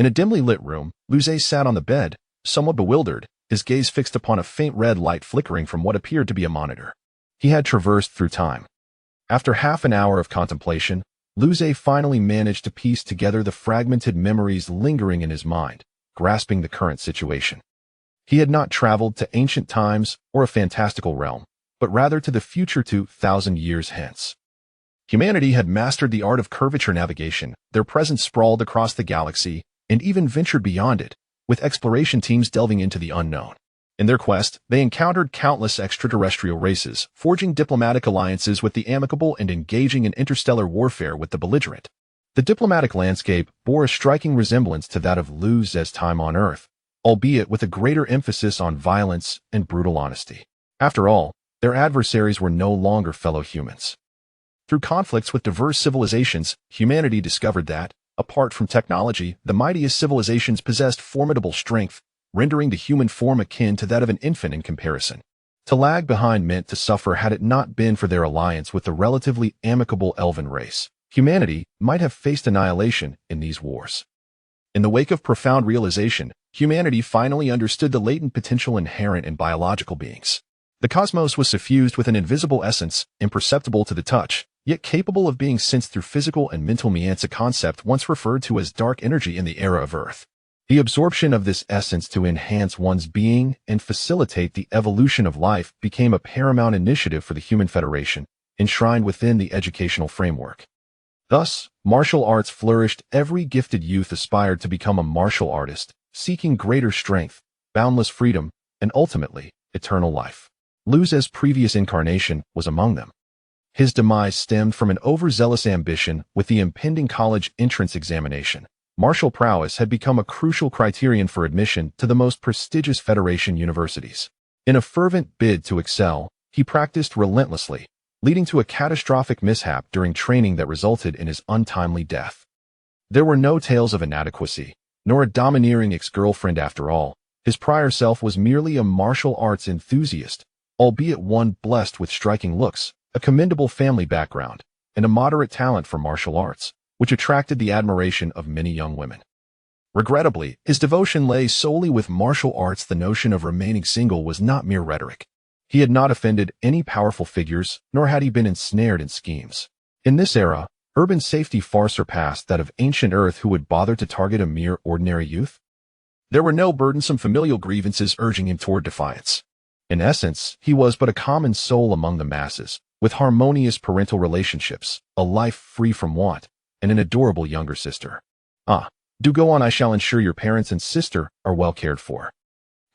In a dimly lit room, Luze sat on the bed, somewhat bewildered, his gaze fixed upon a faint red light flickering from what appeared to be a monitor. He had traversed through time. After half an hour of contemplation, Luze finally managed to piece together the fragmented memories lingering in his mind, grasping the current situation. He had not traveled to ancient times or a fantastical realm, but rather to the future 2,000 years hence. Humanity had mastered the art of curvature navigation, their presence sprawled across the galaxy, and even ventured beyond it, with exploration teams delving into the unknown. In their quest, they encountered countless extraterrestrial races, forging diplomatic alliances with the amicable and engaging in interstellar warfare with the belligerent. The diplomatic landscape bore a striking resemblance to that of Luze's time on Earth, albeit with a greater emphasis on violence and brutal honesty. After all, their adversaries were no longer fellow humans. Through conflicts with diverse civilizations, humanity discovered that, apart from technology, the mightiest civilizations possessed formidable strength, rendering the human form akin to that of an infant in comparison. To lag behind meant to suffer had it not been for their alliance with the relatively amicable elven race. Humanity might have faced annihilation in these wars. In the wake of profound realization, humanity finally understood the latent potential inherent in biological beings. The cosmos was suffused with an invisible essence, imperceptible to the touch, yet capable of being sensed through physical and mental means, a concept once referred to as dark energy in the era of Earth. The absorption of this essence to enhance one's being and facilitate the evolution of life became a paramount initiative for the Human Federation, enshrined within the educational framework. Thus, martial arts flourished. Every gifted youth aspired to become a martial artist, seeking greater strength, boundless freedom, and ultimately, eternal life. Luze's previous incarnation was among them. His demise stemmed from an overzealous ambition. With the impending college entrance examination, martial prowess had become a crucial criterion for admission to the most prestigious Federation universities. In a fervent bid to excel, he practiced relentlessly, leading to a catastrophic mishap during training that resulted in his untimely death. There were no tales of inadequacy, nor a domineering ex-girlfriend after all. His prior self was merely a martial arts enthusiast, albeit one blessed with striking looks, a commendable family background, and a moderate talent for martial arts, which attracted the admiration of many young women. Regrettably, his devotion lay solely with martial arts. The notion of remaining single was not mere rhetoric. He had not offended any powerful figures, nor had he been ensnared in schemes. In this era, urban safety far surpassed that of ancient Earth. Who would bother to target a mere ordinary youth? There were no burdensome familial grievances urging him toward defiance. In essence, he was but a common soul among the masses, with harmonious parental relationships, a life free from want, and an adorable younger sister. Do go on. I shall ensure your parents and sister are well cared for.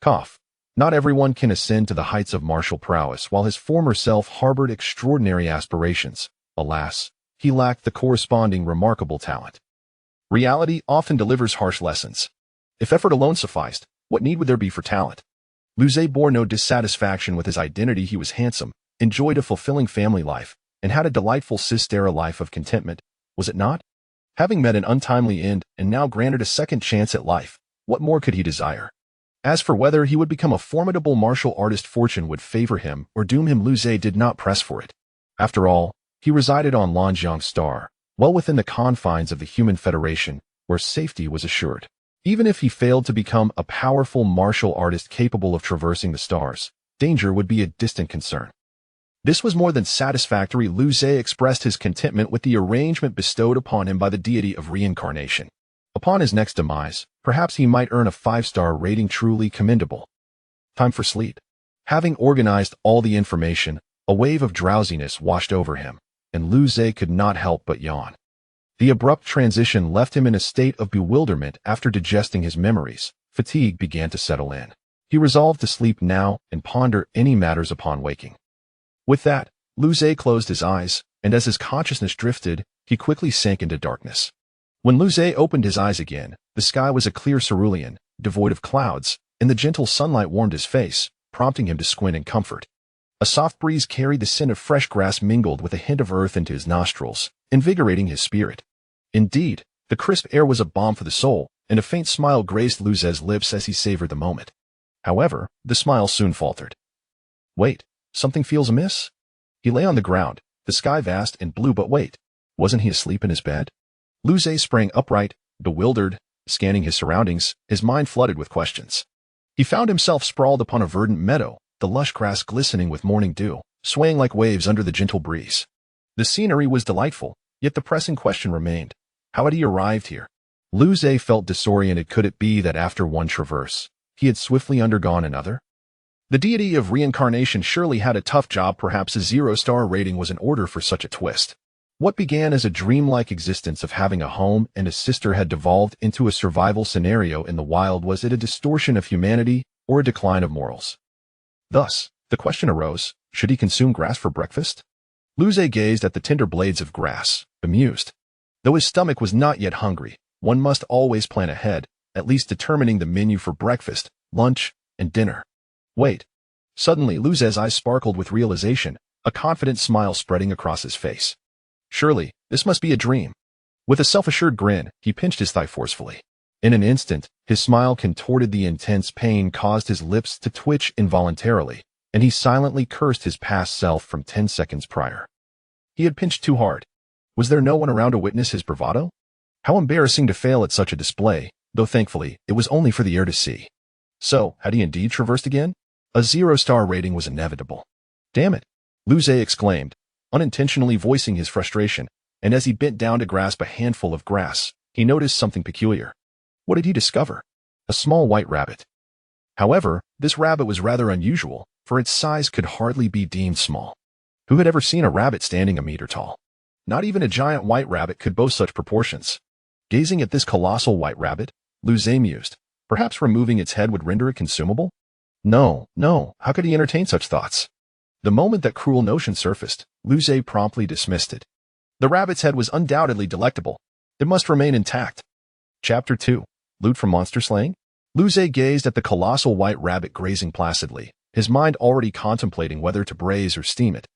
Cough. Not everyone can ascend to the heights of martial prowess. While his former self harbored extraordinary aspirations, alas, he lacked the corresponding remarkable talent. Reality often delivers harsh lessons. If effort alone sufficed, what need would there be for talent? Luze bore no dissatisfaction with his identity. He was handsome, enjoyed a fulfilling family life, and had a delightful sister, a life of contentment, was it not? Having met an untimely end and now granted a second chance at life, what more could he desire? As for whether he would become a formidable martial artist, fortune would favor him or doom him. Luze did not press for it. After all, he resided on Lanjiang Star, well within the confines of the Human Federation, where safety was assured. Even if he failed to become a powerful martial artist capable of traversing the stars, danger would be a distant concern. This was more than satisfactory. Luze expressed his contentment with the arrangement bestowed upon him by the deity of reincarnation. Upon his next demise, perhaps he might earn a 5-star rating. Truly commendable. Time for sleep. Having organized all the information, a wave of drowsiness washed over him, and Luze could not help but yawn. The abrupt transition left him in a state of bewilderment. After digesting his memories, fatigue began to settle in. He resolved to sleep now and ponder any matters upon waking. With that, Luze closed his eyes, and as his consciousness drifted, he quickly sank into darkness. When Luze opened his eyes again, the sky was a clear cerulean, devoid of clouds, and the gentle sunlight warmed his face, prompting him to squint in comfort. A soft breeze carried the scent of fresh grass mingled with a hint of earth into his nostrils, invigorating his spirit. Indeed, the crisp air was a balm for the soul, and a faint smile graced Luze's lips as he savored the moment. However, the smile soon faltered. Wait, something feels amiss? He lay on the ground, the sky vast and blue, but wait, wasn't he asleep in his bed? Luze sprang upright, bewildered, Scanning his surroundings, his mind flooded with questions. He found himself sprawled upon a verdant meadow, the lush grass glistening with morning dew, swaying like waves under the gentle breeze. The scenery was delightful, yet the pressing question remained. How had he arrived here? Lu Zhe felt disoriented. Could it be that after one traverse, he had swiftly undergone another? The deity of reincarnation surely had a tough job. Perhaps a 0-star rating was in order for such a twist. What began as a dreamlike existence of having a home and a sister had devolved into a survival scenario in the wild. Was it a distortion of humanity or a decline of morals? Thus, the question arose, should he consume grass for breakfast? Lu Zhe gazed at the tender blades of grass, bemused. Though his stomach was not yet hungry, one must always plan ahead, at least determining the menu for breakfast, lunch, and dinner. Wait. Suddenly, Lu Zhe's eyes sparkled with realization, a confident smile spreading across his face. Surely, this must be a dream. With a self-assured grin, he pinched his thigh forcefully. In an instant, his smile contorted. The intense pain caused his lips to twitch involuntarily, and he silently cursed his past self from 10 seconds prior. He had pinched too hard. Was there no one around to witness his bravado? How embarrassing to fail at such a display, though thankfully, it was only for the air to see. So, had he indeed traversed again? A 0-star rating was inevitable. Damn it! Lu Zhe exclaimed, unintentionally voicing his frustration, and as he bent down to grasp a handful of grass, he noticed something peculiar. What did he discover? A small white rabbit. However, this rabbit was rather unusual, for its size could hardly be deemed small. Who had ever seen a rabbit standing a meter tall? Not even a giant white rabbit could boast such proportions. Gazing at this colossal white rabbit, Lu Zhe mused, perhaps removing its head would render it consumable? No, how could he entertain such thoughts? The moment that cruel notion surfaced, Lu Zhe promptly dismissed it. The rabbit's head was undoubtedly delectable. It must remain intact. Chapter 2. Loot from monster slaying? Lu Zhe gazed at the colossal white rabbit grazing placidly, his mind already contemplating whether to braise or steam it.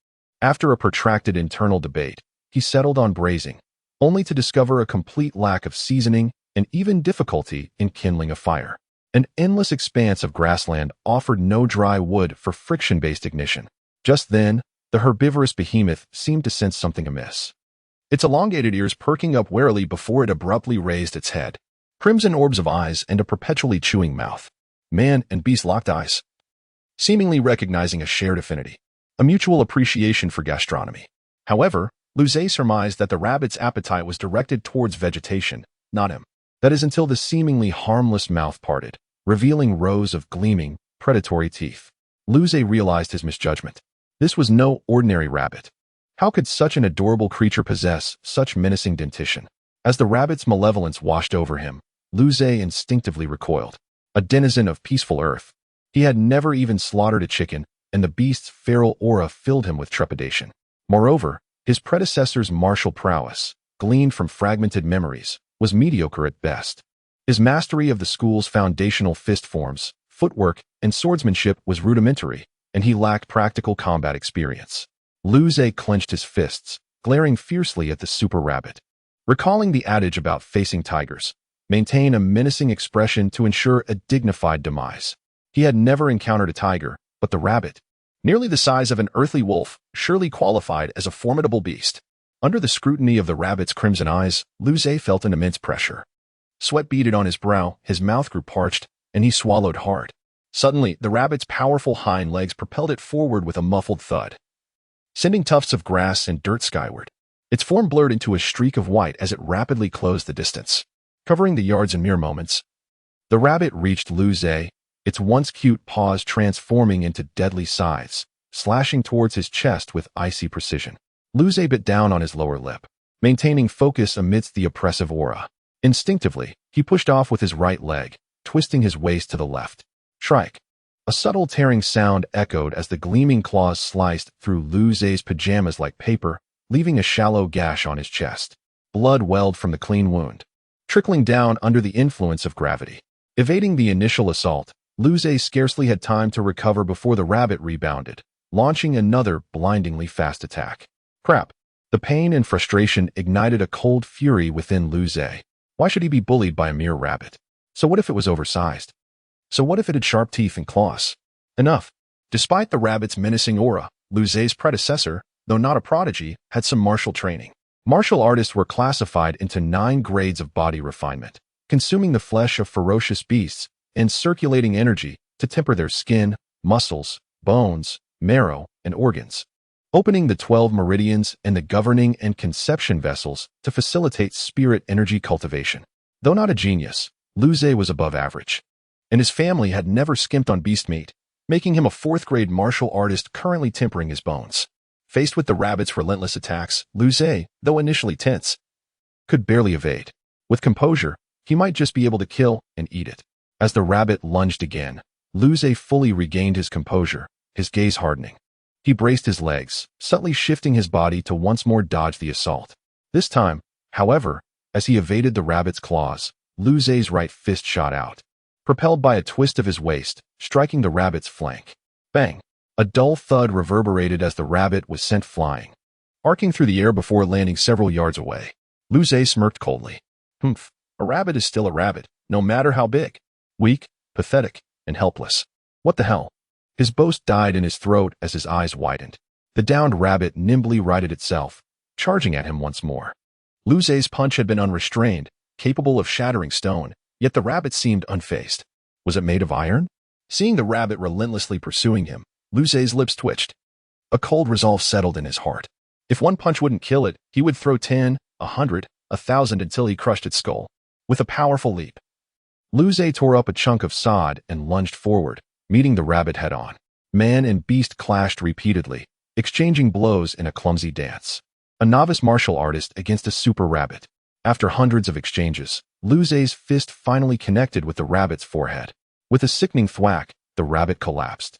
After a protracted internal debate, he settled on braising, only to discover a complete lack of seasoning and even difficulty in kindling a fire. An endless expanse of grassland offered no dry wood for friction-based ignition. Just then, the herbivorous behemoth seemed to sense something amiss. Its elongated ears perking up warily before it abruptly raised its head. Crimson orbs of eyes and a perpetually chewing mouth. Man and beast locked eyes, seemingly recognizing a shared affinity, a mutual appreciation for gastronomy. However, Lu Zhe surmised that the rabbit's appetite was directed towards vegetation, not him. That is until the seemingly harmless mouth parted, revealing rows of gleaming, predatory teeth. Lu Zhe realized his misjudgment. This was no ordinary rabbit. How could such an adorable creature possess such menacing dentition? As the rabbit's malevolence washed over him, Lu Zhe instinctively recoiled. A denizen of peaceful earth, he had never even slaughtered a chicken, and the beast's feral aura filled him with trepidation. Moreover, his predecessor's martial prowess, gleaned from fragmented memories, was mediocre at best. His mastery of the school's foundational fist forms, footwork, and swordsmanship was rudimentary, and he lacked practical combat experience. Lu Zhe clenched his fists, glaring fiercely at the super rabbit. Recalling the adage about facing tigers, maintain a menacing expression to ensure a dignified demise. He had never encountered a tiger, but the rabbit, nearly the size of an earthly wolf, surely qualified as a formidable beast. Under the scrutiny of the rabbit's crimson eyes, Lu Zhe felt an immense pressure. Sweat beaded on his brow, his mouth grew parched, and he swallowed hard. Suddenly, the rabbit's powerful hind legs propelled it forward with a muffled thud, sending tufts of grass and dirt skyward. Its form blurred into a streak of white as it rapidly closed the distance, covering the yards in mere moments. The rabbit reached Lu Zhe, its once cute paws transforming into deadly scythes, slashing towards his chest with icy precision. Lu Zhe bit down on his lower lip, maintaining focus amidst the oppressive aura. Instinctively, he pushed off with his right leg, twisting his waist to the left. Shrike. A subtle tearing sound echoed as the gleaming claws sliced through Lu Zhe's pajamas like paper, leaving a shallow gash on his chest. Blood welled from the clean wound, trickling down under the influence of gravity. Evading the initial assault, Lu Zhe scarcely had time to recover before the rabbit rebounded, launching another blindingly fast attack. Crap. The pain and frustration ignited a cold fury within Lu Zhe. Why should he be bullied by a mere rabbit? So what if it was oversized? So what if it had sharp teeth and claws? Enough. Despite the rabbit's menacing aura, Lu Zhe's predecessor, though not a prodigy, had some martial training. Martial artists were classified into 9 grades of body refinement, consuming the flesh of ferocious beasts and circulating energy to temper their skin, muscles, bones, marrow, and organs, opening the 12 meridians and the governing and conception vessels to facilitate spirit energy cultivation. Though not a genius, Luze was above average, and his family had never skimped on beast meat, making him a fourth-grade martial artist currently tempering his bones. Faced with the rabbit's relentless attacks, Luze, though initially tense, could barely evade. With composure, he might just be able to kill and eat it. As the rabbit lunged again, Luze fully regained his composure, his gaze hardening. He braced his legs, subtly shifting his body to once more dodge the assault. This time, however, as he evaded the rabbit's claws, Luze's right fist shot out, propelled by a twist of his waist, striking the rabbit's flank. Bang! A dull thud reverberated as the rabbit was sent flying, arcing through the air before landing several yards away. Luze smirked coldly. Humph, a rabbit is still a rabbit, no matter how big. Weak, pathetic, and helpless. What the hell? His boast died in his throat as his eyes widened. The downed rabbit nimbly righted itself, charging at him once more. Luze's punch had been unrestrained, capable of shattering stone, yet the rabbit seemed unfazed. Was it made of iron? Seeing the rabbit relentlessly pursuing him, Luze's lips twitched. A cold resolve settled in his heart. If one punch wouldn't kill it, he would throw 10, 100, 1,000 until he crushed its skull. With a powerful leap, Luze tore up a chunk of sod and lunged forward, meeting the rabbit head-on. Man and beast clashed repeatedly, exchanging blows in a clumsy dance. A novice martial artist against a super rabbit. After hundreds of exchanges, Luze's fist finally connected with the rabbit's forehead. With a sickening thwack, the rabbit collapsed.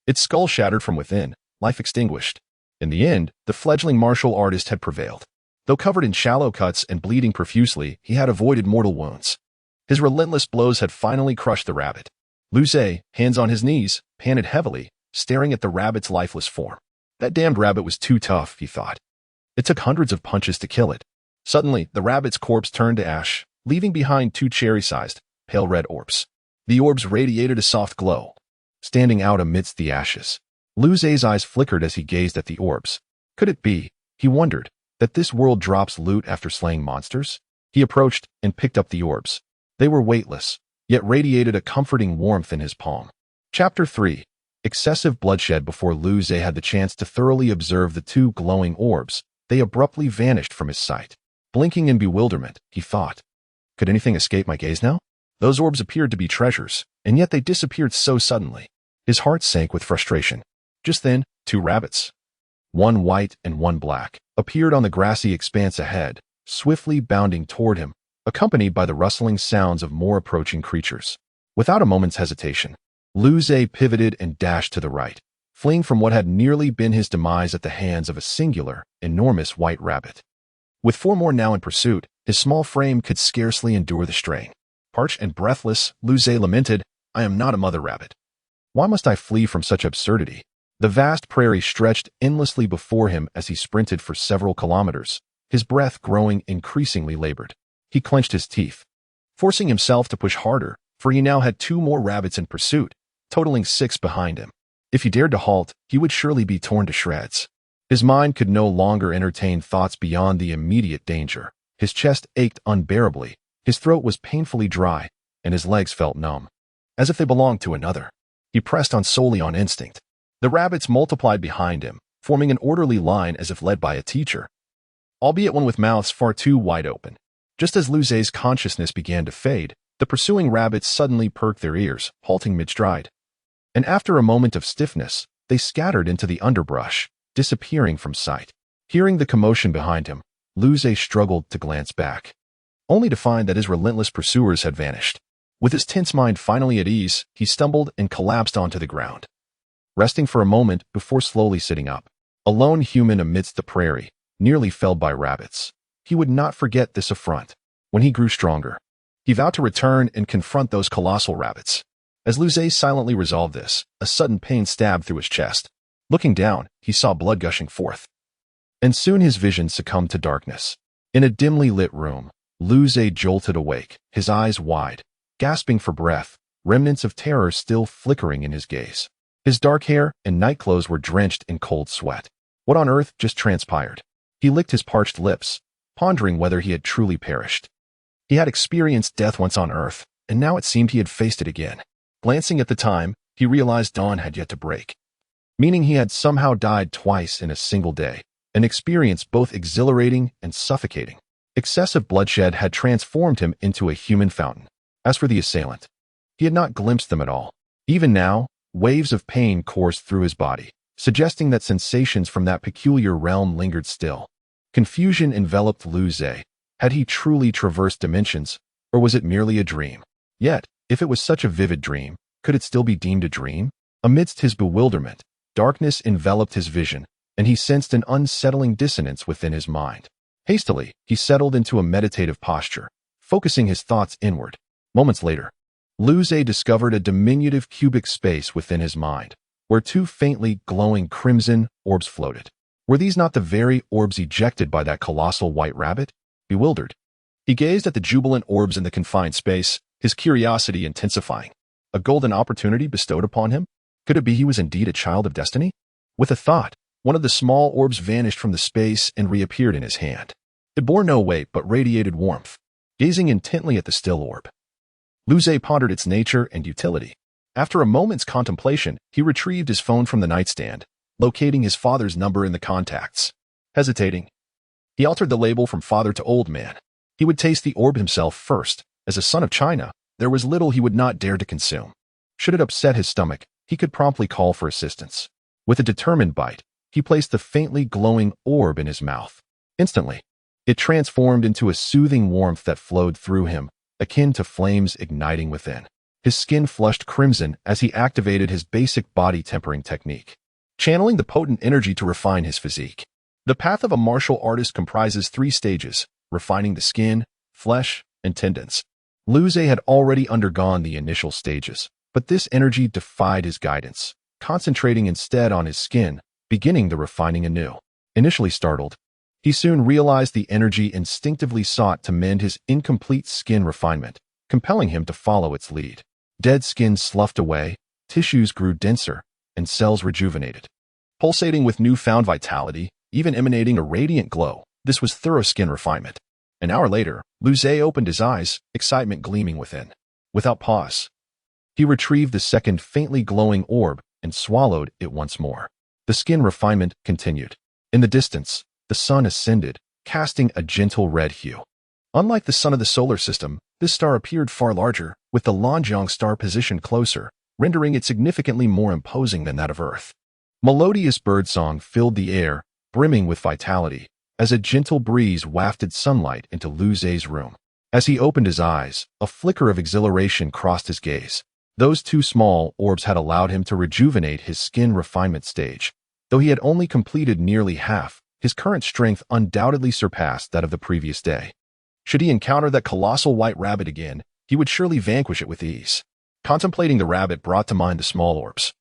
Its skull shattered from within, life extinguished. In the end, the fledgling martial artist had prevailed. Though covered in shallow cuts and bleeding profusely, he had avoided mortal wounds. His relentless blows had finally crushed the rabbit. Luze, hands on his knees, panted heavily, staring at the rabbit's lifeless form. That damned rabbit was too tough, he thought. It took hundreds of punches to kill it. Suddenly, the rabbit's corpse turned to ash, leaving behind 2 cherry-sized, pale red orbs. The orbs radiated a soft glow, standing out amidst the ashes. Luze's eyes flickered as he gazed at the orbs. Could it be, he wondered, that this world drops loot after slaying monsters? He approached and picked up the orbs. They were weightless, yet radiated a comforting warmth in his palm. Chapter 3. Excessive bloodshed. Before Luze had the chance to thoroughly observe the 2 glowing orbs, they abruptly vanished from his sight. Blinking in bewilderment, he thought, could anything escape my gaze now? Those orbs appeared to be treasures, and yet they disappeared so suddenly. His heart sank with frustration. Just then, 2 rabbits, one white and one black, appeared on the grassy expanse ahead, swiftly bounding toward him, accompanied by the rustling sounds of more approaching creatures. Without a moment's hesitation, Luze pivoted and dashed to the right, fleeing from what had nearly been his demise at the hands of a singular, enormous white rabbit. With 4 more now in pursuit, his small frame could scarcely endure the strain. Parched and breathless, Luze lamented, I am not a mother rabbit. Why must I flee from such absurdity? The vast prairie stretched endlessly before him as he sprinted for several kilometers, his breath growing increasingly labored. He clenched his teeth, forcing himself to push harder, for he now had 2 more rabbits in pursuit, totaling 6 behind him. If he dared to halt, he would surely be torn to shreds. His mind could no longer entertain thoughts beyond the immediate danger. His chest ached unbearably, his throat was painfully dry, and his legs felt numb, as if they belonged to another. He pressed on solely on instinct. The rabbits multiplied behind him, forming an orderly line as if led by a teacher, albeit one with mouths far too wide open. Just as Luze's consciousness began to fade, the pursuing rabbits suddenly perked their ears, halting mid-stride. And after a moment of stiffness, they scattered into the underbrush, disappearing from sight. Hearing the commotion behind him, Luze struggled to glance back, only to find that his relentless pursuers had vanished. With his tense mind finally at ease, he stumbled and collapsed onto the ground, resting for a moment before slowly sitting up. A lone human amidst the prairie, nearly felled by rabbits. He would not forget this affront. When he grew stronger, he vowed to return and confront those colossal rabbits. As Luze silently resolved this, a sudden pain stabbed through his chest. Looking down, he saw blood gushing forth. And soon his vision succumbed to darkness. In a dimly lit room, Luze jolted awake, his eyes wide, gasping for breath, remnants of terror still flickering in his gaze. His dark hair and nightclothes were drenched in cold sweat. What on earth just transpired? He licked his parched lips, pondering whether he had truly perished. He had experienced death once on Earth, and now it seemed he had faced it again. Glancing at the time, he realized dawn had yet to break, meaning he had somehow died twice in a single day, an experience both exhilarating and suffocating. Excessive bloodshed had transformed him into a human fountain. As for the assailant, he had not glimpsed them at all. Even now, waves of pain coursed through his body, suggesting that sensations from that peculiar realm lingered still. Confusion enveloped Lu Zhe. Had he truly traversed dimensions, or was it merely a dream? Yet, if it was such a vivid dream, could it still be deemed a dream? Amidst his bewilderment, darkness enveloped his vision, and he sensed an unsettling dissonance within his mind. Hastily, he settled into a meditative posture, focusing his thoughts inward. Moments later, Lu Zhe discovered a diminutive cubic space within his mind, where two faintly glowing crimson orbs floated. Were these not the very orbs ejected by that colossal white rabbit? Bewildered, he gazed at the jubilant orbs in the confined space, his curiosity intensifying. A golden opportunity bestowed upon him? Could it be he was indeed a child of destiny? With a thought, one of the small orbs vanished from the space and reappeared in his hand. It bore no weight but radiated warmth. Gazing intently at the still orb, Lu Zhe pondered its nature and utility. After a moment's contemplation, he retrieved his phone from the nightstand, locating his father's number in the contacts. Hesitating, he altered the label from father to old man. He would taste the orb himself first. As a son of China, there was little he would not dare to consume. Should it upset his stomach, he could promptly call for assistance. With a determined bite, he placed the faintly glowing orb in his mouth. Instantly, it transformed into a soothing warmth that flowed through him, akin to flames igniting within. His skin flushed crimson as he activated his basic body tempering technique, channeling the potent energy to refine his physique. The path of a martial artist comprises 3 stages: refining the skin, flesh, and tendons. Lu Zhe had already undergone the initial stages, but this energy defied his guidance, concentrating instead on his skin, beginning the refining anew. Initially startled, he soon realized the energy instinctively sought to mend his incomplete skin refinement, compelling him to follow its lead. Dead skin sloughed away, tissues grew denser, and cells rejuvenated. Pulsating with newfound vitality, even emanating a radiant glow, this was thorough skin refinement. An hour later, Lu Zhe opened his eyes, excitement gleaming within. Without pause, he retrieved the second faintly glowing orb and swallowed it once more. The skin refinement continued. In the distance, the sun ascended, casting a gentle red hue. Unlike the sun of the solar system, this star appeared far larger, with the Lonjiang star positioned closer, rendering it significantly more imposing than that of Earth. Melodious birdsong filled the air, brimming with vitality, as a gentle breeze wafted sunlight into Lu Zhe's room. As he opened his eyes, a flicker of exhilaration crossed his gaze. Those 2 small orbs had allowed him to rejuvenate his skin refinement stage. Though he had only completed nearly half, his current strength undoubtedly surpassed that of the previous day. Should he encounter that colossal white rabbit again, he would surely vanquish it with ease. Contemplating the rabbit brought to mind the small orbs,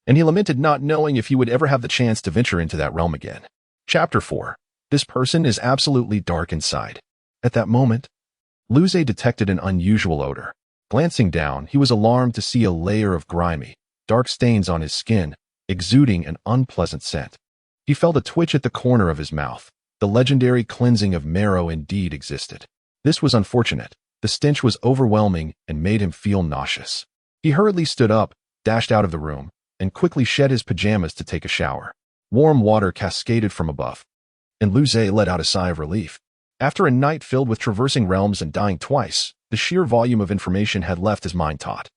and he lamented not knowing if he would ever have the chance to venture into that realm again. Chapter 4. This person is absolutely dark inside. At that moment, Lu Zhe detected an unusual odor. Glancing down, he was alarmed to see a layer of grimy, dark stains on his skin, exuding an unpleasant scent. He felt a twitch at the corner of his mouth. The legendary cleansing of marrow indeed existed. This was unfortunate. The stench was overwhelming and made him feel nauseous. He hurriedly stood up, dashed out of the room, and quickly shed his pajamas to take a shower. Warm water cascaded from above, and Lu Zhe let out a sigh of relief. After a night filled with traversing realms and dying twice, the sheer volume of information had left his mind taut.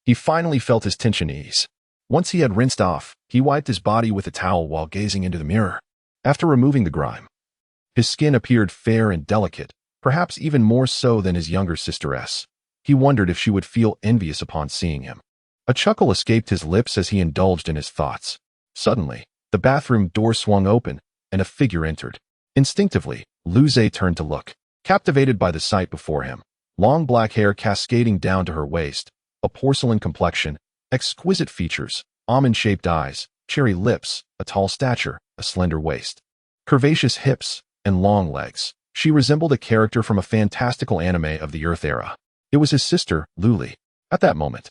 He finally felt his tension ease. Once he had rinsed off, he wiped his body with a towel while gazing into the mirror. After removing the grime, his skin appeared fair and delicate, perhaps even more so than his younger sisteress. He wondered if she would feel envious upon seeing him. A chuckle escaped his lips as he indulged in his thoughts. Suddenly, the bathroom door swung open, and a figure entered. Instinctively, Lu Zhe turned to look, captivated by the sight before him. Long black hair cascading down to her waist, a porcelain complexion, exquisite features, almond-shaped eyes, cherry lips, a tall stature, a slender waist, curvaceous hips, and long legs. She resembled a character from a fantastical anime of the Earth era. It was his sister, Luli. At that moment,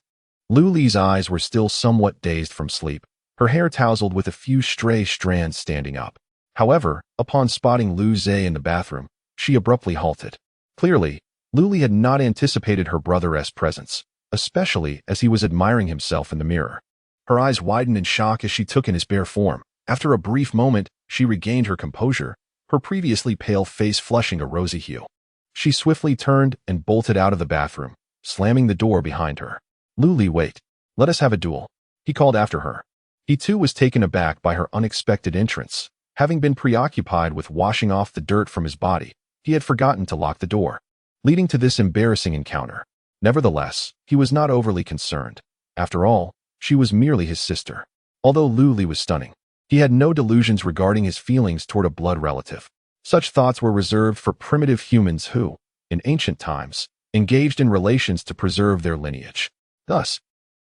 Luli's eyes were still somewhat dazed from sleep, her hair tousled with a few stray strands standing up. However, upon spotting Lu Zhe in the bathroom, she abruptly halted. Clearly, Luli had not anticipated her brother's presence, especially as he was admiring himself in the mirror. Her eyes widened in shock as she took in his bare form. After a brief moment, she regained her composure, her previously pale face flushing a rosy hue. She swiftly turned and bolted out of the bathroom, slamming the door behind her. Luli, wait. Let us have a duel, he called after her. He too was taken aback by her unexpected entrance. Having been preoccupied with washing off the dirt from his body, he had forgotten to lock the door, leading to this embarrassing encounter. Nevertheless, he was not overly concerned. After all, she was merely his sister. Although Luli was stunning, he had no delusions regarding his feelings toward a blood relative. Such thoughts were reserved for primitive humans who, in ancient times, engaged in relations to preserve their lineage. Thus,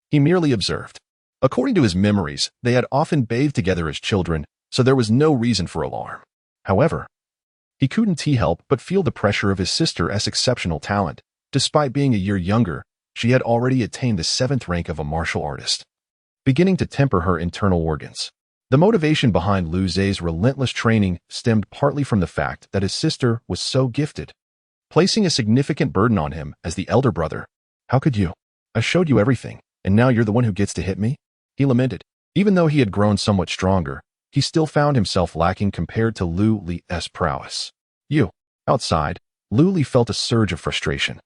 he merely observed. According to his memories, they had often bathed together as children, so there was no reason for alarm. However, he couldn't help but feel the pressure of his sister's exceptional talent. Despite being a year younger, she had already attained the 7th rank of a martial artist, beginning to temper her internal organs. The motivation behind Lu Zhe's relentless training stemmed partly from the fact that his sister was so gifted, placing a significant burden on him as the elder brother. How could you? I showed you everything, and now you're the one who gets to hit me? He lamented. Even though he had grown somewhat stronger, he still found himself lacking compared to Lu Li's prowess. Outside, Lu Li felt a surge of frustration,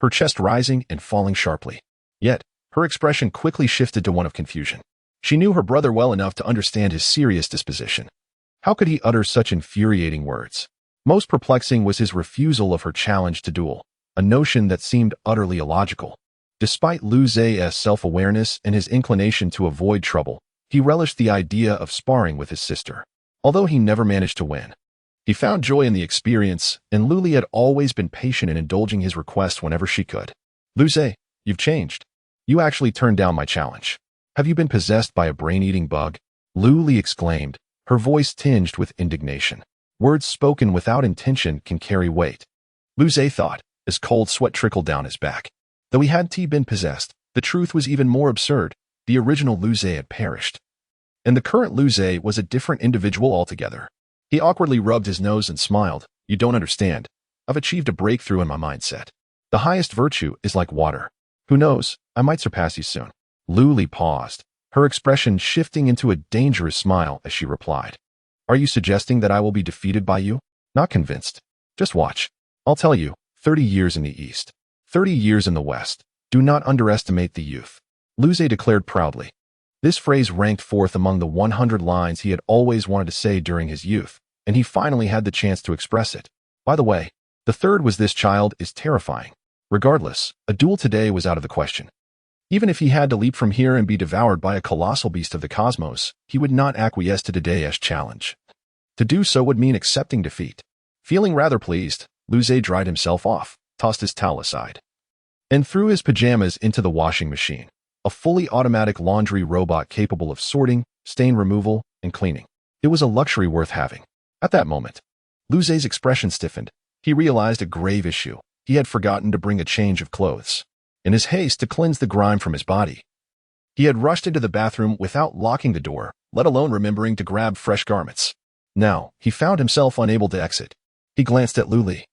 her chest rising and falling sharply. Yet, her expression quickly shifted to one of confusion. She knew her brother well enough to understand his serious disposition. How could he utter such infuriating words? Most perplexing was his refusal of her challenge to duel, a notion that seemed utterly illogical. Despite Lu Zhe's self-awareness and his inclination to avoid trouble, he relished the idea of sparring with his sister. Although he never managed to win, he found joy in the experience, and Luli had always been patient in indulging his request whenever she could. Lu Zhe, you've changed. You actually turned down my challenge. Have you been possessed by a brain-eating bug? Luli exclaimed, her voice tinged with indignation. Words spoken without intention can carry weight. Lu Zhe thought, as cold sweat trickled down his back. Though he had been possessed, the truth was even more absurd. The original Lu Zhe had perished, and the current Lu Zhe was a different individual altogether. He awkwardly rubbed his nose and smiled. You don't understand. I've achieved a breakthrough in my mindset. The highest virtue is like water. Who knows, I might surpass you soon. Luli paused, her expression shifting into a dangerous smile as she replied. Are you suggesting that I will be defeated by you? Not convinced. Just watch. I'll tell you, 30 years in the East, 30 years in the West. Do not underestimate the youth, Lu Zhe declared proudly. This phrase ranked fourth among the 100 lines he had always wanted to say during his youth, and he finally had the chance to express it. By the way, the third was this child is terrifying. Regardless, a duel today was out of the question. Even if he had to leap from here and be devoured by a colossal beast of the cosmos, he would not acquiesce to today's challenge. To do so would mean accepting defeat. Feeling rather pleased, Lu Zhe dried himself off, tossed his towel aside, and threw his pajamas into the washing machine, a fully automatic laundry robot capable of sorting, stain removal, and cleaning. It was a luxury worth having. At that moment, Lu Zhe's expression stiffened. He realized a grave issue. He had forgotten to bring a change of clothes. In his haste to cleanse the grime from his body, he had rushed into the bathroom without locking the door, let alone remembering to grab fresh garments. Now, he found himself unable to exit. He glanced at Luli,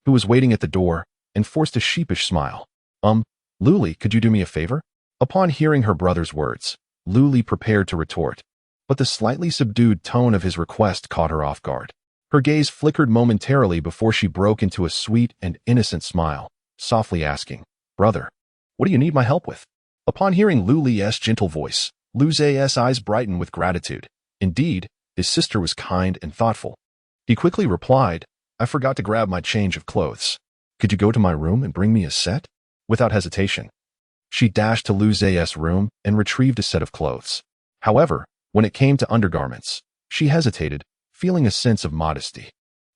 who was waiting at the door, and forced a sheepish smile. Luli, could you do me a favor? Upon hearing her brother's words, Luli prepared to retort, but the slightly subdued tone of his request caught her off guard. Her gaze flickered momentarily before she broke into a sweet and innocent smile, softly asking, Brother, what do you need my help with? Upon hearing Luli's gentle voice, Lu Zhe's eyes brightened with gratitude. Indeed, his sister was kind and thoughtful. He quickly replied, I forgot to grab my change of clothes. Could you go to my room and bring me a set? Without hesitation, she dashed to Lu Zhe's room and retrieved a set of clothes. However, when it came to undergarments, she hesitated, feeling a sense of modesty.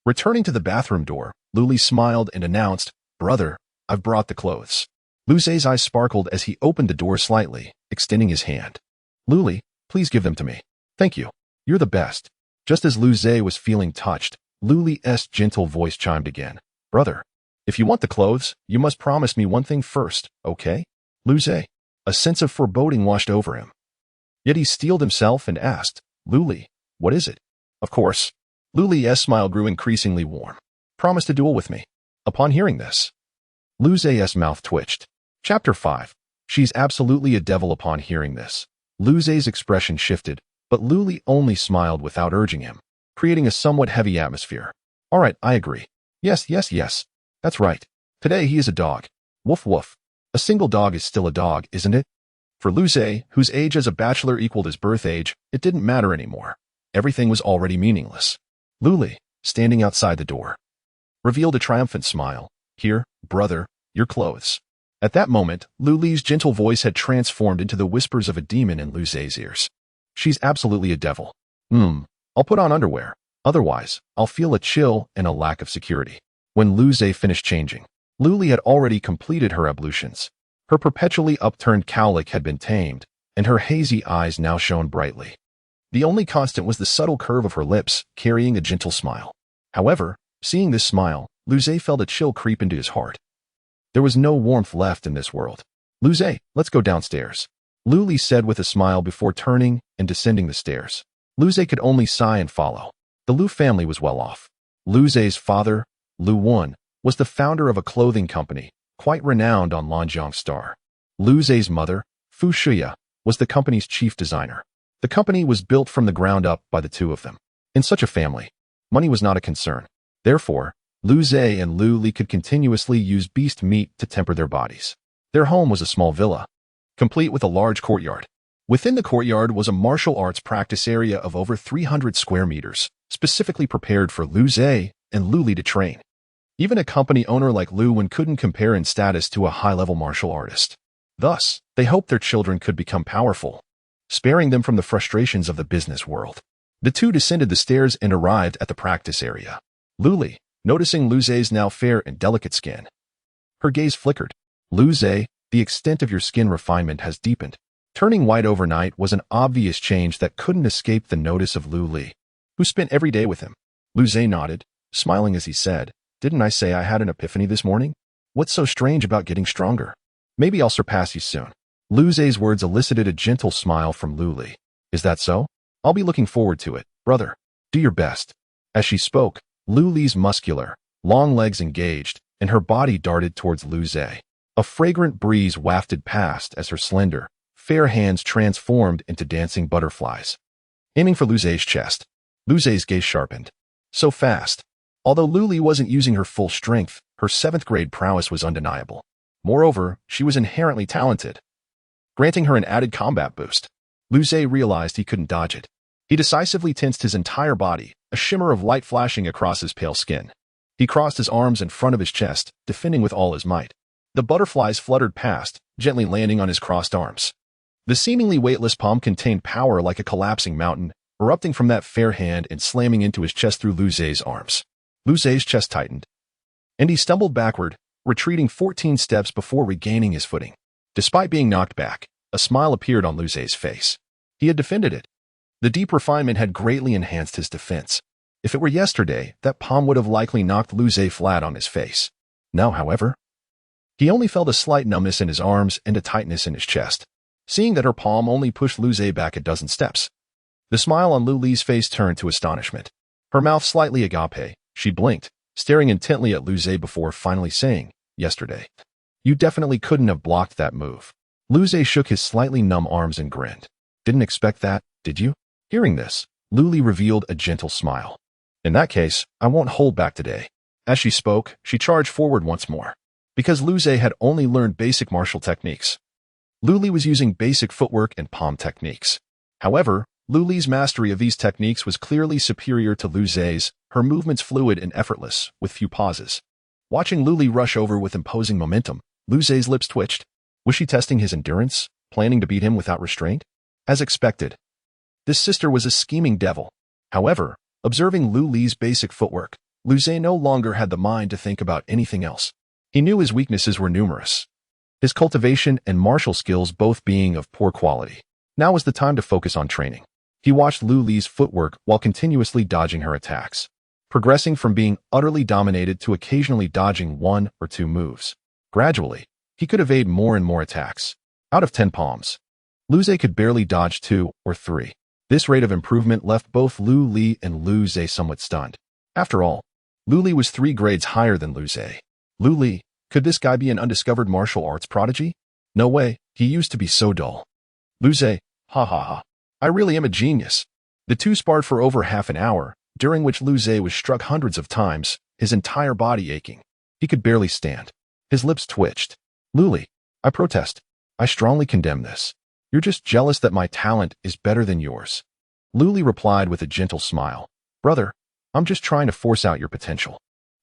Returning to the bathroom door, Luli smiled and announced, Brother, I've brought the clothes. Lu Zhe's eyes sparkled as he opened the door slightly, extending his hand. Luli, please give them to me. Thank you. You're the best. Just as Lu Zhe was feeling touched, Luli's gentle voice chimed again. Brother, if you want the clothes, you must promise me one thing first, okay? Lu Zhe. A sense of foreboding washed over him. Yet he steeled himself and asked, Luli, what is it? Of course. Luli's smile grew increasingly warm. Promise to duel with me. Upon hearing this, Lu Zhe's mouth twitched. Chapter 5. She's absolutely a devil. Upon hearing this, Lu Zhe's expression shifted, but Lu Li only smiled without urging him, creating a somewhat heavy atmosphere. All right, I agree. Yes. That's right. Today he is a dog. Woof woof. A single dog is still a dog, isn't it? For Lu Zhe, whose age as a bachelor equaled his birth age, it didn't matter anymore. Everything was already meaningless. Lu Li, standing outside the door, revealed a triumphant smile. Here, brother, your clothes. At that moment, Lu Li's gentle voice had transformed into the whispers of a demon in Lu Zhe's ears. She's absolutely a devil. I'll put on underwear. Otherwise, I'll feel a chill and a lack of security. When Lu Zhe finished changing, Lu Li had already completed her ablutions. Her perpetually upturned cowlick had been tamed, and her hazy eyes now shone brightly. The only constant was the subtle curve of her lips, carrying a gentle smile. However, seeing this smile, Lu Zhe felt a chill creep into his heart. There was no warmth left in this world. Lu Zhe, let's go downstairs, Lu Li said with a smile before turning and descending the stairs. Lu Zhe could only sigh and follow. The Lu family was well off. Lu Zhe's father, Lu Wan, was the founder of a clothing company, quite renowned on Lanjiang Star. Lu Zhe's mother, Fu Shuya, was the company's chief designer. The company was built from the ground up by the two of them. In such a family, money was not a concern. Therefore, Lu Zhe and Lu Li could continuously use beast meat to temper their bodies. Their home was a small villa, complete with a large courtyard. Within the courtyard was a martial arts practice area of over 300 square meters, specifically prepared for Lu Zhe and Lu Li to train. Even a company owner like Lu Wan couldn't compare in status to a high-level martial artist. Thus, they hoped their children could become powerful, sparing them from the frustrations of the business world. The two descended the stairs and arrived at the practice area. Lu Li, noticing Lu Zhe's now fair and delicate skin, her gaze flickered. Lu Zhe, the extent of your skin refinement has deepened. Turning white overnight was an obvious change that couldn't escape the notice of Lu Li, who spent every day with him. Lu Zhe nodded, smiling as he said, "Didn't I say I had an epiphany this morning? What's so strange about getting stronger? Maybe I'll surpass you soon." Lu Zhe's words elicited a gentle smile from Lu Li. "Is that so? I'll be looking forward to it, brother. Do your best." As she spoke, Lu Li's muscular, long legs engaged, and her body darted towards Lu Zhe. A fragrant breeze wafted past as her slender, fair hands transformed into dancing butterflies. Aiming for Lu Zhe's chest, Lu Zhe's gaze sharpened. So fast. Although Lu Li wasn't using her full strength, her 7th grade prowess was undeniable. Moreover, she was inherently talented, granting her an added combat boost. Lu Zhe realized he couldn't dodge it. He decisively tensed his entire body, a shimmer of light flashing across his pale skin. He crossed his arms in front of his chest, defending with all his might. The butterflies fluttered past, gently landing on his crossed arms. The seemingly weightless palm contained power like a collapsing mountain, erupting from that fair hand and slamming into his chest through Lu Zhe's arms. Lu Zhe's chest tightened, and he stumbled backward, retreating 14 steps before regaining his footing. Despite being knocked back, a smile appeared on Lu Zhe's face. He had defended it. The deep refinement had greatly enhanced his defense. If it were yesterday, that palm would have likely knocked Lu Zhe flat on his face. Now, however, he only felt a slight numbness in his arms and a tightness in his chest, seeing that her palm only pushed Lu Zhe back a dozen steps. The smile on Lu Li's face turned to astonishment. Her mouth slightly agape, she blinked, staring intently at Lu Zhe before finally saying, "Yesterday. You definitely couldn't have blocked that move." Lu Zhe shook his slightly numb arms and grinned. "Didn't expect that, did you?" Hearing this, Lu Li revealed a gentle smile. "In that case, I won't hold back today." As she spoke, she charged forward once more. Because Lu Zhe had only learned basic martial techniques, Lu Li was using basic footwork and palm techniques. However, Lu Li's mastery of these techniques was clearly superior to Lu Zhe's, her movements fluid and effortless, with few pauses. Watching Lu Li rush over with imposing momentum, Lu Zhe's lips twitched. Was she testing his endurance, planning to beat him without restraint? As expected, this sister was a scheming devil. However, observing Lu Li's basic footwork, Lu Zhe no longer had the mind to think about anything else. He knew his weaknesses were numerous, his cultivation and martial skills both being of poor quality. Now was the time to focus on training. He watched Lu Li's footwork while continuously dodging her attacks, progressing from being utterly dominated to occasionally dodging 1 or 2 moves. Gradually, he could evade more and more attacks. Out of 10 palms, Lu Zhe could barely dodge 2 or 3. This rate of improvement left both Lu Li and Lu Zhe somewhat stunned. After all, Lu Li was 3 grades higher than Lu Zhe. Lu Li, Could this guy be an undiscovered martial arts prodigy? No way, he used to be so dull. Lu Zhe, ha ha ha. I really am a genius. The two sparred for over half an hour, during which Lu Zhe was struck hundreds of times, his entire body aching. He could barely stand. His lips twitched. Luli, I protest. I strongly condemn this. You're just jealous that my talent is better than yours. Luli replied with a gentle smile. Brother, I'm just trying to force out your potential.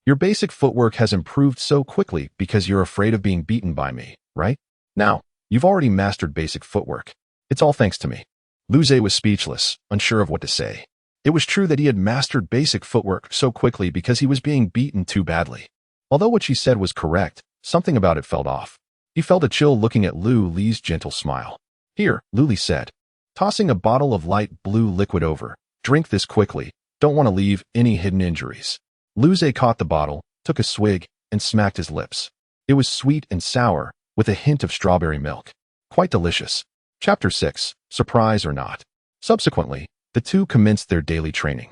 Your basic footwork has improved so quickly because you're afraid of being beaten by me, right? Now, you've already mastered basic footwork. It's all thanks to me. Lu Zhe was speechless, unsure of what to say. It was true that he had mastered basic footwork so quickly because he was being beaten too badly. Although what she said was correct, something about it felt off. He felt a chill looking at Lu Li's gentle smile. Here, Lu Li said, tossing a bottle of light blue liquid over. Drink this quickly. Don't want to leave any hidden injuries. Lu Zhe caught the bottle, took a swig, and smacked his lips. It was sweet and sour, with a hint of strawberry milk. Quite delicious. Chapter 6, Surprise or Not. Subsequently, the two commenced their daily training.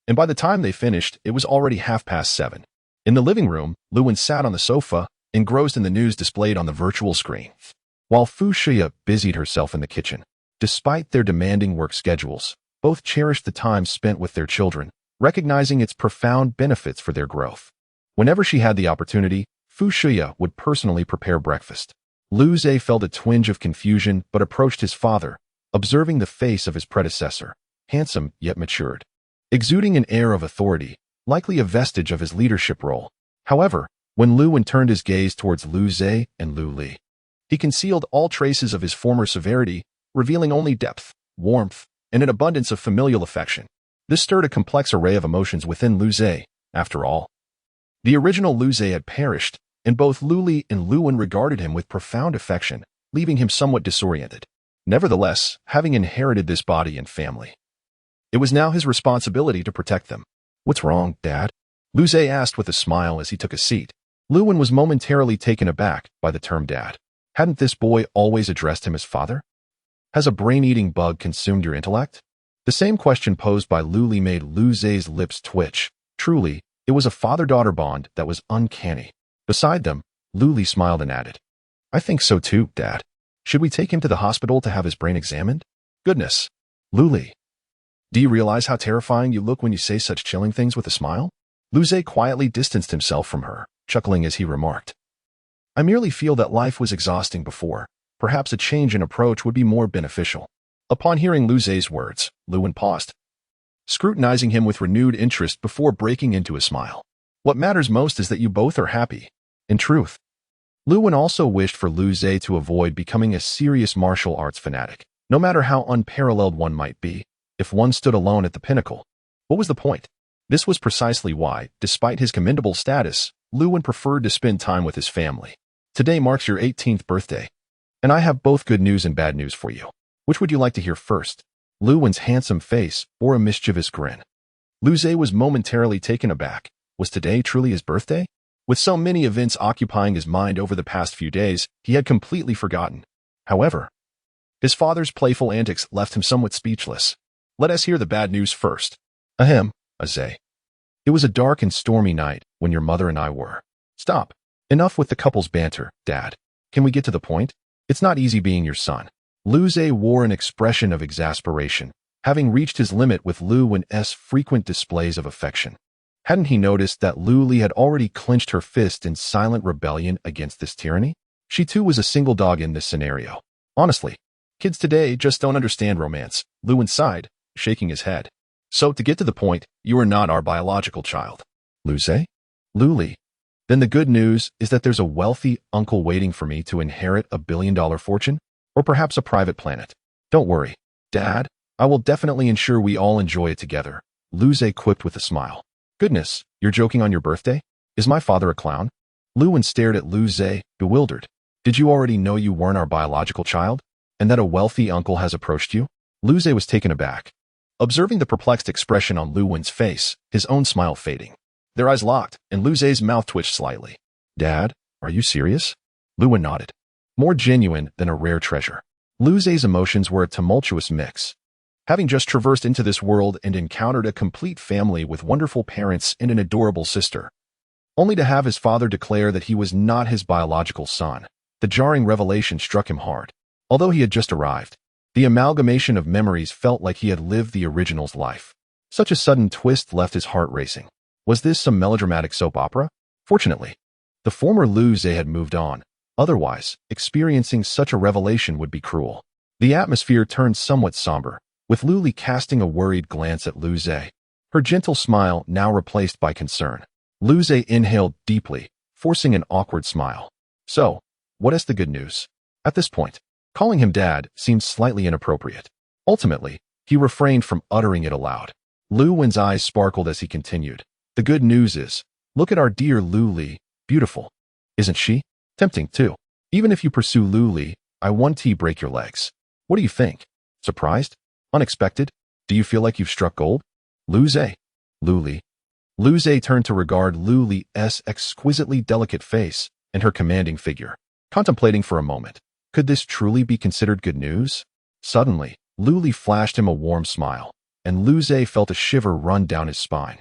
And by the time they finished, it was already 7:30. In the living room, Luwen sat on the sofa, engrossed in the news displayed on the virtual screen, while Fu Shia busied herself in the kitchen. Despite their demanding work schedules, both cherished the time spent with their children, recognizing its profound benefits for their growth. Whenever she had the opportunity, Fu Shia would personally prepare breakfast. Lu Zhe felt a twinge of confusion but approached his father, observing the face of his predecessor, handsome yet matured, exuding an air of authority, likely a vestige of his leadership role. However, when Luwen turned his gaze towards Lu Zhe and Lu Li, he concealed all traces of his former severity, revealing only depth, warmth, and an abundance of familial affection. This stirred a complex array of emotions within Lu Zhe. After all, the original Lu Zhe had perished, and both Lu Li and Luwen regarded him with profound affection, leaving him somewhat disoriented. Nevertheless, having inherited this body and family, it was now his responsibility to protect them. What's wrong, Dad? Lu Zhe asked with a smile as he took a seat. Luwen was momentarily taken aback by the term dad. Hadn't this boy always addressed him as father? Has a brain-eating bug consumed your intellect? The same question posed by Lu Li made Lu Zhe's lips twitch. Truly, it was a father-daughter bond that was uncanny. Beside them, Lu Li smiled and added, I think so too, Dad. Should we take him to the hospital to have his brain examined? Goodness. Lu Li, do you realize how terrifying you look when you say such chilling things with a smile? Lu Zhe quietly distanced himself from her, chuckling as he remarked, I merely feel that life was exhausting before. Perhaps a change in approach would be more beneficial. Upon hearing Lu Zhe's words, Luwen paused, scrutinizing him with renewed interest before breaking into a smile. What matters most is that you both are happy. In truth, Luwen also wished for Lu Zhe to avoid becoming a serious martial arts fanatic. No matter how unparalleled one might be, if one stood alone at the pinnacle, what was the point? This was precisely why, despite his commendable status, Luwen preferred to spend time with his family. Today marks your 18th birthday, and I have both good news and bad news for you. Which would you like to hear first? Luwen's handsome face bore a mischievous grin. Lu Zhe was momentarily taken aback. Was today truly his birthday? With so many events occupying his mind over the past few days, he had completely forgotten. However, his father's playful antics left him somewhat speechless. Let us hear the bad news first. Ahem, Zhe. It was a dark and stormy night when your mother and I were. Stop. Enough with the couple's banter, Dad. Can we get to the point? It's not easy being your son. Lu Zhe wore an expression of exasperation, having reached his limit with Luwen's frequent displays of affection. Hadn't he noticed that Lu Li had already clenched her fist in silent rebellion against this tyranny? She too was a single dog in this scenario. Honestly, kids today just don't understand romance, Luwen sighed, shaking his head. So to get to the point, you are not our biological child. Lu Zhe? Lu Li. Then the good news is that there's a wealthy uncle waiting for me to inherit a billion-dollar fortune, or perhaps a private planet. Don't worry, Dad. I will definitely ensure we all enjoy it together, Lu Zhe quipped with a smile. Goodness, you're joking on your birthday? Is my father a clown? Luwen stared at Lu Zhe, bewildered. Did you already know you weren't our biological child, and that a wealthy uncle has approached you? Lu Zhe was taken aback, observing the perplexed expression on Luwen's face, his own smile fading. Their eyes locked, and Lu Zhe's mouth twitched slightly. Dad, are you serious? Luwen nodded. More genuine than a rare treasure. Lu Zhe's emotions were a tumultuous mix. Having just traversed into this world and encountered a complete family with wonderful parents and an adorable sister, only to have his father declare that he was not his biological son. The jarring revelation struck him hard. Although he had just arrived, the amalgamation of memories felt like he had lived the original's life. Such a sudden twist left his heart racing. Was this some melodramatic soap opera? Fortunately, the former Lu Zhe had moved on. Otherwise, experiencing such a revelation would be cruel. The atmosphere turned somewhat somber, with Lu Li casting a worried glance at Lu Zhe, her gentle smile now replaced by concern. Lu Zhe inhaled deeply, forcing an awkward smile. So, what is the good news? At this point, calling him dad seemed slightly inappropriate. Ultimately, he refrained from uttering it aloud. Lu Wen's eyes sparkled as he continued. The good news is, look at our dear Lu Li, beautiful. Isn't she? Tempting, too. Even if you pursue Lu Li, I won't break your legs. What do you think? Surprised? Unexpected? Do you feel like you've struck gold? Lu Zhe. Lu Li. Lu Zhe turned to regard Lu Li's exquisitely delicate face and her commanding figure, contemplating for a moment. Could this truly be considered good news? Suddenly, Lu Li flashed him a warm smile, and Lu Zhe felt a shiver run down his spine.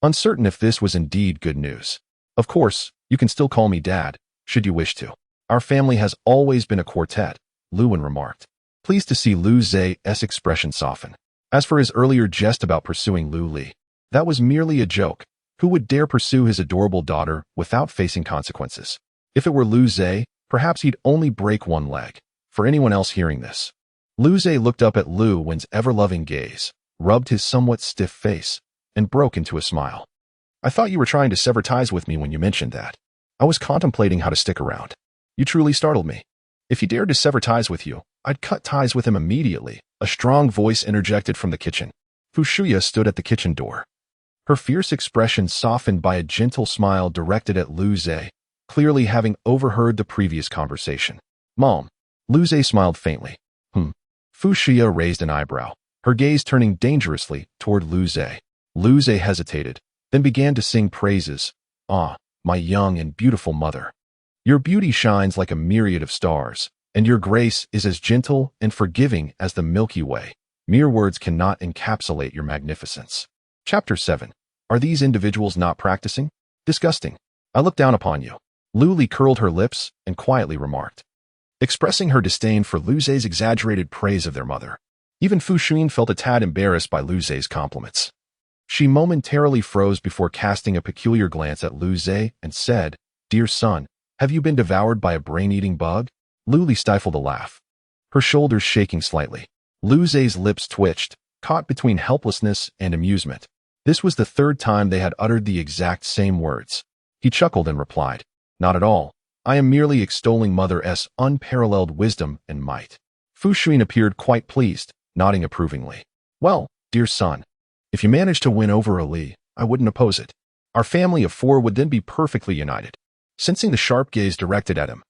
Uncertain if this was indeed good news. Of course, you can still call me dad, should you wish to. Our family has always been a quartet, Lu Wen remarked, pleased to see Lu Zhe's expression soften. As for his earlier jest about pursuing Lu Li, that was merely a joke. Who would dare pursue his adorable daughter without facing consequences? If it were Lu Zhe, perhaps he'd only break one leg. For anyone else hearing this, Lu Zhe looked up at Lu Wen's ever-loving gaze, rubbed his somewhat stiff face, and broke into a smile. I thought you were trying to sever ties with me when you mentioned that. I was contemplating how to stick around. You truly startled me. If he dared to sever ties with you, I'd cut ties with him immediately. A strong voice interjected from the kitchen. Fu Shuya stood at the kitchen door. Her fierce expression softened by a gentle smile directed at Lu Zhe, clearly having overheard the previous conversation. Mom. Lu Zhe smiled faintly. Fu Shuya raised an eyebrow, her gaze turning dangerously toward Lu Zhe. Lu Zhe hesitated, then began to sing praises. Ah, my young and beautiful mother. Your beauty shines like a myriad of stars, and your grace is as gentle and forgiving as the Milky Way. Mere words cannot encapsulate your magnificence. Chapter 7. Are these individuals not practicing? Disgusting. I look down upon you. Lu Li curled her lips and quietly remarked, expressing her disdain for Lu Zhe's exaggerated praise of their mother. Even Fu Xuan felt a tad embarrassed by Lu Zhe's compliments. She momentarily froze before casting a peculiar glance at Lu Zhe and said, Dear son, have you been devoured by a brain-eating bug? Lu Li stifled a laugh, her shoulders shaking slightly. Lu Zhe's lips twitched, caught between helplessness and amusement. This was the third time they had uttered the exact same words. He chuckled and replied, Not at all. I am merely extolling Mother's unparalleled wisdom and might. Fu Xuan appeared quite pleased, nodding approvingly. Well, dear son, if you manage to win over Ali, I wouldn't oppose it. Our family of 4 would then be perfectly united. Sensing the sharp gaze directed at him,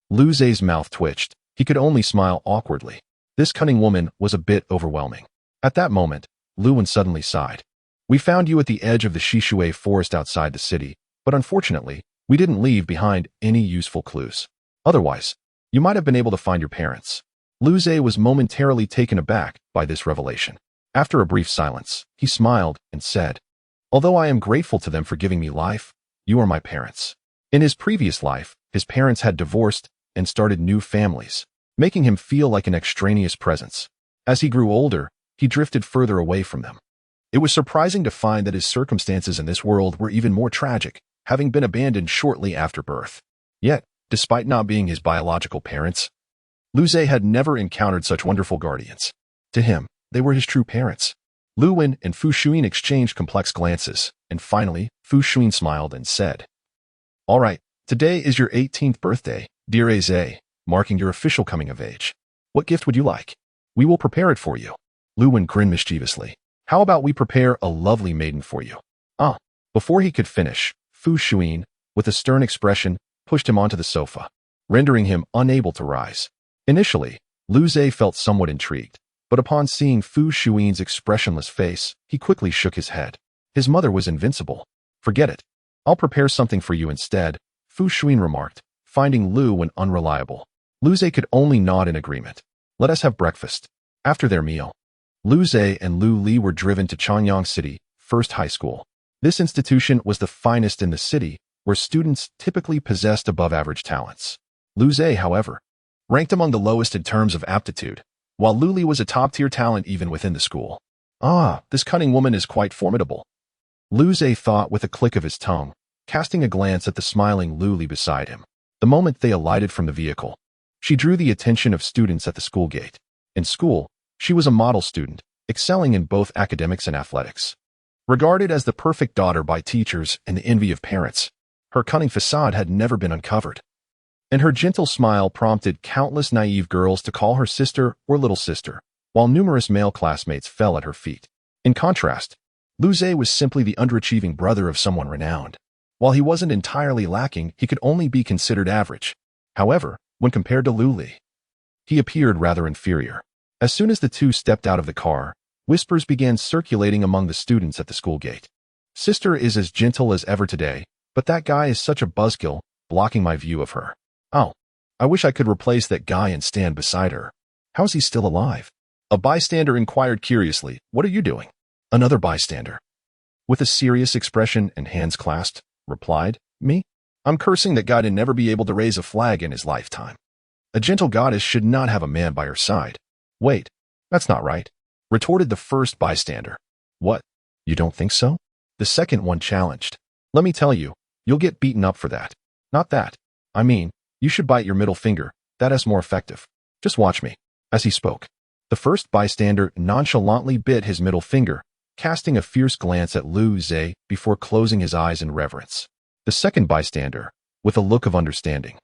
Lu Zhe's mouth twitched. He could only smile awkwardly. This cunning woman was a bit overwhelming. At that moment, Lu Wen suddenly sighed. We found you at the edge of the Shishui forest outside the city, but unfortunately, we didn't leave behind any useful clues. Otherwise, you might have been able to find your parents. Lu Zhe was momentarily taken aback by this revelation. After a brief silence, he smiled and said, Although I am grateful to them for giving me life, you are my parents. In his previous life, his parents had divorced and started new families, making him feel like an extraneous presence. As he grew older, he drifted further away from them. It was surprising to find that his circumstances in this world were even more tragic, having been abandoned shortly after birth. Yet, despite not being his biological parents, Lu Zhe had never encountered such wonderful guardians. To him, they were his true parents. Lu Wen and Fu Xuan exchanged complex glances, and finally, Fu Xuan smiled and said, All right, today is your 18th birthday, dear Zhe, marking your official coming of age. What gift would you like? We will prepare it for you. Lu Wen grinned mischievously. How about we prepare a lovely maiden for you? Before he could finish, Fu Xuan, with a stern expression, pushed him onto the sofa, rendering him unable to rise. Initially, Lu Zhe felt somewhat intrigued, but upon seeing Fu Xuan's expressionless face, he quickly shook his head. His mother was invincible. Forget it. I'll prepare something for you instead, Fu Xuan remarked, finding Lu Wen unreliable. Lu Zhe could only nod in agreement. Let us have breakfast. After their meal, Lu Zhe and Lu Li were driven to Chanyang City First High School. This institution was the finest in the city, where students typically possessed above-average talents. Lu Zhe, however, ranked among the lowest in terms of aptitude, while Luli was a top-tier talent even within the school. Ah, this cunning woman is quite formidable, Lu Zhe thought with a click of his tongue, casting a glance at the smiling Luli beside him. The moment they alighted from the vehicle, she drew the attention of students at the school gate. In school, she was a model student, excelling in both academics and athletics. Regarded as the perfect daughter by teachers and the envy of parents, her cunning facade had never been uncovered. And her gentle smile prompted countless naive girls to call her sister or little sister, while numerous male classmates fell at her feet. In contrast, Lu Zhe was simply the underachieving brother of someone renowned. While he wasn't entirely lacking, he could only be considered average. However, when compared to Luli, he appeared rather inferior. As soon as the two stepped out of the car, whispers began circulating among the students at the school gate. Sister is as gentle as ever today, but that guy is such a buzzkill, blocking my view of her. Oh, I wish I could replace that guy and stand beside her. How's he still alive? A bystander inquired curiously, "What are you doing?" Another bystander, with a serious expression and hands clasped, replied, "Me? I'm cursing that God would never be able to raise a flag in his lifetime. A gentle goddess should not have a man by her side." "Wait, that's not right," retorted the first bystander. "What? You don't think so?" The second one challenged. "Let me tell you, you'll get beaten up for that. Not that. I mean, you should bite your middle finger. That is more effective. Just watch me." As he spoke, the first bystander nonchalantly bit his middle finger, casting a fierce glance at Lu Zhe before closing his eyes in reverence. The second bystander, with a look of understanding,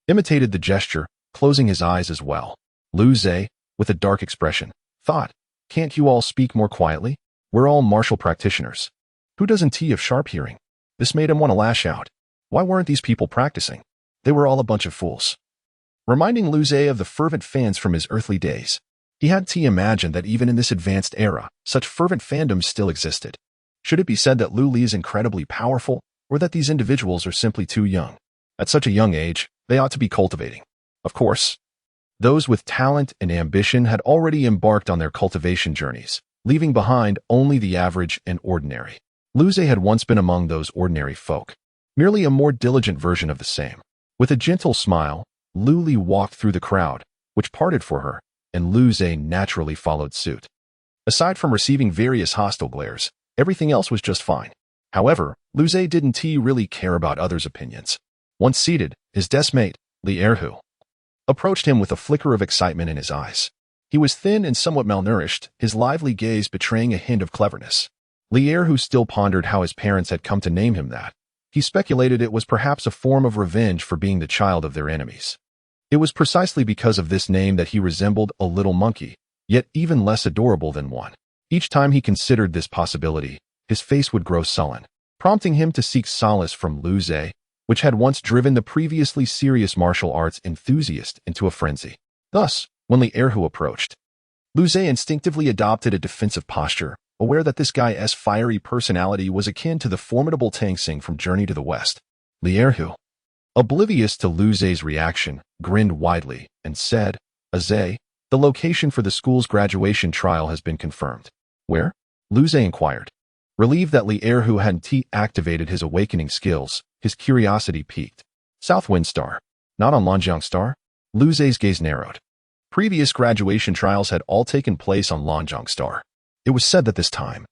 imitated the gesture, closing his eyes as well. Lu Zhe, with a dark expression, thought, "Can't you all speak more quietly? We're all martial practitioners. Who doesn't tee of sharp hearing?" This made him want to lash out. Why weren't these people practicing? They were all a bunch of fools. Reminding Lu Zhe of the fervent fans from his earthly days, he had to imagine that even in this advanced era, such fervent fandoms still existed. Should it be said that Lu Li is incredibly powerful, or that these individuals are simply too young? At such a young age, they ought to be cultivating. Of course, those with talent and ambition had already embarked on their cultivation journeys, leaving behind only the average and ordinary. Lu Zhe had once been among those ordinary folk, merely a more diligent version of the same. With a gentle smile, Lu Li walked through the crowd, which parted for her, and Lu Zhe naturally followed suit. Aside from receiving various hostile glares, everything else was just fine. However, Lu Zhe didn't really care about others' opinions. Once seated, his deskmate, Li Erhu, approached him with a flicker of excitement in his eyes. He was thin and somewhat malnourished, his lively gaze betraying a hint of cleverness. Li Erhu still pondered how his parents had come to name him that. He speculated it was perhaps a form of revenge for being the child of their enemies. It was precisely because of this name that he resembled a little monkey, yet even less adorable than one. Each time he considered this possibility, his face would grow sullen, prompting him to seek solace from Lu Zhe, which had once driven the previously serious martial arts enthusiast into a frenzy. Thus, when Li Erhu approached, Lu Zhe instinctively adopted a defensive posture, aware that this guy's fiery personality was akin to the formidable Tang Xing from Journey to the West. Li Erhu, oblivious to Lu Zhe's reaction, grinned widely and said, "Zhe, the location for the school's graduation trial has been confirmed." "Where?" Lu Zhe inquired. Relieved that Li Erhu hadn't activated his awakening skills, his curiosity piqued. "Southwind Star. Not on Lanjiang Star?" Lu Zhe's gaze narrowed. Previous graduation trials had all taken place on Lanjiang Star. It was said that this time,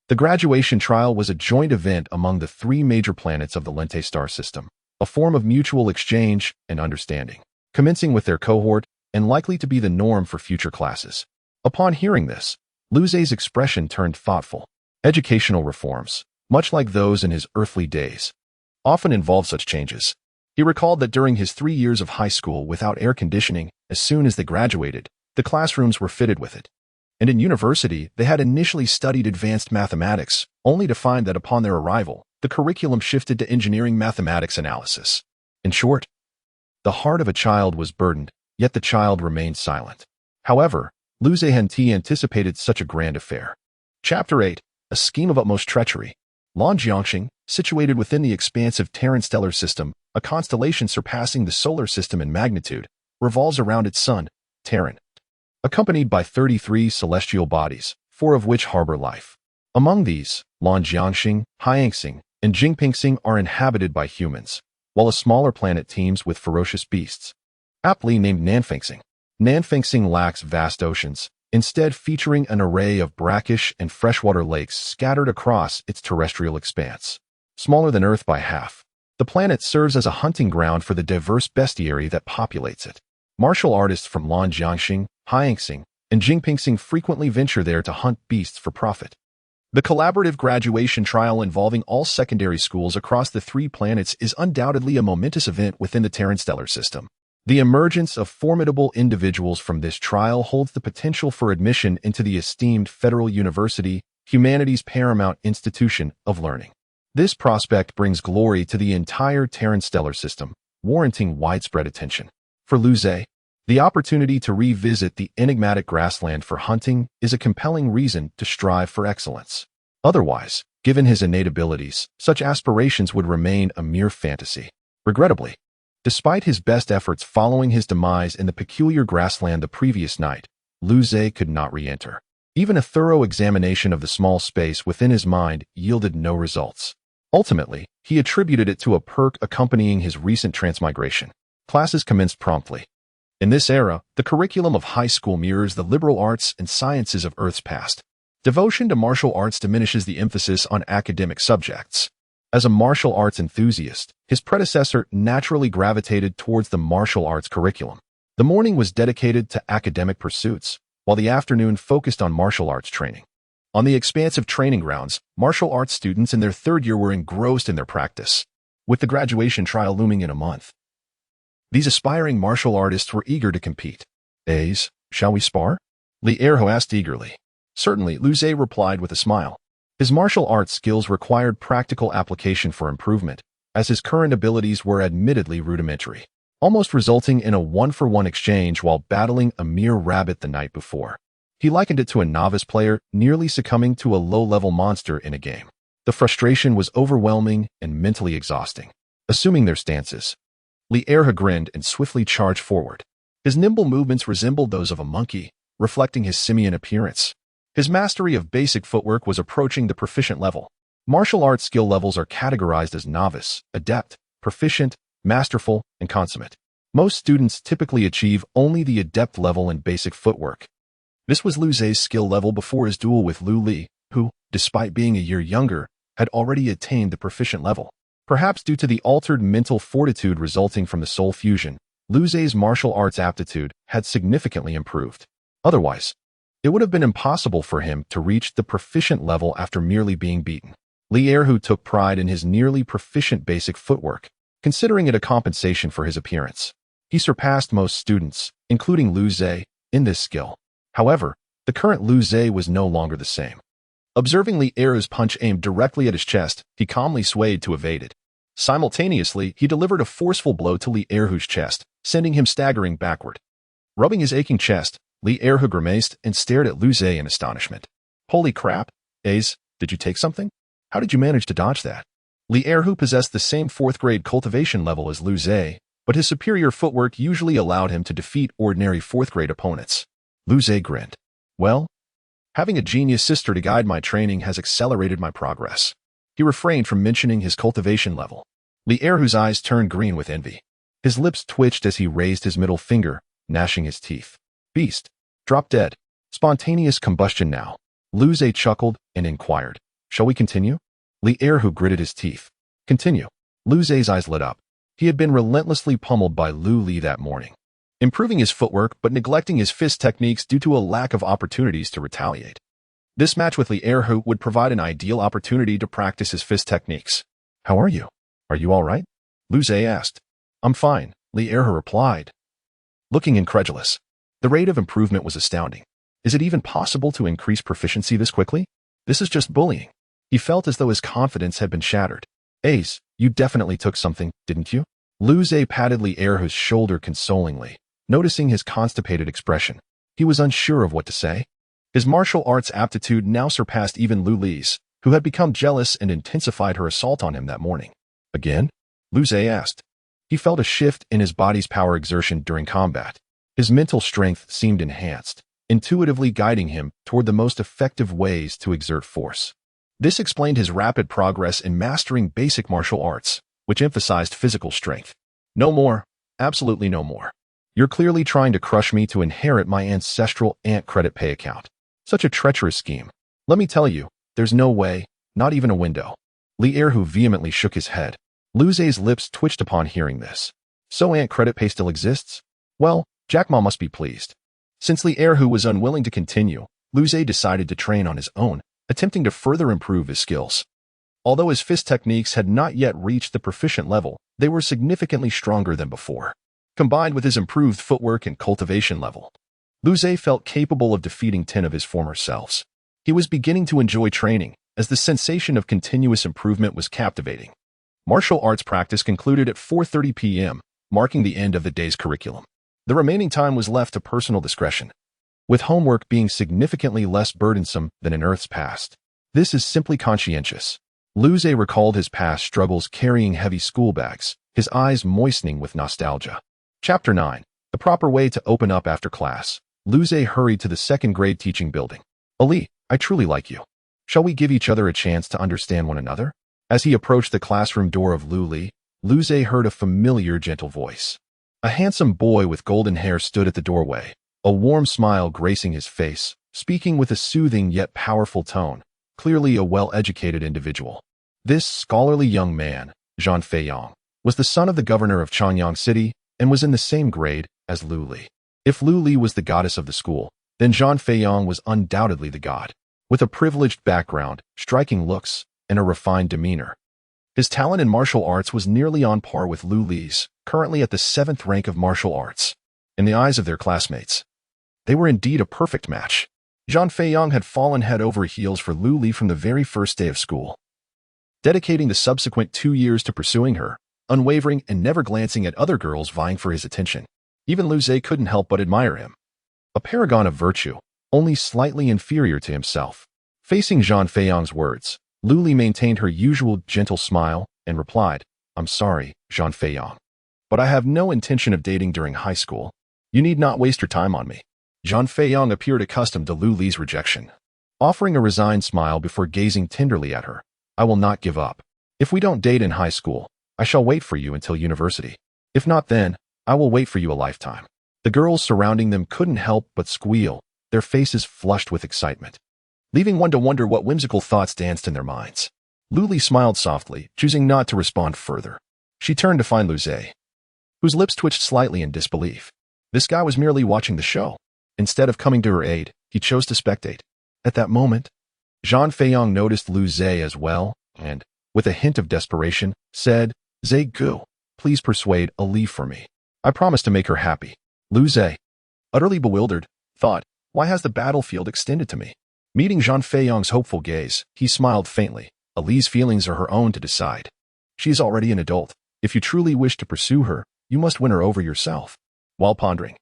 the graduation trial was a joint event among the three major planets of the Lente star system, a form of mutual exchange and understanding, commencing with their cohort and likely to be the norm for future classes. Upon hearing this, Lu Zhe's expression turned thoughtful. Educational reforms, much like those in his earthly days, often involve such changes. He recalled that during his 3 years of high school without air conditioning, as soon as they graduated, the classrooms were fitted with it. And in university, they had initially studied advanced mathematics, only to find that upon their arrival, the curriculum shifted to engineering mathematics analysis. In short, the heart of a child was burdened, yet the child remained silent. However, Lu Zhe hadn't anticipated such a grand affair. Chapter 8, A Scheme of Utmost Treachery. Lanjiangxing, situated within the expansive Terran stellar system, a constellation surpassing the solar system in magnitude, revolves around its sun, Terran, accompanied by 33 celestial bodies, 4 of which harbor life. Among these, Lanjiangxing, Hyangxing, and Jingpingsing are inhabited by humans, while a smaller planet teems with ferocious beasts. Aptly named Nanfengxing. Nanfengxing lacks vast oceans, instead featuring an array of brackish and freshwater lakes scattered across its terrestrial expanse. Smaller than Earth by half, the planet serves as a hunting ground for the diverse bestiary that populates it. Martial artists from Lanjiangxing, Haiangxing, and Jingpingsing frequently venture there to hunt beasts for profit. The collaborative graduation trial involving all secondary schools across the 3 planets is undoubtedly a momentous event within the Terran stellar system. The emergence of formidable individuals from this trial holds the potential for admission into the esteemed Federal University, humanity's paramount institution of learning. This prospect brings glory to the entire Terran stellar system, warranting widespread attention. For Lu Zhe, the opportunity to revisit the enigmatic grassland for hunting is a compelling reason to strive for excellence. Otherwise, given his innate abilities, such aspirations would remain a mere fantasy. Regrettably, despite his best efforts following his demise in the peculiar grassland the previous night, Lu Zhe could not re-enter. Even a thorough examination of the small space within his mind yielded no results. Ultimately, he attributed it to a perk accompanying his recent transmigration. Classes commenced promptly. In this era, the curriculum of high school mirrors the liberal arts and sciences of Earth's past. Devotion to martial arts diminishes the emphasis on academic subjects. As a martial arts enthusiast, his predecessor naturally gravitated towards the martial arts curriculum. The morning was dedicated to academic pursuits, while the afternoon focused on martial arts training. On the expansive training grounds, martial arts students in their 3rd year were engrossed in their practice, with the graduation trial looming in a month. These aspiring martial artists were eager to compete. "Ace, shall we spar?" Li Erho asked eagerly. Certainly, Lu Zhe replied with a smile. His martial arts skills required practical application for improvement, as his current abilities were admittedly rudimentary, almost resulting in a 1-for-1 exchange while battling a mere rabbit the night before. He likened it to a novice player nearly succumbing to a low-level monster in a game. The frustration was overwhelming and mentally exhausting. Assuming their stances, Li Erho grinned and swiftly charged forward. His nimble movements resembled those of a monkey, reflecting his simian appearance. His mastery of basic footwork was approaching the proficient level. Martial arts skill levels are categorized as novice, adept, proficient, masterful, and consummate. Most students typically achieve only the adept level in basic footwork. This was Lu Zhe's skill level before his duel with Lu Li, who, despite being a year younger, had already attained the proficient level. Perhaps due to the altered mental fortitude resulting from the soul fusion, Lu Zhe's martial arts aptitude had significantly improved. Otherwise, it would have been impossible for him to reach the proficient level after merely being beaten. Li Erho took pride in his nearly proficient basic footwork, considering it a compensation for his appearance. He surpassed most students, including Lu Zhe, in this skill. However, the current Lu Zhe was no longer the same. Observing Li Erho's punch aimed directly at his chest, he calmly swayed to evade it. Simultaneously, he delivered a forceful blow to Li Erho's chest, sending him staggering backward. Rubbing his aching chest, Li Erho grimaced and stared at Lu Zhe in astonishment. "Holy crap, Ace, did you take something? How did you manage to dodge that?" Li Erho possessed the same 4th-grade cultivation level as Lu Zhe, but his superior footwork usually allowed him to defeat ordinary 4th-grade opponents. Lu Zhe grinned. "Well, having a genius sister to guide my training has accelerated my progress." He refrained from mentioning his cultivation level. Li Erho's eyes turned green with envy. His lips twitched as he raised his middle finger, gnashing his teeth. "Beast, drop dead. Spontaneous combustion now." Lu Zhe chuckled and inquired, "Shall we continue?" Li Erho gritted his teeth. "Continue." Lu Zhe's eyes lit up. He had been relentlessly pummeled by Lu Li that morning, improving his footwork but neglecting his fist techniques due to a lack of opportunities to retaliate. This match with Li Erho would provide an ideal opportunity to practice his fist techniques. "How are you? Are you all right?" Lu Zhe asked. "I'm fine," Li Erho replied, looking incredulous. The rate of improvement was astounding. Is it even possible to increase proficiency this quickly? This is just bullying. He felt as though his confidence had been shattered. "Ace, you definitely took something, didn't you?" Lu Zhe patted Li Erho's shoulder consolingly, noticing his constipated expression. He was unsure of what to say. His martial arts aptitude now surpassed even Lu Li's, who had become jealous and intensified her assault on him that morning. "Again?" Lu Zhe asked. He felt a shift in his body's power exertion during combat. His mental strength seemed enhanced, intuitively guiding him toward the most effective ways to exert force. This explained his rapid progress in mastering basic martial arts, which emphasized physical strength. No more. Absolutely no more. You're clearly trying to crush me to inherit my ancestral ant credit pay account. Such a treacherous scheme. Let me tell you, there's no way, not even a window. Li Erhu vehemently shook his head. Lu Zhe's lips twitched upon hearing this. So ant credit pay still exists? Well, Jack Ma must be pleased. Since Li Erhu was unwilling to continue, Lu Zhe decided to train on his own, attempting to further improve his skills. Although his fist techniques had not yet reached the proficient level, they were significantly stronger than before. Combined with his improved footwork and cultivation level, Lu Zhe felt capable of defeating 10 of his former selves. He was beginning to enjoy training, as the sensation of continuous improvement was captivating. Martial arts practice concluded at 4:30 p.m., marking the end of the day's curriculum. The remaining time was left to personal discretion, with homework being significantly less burdensome than in Earth's past. This is simply conscientious. Lu Zhe recalled his past struggles carrying heavy school bags, his eyes moistening with nostalgia. Chapter 9. The proper way to open up after class. Lu Zhe hurried to the second-grade teaching building. Ali, I truly like you. Shall we give each other a chance to understand one another? As he approached the classroom door of Lu Li, Lu Zhe heard a familiar, gentle voice. A handsome boy with golden hair stood at the doorway, a warm smile gracing his face, speaking with a soothing yet powerful tone, clearly a well-educated individual. This scholarly young man, Zhang Feiyang, was the son of the governor of Changyang City and was in the same grade as Lu Li. If Lu Li was the goddess of the school, then Zhang Feiyang was undoubtedly the god. With a privileged background, striking looks, and a refined demeanor, his talent in martial arts was nearly on par with Lu Li's, currently at the 7th rank of martial arts. In the eyes of their classmates, they were indeed a perfect match. Zhang Feiyang had fallen head over heels for Lu Li from the very first day of school, dedicating the subsequent 2 years to pursuing her, unwavering and never glancing at other girls vying for his attention. Even Lu Zhe couldn't help but admire him. A paragon of virtue, only slightly inferior to himself. Facing Zhang Feiyang's words, Lu Li maintained her usual gentle smile and replied, I'm sorry, Zhang Feiyang, but I have no intention of dating during high school. You need not waste your time on me. Zhang Feiyang appeared accustomed to Lu Li's rejection, offering a resigned smile before gazing tenderly at her. I will not give up. If we don't date in high school, I shall wait for you until university. If not then, I will wait for you a lifetime. The girls surrounding them couldn't help but squeal, their faces flushed with excitement, leaving one to wonder what whimsical thoughts danced in their minds. Lu Li smiled softly, choosing not to respond further. She turned to find Lu Zhe, whose lips twitched slightly in disbelief. This guy was merely watching the show. Instead of coming to her aid, he chose to spectate. At that moment, Zhang Feiyang noticed Lu Zhe as well, and, with a hint of desperation, said, Zhe Gu, please persuade Ali for me. I promise to make her happy. Lu Zhe, utterly bewildered, thought, why has the battlefield extended to me? Meeting Zhang Feiyang's hopeful gaze, he smiled faintly. Ali's feelings are her own to decide. She is already an adult. If you truly wish to pursue her, you must win her over yourself. While pondering,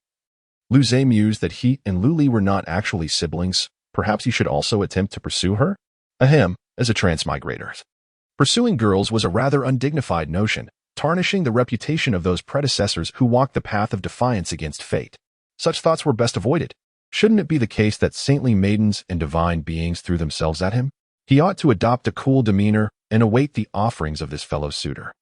Lu Zhe mused that he and Lu Li were not actually siblings. Perhaps he should also attempt to pursue her? Ahem, as a transmigrator. Pursuing girls was a rather undignified notion, tarnishing the reputation of those predecessors who walked the path of defiance against fate. Such thoughts were best avoided. Shouldn't it be the case that saintly maidens and divine beings threw themselves at him? He ought to adopt a cool demeanor and await the offerings of this fellow suitor.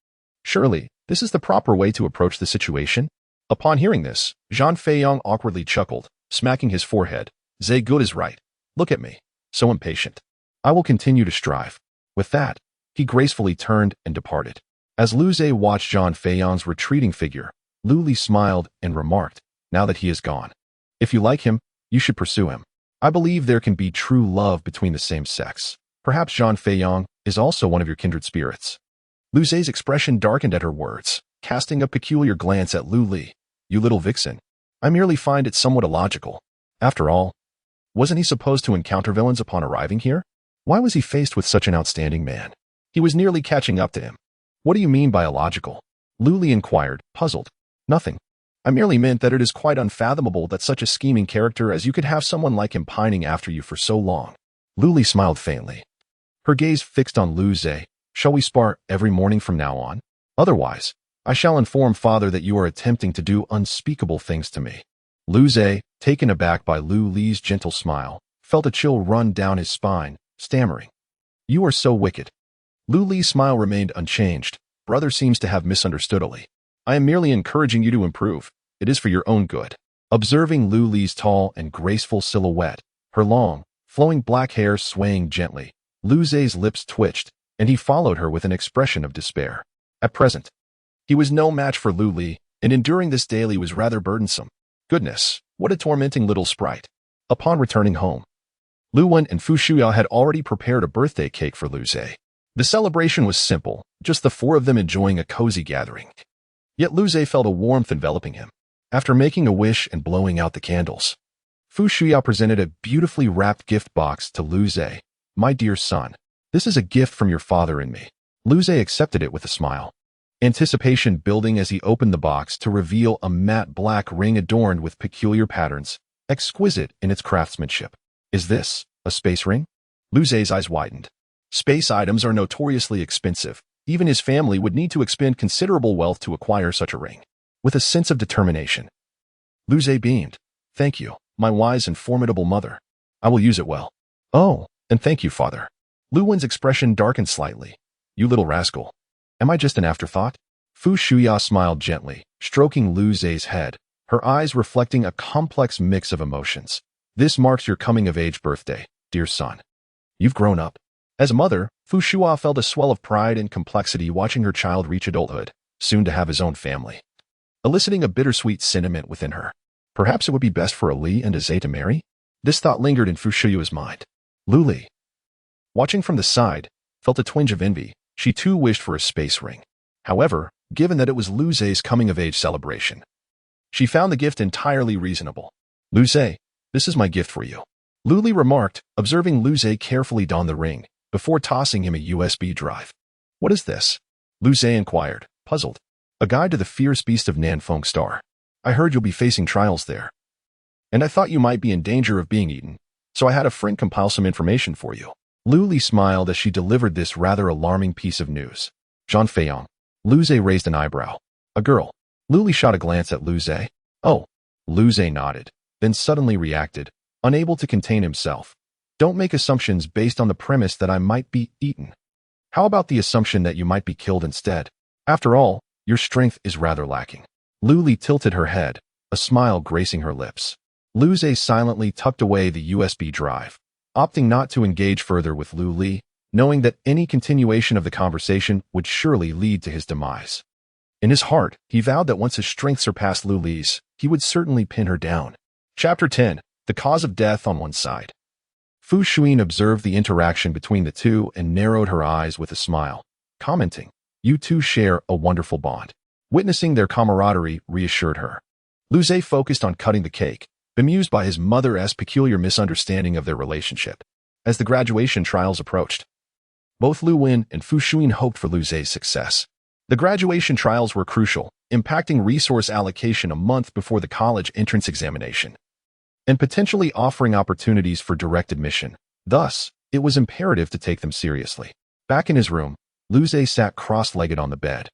Surely, this is the proper way to approach the situation? Upon hearing this, Zhang Feiyang awkwardly chuckled, smacking his forehead. Zhe Good is right. Look at me. So impatient. I will continue to strive. With that, he gracefully turned and departed. As Lu Zhe watched Zhang Feiyang's retreating figure, Lu Li smiled and remarked, now that he is gone, if you like him, you should pursue him. I believe there can be true love between the same sex. Perhaps Zhang Feiyang is also one of your kindred spirits. Lu Zhe's expression darkened at her words, casting a peculiar glance at Lu Li. You little vixen. I merely find it somewhat illogical. After all, wasn't he supposed to encounter villains upon arriving here? Why was he faced with such an outstanding man? He was nearly catching up to him. What do you mean by illogical? Lu Li inquired, puzzled. Nothing. I merely meant that it is quite unfathomable that such a scheming character as you could have someone like him pining after you for so long. Lu Li smiled faintly, her gaze fixed on Lu Zhe. Shall we spar every morning from now on? Otherwise, I shall inform father that you are attempting to do unspeakable things to me. Lu Zhe, taken aback by Lu Li's gentle smile, felt a chill run down his spine, stammering. You are so wicked. Lu Li's smile remained unchanged. Brother seems to have misunderstood Ali. I am merely encouraging you to improve. It is for your own good. Observing Lu Li's tall and graceful silhouette, her long, flowing black hair swaying gently, Lu Zhe's lips twitched, and he followed her with an expression of despair. At present, he was no match for Lu Li, and enduring this daily was rather burdensome. Goodness, what a tormenting little sprite. Upon returning home, Lu Wen and Fu Shuya had already prepared a birthday cake for Lu Zhe. The celebration was simple, just the four of them enjoying a cozy gathering. Yet Lu Zhe felt a warmth enveloping him. After making a wish and blowing out the candles, Fu Shuya presented a beautifully wrapped gift box to Lu Zhe. My dear son, this is a gift from your father and me. Lu Zhe accepted it with a smile. Anticipation building as he opened the box to reveal a matte black ring adorned with peculiar patterns, exquisite in its craftsmanship. Is this a space ring? Lu Zhe's eyes widened. Space items are notoriously expensive. Even his family would need to expend considerable wealth to acquire such a ring. With a sense of determination, Lu Zhe beamed. Thank you, my wise and formidable mother. I will use it well. Oh, and thank you, father. Lu Wen's expression darkened slightly. You little rascal. Am I just an afterthought? Fu Shuya smiled gently, stroking Lu Zhe's head, her eyes reflecting a complex mix of emotions. This marks your coming-of-age birthday, dear son. You've grown up. As a mother, Fu Shuya felt a swell of pride and complexity watching her child reach adulthood, soon to have his own family, eliciting a bittersweet sentiment within her. Perhaps it would be best for Ali and Zhe to marry? This thought lingered in Fu Shuya's mind. Lu Li, watching from the side, felt a twinge of envy. She too wished for a space ring. However, given that it was Lu Zhe's coming-of-age celebration, she found the gift entirely reasonable. Lu Zhe, this is my gift for you, Lu Li remarked, observing Lu Zhe carefully don the ring, before tossing him a USB drive. What is this? Lu Zhe inquired, puzzled. A guide to the fierce beast of Nanfeng Star. I heard you'll be facing trials there. And I thought you might be in danger of being eaten, so I had a friend compile some information for you. Lu Li smiled as she delivered this rather alarming piece of news. Zhang Feiyong. Lu Zhe raised an eyebrow. A girl. Lu Li shot a glance at Lu Zhe. Oh. Lu Zhe nodded, then suddenly reacted, unable to contain himself. Don't make assumptions based on the premise that I might be eaten. How about the assumption that you might be killed instead? After all, your strength is rather lacking. Lu Li tilted her head, a smile gracing her lips. Lu Zhe silently tucked away the USB drive, opting not to engage further with Lu Li, knowing that any continuation of the conversation would surely lead to his demise. In his heart, he vowed that once his strength surpassed Lu Li's, he would certainly pin her down. Chapter 10. The Cause of Death on One Side. Fu Xuan observed the interaction between the two and narrowed her eyes with a smile, commenting, You two share a wonderful bond. Witnessing their camaraderie reassured her. Lu Zhe focused on cutting the cake, bemused by his mother's peculiar misunderstanding of their relationship. As the graduation trials approached, both Lu Wen and Fu Xuan hoped for Lu Zhe's success. The graduation trials were crucial, impacting resource allocation a month before the college entrance examination, and potentially offering opportunities for direct admission. Thus, it was imperative to take them seriously. Back in his room, Lu Zhe sat cross-legged on the bed,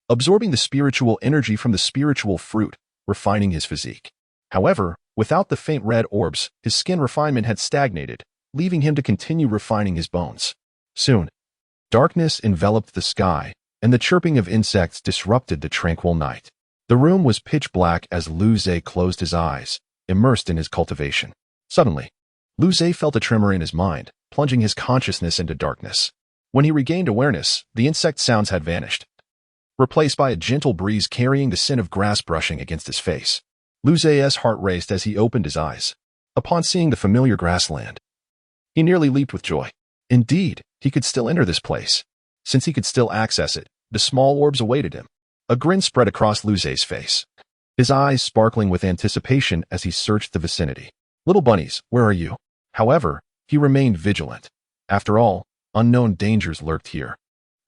absorbing the spiritual energy from the spiritual fruit, refining his physique. However, without the faint red orbs, his skin refinement had stagnated, leaving him to continue refining his bones. Soon, darkness enveloped the sky, and the chirping of insects disrupted the tranquil night. The room was pitch black as Lu Zhe closed his eyes, immersed in his cultivation. Suddenly, Lu Zhe felt a tremor in his mind, plunging his consciousness into darkness. When he regained awareness, the insect sounds had vanished, replaced by a gentle breeze carrying the scent of grass brushing against his face. Lu Zhe's heart raced as he opened his eyes. Upon seeing the familiar grassland, he nearly leaped with joy. Indeed, he could still enter this place. Since he could still access it, the small orbs awaited him. A grin spread across Lu Zhe's face, his eyes sparkling with anticipation as he searched the vicinity. Little bunnies, where are you? However, he remained vigilant. After all, unknown dangers lurked here,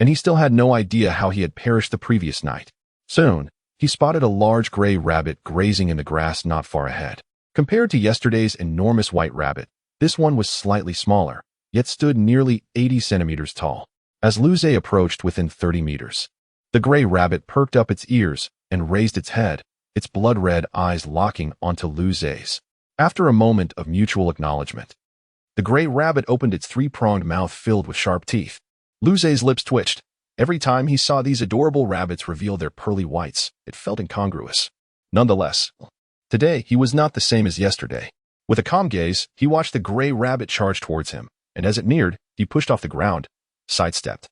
and he still had no idea how he had perished the previous night. Soon, he spotted a large gray rabbit grazing in the grass not far ahead. Compared to yesterday's enormous white rabbit, this one was slightly smaller, yet stood nearly 80 centimeters tall. As Lu Zhe approached within 30 meters, the gray rabbit perked up its ears and raised its head, its blood-red eyes locking onto Lu Zhe's. After a moment of mutual acknowledgement, The gray rabbit opened its three-pronged mouth filled with sharp teeth. Lu Zei's lips twitched. Every time he saw these adorable rabbits reveal their pearly whites, it felt incongruous. Nonetheless, today he was not the same as yesterday. With a calm gaze, he watched the gray rabbit charge towards him, and as it neared, he pushed off the ground, sidestepped,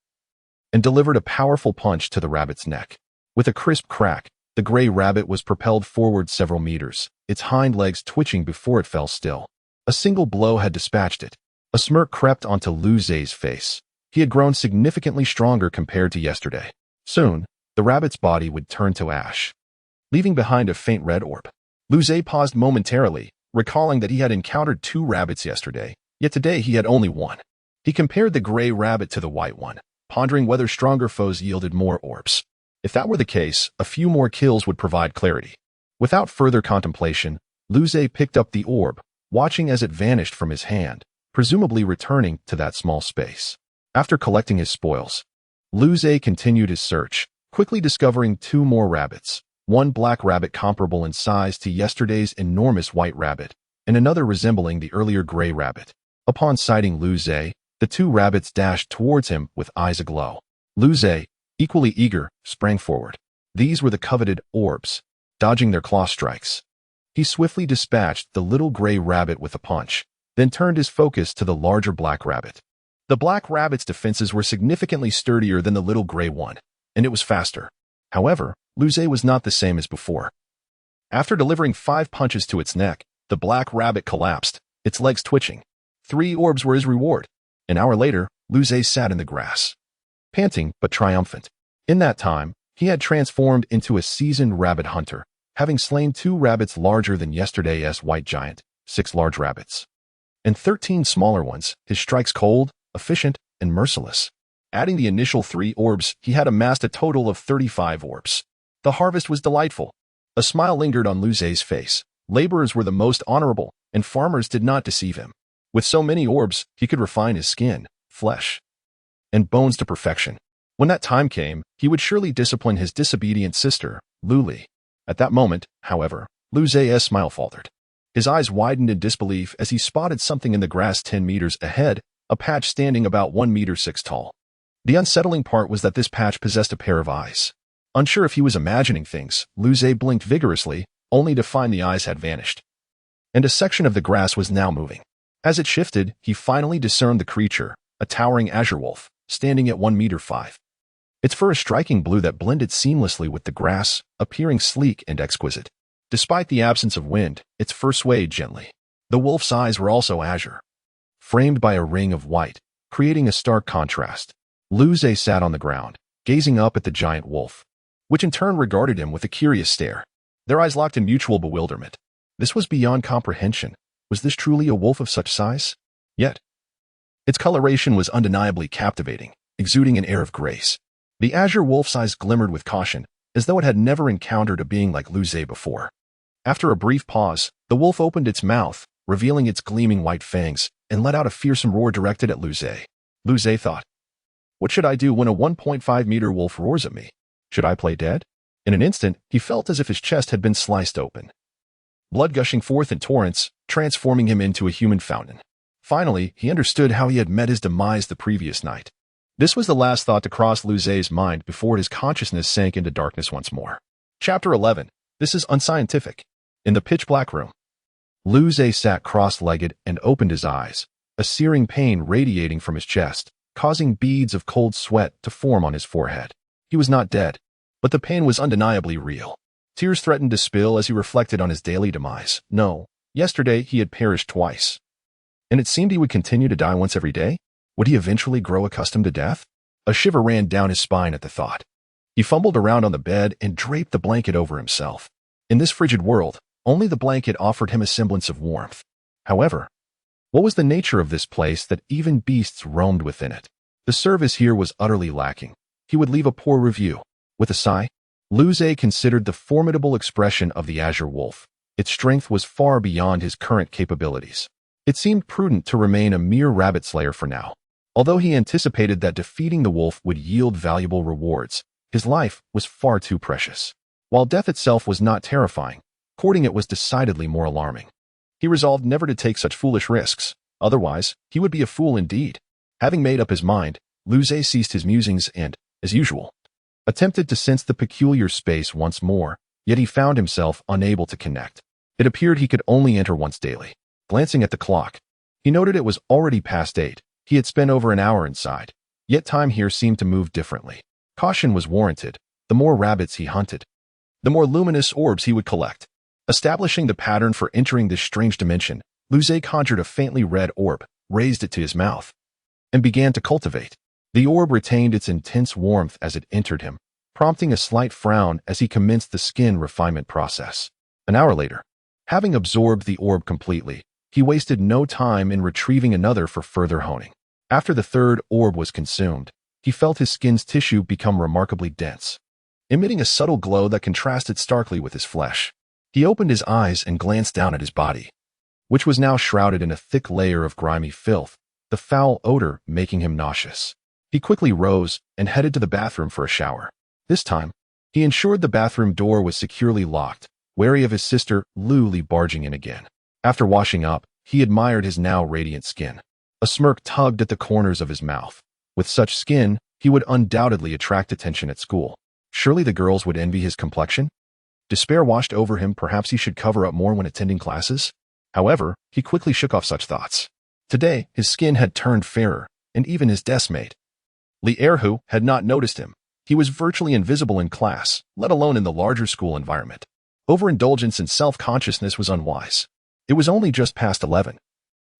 and delivered a powerful punch to the rabbit's neck. With a crisp crack, the gray rabbit was propelled forward several meters, its hind legs twitching before it fell still. A single blow had dispatched it. A smirk crept onto Lu Zei's face. He had grown significantly stronger compared to yesterday. Soon, the rabbit's body would turn to ash, leaving behind a faint red orb. Lu Zei paused momentarily, recalling that he had encountered 2 rabbits yesterday, yet today he had only 1. He compared the gray rabbit to the white one, pondering whether stronger foes yielded more orbs. If that were the case, a few more kills would provide clarity. Without further contemplation, Lu Zei picked up the orb, watching as it vanished from his hand, presumably returning to that small space. After collecting his spoils, Lu Zei continued his search, quickly discovering 2 more rabbits, one black rabbit comparable in size to yesterday's enormous white rabbit, and another resembling the earlier gray rabbit. Upon sighting Lu Zei, the 2 rabbits dashed towards him with eyes aglow. Lu Zei, equally eager, sprang forward. These were the coveted orbs, dodging their claw strikes. He swiftly dispatched the little gray rabbit with a punch, then turned his focus to the larger black rabbit. The black rabbit's defenses were significantly sturdier than the little gray one, and it was faster. However, Lu Zei was not the same as before. After delivering 5 punches to its neck, the black rabbit collapsed, its legs twitching. 3 orbs were his reward. An hour later, Lu Zei sat in the grass, panting but triumphant. In that time, he had transformed into a seasoned rabbit hunter, having slain 2 rabbits larger than yesterday's white giant, 6 large rabbits, and 13 smaller ones, his strikes cold, efficient, and merciless. Adding the initial 3 orbs, he had amassed a total of 35 orbs. The harvest was delightful. A smile lingered on Lu Zei's face. Laborers were the most honorable, and farmers did not deceive him. With so many orbs, he could refine his skin, flesh, and bones to perfection. When that time came, he would surely discipline his disobedient sister, Lu Li. At that moment, however, Lu Zei's smile faltered. His eyes widened in disbelief as he spotted something in the grass 10 meters ahead, a patch standing about 1 meter 6 tall. The unsettling part was that this patch possessed a pair of eyes. Unsure if he was imagining things, Lu Zei blinked vigorously, only to find the eyes had vanished, and a section of the grass was now moving. As it shifted, he finally discerned the creature, a towering azure wolf, standing at 1 meter 5. Its fur a striking blue that blended seamlessly with the grass, appearing sleek and exquisite. Despite the absence of wind, its fur swayed gently. The wolf's eyes were also azure, framed by a ring of white, creating a stark contrast. Lu Zei sat on the ground, gazing up at the giant wolf, which in turn regarded him with a curious stare. Their eyes locked in mutual bewilderment. This was beyond comprehension. Was this truly a wolf of such size? Yet, its coloration was undeniably captivating, exuding an air of grace. The azure wolf's eyes glimmered with caution, as though it had never encountered a being like Lu Zei before. After a brief pause, the wolf opened its mouth, revealing its gleaming white fangs, and let out a fearsome roar directed at Lu Zei. Lu Zei thought, "What should I do when a 1.5-meter wolf roars at me? Should I play dead?" In an instant, he felt as if his chest had been sliced open, blood gushing forth in torrents, transforming him into a human fountain. Finally, he understood how he had met his demise the previous night. This was the last thought to cross Lu Zei's mind before his consciousness sank into darkness once more. Chapter 11. This is unscientific. In the pitch-black room, Lu Zei sat cross-legged and opened his eyes, a searing pain radiating from his chest, causing beads of cold sweat to form on his forehead. He was not dead, but the pain was undeniably real. Tears threatened to spill as he reflected on his daily demise. No, yesterday he had perished twice, and it seemed he would continue to die once every day. Would he eventually grow accustomed to death? A shiver ran down his spine at the thought. He fumbled around on the bed and draped the blanket over himself. In this frigid world, only the blanket offered him a semblance of warmth. However, what was the nature of this place that even beasts roamed within it? The service here was utterly lacking. He would leave a poor review. With a sigh, Lu Zei considered the formidable expression of the azure wolf. Its strength was far beyond his current capabilities. It seemed prudent to remain a mere rabbit slayer for now. Although he anticipated that defeating the wolf would yield valuable rewards, his life was far too precious. While death itself was not terrifying, courting it was decidedly more alarming. He resolved never to take such foolish risks. Otherwise, he would be a fool indeed. Having made up his mind, Lu Zhe ceased his musings and, as usual, attempted to sense the peculiar space once more, yet he found himself unable to connect. It appeared he could only enter once daily. Glancing at the clock, he noted it was already past 8. He had spent over an hour inside, yet time here seemed to move differently. Caution was warranted. The more rabbits he hunted, the more luminous orbs he would collect. Establishing the pattern for entering this strange dimension, Lu Zhe conjured a faintly red orb, raised it to his mouth, and began to cultivate. The orb retained its intense warmth as it entered him, prompting a slight frown as he commenced the skin refinement process. An hour later, having absorbed the orb completely, he wasted no time in retrieving another for further honing. After the third orb was consumed, he felt his skin's tissue become remarkably dense, emitting a subtle glow that contrasted starkly with his flesh. He opened his eyes and glanced down at his body, which was now shrouded in a thick layer of grimy filth, the foul odor making him nauseous. He quickly rose and headed to the bathroom for a shower. This time, he ensured the bathroom door was securely locked, wary of his sister Lu barging in again. After washing up, he admired his now radiant skin. A smirk tugged at the corners of his mouth. With such skin, he would undoubtedly attract attention at school. Surely the girls would envy his complexion? Despair washed over him. Perhaps he should cover up more when attending classes? However, he quickly shook off such thoughts. Today, his skin had turned fairer, and even his deskmate, Li Erhu, had not noticed him. He was virtually invisible in class, let alone in the larger school environment. Overindulgence and self-consciousness was unwise. It was only just past 11,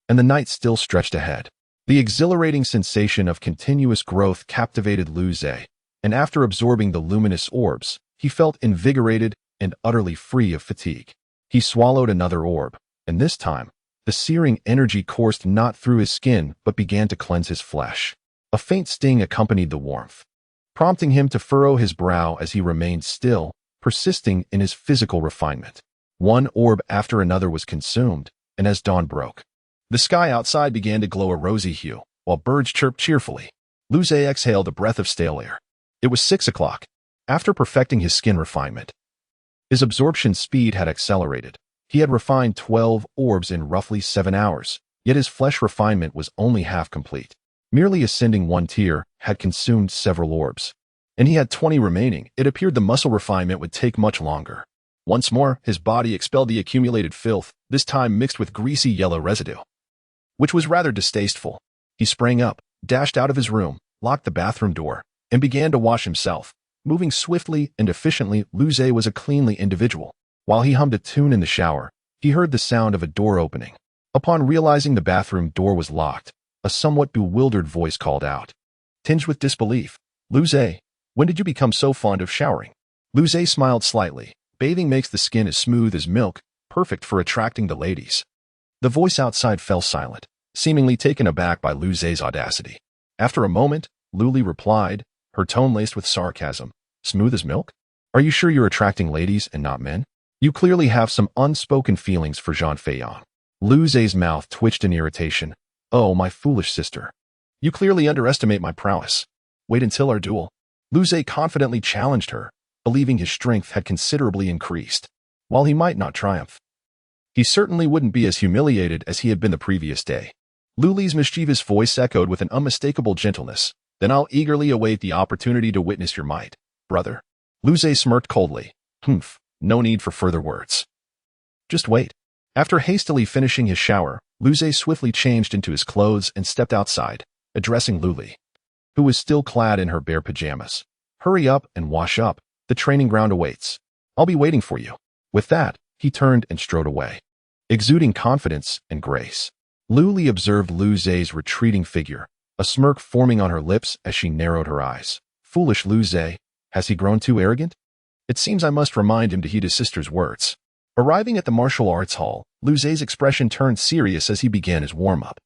and the night still stretched ahead. The exhilarating sensation of continuous growth captivated Lu Zhe, and after absorbing the luminous orbs, he felt invigorated and utterly free of fatigue. He swallowed another orb, and this time, the searing energy coursed not through his skin but began to cleanse his flesh. A faint sting accompanied the warmth, prompting him to furrow his brow as he remained still, persisting in his physical refinement. One orb after another was consumed, and as dawn broke, the sky outside began to glow a rosy hue, while birds chirped cheerfully. Lu Zhe exhaled a breath of stale air. It was 6 o'clock. After perfecting his skin refinement, his absorption speed had accelerated. He had refined 12 orbs in roughly 7 hours, yet his flesh refinement was only half complete. Merely ascending one tier had consumed several orbs, and he had 20 remaining. It appeared the muscle refinement would take much longer. Once more, his body expelled the accumulated filth, this time mixed with greasy yellow residue, which was rather distasteful. He sprang up, dashed out of his room, locked the bathroom door, and began to wash himself. Moving swiftly and efficiently, Lu Zhe was a cleanly individual. While he hummed a tune in the shower, he heard the sound of a door opening. Upon realizing the bathroom door was locked, a somewhat bewildered voice called out, tinged with disbelief, "Lu Zhe, when did you become so fond of showering?" Lu Zhe smiled slightly. Bathing makes the skin as smooth as milk, perfect for attracting the ladies. The voice outside fell silent, seemingly taken aback by Lu Zhe's audacity. After a moment, Lu replied, her tone laced with sarcasm, "Smooth as milk? Are you sure you're attracting ladies and not men? You clearly have some unspoken feelings for Jean Feiyang." Lu Zhe's mouth twitched in irritation. "Oh, my foolish sister. You clearly underestimate my prowess. Wait until our duel." Lu Zhe confidently challenged her, believing his strength had considerably increased. While he might not triumph, he certainly wouldn't be as humiliated as he had been the previous day. Luli's mischievous voice echoed with an unmistakable gentleness. "Then I'll eagerly await the opportunity to witness your might, brother." Lu Zhe smirked coldly. "Humph, no need for further words. Just wait." After hastily finishing his shower, Lu Zhe swiftly changed into his clothes and stepped outside, addressing Luli, who was still clad in her bare pajamas. "Hurry up and wash up. The training ground awaits. I'll be waiting for you." With that, he turned and strode away, exuding confidence and grace. Luli observed Lu Zhe's retreating figure, a smirk forming on her lips as she narrowed her eyes. Foolish Lu Zhe, has he grown too arrogant? It seems I must remind him to heed his sister's words. Arriving at the martial arts hall, Lu Zhe's expression turned serious as he began his warm-up,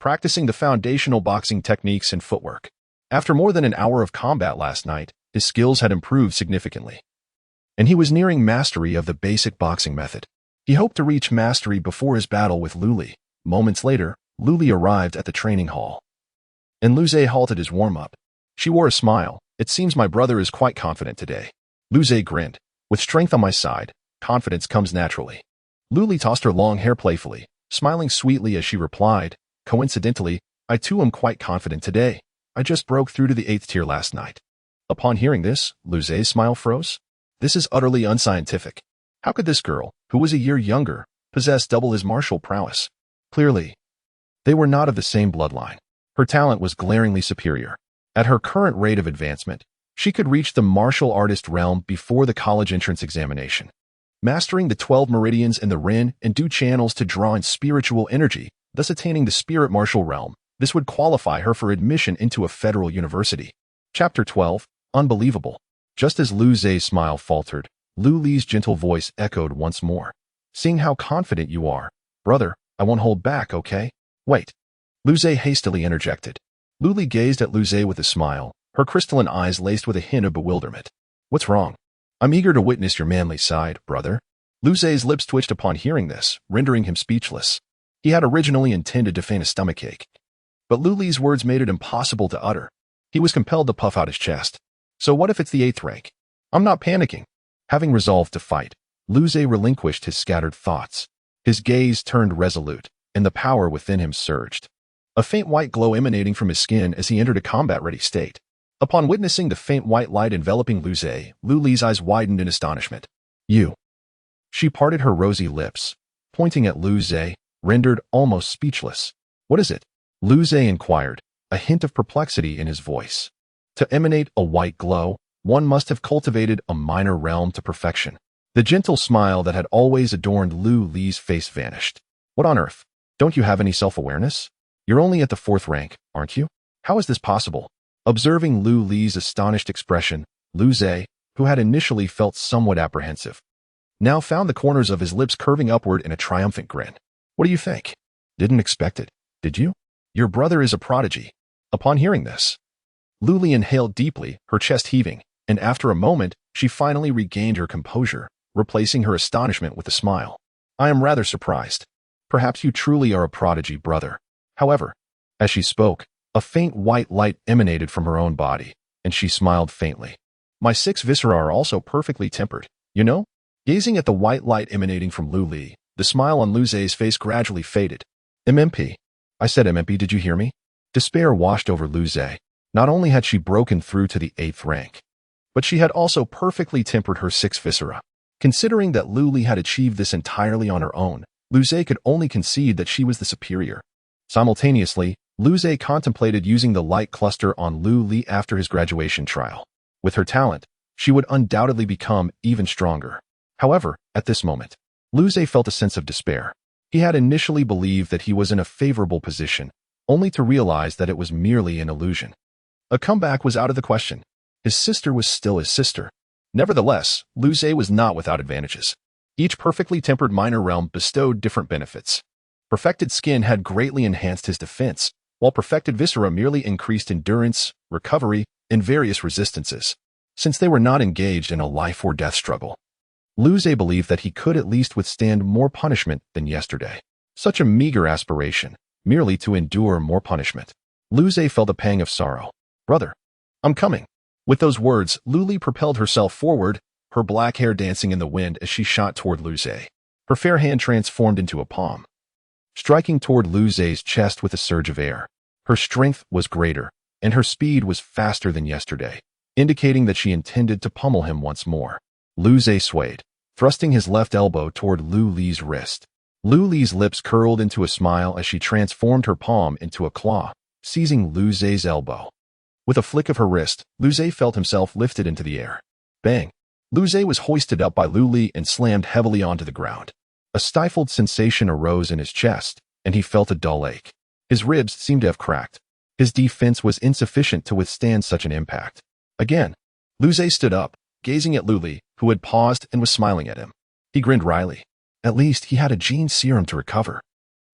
practicing the foundational boxing techniques and footwork. After more than an hour of combat last night, his skills had improved significantly, and he was nearing mastery of the basic boxing method. He hoped to reach mastery before his battle with Luli. Moments later, Luli arrived at the training hall, and Lu Zhe halted his warm-up. She wore a smile. "It seems my brother is quite confident today." Lu Zhe grinned. "With strength on my side, confidence comes naturally." Luli tossed her long hair playfully, smiling sweetly as she replied, Coincidentally, I too am quite confident today. I just broke through to the 8th tier last night. Upon hearing this, Luze's smile froze. This is utterly unscientific. How could this girl, who was a year younger, possess double his martial prowess? Clearly, they were not of the same bloodline. Her talent was glaringly superior. At her current rate of advancement, she could reach the martial artist realm before the college entrance examination. Mastering the 12 meridians and the Ren and Du channels to draw in spiritual energy, thus attaining the spirit martial realm, this would qualify her for admission into a federal university. Chapter 12. Unbelievable. Just as Lu Ze's smile faltered, Lu Li's gentle voice echoed once more. Seeing how confident you are, brother, I won't hold back, okay? Wait. Lu Ze hastily interjected. Lu Li gazed at Lu Ze with a smile, her crystalline eyes laced with a hint of bewilderment. What's wrong? I'm eager to witness your manly side, brother. Lu Ze's lips twitched upon hearing this, rendering him speechless. He had originally intended to feign a stomachache, but Lu Li's words made it impossible to utter. He was compelled to puff out his chest. So what if it's the 8th rank? I'm not panicking. Having resolved to fight, Lu Ze relinquished his scattered thoughts. His gaze turned resolute, and the power within him surged. A faint white glow emanating from his skin as he entered a combat-ready state. Upon witnessing the faint white light enveloping Lu Ze, Lu Li's eyes widened in astonishment. You. She parted her rosy lips, pointing at Lu Ze, rendered almost speechless. What is it? Lu Ze inquired, a hint of perplexity in his voice. To emanate a white glow, one must have cultivated a minor realm to perfection. The gentle smile that had always adorned Lu Li's face vanished. What on earth? Don't you have any self-awareness? You're only at the 4th rank, aren't you? How is this possible? Observing Lu Li's astonished expression, Lu Ze, who had initially felt somewhat apprehensive, now found the corners of his lips curving upward in a triumphant grin. What do you think? Didn't expect it, did you? Your brother is a prodigy. Upon hearing this, Lu Li inhaled deeply, her chest heaving, and after a moment, she finally regained her composure, replacing her astonishment with a smile. I am rather surprised. Perhaps you truly are a prodigy, brother. However, as she spoke, a faint white light emanated from her own body, and she smiled faintly. My 6 viscera are also perfectly tempered, you know? Gazing at the white light emanating from Lu Li, the smile on Lu Ze's face gradually faded. MMP. I said MMP, did you hear me? Despair washed over Lu Ze. Not only had she broken through to the 8th rank, but she had also perfectly tempered her 6 viscera. Considering that Lu Li had achieved this entirely on her own, Lu Ze could only concede that she was the superior. Simultaneously, Lu Ze contemplated using the light cluster on Lu Li after his graduation trial. With her talent, she would undoubtedly become even stronger. However, at this moment, Lu Ze felt a sense of despair. He had initially believed that he was in a favorable position, only to realize that it was merely an illusion. A comeback was out of the question. His sister was still his sister. Nevertheless, Lu Ze was not without advantages. Each perfectly tempered minor realm bestowed different benefits. Perfected skin had greatly enhanced his defense, while perfected viscera merely increased endurance, recovery, and various resistances. Since they were not engaged in a life-or-death struggle, Lu Ze believed that he could at least withstand more punishment than yesterday. Such a meager aspiration, merely to endure more punishment. Lu Ze felt a pang of sorrow. Brother, I'm coming. With those words, Lu Li propelled herself forward, her black hair dancing in the wind as she shot toward Lu Ze. Her fair hand transformed into a palm, striking toward Lu Ze's chest with a surge of air. Her strength was greater, and her speed was faster than yesterday, indicating that she intended to pummel him once more. Lu Ze swayed, thrusting his left elbow toward Lu Li's wrist. Lu Li's lips curled into a smile as she transformed her palm into a claw, seizing Lu Ze's elbow. With a flick of her wrist, Lu Ze felt himself lifted into the air. Bang! Lu Ze was hoisted up by Lu Li and slammed heavily onto the ground. A stifled sensation arose in his chest, and he felt a dull ache. His ribs seemed to have cracked. His defense was insufficient to withstand such an impact. Again, Lu Ze stood up, gazing at Lu Li, who had paused and was smiling at him. He grinned wryly. At least he had a gene serum to recover.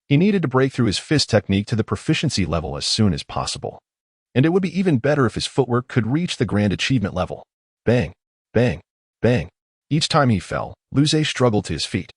He needed to break through his fist technique to the proficiency level as soon as possible. And it would be even better if his footwork could reach the grand achievement level. Bang, bang, bang. Each time he fell, Lu Ze struggled to his feet,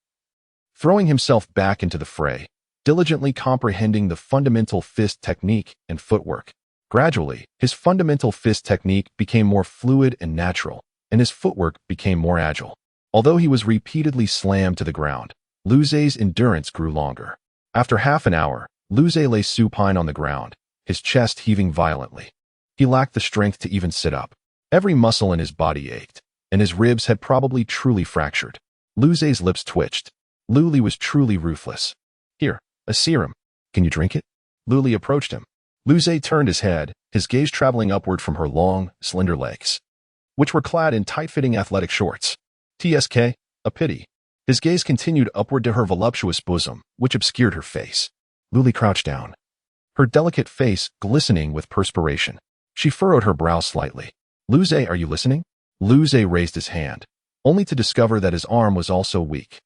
throwing himself back into the fray, diligently comprehending the fundamental fist technique and footwork. Gradually, his fundamental fist technique became more fluid and natural, and his footwork became more agile. Although he was repeatedly slammed to the ground, Lu Ze's endurance grew longer. After half an hour, Luze lay supine on the ground, his chest heaving violently. He lacked the strength to even sit up. Every muscle in his body ached, and his ribs had probably truly fractured. Luze's lips twitched. Luli was truly ruthless. Here, a serum. Can you drink it? Luli approached him. Luze turned his head, his gaze traveling upward from her long, slender legs, which were clad in tight-fitting athletic shorts. TSK, a pity. His gaze continued upward to her voluptuous bosom, which obscured her face. Luli crouched down, her delicate face glistening with perspiration. She furrowed her brow slightly. Luze, are you listening? Luze raised his hand, only to discover that his arm was also weak.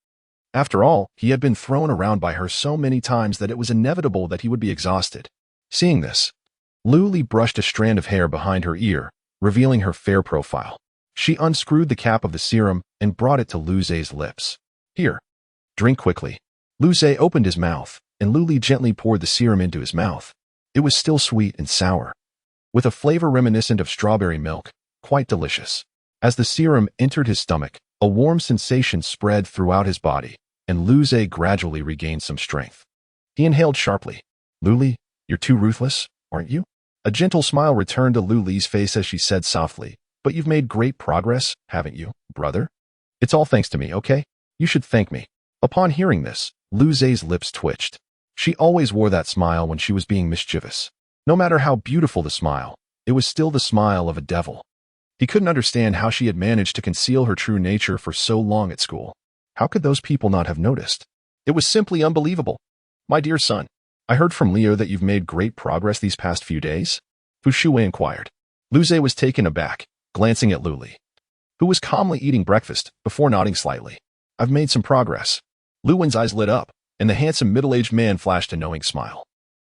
After all, he had been thrown around by her so many times that it was inevitable that he would be exhausted. Seeing this, Luli brushed a strand of hair behind her ear, revealing her fair profile. She unscrewed the cap of the serum and brought it to Luze's lips. Here, drink quickly. Luze opened his mouth, and Luli gently poured the serum into his mouth. It was still sweet and sour, with a flavor reminiscent of strawberry milk, quite delicious. As the serum entered his stomach, a warm sensation spread throughout his body, and Luze gradually regained some strength. He inhaled sharply. Luli, you're too ruthless, aren't you? A gentle smile returned to Luli's face as she said softly, but you've made great progress, haven't you, brother? It's all thanks to me, okay? You should thank me. Upon hearing this, Luze's lips twitched. She always wore that smile when she was being mischievous. No matter how beautiful the smile, it was still the smile of a devil. He couldn't understand how she had managed to conceal her true nature for so long at school. How could those people not have noticed? It was simply unbelievable. My dear son, I heard from Leo that you've made great progress these past few days? Fu Shui inquired. Luze was taken aback, glancing at Luli, who was calmly eating breakfast, before nodding slightly. I've made some progress. Lu Wen's eyes lit up, and the handsome middle-aged man flashed a knowing smile.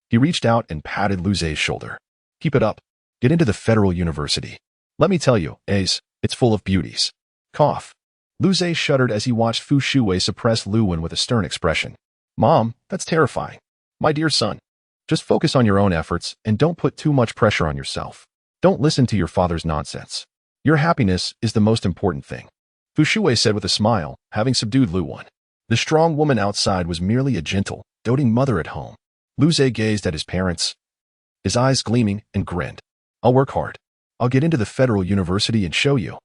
He reached out and patted Luze's shoulder. Keep it up. Get into the Federal University. Let me tell you, Ace, it's full of beauties. Cough. Luze shuddered as he watched Fu Shui suppress Lu Wen with a stern expression. Mom, that's terrifying. My dear son, just focus on your own efforts and don't put too much pressure on yourself. Don't listen to your father's nonsense. Your happiness is the most important thing. Fu Shui said with a smile, having subdued Lu Wen. The strong woman outside was merely a gentle, doting mother at home. Luze gazed at his parents, his eyes gleaming, and grinned. I'll work hard. I'll get into the Federal University and show you.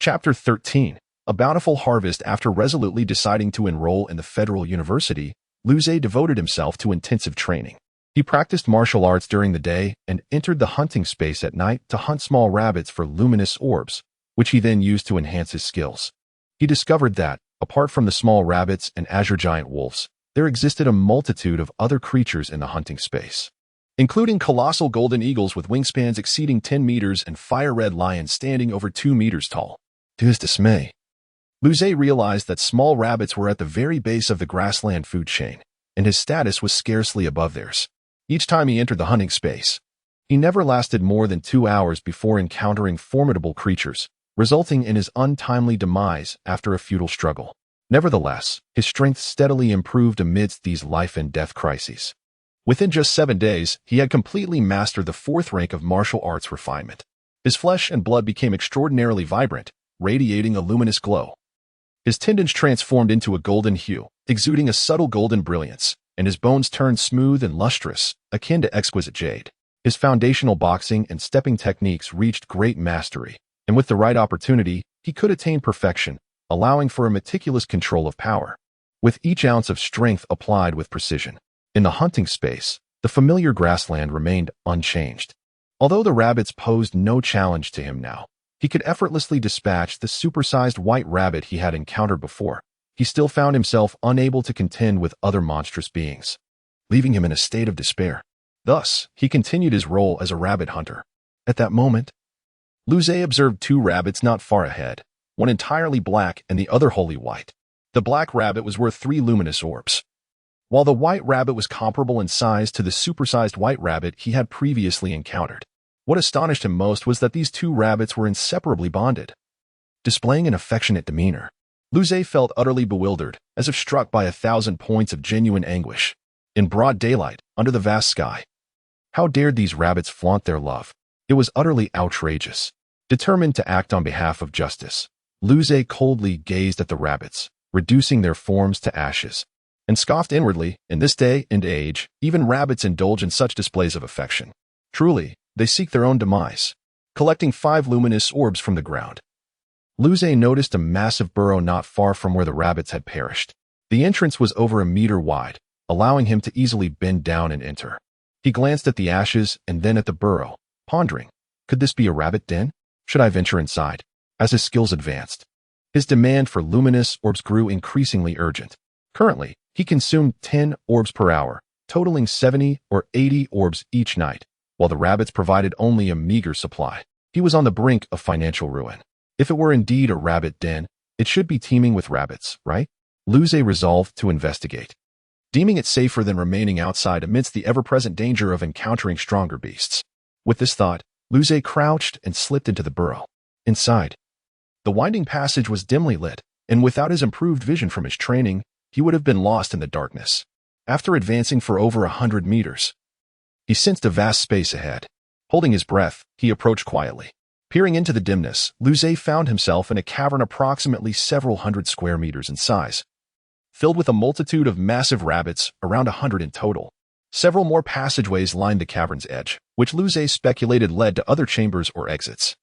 Chapter 13. A bountiful harvest. After resolutely deciding to enroll in the Federal University, Luze devoted himself to intensive training. He practiced martial arts during the day and entered the hunting space at night to hunt small rabbits for luminous orbs, which he then used to enhance his skills. He discovered that, apart from the small rabbits and azure giant wolves, there existed a multitude of other creatures in the hunting space, including colossal golden eagles with wingspans exceeding 10 meters and fire-red lions standing over 2 meters tall. To his dismay, Luze realized that small rabbits were at the very base of the grassland food chain, and his status was scarcely above theirs. Each time he entered the hunting space, he never lasted more than 2 hours before encountering formidable creatures, resulting in his untimely demise after a futile struggle. Nevertheless, his strength steadily improved amidst these life-and-death crises. Within just 7 days, he had completely mastered the 4th rank of martial arts refinement. His flesh and blood became extraordinarily vibrant, radiating a luminous glow. His tendons transformed into a golden hue, exuding a subtle golden brilliance, and his bones turned smooth and lustrous, akin to exquisite jade. His foundational boxing and stepping techniques reached great mastery, and with the right opportunity, he could attain perfection, allowing for a meticulous control of power, with each ounce of strength applied with precision. In the hunting space, the familiar grassland remained unchanged. Although the rabbits posed no challenge to him now, he could effortlessly dispatch the supersized white rabbit he had encountered before. He still found himself unable to contend with other monstrous beings, leaving him in a state of despair. Thus, he continued his role as a rabbit hunter. At that moment, Luze observed 2 rabbits not far ahead, one entirely black and the other wholly white. The black rabbit was worth 3 luminous orbs, while the white rabbit was comparable in size to the supersized white rabbit he had previously encountered. What astonished him most was that these 2 rabbits were inseparably bonded. Displaying an affectionate demeanor, Luze felt utterly bewildered, as if struck by 1,000 points of genuine anguish. In broad daylight, under the vast sky, how dared these rabbits flaunt their love? It was utterly outrageous. Determined to act on behalf of justice, Luze coldly gazed at the rabbits, reducing their forms to ashes. and scoffed inwardly. In this day and age, even rabbits indulge in such displays of affection. Truly, they seek their own demise. Collecting 5 luminous orbs from the ground, Luze noticed a massive burrow not far from where the rabbits had perished. The entrance was over a meter wide, allowing him to easily bend down and enter. He glanced at the ashes and then at the burrow, pondering, could this be a rabbit den? Should I venture inside? As his skills advanced, his demand for luminous orbs grew increasingly urgent. Currently, he consumed 10 orbs per hour, totaling 70 or 80 orbs each night, while the rabbits provided only a meager supply. He was on the brink of financial ruin. If it were indeed a rabbit den, it should be teeming with rabbits, right? Luze resolved to investigate, deeming it safer than remaining outside amidst the ever-present danger of encountering stronger beasts. With this thought, Luze crouched and slipped into the burrow. Inside, the winding passage was dimly lit, and without his improved vision from his training, he would have been lost in the darkness. After advancing for over 100 meters, he sensed a vast space ahead. Holding his breath, he approached quietly. Peering into the dimness, Luze found himself in a cavern approximately several hundred square meters in size, filled with a multitude of massive rabbits, around 100 in total. Several more passageways lined the cavern's edge, which Luze speculated led to other chambers or exits.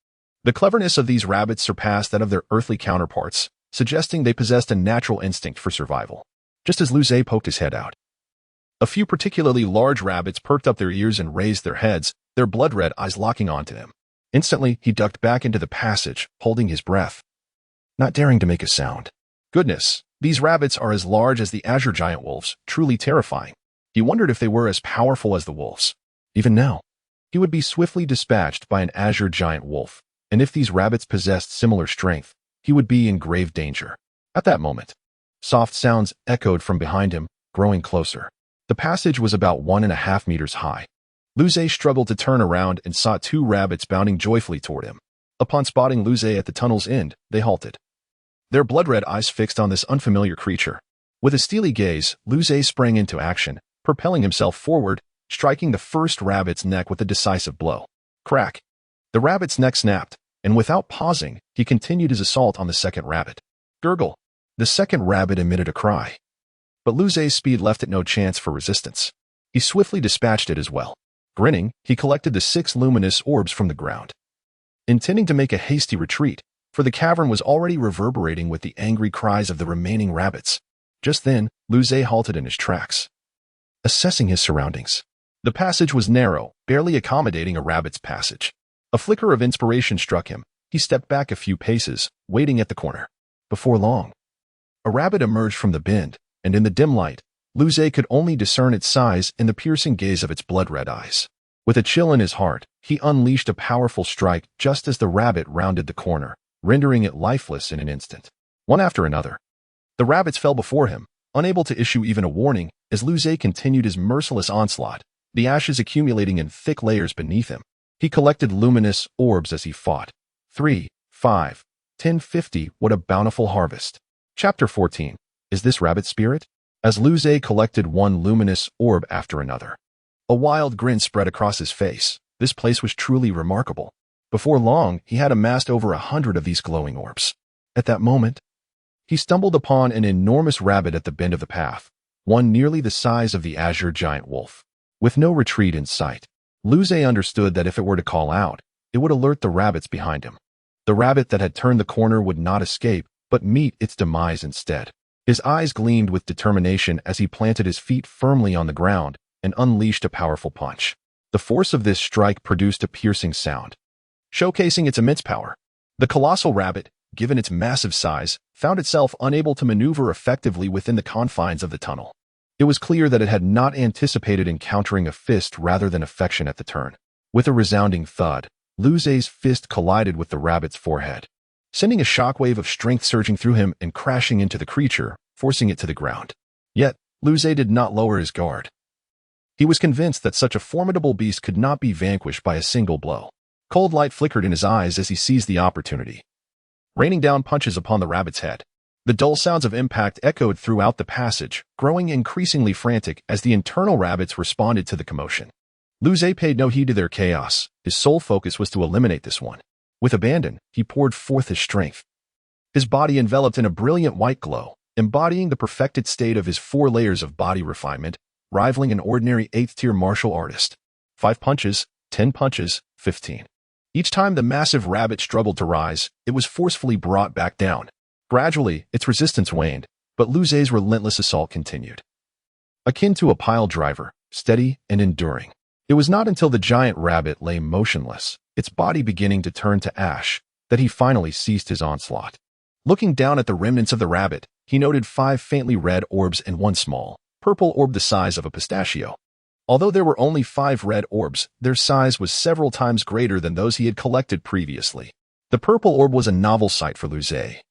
The cleverness of these rabbits surpassed that of their earthly counterparts, suggesting they possessed a natural instinct for survival. Just as Luze poked his head out, a few particularly large rabbits perked up their ears and raised their heads, their blood-red eyes locking onto him. Instantly, he ducked back into the passage, holding his breath, not daring to make a sound. Goodness, these rabbits are as large as the azure giant wolves, truly terrifying. He wondered if they were as powerful as the wolves. Even now, he would be swiftly dispatched by an azure giant wolf, and if these rabbits possessed similar strength, he would be in grave danger. At that moment, soft sounds echoed from behind him, growing closer. The passage was about 1.5 meters high. Luze struggled to turn around and saw 2 rabbits bounding joyfully toward him. Upon spotting Luze at the tunnel's end, they halted, their blood-red eyes fixed on this unfamiliar creature. With a steely gaze, Luze sprang into action, propelling himself forward, striking the first rabbit's neck with a decisive blow. Crack! The rabbit's neck snapped, and without pausing, he continued his assault on the second rabbit. Gurgle! The second rabbit emitted a cry. But Luze's speed left it no chance for resistance. He swiftly dispatched it as well. Grinning, he collected the 6 luminous orbs from the ground, intending to make a hasty retreat, for the cavern was already reverberating with the angry cries of the remaining rabbits. Just then, Luze halted in his tracks, assessing his surroundings. The passage was narrow, barely accommodating a rabbit's passage. A flicker of inspiration struck him. He stepped back a few paces, waiting at the corner. Before long, a rabbit emerged from the bend, and in the dim light, Luze could only discern its size in the piercing gaze of its blood-red eyes. With a chill in his heart, he unleashed a powerful strike just as the rabbit rounded the corner, rendering it lifeless in an instant. One after another, the rabbits fell before him, unable to issue even a warning, as Luze continued his merciless onslaught, the ashes accumulating in thick layers beneath him. He collected luminous orbs as he fought. 3, 5, 10, 50, what a bountiful harvest. Chapter 14. Is this rabbit spirit? As Luze collected one luminous orb after another, a wild grin spread across his face. This place was truly remarkable. Before long, he had amassed over 100 of these glowing orbs. At that moment, he stumbled upon an enormous rabbit at the bend of the path, one nearly the size of the azure giant wolf. With no retreat in sight, Luze understood that if it were to call out, it would alert the rabbits behind him. The rabbit that had turned the corner would not escape, but meet its demise instead. His eyes gleamed with determination as he planted his feet firmly on the ground and unleashed a powerful punch. The force of this strike produced a piercing sound, showcasing its immense power. The colossal rabbit, given its massive size, found itself unable to maneuver effectively within the confines of the tunnel. It was clear that it had not anticipated encountering a fist rather than affection at the turn. With a resounding thud, Luze's fist collided with the rabbit's forehead, sending a shockwave of strength surging through him and crashing into the creature, forcing it to the ground. Yet, Luze did not lower his guard. He was convinced that such a formidable beast could not be vanquished by a single blow. Cold light flickered in his eyes as he seized the opportunity, raining down punches upon the rabbit's head. The dull sounds of impact echoed throughout the passage, growing increasingly frantic as the internal rabbits responded to the commotion. Luze paid no heed to their chaos. His sole focus was to eliminate this one. With abandon, he poured forth his strength, his body enveloped in a brilliant white glow. embodying the perfected state of his 4 layers of body refinement, rivaling an ordinary 8th-tier martial artist. 5 punches, 10 punches, 15. Each time the massive rabbit struggled to rise, it was forcefully brought back down. Gradually, its resistance waned, but Lu Zhe's relentless assault continued. Akin to a pile driver, steady and enduring. It was not until the giant rabbit lay motionless, its body beginning to turn to ash, that he finally ceased his onslaught. Looking down at the remnants of the rabbit, he noted 5 faintly red orbs and 1 small, purple orb the size of a pistachio. Although there were only 5 red orbs, their size was several times greater than those he had collected previously. The purple orb was a novel sight for Lu Zhe,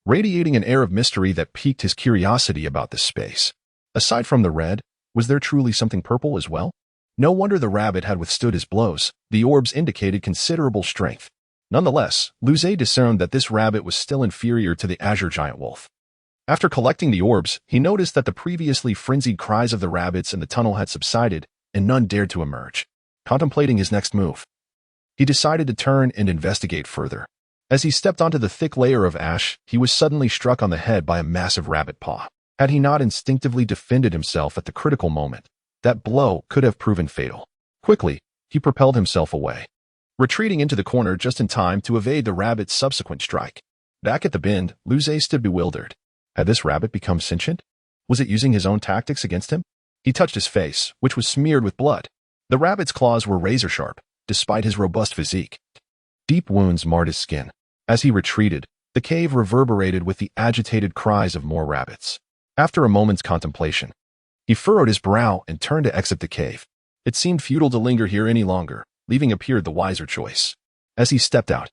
radiating an air of mystery that piqued his curiosity about this space. Aside from the red, was there truly something purple as well? No wonder the rabbit had withstood his blows. The orbs indicated considerable strength. Nonetheless, Lu Zhe discerned that this rabbit was still inferior to the azure giant wolf. After collecting the orbs, he noticed that the previously frenzied cries of the rabbits in the tunnel had subsided, and none dared to emerge. Contemplating his next move, he decided to turn and investigate further. As he stepped onto the thick layer of ash, he was suddenly struck on the head by a massive rabbit paw. Had he not instinctively defended himself at the critical moment, that blow could have proven fatal. Quickly, he propelled himself away, retreating into the corner just in time to evade the rabbit's subsequent strike. Back at the bend, Lu Zhe stood bewildered. Had this rabbit become sentient? Was it using his own tactics against him? He touched his face, which was smeared with blood. The rabbit's claws were razor-sharp, despite his robust physique. Deep wounds marred his skin. As he retreated, the cave reverberated with the agitated cries of more rabbits. After a moment's contemplation, he furrowed his brow and turned to exit the cave. It seemed futile to linger here any longer, leaving appeared the wiser choice. As he stepped out,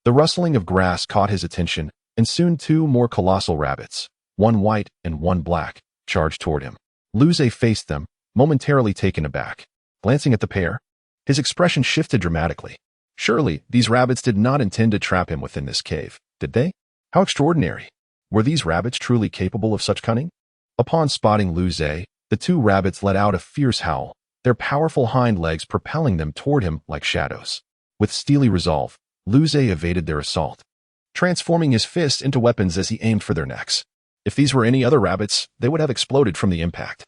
the rustling of grass caught his attention, and soon 2 more colossal rabbits, 1 white and 1 black, charged toward him. Lu Zhe faced them, momentarily taken aback. Glancing at the pair, his expression shifted dramatically. Surely, these rabbits did not intend to trap him within this cave, did they? How extraordinary! Were these rabbits truly capable of such cunning? Upon spotting Lu Zhe, the 2 rabbits let out a fierce howl, their powerful hind legs propelling them toward him like shadows. With steely resolve, Lu Zhe evaded their assault, transforming his fists into weapons as he aimed for their necks. If these were any other rabbits, they would have exploded from the impact.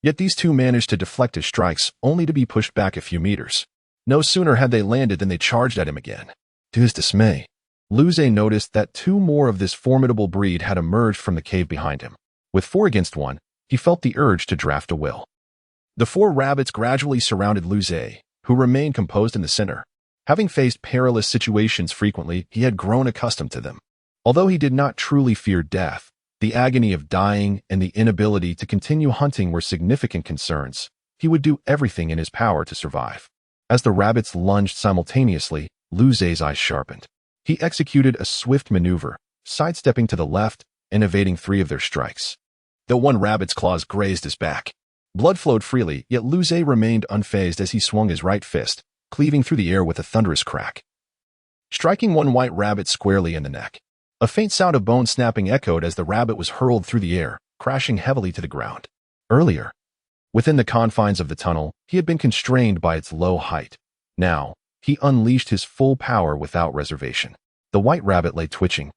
Yet these 2 managed to deflect his strikes, only to be pushed back a few meters. No sooner had they landed than they charged at him again. To his dismay, Lu Zhe noticed that 2 more of this formidable breed had emerged from the cave behind him. With 4 against 1, he felt the urge to draft a will. The 4 rabbits gradually surrounded Lu Zhe, who remained composed in the center. Having faced perilous situations frequently, he had grown accustomed to them. Although he did not truly fear death, the agony of dying and the inability to continue hunting were significant concerns. He would do everything in his power to survive. As the rabbits lunged simultaneously, Lu Zhe's eyes sharpened. He executed a swift maneuver, sidestepping to the left and evading 3 of their strikes. Though 1 rabbit's claws grazed his back, blood flowed freely, yet Lu Zhe remained unfazed as he swung his right fist, cleaving through the air with a thunderous crack, striking 1 white rabbit squarely in the neck. A faint sound of bone snapping echoed as the rabbit was hurled through the air, crashing heavily to the ground. Earlier, within the confines of the tunnel, he had been constrained by its low height. Now, he unleashed his full power without reservation. The white rabbit lay twitching,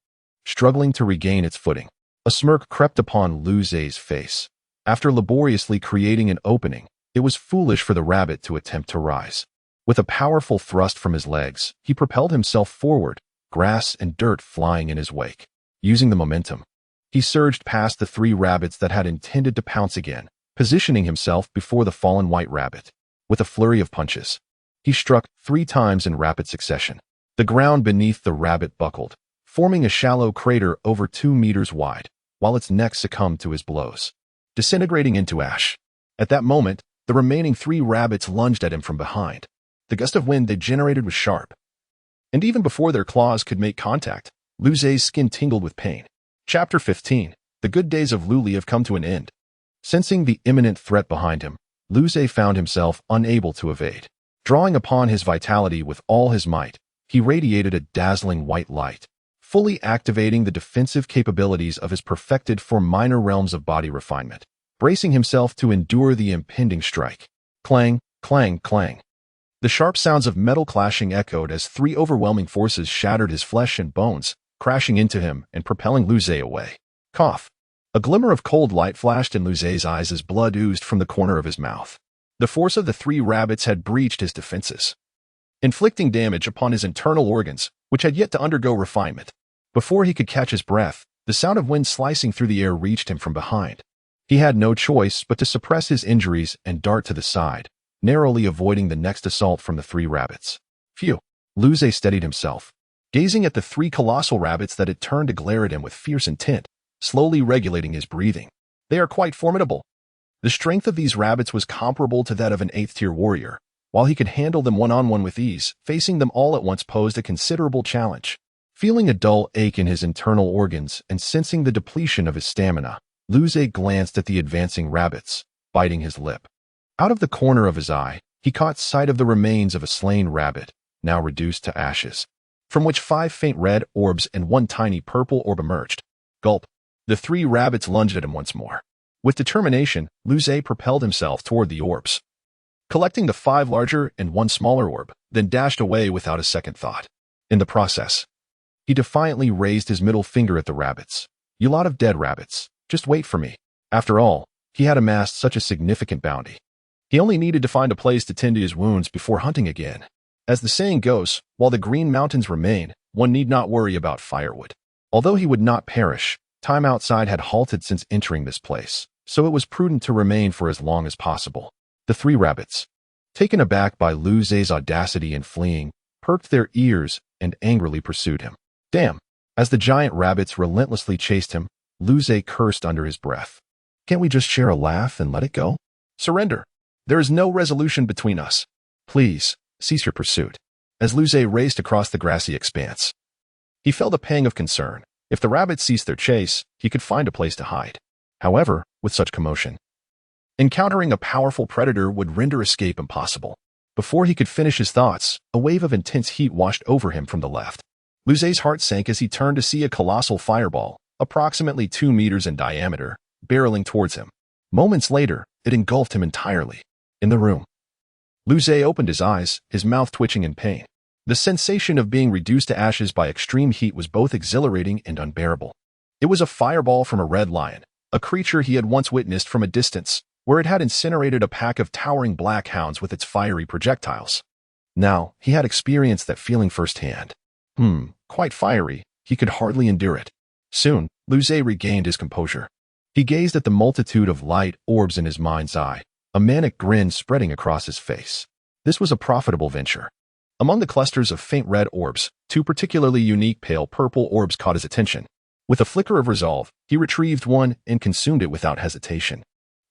struggling to regain its footing. A smirk crept upon Lu Zhe's face. After laboriously creating an opening, it was foolish for the rabbit to attempt to rise. With a powerful thrust from his legs, he propelled himself forward, grass and dirt flying in his wake. Using the momentum, he surged past the 3 rabbits that had intended to pounce again, positioning himself before the fallen white rabbit. With a flurry of punches, he struck 3 times in rapid succession. The ground beneath the rabbit buckled, forming a shallow crater over 2 meters wide, while its neck succumbed to his blows, disintegrating into ash. At that moment, the remaining 3 rabbits lunged at him from behind. The gust of wind they generated was sharp, and even before their claws could make contact, Lu Zhe's skin tingled with pain. Chapter 15. The good days of Lu Li have come to an end. Sensing the imminent threat behind him, Lu Zhe found himself unable to evade. Drawing upon his vitality with all his might, he radiated a dazzling white light, fully activating the defensive capabilities of his perfected for minor realms of body refinement, bracing himself to endure the impending strike. Clang, clang, clang. The sharp sounds of metal clashing echoed as 3 overwhelming forces shattered his flesh and bones, crashing into him and propelling Lu Zhe away. Cough. A glimmer of cold light flashed in Luze's eyes as blood oozed from the corner of his mouth. The force of the 3 rabbits had breached his defenses, inflicting damage upon his internal organs, which had yet to undergo refinement. Before he could catch his breath, the sound of wind slicing through the air reached him from behind. He had no choice but to suppress his injuries and dart to the side, narrowly avoiding the next assault from the 3 rabbits. Phew! Luze steadied himself, gazing at the 3 colossal rabbits that had turned to glare at him with fierce intent, slowly regulating his breathing. They are quite formidable. The strength of these rabbits was comparable to that of an 8th-tier warrior. While he could handle them one-on-one with ease, facing them all at once posed a considerable challenge. Feeling a dull ache in his internal organs and sensing the depletion of his stamina, Luze glanced at the advancing rabbits, biting his lip. Out of the corner of his eye, he caught sight of the remains of a slain rabbit, now reduced to ashes, from which 5 faint red orbs and 1 tiny purple orb emerged. Gulp. The 3 rabbits lunged at him once more. With determination, Luze propelled himself toward the orbs, collecting the 5 larger and 1 smaller orb, then dashed away without a second thought. In the process, he defiantly raised his middle finger at the rabbits. You lot of dead rabbits, just wait for me. After all, he had amassed such a significant bounty. He only needed to find a place to tend to his wounds before hunting again. As the saying goes, while the Green Mountains remain, one need not worry about firewood. Although he would not perish, time outside had halted since entering this place, so it was prudent to remain for as long as possible. The 3 rabbits, taken aback by Luze's audacity in fleeing, perked their ears and angrily pursued him. Damn! As the giant rabbits relentlessly chased him, Luze cursed under his breath. Can't we just share a laugh and let it go? Surrender. There is no resolution between us. Please, cease your pursuit. As Luze raced across the grassy expanse, he felt a pang of concern. If the rabbits ceased their chase, he could find a place to hide. However, with such commotion, encountering a powerful predator would render escape impossible. Before he could finish his thoughts, a wave of intense heat washed over him from the left. Luze's heart sank as he turned to see a colossal fireball, approximately 2 meters in diameter, barreling towards him. Moments later, it engulfed him entirely. In the room, Luze opened his eyes, his mouth twitching in pain. The sensation of being reduced to ashes by extreme heat was both exhilarating and unbearable. It was a fireball from a red lion, a creature he had once witnessed from a distance, where it had incinerated a pack of towering black hounds with its fiery projectiles. Now, he had experienced that feeling firsthand. Quite fiery, he could hardly endure it. Soon, Luze regained his composure. He gazed at the multitude of light orbs in his mind's eye, a manic grin spreading across his face. This was a profitable venture. Among the clusters of faint red orbs, 2 particularly unique pale purple orbs caught his attention. With a flicker of resolve, he retrieved one and consumed it without hesitation.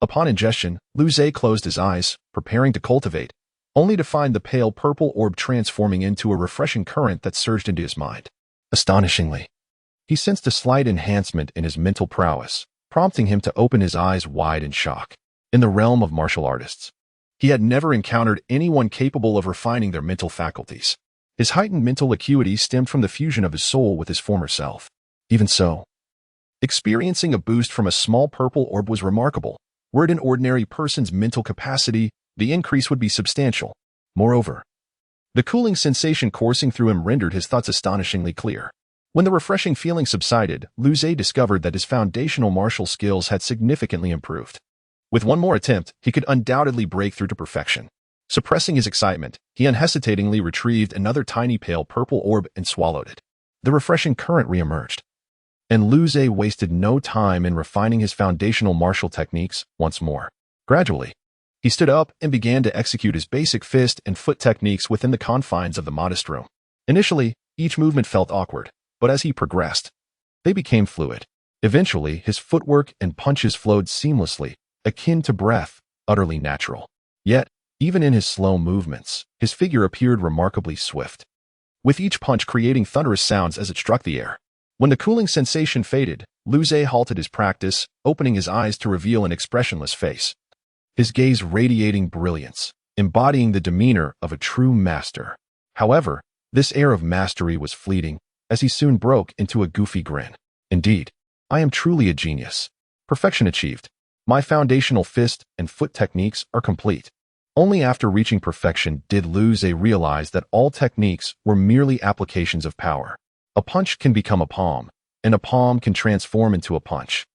Upon ingestion, Luze closed his eyes, preparing to cultivate, only to find the pale purple orb transforming into a refreshing current that surged into his mind. Astonishingly, he sensed a slight enhancement in his mental prowess, prompting him to open his eyes wide in shock. In the realm of martial artists, he had never encountered anyone capable of refining their mental faculties. His heightened mental acuity stemmed from the fusion of his soul with his former self. Even so, experiencing a boost from a small purple orb was remarkable. Were it an ordinary person's mental capacity, the increase would be substantial. Moreover, the cooling sensation coursing through him rendered his thoughts astonishingly clear. When the refreshing feeling subsided, Luze discovered that his foundational martial skills had significantly improved. With one more attempt, he could undoubtedly break through to perfection. Suppressing his excitement, he unhesitatingly retrieved another tiny pale purple orb and swallowed it. The refreshing current reemerged, and Luze wasted no time in refining his foundational martial techniques once more. Gradually, he stood up and began to execute his basic fist and foot techniques within the confines of the modest room. Initially, each movement felt awkward, but as he progressed, they became fluid. Eventually, his footwork and punches flowed seamlessly, akin to breath, utterly natural. Yet, even in his slow movements, his figure appeared remarkably swift, with each punch creating thunderous sounds as it struck the air. When the cooling sensation faded, Luze halted his practice, opening his eyes to reveal an expressionless face, his gaze radiating brilliance, embodying the demeanor of a true master. However, this air of mastery was fleeting, as he soon broke into a goofy grin. Indeed, I am truly a genius. Perfection achieved. My foundational fist and foot techniques are complete. Only after reaching perfection did Luze realize that all techniques were merely applications of power. A punch can become a palm, and a palm can transform into a punch.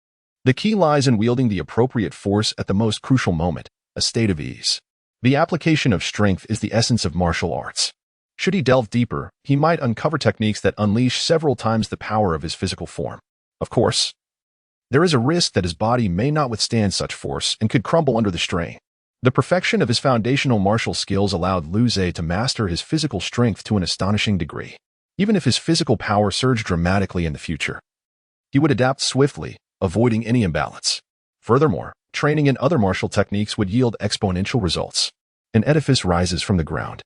The key lies in wielding the appropriate force at the most crucial moment, a state of ease. The application of strength is the essence of martial arts. Should he delve deeper, he might uncover techniques that unleash several times the power of his physical form. Of course, there is a risk that his body may not withstand such force and could crumble under the strain. The perfection of his foundational martial skills allowed Liu Ze to master his physical strength to an astonishing degree. Even if his physical power surged dramatically in the future, he would adapt swiftly, avoiding any imbalance. Furthermore, training in other martial techniques would yield exponential results. An edifice rises from the ground.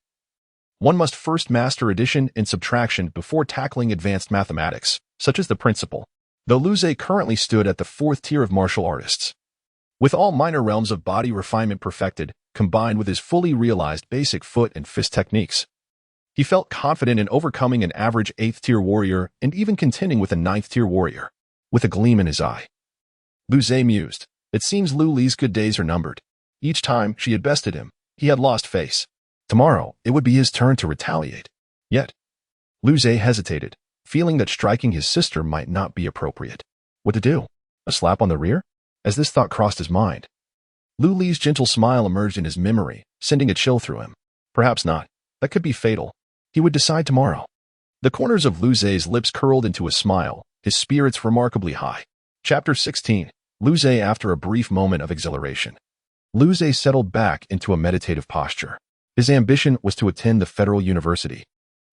One must first master addition and subtraction before tackling advanced mathematics, such as the principle. Though Liu Ze currently stood at the fourth tier of martial artists, with all minor realms of body refinement perfected, combined with his fully realized basic foot and fist techniques, he felt confident in overcoming an average 8th-tier warrior and even contending with a 9th-tier warrior. With a gleam in his eye, Liu Ze mused. It seems Lu Li's good days are numbered. Each time she had bested him, he had lost face. Tomorrow, it would be his turn to retaliate. Yet, Liu Ze hesitated, feeling that striking his sister might not be appropriate. What to do? A slap on the rear? As this thought crossed his mind, Lu Li's gentle smile emerged in his memory, sending a chill through him. Perhaps not. That could be fatal. He would decide tomorrow. The corners of Liu Ze's lips curled into a smile, his spirits remarkably high. Chapter 16. Liu Ze after a brief moment of exhilaration. Liu Ze settled back into a meditative posture. His ambition was to attend the Federal University.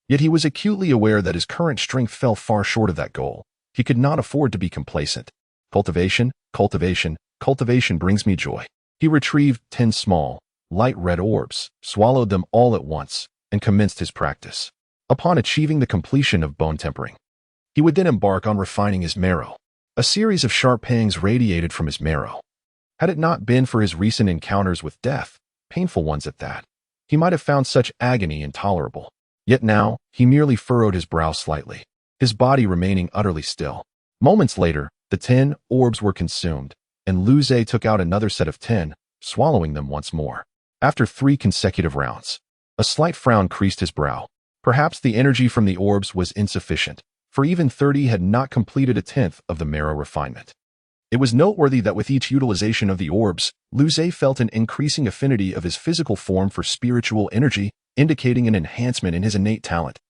Yet he was acutely aware that his current strength fell far short of that goal. He could not afford to be complacent. Cultivation, cultivation, cultivation brings me joy. He retrieved 10 small, light red orbs, swallowed them all at once, and commenced his practice. Upon achieving the completion of bone tempering, he would then embark on refining his marrow. A series of sharp pangs radiated from his marrow. Had it not been for his recent encounters with death, painful ones at that, he might have found such agony intolerable. Yet now, he merely furrowed his brow slightly, his body remaining utterly still. Moments later, the 10 orbs were consumed, and Liu Ze took out another set of 10, swallowing them once more. After 3 consecutive rounds, a slight frown creased his brow. Perhaps the energy from the orbs was insufficient, for even 30 had not completed a 10th of the marrow refinement. It was noteworthy that with each utilization of the orbs, Liu Ze felt an increasing affinity of his physical form for spiritual energy, indicating an enhancement in his innate talent.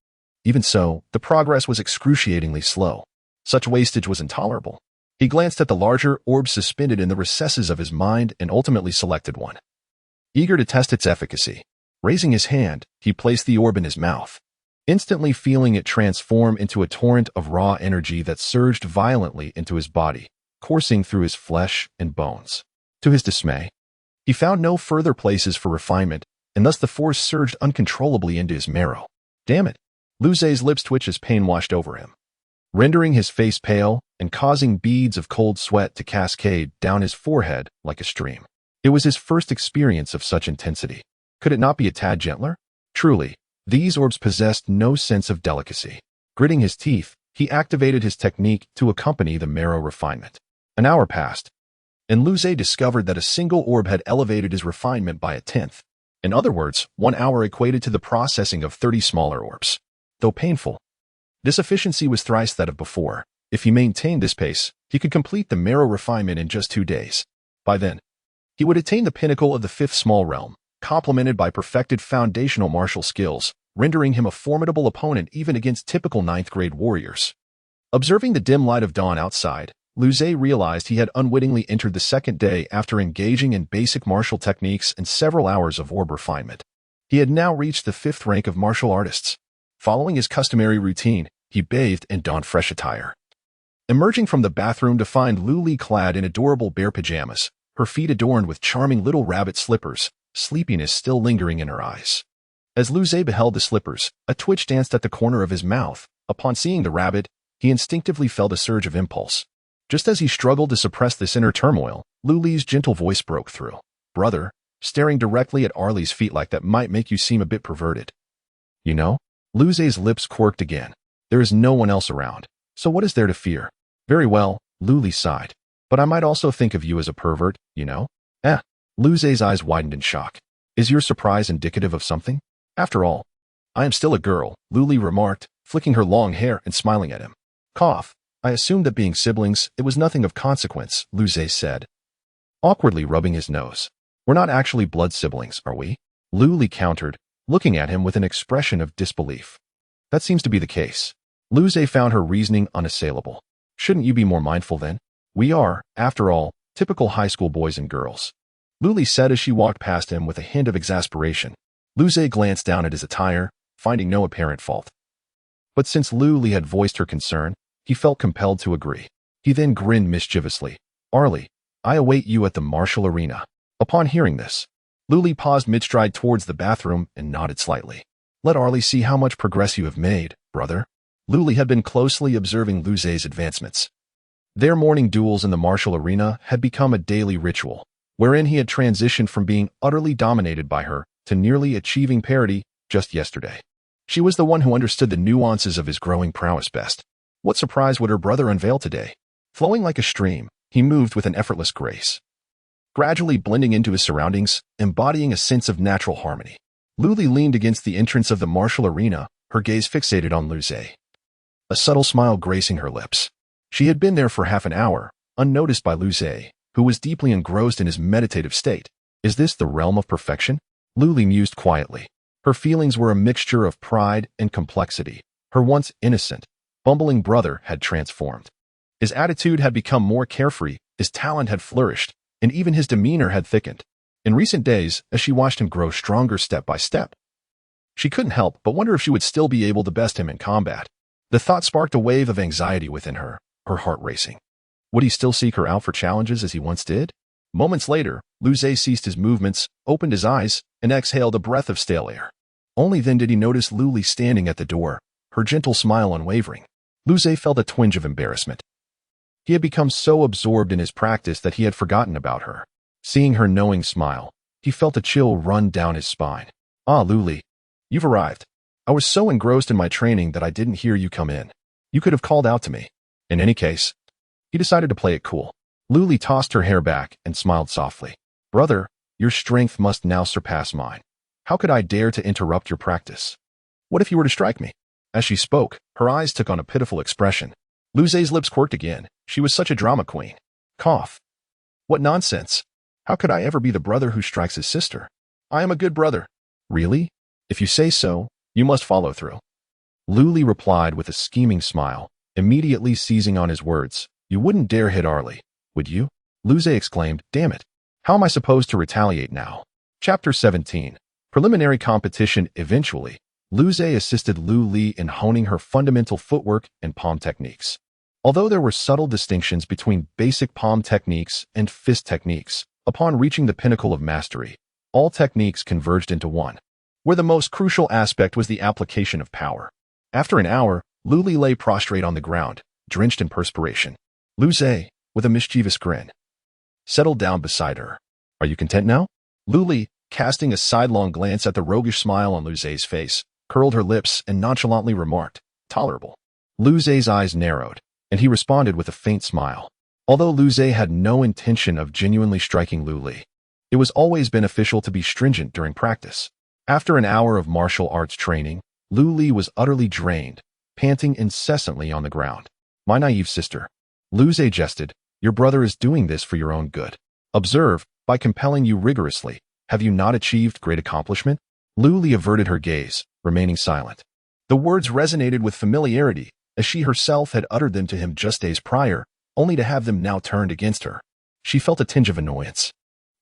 Even so, the progress was excruciatingly slow. Such wastage was intolerable. He glanced at the larger orb suspended in the recesses of his mind and ultimately selected one. Eager to test its efficacy, raising his hand, he placed the orb in his mouth, instantly feeling it transform into a torrent of raw energy that surged violently into his body, coursing through his flesh and bones. To his dismay, he found no further places for refinement, and thus the force surged uncontrollably into his marrow. Damn it! Liu Ze's lips twitched as pain washed over him, rendering his face pale and causing beads of cold sweat to cascade down his forehead like a stream. It was his first experience of such intensity. Could it not be a tad gentler? Truly, these orbs possessed no sense of delicacy. Gritting his teeth, he activated his technique to accompany the marrow refinement. An hour passed, and Liu Ze discovered that a single orb had elevated his refinement by a 10th. In other words, 1 hour equated to the processing of 30 smaller orbs. Though painful, this efficiency was thrice that of before. If he maintained this pace, he could complete the marrow refinement in just 2 days. By then, he would attain the pinnacle of the 5th small realm, complemented by perfected foundational martial skills, rendering him a formidable opponent even against typical 9th-grade warriors. Observing the dim light of dawn outside, Liu Ze realized he had unwittingly entered the 2nd day after engaging in basic martial techniques and several hours of orb refinement. He had now reached the 5th rank of martial artists. Following his customary routine, he bathed and donned fresh attire. Emerging from the bathroom to find Lu Li clad in adorable bear pajamas, her feet adorned with charming little rabbit slippers, sleepiness still lingering in her eyes. As Liu Ze beheld the slippers, a twitch danced at the corner of his mouth. Upon seeing the rabbit, he instinctively felt a surge of impulse. Just as he struggled to suppress this inner turmoil, Lu Li's gentle voice broke through. "Brother, staring directly at Arlie's feet like that might make you seem a bit perverted. You know?" Liu Ze's lips quirked again. "There is no one else around, so what is there to fear?" "Very well," Lu Li sighed. "But I might also think of you as a pervert, you know?" Liu Ze's eyes widened in shock. "Is your surprise indicative of something? After all, I am still a girl," Lu Li remarked, flicking her long hair and smiling at him. "Cough. I assumed that being siblings, it was nothing of consequence, Lu Zhe said, awkwardly rubbing his nose. We're not actually blood siblings, are we? Lu Li countered, looking at him with an expression of disbelief. That seems to be the case. Lu Zhe found her reasoning unassailable. Shouldn't you be more mindful then? We are, after all, typical high school boys and girls. Lu Li said as she walked past him with a hint of exasperation. Lu Zhe glanced down at his attire, finding no apparent fault. But since Lu Li had voiced her concern, he felt compelled to agree. He then grinned mischievously. Arlie, I await you at the martial arena. Upon hearing this, Lu Li paused mid-stride towards the bathroom and nodded slightly. Let Arlie see how much progress you have made, brother. Lu Li had been closely observing Lu Zhe's advancements. Their morning duels in the martial arena had become a daily ritual, wherein he had transitioned from being utterly dominated by her to nearly achieving parity just yesterday. She was the one who understood the nuances of his growing prowess best. What surprise would her brother unveil today? Flowing like a stream, he moved with an effortless grace, gradually blending into his surroundings, embodying a sense of natural harmony. Lu Li leaned against the entrance of the martial arena, her gaze fixated on Lu Zhe, a subtle smile gracing her lips. She had been there for half an hour, unnoticed by Lu Zhe, who was deeply engrossed in his meditative state. Is this the realm of perfection? Lu Li mused quietly. Her feelings were a mixture of pride and complexity. Her once innocent, bumbling brother had transformed. His attitude had become more carefree, his talent had flourished, and even his demeanor had thickened. In recent days, as she watched him grow stronger step by step, she couldn't help but wonder if she would still be able to best him in combat. The thought sparked a wave of anxiety within her, her heart racing. Would he still seek her out for challenges as he once did? Moments later, Lu Zhe ceased his movements, opened his eyes, and exhaled a breath of stale air. Only then did he notice Lu Li standing at the door, her gentle smile unwavering. Lu Zhe felt a twinge of embarrassment. He had become so absorbed in his practice that he had forgotten about her. Seeing her knowing smile, he felt a chill run down his spine. Ah, Lu Li, you've arrived. I was so engrossed in my training that I didn't hear you come in. You could have called out to me. In any case, he decided to play it cool. Lu Li tossed her hair back and smiled softly. Brother, your strength must now surpass mine. How could I dare to interrupt your practice? What if you were to strike me? As she spoke, her eyes took on a pitiful expression. Lu Zhe's lips quirked again. She was such a drama queen. Cough. What nonsense. How could I ever be the brother who strikes his sister? I am a good brother. Really? If you say so, you must follow through. Lu Li replied with a scheming smile, immediately seizing on his words. You wouldn't dare hit Arlie, would you? Lu Zhe exclaimed, damn it. How am I supposed to retaliate now? Chapter 17. Preliminary competition. Eventually, Lu Zhe assisted Lu Li in honing her fundamental footwork and palm techniques. Although there were subtle distinctions between basic palm techniques and fist techniques, upon reaching the pinnacle of mastery, all techniques converged into one, where the most crucial aspect was the application of power. After an hour, Lu Li lay prostrate on the ground, drenched in perspiration. Lu Zhe, with a mischievous grin, settled down beside her. Are you content now? Lu Li, casting a sidelong glance at the roguish smile on Lu Zhe's face, curled her lips and nonchalantly remarked, tolerable. Lu Zhe's eyes narrowed, and he responded with a faint smile. Although Lu Zhe had no intention of genuinely striking Lu Li, it was always beneficial to be stringent during practice. After an hour of martial arts training, Lu Li was utterly drained, panting incessantly on the ground. My naive sister. Lu Zhe jested, your brother is doing this for your own good. Observe, by compelling you rigorously, have you not achieved great accomplishment? Lu Li averted her gaze, remaining silent. The words resonated with familiarity, as she herself had uttered them to him just days prior, only to have them now turned against her. She felt a tinge of annoyance.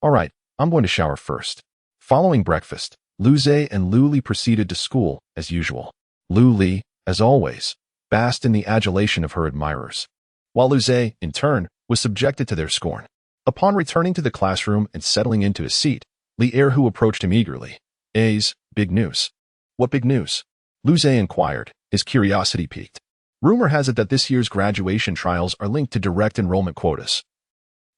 All right, I'm going to shower first. Following breakfast, Lu Zhe and Lu Li proceeded to school, as usual. Lu Li, as always, basked in the adulation of her admirers, while Lu Zhe, in turn, was subjected to their scorn. Upon returning to the classroom and settling into his seat, Li Erhu approached him eagerly. A's, big news. What big news? Lu Zhe inquired, his curiosity piqued. Rumor has it that this year's graduation trials are linked to direct enrollment quotas.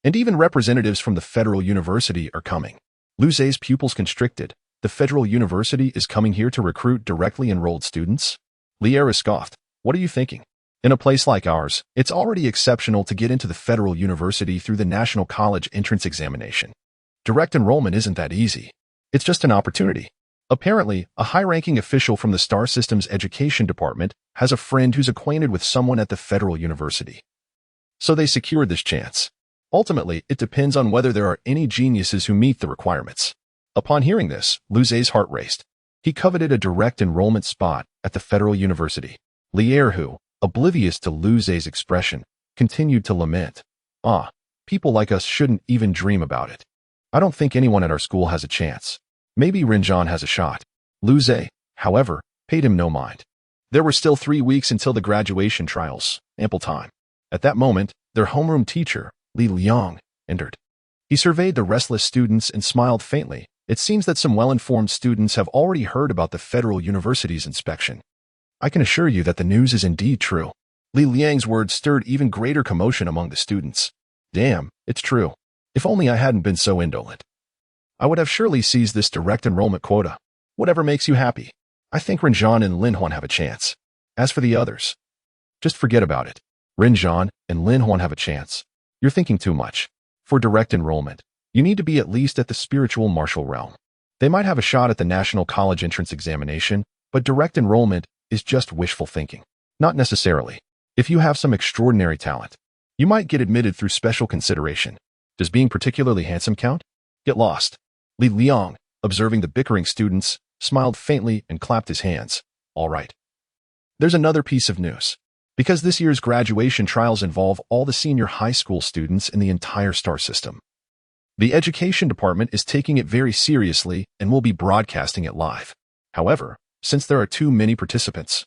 And even representatives from the Federal University are coming. Lu Zhe's pupils constricted. The Federal University is coming here to recruit directly enrolled students? Li Erhu scoffed. What are you thinking? In a place like ours, it's already exceptional to get into the Federal University through the National College Entrance Examination. Direct enrollment isn't that easy. It's just an opportunity. Apparently, a high-ranking official from the star system's education department has a friend who's acquainted with someone at the federal university. So they secured this chance. Ultimately, it depends on whether there are any geniuses who meet the requirements. Upon hearing this, Luzé's heart raced. He coveted a direct enrollment spot at the federal university. Lier, who, oblivious to Luzé's expression, continued to lament. People like us shouldn't even dream about it. I don't think anyone at our school has a chance. Maybe Renjan has a shot. Luzé, however, paid him no mind. There were still 3 weeks until the graduation trials, ample time. At that moment, their homeroom teacher, Li Liang, entered. He surveyed the restless students and smiled faintly. It seems that some well-informed students have already heard about the federal university's inspection. I can assure you that the news is indeed true. Li Liang's words stirred even greater commotion among the students. Damn, it's true. If only I hadn't been so indolent. I would have surely seized this direct enrollment quota. Whatever makes you happy. I think Renjan and Linhuan have a chance. As for the others, just forget about it. Renjan and Linhuan have a chance. You're thinking too much. For direct enrollment, you need to be at least at the spiritual martial realm. They might have a shot at the National College Entrance Examination, but direct enrollment is just wishful thinking. Not necessarily. If you have some extraordinary talent, you might get admitted through special consideration. Does being particularly handsome count? Get lost. Li Liang, observing the bickering students, smiled faintly and clapped his hands. All right. There's another piece of news. Because this year's graduation trials involve all the senior high school students in the entire star system. The education department is taking it very seriously and will be broadcasting it live. However, since there are too many participants,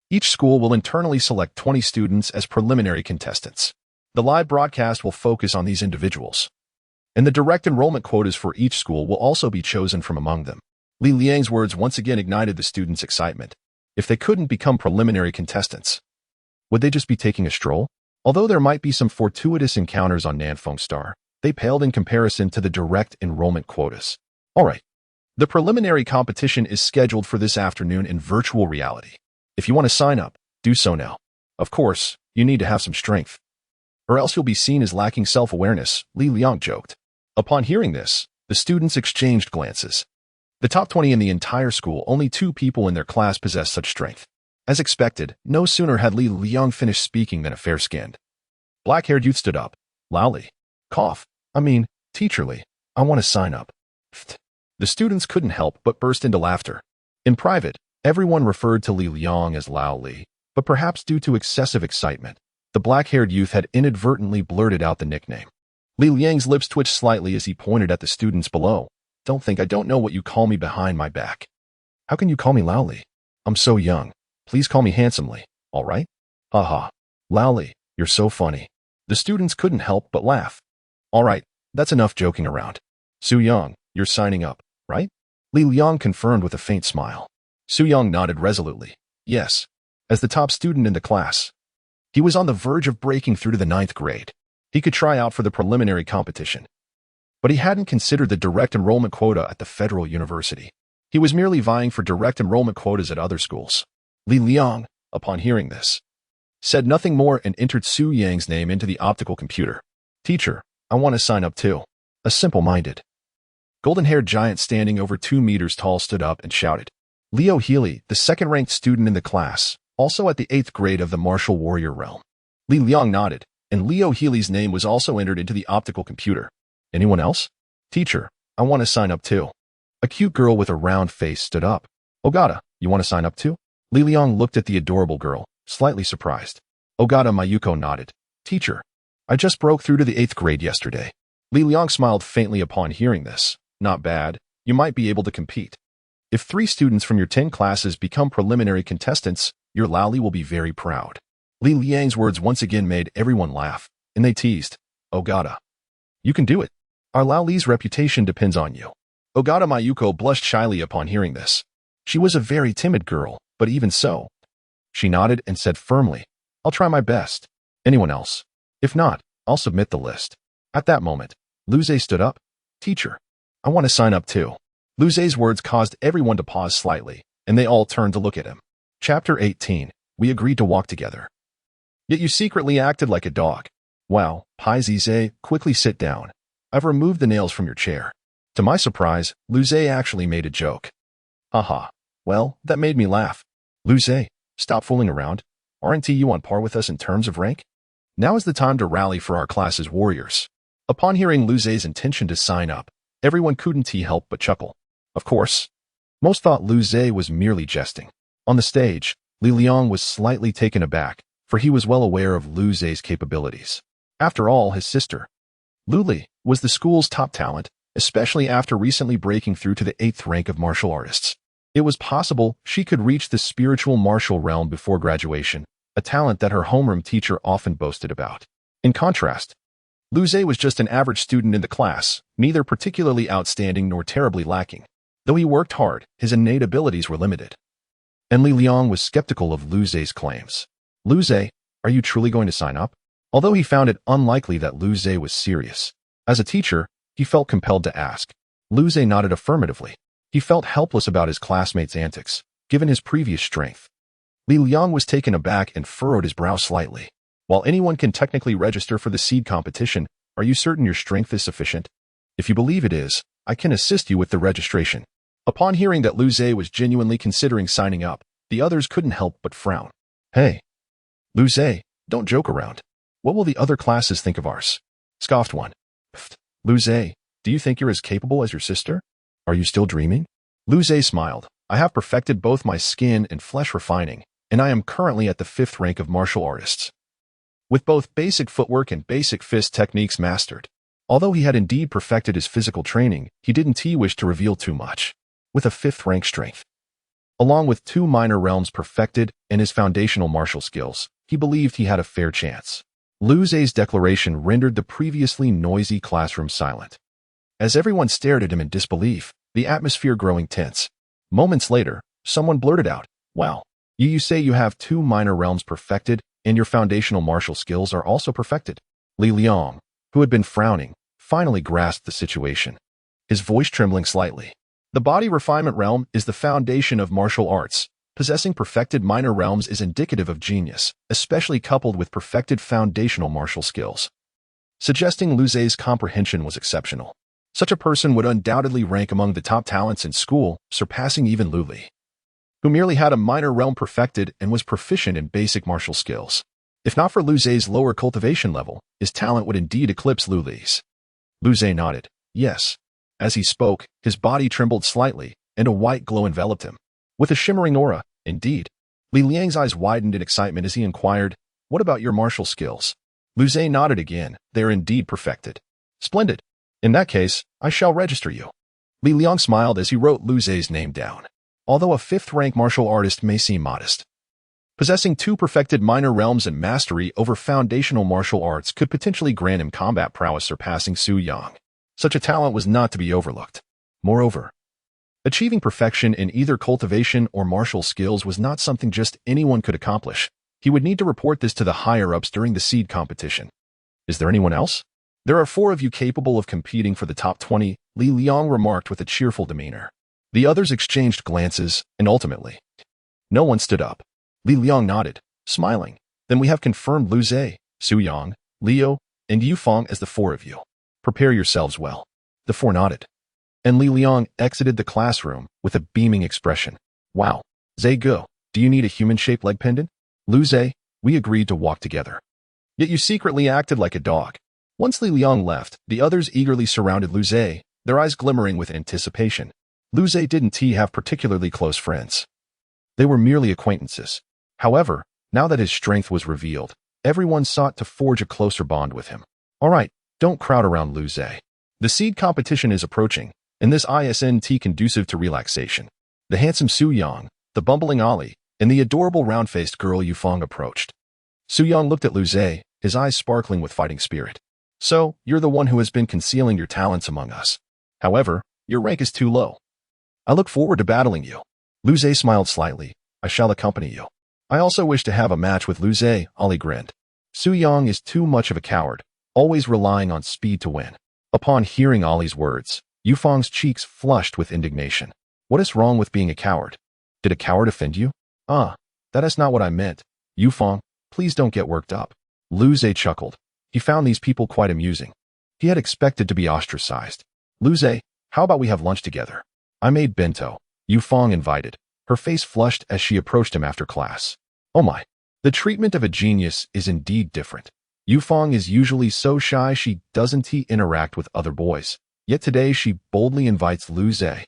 each school will internally select 20 students as preliminary contestants. The live broadcast will focus on these individuals. And the direct enrollment quotas for each school will also be chosen from among them. Li Liang's words once again ignited the students' excitement. If they couldn't become preliminary contestants, would they just be taking a stroll? Although there might be some fortuitous encounters on Nanfeng Star, they paled in comparison to the direct enrollment quotas. All right. The preliminary competition is scheduled for this afternoon in virtual reality. If you want to sign up, do so now. Of course, you need to have some strength, or else you'll be seen as lacking self-awareness, Li Liang joked. Upon hearing this, the students exchanged glances. The top 20 in the entire school, only 2 people in their class possessed such strength. As expected, no sooner had Li Liang finished speaking than a fair-skinned, black-haired youth stood up. Loudly. Teacher Li, I want to sign up. Pfft. The students couldn't help but burst into laughter. In private, everyone referred to Li Liang as Lao Li, but perhaps due to excessive excitement, the black-haired youth had inadvertently blurted out the nickname. Li Liang's lips twitched slightly as he pointed at the students below. Don't think I don't know what you call me behind my back. How can you call me Lao Li? I'm so young. Please call me handsomely, all right? Haha. Lao Li, you're so funny. The students couldn't help but laugh. All right, that's enough joking around. Su Yang, you're signing up, right? Li Liang confirmed with a faint smile. Su Yang nodded resolutely. Yes. As the top student in the class, he was on the verge of breaking through to the 9th grade. He could try out for the preliminary competition. But he hadn't considered the direct enrollment quota at the federal university. He was merely vying for direct enrollment quotas at other schools. Li Liang, upon hearing this, said nothing more and entered Su Yang's name into the optical computer. Teacher, I want to sign up too. A simple-minded, golden-haired giant standing over 2 meters tall stood up and shouted. Leo Healy, the second-ranked student in the class, also at the 8th grade of the martial warrior realm. Li Liang nodded, and Leo Healy's name was also entered into the optical computer. Anyone else? Teacher, I want to sign up too. A cute girl with a round face stood up. Ogata, you want to sign up too? Li Liang looked at the adorable girl, slightly surprised. Ogata Mayuko nodded. Teacher, I just broke through to the 8th grade yesterday. Li Liang smiled faintly upon hearing this. Not bad. You might be able to compete. If 3 students from your 10 classes become preliminary contestants, your Laoli will be very proud. Li Liang's words once again made everyone laugh, and they teased. Ogata, you can do it. Our Laoli's reputation depends on you. Ogata Mayuko blushed shyly upon hearing this. She was a very timid girl, but even so, she nodded and said firmly, I'll try my best. Anyone else? If not, I'll submit the list. At that moment, Luzé stood up. Teacher, I want to sign up too. Luzé's words caused everyone to pause slightly, and they all turned to look at him. Chapter 18. We agreed to walk together. Yet you secretly acted like a dog. Wow, Pai Zize, quickly sit down. I've removed the nails from your chair. To my surprise, Luzé actually made a joke. Haha. Well, that made me laugh. Lu Zhe, stop fooling around. Aren't you on par with us in terms of rank? Now is the time to rally for our class's warriors. Upon hearing Lu Zhe's intention to sign up, everyone couldn't help but chuckle. Of course, most thought Lu Zhe was merely jesting. On the stage, Li Liang was slightly taken aback, for he was well aware of Lu Zhe's capabilities. After all, his sister, Lu Li, was the school's top talent, especially after recently breaking through to the 8th rank of martial artists. It was possible she could reach the spiritual martial realm before graduation, a talent that her homeroom teacher often boasted about. In contrast, Lu Zhe was just an average student in the class, neither particularly outstanding nor terribly lacking. Though he worked hard, his innate abilities were limited. And Li Liang was skeptical of Lu Zhe's claims. Lu Zhe, are you truly going to sign up? Although he found it unlikely that Lu Zhe was serious, as a teacher, he felt compelled to ask. Lu Zhe nodded affirmatively. He felt helpless about his classmates' antics, given his previous strength. Li Liang was taken aback and furrowed his brow slightly. While anyone can technically register for the seed competition, are you certain your strength is sufficient? If you believe it is, I can assist you with the registration. Upon hearing that Lu Zhe was genuinely considering signing up, the others couldn't help but frown. Hey, Lu Zhe, don't joke around. What will the other classes think of ours? Scoffed one. Pfft, Lu Zhe, do you think you're as capable as your sister? Are you still dreaming? Lu Zhe smiled. I have perfected both my skin and flesh refining, and I am currently at the 5th rank of martial artists, with both basic footwork and basic fist techniques mastered. Although he had indeed perfected his physical training, he didn't wish to reveal too much. With a 5th rank strength, along with 2 minor realms perfected and his foundational martial skills, he believed he had a fair chance. Lu Zhe's declaration rendered the previously noisy classroom silent. As everyone stared at him in disbelief, the atmosphere growing tense. Moments later, someone blurted out, wow, you say you have 2 minor realms perfected, and your foundational martial skills are also perfected? Li Liang, who had been frowning, finally grasped the situation, his voice trembling slightly. The body refinement realm is the foundation of martial arts. Possessing perfected minor realms is indicative of genius, especially coupled with perfected foundational martial skills, suggesting Lu Zhe's comprehension was exceptional. Such a person would undoubtedly rank among the top talents in school, surpassing even Lu Li, who merely had a minor realm perfected and was proficient in basic martial skills. If not for Lu Zhe's lower cultivation level, his talent would indeed eclipse Lu Li's. Lu Zhe nodded. Yes. As he spoke, his body trembled slightly, and a white glow enveloped him. With a shimmering aura, indeed. Li Liang's eyes widened in excitement as he inquired, what about your martial skills? Lu Zhe nodded again. They are indeed perfected. Splendid. In that case, I shall register you. Li Liang smiled as he wrote Lu Zhe's name down. Although a 5th rank martial artist may seem modest, possessing 2 perfected minor realms and mastery over foundational martial arts could potentially grant him combat prowess surpassing Su Yang. Such a talent was not to be overlooked. Moreover, achieving perfection in either cultivation or martial skills was not something just anyone could accomplish. He would need to report this to the higher-ups during the seed competition. Is there anyone else? There are 4 of you capable of competing for the top 20, Li Liang remarked with a cheerful demeanor. The others exchanged glances, and ultimately, no one stood up. Li Liang nodded, smiling. Then we have confirmed Lu Zhe, Su Yang, Liu, and Yufeng as the 4 of you. Prepare yourselves well. The 4 nodded. And Li Liang exited the classroom with a beaming expression. Wow. Zhe Ge, do you need a human-shaped leg pendant? Lu Zhe, we agreed to walk together. Yet you secretly acted like a dog. Once Li Liang left, the others eagerly surrounded Lu Zhe, their eyes glimmering with anticipation. Lu Zhe didn't have particularly close friends. They were merely acquaintances. However, now that his strength was revealed, everyone sought to forge a closer bond with him. All right, don't crowd around Lu Zhe. The seed competition is approaching, and this isn't conducive to relaxation. The handsome Su Yang, the bumbling Ali, and the adorable round-faced girl Yufeng approached. Su Yang looked at Lu Zhe, his eyes sparkling with fighting spirit. So, you're the one who has been concealing your talents among us. However, your rank is too low. I look forward to battling you. Lu Zhe smiled slightly. I shall accompany you. I also wish to have a match with Lu Zhe, Ali grinned. Su Yang is too much of a coward, always relying on speed to win. Upon hearing Ali's words, Yufeng's cheeks flushed with indignation. What is wrong with being a coward? Did a coward offend you? That is not what I meant. Yufeng, please don't get worked up. Lu Zhe chuckled. He found these people quite amusing. He had expected to be ostracized. Lu Zhe, how about we have lunch together? I made bento. Yufeng invited, her face flushed as she approached him after class. Oh my. The treatment of a genius is indeed different. Yufeng is usually so shy she doesn't interact with other boys, yet today she boldly invites Lu Zhe.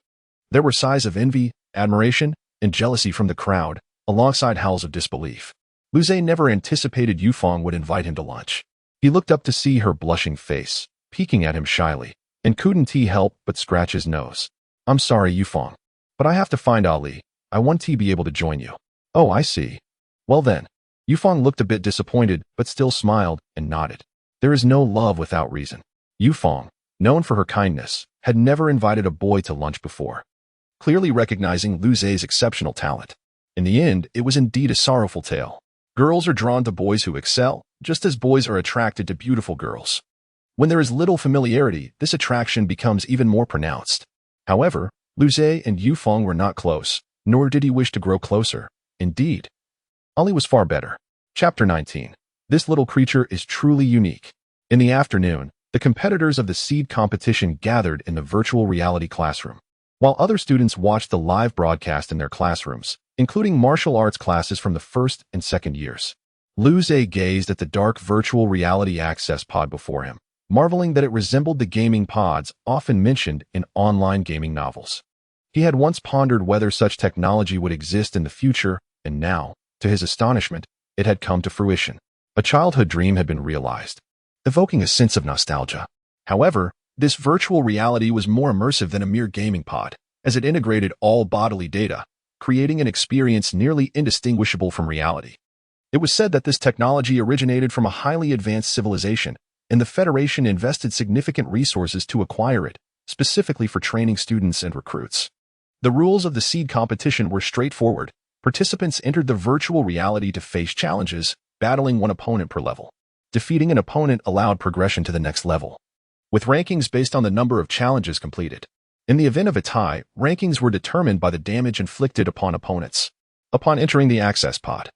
There were sighs of envy, admiration, and jealousy from the crowd, alongside howls of disbelief. Lu Zhe never anticipated Yufeng would invite him to lunch. He looked up to see her blushing face, peeking at him shyly, and couldn't help but scratch his nose. I'm sorry, Yufeng, but I have to find Ali. I want to be able to join you. Oh, I see. Well then. Yufeng looked a bit disappointed, but still smiled and nodded. There is no love without reason. Yufeng, known for her kindness, had never invited a boy to lunch before, clearly recognizing Lu Zhe's exceptional talent. In the end, it was indeed a sorrowful tale. Girls are drawn to boys who excel, just as boys are attracted to beautiful girls. When there is little familiarity, this attraction becomes even more pronounced. However, Lu Zhe and Yufeng were not close, nor did he wish to grow closer. Indeed, Ali was far better. Chapter 19. This little creature is truly unique. In the afternoon, the competitors of the seed competition gathered in the virtual reality classroom. While other students watched the live broadcast in their classrooms, including martial arts classes from the first and second years, Lu Zhe gazed at the dark virtual reality access pod before him, marveling that it resembled the gaming pods often mentioned in online gaming novels. He had once pondered whether such technology would exist in the future, and now, to his astonishment, it had come to fruition. A childhood dream had been realized, evoking a sense of nostalgia. However, this virtual reality was more immersive than a mere gaming pod, as it integrated all bodily data, creating an experience nearly indistinguishable from reality. It was said that this technology originated from a highly advanced civilization, and the Federation invested significant resources to acquire it, specifically for training students and recruits. The rules of the seed competition were straightforward. Participants entered the virtual reality to face challenges, battling one opponent per level. Defeating an opponent allowed progression to the next level, with rankings based on the number of challenges completed. In the event of a tie, rankings were determined by the damage inflicted upon opponents. Upon entering the access pod,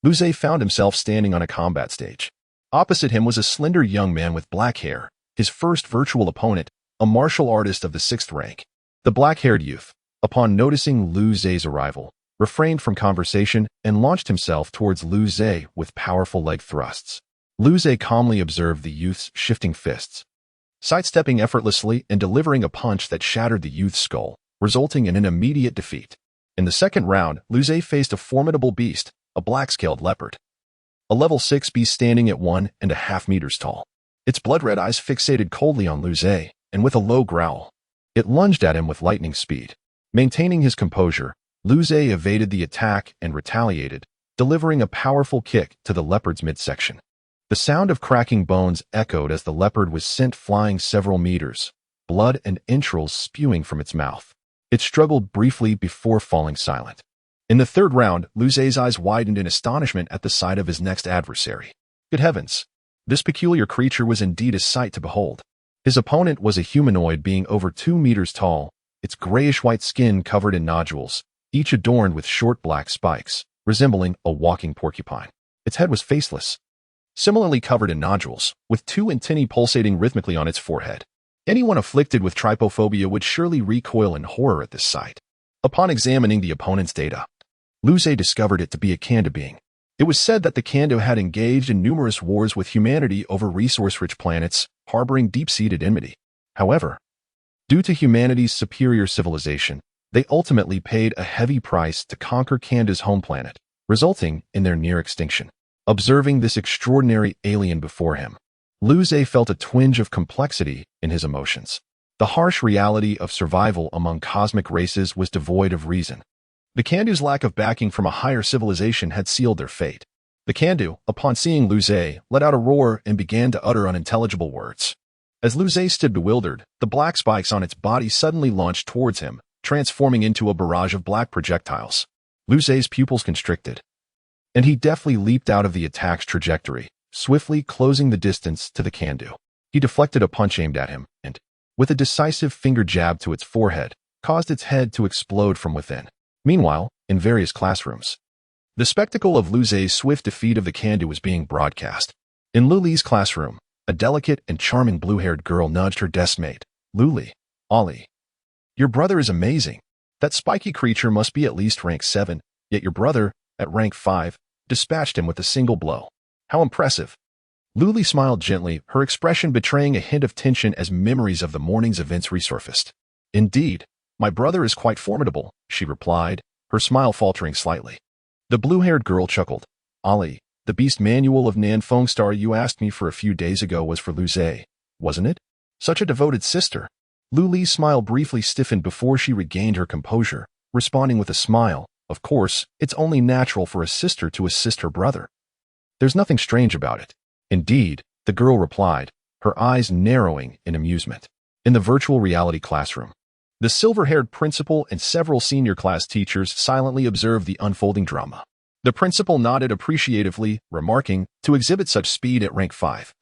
Lu Zhe found himself standing on a combat stage. Opposite him was a slender young man with black hair, his first virtual opponent, a martial artist of the 6th rank. The black-haired youth, upon noticing Lu Zhe's arrival, refrained from conversation and launched himself towards Lu Zhe with powerful leg thrusts. Lu Zhe calmly observed the youth's shifting fists, sidestepping effortlessly and delivering a punch that shattered the youth's skull, resulting in an immediate defeat. In the second round, Lu Zhe faced a formidable beast, a black-scaled leopard, a level 6 beast standing at 1.5 meters tall. Its blood-red eyes fixated coldly on Lu Zhe, and with a low growl, it lunged at him with lightning speed. Maintaining his composure, Lu Zhe evaded the attack and retaliated, delivering a powerful kick to the leopard's midsection. The sound of cracking bones echoed as the leopard was sent flying several meters, blood and entrails spewing from its mouth. It struggled briefly before falling silent. In the third round, Lu Zhe's eyes widened in astonishment at the sight of his next adversary. Good heavens! This peculiar creature was indeed a sight to behold. His opponent was a humanoid being over 2 meters tall, its grayish-white skin covered in nodules, each adorned with short black spikes, resembling a walking porcupine. Its head was faceless, similarly covered in nodules, with 2 antennae pulsating rhythmically on its forehead. Anyone afflicted with trypophobia would surely recoil in horror at this sight. Upon examining the opponent's data, Lu Zhe discovered it to be a Kanda being. It was said that the Kanda had engaged in numerous wars with humanity over resource-rich planets, harboring deep-seated enmity. However, due to humanity's superior civilization, they ultimately paid a heavy price to conquer Kanda's home planet, resulting in their near extinction. Observing this extraordinary alien before him, Lu Zhe felt a twinge of complexity in his emotions. The harsh reality of survival among cosmic races was devoid of reason. The Kandu's lack of backing from a higher civilization had sealed their fate. The Kandu, upon seeing Lu Zhe, let out a roar and began to utter unintelligible words. As Lu Zhe stood bewildered, the black spikes on its body suddenly launched towards him, transforming into a barrage of black projectiles. Lu Zhe's pupils constricted, and he deftly leaped out of the attack's trajectory, swiftly closing the distance to the Kandu. He deflected a punch aimed at him, and, with a decisive finger jab to its forehead, caused its head to explode from within. Meanwhile, in various classrooms, the spectacle of Lu Zhe's swift defeat of the Kandu was being broadcast. In Luli's classroom, a delicate and charming blue-haired girl nudged her deskmate. Luli, Ollie, your brother is amazing. That spiky creature must be at least rank 7, yet your brother, at rank 5, dispatched him with a single blow. How impressive. Luli smiled gently, her expression betraying a hint of tension as memories of the morning's events resurfaced. Indeed, my brother is quite formidable, she replied, her smile faltering slightly. The blue-haired girl chuckled. Ali, the beast manual of Nan Fengstar you asked me for a few days ago was for Luze, wasn't it? Such a devoted sister. Luli's smile briefly stiffened before she regained her composure, responding with a smile. Of course, it's only natural for a sister to assist her brother. There's nothing strange about it. Indeed, the girl replied, her eyes narrowing in amusement. In the virtual reality classroom, the silver-haired principal and several senior class teachers silently observed the unfolding drama. The principal nodded appreciatively, remarking, to exhibit such speed at rank 5.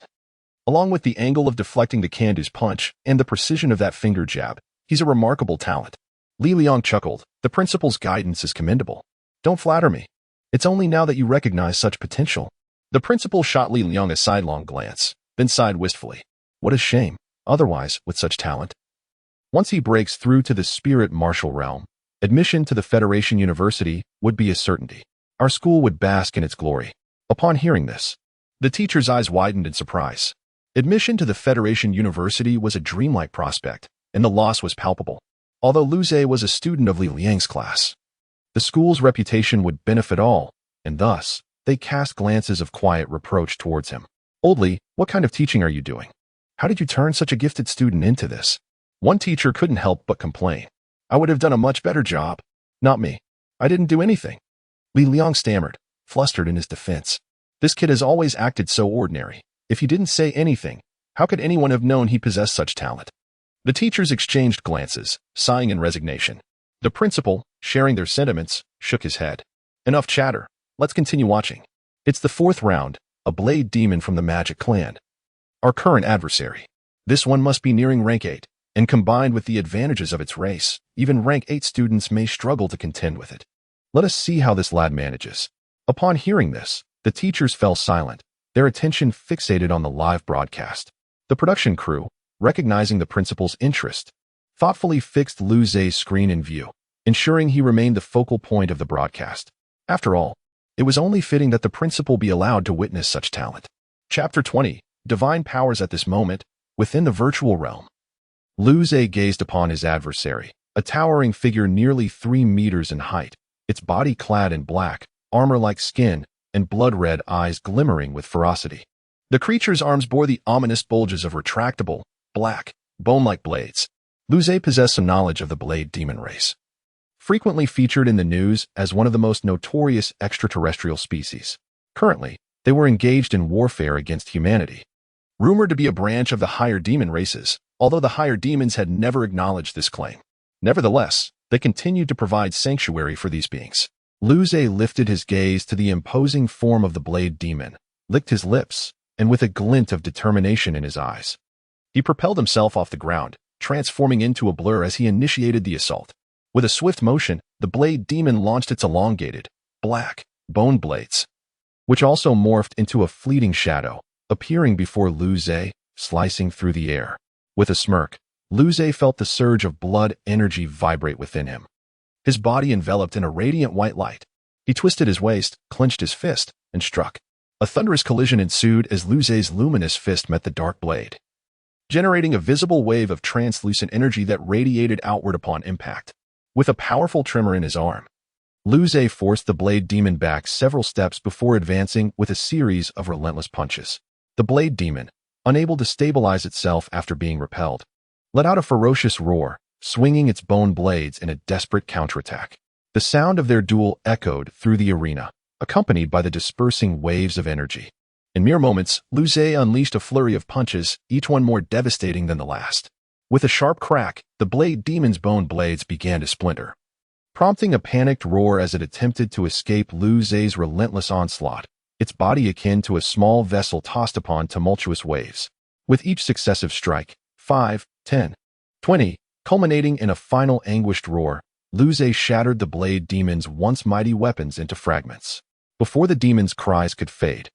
Along with the angle of deflecting the Kandu's punch and the precision of that finger jab, he's a remarkable talent. Li Liang chuckled, the principal's guidance is commendable. Don't flatter me. It's only now that you recognize such potential. The principal shot Li Liang a sidelong glance, then sighed wistfully. What a shame, otherwise, with such talent. Once he breaks through to the spirit martial realm, admission to the Federation University would be a certainty. Our school would bask in its glory. Upon hearing this, the teacher's eyes widened in surprise. Admission to the Federation University was a dreamlike prospect, and the loss was palpable. Although Luze was a student of Li Liang's class, the school's reputation would benefit all, and thus, they cast glances of quiet reproach towards him. Old Li, what kind of teaching are you doing? How did you turn such a gifted student into this? One teacher couldn't help but complain. I would have done a much better job. Not me. I didn't do anything. Li Liang stammered, flustered in his defense. This kid has always acted so ordinary. If he didn't say anything, how could anyone have known he possessed such talent? The teachers exchanged glances, sighing in resignation. The principal, sharing their sentiments, shook his head. Enough chatter. Let's continue watching. It's the 4th round, a blade demon from the Magic Clan. Our current adversary. This one must be nearing rank 8, and combined with the advantages of its race, even rank 8 students may struggle to contend with it. Let us see how this lad manages. Upon hearing this, the teachers fell silent, their attention fixated on the live broadcast. The production crew, recognizing the principal's interest, thoughtfully fixed Luze's screen in view, ensuring he remained the focal point of the broadcast. After all, it was only fitting that the principal be allowed to witness such talent. Chapter 20, Divine Powers at this moment, within the virtual realm. Luze gazed upon his adversary, a towering figure nearly 3 meters in height, its body clad in black, armor-like skin, and blood-red eyes glimmering with ferocity. The creature's arms bore the ominous bulges of retractable, black, bone-like blades. Luze possessed some knowledge of the blade demon race, frequently featured in the news as one of the most notorious extraterrestrial species. Currently, they were engaged in warfare against humanity. Rumored to be a branch of the higher demon races, although the higher demons had never acknowledged this claim. Nevertheless, they continued to provide sanctuary for these beings. Luze lifted his gaze to the imposing form of the blade demon, licked his lips, and with a glint of determination in his eyes, he propelled himself off the ground, transforming into a blur as he initiated the assault. With a swift motion, the blade demon launched its elongated, black, bone blades, which also morphed into a fleeting shadow, appearing before Luze, slicing through the air. With a smirk, Luze felt the surge of blood energy vibrate within him. His body enveloped in a radiant white light. He twisted his waist, clenched his fist, and struck. A thunderous collision ensued as Luze's luminous fist met the dark blade, generating a visible wave of translucent energy that radiated outward upon impact. With a powerful tremor in his arm, Luze forced the blade demon back several steps before advancing with a series of relentless punches. The blade demon, unable to stabilize itself after being repelled, let out a ferocious roar, swinging its bone blades in a desperate counterattack. The sound of their duel echoed through the arena, accompanied by the dispersing waves of energy. In mere moments, Luze unleashed a flurry of punches, each one more devastating than the last. With a sharp crack, the blade demon's bone blades began to splinter, prompting a panicked roar as it attempted to escape Luze's relentless onslaught, its body akin to a small vessel tossed upon tumultuous waves. With each successive strike, 5, 10, 20, culminating in a final anguished roar, Luze shattered the blade demon's once mighty weapons into fragments. Before the demon's cries could fade,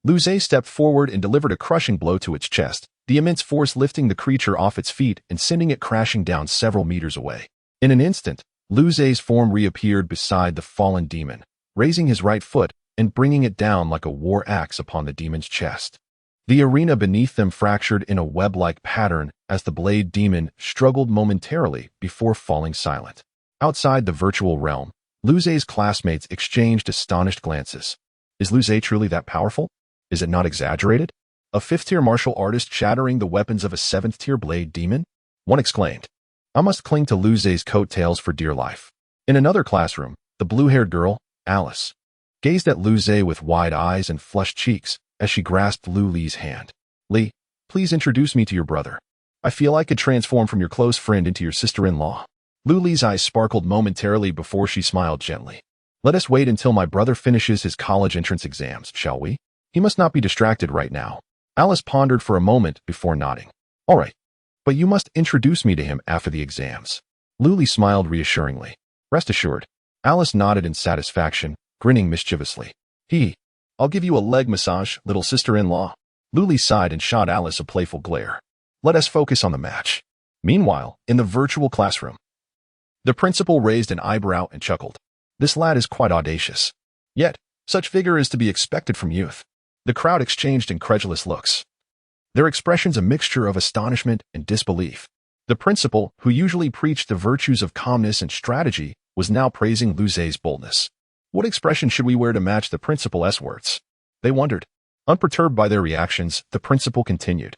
Luze stepped forward and delivered a crushing blow to its chest, the immense force lifting the creature off its feet and sending it crashing down several meters away. In an instant, Lu Zhe's form reappeared beside the fallen demon, raising his right foot and bringing it down like a war axe upon the demon's chest. The arena beneath them fractured in a web-like pattern as the blade demon struggled momentarily before falling silent. Outside the virtual realm, Lu Zhe's classmates exchanged astonished glances. Is Lu Zhe truly that powerful? Is it not exaggerated? A 5th-tier martial artist shattering the weapons of a 7th-tier blade demon? One exclaimed. I must cling to Lu Zhe's coattails for dear life. In another classroom, the blue-haired girl, Alice, gazed at Lu Zhe with wide eyes and flushed cheeks as she grasped Lu Li's hand. Li, please introduce me to your brother. I feel I could transform from your close friend into your sister-in-law. Lu Li's eyes sparkled momentarily before she smiled gently. Let us wait until my brother finishes his college entrance exams, shall we? He must not be distracted right now. Alice pondered for a moment before nodding. All right, but you must introduce me to him after the exams. Lu Li smiled reassuringly. Rest assured. Alice nodded in satisfaction, grinning mischievously. I'll give you a leg massage, little sister-in-law. Lu Li sighed and shot Alice a playful glare. Let us focus on the match. Meanwhile, in the virtual classroom, the principal raised an eyebrow and chuckled. This lad is quite audacious. Yet, such vigor is to be expected from youth. The crowd exchanged incredulous looks, their expressions a mixture of astonishment and disbelief. The principal, who usually preached the virtues of calmness and strategy, was now praising Lu Zhe's boldness. What expression should we wear to match the principal's words? They wondered. Unperturbed by their reactions, the principal continued.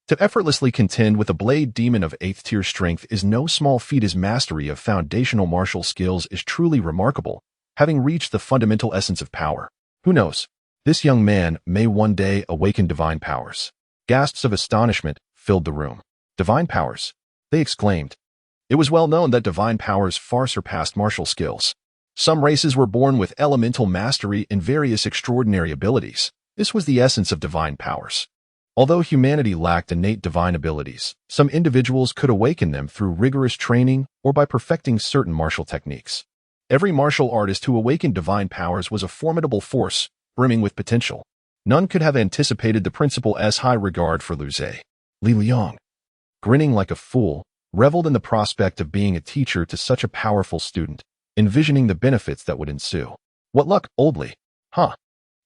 To effortlessly contend with a blade demon of 8th-tier strength is no small feat. His mastery of foundational martial skills is truly remarkable, having reached the fundamental essence of power. Who knows? This young man may one day awaken divine powers. Gasps of astonishment filled the room. Divine powers? They exclaimed. It was well known that divine powers far surpassed martial skills. Some races were born with elemental mastery and various extraordinary abilities. This was the essence of divine powers. Although humanity lacked innate divine abilities, some individuals could awaken them through rigorous training or by perfecting certain martial techniques. Every martial artist who awakened divine powers was a formidable force, brimming with potential. None could have anticipated the principal's high regard for Lu Zhe. Li Liang, grinning like a fool, reveled in the prospect of being a teacher to such a powerful student, envisioning the benefits that would ensue. What luck, old Li. Huh.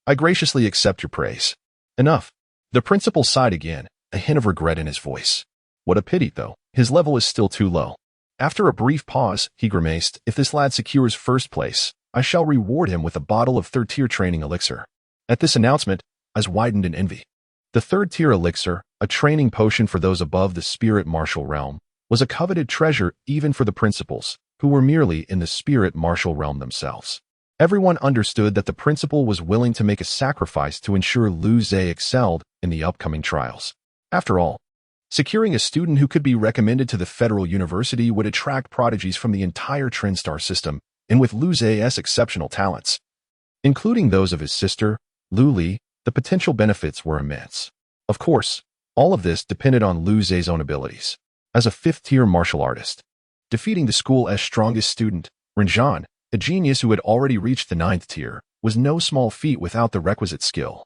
I graciously accept your praise. Enough. The principal sighed again, a hint of regret in his voice. What a pity, though. His level is still too low. After a brief pause, he grimaced, if this lad secures first place, I shall reward him with a bottle of 3rd-tier training elixir. At this announcement, eyes widened in envy. The 3rd-tier elixir, a training potion for those above the spirit martial realm, was a coveted treasure even for the principals, who were merely in the spirit martial realm themselves. Everyone understood that the principal was willing to make a sacrifice to ensure Lu Zhe excelled in the upcoming trials. After all, securing a student who could be recommended to the federal university would attract prodigies from the entire TrendStar system, and with Lu Zhe's exceptional talents, including those of his sister, Lu Li, the potential benefits were immense. Of course, all of this depended on Lu Zhe's own abilities. As a 5th-tier martial artist, defeating the school's strongest student, Renjan, a genius who had already reached the 9th tier, was no small feat without the requisite skill.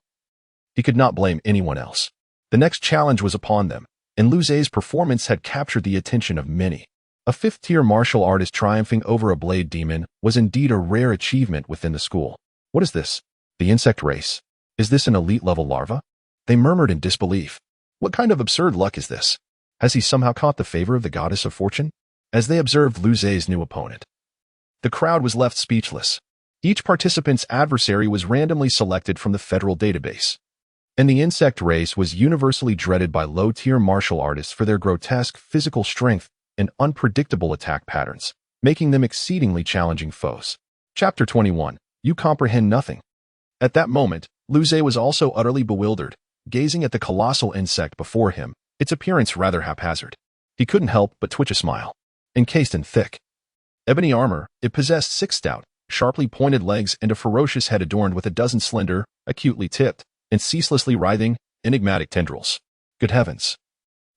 He could not blame anyone else. The next challenge was upon them, and Lu Zhe's performance had captured the attention of many. A 5th-tier martial artist triumphing over a blade demon was indeed a rare achievement within the school. What is this? The insect race? Is this an elite-level larva? They murmured in disbelief. What kind of absurd luck is this? Has he somehow caught the favor of the goddess of fortune? As they observed Lu Zhe's new opponent, the crowd was left speechless. Each participant's adversary was randomly selected from the federal database, and the insect race was universally dreaded by low-tier martial artists for their grotesque physical strength and unpredictable attack patterns, making them exceedingly challenging foes. Chapter 21. You comprehend nothing. At that moment, Lu Zhe was also utterly bewildered, gazing at the colossal insect before him, its appearance rather haphazard. He couldn't help but twitch a smile. Encased in thick ebony armor, it possessed 6 stout, sharply pointed legs and a ferocious head adorned with a dozen slender, acutely tipped, and ceaselessly writhing, enigmatic tendrils. Good heavens!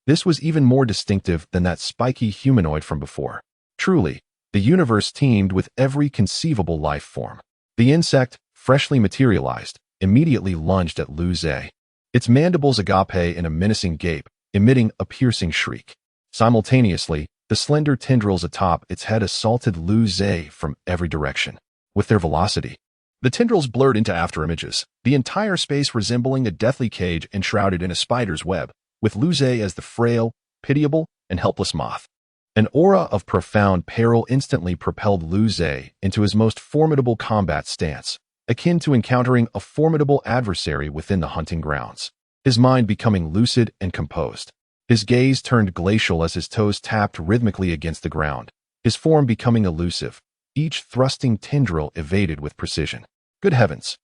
This was even more distinctive than that spiky humanoid from before. Truly, the universe teemed with every conceivable life form. The insect, freshly materialized, immediately lunged at Lu Zhe, its mandibles agape in a menacing gape, emitting a piercing shriek. Simultaneously, The slender tendrils atop its head assaulted Lu Zhe from every direction. With their velocity, the tendrils blurred into afterimages, the entire space resembling a deathly cage enshrouded in a spider's web, with Lu Zhe as the frail, pitiable, and helpless moth. An aura of profound peril instantly propelled Lu Zhe into his most formidable combat stance, akin to encountering a formidable adversary within the hunting grounds. His mind becoming lucid and composed. His gaze turned glacial as his toes tapped rhythmically against the ground, his form becoming elusive, each thrusting tendril evaded with precision. Good heavens!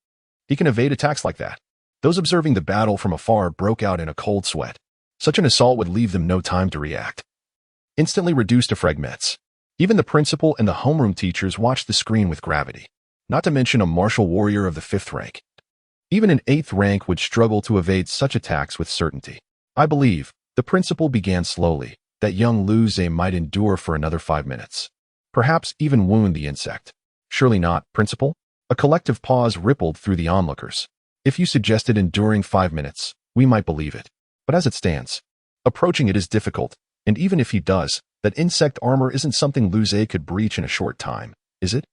He can evade attacks like that. Those observing the battle from afar broke out in a cold sweat. Such an assault would leave them no time to react. Instantly reduced to fragments. Even the principal and the homeroom teachers watched the screen with gravity, not to mention a martial warrior of the 5th rank. Even an 8th rank would struggle to evade such attacks with certainty. I believe, the principal began slowly, that young Lu Zhe might endure for another 5 minutes. Perhaps even wound the insect. Surely not, principal? A collective pause rippled through the onlookers. If you suggested enduring 5 minutes, we might believe it. But as it stands, approaching it is difficult, and even if he does, that insect armor isn't something Lu Zhe could breach in a short time, is it?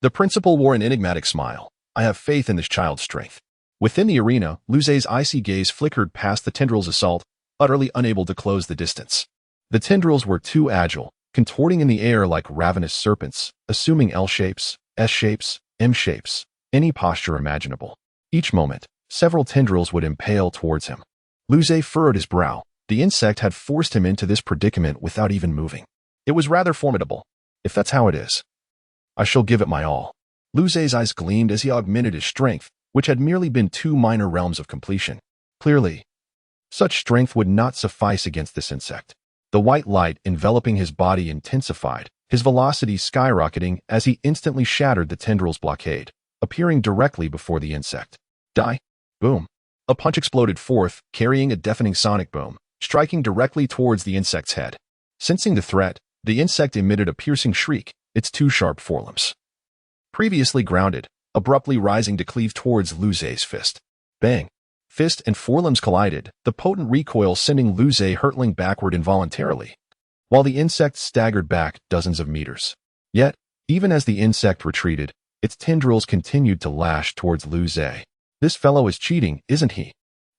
The principal wore an enigmatic smile. I have faith in this child's strength. Within the arena, Lu Zhe's icy gaze flickered past the tendrils' assault, utterly unable to close the distance. The tendrils were too agile, contorting in the air like ravenous serpents, assuming L shapes, S shapes, M shapes, any posture imaginable. Each moment, several tendrils would impale towards him. Lu Zhe furrowed his brow. The insect had forced him into this predicament without even moving. It was rather formidable. If that's how it is, I shall give it my all. Lu Zhe's eyes gleamed as he augmented his strength, which had merely been 2 minor realms of completion. Clearly, such strength would not suffice against this insect. The white light enveloping his body intensified, his velocity skyrocketing as he instantly shattered the tendril's blockade, appearing directly before the insect. Die! Boom! A punch exploded forth, carrying a deafening sonic boom, striking directly towards the insect's head. Sensing the threat, the insect emitted a piercing shriek, its 2 sharp forelimbs, previously grounded, abruptly rising to cleave towards Lu Zhe's fist. Bang! Fist and forelimbs collided, the potent recoil sending Lu Zhe hurtling backward involuntarily, while the insect staggered back dozens of meters. Yet, even as the insect retreated, its tendrils continued to lash towards Lu Zhe. This fellow is cheating, isn't he?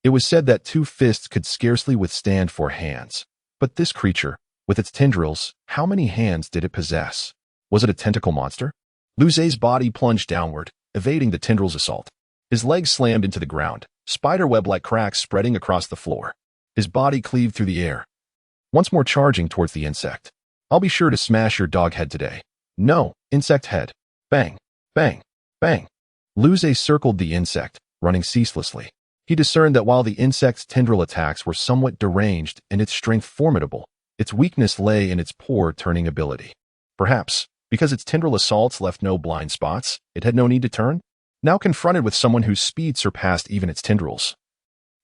It was said that 2 fists could scarcely withstand 4 hands. But this creature, with its tendrils, how many hands did it possess? Was it a tentacle monster? Lu Zhe's body plunged downward, evading the tendrils' assault. His legs slammed into the ground, spiderweb-like cracks spreading across the floor. His body cleaved through the air, once more charging towards the insect. I'll be sure to smash your dog head today. No, insect head. Bang, bang, bang. Lu Zhe circled the insect, running ceaselessly. He discerned that while the insect's tendril attacks were somewhat deranged and its strength formidable, its weakness lay in its poor turning ability. Perhaps, because its tendril assaults left no blind spots, it had no need to turn? Now confronted with someone whose speed surpassed even its tendrils,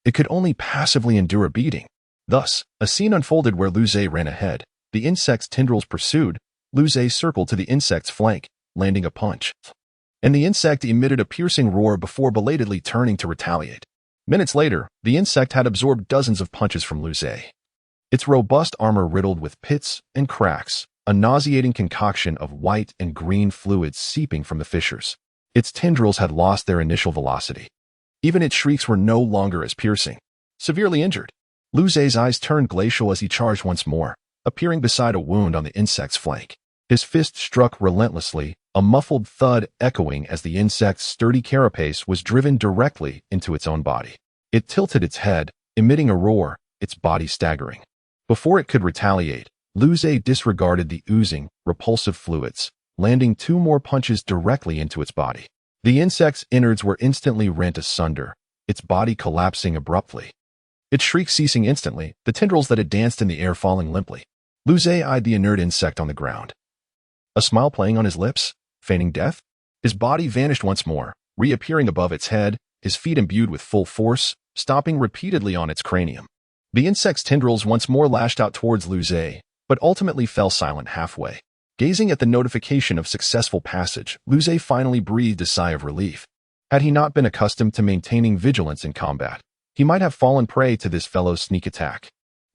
it could only passively endure a beating. Thus, a scene unfolded where Lu Zhe ran ahead. The insect's tendrils pursued. Lu Zhe circled to the insect's flank, landing a punch. And the insect emitted a piercing roar before belatedly turning to retaliate. Minutes later, the insect had absorbed dozens of punches from Lu Zhe. Its robust armor riddled with pits and cracks, a nauseating concoction of white and green fluids seeping from the fissures. Its tendrils had lost their initial velocity. Even its shrieks were no longer as piercing. Severely injured, Lu Zhe's eyes turned glacial as he charged once more, appearing beside a wound on the insect's flank. His fist struck relentlessly, a muffled thud echoing as the insect's sturdy carapace was driven directly into its own body. It tilted its head, emitting a roar, its body staggering. Before it could retaliate, Lu Zhe disregarded the oozing, repulsive fluids, landing 2 more punches directly into its body. The insect's innards were instantly rent asunder, its body collapsing abruptly. Its shriek ceasing instantly, the tendrils that had danced in the air falling limply. Lu Zhe eyed the inert insect on the ground. A smile playing on his lips, feigning death? His body vanished once more, reappearing above its head, his feet imbued with full force, stomping repeatedly on its cranium. The insect's tendrils once more lashed out towards Lu Zhe, but ultimately fell silent halfway. Gazing at the notification of successful passage, Lu Zhe finally breathed a sigh of relief. Had he not been accustomed to maintaining vigilance in combat, he might have fallen prey to this fellow's sneak attack.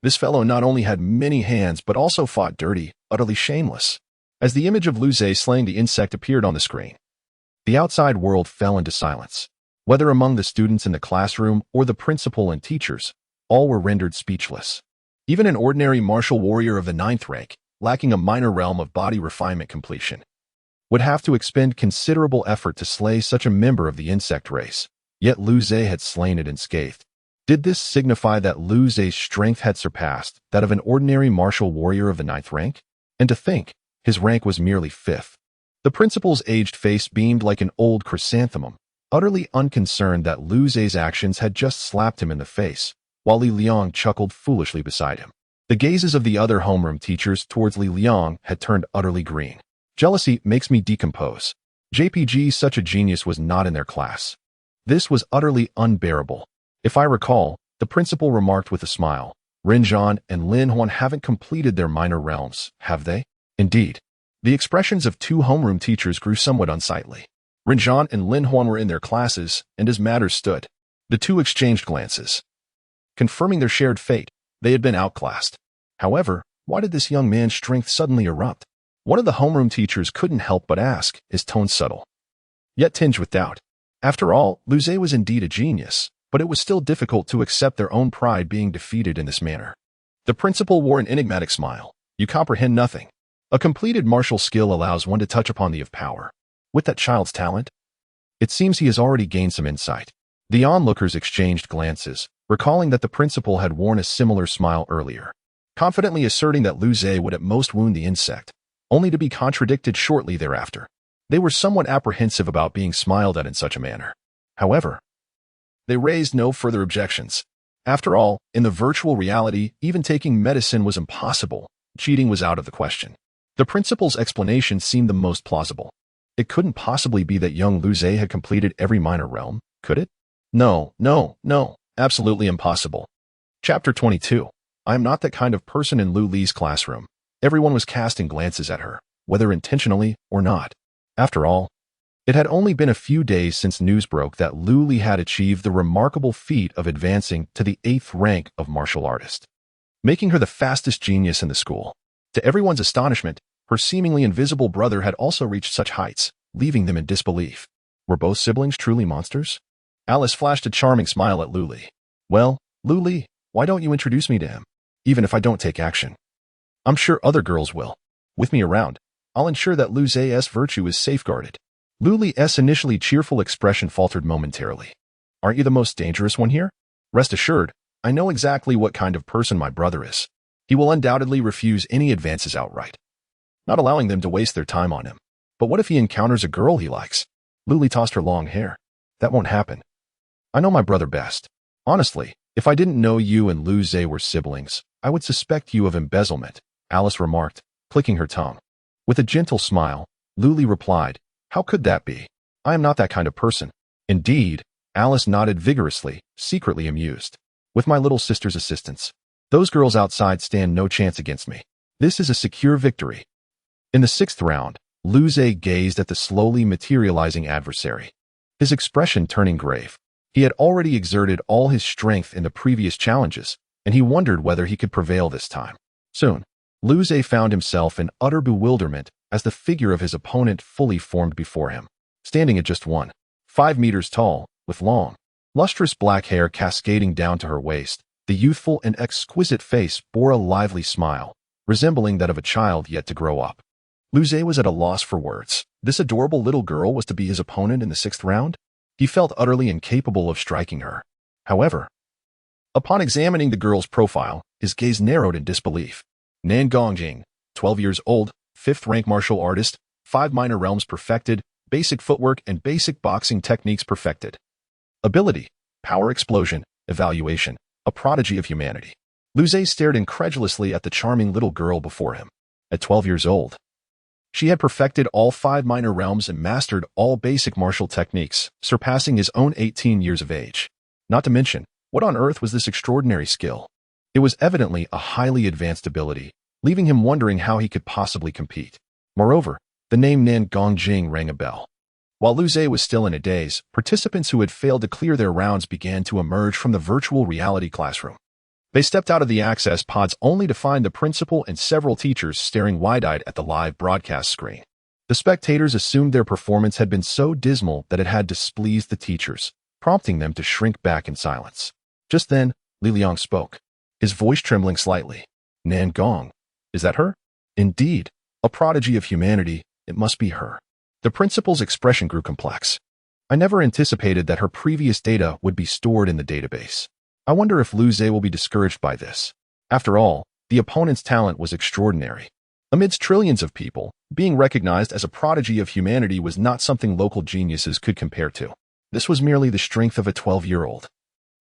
This fellow not only had many hands but also fought dirty, utterly shameless. As the image of Lu Zhe slaying the insect appeared on the screen, the outside world fell into silence. Whether among the students in the classroom or the principal and teachers, all were rendered speechless. Even an ordinary martial warrior of the 9th rank, lacking a minor realm of body refinement completion, would have to expend considerable effort to slay such a member of the insect race. Yet Lu Zhe had slain it unscathed. Did this signify that Lu Zhe's strength had surpassed that of an ordinary martial warrior of the 9th rank? And to think, his rank was merely 5th. The principal's aged face beamed like an old chrysanthemum, utterly unconcerned that Lu Zhe's actions had just slapped him in the face, while Li Liang chuckled foolishly beside him. The gazes of the other homeroom teachers towards Li Liang had turned utterly green. Jealousy makes me decompose. JPG, such a genius, was not in their class. This was utterly unbearable. If I recall, the principal remarked with a smile, Rinzhan and Lin Huan haven't completed their minor realms, have they? Indeed. The expressions of two homeroom teachers grew somewhat unsightly. Rinzhan and Lin Huan were in their classes, and as matters stood, the two exchanged glances, confirming their shared fate. They had been outclassed. However, why did this young man's strength suddenly erupt? One of the homeroom teachers couldn't help but ask, his tone subtle, yet tinged with doubt. After all, Lu Zhe was indeed a genius, but it was still difficult to accept their own pride being defeated in this manner. The principal wore an enigmatic smile. You comprehend nothing. A completed martial skill allows one to touch upon the of power. With that child's talent, it seems he has already gained some insight. The onlookers exchanged glances, recalling that the principal had worn a similar smile earlier, confidently asserting that Lu Zhe would at most wound the insect, only to be contradicted shortly thereafter. They were somewhat apprehensive about being smiled at in such a manner. However, they raised no further objections. After all, in the virtual reality, even taking medicine was impossible. Cheating was out of the question. The principal's explanation seemed the most plausible. It couldn't possibly be that young Lu Zhe had completed every minor realm, could it? No, absolutely impossible. Chapter 22. I am not that kind of person. In Lu Li's classroom, everyone was casting glances at her, whether intentionally or not. After all, it had only been a few days since news broke that Lu Li had achieved the remarkable feat of advancing to the 8th rank of martial artist, making her the fastest genius in the school. To everyone's astonishment, her seemingly invisible brother had also reached such heights, leaving them in disbelief. Were both siblings truly monsters? Alice flashed a charming smile at Lu Li. Well, Lu Li, why don't you introduce me to him? Even if I don't take action, I'm sure other girls will. With me around, I'll ensure that Lu Zhe's virtue is safeguarded. Lu Li's initially cheerful expression faltered momentarily. Aren't you the most dangerous one here? Rest assured, I know exactly what kind of person my brother is. He will undoubtedly refuse any advances outright, not allowing them to waste their time on him. But what if he encounters a girl he likes? Lu Li tossed her long hair. That won't happen. I know my brother best. Honestly, if I didn't know you and Lu Zhe were siblings, I would suspect you of embezzlement, Alice remarked, clicking her tongue. With a gentle smile, Lu Li replied, How could that be? I am not that kind of person. Indeed, Alice nodded vigorously, secretly amused. With my little sister's assistance, those girls outside stand no chance against me. This is a secure victory. In the 6th round, Lu Zhe gazed at the slowly materializing adversary, his expression turning grave. He had already exerted all his strength in the previous challenges, and he wondered whether he could prevail this time. Soon, Lu Zhe found himself in utter bewilderment as the figure of his opponent fully formed before him, standing at just 1.5 meters tall, with long, lustrous black hair cascading down to her waist. The youthful and exquisite face bore a lively smile, resembling that of a child yet to grow up. Lu Zhe was at a loss for words. This adorable little girl was to be his opponent in the 6th round? He felt utterly incapable of striking her. However, upon examining the girl's profile, his gaze narrowed in disbelief. Nan Gongjing, 12 years old, 5th rank martial artist, 5 minor realms perfected, basic footwork and basic boxing techniques perfected. Ability, power explosion, evaluation, a prodigy of humanity. Lu Zhe stared incredulously at the charming little girl before him. At 12 years old, she had perfected all 5 minor realms and mastered all basic martial techniques, surpassing his own 18 years of age. Not to mention, what on earth was this extraordinary skill? It was evidently a highly advanced ability, leaving him wondering how he could possibly compete. Moreover, the name Nan Gongjing rang a bell. While Lu Zhe was still in a daze, participants who had failed to clear their rounds began to emerge from the virtual reality classroom. They stepped out of the access pods only to find the principal and several teachers staring wide-eyed at the live broadcast screen. The spectators assumed their performance had been so dismal that it had displeased the teachers, prompting them to shrink back in silence. Just then, Li Liang spoke, his voice trembling slightly. Nan Gong, is that her? Indeed, a prodigy of humanity, it must be her. The principal's expression grew complex. I never anticipated that her previous data would be stored in the database. I wonder if Lu Zhe will be discouraged by this. After all, the opponent's talent was extraordinary. Amidst trillions of people, being recognized as a prodigy of humanity was not something local geniuses could compare to. This was merely the strength of a 12-year-old.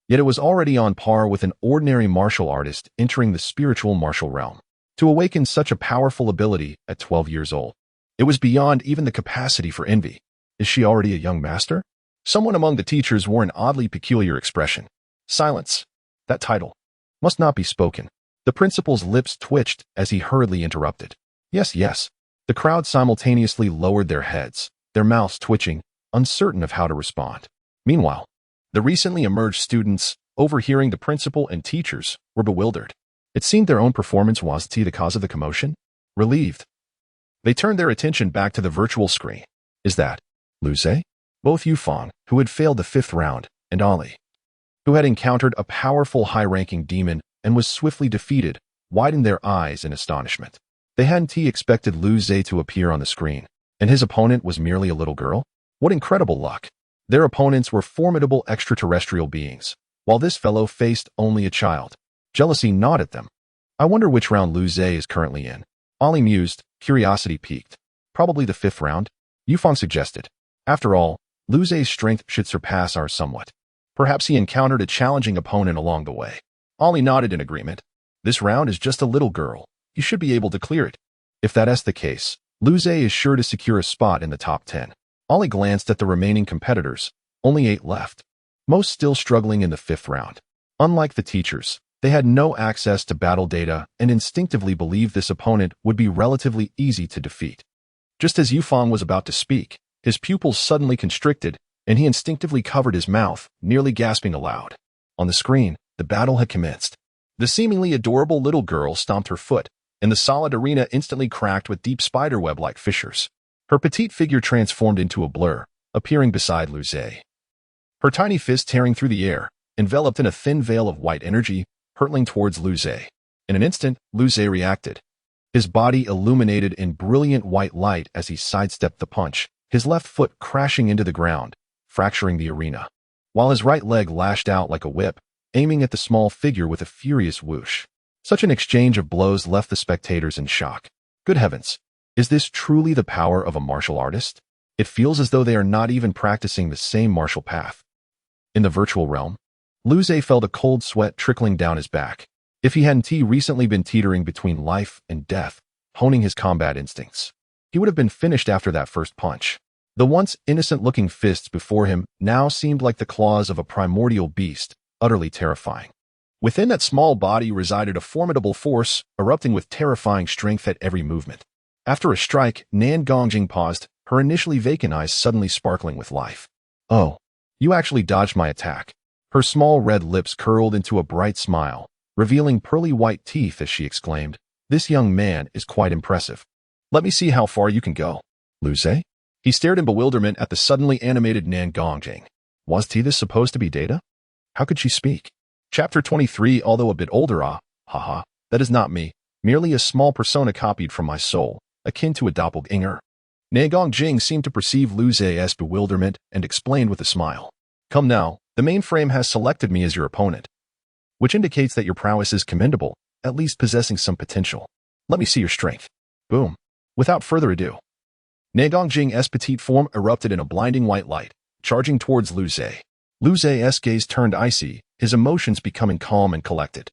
Yet it was already on par with an ordinary martial artist entering the spiritual martial realm. To awaken such a powerful ability at 12 years old, it was beyond even the capacity for envy. Is she already a young master? Someone among the teachers wore an oddly peculiar expression. Silence. That title must not be spoken. The principal's lips twitched as he hurriedly interrupted. Yes, yes. The crowd simultaneously lowered their heads, their mouths twitching, uncertain of how to respond. Meanwhile, the recently emerged students, overhearing the principal and teachers, were bewildered. It seemed their own performance was the cause of the commotion. Relieved, they turned their attention back to the virtual screen. Is that Lu Zhe? Both Yufang, who had failed the 5th round, and Ali, who had encountered a powerful high-ranking demon and was swiftly defeated, widened their eyes in astonishment. They hadn't expected Lu Zhe to appear on the screen, and his opponent was merely a little girl? What incredible luck! Their opponents were formidable extraterrestrial beings, while this fellow faced only a child. Jealousy gnawed at them. I wonder which round Lu Zhe is currently in. Ali mused, curiosity piqued. Probably the 5th round, Yufang suggested. After all, Lu Zhe's strength should surpass ours somewhat. Perhaps he encountered a challenging opponent along the way. Ali nodded in agreement. This round is just a little girl. You should be able to clear it. If that's the case, Lu Zhe is sure to secure a spot in the top 10. Ali glanced at the remaining competitors. Only 8 left. Most still struggling in the 5th round. Unlike the teachers, they had no access to battle data and instinctively believed this opponent would be relatively easy to defeat. Just as Yufang was about to speak, his pupils suddenly constricted, and he instinctively covered his mouth, nearly gasping aloud. On the screen, the battle had commenced. The seemingly adorable little girl stomped her foot, and the solid arena instantly cracked with deep spiderweb-like fissures. Her petite figure transformed into a blur, appearing beside Lu Zhe. Her tiny fist tearing through the air, enveloped in a thin veil of white energy, hurtling towards Lu Zhe. In an instant, Lu Zhe reacted. His body illuminated in brilliant white light as he sidestepped the punch, his left foot crashing into the ground, fracturing the arena, while his right leg lashed out like a whip, aiming at the small figure with a furious whoosh. Such an exchange of blows left the spectators in shock. Good heavens, is this truly the power of a martial artist? It feels as though they are not even practicing the same martial path. In the virtual realm, Lu Zhe felt a cold sweat trickling down his back. If he hadn't recently been teetering between life and death, honing his combat instincts, he would have been finished after that first punch. The once innocent-looking fists before him now seemed like the claws of a primordial beast, utterly terrifying. Within that small body resided a formidable force, erupting with terrifying strength at every movement. After a strike, Nan Gongjing paused, her initially vacant eyes suddenly sparkling with life. Oh, you actually dodged my attack. Her small red lips curled into a bright smile, revealing pearly white teeth as she exclaimed, "This young man is quite impressive. Let me see how far you can go." Lu Zhe? He stared in bewilderment at the suddenly animated Nan Gongjing. Was this supposed to be data? How could she speak? Chapter 23. Although a bit older, haha, that is not me, merely a small persona copied from my soul, akin to a doppelganger. Nan Gongjing seemed to perceive Lu Zhe's bewilderment and explained with a smile. Come now, the mainframe has selected me as your opponent, which indicates that your prowess is commendable, at least possessing some potential. Let me see your strength. Boom. Without further ado, Nan Gongjing's petite form erupted in a blinding white light, charging towards Lu Zhe. Lu Zhe's gaze turned icy, his emotions becoming calm and collected.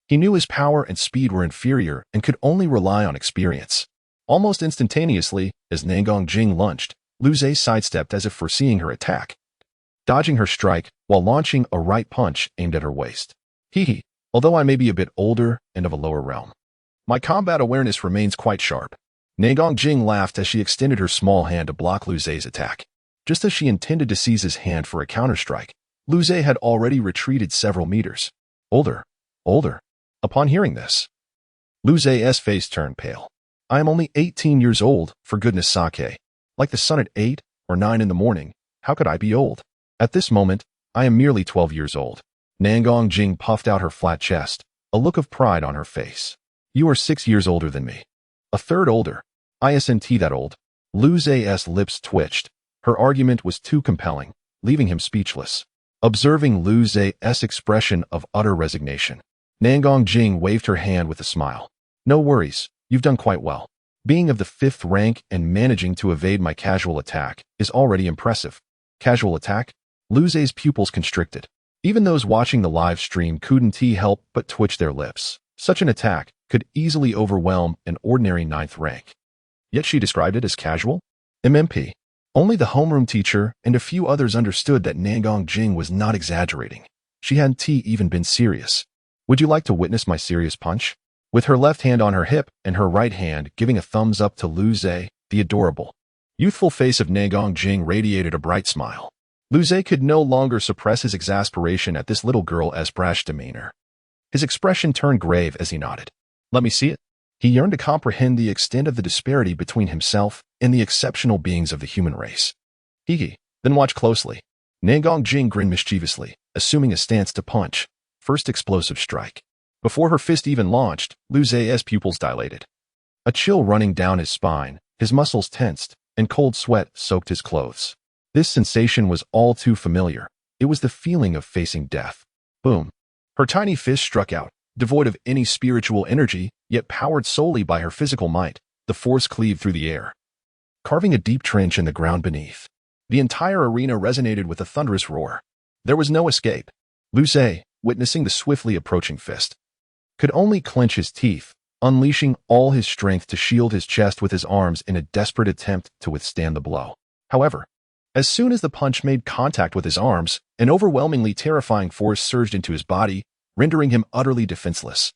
He knew his power and speed were inferior and could only rely on experience. Almost instantaneously, as Nan Gongjing lunged, Lu Zhe sidestepped as if foreseeing her attack, dodging her strike while launching a right punch aimed at her waist. Hee, although I may be a bit older and of a lower realm, my combat awareness remains quite sharp. Nan Gongjing laughed as she extended her small hand to block Lu Zhe's attack. Just as she intended to seize his hand for a counterstrike, Lu Zhe had already retreated several meters. Older? Older. Upon hearing this, Lu Zhe's face turned pale. I am only 18 years old, for goodness sake. Like the sun at 8 or 9 in the morning, how could I be old? At this moment, I am merely 12 years old. Nangong Jing puffed out her flat chest, a look of pride on her face. You are 6 years older than me. A third older. Isn't that old? Lu Zhe's lips twitched. Her argument was too compelling, leaving him speechless. Observing Lu Zhe's expression of utter resignation, Nangong Jing waved her hand with a smile. No worries, you've done quite well. Being of the 5th rank and managing to evade my casual attack is already impressive. Casual attack? Lu Zhe's pupils constricted. Even those watching the live stream couldn't help but twitch their lips. Such an attack could easily overwhelm an ordinary 9th rank. Yet she described it as casual? MMP. Only the homeroom teacher and a few others understood that Nangong Jing was not exaggerating. She hadn't even been serious. Would you like to witness my serious punch? With her left hand on her hip and her right hand giving a thumbs up to Lu Zhe, the adorable, youthful face of Nangong Jing radiated a bright smile. Lu Zhe could no longer suppress his exasperation at this little girl's brash demeanor. His expression turned grave as he nodded. Let me see it. He yearned to comprehend the extent of the disparity between himself and the exceptional beings of the human race. Hee, then watch closely. Nangong Jing grinned mischievously, assuming a stance to punch. First explosive strike. Before her fist even launched, Lu Zhe's pupils dilated. A chill running down his spine, his muscles tensed, and cold sweat soaked his clothes. This sensation was all too familiar. It was the feeling of facing death. Boom. Her tiny fist struck out, devoid of any spiritual energy, yet powered solely by her physical might. The force cleaved through the air, carving a deep trench in the ground beneath. The entire arena resonated with a thunderous roar. There was no escape. Lu Zhe, witnessing the swiftly approaching fist, could only clench his teeth, unleashing all his strength to shield his chest with his arms in a desperate attempt to withstand the blow. However, as soon as the punch made contact with his arms, an overwhelmingly terrifying force surged into his body, rendering him utterly defenseless.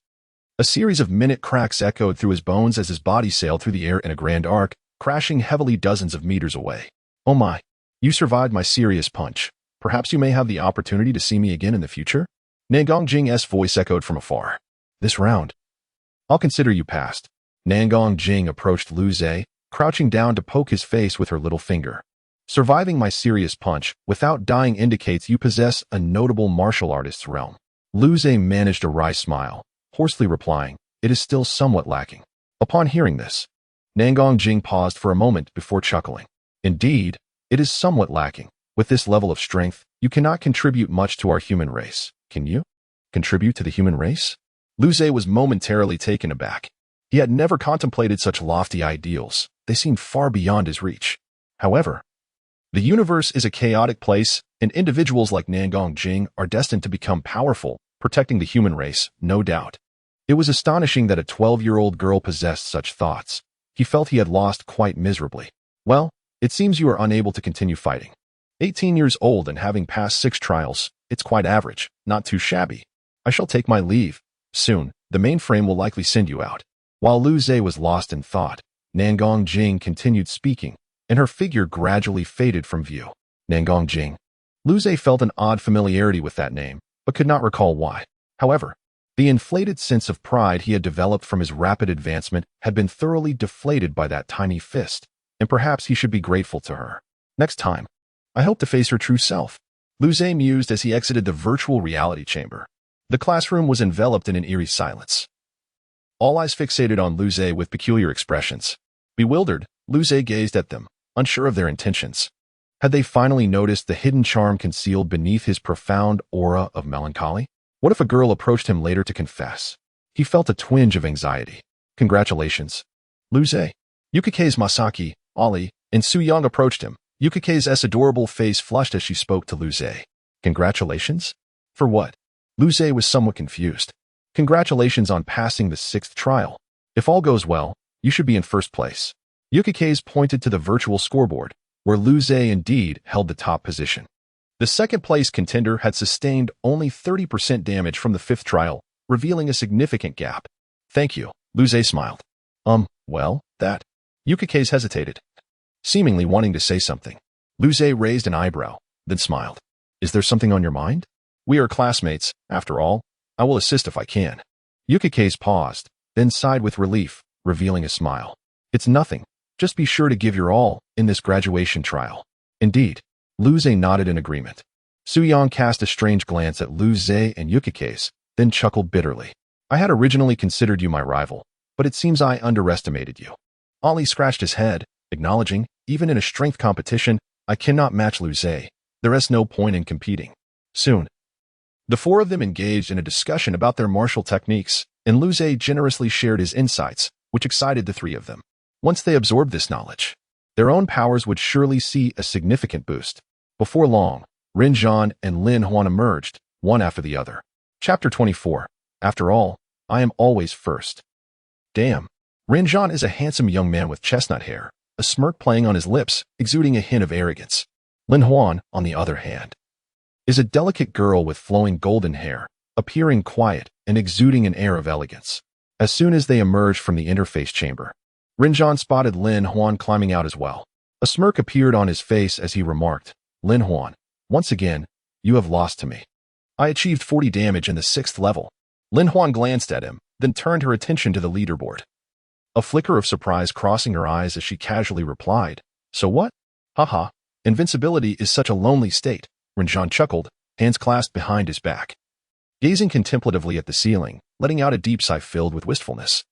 A series of minute cracks echoed through his bones as his body sailed through the air in a grand arc, crashing heavily dozens of meters away. Oh my, you survived my serious punch. Perhaps you may have the opportunity to see me again in the future? Nangong Jing's voice echoed from afar. This round, I'll consider you passed. Nangong Jing approached Lu Zhe, crouching down to poke his face with her little finger. Surviving my serious punch without dying indicates you possess a notable martial artist's realm. Lu Zhe managed a wry smile, hoarsely replying, it is still somewhat lacking. Upon hearing this, Nangong Jing paused for a moment before chuckling. Indeed, it is somewhat lacking. With this level of strength, you cannot contribute much to our human race. Can you? Contribute to the human race? Lu Zhe was momentarily taken aback. He had never contemplated such lofty ideals. They seemed far beyond his reach. However, the universe is a chaotic place, and individuals like Nangong Jing are destined to become powerful, protecting the human race, no doubt. It was astonishing that a 12-year-old girl possessed such thoughts. He felt he had lost quite miserably. Well, it seems you are unable to continue fighting. 18 years old and having passed 6 trials, it's quite average, not too shabby. I shall take my leave. Soon, the mainframe will likely send you out. While Lu Zhe was lost in thought, Nangong Jing continued speaking, and her figure gradually faded from view. Nangong Jing. Lu Zhe felt an odd familiarity with that name, but could not recall why. However, the inflated sense of pride he had developed from his rapid advancement had been thoroughly deflated by that tiny fist, and perhaps he should be grateful to her. Next time, I hope to face her true self. Lu Zhe mused as he exited the virtual reality chamber. The classroom was enveloped in an eerie silence. All eyes fixated on Lu Zhe with peculiar expressions. Bewildered, Lu Zhe gazed at them, unsure of their intentions. Had they finally noticed the hidden charm concealed beneath his profound aura of melancholy? What if a girl approached him later to confess? He felt a twinge of anxiety. Congratulations. Lu Zhe. Yukike's Masaki, Ali, and Su Yang approached him. Yukike's adorable face flushed as she spoke to Lu Zhe. Congratulations? For what? Lu Zhe was somewhat confused. Congratulations on passing the 6th trial. If all goes well, you should be in first place. Yukike's pointed to the virtual scoreboard, where Lu Zhe indeed held the top position. The second-place contender had sustained only 30% damage from the 5th trial, revealing a significant gap. Thank you, Lu Zhe smiled. Well, that. Yukike's hesitated, seemingly wanting to say something. Lu Zhe raised an eyebrow, then smiled. Is there something on your mind? We are classmates, after all. I will assist if I can. Yukike's paused, then sighed with relief, revealing a smile. It's nothing. Just be sure to give your all in this graduation trial. Indeed. Lu Ze nodded in agreement. Suyang cast a strange glance at Lu Ze and Yukike's, then chuckled bitterly. I had originally considered you my rival, but it seems I underestimated you. Ali scratched his head, acknowledging, even in a strength competition, I cannot match Lu Ze. There is no point in competing. Soon, the four of them engaged in a discussion about their martial techniques, and Lu Ze generously shared his insights, which excited the three of them. Once they absorbed this knowledge, their own powers would surely see a significant boost. Before long, Ren Zhan and Lin Huan emerged, one after the other. Chapter 24. After all, I am always first. Damn. Ren Zhan is a handsome young man with chestnut hair, a smirk playing on his lips, exuding a hint of arrogance. Lin Huan, on the other hand, is a delicate girl with flowing golden hair, appearing quiet and exuding an air of elegance. As soon as they emerged from the interface chamber, Ren Zhan spotted Lin Huan climbing out as well. A smirk appeared on his face as he remarked, Lin Huan, once again, you have lost to me. I achieved 40 damage in the 6th level. Lin Huan glanced at him, then turned her attention to the leaderboard. A flicker of surprise crossing her eyes as she casually replied, so what? Haha, invincibility is such a lonely state. Ren Zhan chuckled, hands clasped behind his back. Gazing contemplatively at the ceiling, letting out a deep sigh filled with wistfulness.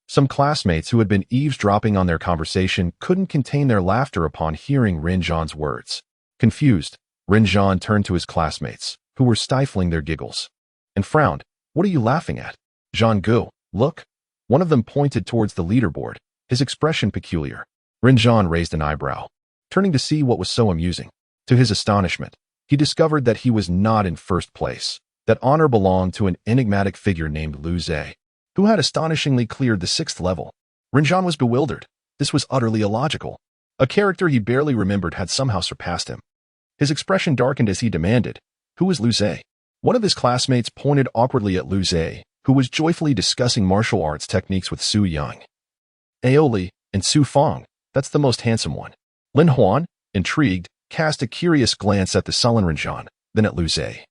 Some classmates who had been eavesdropping on their conversation couldn't contain their laughter upon hearing Ren Zhan's words. Confused, Ren Zhan turned to his classmates, who were stifling their giggles, and frowned. What are you laughing at? Zhan Gu, look. One of them pointed towards the leaderboard, his expression peculiar. Ren Zhan raised an eyebrow, turning to see what was so amusing. To his astonishment, he discovered that he was not in first place. That honor belonged to an enigmatic figure named Lu Ze, who had astonishingly cleared the 6th level. Ren Zhan was bewildered. This was utterly illogical. A character he barely remembered had somehow surpassed him. His expression darkened as he demanded, who is Lu Ze? One of his classmates pointed awkwardly at Lu Ze, who was joyfully discussing martial arts techniques with Su Yang. Aoli and Su Fong, that's the most handsome one. Lin Huan, intrigued, cast a curious glance at the sullen Ren Zhan, then at Lu Ze,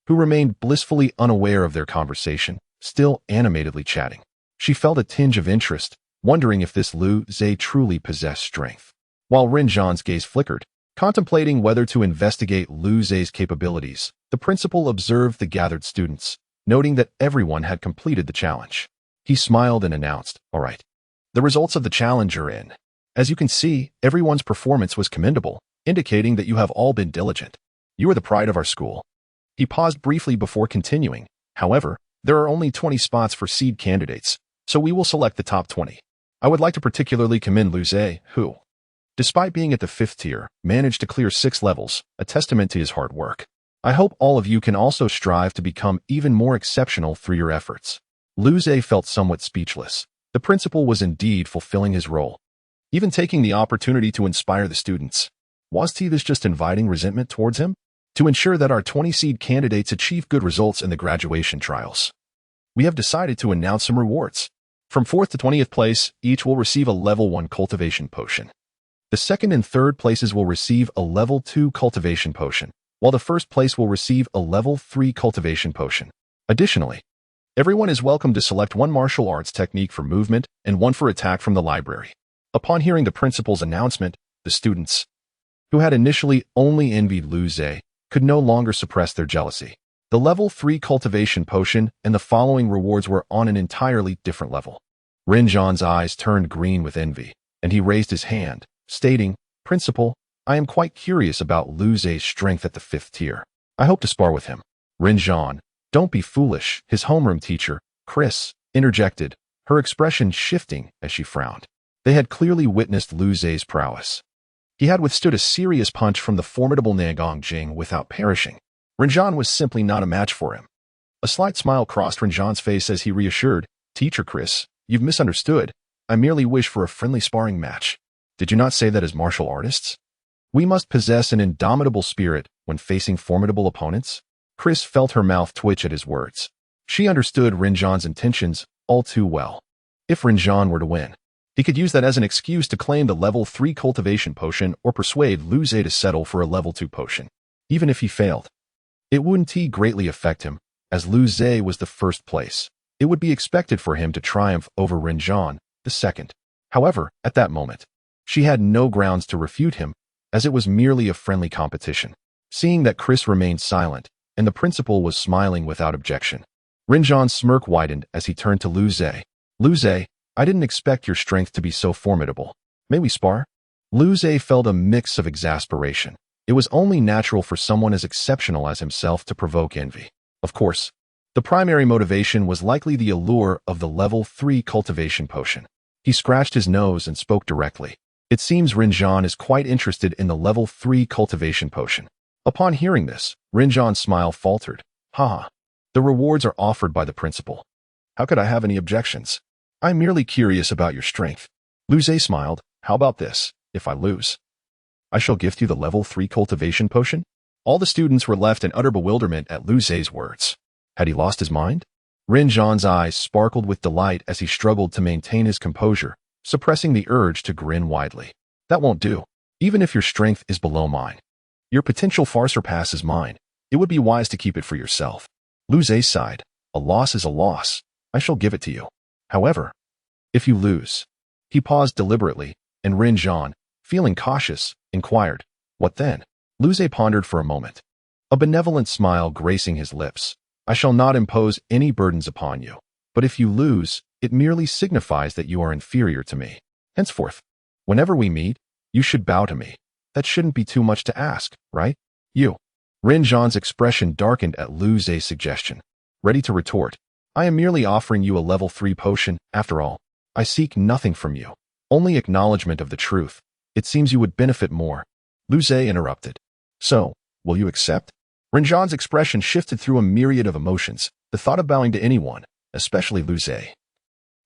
who remained blissfully unaware of their conversation, still animatedly chatting. She felt a tinge of interest, wondering if this Lu Ze truly possessed strength. While Ren Zhan's gaze flickered, contemplating whether to investigate Lu Ze's capabilities, the principal observed the gathered students, noting that everyone had completed the challenge. He smiled and announced, all right. The results of the challenge are in. As you can see, everyone's performance was commendable, indicating that you have all been diligent. You are the pride of our school. He paused briefly before continuing. However, there are only 20 spots for seed candidates, so we will select the top 20. I would like to particularly commend Lu Ze, who, despite being at the 5th tier, managed to clear 6 levels, a testament to his hard work. I hope all of you can also strive to become even more exceptional through your efforts. Lu Ze felt somewhat speechless. The principal was indeed fulfilling his role, even taking the opportunity to inspire the students. Was this just inviting resentment towards him? To ensure that our 20 seed candidates achieve good results in the graduation trials, we have decided to announce some rewards. From 4th to 20th place, each will receive a level 1 cultivation potion. The 2nd and 3rd places will receive a level 2 cultivation potion, while the 1st place will receive a level 3 cultivation potion. Additionally, everyone is welcome to select one martial arts technique for movement and one for attack from the library. Upon hearing the principal's announcement, the students, who had initially only envied Lu Ze, could no longer suppress their jealousy. The level 3 cultivation potion and the following rewards were on an entirely different level. Ren Zhan's eyes turned green with envy, and he raised his hand, stating, Principal, I am quite curious about Lu Ze's strength at the 5th tier. I hope to spar with him. Ren Zhan, don't be foolish, his homeroom teacher, Chris, interjected, her expression shifting as she frowned. They had clearly witnessed Lu Ze's prowess. He had withstood a serious punch from the formidable Nagong Jing without perishing. Ren Zhan was simply not a match for him. A slight smile crossed Ren Zhan's face as he reassured, Teacher Chris, you've misunderstood. I merely wish for a friendly sparring match. Did you not say that as martial artists? We must possess an indomitable spirit when facing formidable opponents. Chris felt her mouth twitch at his words. She understood Ren Zhan's intentions all too well. If Ren Zhan were to win, he could use that as an excuse to claim the level 3 cultivation potion or persuade Lu Ze to settle for a level 2 potion. Even if he failed, it wouldn't greatly affect him, As Lu Zhe was the first place, it would be expected for him to triumph over Rinzhan, the second. However, at that moment, she had no grounds to refute him, as it was merely a friendly competition. Seeing that Chris remained silent, and the principal was smiling without objection, Rinzhan's smirk widened as he turned to Lu Zhe. Lu Zhe, I didn't expect your strength to be so formidable. May we spar? Lu Zhe felt a mix of exasperation. It was only natural for someone as exceptional as himself to provoke envy. Of course, the primary motivation was likely the allure of the level 3 cultivation potion. He scratched his nose and spoke directly. It seems Rinzhan is quite interested in the level 3 cultivation potion. Upon hearing this, Rinzhan's smile faltered. Haha. The rewards are offered by the principal. How could I have any objections? I'm merely curious about your strength. Lu Zhe smiled. How about this? If I lose, I shall gift you the level 3 cultivation potion? All the students were left in utter bewilderment at Lu Zhe's words. Had he lost his mind? Rinzhan's eyes sparkled with delight as he struggled to maintain his composure, suppressing the urge to grin widely. That won't do. Even if your strength is below mine, your potential far surpasses mine. It would be wise to keep it for yourself. Lu Zhe sighed. A loss is a loss. I shall give it to you. However, if you lose. He paused deliberately, and Rinzhan, feeling cautious, inquired, what then? Lu Zhe pondered for a moment, a benevolent smile gracing his lips. I shall not impose any burdens upon you, but if you lose, it merely signifies that you are inferior to me. Henceforth, whenever we meet, you should bow to me. That shouldn't be too much to ask, right? You. Rinzhan's expression darkened at Lu Zhe's suggestion. Ready to retort, I am merely offering you a level 3 potion, after all. I seek nothing from you, only acknowledgement of the truth. It seems you would benefit more. Lu Zhe interrupted. So, will you accept? Rinzhan's expression shifted through a myriad of emotions. The thought of bowing to anyone, especially Lu Zhe,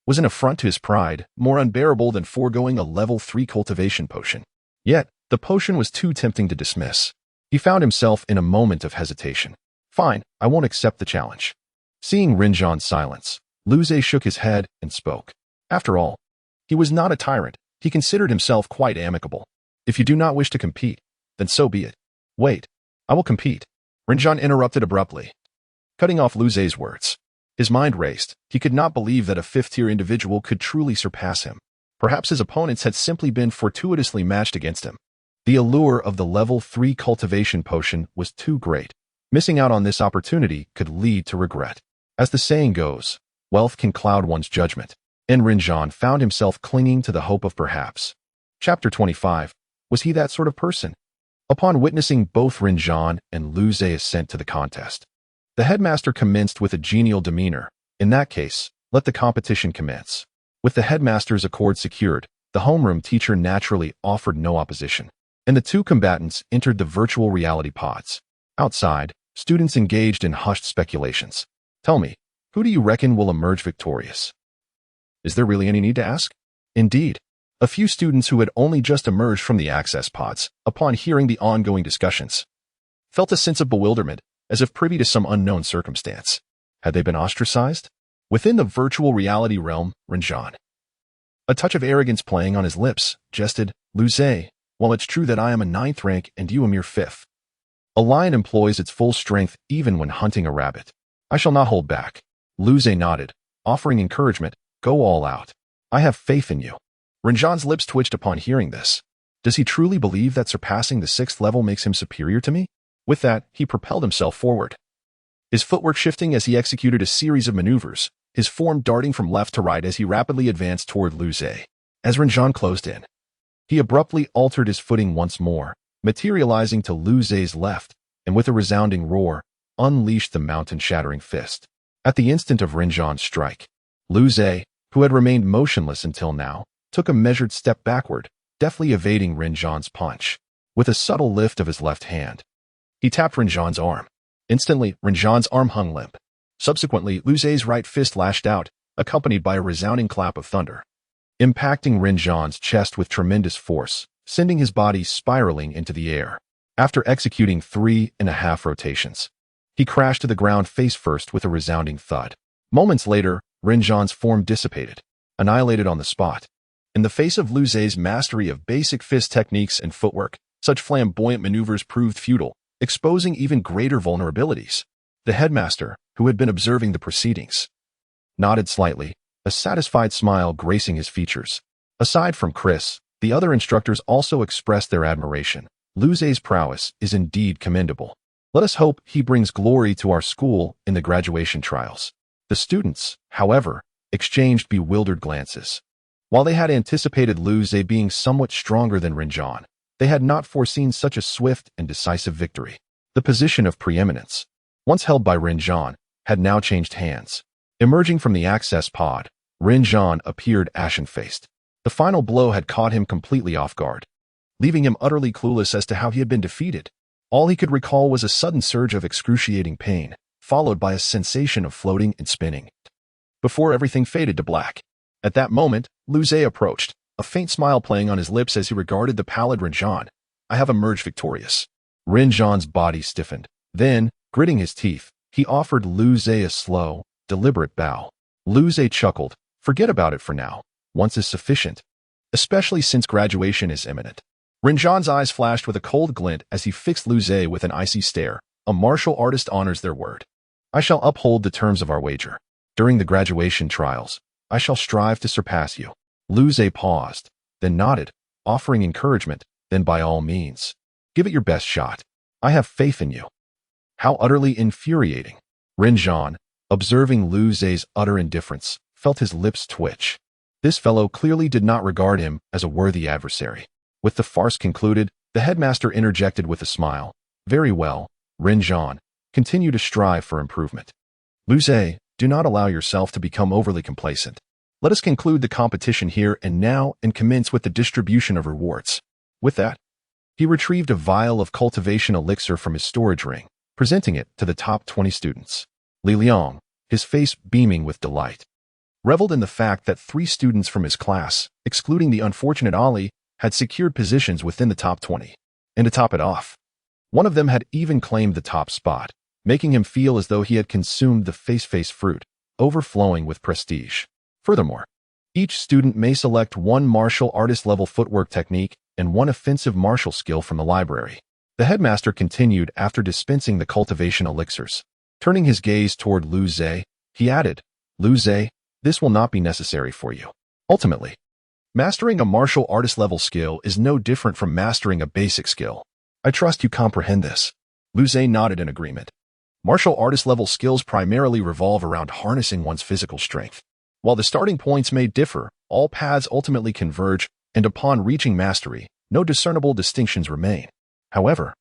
was an affront to his pride, more unbearable than foregoing a level 3 cultivation potion. Yet, the potion was too tempting to dismiss. He found himself in a moment of hesitation. Fine, I won't accept the challenge. Seeing Rinzhan's silence, Lu Zhe shook his head and spoke. After all, he was not a tyrant. He considered himself quite amicable. If you do not wish to compete, then so be it. Wait, I will compete. Rinzhan interrupted abruptly, cutting off Lu Zhe's words. His mind raced. He could not believe that a 5th-tier individual could truly surpass him. Perhaps his opponents had simply been fortuitously matched against him. The allure of the level 3 cultivation potion was too great. Missing out on this opportunity could lead to regret. As the saying goes, wealth can cloud one's judgment. And Rinzhan found himself clinging to the hope of perhaps. Chapter 25. Was he that sort of person? Upon witnessing both Rinzhan and Lu Zhe ascent to the contest, the headmaster commenced with a genial demeanor. In that case, let the competition commence. With the headmaster's accord secured, the homeroom teacher naturally offered no opposition, and the two combatants entered the virtual reality pods. Outside, students engaged in hushed speculations. Tell me, who do you reckon will emerge victorious? Is there really any need to ask? Indeed, a few students who had only just emerged from the access pods, upon hearing the ongoing discussions, felt a sense of bewilderment, as if privy to some unknown circumstance. Had they been ostracized? Within the virtual reality realm, Rinzhan, a touch of arrogance playing on his lips, jested, Lu Zhe, while it's true that I am a 9th rank and you a mere 5th. A lion employs its full strength even when hunting a rabbit. I shall not hold back. Lu Zhe nodded, offering encouragement. Go all out. I have faith in you. Rinzhan's lips twitched upon hearing this. Does he truly believe that surpassing the 6th level makes him superior to me? With that, he propelled himself forward, his footwork shifting as he executed a series of maneuvers, his form darting from left to right as he rapidly advanced toward Lu Zhe. As Rinzhan closed in, he abruptly altered his footing once more, materializing to Lu Zhe's left, and with a resounding roar, unleashed the mountain-shattering fist. At the instant of Rinzhan's strike, Lu Zhe, who had remained motionless until now, took a measured step backward, deftly evading Rinzhan's punch. With a subtle lift of his left hand, he tapped Rinzhan's arm. Instantly, Rinzhan's arm hung limp. Subsequently, Lu Zhe's right fist lashed out, accompanied by a resounding clap of thunder, impacting Rinzhan's chest with tremendous force, sending his body spiraling into the air. After executing 3.5 rotations, he crashed to the ground face first with a resounding thud. Moments later, Rinzhan's form dissipated, annihilated on the spot. In the face of Lu Zhe's mastery of basic fist techniques and footwork, such flamboyant maneuvers proved futile, exposing even greater vulnerabilities. The headmaster, who had been observing the proceedings, nodded slightly, a satisfied smile gracing his features. Aside from Chris, the other instructors also expressed their admiration. Lu Zhe's prowess is indeed commendable. Let us hope he brings glory to our school in the graduation trials. The students, however, exchanged bewildered glances. While they had anticipated Lu Zhe being somewhat stronger than Renjan, they had not foreseen such a swift and decisive victory. The position of preeminence, once held by Renjan, had now changed hands. Emerging from the access pod, Renjan appeared ashen-faced. The final blow had caught him completely off guard, leaving him utterly clueless as to how he had been defeated. All he could recall was a sudden surge of excruciating pain, followed by a sensation of floating and spinning, before everything faded to black. At that moment, Lu Zhe approached, a faint smile playing on his lips as he regarded the pallid Renjan. I have emerged victorious. Renjan's body stiffened. Then, gritting his teeth, he offered Lu Zhe a slow, deliberate bow. Lu Zhe chuckled. Forget about it for now. Once is sufficient, especially since graduation is imminent. Renjan's eyes flashed with a cold glint as he fixed Lu Zhe with an icy stare. A martial artist honors their word. I shall uphold the terms of our wager. During the graduation trials, I shall strive to surpass you. Lu Zhe paused, then nodded, offering encouragement. Then by all means, give it your best shot. I have faith in you. How utterly infuriating. Renjan, observing Lu Zhe's utter indifference, felt his lips twitch. This fellow clearly did not regard him as a worthy adversary. With the farce concluded, the headmaster interjected with a smile. Very well, Renjan, continue to strive for improvement. Lu Zhe, do not allow yourself to become overly complacent. Let us conclude the competition here and now and commence with the distribution of rewards. With that, he retrieved a vial of cultivation elixir from his storage ring, presenting it to the top 20 students. Li Liang, his face beaming with delight, reveled in the fact that 3 students from his class, excluding the unfortunate Ali, had secured positions within the top 20. And to top it off, one of them had even claimed the top spot, making him feel as though he had consumed the face fruit, overflowing with prestige. Furthermore, each student may select 1 martial artist level footwork technique and 1 offensive martial skill from the library. The headmaster continued after dispensing the cultivation elixirs. Turning his gaze toward Lu Zhe, he added, Lu Zhe, this will not be necessary for you. Ultimately, mastering a martial artist level skill is no different from mastering a basic skill. I trust you comprehend this. Lu Zhe nodded in agreement. Martial artist level skills primarily revolve around harnessing one's physical strength. While the starting points may differ, all paths ultimately converge, and upon reaching mastery, no discernible distinctions remain. However,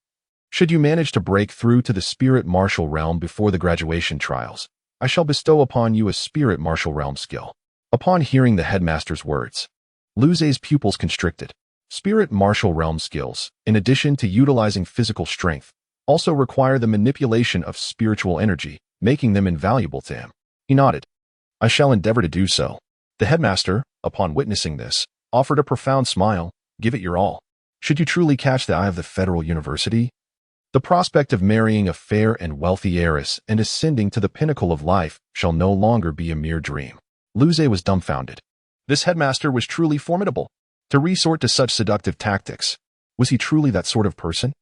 should you manage to break through to the spirit martial realm before the graduation trials, I shall bestow upon you a spirit martial realm skill. Upon hearing the headmaster's words, Lu Zhe's pupils constricted. Spirit martial realm skills, in addition to utilizing physical strength, also require the manipulation of spiritual energy, making them invaluable to him. He nodded. I shall endeavor to do so. The headmaster, upon witnessing this, offered a profound smile. Give it your all. Should you truly catch the eye of the Federal University, the prospect of marrying a fair and wealthy heiress and ascending to the pinnacle of life shall no longer be a mere dream. Lu Zhe was dumbfounded. This headmaster was truly formidable. To resort to such seductive tactics, was he truly that sort of person?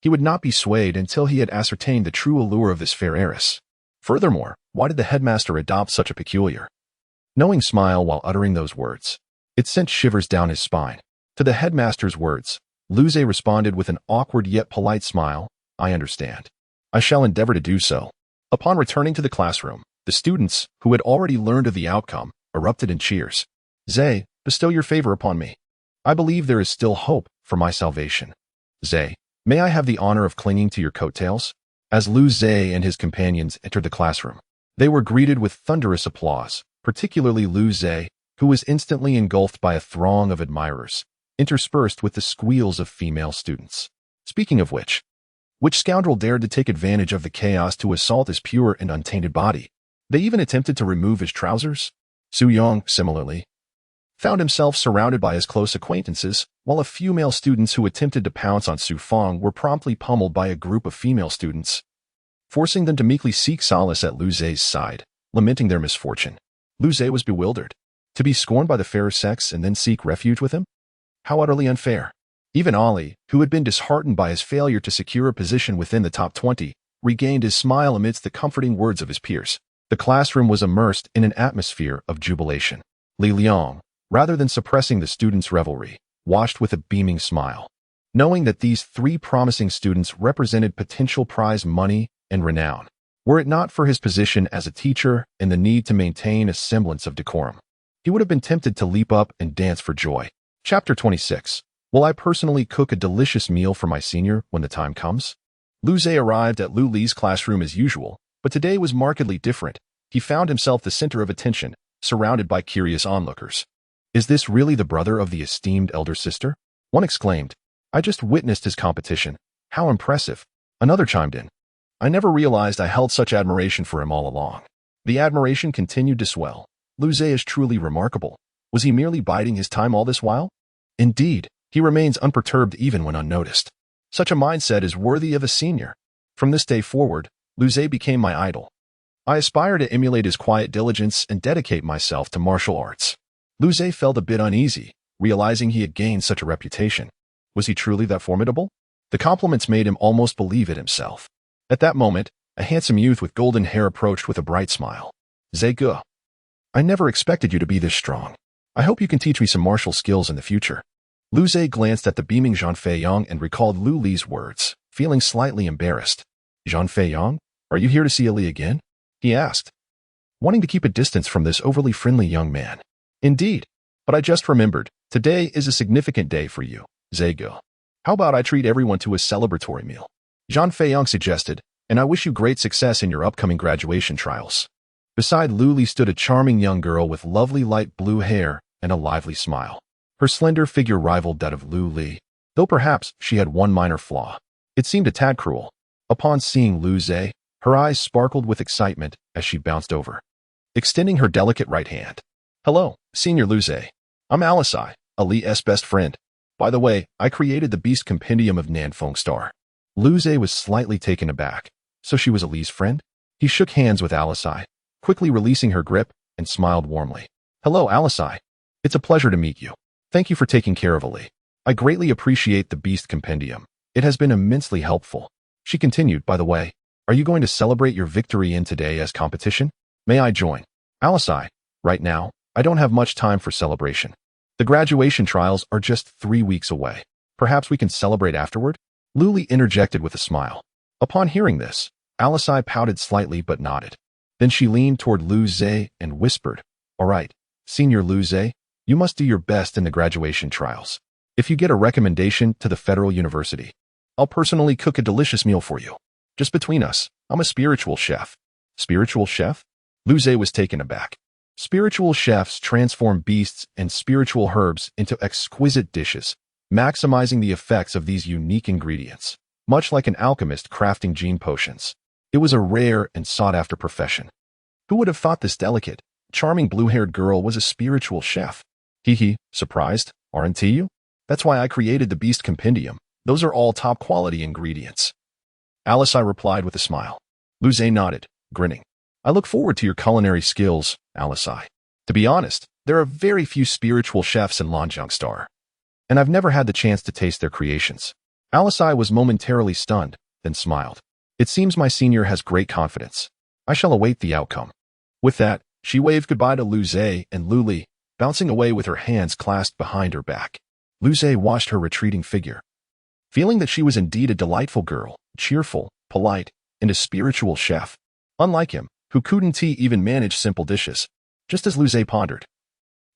He would not be swayed until he had ascertained the true allure of this fair heiress. Furthermore, why did the headmaster adopt such a peculiar, knowing smile while uttering those words? It sent shivers down his spine. To the headmaster's words, Lu Zhe responded with an awkward yet polite smile. I understand. I shall endeavor to do so. Upon returning to the classroom, the students, who had already learned of the outcome, erupted in cheers. Zhe, bestow your favor upon me. I believe there is still hope for my salvation. Zhe, may I have the honor of clinging to your coattails? As Lu Zhe and his companions entered the classroom, they were greeted with thunderous applause, particularly Lu Zhe, who was instantly engulfed by a throng of admirers, interspersed with the squeals of female students. Speaking of which scoundrel dared to take advantage of the chaos to assault his pure and untainted body? They even attempted to remove his trousers. Su Yong, similarly, found himself surrounded by his close acquaintances, while a few male students who attempted to pounce on Su Feng were promptly pummeled by a group of female students, forcing them to meekly seek solace at Lu Zhe's side, lamenting their misfortune. Lu Zhe was bewildered. To be scorned by the fairer sex and then seek refuge with him? How utterly unfair. Even Ali, who had been disheartened by his failure to secure a position within the top 20, regained his smile amidst the comforting words of his peers. The classroom was immersed in an atmosphere of jubilation. Li Liang, rather than suppressing the students' revelry, watched with a beaming smile. Knowing that these three promising students represented potential prize money and renown, were it not for his position as a teacher and the need to maintain a semblance of decorum, he would have been tempted to leap up and dance for joy. Chapter 26. Will I personally cook a delicious meal for my senior when the time comes? Lu Zhe arrived at Lu Li's classroom as usual, but today was markedly different. He found himself the center of attention, surrounded by curious onlookers. Is this really the brother of the esteemed elder sister? One exclaimed. I just witnessed his competition. How impressive. Another chimed in. I never realized I held such admiration for him all along. The admiration continued to swell. Lu Zhe is truly remarkable. Was he merely biding his time all this while? Indeed, he remains unperturbed even when unnoticed. Such a mindset is worthy of a senior. From this day forward, Lu Zhe became my idol. I aspire to emulate his quiet diligence and dedicate myself to martial arts. Lu Zhe felt a bit uneasy, realizing he had gained such a reputation. Was he truly that formidable? The compliments made him almost believe it himself. At that moment, a handsome youth with golden hair approached with a bright smile. Zhe Ge, I never expected you to be this strong. I hope you can teach me some martial skills in the future. Lu Zhe glanced at the beaming Zhang Feiyang and recalled Lu Li's words, feeling slightly embarrassed. Zhang Feiyang, are you here to see Ali again? He asked, wanting to keep a distance from this overly friendly young man. Indeed, but I just remembered, today is a significant day for you, Zhe Ge. How about I treat everyone to a celebratory meal? Zhang Feiyang suggested, and I wish you great success in your upcoming graduation trials. Beside Lu Li stood a charming young girl with lovely light blue hair and a lively smile. Her slender figure rivaled that of Lu Li, though perhaps she had one minor flaw. It seemed a tad cruel. Upon seeing Lu Zhe, her eyes sparkled with excitement as she bounced over, extending her delicate right hand. Hello, Senior Lu Zhe. I'm Alisai, Ali's best friend. By the way, I created the Beast Compendium of Nanfeng Star. Lu Zhe was slightly taken aback. So she was Ali's friend? He shook hands with Alisai, quickly releasing her grip, and smiled warmly. Hello, Alisai. It's a pleasure to meet you. Thank you for taking care of Ali. I greatly appreciate the Beast Compendium. It has been immensely helpful. She continued, by the way, are you going to celebrate your victory in today as competition? May I join? Alisai, right now, I don't have much time for celebration. The graduation trials are just 3 weeks away. Perhaps we can celebrate afterward? Lu Li interjected with a smile. Upon hearing this, Alisai pouted slightly but nodded. Then she leaned toward Lu Zhe and whispered, all right, Senior Lu Zhe, you must do your best in the graduation trials. If you get a recommendation to the Federal University, I'll personally cook a delicious meal for you. Just between us, I'm a spiritual chef. Spiritual chef? Lu Zhe was taken aback. Spiritual chefs transform beasts and spiritual herbs into exquisite dishes, maximizing the effects of these unique ingredients, much like an alchemist crafting gene potions. It was a rare and sought-after profession. Who would have thought this delicate, charming blue-haired girl was a spiritual chef? Hee, surprised, aren't you? That's why I created the Beast Compendium. Those are all top-quality ingredients. Alisai replied with a smile. Lu Zhe nodded, grinning. I look forward to your culinary skills, Alisai. To be honest, there are very few spiritual chefs in Lanjiang Star, and I've never had the chance to taste their creations. Alisai was momentarily stunned, then smiled. It seems my senior has great confidence. I shall await the outcome. With that, she waved goodbye to Lu Zhe and Lu Li, bouncing away with her hands clasped behind her back. Lu Zhe watched her retreating figure, feeling that she was indeed a delightful girl, cheerful, polite, and a spiritual chef. Unlike him, who couldn't even manage simple dishes. Just as Lu Zhe pondered,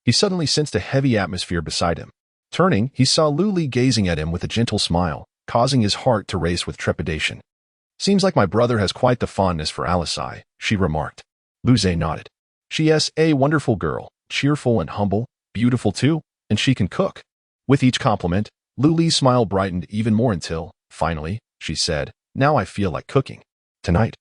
he suddenly sensed a heavy atmosphere beside him. Turning, he saw Lu Li gazing at him with a gentle smile, causing his heart to race with trepidation. Seems like my brother has quite the fondness for Alisai, she remarked. Lu Zhe nodded. She is a wonderful girl, cheerful and humble, beautiful too, and she can cook. With each compliment, Lu Li's smile brightened even more until, finally, she said, now I feel like cooking. Tonight,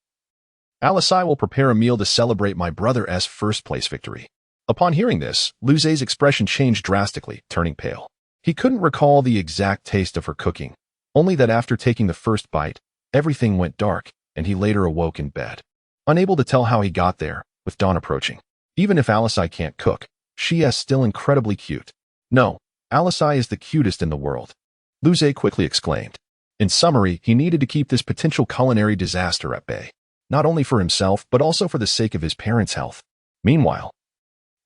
Alisai will prepare a meal to celebrate my brother's first-place victory. Upon hearing this, Lu Zhe's expression changed drastically, turning pale. He couldn't recall the exact taste of her cooking, only that after taking the first bite, everything went dark, and he later awoke in bed. Unable to tell how he got there, with dawn approaching. Even if Alisai can't cook, she is still incredibly cute. No, Alisai is the cutest in the world. Lu Zhe quickly exclaimed. In summary, he needed to keep this potential culinary disaster at bay, not only for himself but also for the sake of his parents' health. Meanwhile,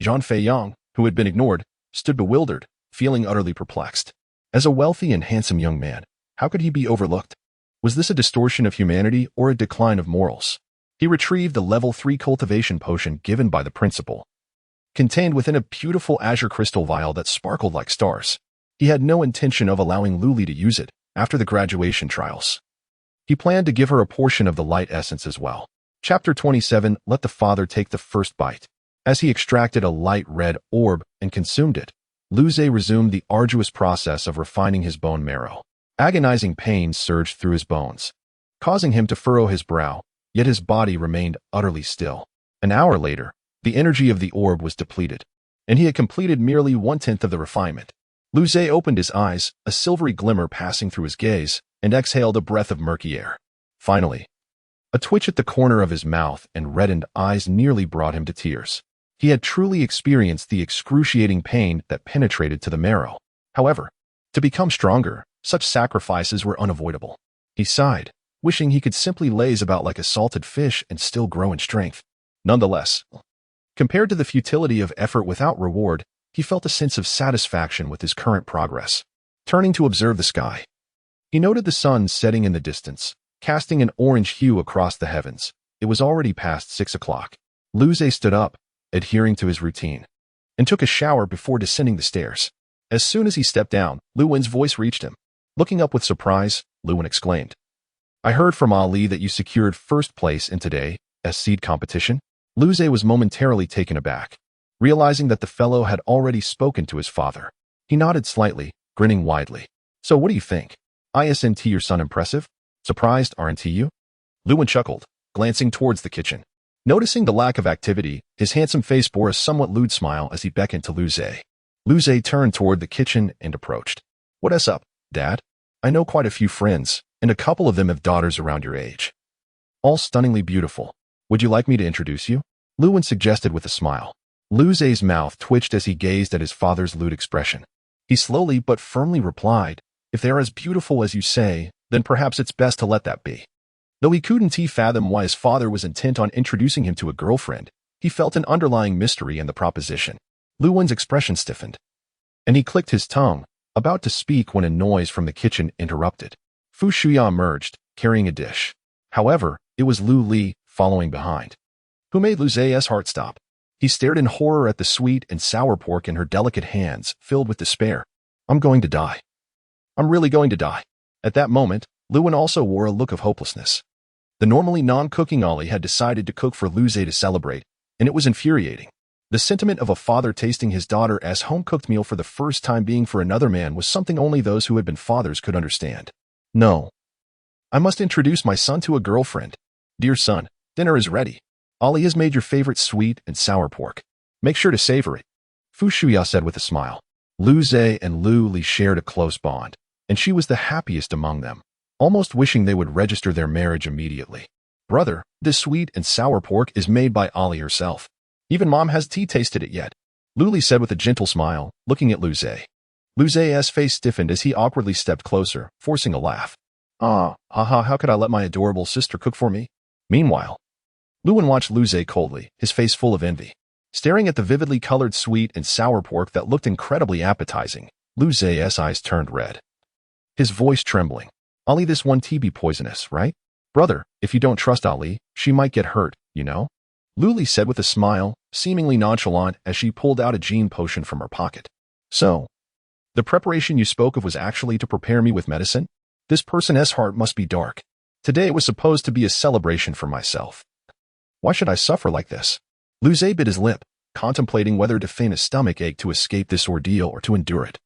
Zhang Feiyang, who had been ignored, stood bewildered, feeling utterly perplexed. As a wealthy and handsome young man, how could he be overlooked? Was this a distortion of humanity or a decline of morals? He retrieved the level 3 cultivation potion given by the principal, contained within a beautiful azure crystal vial that sparkled like stars. He had no intention of allowing Luli to use it after the graduation trials. He planned to give her a portion of the light essence as well. Chapter 27, Let the Father Take the First Bite. As he extracted a light red orb and consumed it, Lu Zhe resumed the arduous process of refining his bone marrow. Agonizing pain surged through his bones, causing him to furrow his brow, yet his body remained utterly still. An hour later, the energy of the orb was depleted, and he had completed merely 1/10 of the refinement. Lu Zhe opened his eyes, a silvery glimmer passing through his gaze, and exhaled a breath of murky air. Finally, a twitch at the corner of his mouth and reddened eyes nearly brought him to tears. He had truly experienced the excruciating pain that penetrated to the marrow. However, to become stronger, such sacrifices were unavoidable. He sighed, wishing he could simply laze about like a salted fish and still grow in strength. Nonetheless, compared to the futility of effort without reward, he felt a sense of satisfaction with his current progress. Turning to observe the sky, he noted the sun setting in the distance, casting an orange hue across the heavens. It was already past 6 o'clock. Lu Zhe stood up, adhering to his routine, and took a shower before descending the stairs. As soon as he stepped down, Lu Wen's voice reached him. Looking up with surprise, Lu Wen exclaimed, "I heard from Ali that you secured first place in today's seed competition." Lu Zhe was momentarily taken aback, realizing that the fellow had already spoken to his father. He nodded slightly, grinning widely. "So what do you think? Isn't your son impressive? Surprised, aren't you?" Lu Wen chuckled, glancing towards the kitchen. Noticing the lack of activity, his handsome face bore a somewhat lewd smile as he beckoned to Lu Zhe. Lu Zhe turned toward the kitchen and approached. "What's up, Dad? I know quite a few friends, and a couple of them have daughters around your age. All stunningly beautiful. Would you like me to introduce you?" Lu Wen suggested with a smile. Lu Zhe's mouth twitched as he gazed at his father's lewd expression. He slowly but firmly replied, "If they are as beautiful as you say, then perhaps it's best to let that be." Though he couldn't fathom why his father was intent on introducing him to a girlfriend, he felt an underlying mystery in the proposition. Lu Wen's expression stiffened, and he clicked his tongue, about to speak when a noise from the kitchen interrupted. Fu Shuya emerged, carrying a dish. However, it was Lu Li, following behind, who made Lu Zhe's heart stop. He stared in horror at the sweet and sour pork in her delicate hands, filled with despair. "I'm going to die. I'm really going to die." At that moment, Lu Wen also wore a look of hopelessness. The normally non-cooking Ali had decided to cook for Lu Zhe to celebrate, and it was infuriating. The sentiment of a father tasting his daughter's home-cooked meal for the first time being for another man was something only those who had been fathers could understand. "No. I must introduce my son to a girlfriend. Dear son, dinner is ready. Ali has made your favorite sweet and sour pork. Make sure to savor it," Fu Shuya said with a smile. Lu Zhe and Lu Li shared a close bond, and she was the happiest among them, almost wishing they would register their marriage immediately. "Brother, this sweet and sour pork is made by Ali herself. Even Mom has tasted it yet," Lu Li said with a gentle smile, looking at Lu Zhe. Lu Zhe's face stiffened as he awkwardly stepped closer, forcing a laugh. Haha, how could I let my adorable sister cook for me?" Meanwhile, Lu Wen watched Lu Zhe coldly, his face full of envy. Staring at the vividly colored sweet and sour pork that looked incredibly appetizing, Lu Zhe's eyes turned red, his voice trembling. "Ali, this one be poisonous, right? Brother, if you don't trust Ali, she might get hurt, you know?" Lu Li said with a smile, seemingly nonchalant as she pulled out a gene potion from her pocket. "So, the preparation you spoke of was actually to prepare me with medicine? This person's heart must be dark. Today it was supposed to be a celebration for myself. Why should I suffer like this?" Lu Zhe bit his lip, contemplating whether to feign a stomach ache to escape this ordeal or to endure it.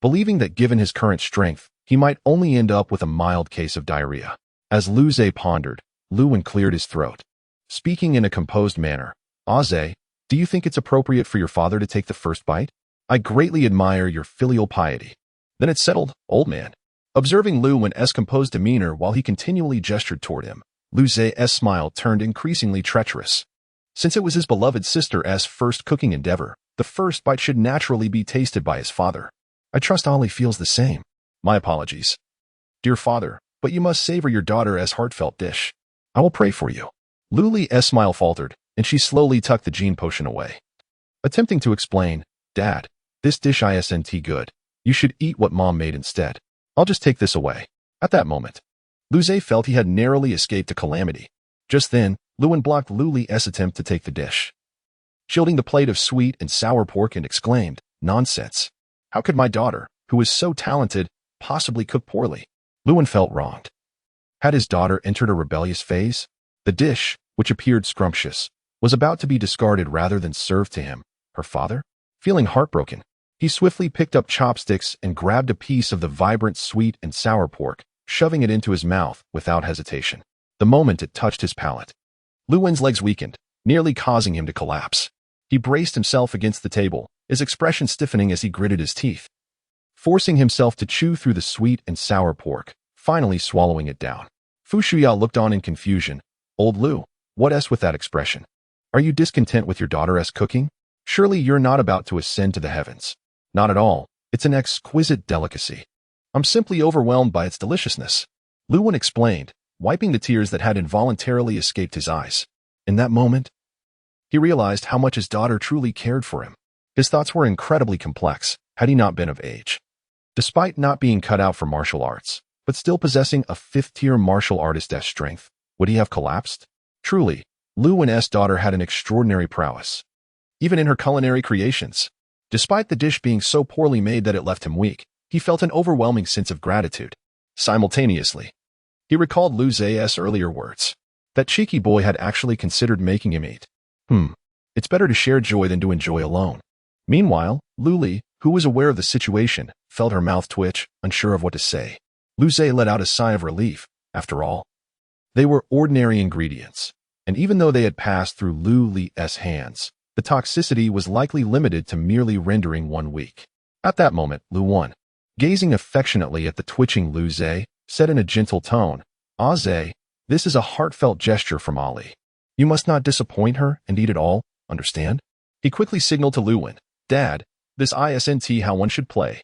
Believing that given his current strength, he might only end up with a mild case of diarrhea. As Lu Zhe pondered, Lu Wen cleared his throat. Speaking in a composed manner, "Zhe, do you think it's appropriate for your father to take the first bite? I greatly admire your filial piety." "Then it's settled, old man." Observing Lu Wen's composed demeanor while he continually gestured toward him, Lu Zhe's smile turned increasingly treacherous. Since it was his beloved sister's first cooking endeavor, the first bite should naturally be tasted by his father. "I trust Ali feels the same. My apologies." "Dear father, but you must savor your daughter's heartfelt dish. I will pray for you." Luli's smile faltered, and she slowly tucked the gene potion away. Attempting to explain, "Dad, this dish isn't good. You should eat what Mom made instead. I'll just take this away." At that moment, Luze felt he had narrowly escaped a calamity. Just then, Lewin blocked Luli's attempt to take the dish, shielding the plate of sweet and sour pork, and exclaimed, "Nonsense. How could my daughter, who is so talented, possibly cook poorly?" Lewin felt wronged. Had his daughter entered a rebellious phase? The dish, which appeared scrumptious, was about to be discarded rather than served to him, her father? Feeling heartbroken, he swiftly picked up chopsticks and grabbed a piece of the vibrant sweet and sour pork, shoving it into his mouth without hesitation. The moment it touched his palate, Lewin's legs weakened, nearly causing him to collapse. He braced himself against the table, his expression stiffening as he gritted his teeth, forcing himself to chew through the sweet and sour pork, finally swallowing it down. Fu Shuya looked on in confusion. "Old Lu, what's with that expression? Are you discontent with your daughter's cooking? Surely you're not about to ascend to the heavens." "Not at all. It's an exquisite delicacy. I'm simply overwhelmed by its deliciousness," Lewin explained, wiping the tears that had involuntarily escaped his eyes. In that moment, he realized how much his daughter truly cared for him. His thoughts were incredibly complex, had he not been of age. Despite not being cut out for martial arts, but still possessing a fifth-tier martial artist's strength, would he have collapsed? Truly, Lewin's daughter had an extraordinary prowess, even in her culinary creations. Despite the dish being so poorly made that it left him weak, he felt an overwhelming sense of gratitude. Simultaneously, he recalled Luze's earlier words. That cheeky boy had actually considered making him eat. It's better to share joy than to enjoy alone. Meanwhile, Luli, who was aware of the situation, felt her mouth twitch, unsure of what to say. Luze let out a sigh of relief. After all, they were ordinary ingredients, and even though they had passed through Luli's hands, the toxicity was likely limited to merely rendering one weak. At that moment, Luwan, gazing affectionately at the twitching Luze, said in a gentle tone, "Aze, this is a heartfelt gesture from Ali. You must not disappoint her and eat it all, understand?" He quickly signaled to Lewin, "Dad, this isn't how one should play.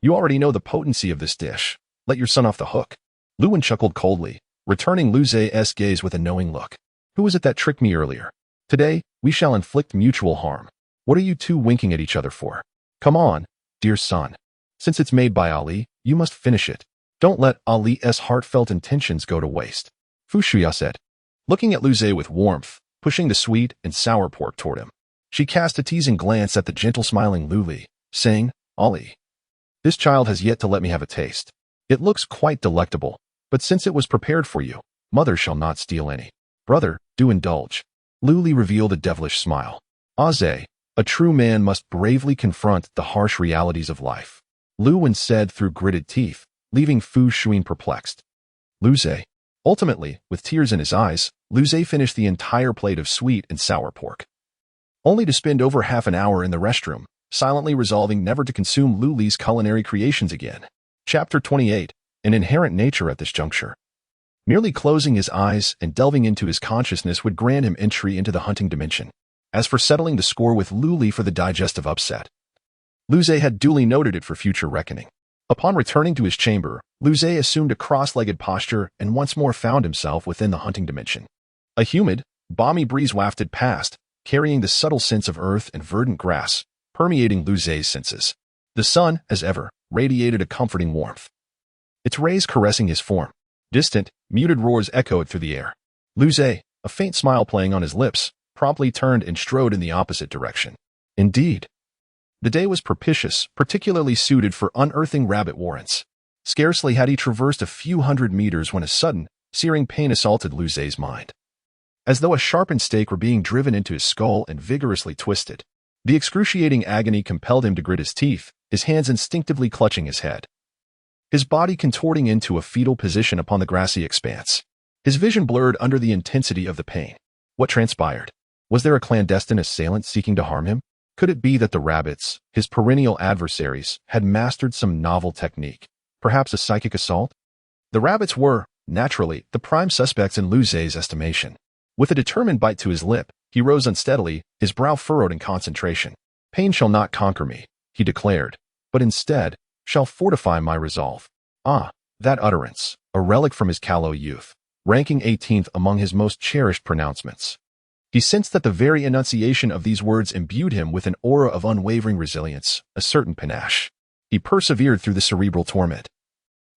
You already know the potency of this dish. Let your son off the hook." Lewin chuckled coldly, returning Luze's gaze with a knowing look. "Who was it that tricked me earlier? Today, we shall inflict mutual harm. What are you two winking at each other for? Come on, dear son. Since it's made by Ali, you must finish it. Don't let Ali's heartfelt intentions go to waste." Fu Shuya said, looking at Luze with warmth, pushing the sweet and sour pork toward him. She cast a teasing glance at the gentle smiling Luli, saying, "Ali, this child has yet to let me have a taste. It looks quite delectable, but since it was prepared for you, mother shall not steal any. Brother, do indulge." Luli revealed a devilish smile. "Aze, a true man must bravely confront the harsh realities of life," Lewin said through gritted teeth, leaving Fu Shuin perplexed. Luze. Ultimately, with tears in his eyes, Luze finished the entire plate of sweet and sour pork, only to spend over half an hour in the restroom, silently resolving never to consume Luli's culinary creations again. Chapter 28, An Inherent Nature at this juncture. Merely closing his eyes and delving into his consciousness would grant him entry into the hunting dimension. As for settling the score with Luli for the digestive upset, Luze had duly noted it for future reckoning. Upon returning to his chamber, Luze assumed a cross-legged posture and once more found himself within the hunting dimension. A humid, balmy breeze wafted past, carrying the subtle sense of earth and verdant grass, permeating Luze's senses. The sun, as ever, radiated a comforting warmth, its rays caressing his form. Distant, muted roars echoed through the air. Luze, a faint smile playing on his lips, promptly turned and strode in the opposite direction. Indeed, the day was propitious, particularly suited for unearthing rabbit warrens. Scarcely had he traversed a few hundred meters when a sudden, searing pain assaulted Luze's mind. As though a sharpened stake were being driven into his skull and vigorously twisted, the excruciating agony compelled him to grit his teeth, his hands instinctively clutching his head, his body contorting into a fetal position upon the grassy expanse. His vision blurred under the intensity of the pain. What transpired? Was there a clandestine assailant seeking to harm him? Could it be that the rabbits, his perennial adversaries, had mastered some novel technique, perhaps a psychic assault? The rabbits were, naturally, the prime suspects in Luze's estimation. With a determined bite to his lip, he rose unsteadily, his brow furrowed in concentration. "Pain shall not conquer me," he declared, "but instead shall fortify my resolve." "Ah, That utterance, a relic from his callow youth, ranking 18th among his most cherished pronouncements. He sensed that the very enunciation of these words imbued him with an aura of unwavering resilience, a certain panache. He persevered through the cerebral torment,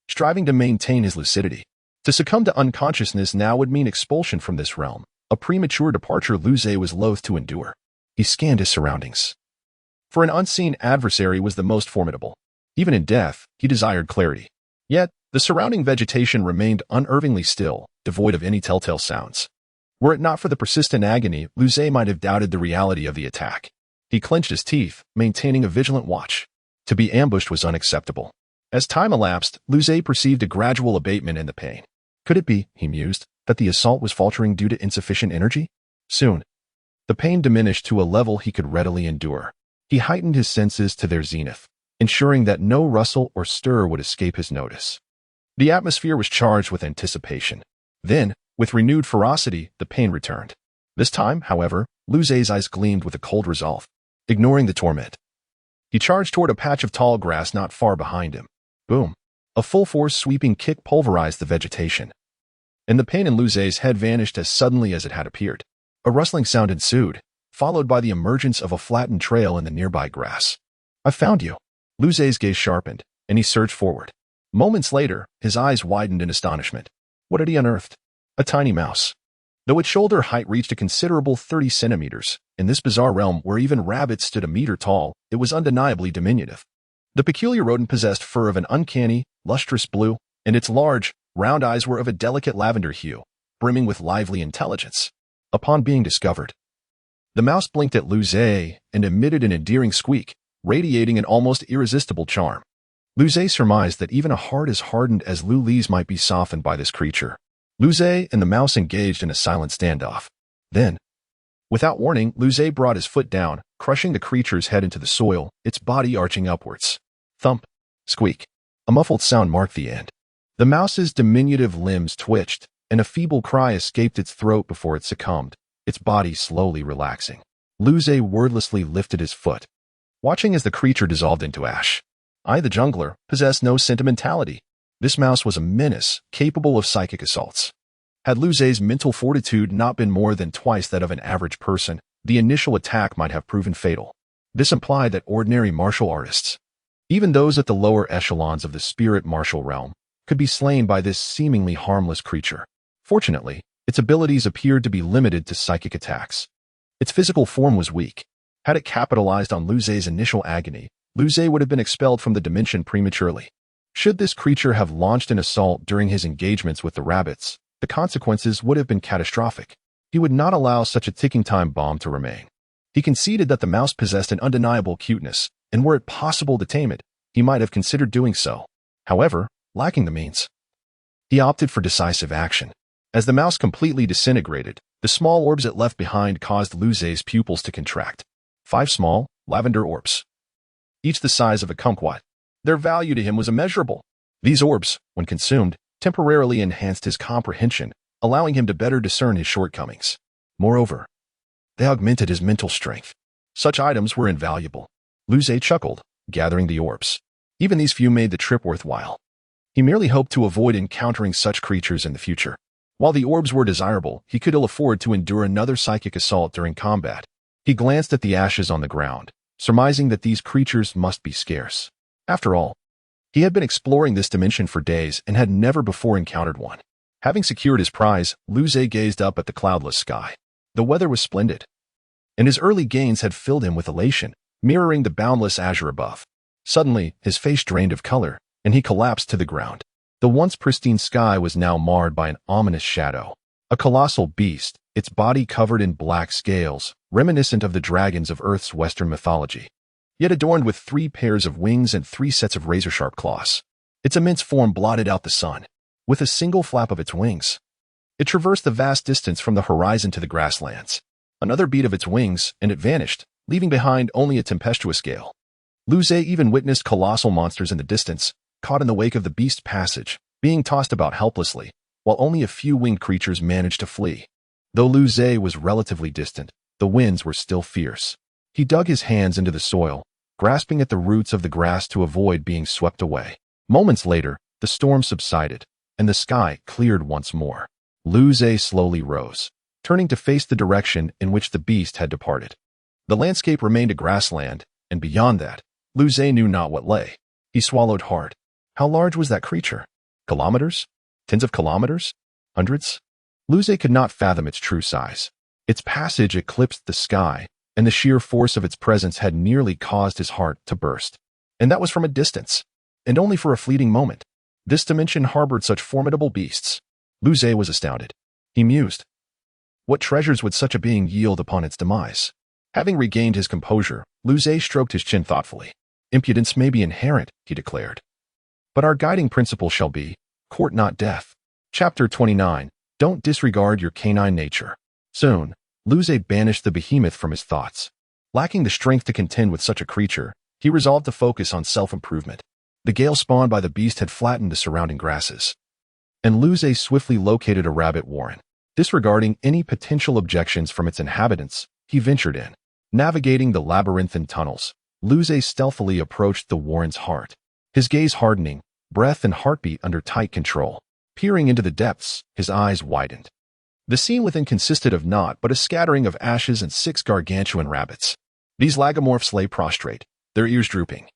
striving to maintain his lucidity. To succumb to unconsciousness now would mean expulsion from this realm, a premature departure Luze was loath to endure. He scanned his surroundings. For an unseen adversary was the most formidable. Even in death, he desired clarity. Yet, the surrounding vegetation remained unervingly still, devoid of any telltale sounds. Were it not for the persistent agony, Luze might have doubted the reality of the attack. He clenched his teeth, maintaining a vigilant watch. To be ambushed was unacceptable. As time elapsed, Luze perceived a gradual abatement in the pain. Could it be, he mused, that the assault was faltering due to insufficient energy? Soon, the pain diminished to a level he could readily endure. He heightened his senses to their zenith, ensuring that no rustle or stir would escape his notice. The atmosphere was charged with anticipation. Then, with renewed ferocity, the pain returned. This time, however, Luze's eyes gleamed with a cold resolve. Ignoring the torment, he charged toward a patch of tall grass not far behind him. Boom! A full-force sweeping kick pulverized the vegetation, and the pain in Luze's head vanished as suddenly as it had appeared. A rustling sound ensued, followed by the emergence of a flattened trail in the nearby grass. "I found you." Luze's gaze sharpened, and he surged forward. Moments later, his eyes widened in astonishment. What had he unearthed? A tiny mouse. Though its shoulder height reached a considerable 30 centimeters, in this bizarre realm where even rabbits stood a meter tall, it was undeniably diminutive. The peculiar rodent possessed fur of an uncanny, lustrous blue, and its large, round eyes were of a delicate lavender hue, brimming with lively intelligence. Upon being discovered, the mouse blinked at Luze and emitted an endearing squeak, radiating an almost irresistible charm. Luze surmised that even a heart as hardened as Luli's might be softened by this creature. Luze and the mouse engaged in a silent standoff. Then, without warning, Luze brought his foot down, crushing the creature's head into the soil, its body arching upwards. Thump! Squeak! A muffled sound marked the end. The mouse's diminutive limbs twitched, and a feeble cry escaped its throat before it succumbed, its body slowly relaxing. Luze wordlessly lifted his foot, watching as the creature dissolved into ash. I, the jungler, possessed no sentimentality. This mouse was a menace, capable of psychic assaults. Had Luze's mental fortitude not been more than twice that of an average person, the initial attack might have proven fatal. This implied that ordinary martial artists, even those at the lower echelons of the spirit martial realm, could be slain by this seemingly harmless creature. Fortunately, its abilities appeared to be limited to psychic attacks. Its physical form was weak. Had it capitalized on Luze's initial agony, Luze would have been expelled from the dimension prematurely. Should this creature have launched an assault during his engagements with the rabbits, the consequences would have been catastrophic. He would not allow such a ticking time bomb to remain. He conceded that the mouse possessed an undeniable cuteness, and were it possible to tame it, he might have considered doing so. However, lacking the means, he opted for decisive action. As the mouse completely disintegrated, the small orbs it left behind caused Luze's pupils to contract. 5 small, lavender orbs, each the size of a kumquat. Their value to him was immeasurable. These orbs, when consumed, temporarily enhanced his comprehension, allowing him to better discern his shortcomings. Moreover, they augmented his mental strength. Such items were invaluable. Luze chuckled, gathering the orbs. Even these few made the trip worthwhile. He merely hoped to avoid encountering such creatures in the future. While the orbs were desirable, he could ill afford to endure another psychic assault during combat. He glanced at the ashes on the ground, surmising that these creatures must be scarce. After all, he had been exploring this dimension for days and had never before encountered one. Having secured his prize, Luze gazed up at the cloudless sky. The weather was splendid, and his early gains had filled him with elation, mirroring the boundless azure above. Suddenly, his face drained of color, and he collapsed to the ground. The once pristine sky was now marred by an ominous shadow. A colossal beast, its body covered in black scales, reminiscent of the dragons of Earth's Western mythology, yet adorned with 3 pairs of wings and 3 sets of razor-sharp claws. Its immense form blotted out the sun. With a single flap of its wings, it traversed the vast distance from the horizon to the grasslands. Another beat of its wings, and it vanished, leaving behind only a tempestuous gale. Luze even witnessed colossal monsters in the distance, caught in the wake of the beast's passage, being tossed about helplessly, while only a few winged creatures managed to flee. Though Luze was relatively distant, the winds were still fierce. He dug his hands into the soil, grasping at the roots of the grass to avoid being swept away. Moments later, The storm subsided, and the sky cleared once more. Luze slowly rose, turning to face the direction in which the beast had departed. The landscape remained a grassland, and beyond that, Luze knew not what lay. He swallowed hard. How large was that creature? Kilometers? Tens of kilometers? Hundreds? Luze could not fathom its true size. Its passage eclipsed the sky, and the sheer force of its presence had nearly caused his heart to burst. And that was from a distance, and only for a fleeting moment. This dimension harbored such formidable beasts. Luze was astounded. He mused. What treasures would such a being yield upon its demise? Having regained his composure, Luze stroked his chin thoughtfully. Impudence may be inherent, he declared. But our guiding principle shall be, court not death. Chapter 29. Don't disregard your canine nature. Soon, Luze banished the behemoth from his thoughts. Lacking the strength to contend with such a creature, he resolved to focus on self-improvement. The gale spawned by the beast had flattened the surrounding grasses, and Luze swiftly located a rabbit warren. Disregarding any potential objections from its inhabitants, he ventured in. Navigating the labyrinthine tunnels, Luze stealthily approached the warren's heart. His gaze hardening, breath and heartbeat under tight control. Peering into the depths, his eyes widened. The scene within consisted of naught but a scattering of ashes and 6 gargantuan rabbits. These lagomorphs lay prostrate, their ears drooping,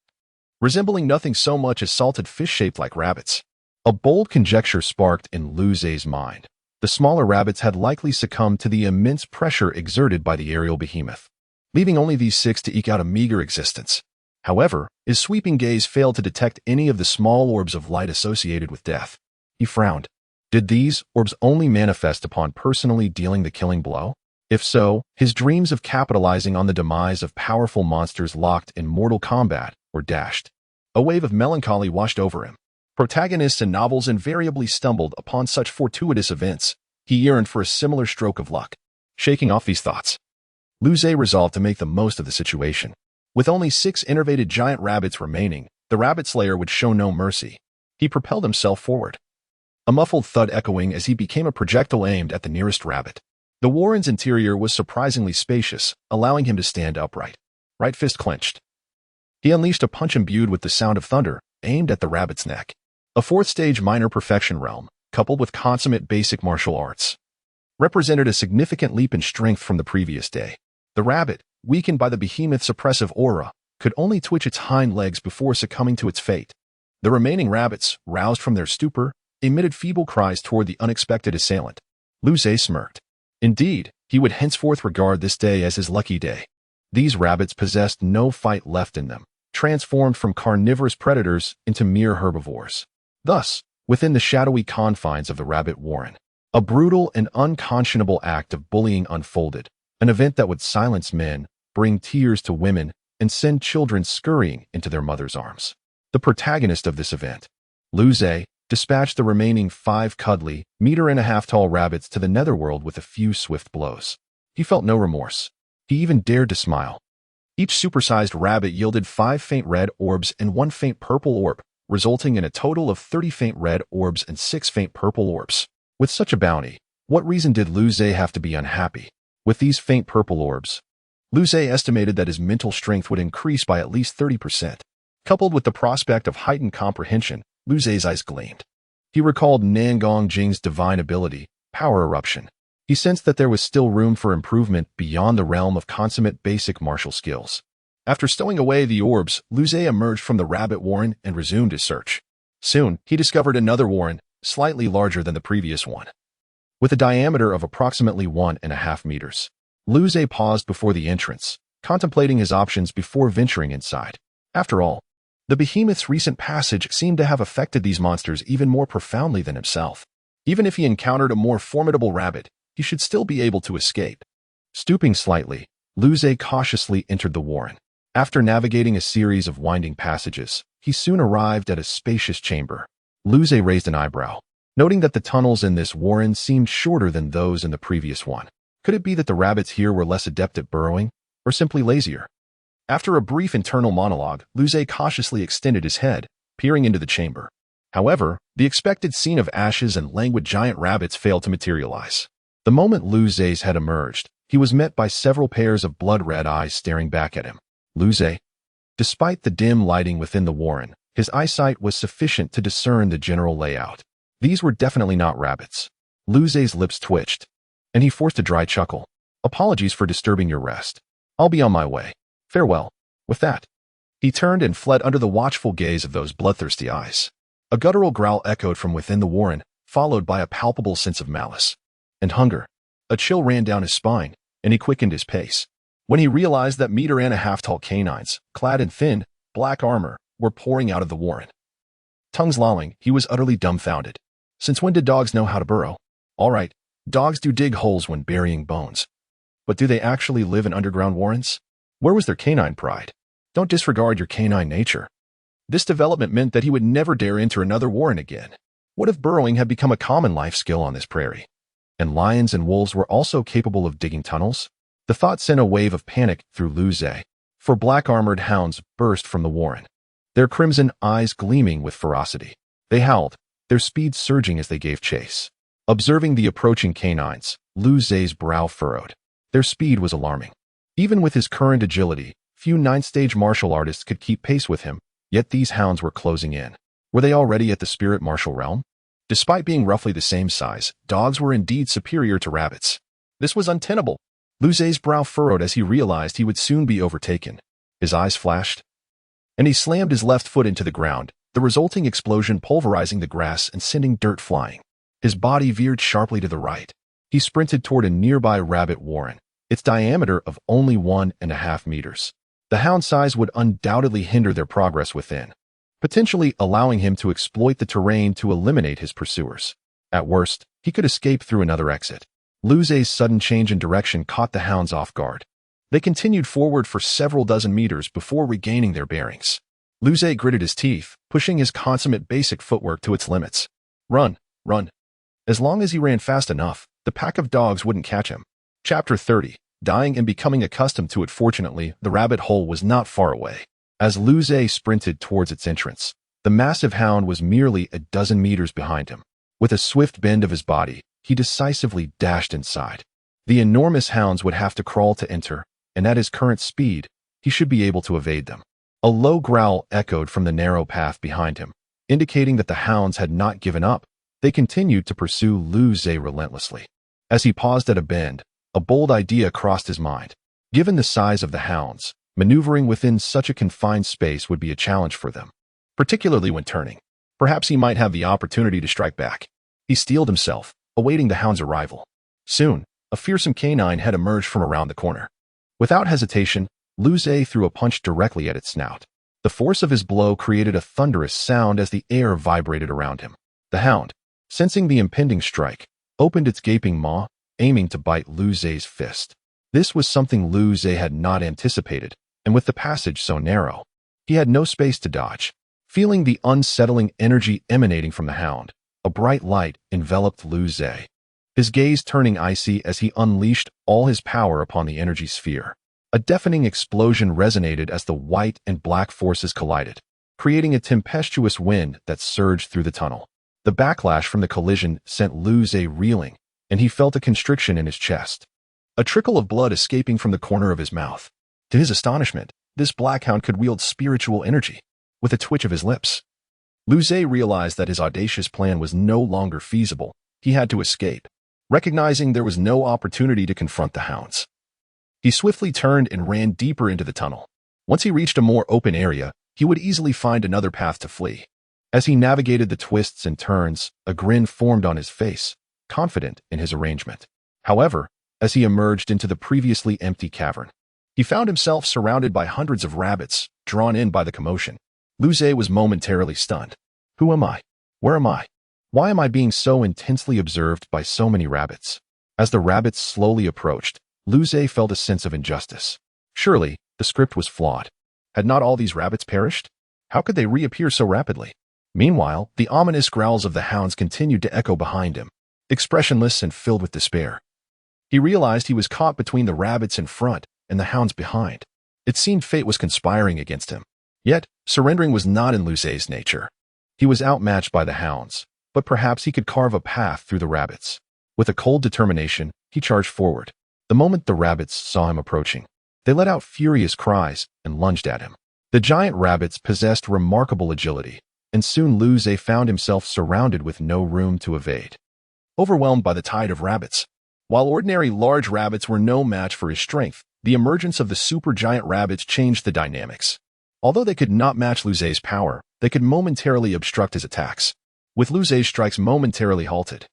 resembling nothing so much as salted fish shaped like rabbits. A bold conjecture sparked in Luze's mind. The smaller rabbits had likely succumbed to the immense pressure exerted by the aerial behemoth, leaving only these 6 to eke out a meager existence. However, his sweeping gaze failed to detect any of the small orbs of light associated with death. He frowned. Did these orbs only manifest upon personally dealing the killing blow? If so, his dreams of capitalizing on the demise of powerful monsters locked in mortal combat were dashed. A wave of melancholy washed over him. Protagonists in novels invariably stumbled upon such fortuitous events. He yearned for a similar stroke of luck. Shaking off these thoughts, Luze resolved to make the most of the situation. With only 6 innervated giant rabbits remaining, the rabbit slayer would show no mercy. He propelled himself forward, a muffled thud echoing as he became a projectile aimed at the nearest rabbit. The warren's interior was surprisingly spacious, allowing him to stand upright, right fist clenched. He unleashed a punch imbued with the sound of thunder, aimed at the rabbit's neck. A 4th-stage minor perfection realm, coupled with consummate basic martial arts, represented a significant leap in strength from the previous day. The rabbit, weakened by the behemoth's oppressive aura, could only twitch its hind legs before succumbing to its fate. The remaining rabbits, roused from their stupor, emitted feeble cries toward the unexpected assailant. Luze smirked. Indeed, he would henceforth regard this day as his lucky day. These rabbits possessed no fight left in them, transformed from carnivorous predators into mere herbivores. Thus, within the shadowy confines of the rabbit warren, a brutal and unconscionable act of bullying unfolded, an event that would silence men, bring tears to women, and send children scurrying into their mother's arms. The protagonist of this event, Luze, dispatched the remaining 5 cuddly, 1.5-meter-tall rabbits to the netherworld with a few swift blows. He felt no remorse. He even dared to smile. Each supersized rabbit yielded 5 faint red orbs and 1 faint purple orb, resulting in a total of 30 faint red orbs and 6 faint purple orbs. With such a bounty, what reason did Luze have to be unhappy? With these faint purple orbs, Luze estimated that his mental strength would increase by at least 30%. Coupled with the prospect of heightened comprehension, Luze's eyes gleamed. He recalled Nangong Jing's divine ability, Power Eruption. He sensed that there was still room for improvement beyond the realm of consummate basic martial skills. After stowing away the orbs, Luze emerged from the rabbit warren and resumed his search. Soon, he discovered another warren, slightly larger than the previous one, with a diameter of approximately 1.5 meters. Luze paused before the entrance, contemplating his options before venturing inside. After all, the behemoth's recent passage seemed to have affected these monsters even more profoundly than himself. Even if he encountered a more formidable rabbit, he should still be able to escape. Stooping slightly, Luze cautiously entered the warren. After navigating a series of winding passages, he soon arrived at a spacious chamber. Luze raised an eyebrow, noting that the tunnels in this warren seemed shorter than those in the previous one. Could it be that the rabbits here were less adept at burrowing, or simply lazier? After a brief internal monologue, Luze cautiously extended his head, peering into the chamber. However, the expected scene of ashes and languid giant rabbits failed to materialize. The moment Luze's head emerged, he was met by several pairs of blood-red eyes staring back at him. Luze. Despite the dim lighting within the warren, His eyesight was sufficient to discern the general layout. These were definitely not rabbits. Lu Zei's lips twitched, and he forced a dry chuckle. Apologies for disturbing your rest. I'll be on my way. Farewell. With that, he turned and fled under the watchful gaze of those bloodthirsty eyes. A guttural growl echoed from within the warren, followed by a palpable sense of malice and hunger. A chill ran down his spine, and he quickened his pace. When he realized that meter-and-a-half-tall canines, clad in thin, black armor, were pouring out of the warren. Tongues lolling, he was utterly dumbfounded. Since when did dogs know how to burrow? All right, dogs do dig holes when burying bones. But do they actually live in underground warrens? Where was their canine pride? Don't disregard your canine nature. This development meant that he would never dare enter another warren again. What if burrowing had become a common life skill on this prairie? And lions and wolves were also capable of digging tunnels? The thought sent a wave of panic through Lu Zei, for black-armored hounds burst from the warren, their crimson eyes gleaming with ferocity. They howled, their speed surging as they gave chase. Observing the approaching canines, Lu Zei's brow furrowed. Their speed was alarming. Even with his current agility, few ninth-stage martial artists could keep pace with him, yet these hounds were closing in. Were they already at the spirit martial realm? Despite being roughly the same size, dogs were indeed superior to rabbits. This was untenable. Lu Zei's brow furrowed as he realized he would soon be overtaken. His eyes flashed, and he slammed his left foot into the ground, the resulting explosion pulverizing the grass and sending dirt flying. His body veered sharply to the right. He sprinted toward a nearby rabbit warren, its diameter of only 1.5 meters. The hound size would undoubtedly hinder their progress within, potentially allowing him to exploit the terrain to eliminate his pursuers. At worst, he could escape through another exit. Lu Zei's sudden change in direction caught the hounds off guard. They continued forward for several dozen meters before regaining their bearings. Lu Zei gritted his teeth, pushing his consummate basic footwork to its limits. Run, run. As long as he ran fast enough, the pack of dogs wouldn't catch him. Chapter 30. Dying and becoming accustomed to it. Fortunately, the rabbit hole was not far away. As Lu Zei sprinted towards its entrance, the massive hound was merely a dozen meters behind him. With a swift bend of his body, he decisively dashed inside. The enormous hounds would have to crawl to enter, and at his current speed, he should be able to evade them. A low growl echoed from the narrow path behind him, indicating that the hounds had not given up. They continued to pursue Lu Zei relentlessly. As he paused at a bend, a bold idea crossed his mind. Given the size of the hounds, maneuvering within such a confined space would be a challenge for them, particularly when turning. Perhaps he might have the opportunity to strike back. He steeled himself, awaiting the hound's arrival. Soon, a fearsome canine had emerged from around the corner. Without hesitation, Lu Zei threw a punch directly at its snout. The force of his blow created a thunderous sound as the air vibrated around him. The hound, sensing the impending strike, opened its gaping maw, aiming to bite Lu Zei's fist. This was something Lu Zei had not anticipated, and with the passage so narrow, he had no space to dodge. Feeling the unsettling energy emanating from the hound, a bright light enveloped Lu Zei, his gaze turning icy as he unleashed all his power upon the energy sphere. A deafening explosion resonated as the white and black forces collided, creating a tempestuous wind that surged through the tunnel. The backlash from the collision sent Lu Zei reeling, and he felt a constriction in his chest, a trickle of blood escaping from the corner of his mouth. To his astonishment, this blackhound could wield spiritual energy. With a twitch of his lips, Lu Zei realized that his audacious plan was no longer feasible. He had to escape. Recognizing there was no opportunity to confront the hounds, he swiftly turned and ran deeper into the tunnel. Once he reached a more open area, he would easily find another path to flee. As he navigated the twists and turns, a grin formed on his face, confident in his arrangement. However, as he emerged into the previously empty cavern, he found himself surrounded by hundreds of rabbits, drawn in by the commotion. Lu Zei was momentarily stunned. Who am I? Where am I? Why am I being so intensely observed by so many rabbits? As the rabbits slowly approached, Lu Zei felt a sense of injustice. Surely, the script was flawed. Had not all these rabbits perished? How could they reappear so rapidly? Meanwhile, the ominous growls of the hounds continued to echo behind him, expressionless and filled with despair. He realized he was caught between the rabbits in front and the hounds behind. It seemed fate was conspiring against him. Yet, surrendering was not in Lu Zei's nature. He was outmatched by the hounds, but perhaps he could carve a path through the rabbits. With a cold determination, he charged forward. The moment the rabbits saw him approaching, they let out furious cries and lunged at him. The giant rabbits possessed remarkable agility, and soon Lu Zhe found himself surrounded with no room to evade. Overwhelmed by the tide of rabbits, while ordinary large rabbits were no match for his strength, the emergence of the supergiant rabbits changed the dynamics. Although they could not match Lu Zhe's power, they could momentarily obstruct his attacks. With Lu Zhe's strikes momentarily halted,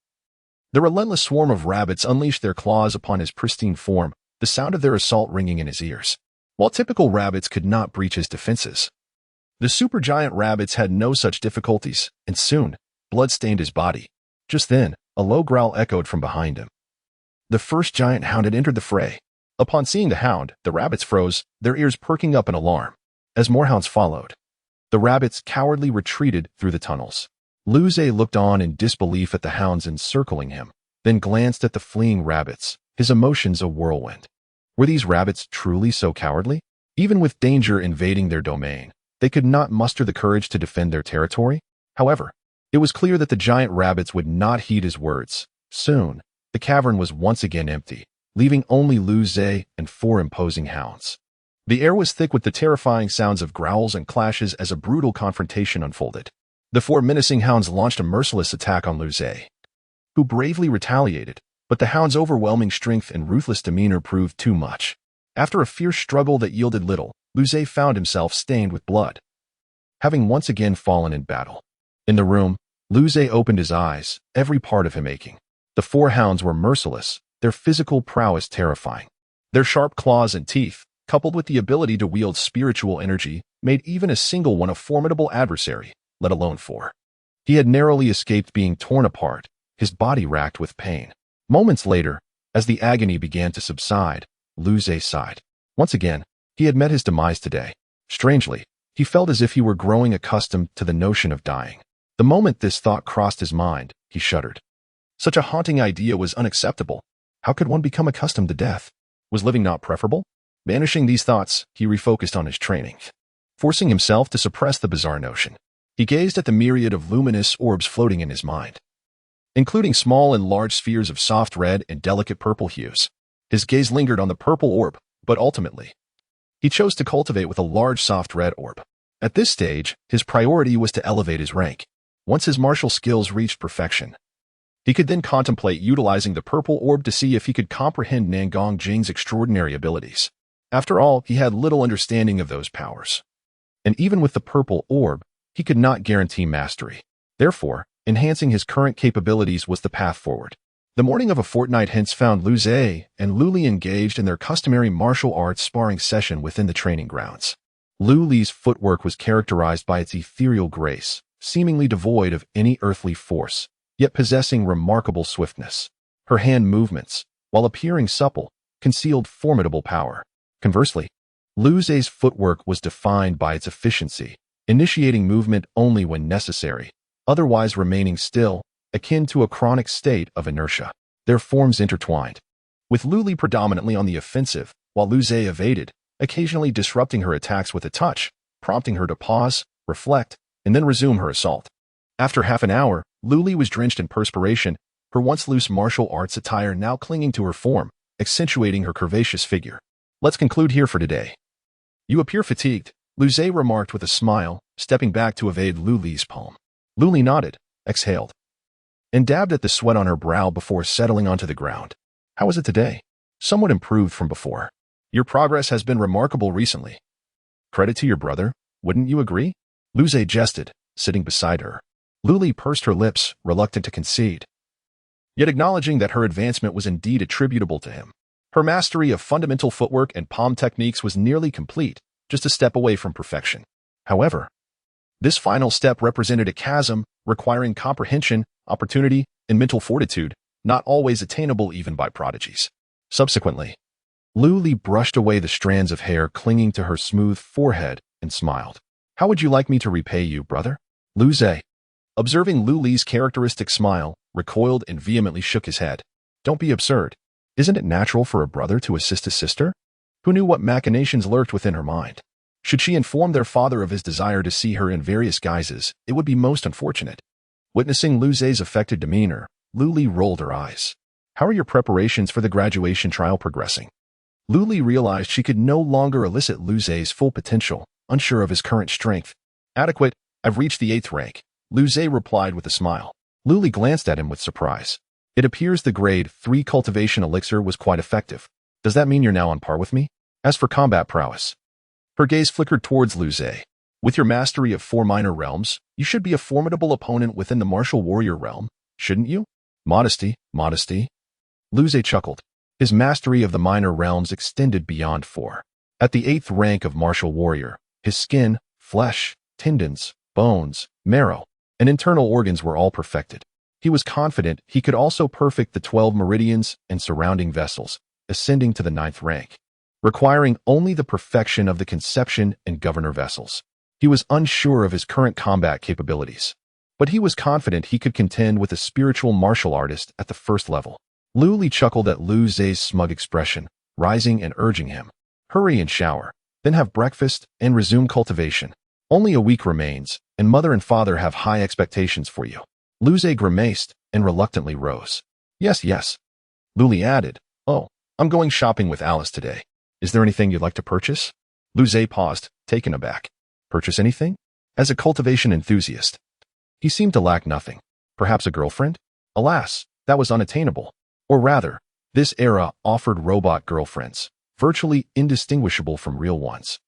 the relentless swarm of rabbits unleashed their claws upon his pristine form, the sound of their assault ringing in his ears. While typical rabbits could not breach his defenses, the supergiant rabbits had no such difficulties, and soon, blood stained his body. Just then, a low growl echoed from behind him. The first giant hound had entered the fray. Upon seeing the hound, the rabbits froze, their ears perking up in alarm. As more hounds followed, the rabbits cowardly retreated through the tunnels. Lu Zhe looked on in disbelief at the hounds encircling him, then glanced at the fleeing rabbits, his emotions a whirlwind. Were these rabbits truly so cowardly? Even with danger invading their domain, they could not muster the courage to defend their territory? However, it was clear that the giant rabbits would not heed his words. Soon, the cavern was once again empty, leaving only Lu Zhe and 4 imposing hounds. The air was thick with the terrifying sounds of growls and clashes as a brutal confrontation unfolded. The 4 menacing hounds launched a merciless attack on Lu Zhe, who bravely retaliated, but the hound's overwhelming strength and ruthless demeanor proved too much. After a fierce struggle that yielded little, Lu Zhe found himself stained with blood, having once again fallen in battle. In the room, Lu Zhe opened his eyes, every part of him aching. The 4 hounds were merciless, their physical prowess terrifying. Their sharp claws and teeth, coupled with the ability to wield spiritual energy, made even a single one a formidable adversary, let alone 4. He had narrowly escaped being torn apart, his body racked with pain. Moments later, as the agony began to subside, Lu Zhe sighed. Once again, he had met his demise today. Strangely, he felt as if he were growing accustomed to the notion of dying. The moment this thought crossed his mind, he shuddered. Such a haunting idea was unacceptable. How could one become accustomed to death? Was living not preferable? Banishing these thoughts, he refocused on his training, forcing himself to suppress the bizarre notion. He gazed at the myriad of luminous orbs floating in his mind, including small and large spheres of soft red and delicate purple hues. His gaze lingered on the purple orb, but ultimately, he chose to cultivate with a large soft red orb. At this stage, his priority was to elevate his rank. Once his martial skills reached perfection, he could then contemplate utilizing the purple orb to see if he could comprehend Nangong Jing's extraordinary abilities. After all, he had little understanding of those powers. And even with the purple orb, he could not guarantee mastery. Therefore, enhancing his current capabilities was the path forward. The morning of a fortnight hence found Lu Zhe and Lu Li engaged in their customary martial arts sparring session within the training grounds. Lu Li's footwork was characterized by its ethereal grace, seemingly devoid of any earthly force, yet possessing remarkable swiftness. Her hand movements, while appearing supple, concealed formidable power. Conversely, Lu Zhe's footwork was defined by its efficiency, initiating movement only when necessary, otherwise remaining still, akin to a chronic state of inertia. Their forms intertwined, with Lu Li predominantly on the offensive, while Lu Zhe evaded, occasionally disrupting her attacks with a touch, prompting her to pause, reflect, and then resume her assault. After half an hour, Lu Li was drenched in perspiration, her once loose martial arts attire now clinging to her form, accentuating her curvaceous figure. Let's conclude here for today. You appear fatigued, Lu Zhe remarked with a smile, stepping back to evade Lu Li's palm. Lu Li nodded, exhaled, and dabbed at the sweat on her brow before settling onto the ground. How was it today? Somewhat improved from before. Your progress has been remarkable recently. Credit to your brother, wouldn't you agree? Lu Zhe jested, sitting beside her. Lu Li pursed her lips, reluctant to concede, yet acknowledging that her advancement was indeed attributable to him. Her mastery of fundamental footwork and palm techniques was nearly complete, just a step away from perfection. However, this final step represented a chasm requiring comprehension, opportunity, and mental fortitude, not always attainable even by prodigies. Subsequently, Lu Li brushed away the strands of hair clinging to her smooth forehead and smiled. How would you like me to repay you, brother? Lu Zhe, observing Lu Li's characteristic smile, recoiled and vehemently shook his head. Don't be absurd. Isn't it natural for a brother to assist a sister? Who knew what machinations lurked within her mind? Should she inform their father of his desire to see her in various guises, it would be most unfortunate. Witnessing Lu Zhe's affected demeanor, Lu Li rolled her eyes. How are your preparations for the graduation trial progressing? Lu Li realized she could no longer elicit Lu Zhe's full potential, unsure of his current strength. Adequate, I've reached the 8th rank, Lu Zhe replied with a smile. Luli glanced at him with surprise. It appears the grade 3 cultivation elixir was quite effective. Does that mean you're now on par with me? As for combat prowess. Her gaze flickered towards Lu Zhe. With your mastery of 4 minor realms, you should be a formidable opponent within the martial warrior realm, shouldn't you? Modesty, modesty. Lu Zhe chuckled. His mastery of the minor realms extended beyond 4. At the 8th rank of martial warrior, his skin, flesh, tendons, bones, marrow, and internal organs were all perfected. He was confident he could also perfect the 12 meridians and surrounding vessels, ascending to the 9th rank, requiring only the perfection of the conception and governor vessels. He was unsure of his current combat capabilities, but he was confident he could contend with a spiritual martial artist at the 1st level. Lu Li chuckled at Lu Zhe's smug expression, rising and urging him. Hurry and shower, then have breakfast and resume cultivation. Only a week remains, and mother and father have high expectations for you. Lu Zhe grimaced and reluctantly rose. Yes, yes. Lu Li added, Oh, I'm going shopping with Alice today. Is there anything you'd like to purchase? Lu Zhe paused, taken aback. Purchase anything? As a cultivation enthusiast, he seemed to lack nothing. Perhaps a girlfriend? Alas, that was unattainable. Or rather, this era offered robot girlfriends, virtually indistinguishable from real ones,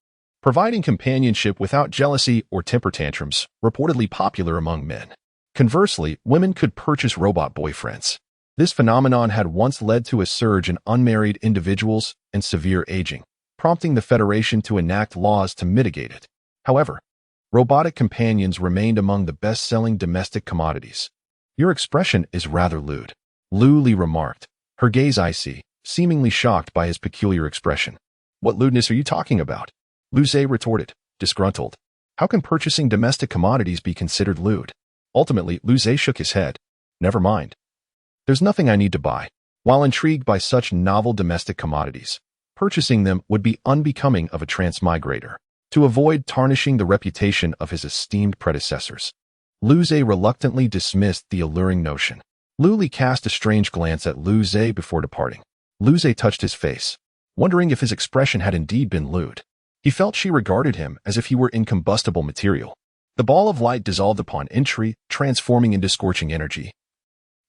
providing companionship without jealousy or temper tantrums, reportedly popular among men. Conversely, women could purchase robot boyfriends. This phenomenon had once led to a surge in unmarried individuals and severe aging, prompting the Federation to enact laws to mitigate it. However, robotic companions remained among the best-selling domestic commodities. Your expression is rather lewd, Lu Li remarked, her gaze icy, seemingly shocked by his peculiar expression. What lewdness are you talking about? Lu Zhe retorted, disgruntled. How can purchasing domestic commodities be considered lewd? Ultimately, Lu Zhe shook his head. Never mind. There's nothing I need to buy. While intrigued by such novel domestic commodities, purchasing them would be unbecoming of a transmigrator. To avoid tarnishing the reputation of his esteemed predecessors, Lu Zhe reluctantly dismissed the alluring notion. Lu Li cast a strange glance at Lu Zhe before departing. Lu Zhe touched his face, wondering if his expression had indeed been lewd. He felt she regarded him as if he were incombustible material. The ball of light dissolved upon entry, transforming into scorching energy,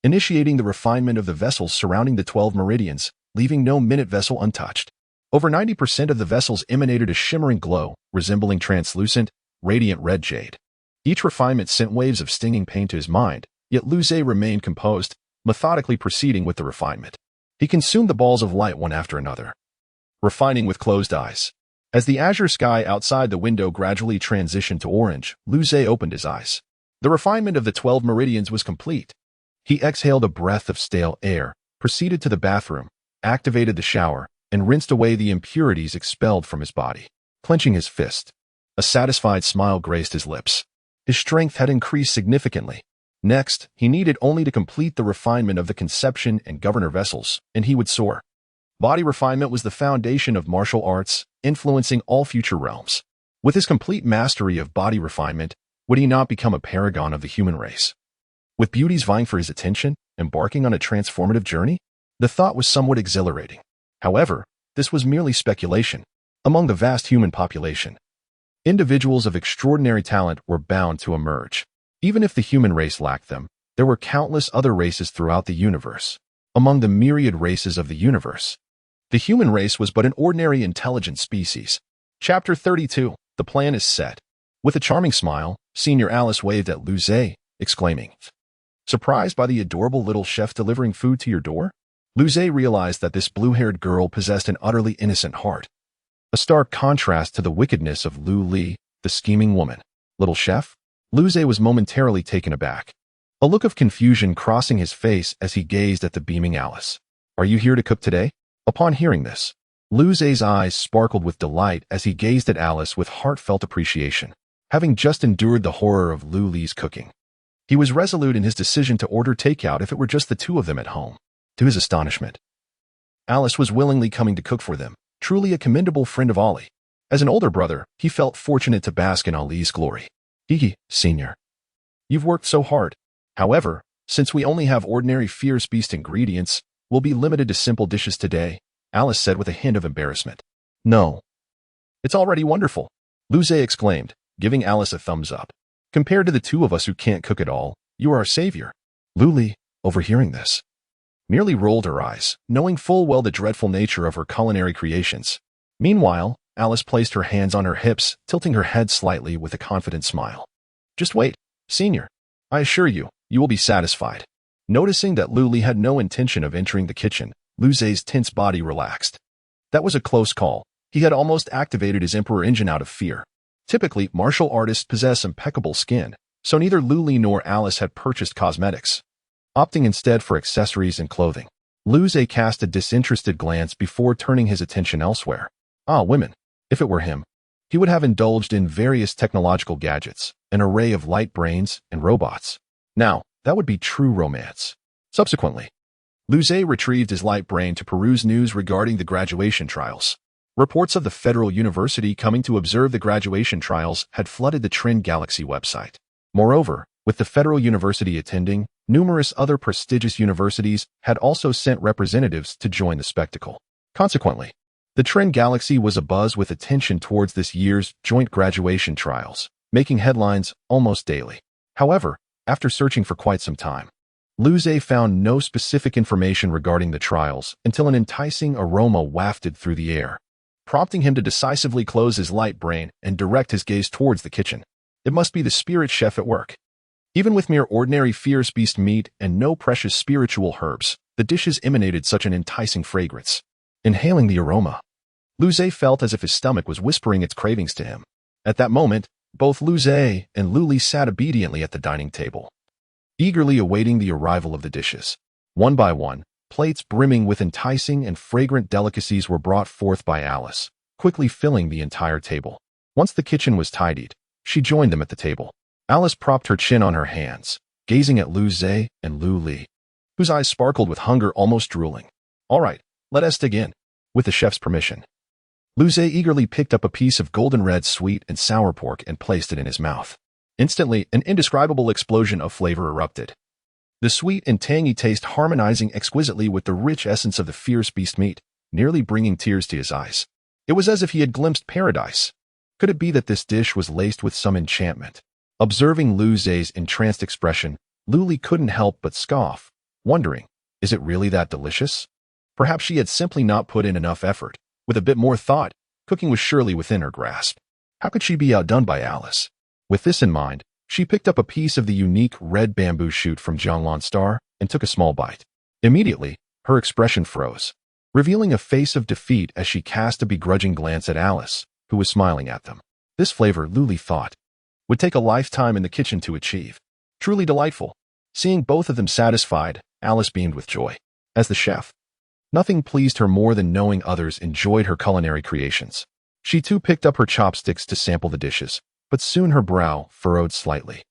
initiating the refinement of the vessels surrounding the 12 meridians, leaving no minute vessel untouched. Over 90% of the vessels emanated a shimmering glow, resembling translucent, radiant red jade. Each refinement sent waves of stinging pain to his mind, yet Lu Zhe remained composed, methodically proceeding with the refinement. He consumed the balls of light one after another, refining with closed eyes. As the azure sky outside the window gradually transitioned to orange, Lu Zhe opened his eyes. The refinement of the 12 meridians was complete. He exhaled a breath of stale air, proceeded to the bathroom, activated the shower, and rinsed away the impurities expelled from his body. Clenching his fist, a satisfied smile graced his lips. His strength had increased significantly. Next, he needed only to complete the refinement of the conception and governor vessels, and he would soar. Body refinement was the foundation of martial arts, influencing all future realms. With his complete mastery of body refinement, would he not become a paragon of the human race? With beauties vying for his attention, embarking on a transformative journey? The thought was somewhat exhilarating. However, this was merely speculation. Among the vast human population, individuals of extraordinary talent were bound to emerge. Even if the human race lacked them, there were countless other races throughout the universe. Among the myriad races of the universe, the human race was but an ordinary intelligent species. Chapter 32. The plan is set. With a charming smile, Senior Alice waved at Lu Zhe, exclaiming, Surprised by the adorable little chef delivering food to your door? Lu Zhe realized that this blue-haired girl possessed an utterly innocent heart, a stark contrast to the wickedness of Lu Li, the scheming woman. Little chef? Lu Zhe was momentarily taken aback, a look of confusion crossing his face as he gazed at the beaming Alice. Are you here to cook today? Upon hearing this, Lu Zhe's eyes sparkled with delight as he gazed at Alice with heartfelt appreciation. Having just endured the horror of Lu Li's cooking, he was resolute in his decision to order takeout if it were just the two of them at home. To his astonishment, Alice was willingly coming to cook for them, truly a commendable friend of Ali. As an older brother, he felt fortunate to bask in Ali's glory. Senior. You've worked so hard. However, since we only have ordinary fierce beast ingredients, we'll be limited to simple dishes today, Alice said with a hint of embarrassment. No. It's already wonderful. Luze exclaimed, giving Alice a thumbs up. Compared to the two of us who can't cook at all, you are our savior. Luli, overhearing this, merely rolled her eyes, knowing full well the dreadful nature of her culinary creations. Meanwhile, Alice placed her hands on her hips, tilting her head slightly with a confident smile. Just wait, Senior. I assure you, you will be satisfied. Noticing that Luli had no intention of entering the kitchen, Luze's tense body relaxed. That was a close call. He had almost activated his Emperor engine out of fear. Typically, martial artists possess impeccable skin, so neither Luli nor Alice had purchased cosmetics, opting instead for accessories and clothing. Luze cast a disinterested glance before turning his attention elsewhere. Ah, women. If it were him, he would have indulged in various technological gadgets, an array of light brains, and robots. Now, that would be true romance. Subsequently, Luze retrieved his light brain to peruse news regarding the graduation trials. Reports of the Federal University coming to observe the graduation trials had flooded the Trend Galaxy website. Moreover, with the Federal University attending, numerous other prestigious universities had also sent representatives to join the spectacle. Consequently, the Trend Galaxy was abuzz with attention towards this year's joint graduation trials, making headlines almost daily. However, after searching for quite some time, Luze found no specific information regarding the trials until an enticing aroma wafted through the air, prompting him to decisively close his light brain and direct his gaze towards the kitchen. It must be the spirit chef at work. Even with mere ordinary fierce beast meat and no precious spiritual herbs, the dishes emanated such an enticing fragrance. Inhaling the aroma, Luze felt as if his stomach was whispering its cravings to him. At that moment, both Luze and Luli sat obediently at the dining table, eagerly awaiting the arrival of the dishes. One by one, plates brimming with enticing and fragrant delicacies were brought forth by Alice, quickly filling the entire table. Once the kitchen was tidied, she joined them at the table. Alice propped her chin on her hands, gazing at Luze and Luli, whose eyes sparkled with hunger, almost drooling. All right, let us dig in. With the chef's permission. Luze eagerly picked up a piece of golden red sweet and sour pork and placed it in his mouth. Instantly, an indescribable explosion of flavor erupted. The sweet and tangy taste harmonizing exquisitely with the rich essence of the fierce beast meat, nearly bringing tears to his eyes. It was as if he had glimpsed paradise. Could it be that this dish was laced with some enchantment? Observing Luze's entranced expression, Luli couldn't help but scoff, wondering, is it really that delicious? Perhaps she had simply not put in enough effort. With a bit more thought, cooking was surely within her grasp. How could she be outdone by Alice? With this in mind, she picked up a piece of the unique red bamboo shoot from Jianglan Star and took a small bite. Immediately, her expression froze, revealing a face of defeat as she cast a begrudging glance at Alice, who was smiling at them. This flavor, Luli thought, would take a lifetime in the kitchen to achieve. Truly delightful. Seeing both of them satisfied, Alice beamed with joy. As the chef, nothing pleased her more than knowing others enjoyed her culinary creations. She too picked up her chopsticks to sample the dishes, but soon her brow furrowed slightly.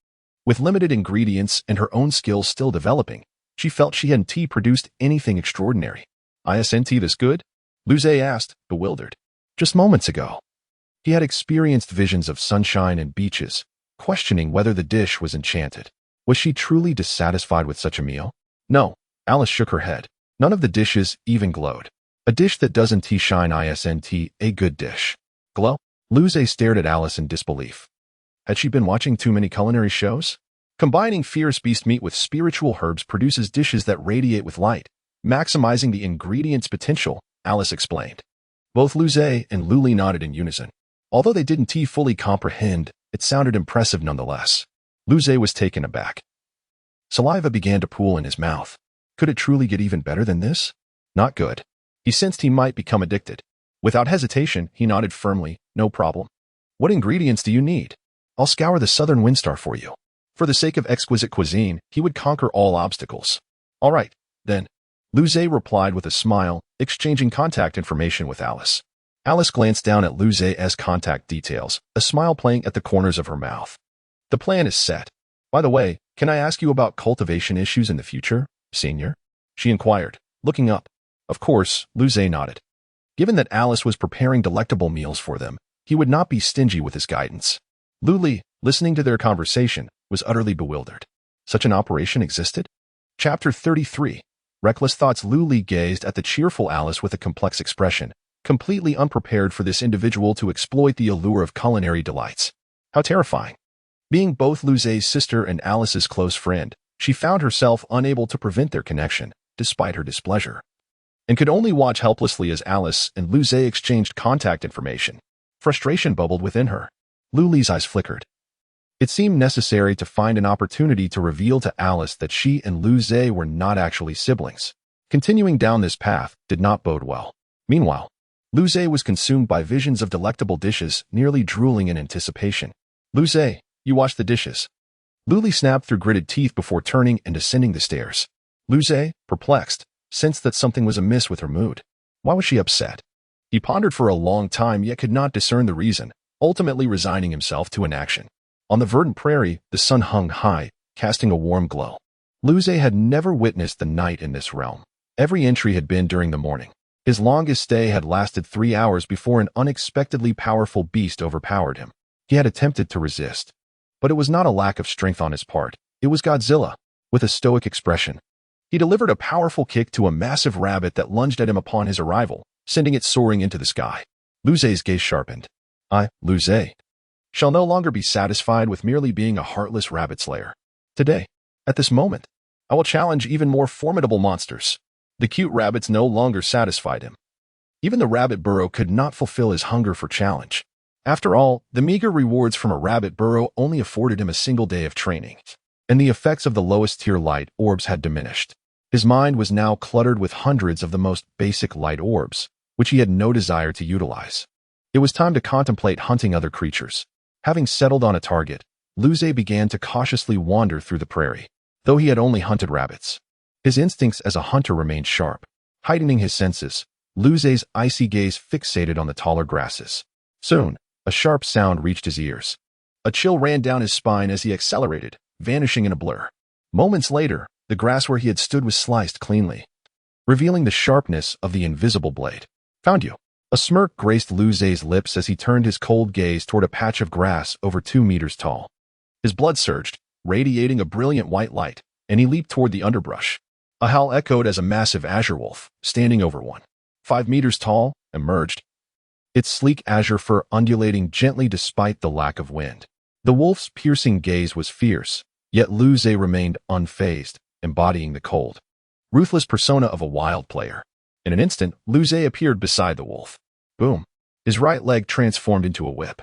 With limited ingredients and her own skills still developing, she felt she hadn't produced anything extraordinary. Isn't this good? Luze asked, bewildered. Just moments ago, he had experienced visions of sunshine and beaches, questioning whether the dish was enchanted. Was she truly dissatisfied with such a meal? No, Alice shook her head. None of the dishes even glowed. A dish that doesn't shine isn't a good dish. Glow? Luze stared at Alice in disbelief. Had she been watching too many culinary shows? Combining fierce beast meat with spiritual herbs produces dishes that radiate with light, maximizing the ingredients' potential, Alice explained. Both Luze and Luli nodded in unison. Although they didn't fully comprehend, it sounded impressive nonetheless. Luze was taken aback. Saliva began to pool in his mouth. Could it truly get even better than this? Not good. He sensed he might become addicted. Without hesitation, he nodded firmly, no problem. What ingredients do you need? I'll scour the southern windstar for you. For the sake of exquisite cuisine, he would conquer all obstacles. All right, then. Luze replied with a smile, exchanging contact information with Alice. Alice glanced down at Luze's contact details, a smile playing at the corners of her mouth. The plan is set. By the way, can I ask you about cultivation issues in the future, Senior? She inquired, looking up. Of course, Luze nodded. Given that Alice was preparing delectable meals for them, he would not be stingy with his guidance. Luli, listening to their conversation, was utterly bewildered. Such an operation existed? Chapter 33. Reckless thoughts. Luli gazed at the cheerful Alice with a complex expression, completely unprepared for this individual to exploit the allure of culinary delights. How terrifying. Being both Luze's sister and Alice's close friend, she found herself unable to prevent their connection, despite her displeasure, and could only watch helplessly as Alice and Luze exchanged contact information. Frustration bubbled within her. Luli's eyes flickered. It seemed necessary to find an opportunity to reveal to Alice that she and Luze were not actually siblings. Continuing down this path did not bode well. Meanwhile, Luze was consumed by visions of delectable dishes, nearly drooling in anticipation. Luze, you wash the dishes. Luli snapped through gritted teeth before turning and descending the stairs. Luze, perplexed, sensed that something was amiss with her mood. Why was she upset? He pondered for a long time yet could not discern the reason, ultimately resigning himself to inaction. On the verdant prairie, the sun hung high, casting a warm glow. Luze had never witnessed the night in this realm. Every entry had been during the morning. His longest stay had lasted 3 hours before an unexpectedly powerful beast overpowered him. He had attempted to resist. But it was not a lack of strength on his part. It was Godzilla, with a stoic expression. He delivered a powerful kick to a massive rabbit that lunged at him upon his arrival, sending it soaring into the sky. Luze's gaze sharpened. I, Luze, shall no longer be satisfied with merely being a heartless rabbit slayer. Today, at this moment, I will challenge even more formidable monsters. The cute rabbits no longer satisfied him. Even the rabbit burrow could not fulfill his hunger for challenge. After all, the meager rewards from a rabbit burrow only afforded him a single day of training, and the effects of the lowest-tier light orbs had diminished. His mind was now cluttered with hundreds of the most basic light orbs, which he had no desire to utilize. It was time to contemplate hunting other creatures. Having settled on a target, Luze began to cautiously wander through the prairie. Though he had only hunted rabbits, his instincts as a hunter remained sharp. Heightening his senses, Luze's icy gaze fixated on the taller grasses. Soon, a sharp sound reached his ears. A chill ran down his spine as he accelerated, vanishing in a blur. Moments later, the grass where he had stood was sliced cleanly, revealing the sharpness of the invisible blade. Found you. A smirk graced Luze's lips as he turned his cold gaze toward a patch of grass over 2 meters tall. His blood surged, radiating a brilliant white light, and he leaped toward the underbrush. A howl echoed as a massive azure wolf, standing over 5 meters tall, emerged, its sleek azure fur undulating gently despite the lack of wind. The wolf's piercing gaze was fierce, yet Luze remained unfazed, embodying the cold, ruthless persona of a wild player. In an instant, Luze appeared beside the wolf. Boom! His right leg transformed into a whip,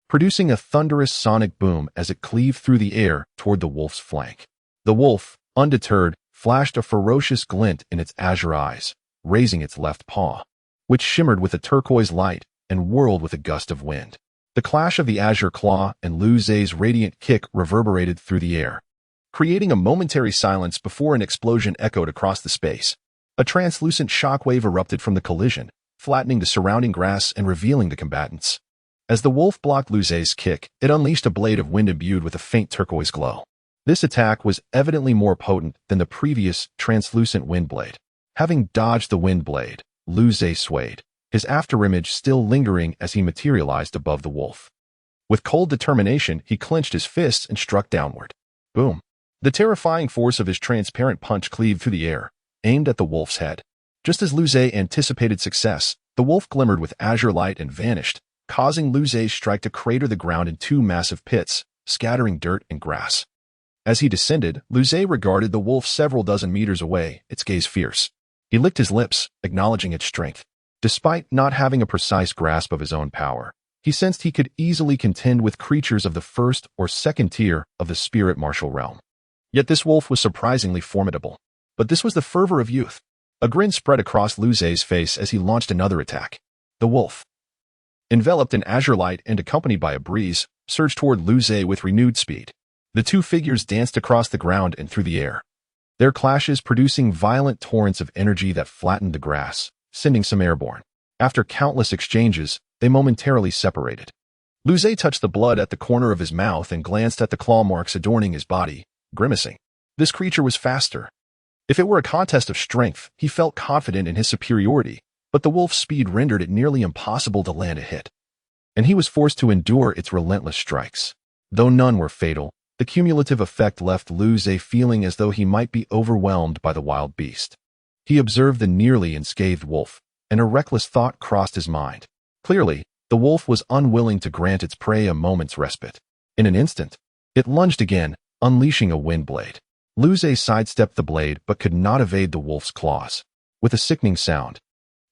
producing a thunderous sonic boom as it cleaved through the air toward the wolf's flank. The wolf, undeterred, flashed a ferocious glint in its azure eyes, raising its left paw, which shimmered with a turquoise light and whirled with a gust of wind. The clash of the azure claw and Luze's radiant kick reverberated through the air, creating a momentary silence before an explosion echoed across the space. A translucent shockwave erupted from the collision, flattening the surrounding grass and revealing the combatants. As the wolf blocked Luze's kick, it unleashed a blade of wind imbued with a faint turquoise glow. This attack was evidently more potent than the previous translucent wind blade. Having dodged the wind blade, Luze swayed, his afterimage still lingering as he materialized above the wolf. With cold determination, he clenched his fists and struck downward. Boom! The terrifying force of his transparent punch cleaved through the air, aimed at the wolf's head. Just as Luze anticipated success, the wolf glimmered with azure light and vanished, causing Luze's strike to crater the ground in 2 massive pits, scattering dirt and grass. As he descended, Luze regarded the wolf several dozen meters away, its gaze fierce. He licked his lips, acknowledging its strength. Despite not having a precise grasp of his own power, he sensed he could easily contend with creatures of the first or second tier of the spirit martial realm. Yet this wolf was surprisingly formidable. But this was the fervor of youth. A grin spread across Luze's face as he launched another attack. The wolf, enveloped in azure light and accompanied by a breeze, surged toward Luze with renewed speed. The 2 figures danced across the ground and through the air, their clashes producing violent torrents of energy that flattened the grass, sending some airborne. After countless exchanges, they momentarily separated. Luze touched the blood at the corner of his mouth and glanced at the claw marks adorning his body, grimacing. This creature was faster. If it were a contest of strength, he felt confident in his superiority, but the wolf's speed rendered it nearly impossible to land a hit, and he was forced to endure its relentless strikes. Though none were fatal, the cumulative effect left Luze feeling as though he might be overwhelmed by the wild beast. He observed the nearly unscathed wolf, and a reckless thought crossed his mind. Clearly, the wolf was unwilling to grant its prey a moment's respite. In an instant, it lunged again, unleashing a wind blade. Luze sidestepped the blade but could not evade the wolf's claws. With a sickening sound,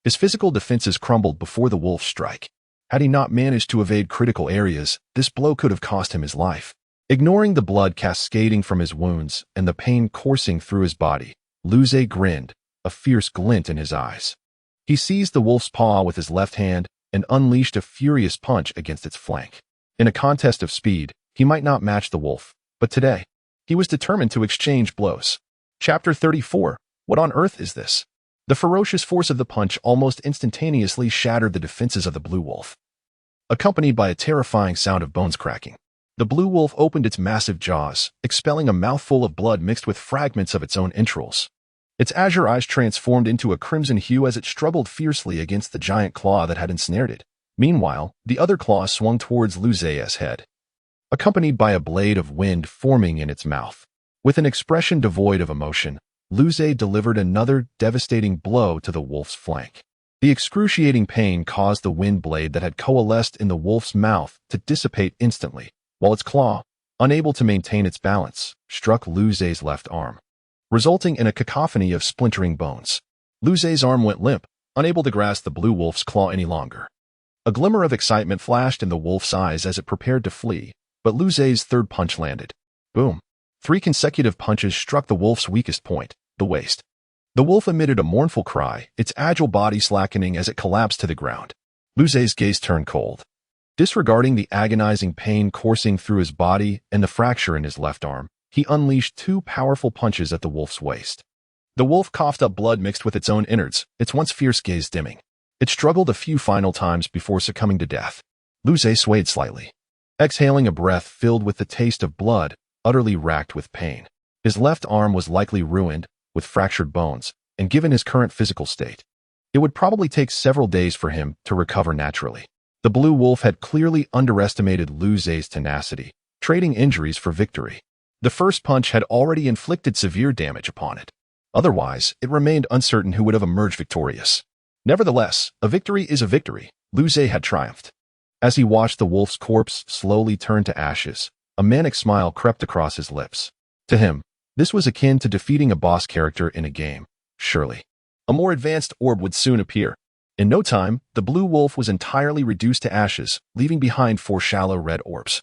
his physical defenses crumbled before the wolf's strike. Had he not managed to evade critical areas, this blow could have cost him his life. Ignoring the blood cascading from his wounds and the pain coursing through his body, Luze grinned, a fierce glint in his eyes. He seized the wolf's paw with his left hand and unleashed a furious punch against its flank. In a contest of speed, he might not match the wolf, but today, he was determined to exchange blows. Chapter 34. What on earth is this? The ferocious force of the punch almost instantaneously shattered the defenses of the blue wolf. Accompanied by a terrifying sound of bones cracking, the blue wolf opened its massive jaws, expelling a mouthful of blood mixed with fragments of its own entrails. Its azure eyes transformed into a crimson hue as it struggled fiercely against the giant claw that had ensnared it. Meanwhile, the other claw swung towards Luze's head, accompanied by a blade of wind forming in its mouth. With an expression devoid of emotion, Luze delivered another devastating blow to the wolf's flank. The excruciating pain caused the wind blade that had coalesced in the wolf's mouth to dissipate instantly, while its claw, unable to maintain its balance, struck Luze's left arm, resulting in a cacophony of splintering bones. Luze's arm went limp, unable to grasp the blue wolf's claw any longer. A glimmer of excitement flashed in the wolf's eyes as it prepared to flee, but Luze's third punch landed. Boom. 3 consecutive punches struck the wolf's weakest point, the waist. The wolf emitted a mournful cry, its agile body slackening as it collapsed to the ground. Luze's gaze turned cold. Disregarding the agonizing pain coursing through his body and the fracture in his left arm, he unleashed 2 powerful punches at the wolf's waist. The wolf coughed up blood mixed with its own innards, its once fierce gaze dimming. It struggled a few final times before succumbing to death. Luze swayed slightly, exhaling a breath filled with the taste of blood, utterly racked with pain. His left arm was likely ruined, with fractured bones, and given his current physical state, it would probably take several days for him to recover naturally. The blue wolf had clearly underestimated Luze's tenacity, trading injuries for victory. The first punch had already inflicted severe damage upon it. Otherwise, it remained uncertain who would have emerged victorious. Nevertheless, a victory is a victory. Luze had triumphed. As he watched the wolf's corpse slowly turn to ashes, a manic smile crept across his lips. To him, this was akin to defeating a boss character in a game. Surely, a more advanced orb would soon appear. In no time, the blue wolf was entirely reduced to ashes, leaving behind 4 shallow red orbs,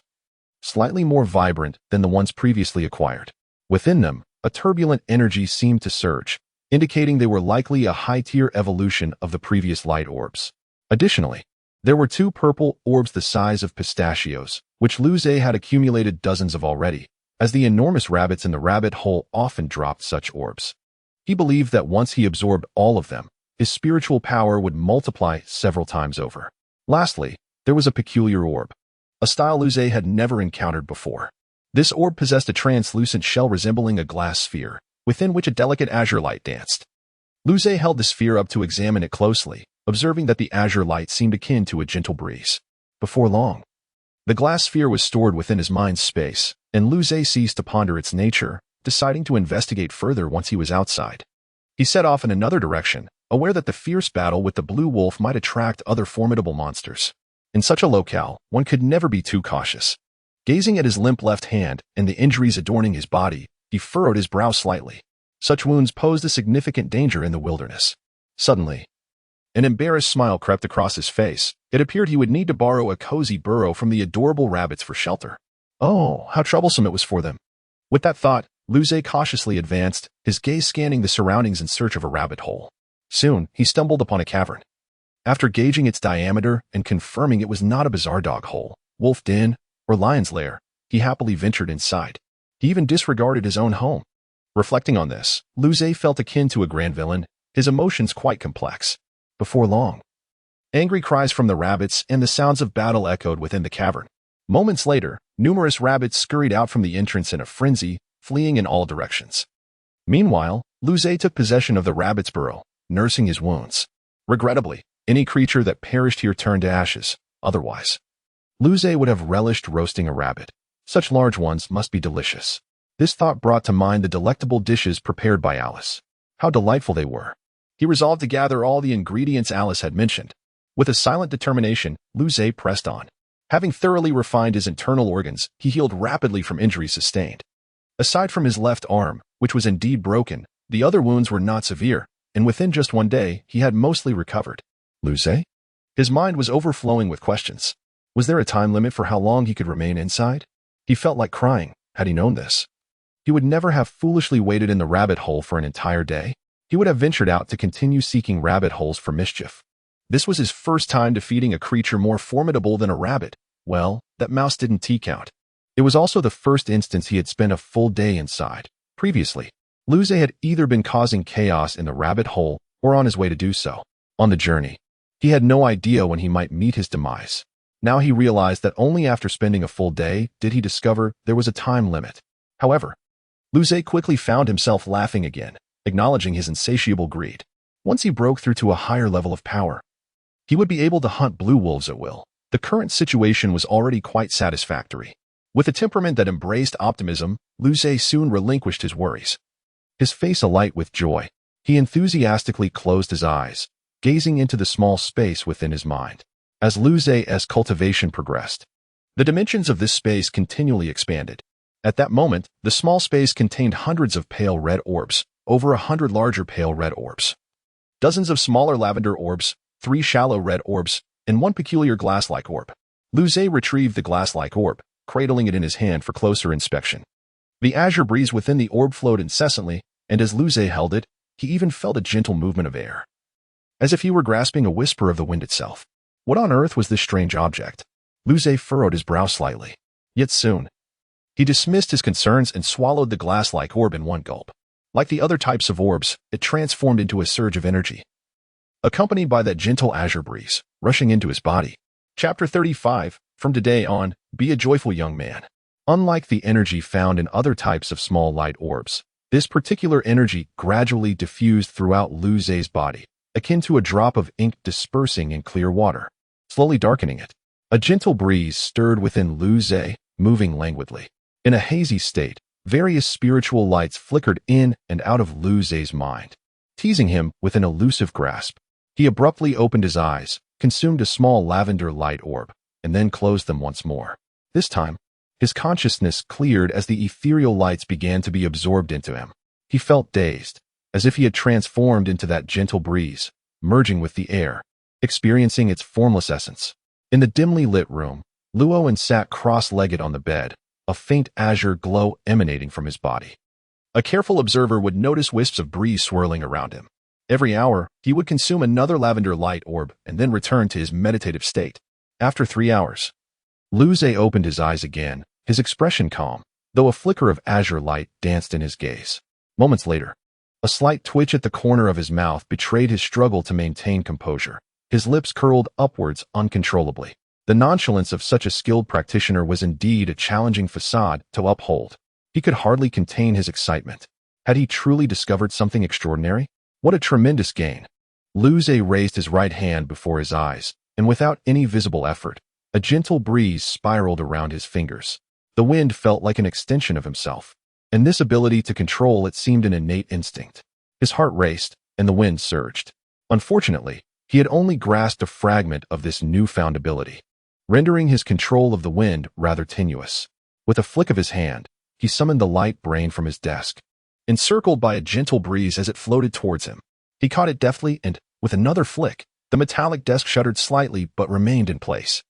slightly more vibrant than the ones previously acquired. Within them, a turbulent energy seemed to surge, indicating they were likely a high-tier evolution of the previous light orbs. Additionally, there were 2 purple orbs the size of pistachios, which Luze had accumulated dozens of already, as the enormous rabbits in the rabbit hole often dropped such orbs. He believed that once he absorbed all of them, his spiritual power would multiply several times over. Lastly, there was a peculiar orb, a style Luze had never encountered before. This orb possessed a translucent shell resembling a glass sphere, within which a delicate azure light danced. Luze held the sphere up to examine it closely, observing that the azure light seemed akin to a gentle breeze. Before long, the glass sphere was stored within his mind's space, and Luze ceased to ponder its nature, deciding to investigate further once he was outside. He set off in another direction, aware that the fierce battle with the blue wolf might attract other formidable monsters. In such a locale, one could never be too cautious. Gazing at his limp left hand and the injuries adorning his body, he furrowed his brow slightly. Such wounds posed a significant danger in the wilderness. Suddenly, an embarrassed smile crept across his face. It appeared he would need to borrow a cozy burrow from the adorable rabbits for shelter. Oh, how troublesome it was for them. With that thought, Luze cautiously advanced, his gaze scanning the surroundings in search of a rabbit hole. Soon, he stumbled upon a cavern. After gauging its diameter and confirming it was not a bizarre dog hole, wolf den, or lion's lair, he happily ventured inside. He even disregarded his own home. Reflecting on this, Luze felt akin to a grand villain, his emotions quite complex. Before long, angry cries from the rabbits and the sounds of battle echoed within the cavern. Moments later, numerous rabbits scurried out from the entrance in a frenzy, fleeing in all directions. Meanwhile, Luze took possession of the rabbit's burrow, nursing his wounds. Regrettably, any creature that perished here turned to ashes. Otherwise, Luze would have relished roasting a rabbit. Such large ones must be delicious. This thought brought to mind the delectable dishes prepared by Alice. How delightful they were. He resolved to gather all the ingredients Alice had mentioned. With a silent determination, Luze pressed on. Having thoroughly refined his internal organs, he healed rapidly from injuries sustained. Aside from his left arm, which was indeed broken, the other wounds were not severe, and within just one day, he had mostly recovered. Luze? His mind was overflowing with questions. Was there a time limit for how long he could remain inside? He felt like crying, had he known this. He would never have foolishly waited in the rabbit hole for an entire day. He would have ventured out to continue seeking rabbit holes for mischief. This was his first time defeating a creature more formidable than a rabbit. Well, that mouse didn't count. It was also the first instance he had spent a full day inside. Previously, Luze had either been causing chaos in the rabbit hole or on his way to do so. On the journey, he had no idea when he might meet his demise. Now he realized that only after spending a full day did he discover there was a time limit. However, Luze quickly found himself laughing again, acknowledging his insatiable greed. Once he broke through to a higher level of power, he would be able to hunt blue wolves at will. The current situation was already quite satisfactory. With a temperament that embraced optimism, Luze soon relinquished his worries. His face alight with joy, he enthusiastically closed his eyes, gazing into the small space within his mind. As Luze's cultivation progressed, the dimensions of this space continually expanded. At that moment, the small space contained hundreds of pale red orbs, over 100 larger pale red orbs, dozens of smaller lavender orbs, 3 shallow red orbs, and 1 peculiar glass-like orb. Luze retrieved the glass-like orb, cradling it in his hand for closer inspection. The azure breeze within the orb flowed incessantly, and as Luze held it, he even felt a gentle movement of air, as if he were grasping a whisper of the wind itself. What on earth was this strange object? Luze furrowed his brow slightly. Yet soon, he dismissed his concerns and swallowed the glass-like orb in one gulp. Like the other types of orbs, it transformed into a surge of energy, accompanied by that gentle azure breeze, rushing into his body. Chapter 35, From today on, be a joyful young man. Unlike the energy found in other types of small light orbs, this particular energy gradually diffused throughout Luze's body, akin to a drop of ink dispersing in clear water, slowly darkening it. A gentle breeze stirred within Luze, moving languidly. In a hazy state, various spiritual lights flickered in and out of Luze's mind, teasing him with an elusive grasp. He abruptly opened his eyes, consumed a small lavender light orb, and then closed them once more. This time, his consciousness cleared as the ethereal lights began to be absorbed into him. He felt dazed, as if he had transformed into that gentle breeze, merging with the air, experiencing its formless essence. In the dimly lit room, Luoan sat cross-legged on the bed, a faint azure glow emanating from his body. A careful observer would notice wisps of breeze swirling around him. Every hour, he would consume another lavender light orb and then return to his meditative state. After 3 hours, Luze opened his eyes again, his expression calm, though a flicker of azure light danced in his gaze. Moments later, a slight twitch at the corner of his mouth betrayed his struggle to maintain composure. His lips curled upwards uncontrollably. The nonchalance of such a skilled practitioner was indeed a challenging facade to uphold. He could hardly contain his excitement. Had he truly discovered something extraordinary? What a tremendous gain! Luze raised his right hand before his eyes, and without any visible effort, a gentle breeze spiraled around his fingers. The wind felt like an extension of himself, and this ability to control it seemed an innate instinct. His heart raced, and the wind surged. Unfortunately, he had only grasped a fragment of this newfound ability, rendering his control of the wind rather tenuous. With a flick of his hand, he summoned the light brain from his desk, encircled by a gentle breeze as it floated towards him. He caught it deftly and, with another flick, the metallic desk shuddered slightly but remained in place.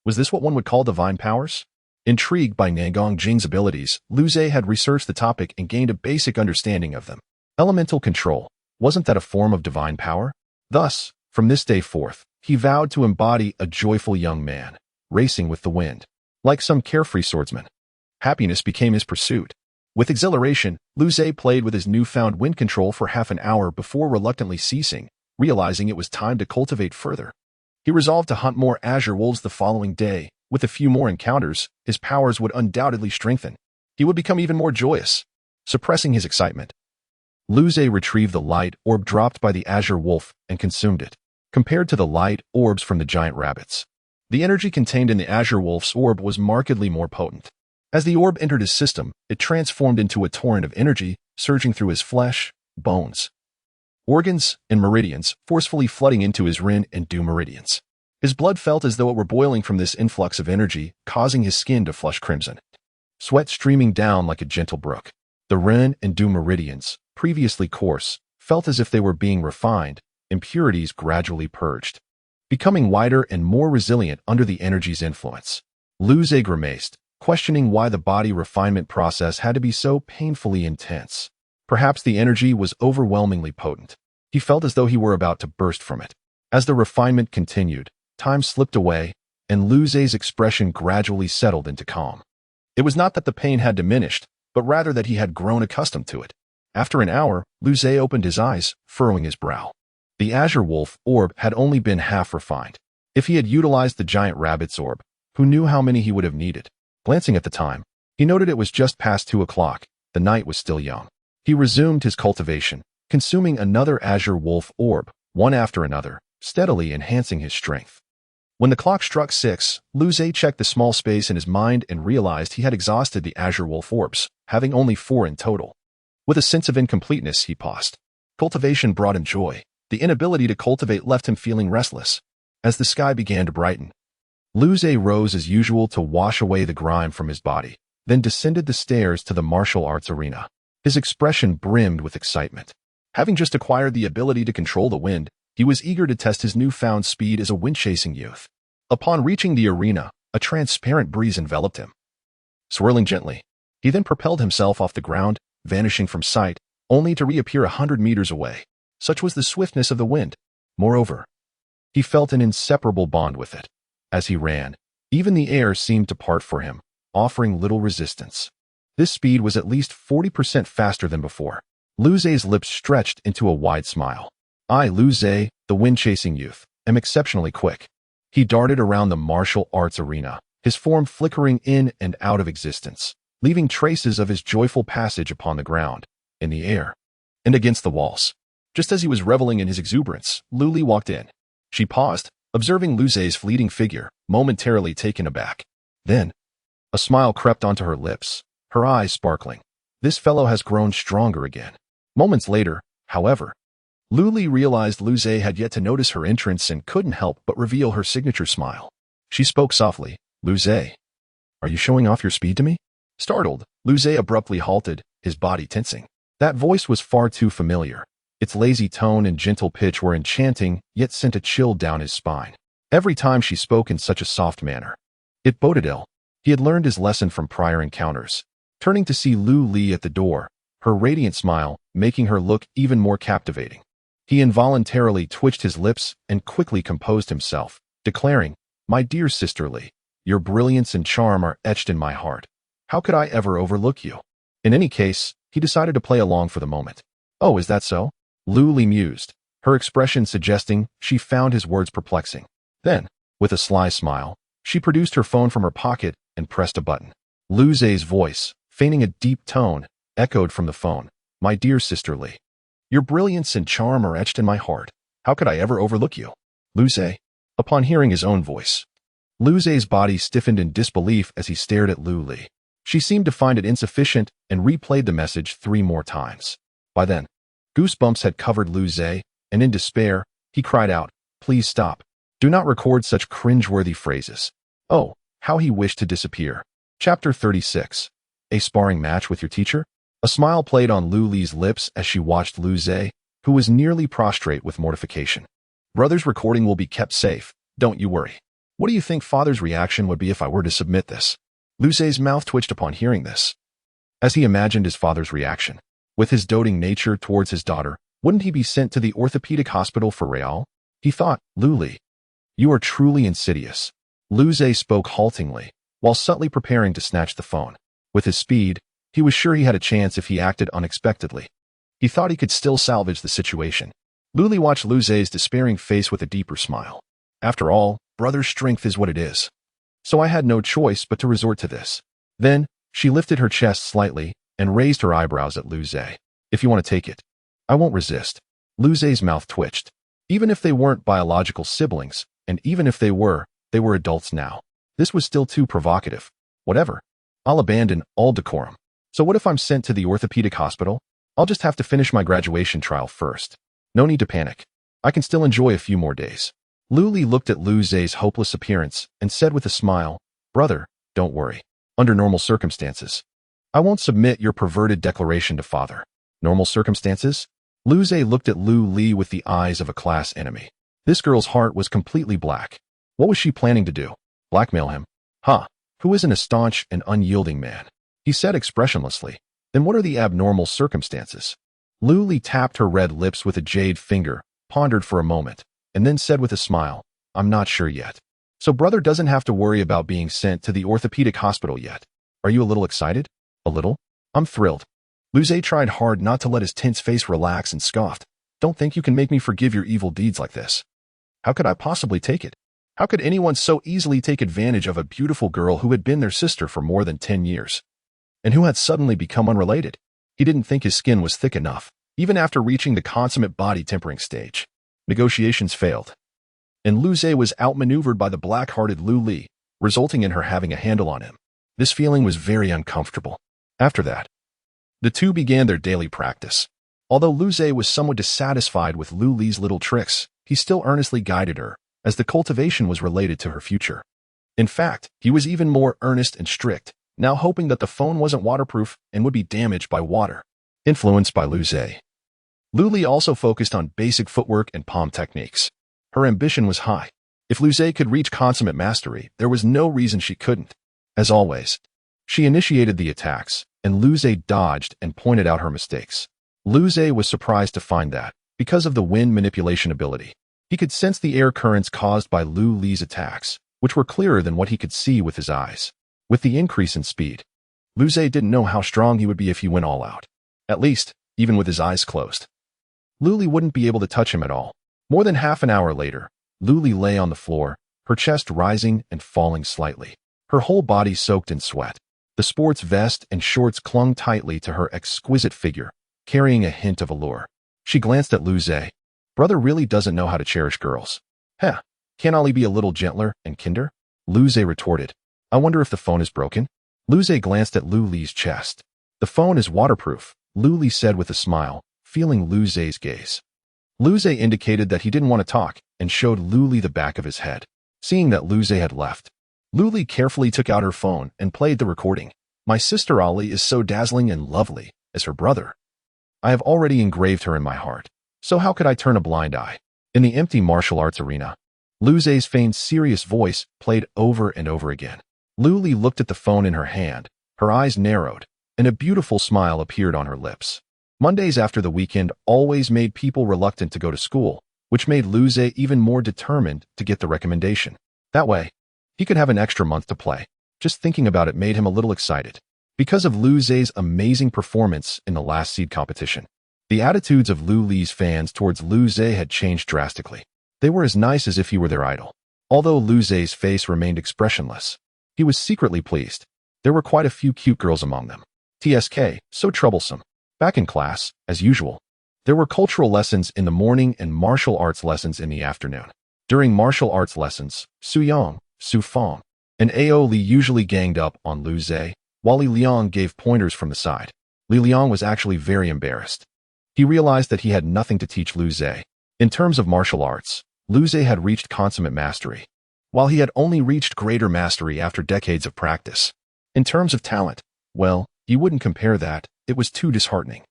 Was this what one would call divine powers? Intrigued by Nangong Jing's abilities, Luze had researched the topic and gained a basic understanding of them. Elemental control, wasn't that a form of divine power? Thus, from this day forth, he vowed to embody a joyful young man, racing with the wind. Like some carefree swordsman, happiness became his pursuit. With exhilaration, Luze played with his newfound wind control for half an hour before reluctantly ceasing, realizing it was time to cultivate further. He resolved to hunt more azure wolves the following day. With a few more encounters, his powers would undoubtedly strengthen. He would become even more joyous. Suppressing his excitement, Luze retrieved the light orb dropped by the azure wolf and consumed it. Compared to the light orbs from the giant rabbits, the energy contained in the azure wolf's orb was markedly more potent. As the orb entered his system, it transformed into a torrent of energy, surging through his flesh, bones, organs and meridians forcefully flooding into his rin and du meridians. His blood felt as though it were boiling from this influx of energy, causing his skin to flush crimson. Sweat streaming down like a gentle brook. The rin and du meridians, previously coarse, felt as if they were being refined, impurities gradually purged, becoming whiter and more resilient under the energy's influence. Lu Zhe grimaced, questioning why the body refinement process had to be so painfully intense. Perhaps the energy was overwhelmingly potent. He felt as though he were about to burst from it. As the refinement continued, time slipped away, and Lu Zhe's expression gradually settled into calm. It was not that the pain had diminished, but rather that he had grown accustomed to it. After an hour, Lu Zhe opened his eyes, furrowing his brow. The azure wolf orb had only been half refined. If he had utilized the giant rabbit's orb, who knew how many he would have needed? Glancing at the time, he noted it was just past 2 o'clock. The night was still young. He resumed his cultivation, consuming another azure wolf orb, one after another, steadily enhancing his strength. When the clock struck 6, Lu Zhe checked the small space in his mind and realized he had exhausted the azure wolf orbs, having only 4 in total. With a sense of incompleteness, he paused. Cultivation brought him joy. The inability to cultivate left him feeling restless. As the sky began to brighten, Lu Zhe rose as usual to wash away the grime from his body, then descended the stairs to the martial arts arena. His expression brimmed with excitement. Having just acquired the ability to control the wind, he was eager to test his newfound speed as a wind-chasing youth. Upon reaching the arena, a transparent breeze enveloped him. Swirling gently, he then propelled himself off the ground, vanishing from sight, only to reappear 100 meters away. Such was the swiftness of the wind. Moreover, he felt an inseparable bond with it. As he ran, even the air seemed to part for him, offering little resistance. This speed was at least 40% faster than before. Lu Zhe's lips stretched into a wide smile. I, Lu Zhe, the wind-chasing youth, am exceptionally quick. He darted around the martial arts arena, his form flickering in and out of existence, leaving traces of his joyful passage upon the ground, in the air, and against the walls. Just as he was reveling in his exuberance, Lu Li walked in. She paused, observing Lu Zhe's fleeting figure, momentarily taken aback. Then, a smile crept onto her lips, her eyes sparkling. This fellow has grown stronger again. Moments later, however, Lu Li realized Lu Zhe had yet to notice her entrance and couldn't help but reveal her signature smile. She spoke softly. Lu Zhe, are you showing off your speed to me? Startled, Lu Zhe abruptly halted, his body tensing. That voice was far too familiar. Its lazy tone and gentle pitch were enchanting, yet sent a chill down his spine. Every time she spoke in such a soft manner, it boded ill. He had learned his lesson from prior encounters. Turning to see Lu Li at the door, her radiant smile making her look even more captivating. He involuntarily twitched his lips and quickly composed himself, declaring, My dear sister Li, your brilliance and charm are etched in my heart. How could I ever overlook you? In any case, he decided to play along for the moment. Oh, is that so? Lu Li mused, her expression suggesting she found his words perplexing. Then, with a sly smile, she produced her phone from her pocket and pressed a button. Lu Zhe's voice, feigning a deep tone, echoed from the phone. My dear sister Li, your brilliance and charm are etched in my heart. How could I ever overlook you? Lu Zhe. Upon hearing his own voice, Lu Zhe's body stiffened in disbelief as he stared at Lu Li. She seemed to find it insufficient and replayed the message 3 more times. By then, goosebumps had covered Lu Zhe, and in despair, he cried out, Please stop. Do not record such cringeworthy phrases. Oh, how he wished to disappear. Chapter 36. A sparring match with your teacher? A smile played on Lu Li's lips as she watched Lu Zhe, who was nearly prostrate with mortification. Brother's recording will be kept safe, don't you worry. What do you think father's reaction would be if I were to submit this? Lu Zhe's mouth twitched upon hearing this. As he imagined his father's reaction, with his doting nature towards his daughter, wouldn't he be sent to the orthopedic hospital for Real? He thought, Lu Li, you are truly insidious. Lu Zhe spoke haltingly, while subtly preparing to snatch the phone. With his speed, he was sure he had a chance if he acted unexpectedly. He thought he could still salvage the situation. Lu Li watched Lu Zhe's despairing face with a deeper smile. After all, brother's strength is what it is. So I had no choice but to resort to this. Then, she lifted her chest slightly and raised her eyebrows at Lu Zhe. If you want to take it, I won't resist. Lu Zhe's mouth twitched. Even if they weren't biological siblings, and even if they were adults now. This was still too provocative. Whatever. I'll abandon all decorum. So what if I'm sent to the orthopedic hospital? I'll just have to finish my graduation trial first. No need to panic. I can still enjoy a few more days. Lu Li looked at Lu Zhe's hopeless appearance and said with a smile, "Brother, don't worry. Under normal circumstances, I won't submit your perverted declaration to father." Normal circumstances? Lu Zhe looked at Lu Li with the eyes of a class enemy. This girl's heart was completely black. What was she planning to do? Blackmail him? Huh. Who isn't a staunch and unyielding man? He said expressionlessly. Then what are the abnormal circumstances? Lu Li tapped her red lips with a jade finger, pondered for a moment, and then said with a smile, "I'm not sure yet. So brother doesn't have to worry about being sent to the orthopedic hospital yet. Are you a little excited?" "A little? I'm thrilled." Lu Zhe tried hard not to let his tense face relax and scoffed. "Don't think you can make me forgive your evil deeds like this. How could I possibly take it? How could anyone so easily take advantage of a beautiful girl who had been their sister for more than 10 years? And who had suddenly become unrelated?" He didn't think his skin was thick enough, even after reaching the consummate body tempering stage. Negotiations failed, and Lu Zhe was outmaneuvered by the black-hearted Lu Li, resulting in her having a handle on him. This feeling was very uncomfortable. After that, the two began their daily practice. Although Lu Zhe was somewhat dissatisfied with Lu Li's little tricks, he still earnestly guided her, as the cultivation was related to her future. In fact, he was even more earnest and strict, now hoping that the phone wasn't waterproof and would be damaged by water. Influenced by Lu Zhe, Lu Li also focused on basic footwork and palm techniques. Her ambition was high. If Lu Zhe could reach consummate mastery, there was no reason she couldn't. As always, she initiated the attacks, and Lu Zhe dodged and pointed out her mistakes. Lu Zhe was surprised to find that, because of the wind manipulation ability, he could sense the air currents caused by Lu Li's attacks, which were clearer than what he could see with his eyes. With the increase in speed, Lu Zhe didn't know how strong he would be if he went all out. At least, even with his eyes closed. Lu Li wouldn't be able to touch him at all. More than half an hour later, Lu Li lay on the floor, her chest rising and falling slightly, her whole body soaked in sweat. The sports vest and shorts clung tightly to her exquisite figure, carrying a hint of allure. She glanced at Lu Zhe. Brother really doesn't know how to cherish girls. Heh, can't Ollie be a little gentler and kinder? Lu Zhe retorted. I wonder if the phone is broken? Lu Zhe glanced at Lu Li's chest. The phone is waterproof, Lu Li said with a smile, feeling Lu Zhe's gaze. Lu Zhe indicated that he didn't want to talk and showed Lu Li the back of his head. Seeing that Lu Zhe had left, Lu Li carefully took out her phone and played the recording. My sister Ollie is so dazzling and lovely as her brother. I have already engraved her in my heart, so how could I turn a blind eye? In the empty martial arts arena, Lu Zhe's feigned serious voice played over and over again. Lu Li looked at the phone in her hand, her eyes narrowed, and a beautiful smile appeared on her lips. Mondays after the weekend always made people reluctant to go to school, which made Lu Zhe even more determined to get the recommendation. That way, he could have an extra month to play. Just thinking about it made him a little excited. Because of Lu Zhe's amazing performance in the last seed competition, the attitudes of Lu Li's fans towards Lu Zhe had changed drastically. They were as nice as if he were their idol. Although Lu Zhe's face remained expressionless, he was secretly pleased. There were quite a few cute girls among them. TSK, so troublesome. Back in class, as usual, there were cultural lessons in the morning and martial arts lessons in the afternoon. During martial arts lessons, Su Yang, Su Feng, and Ao Li usually ganged up on Lu Zhe, while Li Liang gave pointers from the side. Li Liang was actually very embarrassed. He realized that he had nothing to teach Lu Zhe. In terms of martial arts, Lu Zhe had reached consummate mastery, while he had only reached greater mastery after decades of practice. In terms of talent, well, he wouldn't compare that. It was too disheartening.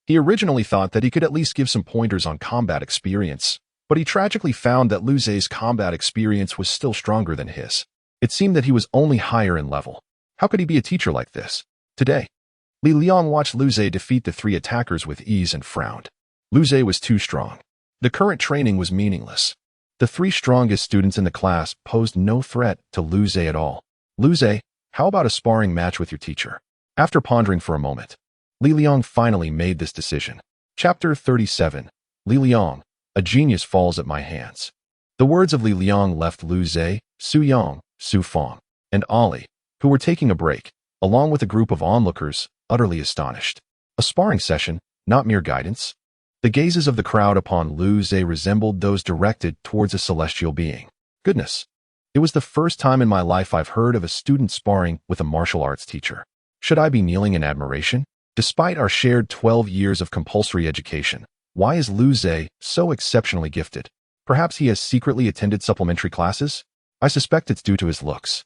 He originally thought that he could at least give some pointers on combat experience, but he tragically found that Lu Zhe's combat experience was still stronger than his. It seemed that he was only higher in level. How could he be a teacher like this? Today, Li Liang watched Lu Zhe defeat the three attackers with ease and frowned. Lu Zhe was too strong. The current training was meaningless. The three strongest students in the class posed no threat to Lu Zhe at all. Lu Zhe, how about a sparring match with your teacher? After pondering for a moment, Li Liang finally made this decision. Chapter 37. Li Liang, a genius falls at my hands. The words of Li Liang left Lu Zhe, Su Yang, Su Feng, and Ollie, who were taking a break, along with a group of onlookers, utterly astonished. A sparring session, not mere guidance. The gazes of the crowd upon Lu Zhe resembled those directed towards a celestial being. Goodness, it was the first time in my life I've heard of a student sparring with a martial arts teacher. Should I be kneeling in admiration? Despite our shared 12 years of compulsory education, Why is Lu Zhe so exceptionally gifted? Perhaps he has secretly attended supplementary classes? I suspect it's due to his looks.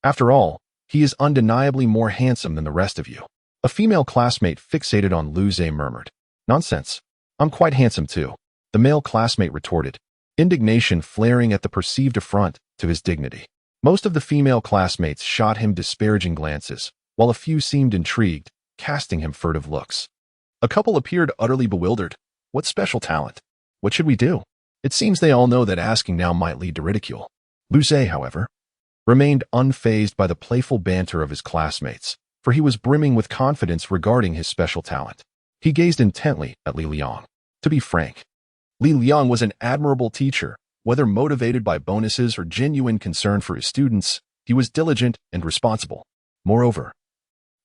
After all, he is undeniably more handsome than the rest of you. A female classmate fixated on Lu Zhe murmured. Nonsense. I'm quite handsome too, the male classmate retorted, indignation flaring at the perceived affront to his dignity. Most of the female classmates shot him disparaging glances, while a few seemed intrigued, casting him furtive looks. A couple appeared utterly bewildered. What special talent? What should we do? It seems they all know that asking now might lead to ridicule. Lu Zhe, however, remained unfazed by the playful banter of his classmates, for he was brimming with confidence regarding his special talent. He gazed intently at Li Liang. To be frank, Li Liang was an admirable teacher. Whether motivated by bonuses or genuine concern for his students, he was diligent and responsible. Moreover,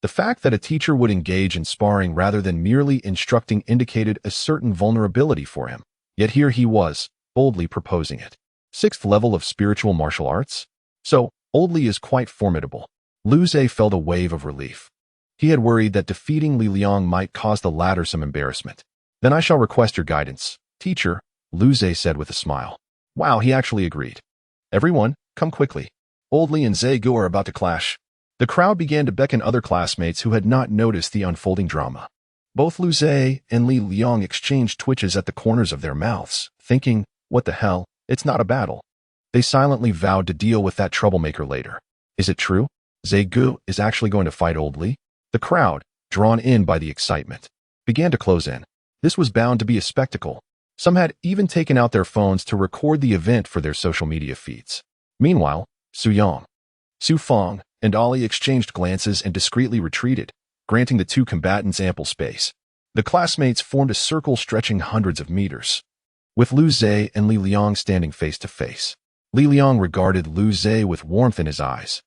the fact that a teacher would engage in sparring rather than merely instructing indicated a certain vulnerability for him. Yet here he was, boldly proposing it. 6th level of spiritual martial arts? So, old Li is quite formidable. Lu Zhe felt a wave of relief. He had worried that defeating Li Liang might cause the latter some embarrassment. Then I shall request your guidance, teacher, Lu Zhe said with a smile. Wow, he actually agreed. Everyone, come quickly. Old Li and Zhe Gu are about to clash. The crowd began to beckon other classmates who had not noticed the unfolding drama. Both Lu Zhe and Li Liang exchanged twitches at the corners of their mouths, thinking, what the hell, it's not a battle. They silently vowed to deal with that troublemaker later. Is it true? Zhe Gu is actually going to fight old Li? The crowd, drawn in by the excitement, began to close in. This was bound to be a spectacle. Some had even taken out their phones to record the event for their social media feeds. Meanwhile, Su Yang, Su Feng, and Ali exchanged glances and discreetly retreated, granting the two combatants ample space. The classmates formed a circle stretching hundreds of meters, with Lu Zhe and Li Liang standing face to face. Li Liang regarded Lu Zhe with warmth in his eyes.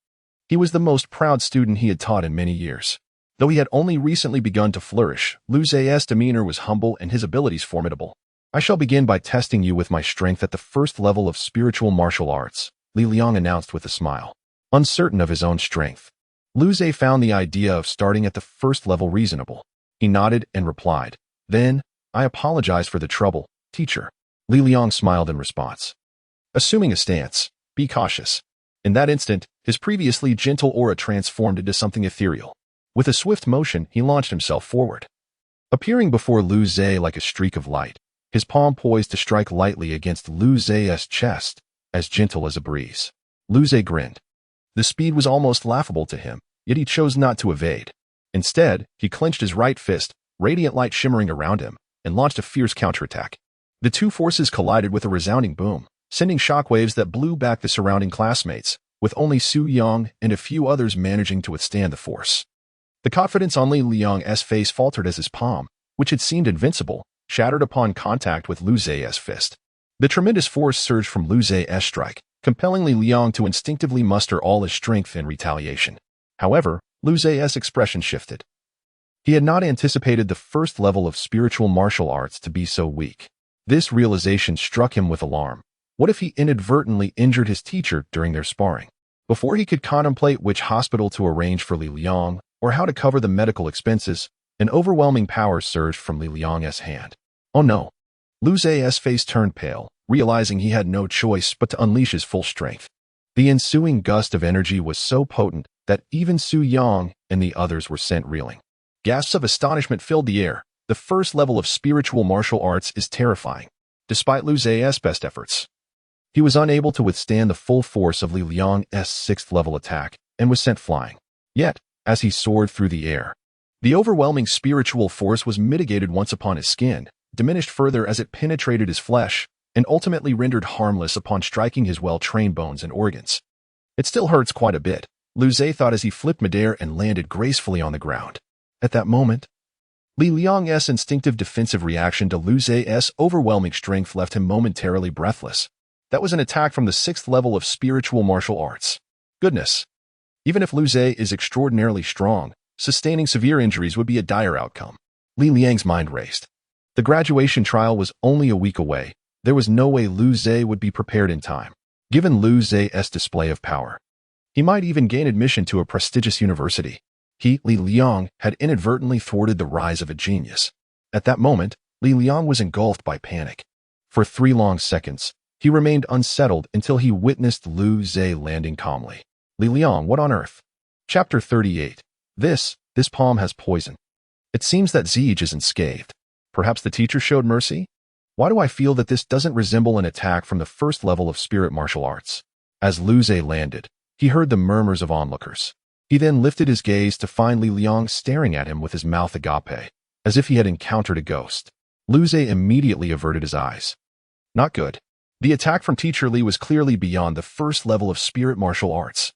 He was the most proud student he had taught in many years. Though he had only recently begun to flourish, Lu Zhe's demeanor was humble and his abilities formidable. I shall begin by testing you with my strength at the 1st level of spiritual martial arts, Li Liang announced with a smile. Uncertain of his own strength, Lu Zhe found the idea of starting at the 1st level reasonable. He nodded and replied, Then, I apologize for the trouble, teacher. Li Liang smiled in response. Assuming a stance, be cautious. In that instant, his previously gentle aura transformed into something ethereal. With a swift motion, he launched himself forward, appearing before Lu Zhe like a streak of light, his palm poised to strike lightly against Lu Zhe's chest, as gentle as a breeze. Lu Zhe grinned. The speed was almost laughable to him, yet he chose not to evade. Instead, he clenched his right fist, radiant light shimmering around him, and launched a fierce counterattack. The two forces collided with a resounding boom, sending shockwaves that blew back the surrounding classmates, with only Su Yang and a few others managing to withstand the force. The confidence on Li Liang's face faltered as his palm, which had seemed invincible, shattered upon contact with Lu Zhe's fist. The tremendous force surged from Lu Zhe's strike, compelling Li Liang to instinctively muster all his strength in retaliation. However, Lu Zhe's expression shifted. He had not anticipated the 1st level of spiritual martial arts to be so weak. This realization struck him with alarm. What if he inadvertently injured his teacher during their sparring? Before he could contemplate which hospital to arrange for Li Liang or how to cover the medical expenses, an overwhelming power surged from Li Liang's hand. Oh no! Lu Zhe's face turned pale, realizing he had no choice but to unleash his full strength. The ensuing gust of energy was so potent that even Su Yang and the others were sent reeling. Gasps of astonishment filled the air. The 1st level of spiritual martial arts is terrifying. Despite Lu Zhe's best efforts, he was unable to withstand the full force of Li Liang's 6th level attack and was sent flying. Yet, as he soared through the air, the overwhelming spiritual force was mitigated once upon his skin, diminished further as it penetrated his flesh, and ultimately rendered harmless upon striking his well-trained bones and organs. It still hurts quite a bit, Lu Zhe thought as he flipped midair and landed gracefully on the ground. At that moment, Li Liang's instinctive defensive reaction to Lu Zhe's overwhelming strength left him momentarily breathless. That was an attack from the 6th level of spiritual martial arts. Goodness! Even if Lu Zhe is extraordinarily strong, sustaining severe injuries would be a dire outcome. Li Liang's mind raced. The graduation trial was only a week away. There was no way Lu Zhe would be prepared in time. Given Lu Zhe's display of power, he might even gain admission to a prestigious university. He, Li Liang, had inadvertently thwarted the rise of a genius. At that moment, Li Liang was engulfed by panic. For 3 long seconds, he remained unsettled until he witnessed Lu Zhe landing calmly. Li Liang, what on earth? Chapter 38. This palm has poison. It seems that Zijie isn't scathed. Perhaps the teacher showed mercy? Why do I feel that this doesn't resemble an attack from the first level of spirit martial arts? As Lu Zhe landed, he heard the murmurs of onlookers. He then lifted his gaze to find Li Liang staring at him with his mouth agape, as if he had encountered a ghost. Lu Zhe immediately averted his eyes. Not good. The attack from Teacher Li was clearly beyond the first level of spirit martial arts,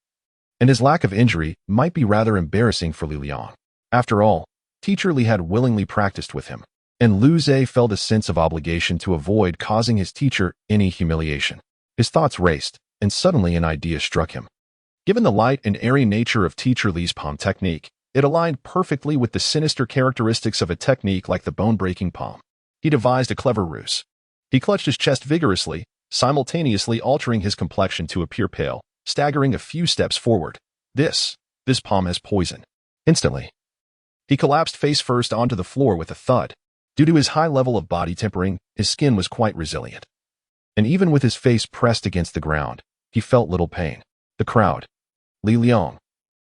and his lack of injury might be rather embarrassing for Li Liang. After all, Teacher Li had willingly practiced with him, and Lu Zhe felt a sense of obligation to avoid causing his teacher any humiliation. His thoughts raced, and suddenly an idea struck him. Given the light and airy nature of Teacher Li's palm technique, it aligned perfectly with the sinister characteristics of a technique like the bone-breaking palm. He devised a clever ruse. He clutched his chest vigorously, simultaneously altering his complexion to appear pale, staggering a few steps forward. This palm has poison. Instantly, he collapsed face first onto the floor with a thud. Due to his high level of body tempering, his skin was quite resilient. And even with his face pressed against the ground, he felt little pain. The crowd. Li Liang.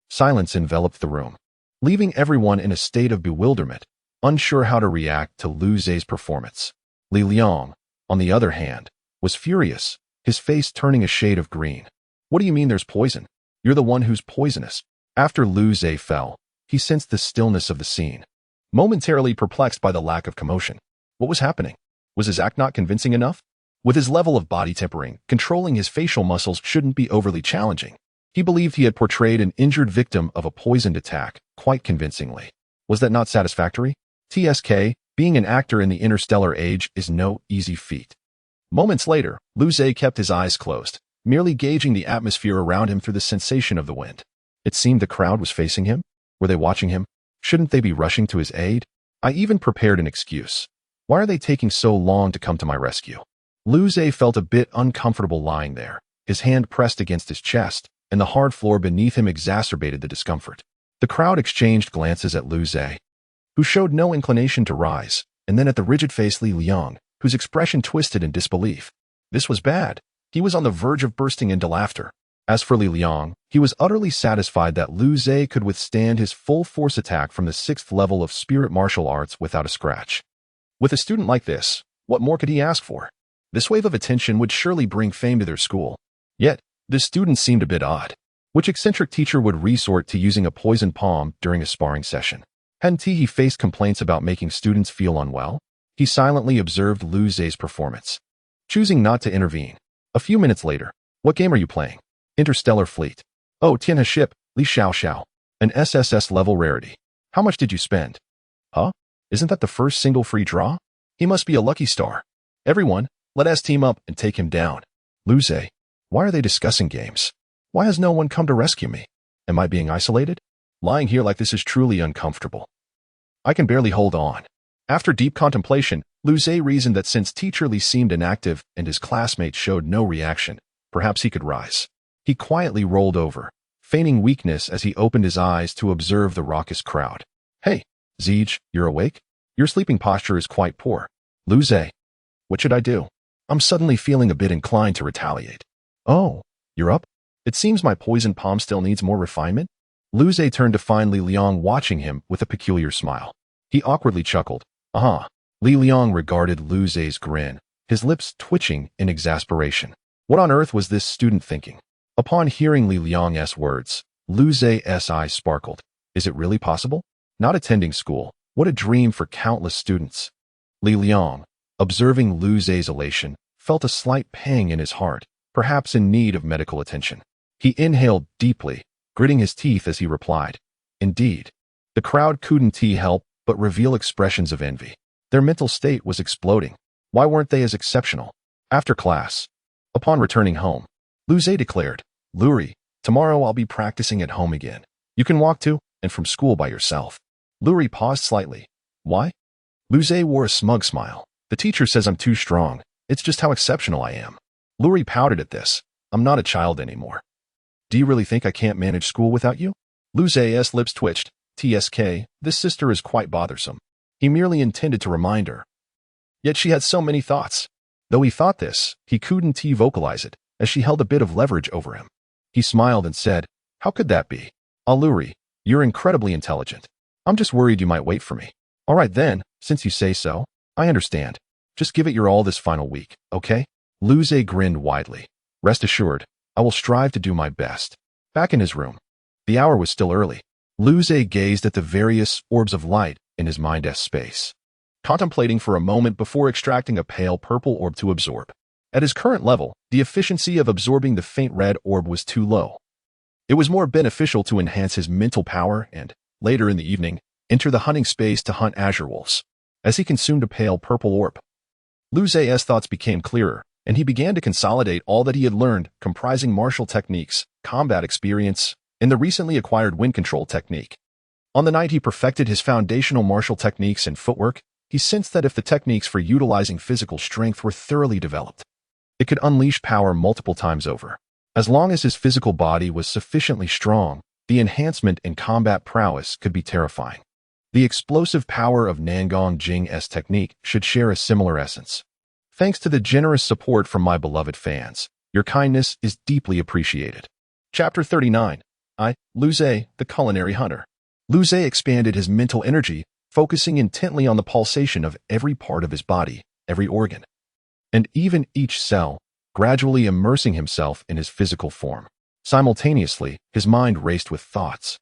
Silence enveloped the room, leaving everyone in a state of bewilderment, unsure how to react to Lu Zhe's performance. Li Liang, on the other hand, was furious, his face turning a shade of green. What do you mean there's poison? You're the one who's poisonous. After Lu Zhe fell, he sensed the stillness of the scene, momentarily perplexed by the lack of commotion. What was happening? Was his act not convincing enough? With his level of body tempering, controlling his facial muscles shouldn't be overly challenging. He believed he had portrayed an injured victim of a poisoned attack quite convincingly. Was that not satisfactory? TSK, being an actor in the interstellar age is no easy feat. Moments later, Lu Zhe kept his eyes closed, merely gauging the atmosphere around him through the sensation of the wind. It seemed the crowd was facing him. Were they watching him? Shouldn't they be rushing to his aid? I even prepared an excuse. Why are they taking so long to come to my rescue? Lu Zhe felt a bit uncomfortable lying there, his hand pressed against his chest, and the hard floor beneath him exacerbated the discomfort. The crowd exchanged glances at Lu Zhe, who showed no inclination to rise, and then at the rigid-faced Li Liang, whose expression twisted in disbelief. This was bad. He was on the verge of bursting into laughter. As for Li Liang, he was utterly satisfied that Lu Zhe could withstand his full-force attack from the 6th level of spirit martial arts without a scratch. With a student like this, what more could he ask for? This wave of attention would surely bring fame to their school. Yet, this student seemed a bit odd. Which eccentric teacher would resort to using a poisoned palm during a sparring session? Hadn't he faced complaints about making students feel unwell? He silently observed Lu Zhe's performance, choosing not to intervene. A few minutes later, what game are you playing? Interstellar Fleet. Oh, Tianhe ship, Li Xiao Xiao. An SSS level rarity. How much did you spend? Huh? Isn't that the first single free draw? He must be a lucky star. Everyone, let us team up and take him down. Lu Zhe, why are they discussing games? Why has no one come to rescue me? Am I being isolated? Lying here like this is truly uncomfortable. I can barely hold on. After deep contemplation, Lu Zhe reasoned that since Teacher Li seemed inactive and his classmates showed no reaction, perhaps he could rise. He quietly rolled over, feigning weakness as he opened his eyes to observe the raucous crowd. Hey, Zijie, you're awake? Your sleeping posture is quite poor. Lu Zhe, what should I do? I'm suddenly feeling a bit inclined to retaliate. Oh, you're up? It seems my poisoned palm still needs more refinement. Lu Zhe turned to find Li Liang watching him with a peculiar smile. He awkwardly chuckled. Aha. Li Liang regarded Lu Zhe's grin, his lips twitching in exasperation. What on earth was this student thinking? Upon hearing Li Liang's words, Lu Zhe's eyes sparkled. Is it really possible? Not attending school. What a dream for countless students. Li Liang, observing Lu Zhe's elation, felt a slight pang in his heart, perhaps in need of medical attention. He inhaled deeply, gritting his teeth as he replied. Indeed. The crowd couldn't help but reveal expressions of envy. Their mental state was exploding. Why weren't they as exceptional? After class, upon returning home, Lu Zhe declared, Luri, tomorrow I'll be practicing at home again. You can walk to and from school by yourself. Luri paused slightly. Why? Lu Zhe wore a smug smile. The teacher says I'm too strong. It's just how exceptional I am. Luri pouted at this. I'm not a child anymore. Do you really think I can't manage school without you? Lu Zhe's lips twitched. TSK, this sister is quite bothersome. He merely intended to remind her. Yet she had so many thoughts. Though he thought this, he couldn't vocalize it, as she held a bit of leverage over him. He smiled and said, "How could that be? Alluri, you're incredibly intelligent. I'm just worried you might wait for me." "All right then, since you say so. I understand. Just give it your all this final week, okay?" Luze grinned widely. "Rest assured, I will strive to do my best." Back in his room. The hour was still early. Luze gazed at the various orbs of light in his mind's space, contemplating for a moment before extracting a pale purple orb to absorb. At his current level, the efficiency of absorbing the faint red orb was too low. It was more beneficial to enhance his mental power and, later in the evening, enter the hunting space to hunt azure wolves. As he consumed a pale purple orb, Luze's thoughts became clearer, and he began to consolidate all that he had learned, comprising martial techniques, combat experience, and the recently acquired wind control technique. On the night he perfected his foundational martial techniques and footwork, he sensed that if the techniques for utilizing physical strength were thoroughly developed, it could unleash power multiple times over. As long as his physical body was sufficiently strong, the enhancement in combat prowess could be terrifying. The explosive power of Nangong Jing's technique should share a similar essence. Thanks to the generous support from my beloved fans, your kindness is deeply appreciated. Chapter 39. Luze, the Culinary Hunter. Luze expanded his mental energy, focusing intently on the pulsation of every part of his body, every organ, and even each cell, gradually immersing himself in his physical form. Simultaneously, his mind raced with thoughts.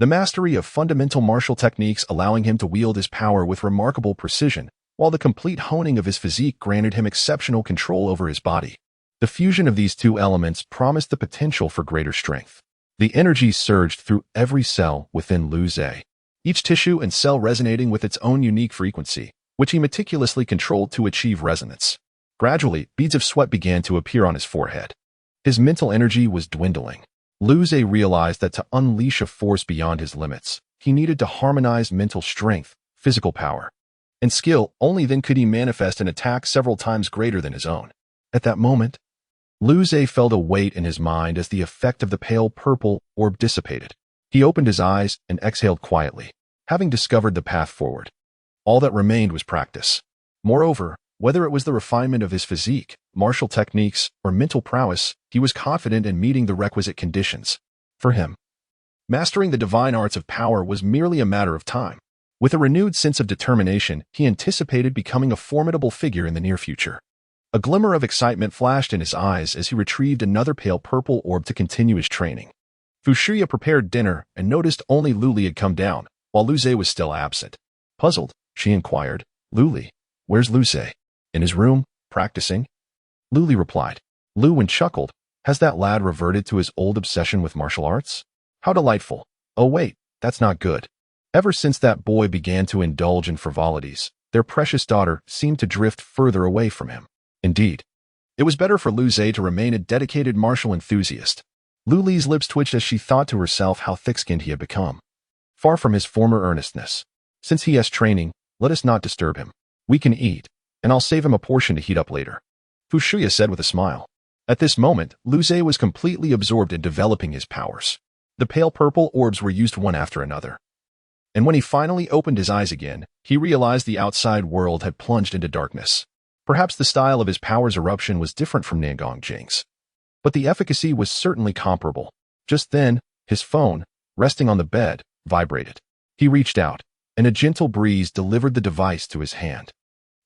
The mastery of fundamental martial techniques allowing him to wield his power with remarkable precision, while the complete honing of his physique granted him exceptional control over his body. The fusion of these two elements promised the potential for greater strength. The energy surged through every cell within Luze, each tissue and cell resonating with its own unique frequency, which he meticulously controlled to achieve resonance. Gradually, beads of sweat began to appear on his forehead. His mental energy was dwindling. Luze realized that to unleash a force beyond his limits, he needed to harmonize mental strength, physical power, and skill. Only then could he manifest an attack several times greater than his own. At that moment, Luze felt a weight in his mind as the effect of the pale purple orb dissipated. He opened his eyes and exhaled quietly, having discovered the path forward. All that remained was practice. Moreover, whether it was the refinement of his physique, martial techniques, or mental prowess, he was confident in meeting the requisite conditions. For him, mastering the divine arts of power was merely a matter of time. With a renewed sense of determination, he anticipated becoming a formidable figure in the near future. A glimmer of excitement flashed in his eyes as he retrieved another pale purple orb to continue his training. Fushia prepared dinner and noticed only Luli had come down, while Luze was still absent. Puzzled, she inquired, "Luli, where's Luze?" "In his room, practicing." Luli replied. Luwin chuckled. "Has that lad reverted to his old obsession with martial arts? How delightful. Oh wait, that's not good." Ever since that boy began to indulge in frivolities, their precious daughter seemed to drift further away from him. Indeed, it was better for Luze to remain a dedicated martial enthusiast. Luli's lips twitched as she thought to herself how thick-skinned he had become. Far from his former earnestness. "Since he has training, let us not disturb him. We can eat, and I'll save him a portion to heat up later," Fushia said with a smile. At this moment, Luze was completely absorbed in developing his powers. The pale purple orbs were used one after another. And when he finally opened his eyes again, he realized the outside world had plunged into darkness. Perhaps the style of his power's eruption was different from Nangong Jing's, but the efficacy was certainly comparable. Just then, his phone, resting on the bed, vibrated. He reached out, and a gentle breeze delivered the device to his hand.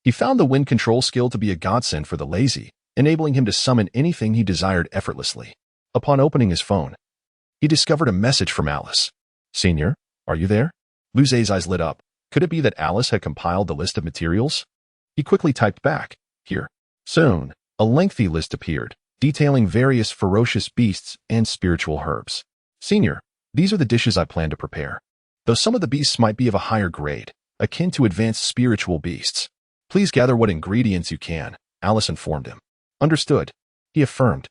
He found the wind control skill to be a godsend for the lazy, enabling him to summon anything he desired effortlessly. Upon opening his phone, he discovered a message from Alice. "Senior, are you there?" Luze's eyes lit up. Could it be that Alice had compiled the list of materials? He quickly typed back, "Here." Soon, a lengthy list appeared, detailing various ferocious beasts and spiritual herbs. "Senior, these are the dishes I plan to prepare. Though some of the beasts might be of a higher grade, akin to advanced spiritual beasts. Please gather what ingredients you can," Alice informed him. "Understood," he affirmed,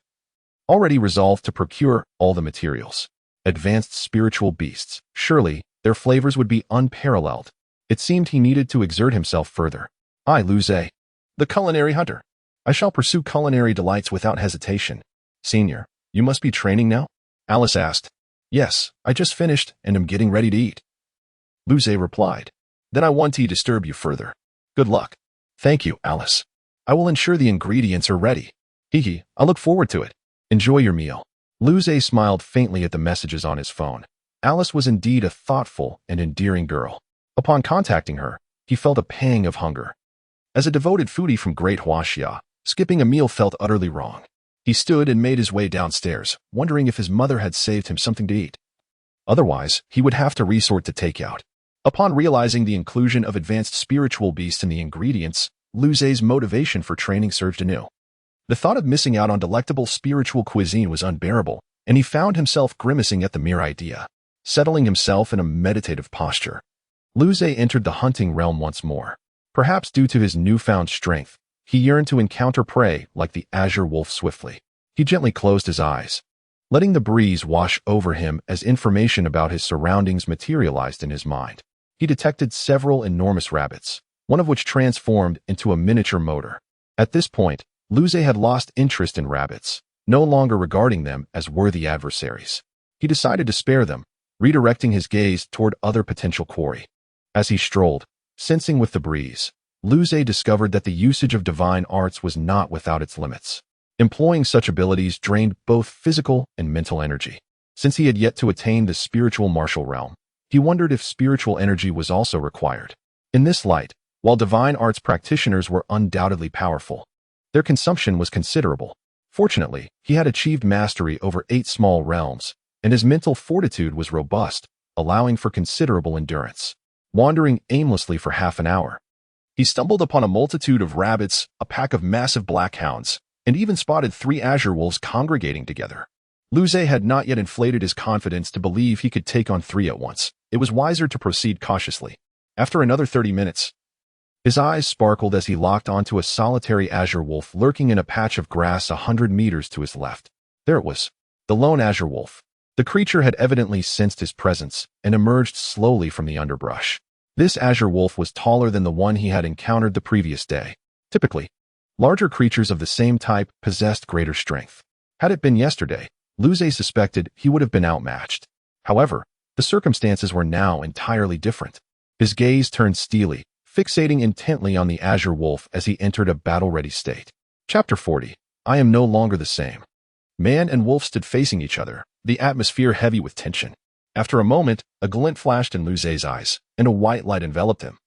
already resolved to procure all the materials. Advanced spiritual beasts. Surely, their flavors would be unparalleled. It seemed he needed to exert himself further. "I, Luze, the Culinary Hunter. I shall pursue culinary delights without hesitation." "Senior, you must be training now?" Alice asked. "Yes, I just finished and am getting ready to eat," Luze replied. "Then I won't disturb you further. Good luck." Thank you, Alice. I will ensure the ingredients are ready. Hee, I look forward to it. Enjoy your meal. Luze smiled faintly at the messages on his phone. Alice was indeed a thoughtful and endearing girl. Upon contacting her, he felt a pang of hunger. As a devoted foodie from Great Huaxia, skipping a meal felt utterly wrong. He stood and made his way downstairs, wondering if his mother had saved him something to eat. Otherwise, he would have to resort to takeout. Upon realizing the inclusion of advanced spiritual beasts in the ingredients, Luze's motivation for training surged anew. The thought of missing out on delectable spiritual cuisine was unbearable, and he found himself grimacing at the mere idea. Settling himself in a meditative posture, Luze entered the hunting realm once more. Perhaps due to his newfound strength, he yearned to encounter prey like the azure wolf swiftly. He gently closed his eyes, letting the breeze wash over him as information about his surroundings materialized in his mind. He detected several enormous rabbits, one of which transformed into a miniature motor. At this point, Luze had lost interest in rabbits, no longer regarding them as worthy adversaries. He decided to spare them, redirecting his gaze toward other potential quarry. As he strolled, sensing with the breeze, Luze discovered that the usage of divine arts was not without its limits. Employing such abilities drained both physical and mental energy. Since he had yet to attain the spiritual martial realm, he wondered if spiritual energy was also required. In this light, while divine arts practitioners were undoubtedly powerful, their consumption was considerable. Fortunately, he had achieved mastery over 8 small realms, and his mental fortitude was robust, allowing for considerable endurance. Wandering aimlessly for half an hour, he stumbled upon a multitude of rabbits, a pack of massive black hounds, and even spotted 3 azure wolves congregating together. Luze had not yet inflated his confidence to believe he could take on 3 at once. It was wiser to proceed cautiously. After another 30 minutes, his eyes sparkled as he locked onto a solitary azure wolf lurking in a patch of grass 100 meters to his left. There it was, the lone azure wolf. The creature had evidently sensed his presence and emerged slowly from the underbrush. This azure wolf was taller than the one he had encountered the previous day. Typically, larger creatures of the same type possessed greater strength. Had it been yesterday, Luze suspected he would have been outmatched. However, the circumstances were now entirely different. His gaze turned steely, fixating intently on the azure wolf as he entered a battle-ready state. Chapter 40. I am no longer the same. Man and wolf stood facing each other, the atmosphere heavy with tension. After a moment, a glint flashed in Luze's eyes, and a white light enveloped him,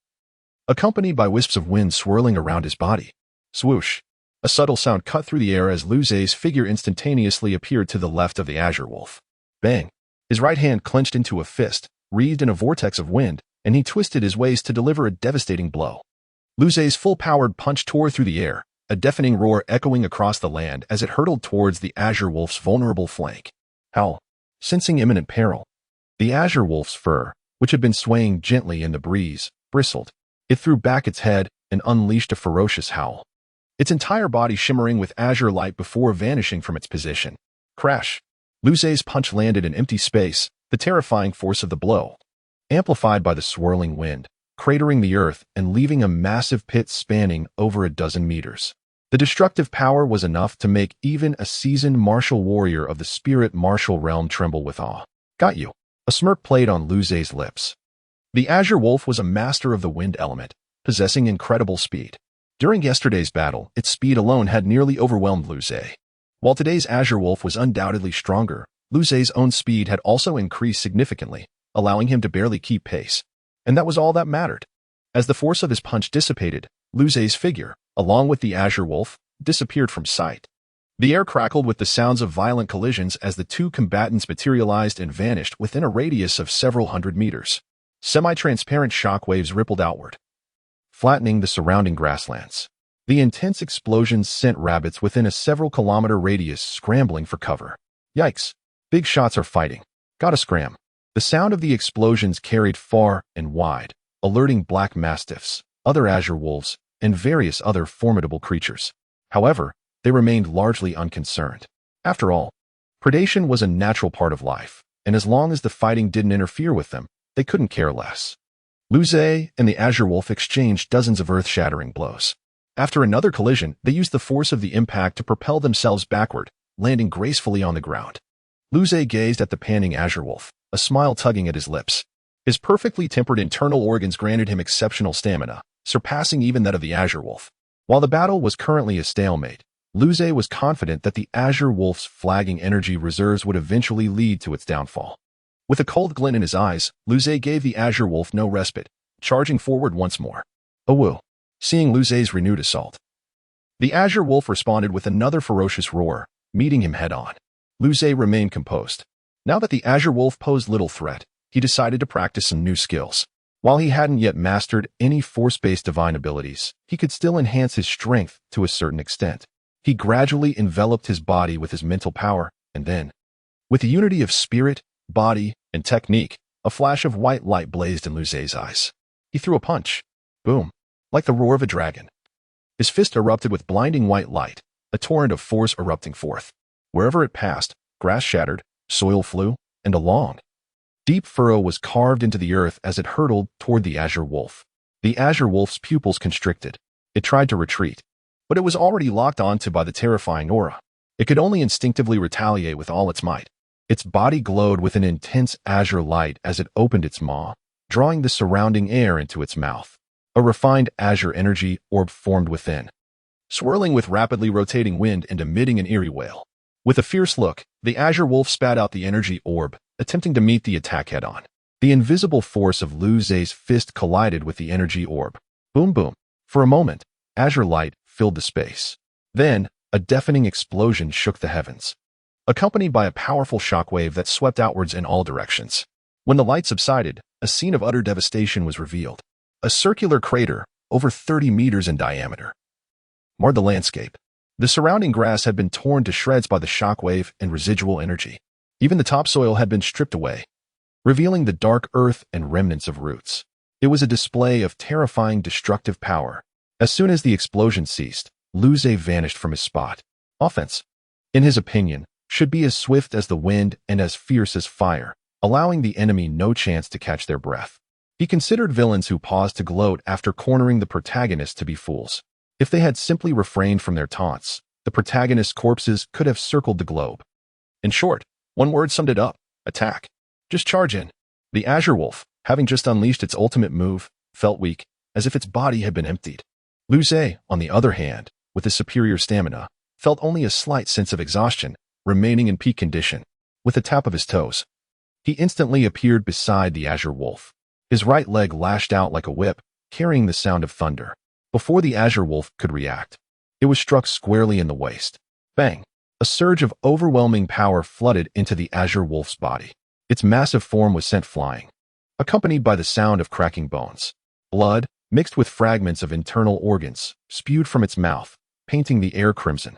accompanied by wisps of wind swirling around his body. Swoosh! A subtle sound cut through the air as Luze's figure instantaneously appeared to the left of the azure wolf. Bang! His right hand clenched into a fist, wreathed in a vortex of wind, and he twisted his waist to deliver a devastating blow. Luze's full-powered punch tore through the air, a deafening roar echoing across the land as it hurtled towards the azure wolf's vulnerable flank. Howl! Sensing imminent peril, the azure wolf's fur, which had been swaying gently in the breeze, bristled. It threw back its head and unleashed a ferocious howl, its entire body shimmering with azure light before vanishing from its position. Crash! Luze's punch landed in empty space, the terrifying force of the blow, amplified by the swirling wind, cratering the earth and leaving a massive pit spanning over a dozen meters. The destructive power was enough to make even a seasoned martial warrior of the spirit martial realm tremble with awe. Got you. A smirk played on Luze's lips. The azure wolf was a master of the wind element, possessing incredible speed. During yesterday's battle, its speed alone had nearly overwhelmed Luze. While today's azure wolf was undoubtedly stronger, Luze's own speed had also increased significantly, allowing him to barely keep pace. And that was all that mattered. As the force of his punch dissipated, Luze's figure, along with the azure wolf, disappeared from sight. The air crackled with the sounds of violent collisions as the 2 combatants materialized and vanished within a radius of several hundred meters. Semi-transparent shockwaves rippled outward, flattening the surrounding grasslands. The intense explosions sent rabbits within a several-kilometer radius scrambling for cover. Yikes! Big shots are fighting. Gotta scram. The sound of the explosions carried far and wide, alerting black mastiffs, other azure wolves, and various other formidable creatures. However, they remained largely unconcerned. After all, predation was a natural part of life, and as long as the fighting didn't interfere with them, they couldn't care less. Luze and the azure wolf exchanged dozens of earth-shattering blows. After another collision, they used the force of the impact to propel themselves backward, landing gracefully on the ground. Luze gazed at the panting azure wolf, a smile tugging at his lips. His perfectly tempered internal organs granted him exceptional stamina, surpassing even that of the Azure Wolf. While the battle was currently a stalemate, Luze was confident that the Azure Wolf's flagging energy reserves would eventually lead to its downfall. With a cold glint in his eyes, Luze gave the Azure Wolf no respite, charging forward once more. Awoo! Seeing Luze's renewed assault, the Azure Wolf responded with another ferocious roar, meeting him head-on. Luze remained composed. Now that the Azure Wolf posed little threat, he decided to practice some new skills. While he hadn't yet mastered any force-based divine abilities, he could still enhance his strength to a certain extent. He gradually enveloped his body with his mental power, and then, with the unity of spirit, body, and technique, a flash of white light blazed in Luze's eyes. He threw a punch. Boom! Like the roar of a dragon. His fist erupted with blinding white light, a torrent of force erupting forth. Wherever it passed, grass shattered, soil flew, and a long, deep furrow was carved into the earth as it hurtled toward the Azure Wolf. The Azure Wolf's pupils constricted. It tried to retreat, but it was already locked onto by the terrifying aura. It could only instinctively retaliate with all its might. Its body glowed with an intense azure light as it opened its maw, drawing the surrounding air into its mouth. A refined azure energy orb formed within, swirling with rapidly rotating wind and emitting an eerie wail. With a fierce look, the Azure Wolf spat out the energy orb, attempting to meet the attack head-on. The invisible force of Luze's fist collided with the energy orb. Boom boom. For a moment, azure light filled the space. Then, a deafening explosion shook the heavens, accompanied by a powerful shockwave that swept outwards in all directions. When the light subsided, a scene of utter devastation was revealed. A circular crater, over 30 meters in diameter, marred the landscape. The surrounding grass had been torn to shreds by the shockwave and residual energy. Even the topsoil had been stripped away, revealing the dark earth and remnants of roots. It was a display of terrifying destructive power. As soon as the explosion ceased, Luze vanished from his spot. Offense, in his opinion, should be as swift as the wind and as fierce as fire, allowing the enemy no chance to catch their breath. He considered villains who paused to gloat after cornering the protagonist to be fools. If they had simply refrained from their taunts, the protagonist's corpses could have circled the globe. In short, one word summed it up: attack. Just charge in. The Azure Wolf, having just unleashed its ultimate move, felt weak, as if its body had been emptied. Luze, on the other hand, with his superior stamina, felt only a slight sense of exhaustion, remaining in peak condition. With a tap of his toes, he instantly appeared beside the Azure Wolf. His right leg lashed out like a whip, carrying the sound of thunder. Before the Azure Wolf could react, it was struck squarely in the waist. Bang! A surge of overwhelming power flooded into the Azure Wolf's body. Its massive form was sent flying, accompanied by the sound of cracking bones. Blood, mixed with fragments of internal organs, spewed from its mouth, painting the air crimson.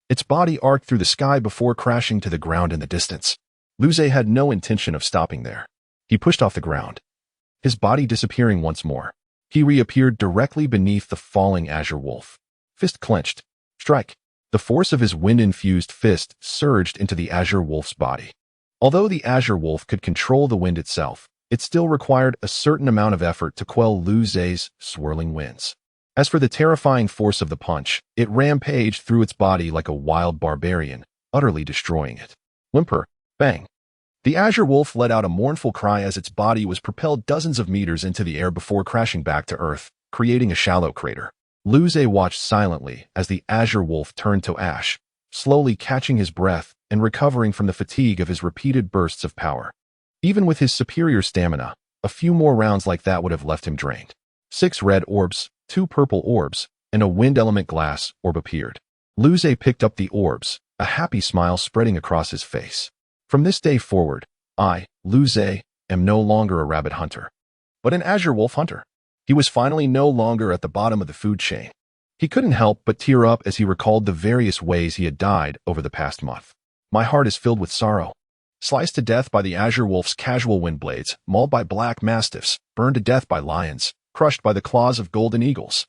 Its body arced through the sky before crashing to the ground in the distance. Luze had no intention of stopping there. He pushed off the ground, his body disappearing once more. He reappeared directly beneath the falling Azure Wolf. Fist clenched. Strike. The force of his wind-infused fist surged into the Azure Wolf's body. Although the Azure Wolf could control the wind itself, it still required a certain amount of effort to quell Luze's swirling winds. As for the terrifying force of the punch, it rampaged through its body like a wild barbarian, utterly destroying it. Whimper. Bang. The Azure Wolf let out a mournful cry as its body was propelled dozens of meters into the air before crashing back to Earth, creating a shallow crater. Luze watched silently as the Azure Wolf turned to ash, slowly catching his breath and recovering from the fatigue of his repeated bursts of power. Even with his superior stamina, a few more rounds like that would have left him drained. 6 red orbs, 2 purple orbs, and a wind element glass orb appeared. Luze picked up the orbs, a happy smile spreading across his face. From this day forward, I, Luze, am no longer a rabbit hunter, but an Azure Wolf hunter. He was finally no longer at the bottom of the food chain. He couldn't help but tear up as he recalled the various ways he had died over the past month. My heart is filled with sorrow. Sliced to death by the Azure Wolf's casual wind blades, mauled by black mastiffs, burned to death by lions, crushed by the claws of golden eagles.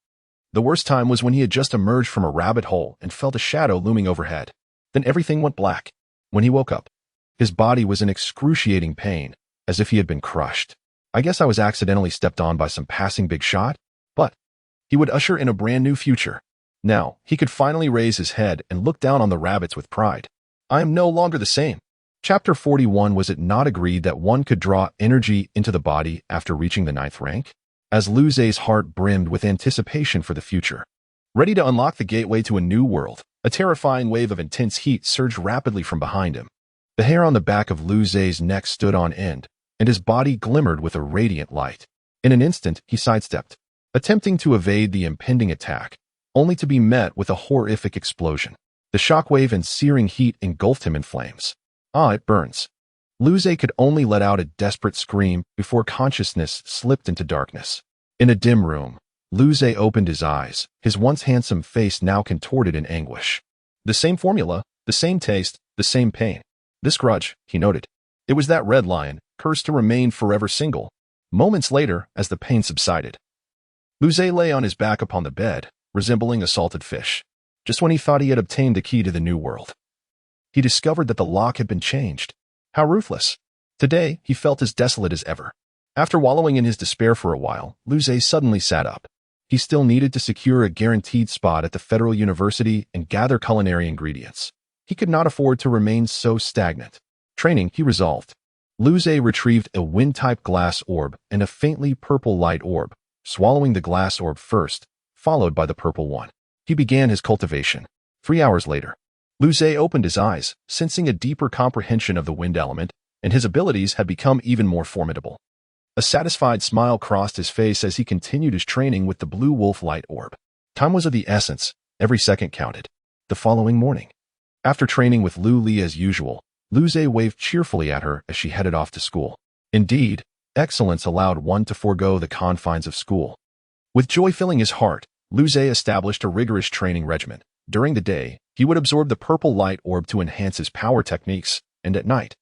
The worst time was when he had just emerged from a rabbit hole and felt a shadow looming overhead. Then everything went black. When he woke up, his body was in excruciating pain, as if he had been crushed. I guess I was accidentally stepped on by some passing big shot, but he would usher in a brand new future. Now, he could finally raise his head and look down on the rabbits with pride. I am no longer the same. Chapter 41. Was it not agreed that one could draw energy into the body after reaching the 9th rank? as Lu Zhe's heart brimmed with anticipation for the future. Ready to unlock the gateway to a new world, a terrifying wave of intense heat surged rapidly from behind him. The hair on the back of Lu Zhe's neck stood on end, and his body glimmered with a radiant light. In an instant, he sidestepped, attempting to evade the impending attack, only to be met with a horrific explosion. The shockwave and searing heat engulfed him in flames. "Ah, it burns." Lu Zhe could only let out a desperate scream before consciousness slipped into darkness. In a dim room, Lu Zhe opened his eyes, his once handsome face now contorted in anguish. The same formula, the same taste, the same pain. This grudge, he noted. It was that red lion, cursed to remain forever single. Moments later, as the pain subsided, Lu Zhe lay on his back upon the bed, resembling a salted fish. Just when he thought he had obtained the key to the new world, he discovered that the lock had been changed. How ruthless. Today, he felt as desolate as ever. After wallowing in his despair for a while, Lu Zhe suddenly sat up. He still needed to secure a guaranteed spot at the Federal University and gather culinary ingredients. He could not afford to remain so stagnant. Training, he resolved. Lu Zhe retrieved a wind-type glass orb and a faintly purple light orb, swallowing the glass orb first, followed by the purple one. He began his cultivation. 3 hours later, Lu Zhe opened his eyes, sensing a deeper comprehension of the wind element, and his abilities had become even more formidable. A satisfied smile crossed his face as he continued his training with the blue wolf light orb. Time was of the essence. Every second counted. The following morning, after training with Lu Li as usual, Lu Zhe waved cheerfully at her as she headed off to school. Indeed, excellence allowed one to forego the confines of school. With joy filling his heart, Lu Zhe established a rigorous training regimen. During the day, he would absorb the purple light orb to enhance his power techniques, and at night,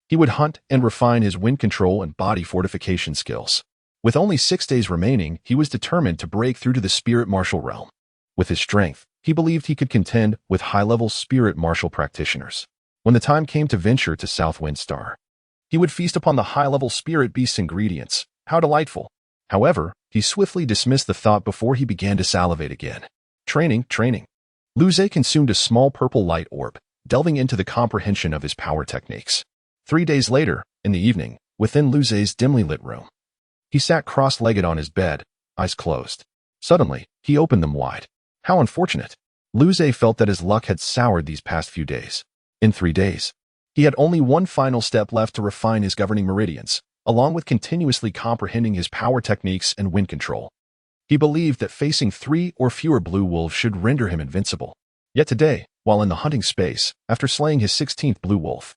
he would hunt and refine his wind control and body fortification skills. With only 6 days remaining, he was determined to break through to the spirit martial realm. With his strength, he believed he could contend with high-level spirit martial practitioners. When the time came to venture to Southwind Star, he would feast upon the high-level spirit beast's ingredients. How delightful! However, he swiftly dismissed the thought before he began to salivate again. Training. Lu Zhe consumed a small purple light orb, delving into the comprehension of his power techniques. 3 days later, in the evening, within Lu Zhe's dimly lit room, he sat cross-legged on his bed, eyes closed. Suddenly, he opened them wide. How unfortunate. Lu Zhe felt that his luck had soured these past few days. In 3 days, he had only one final step left to refine his governing meridians, along with continuously comprehending his power techniques and wind control. He believed that facing 3 or fewer blue wolves should render him invincible. Yet today, while in the hunting space, after slaying his 16th blue wolf,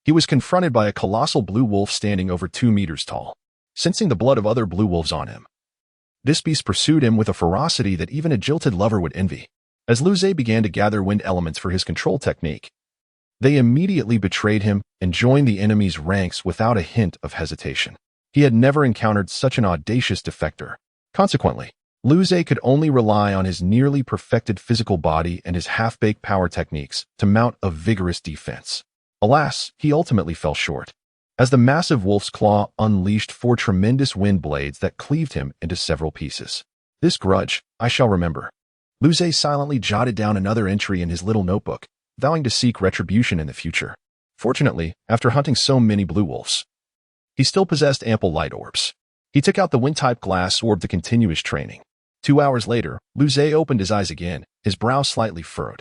he was confronted by a colossal blue wolf standing over 2 meters tall. Sensing the blood of other blue wolves on him, this beast pursued him with a ferocity that even a jilted lover would envy. As Lu Zhe began to gather wind elements for his control technique, they immediately betrayed him and joined the enemy's ranks without a hint of hesitation. He had never encountered such an audacious defector. Consequently, Lu Zhe could only rely on his nearly perfected physical body and his half-baked power techniques to mount a vigorous defense. Alas, he ultimately fell short, as the massive wolf's claw unleashed 4 tremendous wind blades that cleaved him into several pieces. This grudge, I shall remember. Lu Zhe silently jotted down another entry in his little notebook, vowing to seek retribution in the future. Fortunately, after hunting so many blue wolves, he still possessed ample light orbs. He took out the wind-type glass orb to continue his training. 2 hours later, Lu Zhe opened his eyes again, his brow slightly furrowed.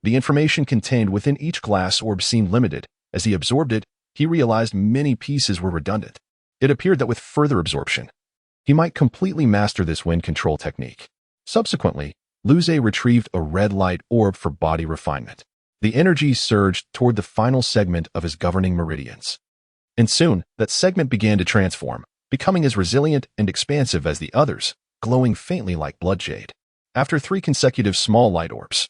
The information contained within each glass orb seemed limited. As he absorbed it, he realized many pieces were redundant. It appeared that with further absorption, he might completely master this wind control technique. Subsequently, Lu Zhe retrieved a red light orb for body refinement. The energy surged toward the final segment of his governing meridians. And soon, that segment began to transform, becoming as resilient and expansive as the others, glowing faintly like blood jade. After 3 consecutive small light orbs,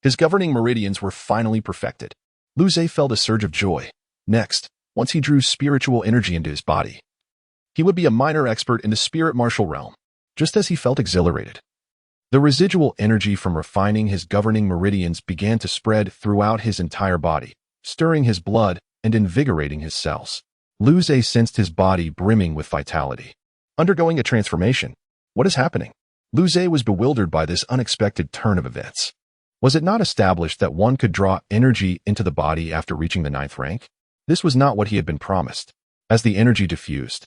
his governing meridians were finally perfected. Lu Zhe felt a surge of joy. Next, once he drew spiritual energy into his body, he would be a minor expert in the spirit martial realm. Just as he felt exhilarated, the residual energy from refining his governing meridians began to spread throughout his entire body, stirring his blood and invigorating his cells. Lu Zhe sensed his body brimming with vitality. Undergoing a transformation. What is happening? Lu Zhe was bewildered by this unexpected turn of events. Was it not established that one could draw energy into the body after reaching the 9th rank? This was not what he had been promised. As the energy diffused,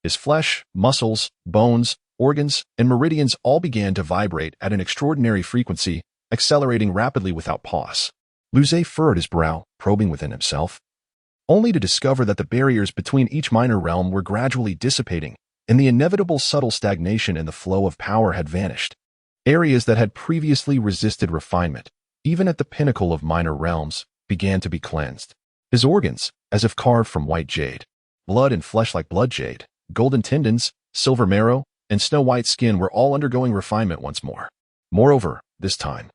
His flesh, muscles, bones, organs, and meridians all began to vibrate at an extraordinary frequency, accelerating rapidly without pause. Luze furrowed his brow, probing within himself, only to discover that the barriers between each minor realm were gradually dissipating, and the inevitable subtle stagnation in the flow of power had vanished. Areas that had previously resisted refinement, even at the pinnacle of minor realms, began to be cleansed. His organs, as if carved from white jade, blood and flesh like blood jade, golden tendons, silver marrow, and snow-white skin were all undergoing refinement once more. Moreover, this time,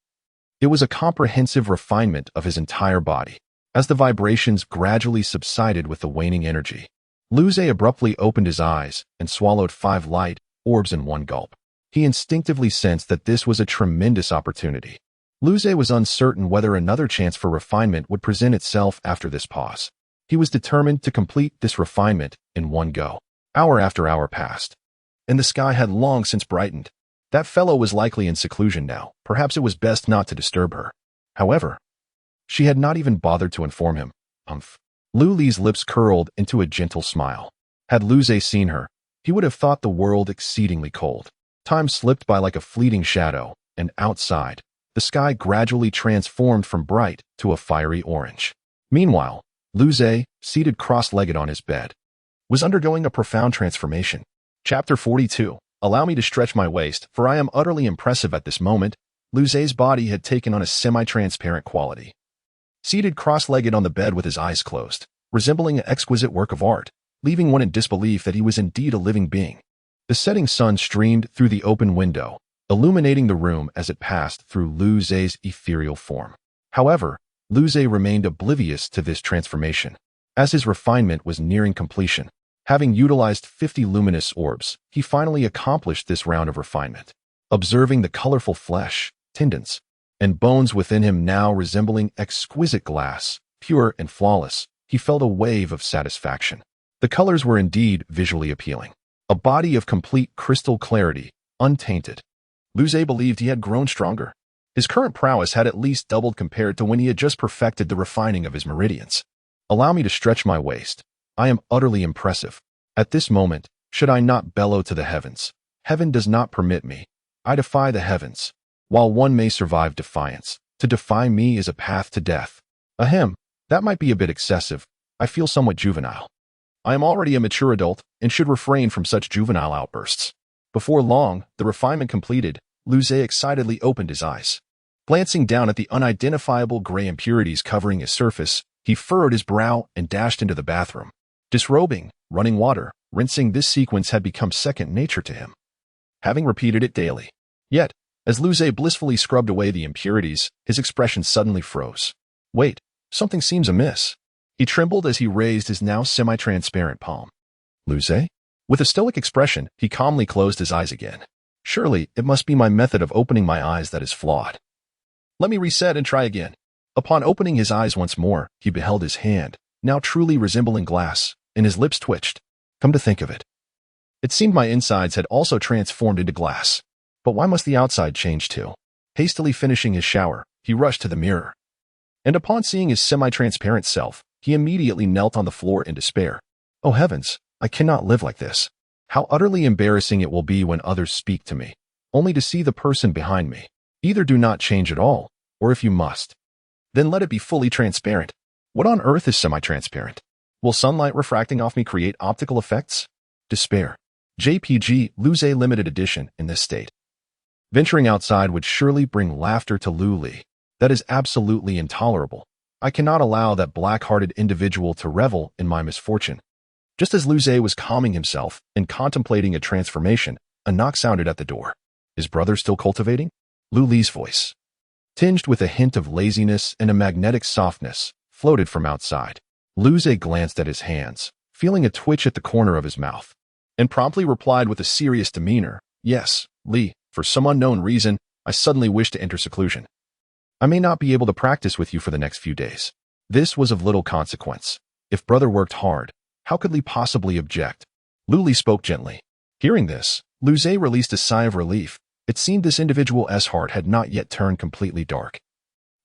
it was a comprehensive refinement of his entire body. As the vibrations gradually subsided with the waning energy, Luze abruptly opened his eyes and swallowed 5 light orbs in one gulp. He instinctively sensed that this was a tremendous opportunity. Luze was uncertain whether another chance for refinement would present itself after this pause. He was determined to complete this refinement in one go. Hour after hour passed, and the sky had long since brightened. That fellow was likely in seclusion now. Perhaps it was best not to disturb her. However, she had not even bothered to inform him. Luli's lips curled into a gentle smile. Had Luze seen her, he would have thought the world exceedingly cold. Time slipped by like a fleeting shadow, and outside, the sky gradually transformed from bright to a fiery orange. Meanwhile, Luze, seated cross-legged on his bed, was undergoing a profound transformation. Chapter 42. Allow me to stretch my waist, for I am utterly impressive at this moment. Luze's body had taken on a semi-transparent quality. Seated cross-legged on the bed with his eyes closed, resembling an exquisite work of art, leaving one in disbelief that he was indeed a living being. The setting sun streamed through the open window, illuminating the room as it passed through Luze's ethereal form. However, Luze remained oblivious to this transformation. As his refinement was nearing completion, having utilized 50 luminous orbs, he finally accomplished this round of refinement. Observing the colorful flesh, tendons, and bones within him now resembling exquisite glass, pure and flawless, he felt a wave of satisfaction. The colors were indeed visually appealing. A body of complete crystal clarity, untainted. Luze believed he had grown stronger. His current prowess had at least doubled compared to when he had just perfected the refining of his meridians. Allow me to stretch my waist. I am utterly impressive. At this moment, should I not bellow to the heavens? Heaven does not permit me. I defy the heavens. While one may survive defiance, to defy me is a path to death. Ahem, that might be a bit excessive. I feel somewhat juvenile. I am already a mature adult and should refrain from such juvenile outbursts. Before long, the refinement completed, Luze excitedly opened his eyes. Glancing down at the unidentifiable gray impurities covering his surface, he furrowed his brow and dashed into the bathroom. Disrobing, running water, rinsing, this sequence had become second nature to him, having repeated it daily. Yet, as Luze blissfully scrubbed away the impurities, his expression suddenly froze. Wait, something seems amiss. He trembled as he raised his now semi-transparent palm. Luze? With a stoic expression, he calmly closed his eyes again. Surely, it must be my method of opening my eyes that is flawed. Let me reset and try again. Upon opening his eyes once more, he beheld his hand, now truly resembling glass, and his lips twitched. Come to think of it, it seemed my insides had also transformed into glass. But why must the outside change too? Hastily finishing his shower, he rushed to the mirror. And upon seeing his semi-transparent self, he immediately knelt on the floor in despair. Oh heavens, I cannot live like this. How utterly embarrassing it will be when others speak to me, only to see the person behind me. Either do not change at all, or if you must, then let it be fully transparent. What on earth is semi-transparent? Will sunlight refracting off me create optical effects? Despair. JPG Luze Limited Edition in this state. Venturing outside would surely bring laughter to Luli. That is absolutely intolerable. I cannot allow that black-hearted individual to revel in my misfortune. Just as Luze was calming himself and contemplating a transformation, a knock sounded at the door. His brother still cultivating? Luli's voice, tinged with a hint of laziness and a magnetic softness, floated from outside. Luze glanced at his hands, feeling a twitch at the corner of his mouth, and promptly replied with a serious demeanor, Yes, Li, for some unknown reason, I suddenly wish to enter seclusion. I may not be able to practice with you for the next few days. This was of little consequence. If brother worked hard, how could Li possibly object? Luli spoke gently. Hearing this, Luze released a sigh of relief. It seemed this individual's heart had not yet turned completely dark,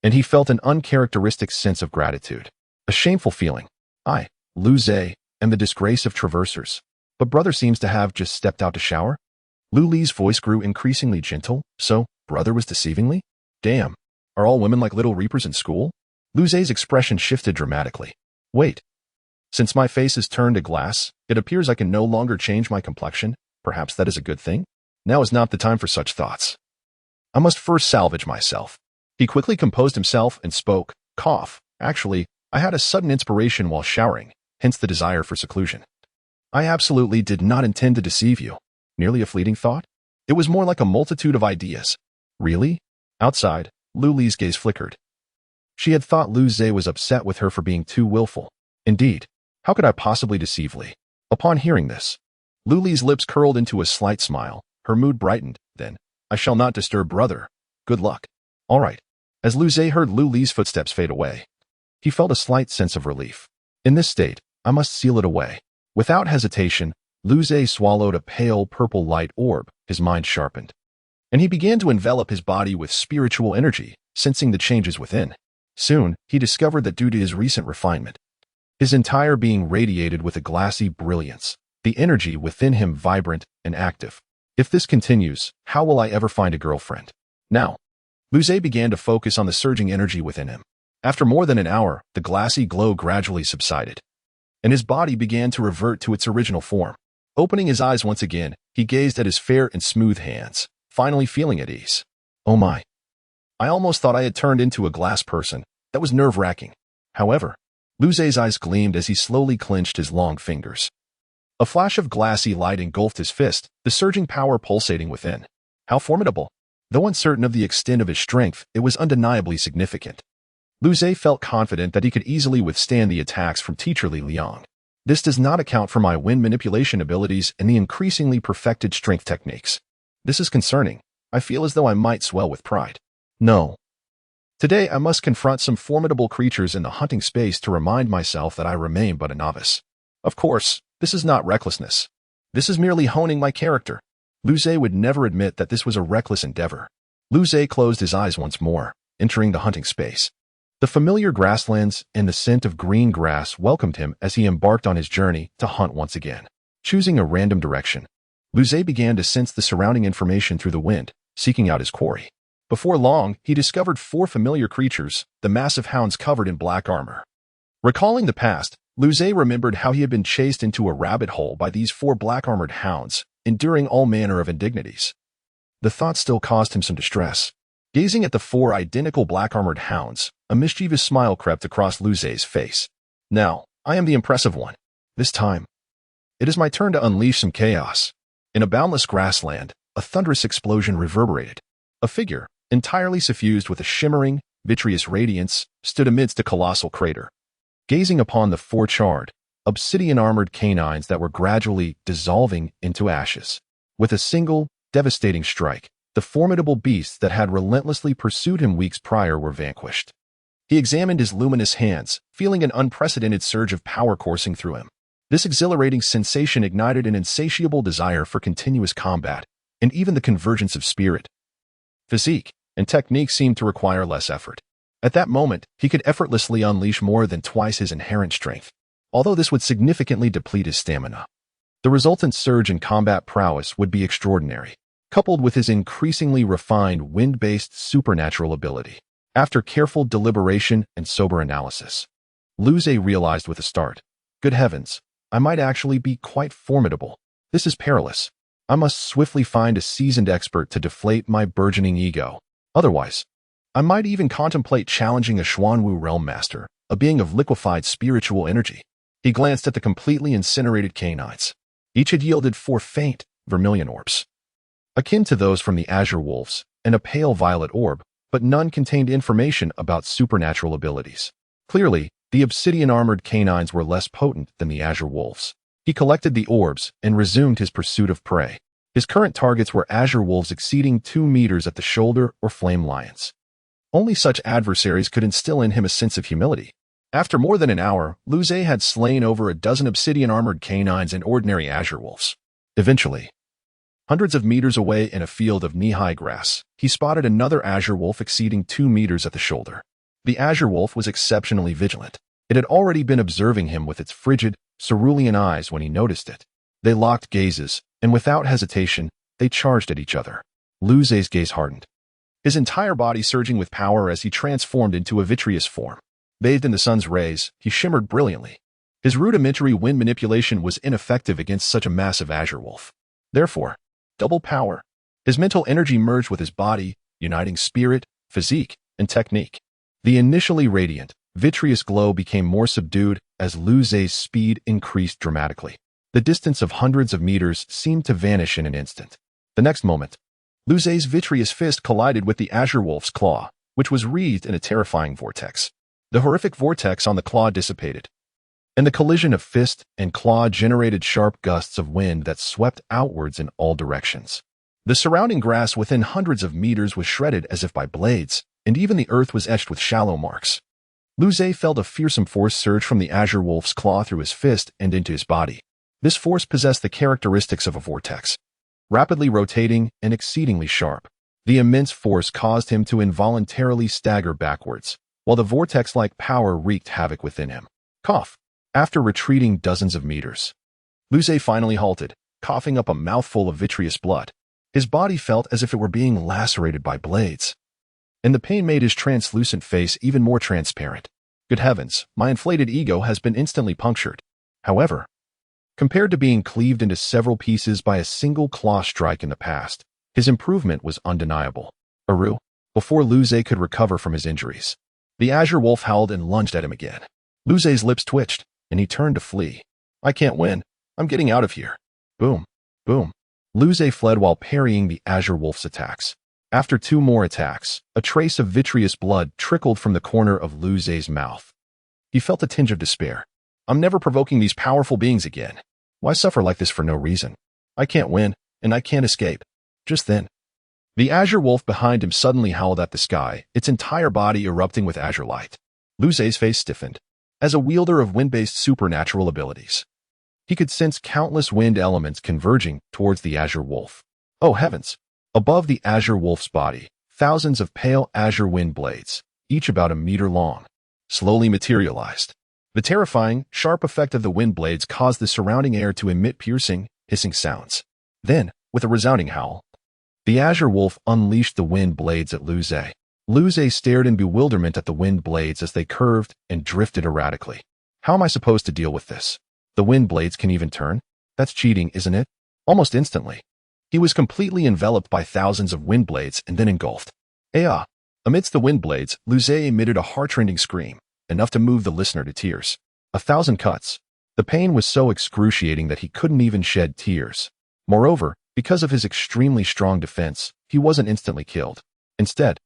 and he felt an uncharacteristic sense of gratitude. A shameful feeling. I, Luze, am the disgrace of traversers. But brother seems to have just stepped out to shower? Lu Li's voice grew increasingly gentle. So, brother was deceiving me? Damn. Are all women like little reapers in school? Lu Zhe's expression shifted dramatically. Wait. Since my face is turned to glass, it appears I can no longer change my complexion. Perhaps that is a good thing? Now is not the time for such thoughts. I must first salvage myself. He quickly composed himself and spoke. Cough. Actually, I had a sudden inspiration while showering, hence the desire for seclusion. I absolutely did not intend to deceive you. Merely a fleeting thought? It was more like a multitude of ideas. Really? Outside, Lu Li's gaze flickered. She had thought Lu Zhe was upset with her for being too willful. Indeed, how could I possibly deceive Li? Upon hearing this, Lu Li's lips curled into a slight smile. Her mood brightened. Then, I shall not disturb brother. Good luck. All right. As Lu Zhe heard Lu Li's footsteps fade away, he felt a slight sense of relief. In this state, I must seal it away. Without hesitation, Lu Zhe swallowed a pale purple light orb. His mind sharpened, and he began to envelop his body with spiritual energy, sensing the changes within. Soon, he discovered that due to his recent refinement, his entire being radiated with a glassy brilliance, the energy within him vibrant and active. If this continues, how will I ever find a girlfriend? Now, Lu Zhe began to focus on the surging energy within him. After more than an hour, the glassy glow gradually subsided, and his body began to revert to its original form. Opening his eyes once again, he gazed at his fair and smooth hands, finally feeling at ease. Oh my. I almost thought I had turned into a glass person. That was nerve-wracking. However, Lu Zhe's eyes gleamed as he slowly clenched his long fingers. A flash of glassy light engulfed his fist, the surging power pulsating within. How formidable! Though uncertain of the extent of his strength, it was undeniably significant. Lu Zhe felt confident that he could easily withstand the attacks from teacher Li Liang. This does not account for my wind manipulation abilities and the increasingly perfected strength techniques. This is concerning. I feel as though I might swell with pride. No. Today I must confront some formidable creatures in the hunting space to remind myself that I remain but a novice. Of course, this is not recklessness. This is merely honing my character. Lu Zhe would never admit that this was a reckless endeavor. Lu Zhe closed his eyes once more, entering the hunting space. The familiar grasslands and the scent of green grass welcomed him as he embarked on his journey to hunt once again. Choosing a random direction, Lu Zhe began to sense the surrounding information through the wind, seeking out his quarry. Before long, he discovered 4 familiar creatures, the massive hounds covered in black armor. Recalling the past, Lu Zhe remembered how he had been chased into a rabbit hole by these 4 black-armored hounds, enduring all manner of indignities. The thought still caused him some distress. Gazing at the 4 identical black-armored hounds, a mischievous smile crept across Lu Zhe's face. Now, I am the impressive one. This time, it is my turn to unleash some chaos. In a boundless grassland, a thunderous explosion reverberated. A figure, entirely suffused with a shimmering, vitreous radiance, stood amidst a colossal crater. Gazing upon the 4 charred, obsidian-armored canines that were gradually dissolving into ashes. With a single, devastating strike, the formidable beasts that had relentlessly pursued him weeks prior were vanquished. He examined his luminous hands, feeling an unprecedented surge of power coursing through him. This exhilarating sensation ignited an insatiable desire for continuous combat, and even the convergence of spirit. Physique and technique seemed to require less effort. At that moment, he could effortlessly unleash more than twice his inherent strength, although this would significantly deplete his stamina. The resultant surge in combat prowess would be extraordinary, coupled with his increasingly refined wind-based supernatural ability. After careful deliberation and sober analysis, Lu Zhe realized with a start, good heavens, I might actually be quite formidable. This is perilous. I must swiftly find a seasoned expert to deflate my burgeoning ego. Otherwise, I might even contemplate challenging a Xuanwu realm master, a being of liquefied spiritual energy. He glanced at the completely incinerated canines. Each had yielded 4 faint, vermilion orbs, akin to those from the azure wolves, and a pale violet orb, but none contained information about supernatural abilities. Clearly, the obsidian-armored canines were less potent than the azure wolves. He collected the orbs and resumed his pursuit of prey. His current targets were azure wolves exceeding 2 meters at the shoulder or flame lions. Only such adversaries could instill in him a sense of humility. After more than an hour, Lu Zhe had slain over a dozen obsidian-armored canines and ordinary azure wolves. Eventually, hundreds of meters away in a field of knee-high grass, he spotted another azure wolf exceeding 2 meters at the shoulder. The azure wolf was exceptionally vigilant. It had already been observing him with its frigid, cerulean eyes when he noticed it. They locked gazes, and without hesitation, they charged at each other. Lu Zhe's gaze hardened, his entire body surging with power as he transformed into a vitreous form. Bathed in the sun's rays, he shimmered brilliantly. His rudimentary wind manipulation was ineffective against such a massive azure wolf. Therefore, double power. His mental energy merged with his body, uniting spirit, physique, and technique. The initially radiant, vitreous glow became more subdued as Lu Zhe's speed increased dramatically. The distance of hundreds of meters seemed to vanish in an instant. The next moment, Lu Zhe's vitreous fist collided with the azure wolf's claw, which was wreathed in a terrifying vortex. The horrific vortex on the claw dissipated, and the collision of fist and claw generated sharp gusts of wind that swept outwards in all directions. The surrounding grass within hundreds of meters was shredded as if by blades, and even the earth was etched with shallow marks. Lu Zhe felt a fearsome force surge from the azure wolf's claw through his fist and into his body. This force possessed the characteristics of a vortex, rapidly rotating and exceedingly sharp. The immense force caused him to involuntarily stagger backwards, while the vortex-like power wreaked havoc within him. Cough. After retreating dozens of meters, Lu Zhe finally halted, coughing up a mouthful of vitreous blood. His body felt as if it were being lacerated by blades, and the pain made his translucent face even more transparent. Good heavens, my inflated ego has been instantly punctured. However, compared to being cleaved into several pieces by a single claw strike in the past, his improvement was undeniable. Aru, before Lu Zhe could recover from his injuries, the azure wolf howled and lunged at him again. Lu Zhe's lips twitched, and he turned to flee. I can't win. I'm getting out of here. Boom. Boom. Lu Zhe fled while parrying the azure wolf's attacks. After 2 more attacks, a trace of vitreous blood trickled from the corner of Lu Zhe's mouth. He felt a tinge of despair. I'm never provoking these powerful beings again. Why suffer like this for no reason? I can't win, and I can't escape. Just then, the azure wolf behind him suddenly howled at the sky, its entire body erupting with azure light. Lu Zhe's face stiffened. As a wielder of wind-based supernatural abilities, he could sense countless wind elements converging towards the azure wolf. Oh heavens! Above the azure wolf's body, thousands of pale azure wind blades, each about a meter long, slowly materialized. The terrifying, sharp effect of the wind blades caused the surrounding air to emit piercing, hissing sounds. Then, with a resounding howl, the azure wolf unleashed the wind blades at Lu Zhe. Lu Zhe stared in bewilderment at the wind blades as they curved and drifted erratically. How am I supposed to deal with this? The wind blades can even turn? That's cheating, isn't it? Almost instantly, he was completely enveloped by thousands of wind blades and then engulfed. Aya! Amidst the wind blades, Lu Zhe emitted a heart-rending scream, enough to move the listener to tears. 1,000 cuts. The pain was so excruciating that he couldn't even shed tears. Moreover, because of his extremely strong defense, he wasn't instantly killed. Instead,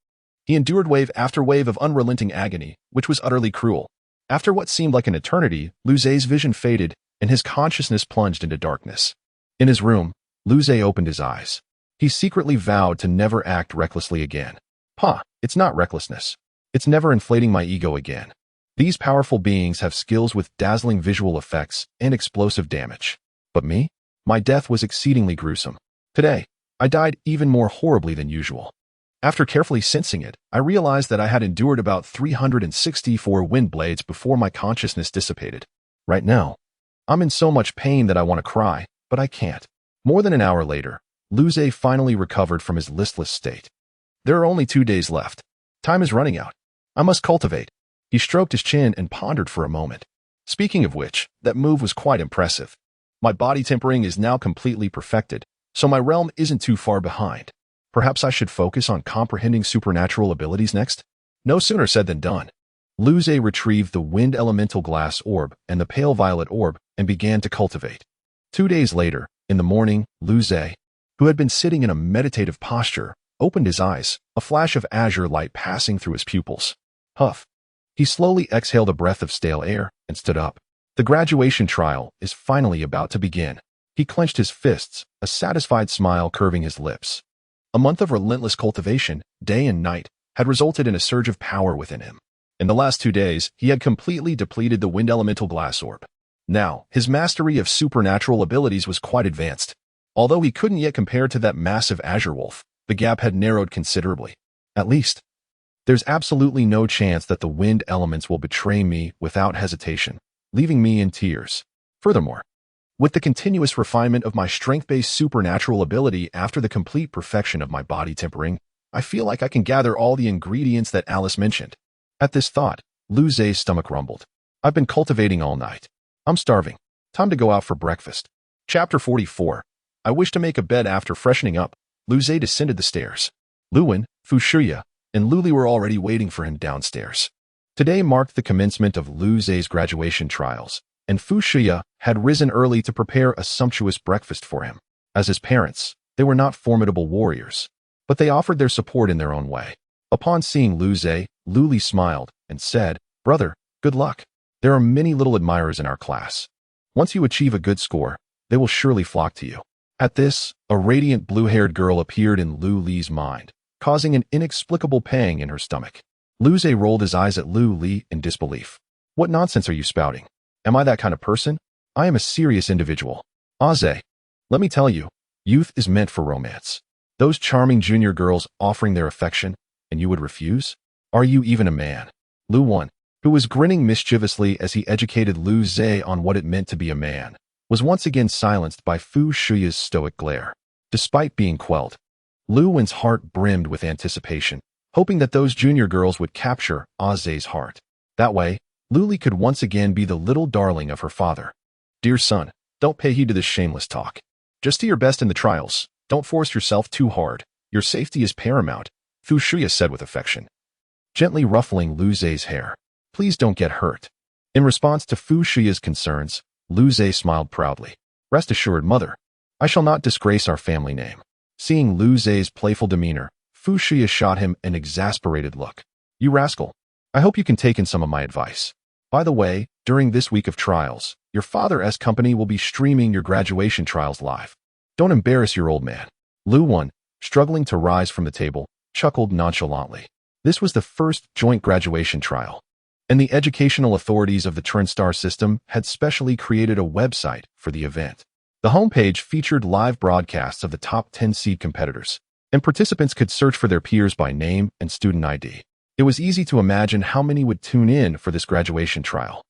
he endured wave after wave of unrelenting agony, which was utterly cruel. After what seemed like an eternity, Lu Zhe's vision faded, and his consciousness plunged into darkness. In his room, Lu Zhe opened his eyes. He secretly vowed to never act recklessly again. It's not recklessness. It's never inflating my ego again. These powerful beings have skills with dazzling visual effects and explosive damage. But me? My death was exceedingly gruesome. Today, I died even more horribly than usual. After carefully sensing it, I realized that I had endured about 364 wind blades before my consciousness dissipated. Right now, I'm in so much pain that I want to cry, but I can't. More than an hour later, Lu Zhe finally recovered from his listless state. There are only 2 days left. Time is running out. I must cultivate. He stroked his chin and pondered for a moment. Speaking of which, that move was quite impressive. My body tempering is now completely perfected, so my realm isn't too far behind. Perhaps I should focus on comprehending supernatural abilities next? No sooner said than done. Lu Zhe retrieved the wind elemental glass orb and the pale violet orb and began to cultivate. 2 days later, in the morning, Lu Zhe, who had been sitting in a meditative posture, opened his eyes, a flash of azure light passing through his pupils. Huff. He slowly exhaled a breath of stale air and stood up. The graduation trial is finally about to begin. He clenched his fists, a satisfied smile curving his lips. A month of relentless cultivation, day and night, had resulted in a surge of power within him. In the last 2 days, he had completely depleted the wind elemental glass orb. Now, his mastery of supernatural abilities was quite advanced. Although he couldn't yet compare to that massive azure wolf, the gap had narrowed considerably. At least, there's absolutely no chance that the wind elements will betray me without hesitation, leaving me in tears. Furthermore, With the continuous refinement of my strength-based supernatural ability after the complete perfection of my body tempering, I feel like I can gather all the ingredients that Alice mentioned. At this thought, Lu Zhe's stomach rumbled. I've been cultivating all night. I'm starving. Time to go out for breakfast. Chapter 44. I wish to make a bed after freshening up. Lu Zhe descended the stairs. Luwen, Fu Shuya, and Luli were already waiting for him downstairs. Today marked the commencement of Lu Zhe's graduation trials, and Fu Shuya had risen early to prepare a sumptuous breakfast for him. As his parents, they were not formidable warriors, but they offered their support in their own way. Upon seeing Lu Zhe, Luli smiled and said, "Brother, good luck. There are many little admirers in our class. Once you achieve a good score, they will surely flock to you." At this, a radiant blue-haired girl appeared in Lu Li's mind, causing an inexplicable pang in her stomach. Lu Zhe rolled his eyes at Lu Li in disbelief. "What nonsense are you spouting? Am I that kind of person? I am a serious individual." "Zhe, let me tell you, youth is meant for romance. Those charming junior girls offering their affection, and you would refuse? Are you even a man?" Lu Wan, who was grinning mischievously as he educated Lu Zhe on what it meant to be a man, was once again silenced by Fu Shuya's stoic glare. Despite being quelled, Lu Wen's heart brimmed with anticipation, hoping that those junior girls would capture Zhe's heart. That way, Luli could once again be the little darling of her father. "Dear son, don't pay heed to this shameless talk. Just do your best in the trials. Don't force yourself too hard. Your safety is paramount," Fu Shuya said with affection, gently ruffling Lu Zhe's hair. "Please don't get hurt." In response to Fu Shuya's concerns, Lu Zhe smiled proudly. "Rest assured, mother, I shall not disgrace our family name." Seeing Lu Zhe's playful demeanor, Fu Shuya shot him an exasperated look. "You rascal. I hope you can take in some of my advice. By the way, during this week of trials, your father's company will be streaming your graduation trials live. Don't embarrass your old man." Lu Wan, struggling to rise from the table, chuckled nonchalantly. This was the first joint graduation trial, and the educational authorities of the TurnStar system had specially created a website for the event. The homepage featured live broadcasts of the top 10 seed competitors, and participants could search for their peers by name and student ID. It was easy to imagine how many would tune in for this graduation trial.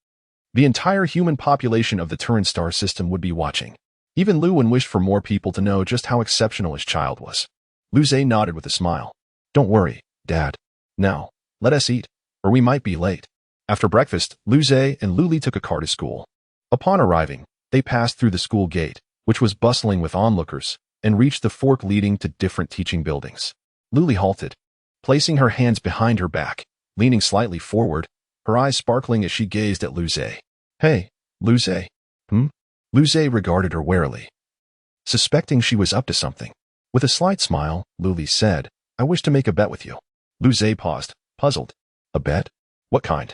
The entire human population of the TurnStar system would be watching. Even Lu Wen wished for more people to know just how exceptional his child was. Lu Zhe nodded with a smile. "Don't worry, Dad. Now, let us eat, or we might be late." After breakfast, Lu Zhe and Luli took a car to school. Upon arriving, they passed through the school gate, which was bustling with onlookers, and reached the fork leading to different teaching buildings. Luli halted, placing her hands behind her back, leaning slightly forward, her eyes sparkling as she gazed at Lu Zhe. "Hey, Lu Zhe." Lu Zhe regarded her warily, suspecting she was up to something. With a slight smile, Luli said, "I wish to make a bet with you." Lu Zhe paused, puzzled. "A bet? What kind?"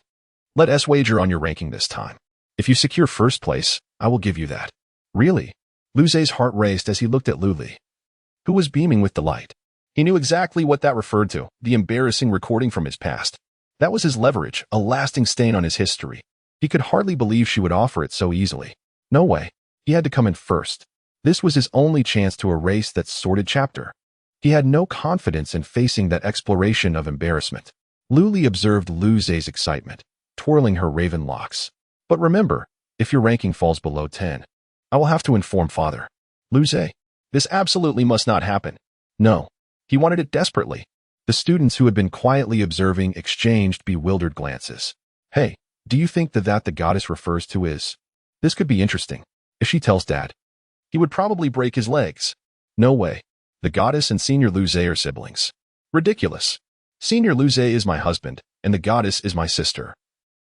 "Let us wager on your ranking this time. If you secure first place, I will give you that." "Really?" Lu Zhe's heart raced as he looked at Luli, who was beaming with delight. He knew exactly what that referred to, the embarrassing recording from his past. That was his leverage, a lasting stain on his history. He could hardly believe she would offer it so easily. No way. He had to come in first. This was his only chance to erase that sordid chapter. He had no confidence in facing that exploration of embarrassment. Luli observed Lu Zhe's excitement, twirling her raven locks. "But remember, if your ranking falls below 10, I will have to inform father." "Lu Zhe, this absolutely must not happen." No. He wanted it desperately. The students who had been quietly observing exchanged bewildered glances. "Hey, do you think that the goddess refers to is? This could be interesting. If she tells Dad, he would probably break his legs." "No way. The goddess and Senior Lu Zhe are siblings." "Ridiculous. Senior Lu Zhe is my husband, and the goddess is my sister."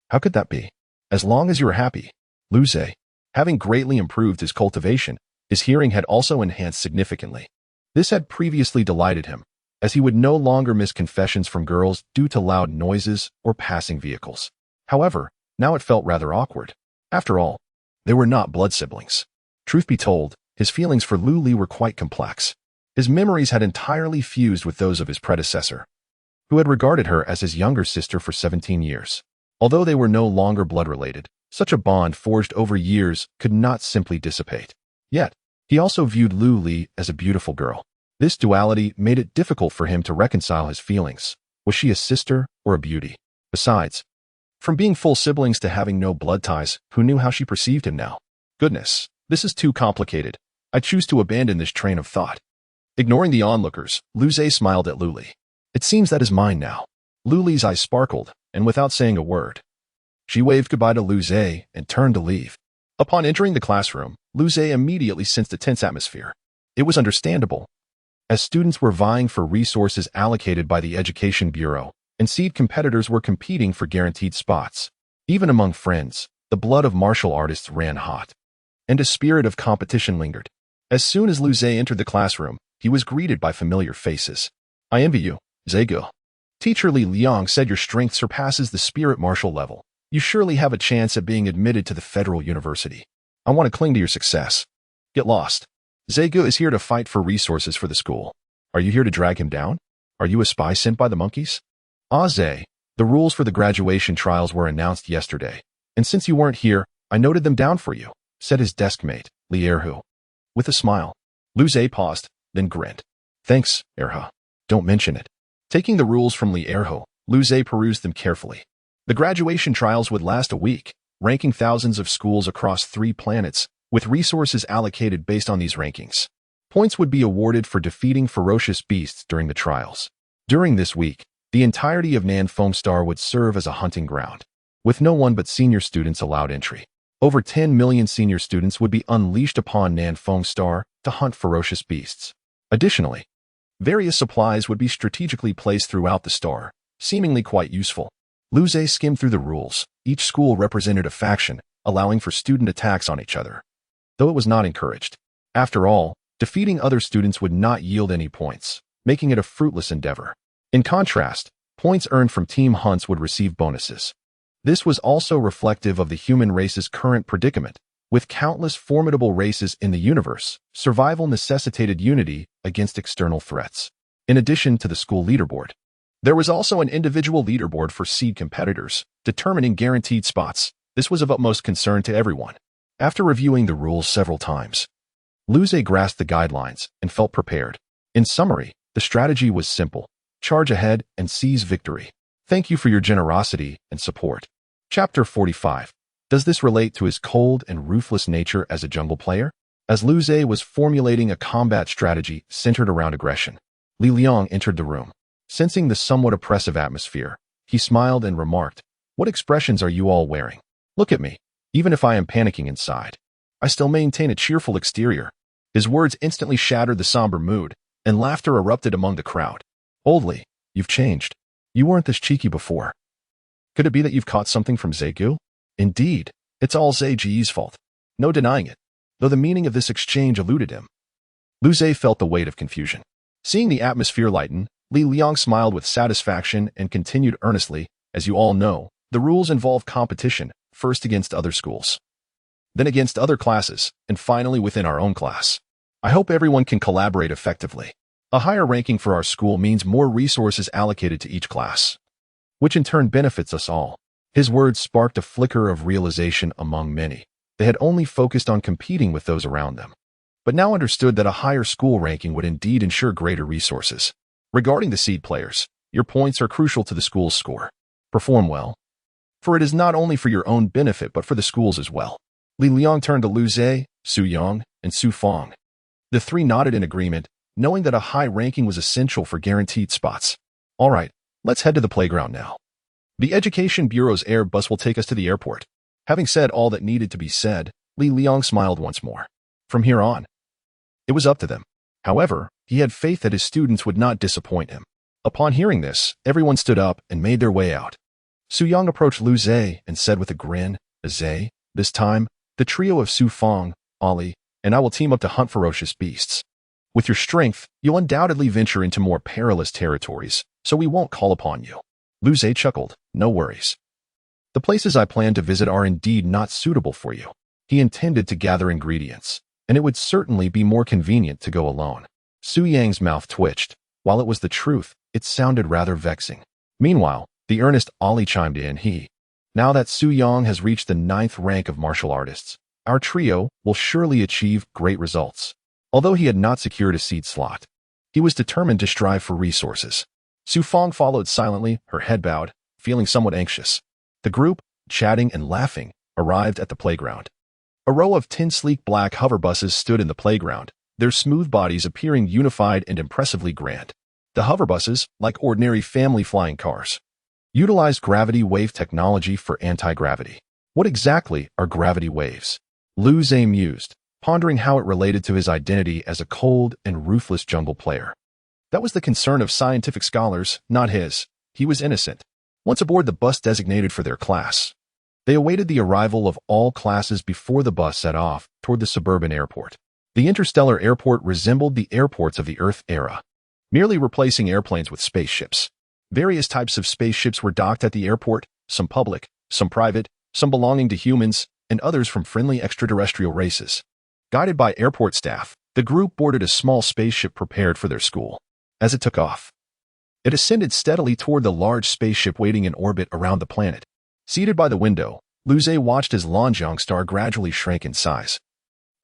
"How could that be?" "As long as you're happy." Lu Zhe, having greatly improved his cultivation, his hearing had also enhanced significantly. This had previously delighted him, as he would no longer miss confessions from girls due to loud noises or passing vehicles. However, now it felt rather awkward. After all, they were not blood siblings. Truth be told, his feelings for Lu Li were quite complex. His memories had entirely fused with those of his predecessor, who had regarded her as his younger sister for 17 years. Although they were no longer blood-related, such a bond forged over years could not simply dissipate. Yet, he also viewed Lu Li as a beautiful girl. This duality made it difficult for him to reconcile his feelings. Was she a sister or a beauty? Besides, from being full siblings to having no blood ties, who knew how she perceived him now? Goodness, This is too complicated. I choose to abandon this train of thought. Ignoring the onlookers, Luze smiled at Luli. It seems that is mine now. Luli's eyes sparkled, and without saying a word, she waved goodbye to Luze and turned to leave. Upon entering the classroom, Luze immediately sensed a tense atmosphere. It was understandable, as students were vying for resources allocated by the Education Bureau, and seed competitors were competing for guaranteed spots. Even among friends, the blood of martial artists ran hot, and a spirit of competition lingered. As soon as Luze entered the classroom, he was greeted by familiar faces. I envy you, Zego. Teacher Li Liang said your strength surpasses the spirit martial level. You surely have a chance at being admitted to the federal university. I want to cling to your success. Get lost. Zego is here to fight for resources for the school. Are you here to drag him down? Are you a spy sent by the monkeys? Zhe, the rules for the graduation trials were announced yesterday, and since you weren't here, I noted them down for you, said his deskmate, Li Erhu. With a smile, Luze paused, then grinned. Thanks, Erha. Don't mention it. Taking the rules from Li Erhu, Luze perused them carefully. The graduation trials would last a week, ranking thousands of schools across 3 planets, with resources allocated based on these rankings. Points would be awarded for defeating ferocious beasts during the trials. During this week, the entirety of Nan Foamstar would serve as a hunting ground, with no one but senior students allowed entry. Over 10 million senior students would be unleashed upon Nan Foamstar to hunt ferocious beasts. Additionally, various supplies would be strategically placed throughout the star, seemingly quite useful. Luze skimmed through the rules. Each school represented a faction, allowing for student attacks on each other, though it was not encouraged. After all, defeating other students would not yield any points, making it a fruitless endeavor. In contrast, points earned from team hunts would receive bonuses. This was also reflective of the human race's current predicament. With countless formidable races in the universe, survival necessitated unity against external threats. In addition to the school leaderboard, there was also an individual leaderboard for seed competitors, determining guaranteed spots. This was of utmost concern to everyone. After reviewing the rules several times, Luze grasped the guidelines and felt prepared. In summary, the strategy was simple. Charge ahead and seize victory. Thank you for your generosity and support. Chapter 45. Does this relate to his cold and ruthless nature as a jungle player? As Luze was formulating a combat strategy centered around aggression, Li Liang entered the room. Sensing the somewhat oppressive atmosphere, he smiled and remarked, "What expressions are you all wearing? Look at me. Even if I am panicking inside, I still maintain a cheerful exterior." His words instantly shattered the somber mood, and laughter erupted among the crowd. "Old Li, you've changed. You weren't this cheeky before. Could it be that you've caught something from Zegu? Indeed, it's all Zheji's fault. No denying it, though the meaning of this exchange eluded him." Luze felt the weight of confusion. Seeing the atmosphere lighten, Li Liang smiled with satisfaction and continued earnestly, "As you all know, the rules involve competition, first against other schools, then against other classes, and finally within our own class. I hope everyone can collaborate effectively. A higher ranking for our school means more resources allocated to each class, which in turn benefits us all." His words sparked a flicker of realization among many. They had only focused on competing with those around them, but now understood that a higher school ranking would indeed ensure greater resources. Regarding the seed players, your points are crucial to the school's score. Perform well, for it is not only for your own benefit but for the school's as well. Li Liang turned to Luze, Su Yang, and Su Fong. The 3 nodded in agreement, knowing that a high ranking was essential for guaranteed spots. "All right, let's head to the playground now. The Education Bureau's air bus will take us to the airport." Having said all that needed to be said, Li Liang smiled once more. From here on, it was up to them. However, he had faith that his students would not disappoint him. Upon hearing this, everyone stood up and made their way out. Su Yang approached Luze and said with a grin, "Zhe, this time, the trio of Su Fong, Ali, and I will team up to hunt ferocious beasts. With your strength, you'll undoubtedly venture into more perilous territories, so we won't call upon you." Luze chuckled, "No worries. The places I plan to visit are indeed not suitable for you." He intended to gather ingredients, and it would certainly be more convenient to go alone. Su Yang's mouth twitched. While it was the truth, it sounded rather vexing. Meanwhile, the earnest Ali chimed in. "Now that Su Yang has reached the 9th rank of martial artists, our trio will surely achieve great results." Although he had not secured a seed slot, he was determined to strive for resources. Su Fong followed silently, her head bowed, feeling somewhat anxious. The group, chatting and laughing, arrived at the playground. A row of 10 sleek black hoverbuses stood in the playground, their smooth bodies appearing unified and impressively grand. The hoverbuses, like ordinary family flying cars, utilized gravity wave technology for anti-gravity. What exactly are gravity waves? Liu Zhe mused, pondering how it related to his identity as a cold and ruthless jungle player. That was the concern of scientific scholars, not his. He was innocent. Once aboard the bus designated for their class, they awaited the arrival of all classes before the bus set off toward the suburban airport. The interstellar airport resembled the airports of the Earth era, merely replacing airplanes with spaceships. Various types of spaceships were docked at the airport, some public, some private, some belonging to humans, and others from friendly extraterrestrial races. Guided by airport staff, the group boarded a small spaceship prepared for their school. As it took off, it ascended steadily toward the large spaceship waiting in orbit around the planet. Seated by the window, Liu Zhe watched as Longjong star gradually shrank in size,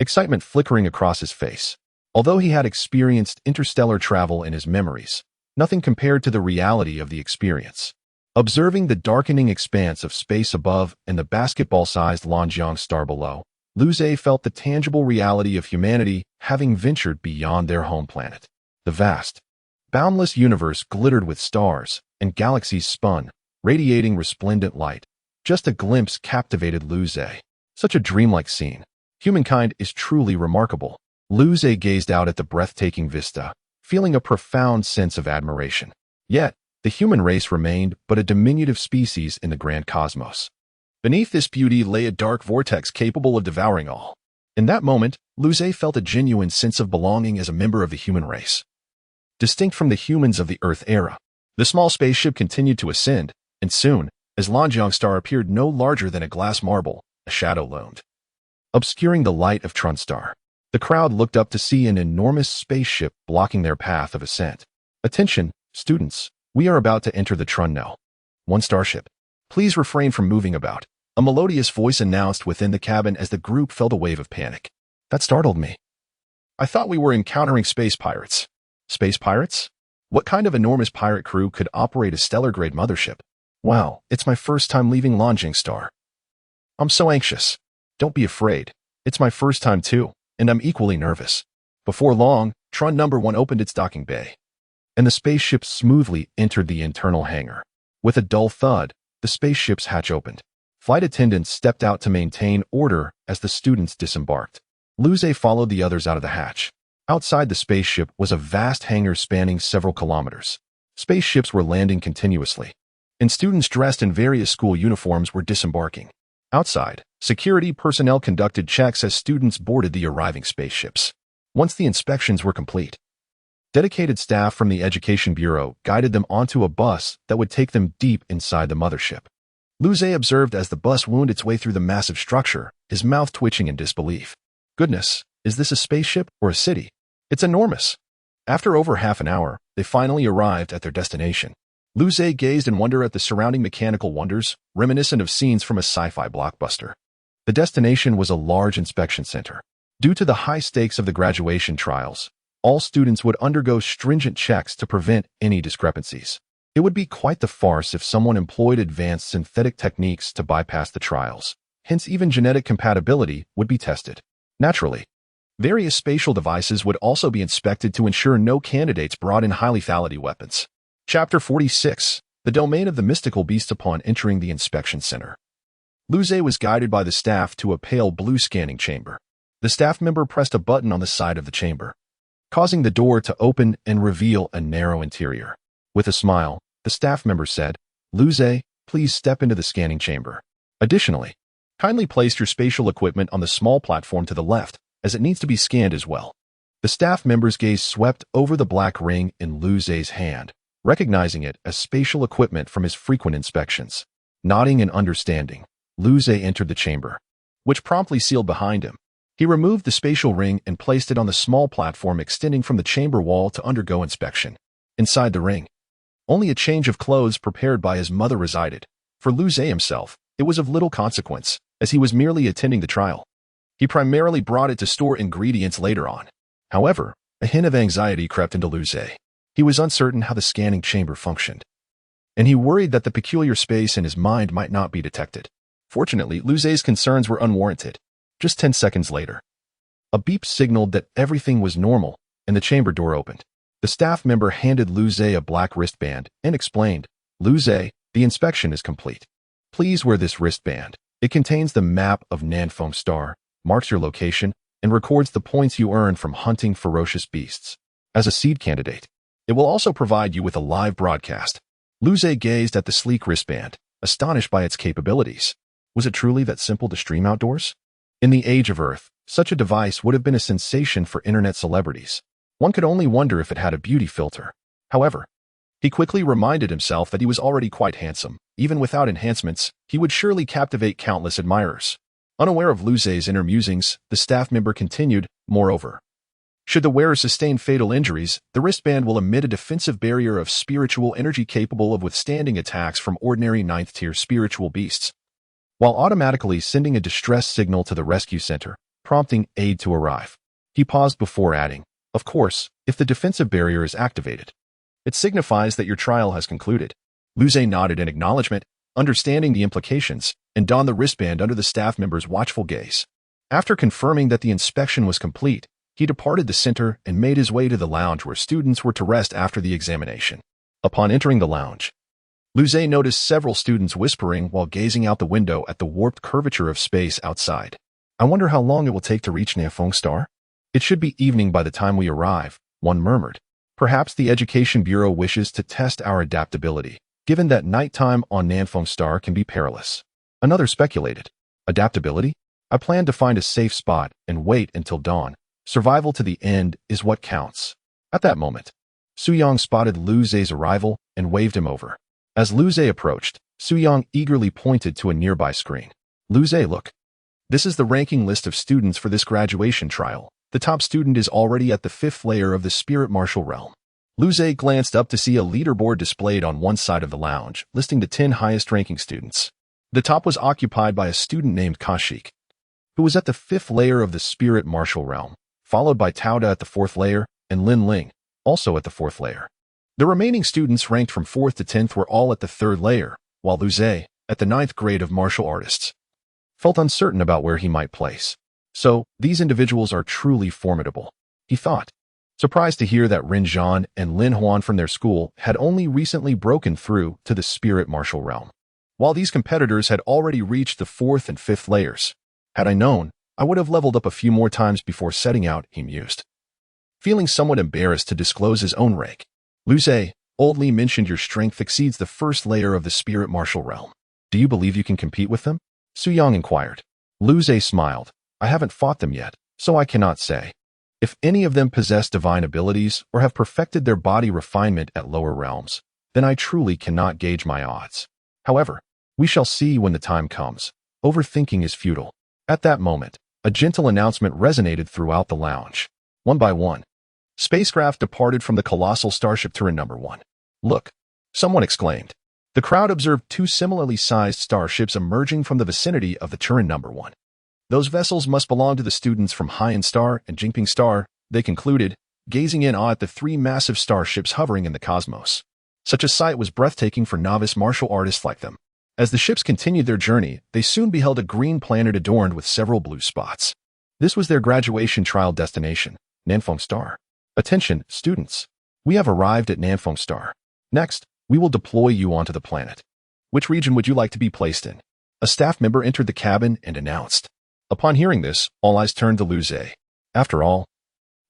excitement flickering across his face. Although he had experienced interstellar travel in his memories, nothing compared to the reality of the experience. Observing the darkening expanse of space above and the basketball-sized Longjong star below, Liu Zhe felt the tangible reality of humanity having ventured beyond their home planet. The vast, boundless universe glittered with stars, and galaxies spun, radiating resplendent light. Just a glimpse captivated Liu Zhe. Such a dreamlike scene. Humankind is truly remarkable. Liu Zhe gazed out at the breathtaking vista, feeling a profound sense of admiration. Yet, the human race remained but a diminutive species in the grand cosmos. Beneath this beauty lay a dark vortex capable of devouring all. In that moment, Liu Zhe felt a genuine sense of belonging as a member of the human race, distinct from the humans of the Earth era. The small spaceship continued to ascend, and soon, as Longjong star appeared no larger than a glass marble, a shadow loomed, obscuring the light of Trunstar. The crowd looked up to see an enormous spaceship blocking their path of ascent. Attention, students, we are about to enter the Trunnell. One starship. Please refrain from moving about, a melodious voice announced within the cabin as the group felt a wave of panic. That startled me. I thought we were encountering space pirates. Space pirates? What kind of enormous pirate crew could operate a stellar-grade mothership? Wow, it's my first time leaving Longjing Star. I'm so anxious. Don't be afraid. It's my first time too, and I'm equally nervous. Before long, Trun number 1 opened its docking bay, and the spaceship smoothly entered the internal hangar. With a dull thud, the spaceship's hatch opened. Flight attendants stepped out to maintain order as the students disembarked. Liu Zhe followed the others out of the hatch. Outside the spaceship was a vast hangar spanning several kilometers. Spaceships were landing continuously, and students dressed in various school uniforms were disembarking. Outside, security personnel conducted checks as students boarded the arriving spaceships. Once the inspections were complete, dedicated staff from the Education Bureau guided them onto a bus that would take them deep inside the mothership. Liu Zhe observed as the bus wound its way through the massive structure, his mouth twitching in disbelief. Goodness, is this a spaceship or a city? It's enormous. After over half an hour, they finally arrived at their destination. Liu Zhe gazed in wonder at the surrounding mechanical wonders, reminiscent of scenes from a sci-fi blockbuster. The destination was a large inspection center. Due to the high stakes of the graduation trials, all students would undergo stringent checks to prevent any discrepancies. It would be quite the farce if someone employed advanced synthetic techniques to bypass the trials. Hence, even genetic compatibility would be tested. Naturally, various spatial devices would also be inspected to ensure no candidates brought in high lethality weapons. Chapter 46. The Domain of the Mystical Beast. Upon entering the inspection center, Liu Zhe was guided by the staff to a pale blue scanning chamber. The staff member pressed a button on the side of the chamber, causing the door to open and reveal a narrow interior. With a smile, the staff member said, "Liu Zhe, please step into the scanning chamber. Additionally, kindly place your spatial equipment on the small platform to the left, as it needs to be scanned as well." The staff member's gaze swept over the black ring in Liu Zhe's hand, recognizing it as spatial equipment from his frequent inspections. Nodding in understanding, Liu Zhe entered the chamber, which promptly sealed behind him. He removed the spatial ring and placed it on the small platform extending from the chamber wall to undergo inspection. Inside the ring, only a change of clothes prepared by his mother resided. For Liu Zhe himself, it was of little consequence, as he was merely attending the trial. He primarily brought it to store ingredients later on. However, a hint of anxiety crept into Liu Zhe. He was uncertain how the scanning chamber functioned, and he worried that the peculiar space in his mind might not be detected. Fortunately, Liu Zhe's concerns were unwarranted. Just 10 seconds later, a beep signaled that everything was normal, and the chamber door opened. The staff member handed Lu Zhe a black wristband and explained, "Lu Zhe, the inspection is complete. Please wear this wristband. It contains the map of Nanfeng Star, marks your location, and records the points you earn from hunting ferocious beasts. As a seed candidate, it will also provide you with a live broadcast." Lu Zhe gazed at the sleek wristband, astonished by its capabilities. Was it truly that simple to stream outdoors? In the age of Earth, such a device would have been a sensation for internet celebrities. One could only wonder if it had a beauty filter. However, he quickly reminded himself that he was already quite handsome. Even without enhancements, he would surely captivate countless admirers. Unaware of Lu Zhe's inner musings, the staff member continued, "Moreover, should the wearer sustain fatal injuries, the wristband will emit a defensive barrier of spiritual energy capable of withstanding attacks from ordinary ninth-tier spiritual beasts, while automatically sending a distress signal to the rescue center, prompting aid to arrive." He paused before adding, "Of course, if the defensive barrier is activated, it signifies that your trial has concluded." Lu Zhe nodded in acknowledgement, understanding the implications, and donned the wristband under the staff member's watchful gaze. After confirming that the inspection was complete, he departed the center and made his way to the lounge where students were to rest after the examination. Upon entering the lounge, Lu Zhe noticed several students whispering while gazing out the window at the warped curvature of space outside. "I wonder how long it will take to reach Nanfeng Star? It should be evening by the time we arrive," one murmured. "Perhaps the Education Bureau wishes to test our adaptability, given that nighttime on Nanfeng Star can be perilous." Another speculated, "Adaptability? I plan to find a safe spot and wait until dawn. Survival to the end is what counts." At that moment, Suyang spotted Lu Zhe's arrival and waved him over. As Lu Zhe approached, Suyang eagerly pointed to a nearby screen. "Lu Zhe, look. This is the ranking list of students for this graduation trial. The top student is already at the 5th layer of the spirit martial realm." Lu Zhe glanced up to see a leaderboard displayed on one side of the lounge, listing the 10 highest-ranking students. The top was occupied by a student named Kashik, who was at the 5th layer of the spirit martial realm, followed by Tauda at the 4th layer, and Lin Ling, also at the 4th layer. The remaining students ranked from 4th to 10th were all at the 3rd layer, while Lu Zhe, at the 9th grade of martial artists, felt uncertain about where he might place. So, these individuals are truly formidable, he thought, surprised to hear that Rin Zhan and Lin Huan from their school had only recently broken through to the spirit martial realm, while these competitors had already reached the 4th and 5th layers. "Had I known, I would have leveled up a few more times before setting out," he mused. Feeling somewhat embarrassed to disclose his own rank, Lu Zhe, "Old Li mentioned your strength exceeds the 1st layer of the spirit martial realm. Do you believe you can compete with them?" Suyang inquired. Lu Zhe smiled. "I haven't fought them yet, so I cannot say. If any of them possess divine abilities or have perfected their body refinement at lower realms, then I truly cannot gauge my odds. However, we shall see when the time comes. Overthinking is futile." At that moment, a gentle announcement resonated throughout the lounge. One by one, spacecraft departed from the colossal starship Turin No. 1. "Look," someone exclaimed. The crowd observed 2 similarly sized starships emerging from the vicinity of the Turin No. 1. "Those vessels must belong to the students from Haiyan Star and Jingping Star," they concluded, gazing in awe at the 3 massive starships hovering in the cosmos. Such a sight was breathtaking for novice martial artists like them. As the ships continued their journey, they soon beheld a green planet adorned with several blue spots. This was their graduation trial destination, Nanfeng Star. "Attention, students. We have arrived at Nanfeng Star. Next, we will deploy you onto the planet. Which region would you like to be placed in?" A staff member entered the cabin and announced. Upon hearing this, all eyes turned to Lu Zhe. After all,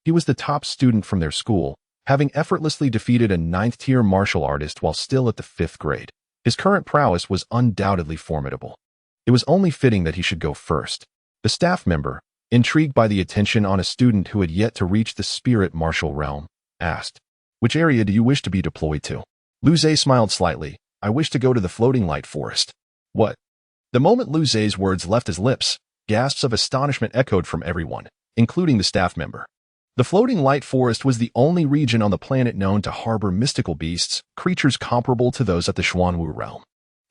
he was the top student from their school, having effortlessly defeated a 9th-tier martial artist while still at the 5th grade. His current prowess was undoubtedly formidable. It was only fitting that he should go first. The staff member, intrigued by the attention on a student who had yet to reach the spirit martial realm, asked, "Which area do you wish to be deployed to?" Lu Zhe smiled slightly. "I wish to go to the floating light forest." "What?" The moment Lu Zhe's words left his lips, gasps of astonishment echoed from everyone, including the staff member. The floating light forest was the only region on the planet known to harbor mystical beasts, creatures comparable to those at the Xuanwu realm.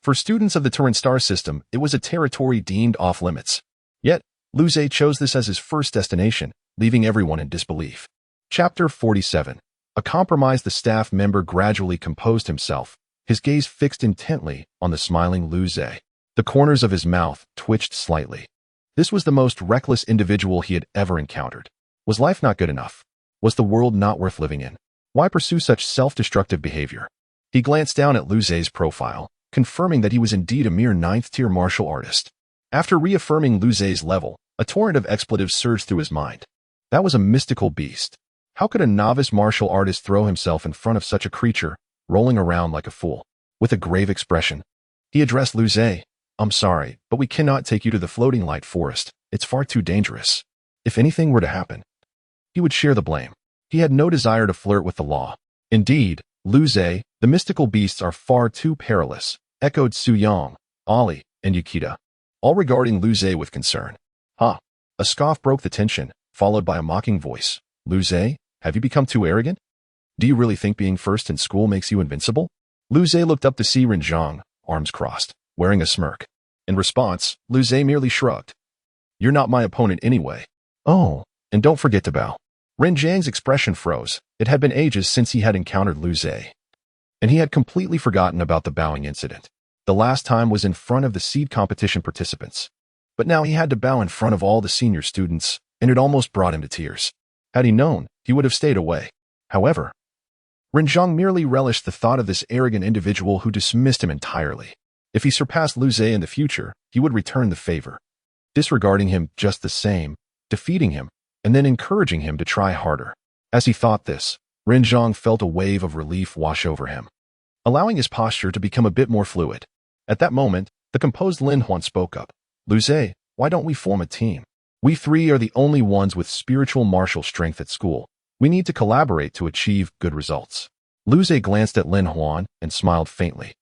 For students of the Turin star system, it was a territory deemed off-limits. Yet, Lu Zhe chose this as his first destination, leaving everyone in disbelief. Chapter 47. A compromise. The staff member gradually composed himself, his gaze fixed intently on the smiling Lu Zhe. The corners of his mouth twitched slightly. This was the most reckless individual he had ever encountered. Was life not good enough? Was the world not worth living in? Why pursue such self-destructive behavior? He glanced down at Lu Zhe's profile, confirming that he was indeed a mere ninth-tier martial artist. After reaffirming Lu Zhe's level, a torrent of expletives surged through his mind. That was a mystical beast. How could a novice martial artist throw himself in front of such a creature, rolling around like a fool? With a grave expression, he addressed Lu Zhe. I'm sorry, but we cannot take you to the floating light forest. It's far too dangerous. If anything were to happen, he would share the blame. He had no desire to flirt with the law. Indeed, Lu Zhe, the mystical beasts are far too perilous, echoed Su Yang, Ali, and Yukita, all regarding Lu Zhe with concern. Ha! A scoff broke the tension, followed by a mocking voice. Lu Zhe, have you become too arrogant? Do you really think being first in school makes you invincible? Lu Zhe looked up to see Renjiang, arms crossed, wearing a smirk. In response, Lu Zhe merely shrugged. You're not my opponent anyway. Oh, and don't forget to bow. Renjiang's expression froze. It had been ages since he had encountered Lu Zhe, and he had completely forgotten about the bowing incident. The last time was in front of the seed competition participants. But now he had to bow in front of all the senior students, and it almost brought him to tears. Had he known, he would have stayed away. However, Renjiang merely relished the thought of this arrogant individual who dismissed him entirely. If he surpassed Lu Zhe in the future, he would return the favor, disregarding him just the same, defeating him, and then encouraging him to try harder. As he thought this, Renjiang felt a wave of relief wash over him, allowing his posture to become a bit more fluid. At that moment, the composed Lin Huan spoke up. Lu Zhe, why don't we form a team? We three are the only ones with spiritual martial strength at school. We need to collaborate to achieve good results. Lu Zhe glanced at Lin Huan and smiled faintly.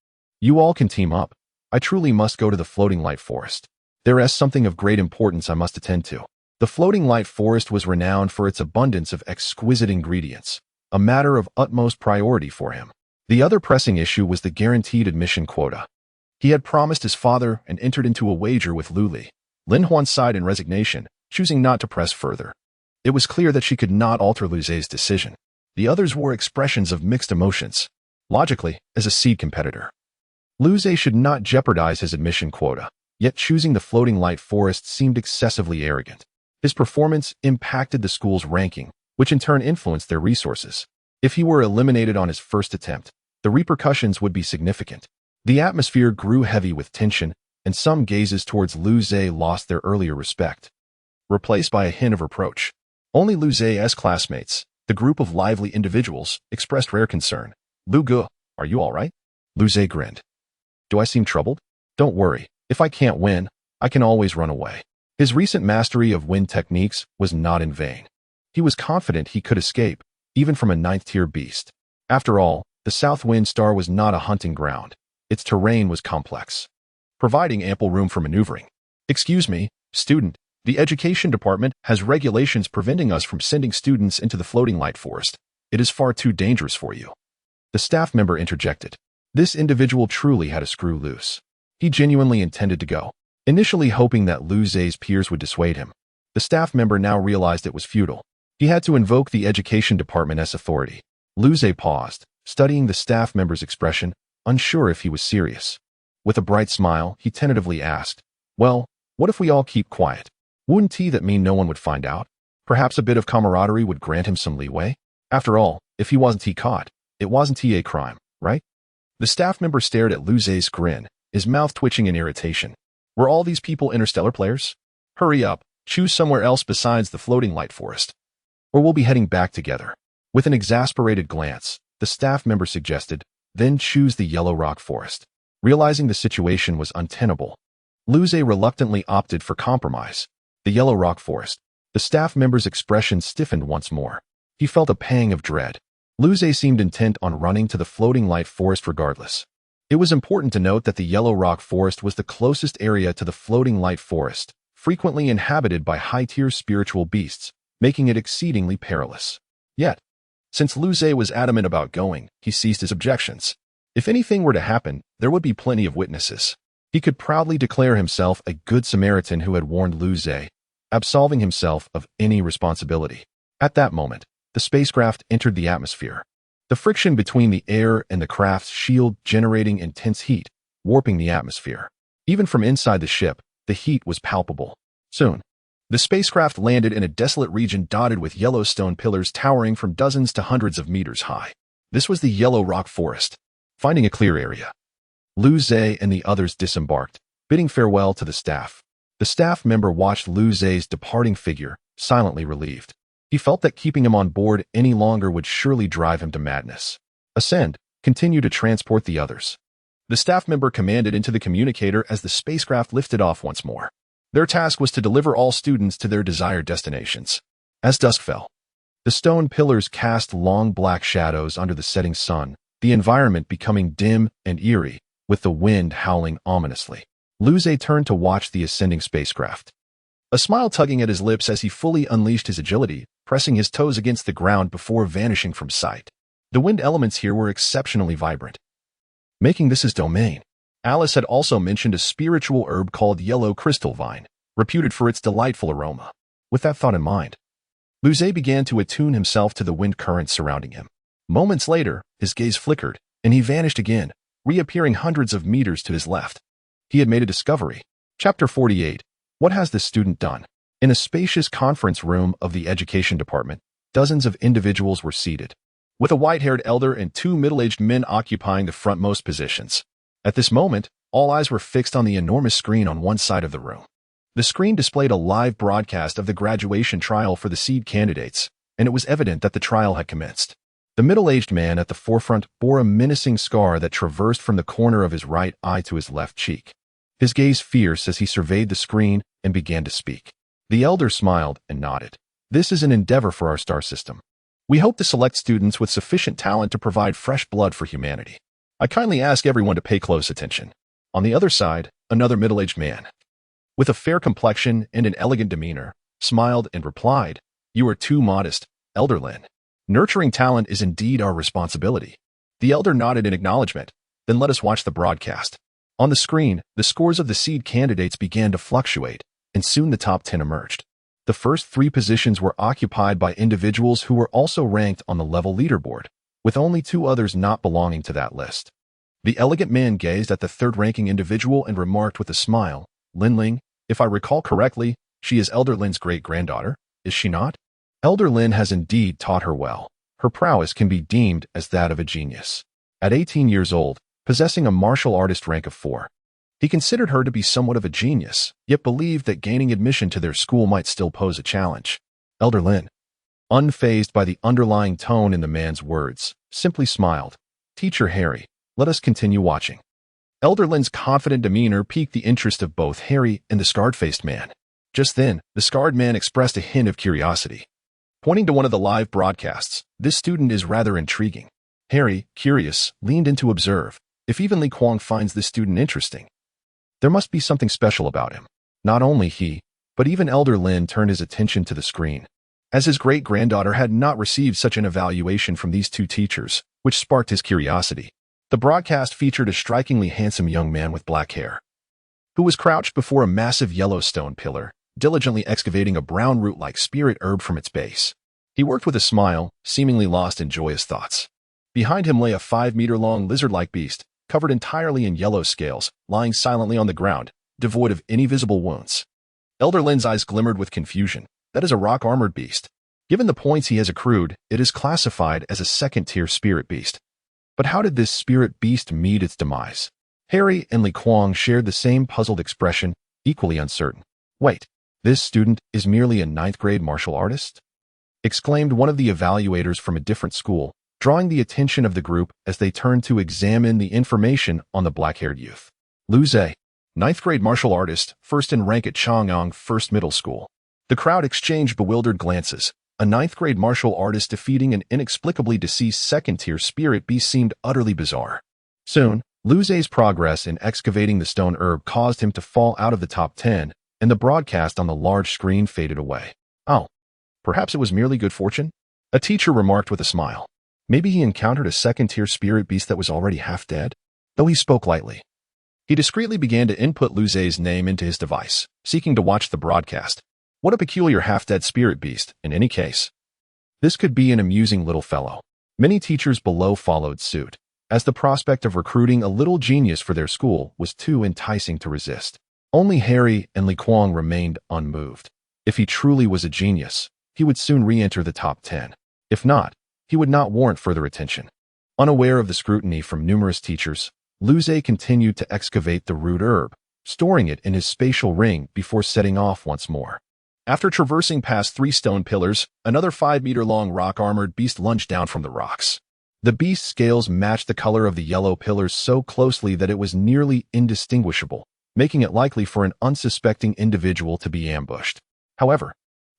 You all can team up. I truly must go to the floating light forest. There is something of great importance I must attend to. The floating light forest was renowned for its abundance of exquisite ingredients, a matter of utmost priority for him. The other pressing issue was the guaranteed admission quota. He had promised his father and entered into a wager with Lu Li. Lin Huan sighed in resignation, choosing not to press further. It was clear that she could not alter Lu Zhe's decision. The others wore expressions of mixed emotions. Logically, as a seed competitor, Lu Zhe should not jeopardize his admission quota, yet choosing the floating light forest seemed excessively arrogant. His performance impacted the school's ranking, which in turn influenced their resources. If he were eliminated on his first attempt, the repercussions would be significant. The atmosphere grew heavy with tension, and some gazes towards Lu Zhe lost their earlier respect, replaced by a hint of reproach. Only Lu Zhe's classmates, the group of lively individuals, expressed rare concern. Lu Ge, are you all right? Lu Zhe grinned. Do I seem troubled? Don't worry. If I can't win, I can always run away. His recent mastery of wind techniques was not in vain. He was confident he could escape, even from a ninth-tier beast. After all, the South Wind Star was not a hunting ground. Its terrain was complex, providing ample room for maneuvering. Excuse me, student. The education department has regulations preventing us from sending students into the floating light forest. It is far too dangerous for you. The staff member interjected. This individual truly had a screw loose. He genuinely intended to go, initially hoping that Lu Zhe's peers would dissuade him. The staff member now realized it was futile. He had to invoke the education department as authority. Lu Zhe paused, studying the staff member's expression, unsure if he was serious. With a bright smile, he tentatively asked, well, what if we all keep quiet? Wouldn't that mean no one would find out? Perhaps a bit of camaraderie would grant him some leeway? After all, if he wasn't caught, it wasn't a crime, right? The staff member stared at Lu Zhe's grin, his mouth twitching in irritation. Were all these people interstellar players? Hurry up, choose somewhere else besides the floating light forest, or we'll be heading back together. With an exasperated glance, the staff member suggested, then choose the Yellow Rock Forest. Realizing the situation was untenable, Lu Zhe reluctantly opted for compromise. The Yellow Rock Forest. The staff member's expression stiffened once more. He felt a pang of dread. Lu Zhe seemed intent on running to the floating light forest regardless. It was important to note that the Yellow Rock Forest was the closest area to the floating light forest, frequently inhabited by high-tier spiritual beasts, making it exceedingly perilous. Yet, since Lu Zhe was adamant about going, he ceased his objections. If anything were to happen, there would be plenty of witnesses. He could proudly declare himself a good Samaritan who had warned Lu Zhe, absolving himself of any responsibility. At that moment, the spacecraft entered the atmosphere. The friction between the air and the craft's shield generating intense heat, warping the atmosphere. Even from inside the ship, the heat was palpable. Soon, the spacecraft landed in a desolate region dotted with yellow stone pillars towering from dozens to hundreds of meters high. This was the yellow rock forest. Finding a clear area, Lu Zhe and the others disembarked, bidding farewell to the staff. The staff member watched Lu Zhe's departing figure, silently relieved. He felt that keeping him on board any longer would surely drive him to madness. Ascend, continue to transport the others. The staff member commanded into the communicator as the spacecraft lifted off once more. Their task was to deliver all students to their desired destinations. As dusk fell, the stone pillars cast long black shadows under the setting sun, the environment becoming dim and eerie, with the wind howling ominously. Lu Zhe turned to watch the ascending spacecraft. A smile tugging at his lips as he fully unleashed his agility, pressing his toes against the ground before vanishing from sight. The wind elements here were exceptionally vibrant, making this his domain. Alice had also mentioned a spiritual herb called yellow crystal vine, reputed for its delightful aroma. With that thought in mind, Lu Zhe began to attune himself to the wind currents surrounding him. Moments later, his gaze flickered, and he vanished again, reappearing hundreds of meters to his left. He had made a discovery. Chapter 48. What has this student done? In a spacious conference room of the education department, dozens of individuals were seated, with a white-haired elder and two middle-aged men occupying the frontmost positions. At this moment, all eyes were fixed on the enormous screen on one side of the room. The screen displayed a live broadcast of the graduation trial for the seed candidates, and it was evident that the trial had commenced. The middle-aged man at the forefront bore a menacing scar that traversed from the corner of his right eye to his left cheek. His gaze fierce as he surveyed the screen and began to speak. The elder smiled and nodded. This is an endeavor for our star system. We hope to select students with sufficient talent to provide fresh blood for humanity. I kindly ask everyone to pay close attention. On the other side, another middle-aged man, with a fair complexion and an elegant demeanor, smiled and replied, "You are too modest, Elder Lin. Nurturing talent is indeed our responsibility." The elder nodded in acknowledgement. Then let us watch the broadcast. On the screen, the scores of the seed candidates began to fluctuate, and soon the top 10 emerged. The first 3 positions were occupied by individuals who were also ranked on the level leaderboard, with only 2 others not belonging to that list. The elegant man gazed at the third-ranking individual and remarked with a smile, "Lin Ling, if I recall correctly, she is Elder Lin's great-granddaughter, is she not?" Elder Lin has indeed taught her well. Her prowess can be deemed as that of a genius. At 18 years old, possessing a martial artist rank of 4, he considered her to be somewhat of a genius, yet believed that gaining admission to their school might still pose a challenge. Elder Lin, unfazed by the underlying tone in the man's words, simply smiled. "Teacher Harry, let us continue watching." Elder Lin's confident demeanor piqued the interest of both Harry and the scarred-faced man. Just then, the scarred man expressed a hint of curiosity. Pointing to one of the live broadcasts, "This student is rather intriguing." Harry, curious, leaned in to observe. If even Li Kuang finds this student interesting, there must be something special about him. Not only he, but even Elder Lin turned his attention to the screen, as his great-granddaughter had not received such an evaluation from these 2 teachers, which sparked his curiosity. The broadcast featured a strikingly handsome young man with black hair, who was crouched before a massive yellow stone pillar, diligently excavating a brown root-like spirit herb from its base. He worked with a smile, seemingly lost in joyous thoughts. Behind him lay a 5-meter-long lizard-like beast, covered entirely in yellow scales, lying silently on the ground, devoid of any visible wounds. Elder Lin's eyes glimmered with confusion. That is a rock-armored beast. Given the points he has accrued, it is classified as a second-tier spirit beast. But how did this spirit beast meet its demise? Harry and Li Kuang shared the same puzzled expression, equally uncertain. "Wait, this student is merely a 9th-grade martial artist?" exclaimed one of the evaluators from a different school, drawing the attention of the group as they turned to examine the information on the black-haired youth. Lu Zhe, 9th-grade martial artist, first in rank at Changyang First Middle School. The crowd exchanged bewildered glances. A 9th-grade martial artist defeating an inexplicably deceased second-tier spirit beast seemed utterly bizarre. Soon, Lu Zhe's progress in excavating the stone herb caused him to fall out of the top 10, and the broadcast on the large screen faded away. "Oh, perhaps it was merely good fortune?" a teacher remarked with a smile. Maybe he encountered a second-tier spirit beast that was already half dead? Though he spoke lightly, he discreetly began to input Lu Zhe's name into his device, seeking to watch the broadcast. What a peculiar half-dead spirit beast, in any case. This could be an amusing little fellow. Many teachers below followed suit, as the prospect of recruiting a little genius for their school was too enticing to resist. Only Harry and Li Kuang remained unmoved. If he truly was a genius, he would soon re-enter the top 10. If not, he would not warrant further attention. Unaware of the scrutiny from numerous teachers, Lu Zhe continued to excavate the root herb, storing it in his spatial ring before setting off once more. After traversing past 3 stone pillars, another 5-meter-long rock-armored beast lunged down from the rocks. The beast's scales matched the color of the yellow pillars so closely that it was nearly indistinguishable, making it likely for an unsuspecting individual to be ambushed. However,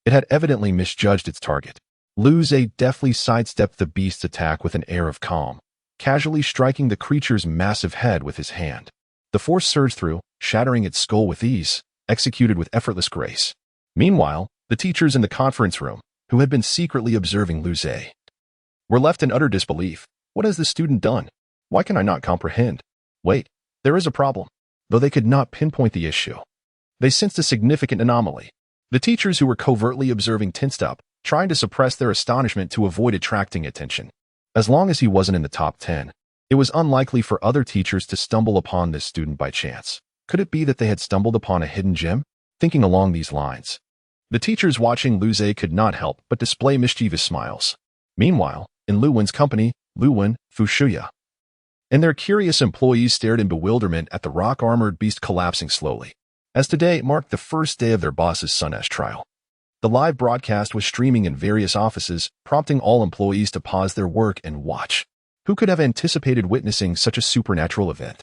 it had evidently misjudged its target. Lu Zhe deftly sidestepped the beast's attack with an air of calm, casually striking the creature's massive head with his hand. The force surged through, shattering its skull with ease, executed with effortless grace. Meanwhile, the teachers in the conference room, who had been secretly observing Lu Zhe, were left in utter disbelief. What has this student done? Why can I not comprehend? Wait, there is a problem. Though they could not pinpoint the issue, they sensed a significant anomaly. The teachers who were covertly observing tensed up, trying to suppress their astonishment to avoid attracting attention. As long as he wasn't in the top 10, it was unlikely for other teachers to stumble upon this student by chance. Could it be that they had stumbled upon a hidden gem? Thinking along these lines, the teachers watching Lu Zhe could not help but display mischievous smiles. Meanwhile, in Lu Wen's company, Lu Wen, Fu Shuya, and their curious employees stared in bewilderment at the rock-armored beast collapsing slowly. As today marked the first day of their boss's Sun-Ash trial, the live broadcast was streaming in various offices, prompting all employees to pause their work and watch. Who could have anticipated witnessing such a supernatural event?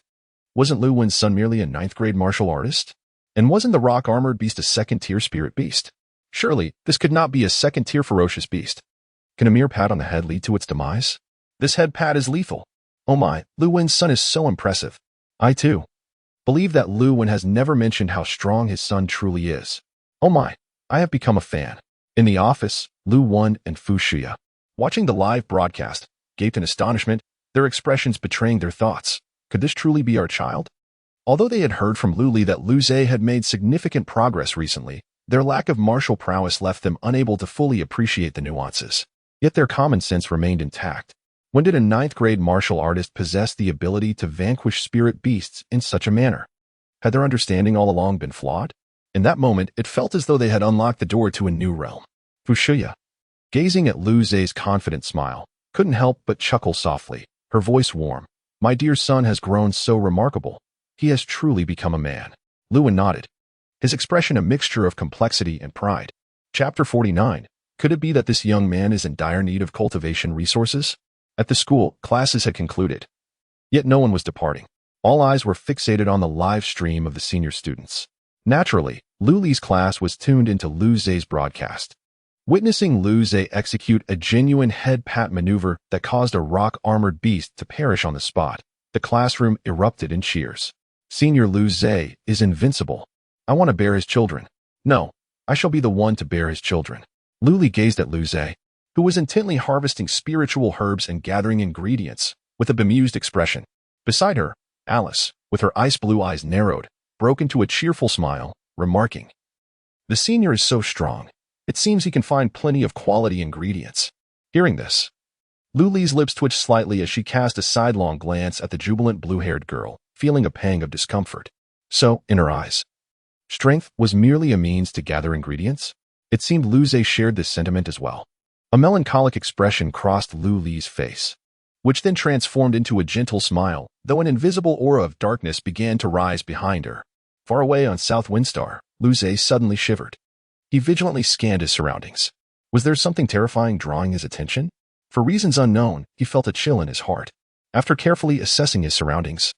Wasn't Lu Wen's son merely a 9th-grade martial artist? And wasn't the rock-armored beast a second-tier spirit beast? Surely, this could not be a second-tier ferocious beast. Can a mere pat on the head lead to its demise? This head pat is lethal. Oh my, Lu Wen's son is so impressive. I, too, believe that Lu Wen has never mentioned how strong his son truly is. Oh my, I have become a fan. In the office, Lu Wen and Fu Shuya, watching the live broadcast, gaped in astonishment, their expressions betraying their thoughts. Could this truly be our child? Although they had heard from Lu Li that Lu Zhe had made significant progress recently, their lack of martial prowess left them unable to fully appreciate the nuances. Yet their common sense remained intact. When did a 9th-grade martial artist possess the ability to vanquish spirit beasts in such a manner? Had their understanding all along been flawed? In that moment, it felt as though they had unlocked the door to a new realm. Fu Shuya, gazing at Lu Zhe's confident smile, couldn't help but chuckle softly, her voice warm. My dear son has grown so remarkable. He has truly become a man. Lu Wen nodded, his expression a mixture of complexity and pride. Chapter 49. Could it be that this young man is in dire need of cultivation resources? At the school, classes had concluded. Yet no one was departing. All eyes were fixated on the live stream of the senior students. Naturally, Lu Li's class was tuned into Lu Zhe's broadcast. Witnessing Lu Zhe execute a genuine head-pat maneuver that caused a rock-armored beast to perish on the spot, the classroom erupted in cheers. Senior Lu Zhe is invincible. I want to bear his children. No, I shall be the one to bear his children. Lu Li gazed at Lu Zhe, who was intently harvesting spiritual herbs and gathering ingredients, with a bemused expression. Beside her, Alice, with her ice-blue eyes narrowed, broke into a cheerful smile, remarking, "The senior is so strong. It seems he can find plenty of quality ingredients." Hearing this, Lu Li's lips twitched slightly as she cast a sidelong glance at the jubilant blue-haired girl, feeling a pang of discomfort. So, in her eyes, strength was merely a means to gather ingredients? It seemed Lu Zhe shared this sentiment as well. A melancholic expression crossed Lu Li's face, which then transformed into a gentle smile, though an invisible aura of darkness began to rise behind her. Far away on South Windstar, Lu Zhe suddenly shivered. He vigilantly scanned his surroundings. Was there something terrifying drawing his attention? For reasons unknown, he felt a chill in his heart. After carefully assessing his surroundings,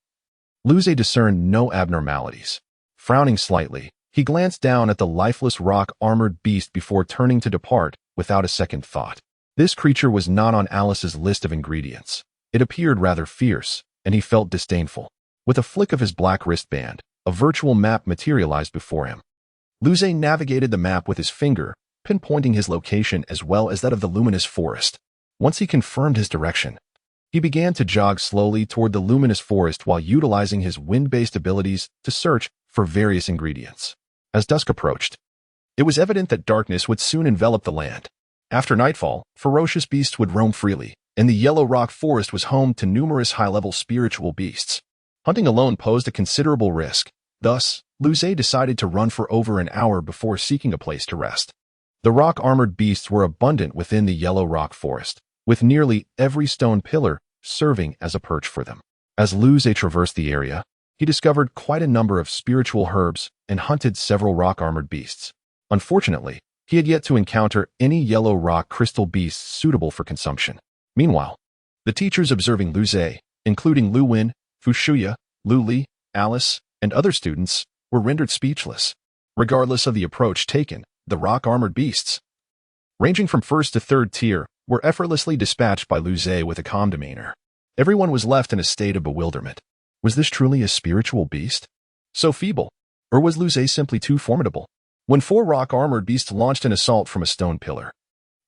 Lu Zhe discerned no abnormalities. Frowning slightly, he glanced down at the lifeless rock-armored beast before turning to depart without a second thought. This creature was not on Alice's list of ingredients. It appeared rather fierce, and he felt disdainful. With a flick of his black wristband, a virtual map materialized before him. Lu Zhe navigated the map with his finger, pinpointing his location as well as that of the luminous forest. Once he confirmed his direction, he began to jog slowly toward the luminous forest while utilizing his wind-based abilities to search for various ingredients. As dusk approached, it was evident that darkness would soon envelop the land. After nightfall, ferocious beasts would roam freely, and the Yellow Rock Forest was home to numerous high-level spiritual beasts. Hunting alone posed a considerable risk, Thus, Luze decided to run for over an hour before seeking a place to rest. The rock-armored beasts were abundant within the yellow rock forest, with nearly every stone pillar serving as a perch for them. As Luze traversed the area, he discovered quite a number of spiritual herbs and hunted several rock-armored beasts. Unfortunately, he had yet to encounter any yellow rock crystal beasts suitable for consumption. Meanwhile, the teachers observing Luze, including Lu Win, Fushuya, Lu Li, Alice, and other students, were rendered speechless. Regardless of the approach taken, the rock-armored beasts, ranging from first to third tier, were effortlessly dispatched by Luze with a calm demeanor. Everyone was left in a state of bewilderment. Was this truly a spiritual beast? So feeble? Or was Luze simply too formidable? When 4 rock-armored beasts launched an assault from a stone pillar,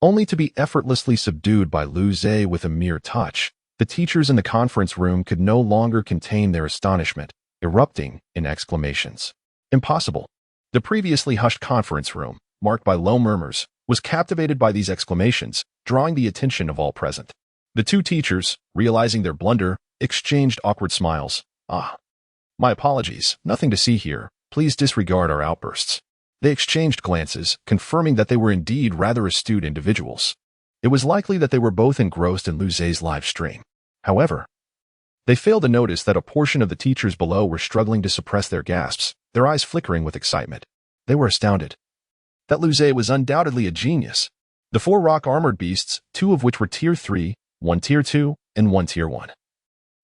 only to be effortlessly subdued by Luze with a mere touch, the teachers in the conference room could no longer contain their astonishment, erupting in exclamations. Impossible. The previously hushed conference room, marked by low murmurs, was captivated by these exclamations, drawing the attention of all present. The 2 teachers, realizing their blunder, exchanged awkward smiles. My apologies, nothing to see here. Please disregard our outbursts. They exchanged glances, confirming that they were indeed rather astute individuals. It was likely that they were both engrossed in Luze's live stream. However, they failed to notice that a portion of the teachers below were struggling to suppress their gasps, their eyes flickering with excitement. They were astounded. That Luze was undoubtedly a genius. The 4 rock-armored beasts, 2 of which were Tier 3, 1 Tier 2, and 1 Tier 1,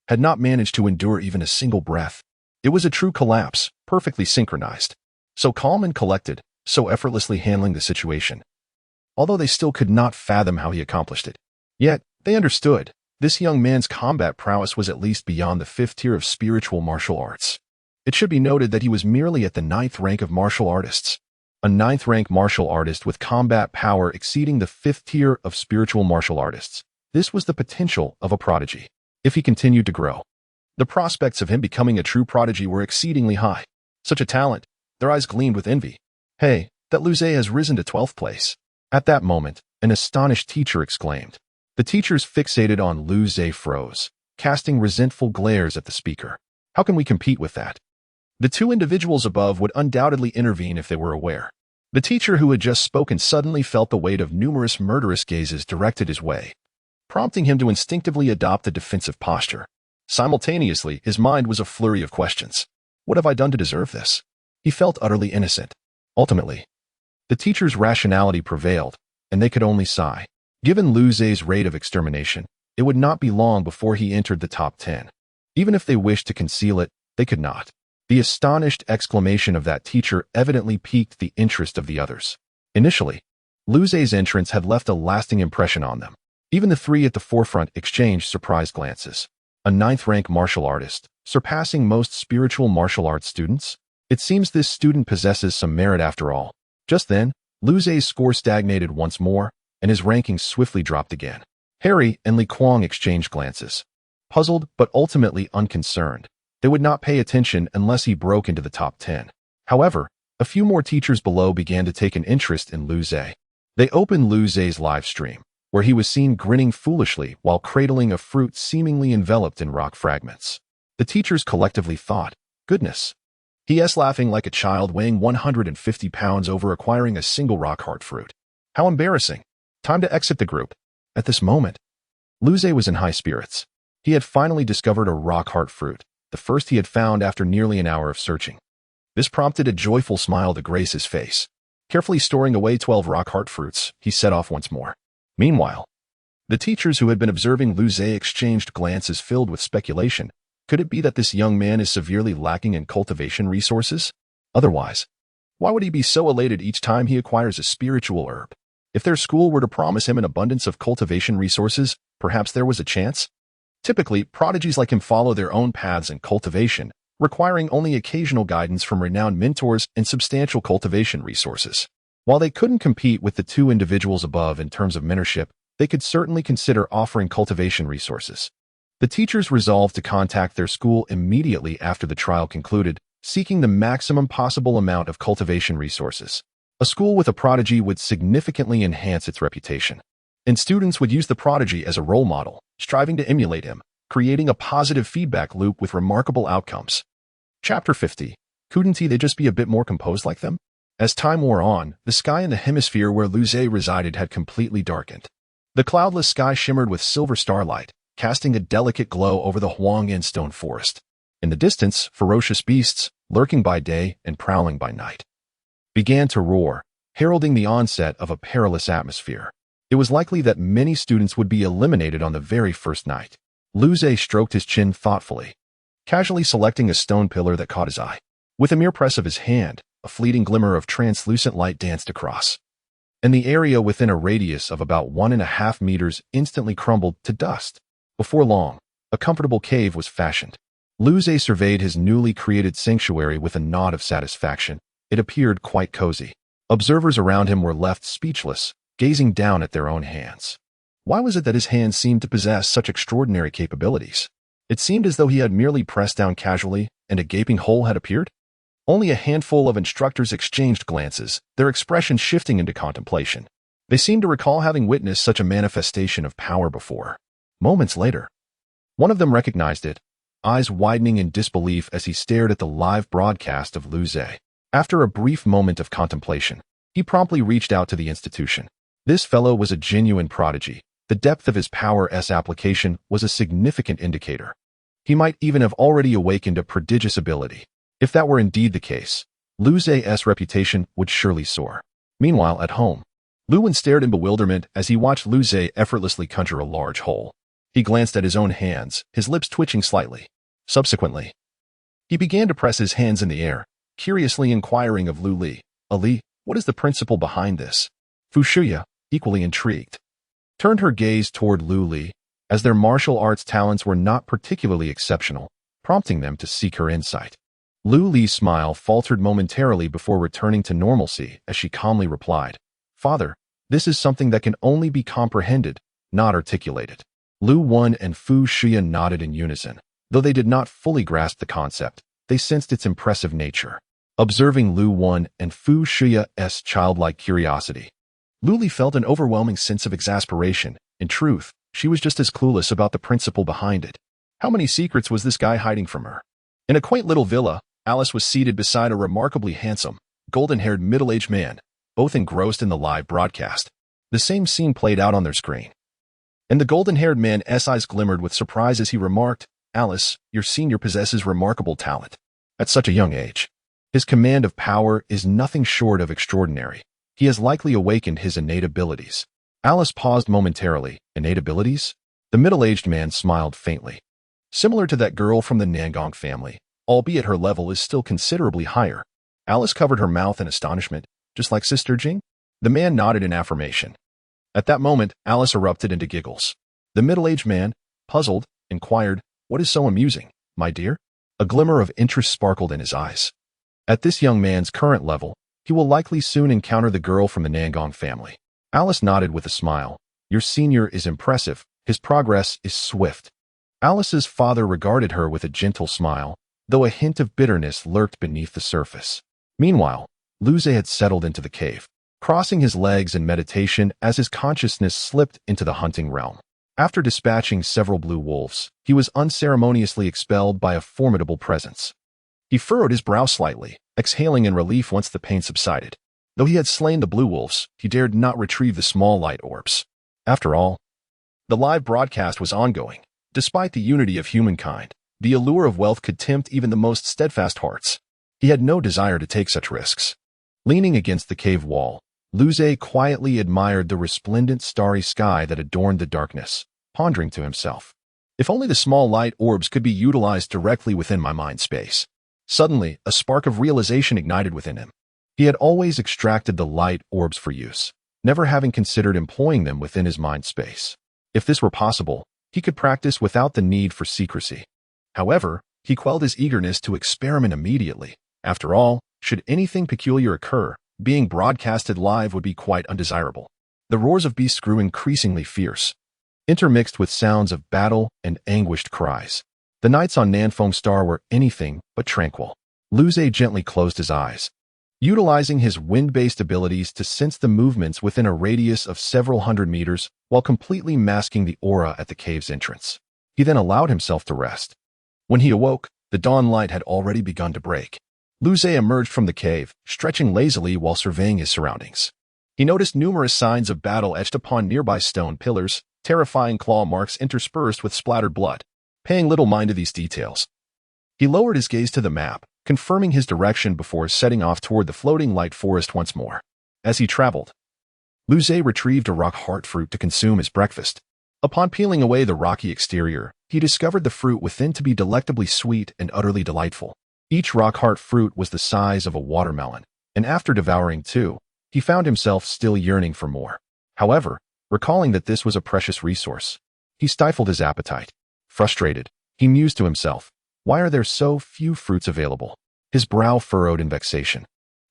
had not managed to endure even a single breath. It was a true collapse, perfectly synchronized. So calm and collected, so effortlessly handling the situation. Although they still could not fathom how he accomplished it. Yet, they understood. This young man's combat prowess was at least beyond the 5th tier of spiritual martial arts. It should be noted that he was merely at the 9th rank of martial artists. A 9th rank martial artist with combat power exceeding the 5th tier of spiritual martial artists. This was the potential of a prodigy. If he continued to grow, the prospects of him becoming a true prodigy were exceedingly high. Such a talent. Their eyes gleamed with envy. Hey, that Luze has risen to 12th place. At that moment, an astonished teacher exclaimed. The teachers fixated on Luze froze, casting resentful glares at the speaker. How can we compete with that? The 2 individuals above would undoubtedly intervene if they were aware. The teacher who had just spoken suddenly felt the weight of numerous murderous gazes directed his way, prompting him to instinctively adopt a defensive posture. Simultaneously, his mind was a flurry of questions. What have I done to deserve this? He felt utterly innocent. Ultimately, the teacher's rationality prevailed, and they could only sigh. Given Luze's rate of extermination, it would not be long before he entered the top 10. Even if they wished to conceal it, they could not. The astonished exclamation of that teacher evidently piqued the interest of the others. Initially, Luze's entrance had left a lasting impression on them. Even the 3 at the forefront exchanged surprised glances. A 9th rank martial artist, surpassing most spiritual martial arts students? It seems this student possesses some merit after all. Just then, Luze's score stagnated once more, and his ranking swiftly dropped again. Harry and Li Kuang exchanged glances. Puzzled but ultimately unconcerned, they would not pay attention unless he broke into the top 10. However, a few more teachers below began to take an interest in Luze. They opened Luze's live stream, where he was seen grinning foolishly while cradling a fruit seemingly enveloped in rock fragments. The teachers collectively thought, goodness. He is laughing like a child weighing 150 pounds over acquiring a single rock-hard fruit. How embarrassing. Time to exit the group. At this moment, Luze was in high spirits. He had finally discovered a rock-hard fruit, the first he had found after nearly an hour of searching. This prompted a joyful smile to grace his face. Carefully storing away 12 rock-hard fruits, he set off once more. Meanwhile, the teachers who had been observing Luze exchanged glances filled with speculation. Could it be that this young man is severely lacking in cultivation resources? Otherwise, why would he be so elated each time he acquires a spiritual herb? If their school were to promise him an abundance of cultivation resources, perhaps there was a chance? Typically, prodigies like him follow their own paths in cultivation, requiring only occasional guidance from renowned mentors and substantial cultivation resources. While they couldn't compete with the 2 individuals above in terms of mentorship, they could certainly consider offering cultivation resources. The teachers resolved to contact their school immediately after the trial concluded, seeking the maximum possible amount of cultivation resources. A school with a prodigy would significantly enhance its reputation, and students would use the prodigy as a role model, striving to emulate him, creating a positive feedback loop with remarkable outcomes. Chapter 50. Couldn't they just be a bit more composed like them? As time wore on, the sky in the hemisphere where Luce resided had completely darkened. The cloudless sky shimmered with silver starlight, casting a delicate glow over the Huang'an stone forest. In the distance, ferocious beasts, lurking by day and prowling by night, began to roar, heralding the onset of a perilous atmosphere. It was likely that many students would be eliminated on the very first night. Luce stroked his chin thoughtfully, casually selecting a stone pillar that caught his eye. With a mere press of his hand, a fleeting glimmer of translucent light danced across, and the area within a radius of about 1.5 meters instantly crumbled to dust. Before long, a comfortable cave was fashioned. Luce surveyed his newly created sanctuary with a nod of satisfaction. It appeared quite cozy. Observers around him were left speechless, gazing down at their own hands. Why was it that his hands seemed to possess such extraordinary capabilities? It seemed as though he had merely pressed down casually, and a gaping hole had appeared. Only a handful of instructors exchanged glances, their expressions shifting into contemplation. They seemed to recall having witnessed such a manifestation of power before. Moments later, one of them recognized it, eyes widening in disbelief as he stared at the live broadcast of Luce. After a brief moment of contemplation, he promptly reached out to the institution. This fellow was a genuine prodigy. The depth of his power's application was a significant indicator. He might even have already awakened a prodigious ability. If that were indeed the case, Luce's reputation would surely soar. Meanwhile, at home, Luwen stared in bewilderment as he watched Luce effortlessly conjure a large hole. He glanced at his own hands, his lips twitching slightly. Subsequently, he began to press his hands in the air, curiously inquiring of Lu Li, "Ali, what is the principle behind this?" Fu Shuya, equally intrigued, turned her gaze toward Lu Li, as their martial arts talents were not particularly exceptional, prompting them to seek her insight. Lu Li's smile faltered momentarily before returning to normalcy as she calmly replied, "Father, this is something that can only be comprehended, not articulated." Lu Wen and Fu Shuya nodded in unison. Though they did not fully grasp the concept, they sensed its impressive nature. Observing Lu Wen and Fu Shuya's childlike curiosity, Lu Li felt an overwhelming sense of exasperation. In truth, she was just as clueless about the principle behind it. How many secrets was this guy hiding from her? In a quaint little villa, Alice was seated beside a remarkably handsome, golden-haired middle-aged man, both engrossed in the live broadcast. The same scene played out on their screen, and the golden-haired man's eyes glimmered with surprise as he remarked, "Alice, your senior possesses remarkable talent. At such a young age, his command of power is nothing short of extraordinary. He has likely awakened his innate abilities." Alice paused momentarily. Innate abilities? The middle-aged man smiled faintly. Similar to that girl from the Nangong family, albeit her level is still considerably higher. Alice covered her mouth in astonishment, just like Sister Jing. The man nodded in affirmation. At that moment, Alice erupted into giggles. The middle-aged man, puzzled, inquired, "What is so amusing, my dear?" A glimmer of interest sparkled in his eyes. At this young man's current level, he will likely soon encounter the girl from the Nangong family. Alice nodded with a smile. "Your senior is impressive. His progress is swift." Alice's father regarded her with a gentle smile, though a hint of bitterness lurked beneath the surface. Meanwhile, Luce had settled into the cave, crossing his legs in meditation as his consciousness slipped into the hunting realm. After dispatching several blue wolves, he was unceremoniously expelled by a formidable presence. He furrowed his brow slightly, exhaling in relief once the pain subsided. Though he had slain the blue wolves, he dared not retrieve the small light orbs. After all, the live broadcast was ongoing. Despite the unity of humankind, the allure of wealth could tempt even the most steadfast hearts. He had no desire to take such risks. Leaning against the cave wall, Luce quietly admired the resplendent starry sky that adorned the darkness, pondering to himself, "If only the small light orbs could be utilized directly within my mind space." Suddenly, a spark of realization ignited within him. He had always extracted the light orbs for use, never having considered employing them within his mind space. If this were possible, he could practice without the need for secrecy. However, he quelled his eagerness to experiment immediately. After all, should anything peculiar occur, being broadcasted live would be quite undesirable. The roars of beasts grew increasingly fierce, intermixed with sounds of battle and anguished cries. The nights on Nanfeng Star were anything but tranquil. Luce gently closed his eyes, utilizing his wind-based abilities to sense the movements within a radius of several hundred meters while completely masking the aura at the cave's entrance. He then allowed himself to rest. When he awoke, the dawn light had already begun to break. Luze emerged from the cave, stretching lazily while surveying his surroundings. He noticed numerous signs of battle etched upon nearby stone pillars, terrifying claw marks interspersed with splattered blood. Paying little mind to these details, he lowered his gaze to the map, confirming his direction before setting off toward the floating light forest once more. As he traveled, Luze retrieved a rock heart fruit to consume as breakfast. Upon peeling away the rocky exterior, he discovered the fruit within to be delectably sweet and utterly delightful. Each rock heart fruit was the size of a watermelon, and after devouring two, he found himself still yearning for more. However, recalling that this was a precious resource, he stifled his appetite. Frustrated, he mused to himself, why are there so few fruits available? His brow furrowed in vexation,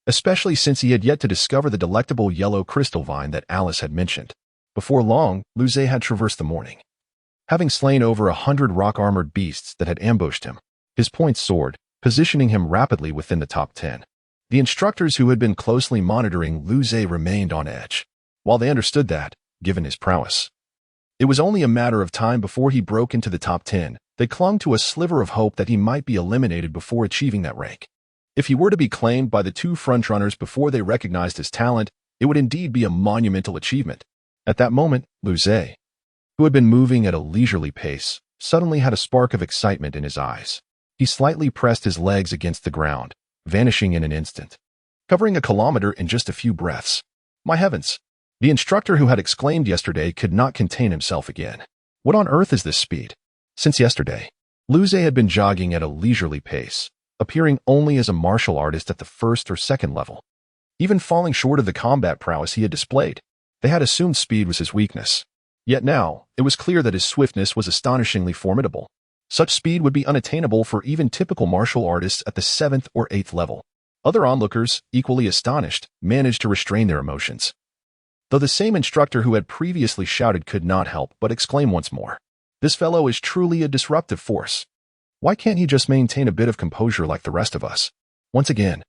especially since he had yet to discover the delectable yellow crystal vine that Alice had mentioned. Before long, Luze had traversed the morning, having slain over 100 rock-armored beasts that had ambushed him. His points soared, positioning him rapidly within the top 10. The instructors who had been closely monitoring Luze remained on edge. While they understood that, given his prowess, it was only a matter of time before he broke into the top 10, they clung to a sliver of hope that he might be eliminated before achieving that rank. If he were to be claimed by the two frontrunners before they recognized his talent, it would indeed be a monumental achievement. At that moment, Luze, who had been moving at a leisurely pace, suddenly had a spark of excitement in his eyes. He slightly pressed his legs against the ground, vanishing in an instant, covering a kilometer in just a few breaths. My heavens! The instructor who had exclaimed yesterday could not contain himself again. What on earth is this speed? Since yesterday, Luze had been jogging at a leisurely pace, appearing only as a martial artist at the first or second level, even falling short of the combat prowess he had displayed. They had assumed speed was his weakness. Yet now, it was clear that his swiftness was astonishingly formidable. Such speed would be unattainable for even typical martial artists at the 7th or 8th level. Other onlookers, equally astonished, managed to restrain their emotions, though the same instructor who had previously shouted could not help but exclaim once more, "This fellow is truly a disruptive force. Why can't he just maintain a bit of composure like the rest of us?" Once again,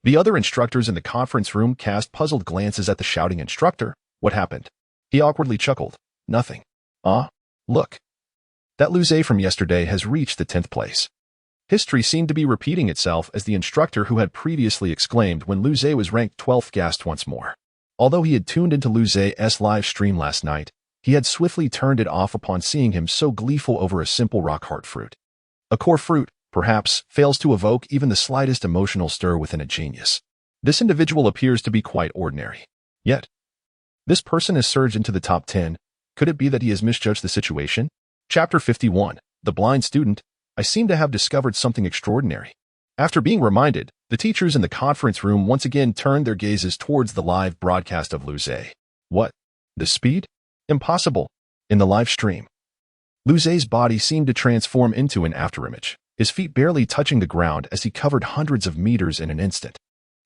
the other instructors in the conference room cast puzzled glances at the shouting instructor. What happened? He awkwardly chuckled. Nothing. Look. That Luze from yesterday has reached the 10th place. History seemed to be repeating itself as the instructor who had previously exclaimed when Luze was ranked 12th gasped once more. Although he had tuned into Luze's live stream last night, he had swiftly turned it off upon seeing him so gleeful over a simple rock heart fruit. A core fruit, perhaps, fails to evoke even the slightest emotional stir within a genius. This individual appears to be quite ordinary. Yet, this person has surged into the top 10. Could it be that he has misjudged the situation? Chapter 51. The Blind Student. I seem to have discovered something extraordinary. After being reminded, the teachers in the conference room once again turned their gazes towards the live broadcast of Luze. What? The speed? Impossible. In the live stream, Luze's body seemed to transform into an afterimage, his feet barely touching the ground as he covered hundreds of meters in an instant.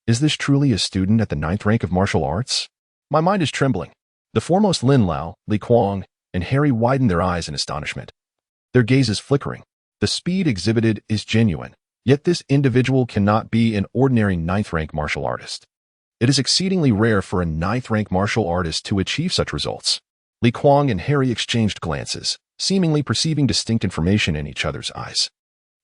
Is this truly a student at the 9th rank of martial arts? My mind is trembling. The foremost Lin Lao, Li Kuang, and Harry widened their eyes in astonishment, their gazes flickering. The speed exhibited is genuine, yet this individual cannot be an ordinary 9th rank martial artist. It is exceedingly rare for a 9th rank martial artist to achieve such results. Li Kuang and Harry exchanged glances, seemingly perceiving distinct information in each other's eyes.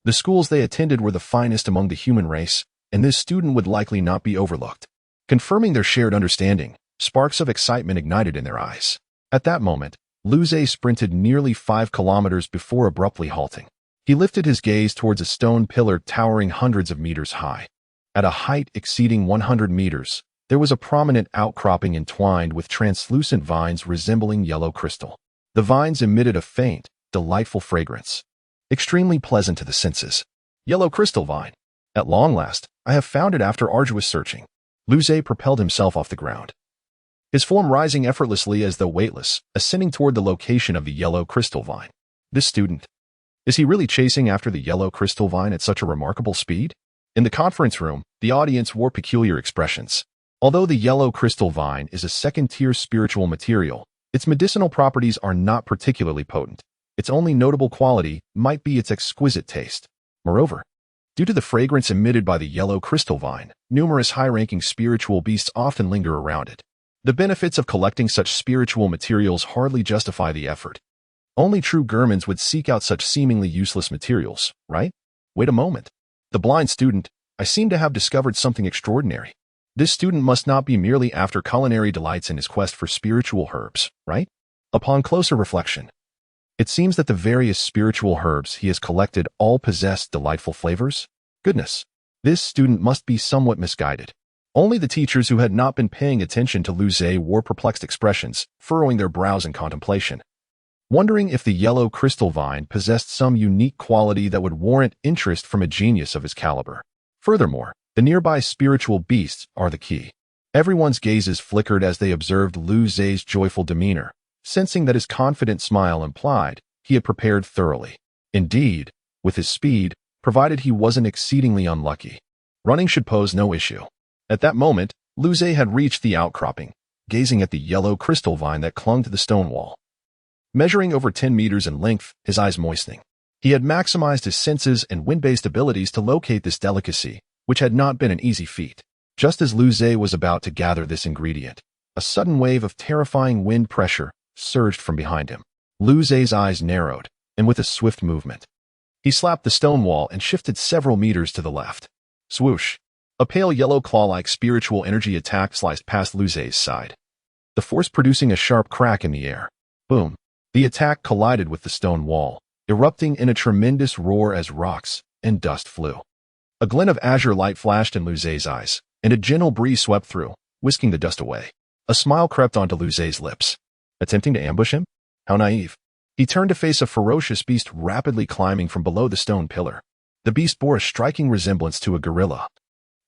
The schools they attended were the finest among the human race, and this student would likely not be overlooked. Confirming their shared understanding, sparks of excitement ignited in their eyes. At that moment, Luze sprinted nearly 5 kilometers before abruptly halting. He lifted his gaze towards a stone pillar towering hundreds of meters high. At a height exceeding 100 meters, there was a prominent outcropping entwined with translucent vines resembling yellow crystal. The vines emitted a faint, delightful fragrance, extremely pleasant to the senses. Yellow crystal vine. At long last, I have found it after arduous searching. Luze propelled himself off the ground, his form rising effortlessly as though weightless, ascending toward the location of the yellow crystal vine. This student, is he really chasing after the yellow crystal vine at such a remarkable speed? In the conference room, the audience wore peculiar expressions. Although the yellow crystal vine is a second-tier spiritual material, its medicinal properties are not particularly potent. Its only notable quality might be its exquisite taste. Moreover, due to the fragrance emitted by the yellow crystal vine, numerous high-ranking spiritual beasts often linger around it. The benefits of collecting such spiritual materials hardly justify the effort. Only true gourmands would seek out such seemingly useless materials, right? Wait a moment. The blind student, I seem to have discovered something extraordinary. This student must not be merely after culinary delights in his quest for spiritual herbs, right? Upon closer reflection, it seems that the various spiritual herbs he has collected all possess delightful flavors. Goodness, this student must be somewhat misguided. Only the teachers who had not been paying attention to Lu Zhe wore perplexed expressions, furrowing their brows in contemplation, wondering if the yellow crystal vine possessed some unique quality that would warrant interest from a genius of his caliber. Furthermore, the nearby spiritual beasts are the key. Everyone's gazes flickered as they observed Lu Zhe's joyful demeanor, sensing that his confident smile implied he had prepared thoroughly. Indeed, with his speed, provided he wasn't exceedingly unlucky, running should pose no issue. At that moment, Lu Zhe had reached the outcropping, gazing at the yellow crystal vine that clung to the stone wall. Measuring over 10 meters in length, his eyes moistening, he had maximized his senses and wind-based abilities to locate this delicacy, which had not been an easy feat. Just as Lu Zhe was about to gather this ingredient, a sudden wave of terrifying wind pressure surged from behind him. Lu Zhe's eyes narrowed, and with a swift movement, he slapped the stone wall and shifted several meters to the left. Swoosh! A pale yellow claw-like spiritual energy attack sliced past Lu Zhe's side, the force producing a sharp crack in the air. Boom! The attack collided with the stone wall, erupting in a tremendous roar as rocks and dust flew. A glint of azure light flashed in Lu Zhe's eyes, and a gentle breeze swept through, whisking the dust away. A smile crept onto Lu Zhe's lips. Attempting to ambush him? How naive. He turned to face a ferocious beast rapidly climbing from below the stone pillar. The beast bore a striking resemblance to a gorilla.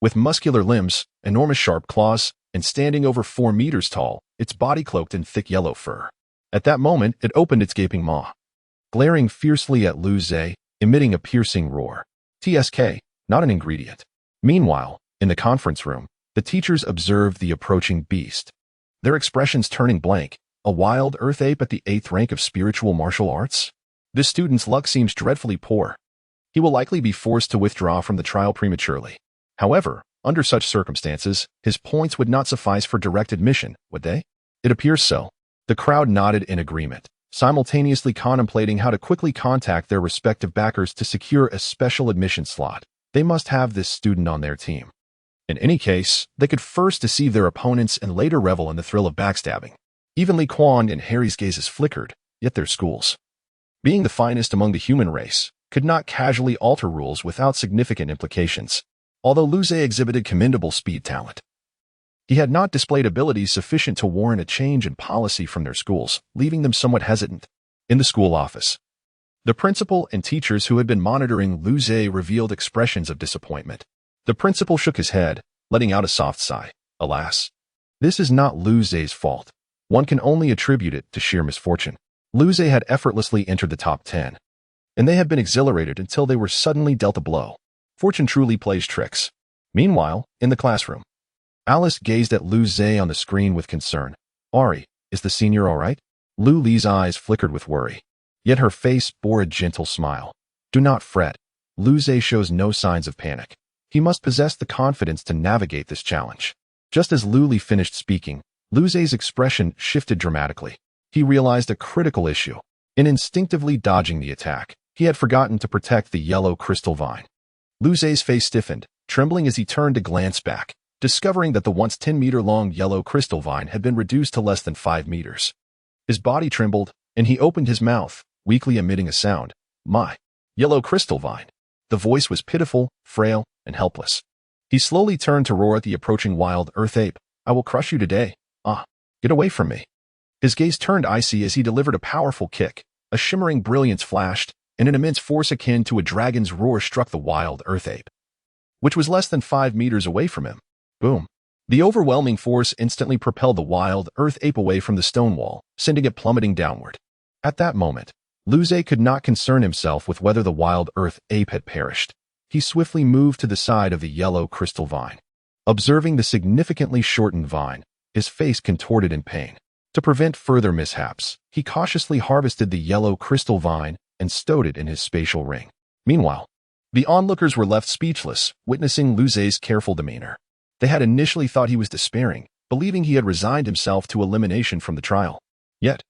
With muscular limbs, enormous sharp claws, and standing over 4 meters tall, its body cloaked in thick yellow fur. At that moment, it opened its gaping maw, glaring fiercely at Lu Zhe, emitting a piercing roar. TSK, not an ingredient. Meanwhile, in the conference room, the teachers observed the approaching beast, their expressions turning blank. A wild earth ape at the 8th rank of spiritual martial arts? This student's luck seems dreadfully poor. He will likely be forced to withdraw from the trial prematurely. However, under such circumstances, his points would not suffice for direct admission, would they? It appears so. The crowd nodded in agreement, simultaneously contemplating how to quickly contact their respective backers to secure a special admission slot. They must have this student on their team. In any case, they could first deceive their opponents and later revel in the thrill of backstabbing. Even Li Quan and Harry's gazes flickered, yet their schools, being the finest among the human race, could not casually alter rules without significant implications. Although Lu Zhe exhibited commendable speed talent, he had not displayed abilities sufficient to warrant a change in policy from their schools, leaving them somewhat hesitant. In the school office, the principal and teachers who had been monitoring Lu Zhe revealed expressions of disappointment. The principal shook his head, letting out a soft sigh. Alas, this is not Lu Zhe's fault. One can only attribute it to sheer misfortune. Lu Zhe had effortlessly entered the top 10, and they had been exhilarated until they were suddenly dealt a blow. Fortune truly plays tricks. Meanwhile, in the classroom, Alice gazed at Lu Zhe on the screen with concern. Ari, is the senior all right? Lu Li's eyes flickered with worry, yet her face bore a gentle smile. Do not fret. Lu Zhe shows no signs of panic. He must possess the confidence to navigate this challenge. Just as Lu Li finished speaking, Lu Zhe's expression shifted dramatically. He realized a critical issue. In instinctively dodging the attack, he had forgotten to protect the yellow crystal vine. Lu Zhe's face stiffened, trembling as he turned to glance back, discovering that the once 10-meter-long yellow crystal vine had been reduced to less than 5 meters. His body trembled, and he opened his mouth, weakly emitting a sound. My yellow crystal vine. The voice was pitiful, frail, and helpless. He slowly turned to roar at the approaching wild earth ape. I will crush you today. Ah, get away from me. His gaze turned icy as he delivered a powerful kick. A shimmering brilliance flashed, and an immense force akin to a dragon's roar struck the wild earth ape, which was less than 5 meters away from him. Boom. The overwhelming force instantly propelled the wild earth ape away from the stone wall, sending it plummeting downward. At that moment, Lu Zhe could not concern himself with whether the wild earth ape had perished. He swiftly moved to the side of the yellow crystal vine. Observing the significantly shortened vine, his face contorted in pain. To prevent further mishaps, he cautiously harvested the yellow crystal vine and stowed it in his spatial ring. Meanwhile, the onlookers were left speechless, witnessing Lu Zhe's careful demeanor. They had initially thought he was despairing, believing he had resigned himself to elimination from the trial. Yet,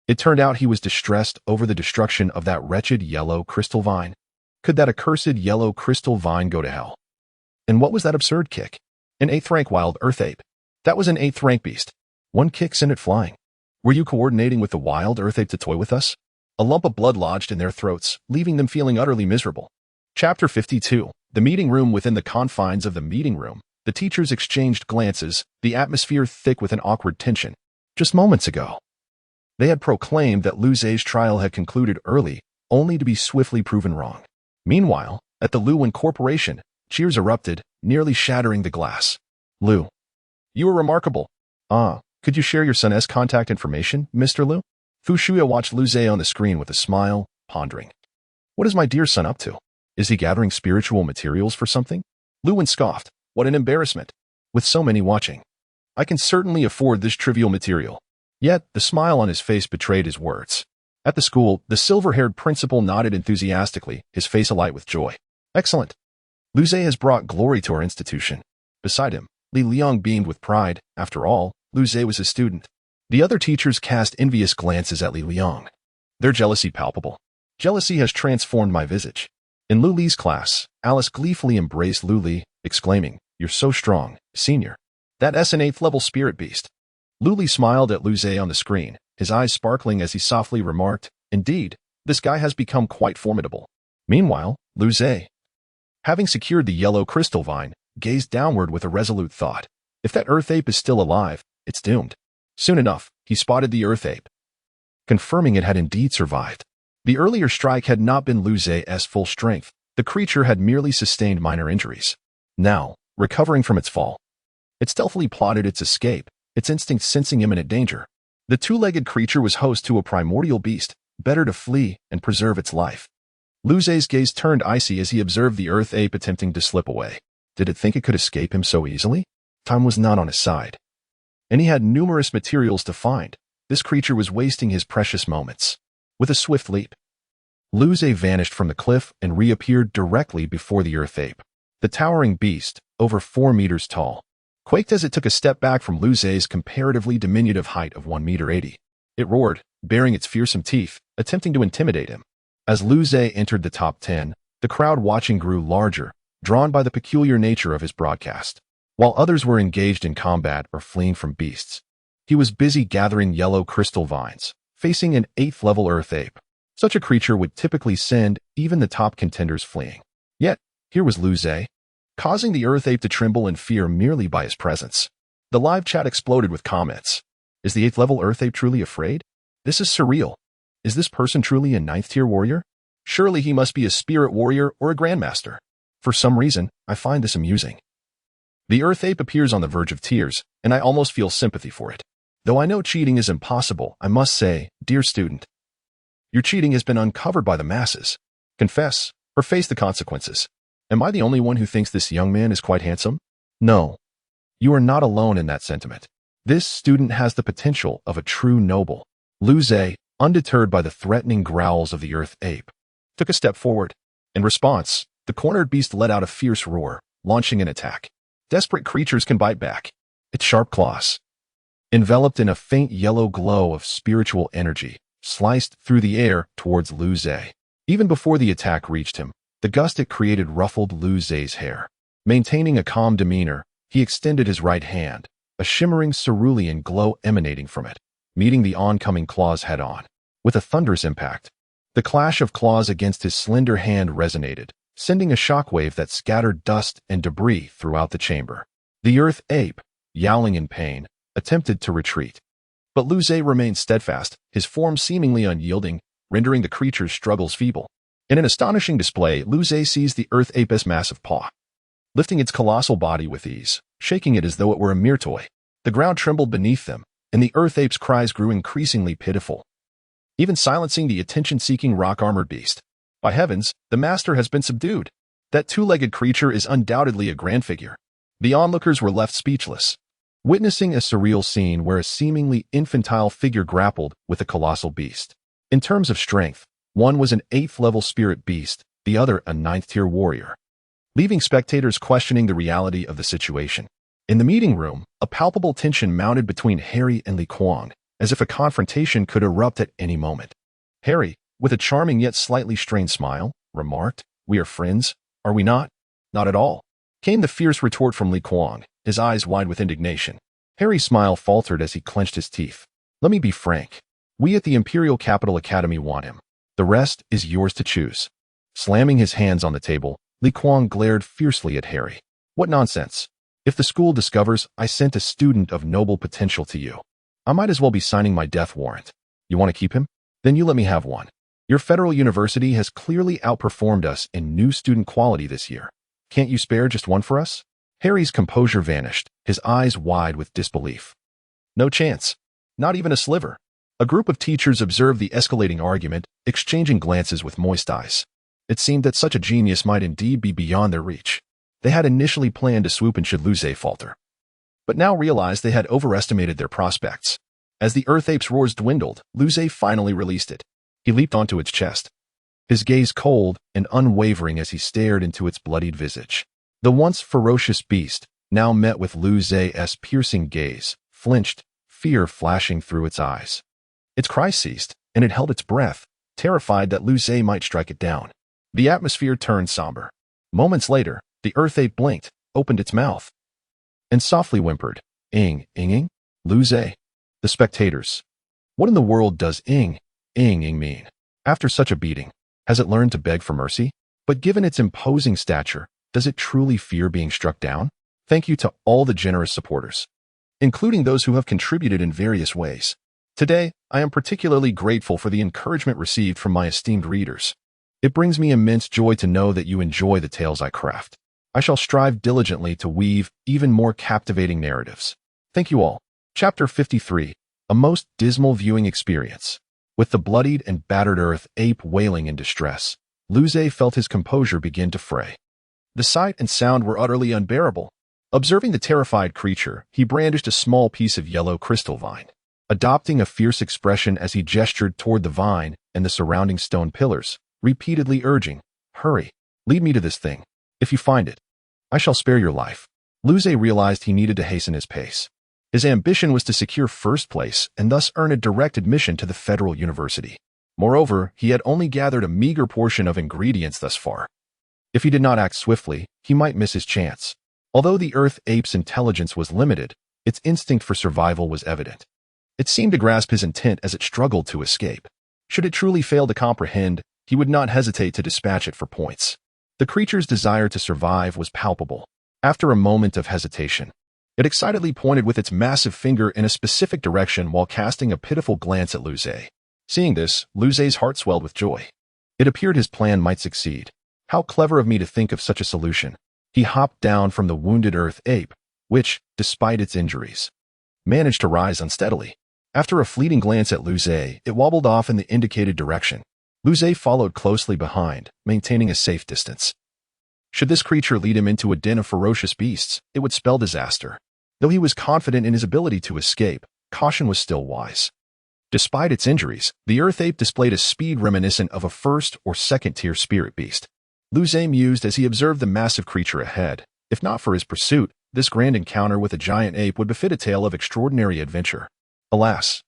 it turned out he was distressed over the destruction of that wretched yellow crystal vine. Could that accursed yellow crystal vine go to hell? And what was that absurd kick? An 8th rank wild earth ape. That was an 8th rank beast. One kick sent it flying. Were you coordinating with the wild earth ape to toy with us? A lump of blood lodged in their throats, leaving them feeling utterly miserable. Chapter 52. The meeting room. Within the confines of the meeting room, the teachers exchanged glances, the atmosphere thick with an awkward tension. Just moments ago, they had proclaimed that Lu Zhe's trial had concluded early, only to be swiftly proven wrong. Meanwhile, at the Luwin Corporation, cheers erupted, nearly shattering the glass. Lu, you were remarkable. Could you share your son's contact information, Mr. Lu? Fu Shuya watched Lu Zhe on the screen with a smile, pondering. What is my dear son up to? Is he gathering spiritual materials for something? Luwin scoffed. What an embarrassment. With so many watching. I can certainly afford this trivial material. Yet, the smile on his face betrayed his words. At the school, the silver-haired principal nodded enthusiastically, his face alight with joy. Excellent. Lu Zhe has brought glory to our institution. Beside him, Li Liang beamed with pride. After all, Lu Zhe was his student. The other teachers cast envious glances at Li Liang. Their jealousy palpable. Jealousy has transformed my visage. In Lu Li's class, Alice gleefully embraced Lu Li, exclaiming, You're so strong, senior. That's an 8th level spirit beast. Lu Li smiled at Lu Zhe on the screen, his eyes sparkling as he softly remarked, Indeed, this guy has become quite formidable. Meanwhile, Lu Zhe, having secured the yellow crystal vine, gazed downward with a resolute thought. If that earth ape is still alive, it's doomed. Soon enough, he spotted the earth ape, confirming it had indeed survived. The earlier strike had not been Lu Zhe's full strength. The creature had merely sustained minor injuries. Now, recovering from its fall, it stealthily plotted its escape, its instinct sensing imminent danger. The two-legged creature was host to a primordial beast, better to flee and preserve its life. Lu Zhe's gaze turned icy as he observed the earth ape attempting to slip away. Did it think it could escape him so easily? Time was not on his side. And he had numerous materials to find. This creature was wasting his precious moments. With a swift leap, Lu Zhe vanished from the cliff and reappeared directly before the earth ape. The towering beast, over 4 meters tall, quaked as it took a step back from Lu Zhe's comparatively diminutive height of 1 meter 80. It roared, baring its fearsome teeth, attempting to intimidate him. As Lu Zhe entered the top 10, the crowd watching grew larger, drawn by the peculiar nature of his broadcast. While others were engaged in combat or fleeing from beasts, he was busy gathering yellow crystal vines, facing an 8th level earth ape. Such a creature would typically send even the top contenders fleeing. Yet, here was Lu Zhe, causing the earth ape to tremble in fear merely by his presence. The live chat exploded with comments. Is the 8th level earth ape truly afraid? This is surreal. Is this person truly a 9th tier warrior? Surely he must be a spirit warrior or a grandmaster. For some reason, I find this amusing. The earth ape appears on the verge of tears, and I almost feel sympathy for it. Though I know cheating is impossible, I must say, dear student, your cheating has been uncovered by the masses. Confess, or face the consequences. Am I the only one who thinks this young man is quite handsome? No. You are not alone in that sentiment. This student has the potential of a true noble. Lu Zhe, undeterred by the threatening growls of the earth ape, took a step forward. In response, the cornered beast let out a fierce roar, launching an attack. Desperate creatures can bite back. Its sharp claws, enveloped in a faint yellow glow of spiritual energy, sliced through the air towards Lu Zhe. Even before the attack reached him, the gust it created ruffled Lu Zhe's hair. Maintaining a calm demeanor, he extended his right hand, a shimmering cerulean glow emanating from it, meeting the oncoming claws head-on. With a thunderous impact, the clash of claws against his slender hand resonated, sending a shockwave that scattered dust and debris throughout the chamber. The earth ape, yowling in pain, attempted to retreat. But Lu Zhe remained steadfast, his form seemingly unyielding, rendering the creature's struggles feeble. In an astonishing display, Lu Zhe seized the earth ape's massive paw, lifting its colossal body with ease, shaking it as though it were a mere toy. The ground trembled beneath them, and the earth ape's cries grew increasingly pitiful, even silencing the attention-seeking rock-armored beast. By heavens, the master has been subdued. That two-legged creature is undoubtedly a grand figure. The onlookers were left speechless, witnessing a surreal scene where a seemingly infantile figure grappled with a colossal beast. In terms of strength, one was an 8th level spirit beast, the other a 9th tier warrior, leaving spectators questioning the reality of the situation. In the meeting room, a palpable tension mounted between Harry and Li Kuang, as if a confrontation could erupt at any moment. Harry, with a charming yet slightly strained smile, remarked, "We are friends, are we not?" "Not at all. Came the fierce retort from Li Kuang, his eyes wide with indignation. Harry's smile faltered as he clenched his teeth. Let me be frank. We at the Imperial Capital Academy want him. The rest is yours to choose. Slamming his hands on the table, Li Kuang glared fiercely at Harry. What nonsense. If the school discovers I sent a student of noble potential to you, I might as well be signing my death warrant. You want to keep him? Then you let me have one. Your federal university has clearly outperformed us in new student quality this year. Can't you spare just one for us? Harry's composure vanished, his eyes wide with disbelief. No chance. Not even a sliver. A group of teachers observed the escalating argument, exchanging glances with moist eyes. It seemed that such a genius might indeed be beyond their reach. They had initially planned to swoop in should Luze falter, but now realized they had overestimated their prospects. As the Earth Ape's roars dwindled, Luze finally released it. He leaped onto its chest, his gaze cold and unwavering as he stared into its bloodied visage. The once ferocious beast now met with Luze's piercing gaze, flinched, fear flashing through its eyes. Its cry ceased, and it held its breath, terrified that Luze might strike it down. The atmosphere turned somber. Moments later, the Earth Ape blinked, opened its mouth, and softly whimpered, "Ing, ing, Luze." The spectators. What in the world does ing mean? After such a beating, has it learned to beg for mercy? But given its imposing stature, does it truly fear being struck down? Thank you to all the generous supporters, including those who have contributed in various ways. Today, I am particularly grateful for the encouragement received from my esteemed readers. It brings me immense joy to know that you enjoy the tales I craft. I shall strive diligently to weave even more captivating narratives. Thank you all. Chapter 53, A Most Dismal Viewing Experience. With the bloodied and battered Earth Ape wailing in distress, Luze felt his composure begin to fray. The sight and sound were utterly unbearable. Observing the terrified creature, he brandished a small piece of yellow crystal vine, adopting a fierce expression as he gestured toward the vine and the surrounding stone pillars, repeatedly urging, "Hurry, lead me to this thing. If you find it, I shall spare your life." Luze realized he needed to hasten his pace. His ambition was to secure first place and thus earn a direct admission to the federal university. Moreover, he had only gathered a meager portion of ingredients thus far. If he did not act swiftly, he might miss his chance. Although the Earth Ape's intelligence was limited, its instinct for survival was evident. It seemed to grasp his intent as it struggled to escape. Should it truly fail to comprehend, he would not hesitate to dispatch it for points. The creature's desire to survive was palpable. After a moment of hesitation, it excitedly pointed with its massive finger in a specific direction while casting a pitiful glance at Luze. Seeing this, Luze's heart swelled with joy. It appeared his plan might succeed. How clever of me to think of such a solution. He hopped down from the wounded Earth Ape, which, despite its injuries, managed to rise unsteadily. After a fleeting glance at Luze, it wobbled off in the indicated direction. Luze followed closely behind, maintaining a safe distance. Should this creature lead him into a den of ferocious beasts, it would spell disaster. Though he was confident in his ability to escape, caution was still wise. Despite its injuries, the Earth Ape displayed a speed reminiscent of a first- or second-tier spirit beast. Luze mused as he observed the massive creature ahead. If not for his pursuit, this grand encounter with a giant ape would befit a tale of extraordinary adventure. Alas,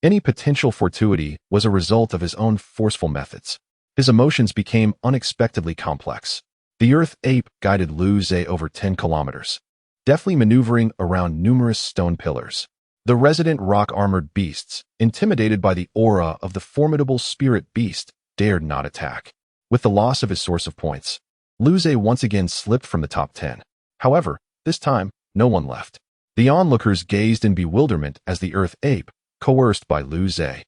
any potential fortuity was a result of his own forceful methods. His emotions became unexpectedly complex. The Earth Ape guided Luze over 10 kilometers, deftly maneuvering around numerous stone pillars. The resident rock-armored beasts, intimidated by the aura of the formidable spirit beast, dared not attack. With the loss of his source of points, Luze once again slipped from the top 10. However, this time, no one left. The onlookers gazed in bewilderment as the Earth Ape, coerced by Luze,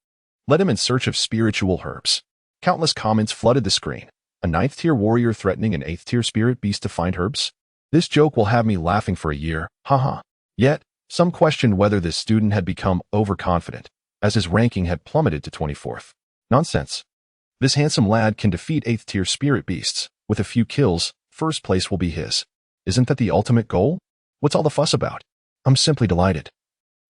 led him in search of spiritual herbs. Countless comments flooded the screen. A 9th-tier warrior threatening an 8th-tier spirit beast to find herbs? This joke will have me laughing for a year, haha. Yet, some questioned whether this student had become overconfident, as his ranking had plummeted to 24th. Nonsense. This handsome lad can defeat 8th-tier spirit beasts. With a few kills, first place will be his. Isn't that the ultimate goal? What's all the fuss about? I'm simply delighted.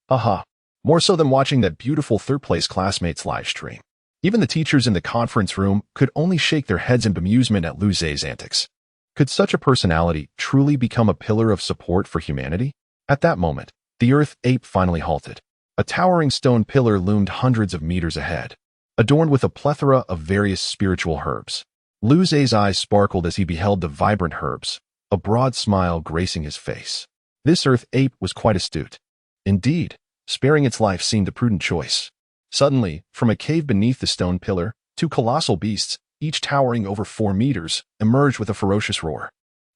Haha. More so than watching that beautiful third-place classmate's live stream. Even the teachers in the conference room could only shake their heads in bemusement at Luze's antics. Could such a personality truly become a pillar of support for humanity? At that moment, the Earth Ape finally halted. A towering stone pillar loomed hundreds of meters ahead, adorned with a plethora of various spiritual herbs. Luze's eyes sparkled as he beheld the vibrant herbs, a broad smile gracing his face. This earth ape was quite astute. Indeed, sparing its life seemed a prudent choice. Suddenly, from a cave beneath the stone pillar, two colossal beasts, each towering over 4 meters, emerged with a ferocious roar.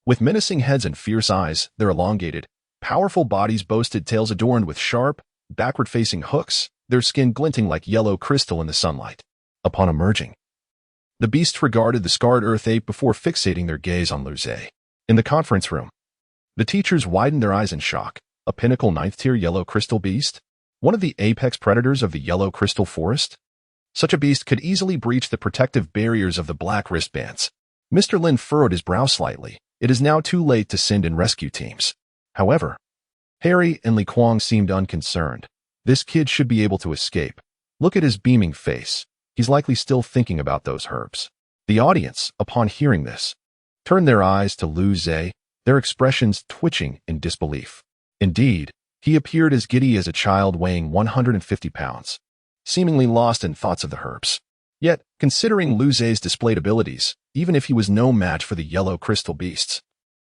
With menacing heads and fierce eyes, their elongated, powerful bodies boasted tails adorned with sharp, backward-facing hooks, their skin glinting like yellow crystal in the sunlight. Upon emerging, the beasts regarded the scarred earth ape before fixating their gaze on Luce. In the conference room, the teachers widened their eyes in shock. A pinnacle 9th-tier yellow crystal beast? One of the apex predators of the yellow crystal forest? Such a beast could easily breach the protective barriers of the black wristbands. Mr. Lin furrowed his brow slightly. It is now too late to send in rescue teams. However, Harry and Li Kuang seemed unconcerned. This kid should be able to escape. Look at his beaming face. He's likely still thinking about those herbs. The audience, upon hearing this, turned their eyes to Lu Zhe, their expressions twitching in disbelief. Indeed, he appeared as giddy as a child weighing 150 pounds, seemingly lost in thoughts of the herbs. Yet, considering Lu Zhe's displayed abilities, even if he was no match for the yellow crystal beasts,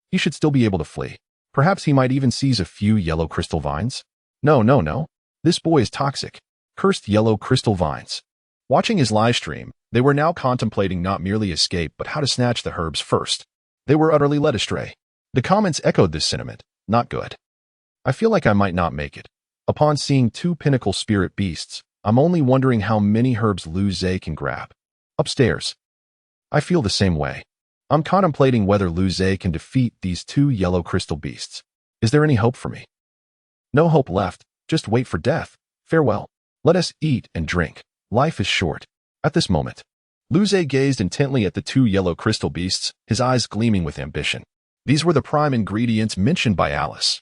he should still be able to flee. Perhaps he might even seize a few yellow crystal vines? No. This boy is toxic. Cursed yellow crystal vines. Watching his live stream, they were now contemplating not merely escape but how to snatch the herbs first. They were utterly led astray. The comments echoed this sentiment. Not good. I feel like I might not make it. Upon seeing 2 pinnacle spirit beasts, I'm only wondering how many herbs Lu Zhe can grab. Upstairs, I feel the same way. I'm contemplating whether Lu Zhe can defeat these 2 yellow crystal beasts. Is there any hope for me? No hope left. Just wait for death. Farewell. Let us eat and drink. Life is short. At this moment, Lu Zhe gazed intently at the 2 yellow crystal beasts, his eyes gleaming with ambition. These were the prime ingredients mentioned by Alice.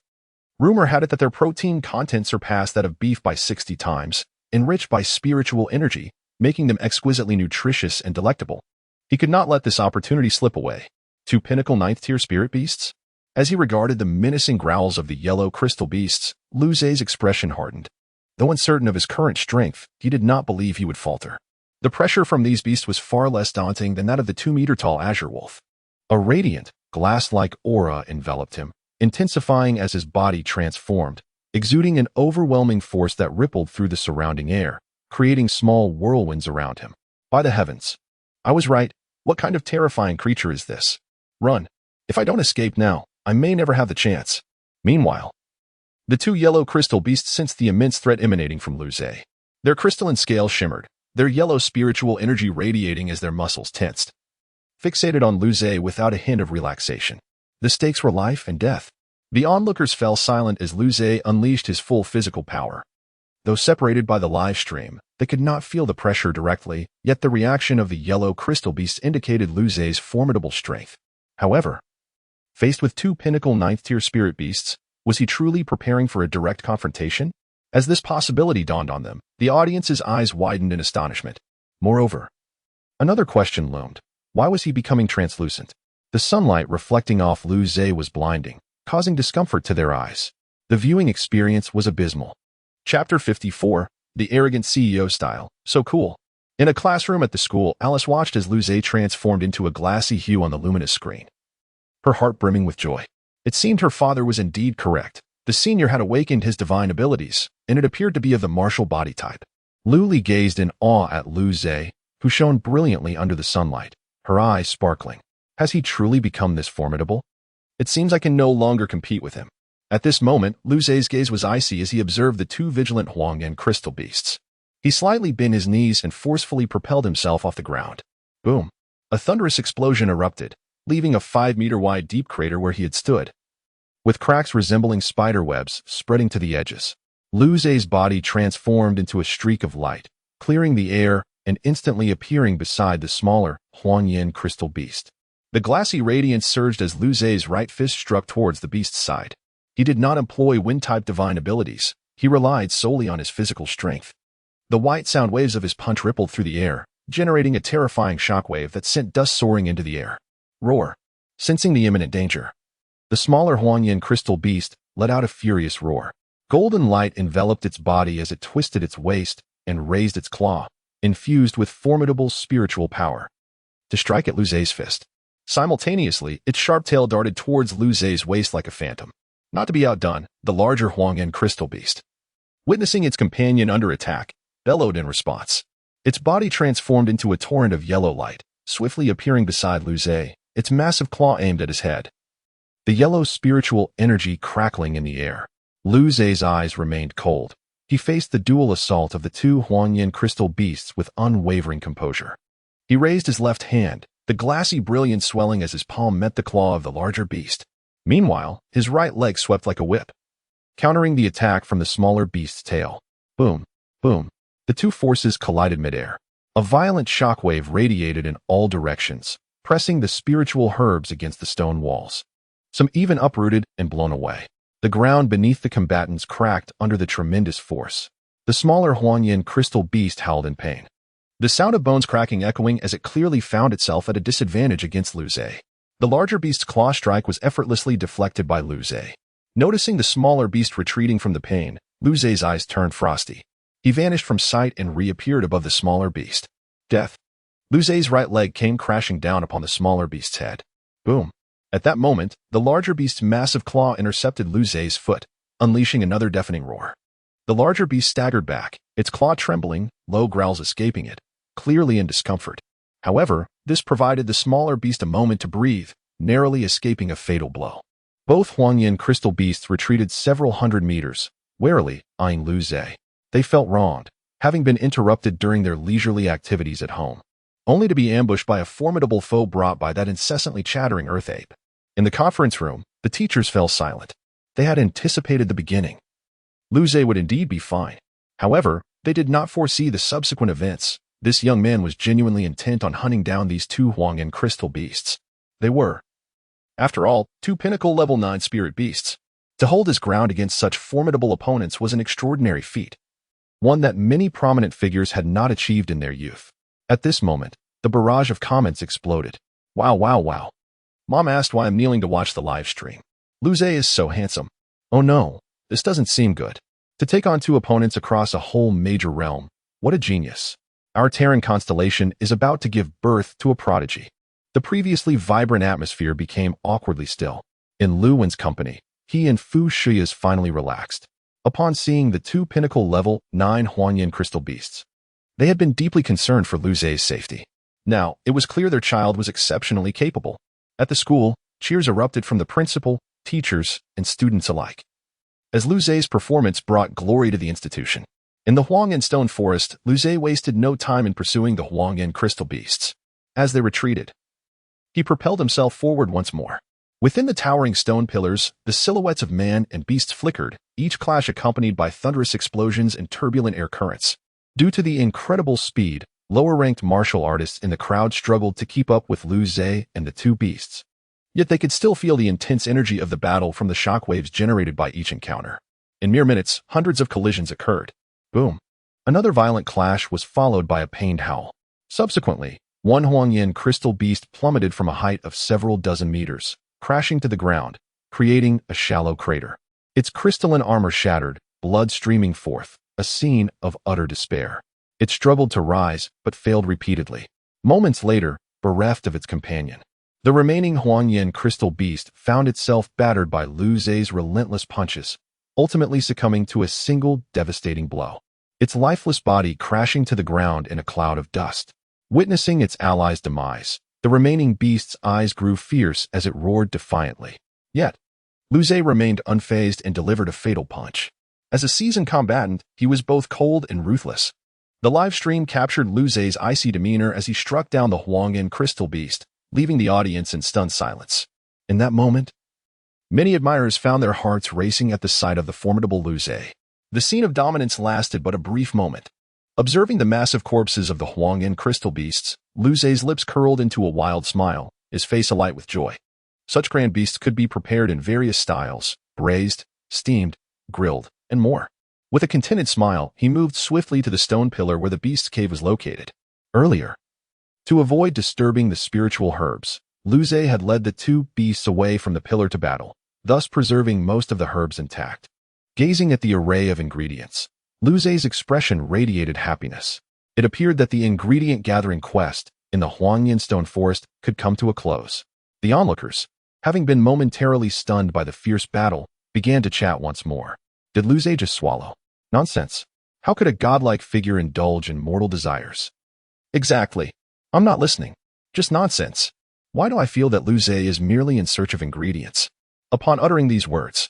Rumor had it that their protein content surpassed that of beef by 60 times, enriched by spiritual energy, making them exquisitely nutritious and delectable. He could not let this opportunity slip away. 2 pinnacle 9th-tier spirit beasts? As he regarded the menacing growls of the yellow crystal beasts, Lu Zhe's expression hardened. Though uncertain of his current strength, he did not believe he would falter. The pressure from these beasts was far less daunting than that of the 2-meter-tall azure wolf. A radiant, glass-like aura enveloped him, intensifying as his body transformed, exuding an overwhelming force that rippled through the surrounding air, creating small whirlwinds around him. By the heavens! I was right. What kind of terrifying creature is this? Run. If I don't escape now, I may never have the chance. Meanwhile, the 2 yellow crystal beasts sensed the immense threat emanating from Lu Zhe. Their crystalline scales shimmered, their yellow spiritual energy radiating as their muscles tensed. Fixated on Lu Zhe without a hint of relaxation. The stakes were life and death. The onlookers fell silent as Lu Zhe unleashed his full physical power. Though separated by the live stream, they could not feel the pressure directly, yet the reaction of the yellow crystal beasts indicated Lu Zhe's formidable strength. However, faced with 2 pinnacle 9th-tier spirit beasts, was he truly preparing for a direct confrontation? As this possibility dawned on them, the audience's eyes widened in astonishment. Moreover, another question loomed. Why was he becoming translucent? The sunlight reflecting off Lu Zhe was blinding, causing discomfort to their eyes. The viewing experience was abysmal. Chapter 54, The Arrogant CEO Style. So cool. In a classroom at the school, Alice watched as Lu Zhe transformed into a glassy hue on the luminous screen, her heart brimming with joy. It seemed her father was indeed correct. The senior had awakened his divine abilities, and it appeared to be of the martial body type. Lu Li gazed in awe at Lu Zhe, who shone brilliantly under the sunlight, her eyes sparkling. Has he truly become this formidable? It seems I can no longer compete with him. At this moment, Lu Zhe's gaze was icy as he observed the 2 vigilant Huangyan crystal beasts. He slightly bent his knees and forcefully propelled himself off the ground. Boom! A thunderous explosion erupted, leaving a 5-meter-wide deep crater where he had stood, with cracks resembling spider webs spreading to the edges. Lu Zhe's body transformed into a streak of light, clearing the air and instantly appearing beside the smaller Huangyan crystal beast. The glassy radiance surged as Lu Zhe's right fist struck towards the beast's side. He did not employ wind-type divine abilities. He relied solely on his physical strength. The white sound waves of his punch rippled through the air, generating a terrifying shockwave that sent dust soaring into the air. Roar. Sensing the imminent danger, the smaller Huangyan crystal beast let out a furious roar. Golden light enveloped its body as it twisted its waist and raised its claw, infused with formidable spiritual power, to strike at Lu Zhe's fist. Simultaneously, its sharp tail darted towards Lu Zhe's waist like a phantom. Not to be outdone, the larger Huangyan crystal beast, witnessing its companion under attack, bellowed in response. Its body transformed into a torrent of yellow light, swiftly appearing beside Lu Zhe, its massive claw aimed at his head. The yellow spiritual energy crackling in the air. Lu Zhe's eyes remained cold. He faced the dual assault of the two Huangyan crystal beasts with unwavering composure. He raised his left hand, the glassy brilliance swelling as his palm met the claw of the larger beast. Meanwhile, his right leg swept like a whip, countering the attack from the smaller beast's tail. Boom, boom. The two forces collided midair. A violent shockwave radiated in all directions, pressing the spiritual herbs against the stone walls. Some even uprooted and blown away. The ground beneath the combatants cracked under the tremendous force. The smaller Huangyan crystal beast howled in pain, the sound of bones cracking echoing as it clearly found itself at a disadvantage against Lu Zhe. The larger beast's claw strike was effortlessly deflected by Lu Zhe. Noticing the smaller beast retreating from the pain, Lu Zhe's eyes turned frosty. He vanished from sight and reappeared above the smaller beast. Death. Lu Zhe's right leg came crashing down upon the smaller beast's head. Boom. At that moment, the larger beast's massive claw intercepted Lu Zhe's foot, unleashing another deafening roar. The larger beast staggered back, its claw trembling, low growls escaping it, clearly in discomfort. However, this provided the smaller beast a moment to breathe, narrowly escaping a fatal blow. Both Huangyan crystal beasts retreated several hundred meters, warily eyeing Lu Zhe. They felt wronged, having been interrupted during their leisurely activities at home, only to be ambushed by a formidable foe brought by that incessantly chattering earth ape. In the conference room, the teachers fell silent. They had anticipated the beginning. Lu Zhe would indeed be fine. However, they did not foresee the subsequent events. This young man was genuinely intent on hunting down these two Huangyan crystal beasts. They were, after all, two pinnacle level 9 spirit beasts. To hold his ground against such formidable opponents was an extraordinary feat, one that many prominent figures had not achieved in their youth. At this moment, the barrage of comments exploded. Wow, wow, wow. Mom asked why I'm kneeling to watch the live stream. Lu Zhe is so handsome. Oh no, this doesn't seem good. To take on two opponents across a whole major realm, what a genius. Our Terran constellation is about to give birth to a prodigy. The previously vibrant atmosphere became awkwardly still. In Lu Wen's company, he and Fu Shiya's finally relaxed. Upon seeing the two pinnacle level 9 Huangyan crystal beasts, they had been deeply concerned for Lu Zhe's safety. Now, it was clear their child was exceptionally capable. At the school, cheers erupted from the principal, teachers, and students alike, as Lu Zhe's performance brought glory to the institution. In the Huangyan stone forest, Lu Zhe wasted no time in pursuing the Huangyan crystal beasts. As they retreated, he propelled himself forward once more. Within the towering stone pillars, the silhouettes of man and beasts flickered, each clash accompanied by thunderous explosions and turbulent air currents. Due to the incredible speed, lower-ranked martial artists in the crowd struggled to keep up with Lu Zhe and the two beasts. Yet they could still feel the intense energy of the battle from the shockwaves generated by each encounter. In mere minutes, hundreds of collisions occurred. Boom. Another violent clash was followed by a pained howl. Subsequently, one Huangyan crystal beast plummeted from a height of several dozen meters, crashing to the ground, creating a shallow crater. Its crystalline armor shattered, blood streaming forth, a scene of utter despair. It struggled to rise, but failed repeatedly. Moments later, bereft of its companion, the remaining Huangyan crystal beast found itself battered by Lu Zhe's relentless punches, ultimately succumbing to a single devastating blow, its lifeless body crashing to the ground in a cloud of dust. Witnessing its ally's demise, the remaining beast's eyes grew fierce as it roared defiantly. Yet, Lu Zhe remained unfazed and delivered a fatal punch. As a seasoned combatant, he was both cold and ruthless. The live stream captured Lu Zhe's icy demeanor as he struck down the Huangyan crystal beast, leaving the audience in stunned silence. In that moment, many admirers found their hearts racing at the sight of the formidable Lu Zhe. The scene of dominance lasted but a brief moment. Observing the massive corpses of the Huangyan crystal beasts, Lu Zhe's lips curled into a wild smile, his face alight with joy. Such grand beasts could be prepared in various styles, braised, steamed, grilled, and more. With a contented smile, he moved swiftly to the stone pillar where the beast's cave was located. Earlier, to avoid disturbing the spiritual herbs, Lu Zhe had led the two beasts away from the pillar to battle, thus preserving most of the herbs intact. Gazing at the array of ingredients, Lu Zhe's expression radiated happiness. It appeared that the ingredient-gathering quest in the Huangyan stone forest could come to a close. The onlookers, having been momentarily stunned by the fierce battle, began to chat once more. Did Luze just swallow? Nonsense. How could a godlike figure indulge in mortal desires? Exactly. I'm not listening. Just nonsense. Why do I feel that Luze is merely in search of ingredients? Upon uttering these words,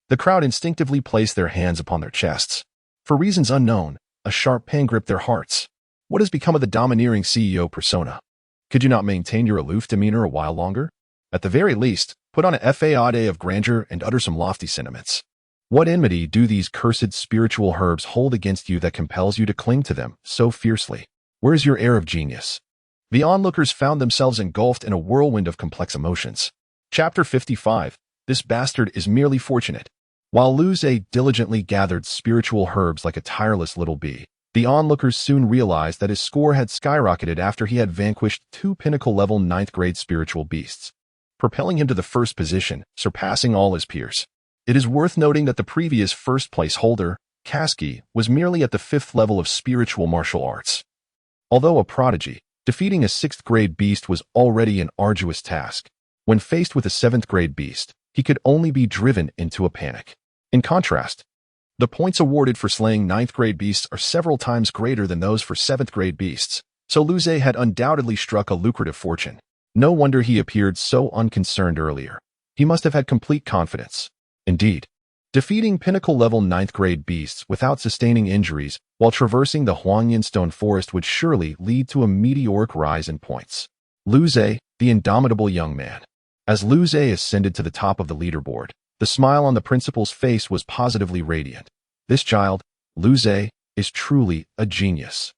the crowd instinctively placed their hands upon their chests. For reasons unknown, a sharp pain gripped their hearts. What has become of the domineering CEO persona? Could you not maintain your aloof demeanor a while longer? At the very least, put on a facade of grandeur and utter some lofty sentiments. What enmity do these cursed spiritual herbs hold against you that compels you to cling to them so fiercely? Where is your air of genius? The onlookers found themselves engulfed in a whirlwind of complex emotions. Chapter 55. This bastard is merely fortunate. While Luze diligently gathered spiritual herbs like a tireless little bee, the onlookers soon realized that his score had skyrocketed after he had vanquished 2 pinnacle-level 9th-grade spiritual beasts, propelling him to the first position, surpassing all his peers. It is worth noting that the previous first-place holder, Kasky, was merely at the 5th level of spiritual martial arts. Although a prodigy, defeating a 6th-grade beast was already an arduous task. When faced with a 7th-grade beast, he could only be driven into a panic. In contrast, the points awarded for slaying 9th-grade beasts are several times greater than those for 7th-grade beasts, so Luze had undoubtedly struck a lucrative fortune. No wonder he appeared so unconcerned earlier. He must have had complete confidence. Indeed, defeating pinnacle-level 9th-grade beasts without sustaining injuries while traversing the Huangyan Stone Forest would surely lead to a meteoric rise in points. Luze, the indomitable young man. As Luze ascended to the top of the leaderboard, the smile on the principal's face was positively radiant. This child, Luze, is truly a genius.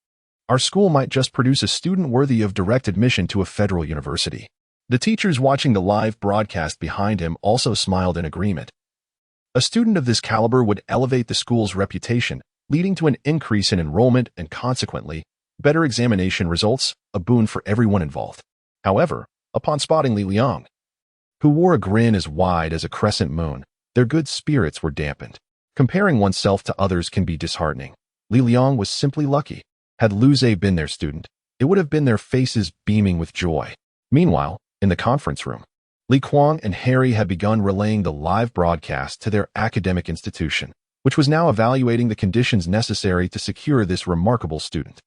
Our school might just produce a student worthy of direct admission to a federal university. The teachers watching the live broadcast behind him also smiled in agreement. A student of this caliber would elevate the school's reputation, leading to an increase in enrollment and consequently, better examination results, a boon for everyone involved. However, upon spotting Li Liang, who wore a grin as wide as a crescent moon, their good spirits were dampened. Comparing oneself to others can be disheartening. Li Liang was simply lucky. Had Luze been their student, it would have been their faces beaming with joy. Meanwhile, in the conference room, Li Kuang and Harry had begun relaying the live broadcast to their academic institution, which was now evaluating the conditions necessary to secure this remarkable student.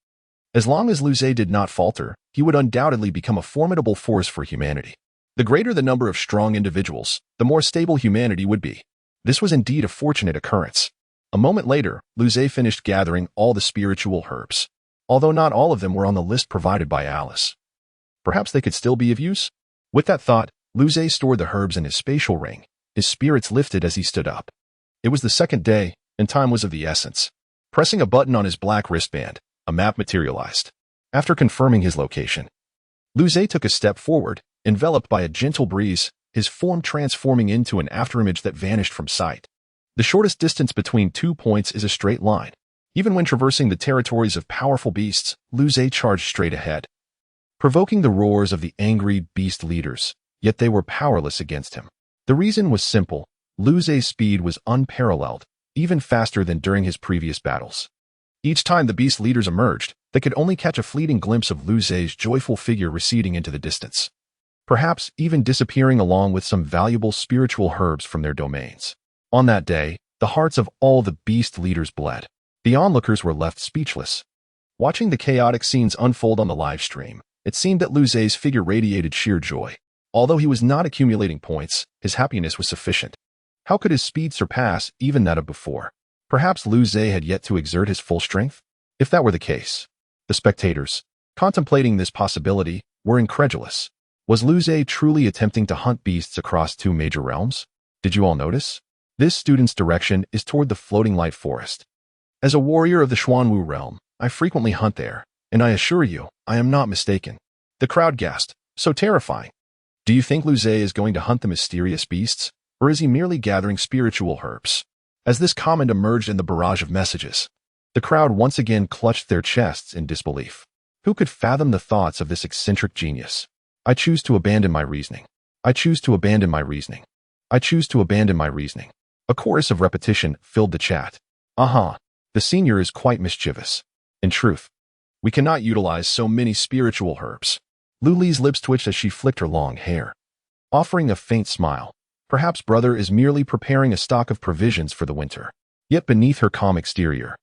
As long as Luze did not falter, he would undoubtedly become a formidable force for humanity. The greater the number of strong individuals, the more stable humanity would be. This was indeed a fortunate occurrence. A moment later, Luze finished gathering all the spiritual herbs, although not all of them were on the list provided by Alice. Perhaps they could still be of use? With that thought, Luze stored the herbs in his spatial ring. His spirits lifted as he stood up. It was the second day, and time was of the essence. Pressing a button on his black wristband, a map materialized. After confirming his location, Luze took a step forward, enveloped by a gentle breeze, his form transforming into an afterimage that vanished from sight. The shortest distance between 2 points is a straight line. Even when traversing the territories of powerful beasts, Luze charged straight ahead, provoking the roars of the angry beast leaders, yet they were powerless against him. The reason was simple. Luze's speed was unparalleled, even faster than during his previous battles. Each time the beast leaders emerged, they could only catch a fleeting glimpse of Luze's joyful figure receding into the distance, perhaps even disappearing along with some valuable spiritual herbs from their domains. On that day, the hearts of all the beast leaders bled. The onlookers were left speechless. Watching the chaotic scenes unfold on the live stream, it seemed that Luze's figure radiated sheer joy. Although he was not accumulating points, his happiness was sufficient. How could his speed surpass even that of before? Perhaps Luze had yet to exert his full strength? If that were the case, the spectators, contemplating this possibility, were incredulous. Was Luze truly attempting to hunt beasts across 2 major realms? Did you all notice? This student's direction is toward the floating light forest. As a warrior of the Xuanwu realm, I frequently hunt there, and I assure you, I am not mistaken. The crowd gasped. So terrifying. Do you think Luze is going to hunt the mysterious beasts, or is he merely gathering spiritual herbs? As this comment emerged in the barrage of messages, the crowd once again clutched their chests in disbelief. Who could fathom the thoughts of this eccentric genius? I choose to abandon my reasoning. I choose to abandon my reasoning. I choose to abandon my reasoning. A chorus of repetition filled the chat. The senior is quite mischievous. In truth, we cannot utilize so many spiritual herbs. Luli's lips twitched as she flicked her long hair. offering a faint smile. Perhaps brother is merely preparing a stock of provisions for the winter. Yet beneath her calm exterior,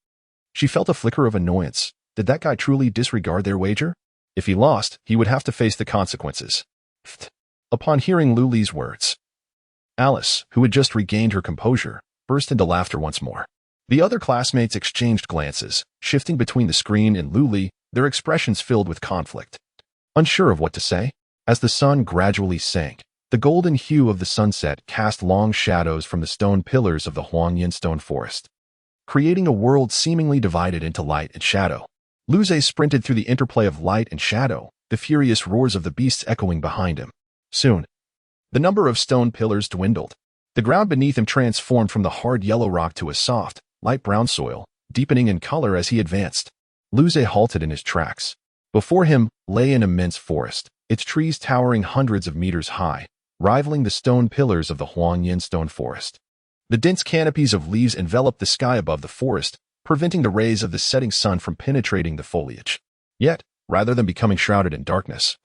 she felt a flicker of annoyance. Did that guy truly disregard their wager? If he lost, he would have to face the consequences. Upon hearing Luli's words, Alice, who had just regained her composure, burst into laughter once more. The other classmates exchanged glances, shifting between the screen and Luli, their expressions filled with conflict. Unsure of what to say, as the sun gradually sank, the golden hue of the sunset cast long shadows from the stone pillars of the Huangyan stone forest, creating a world seemingly divided into light and shadow. Luze sprinted through the interplay of light and shadow, the furious roars of the beasts echoing behind him. Soon, the number of stone pillars dwindled. The ground beneath him transformed from the hard yellow rock to a soft, light brown soil, deepening in color as he advanced. Luze halted in his tracks. Before him lay an immense forest, its trees towering hundreds of meters high, rivaling the stone pillars of the Huangyan stone forest. The dense canopies of leaves enveloped the sky above the forest, preventing the rays of the setting sun from penetrating the foliage. Yet, rather than becoming shrouded in darkness,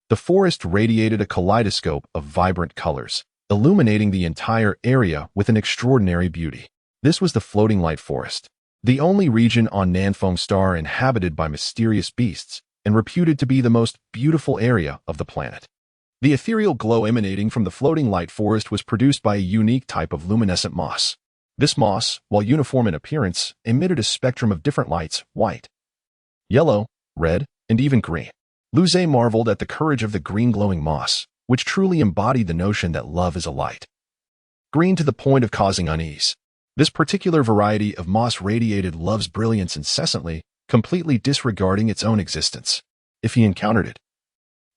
the forest radiated a kaleidoscope of vibrant colors, illuminating the entire area with an extraordinary beauty. This was the floating light forest, the only region on Nanfeng Star inhabited by mysterious beasts, and reputed to be the most beautiful area of the planet. The ethereal glow emanating from the floating light forest was produced by a unique type of luminescent moss. This moss, while uniform in appearance, emitted a spectrum of different lights: white, yellow, red, and even green. Luze marveled at the courage of the green glowing moss, which truly embodied the notion that love is a light. Green to the point of causing unease. This particular variety of moss radiated love's brilliance incessantly, completely disregarding its own existence. If he encountered it,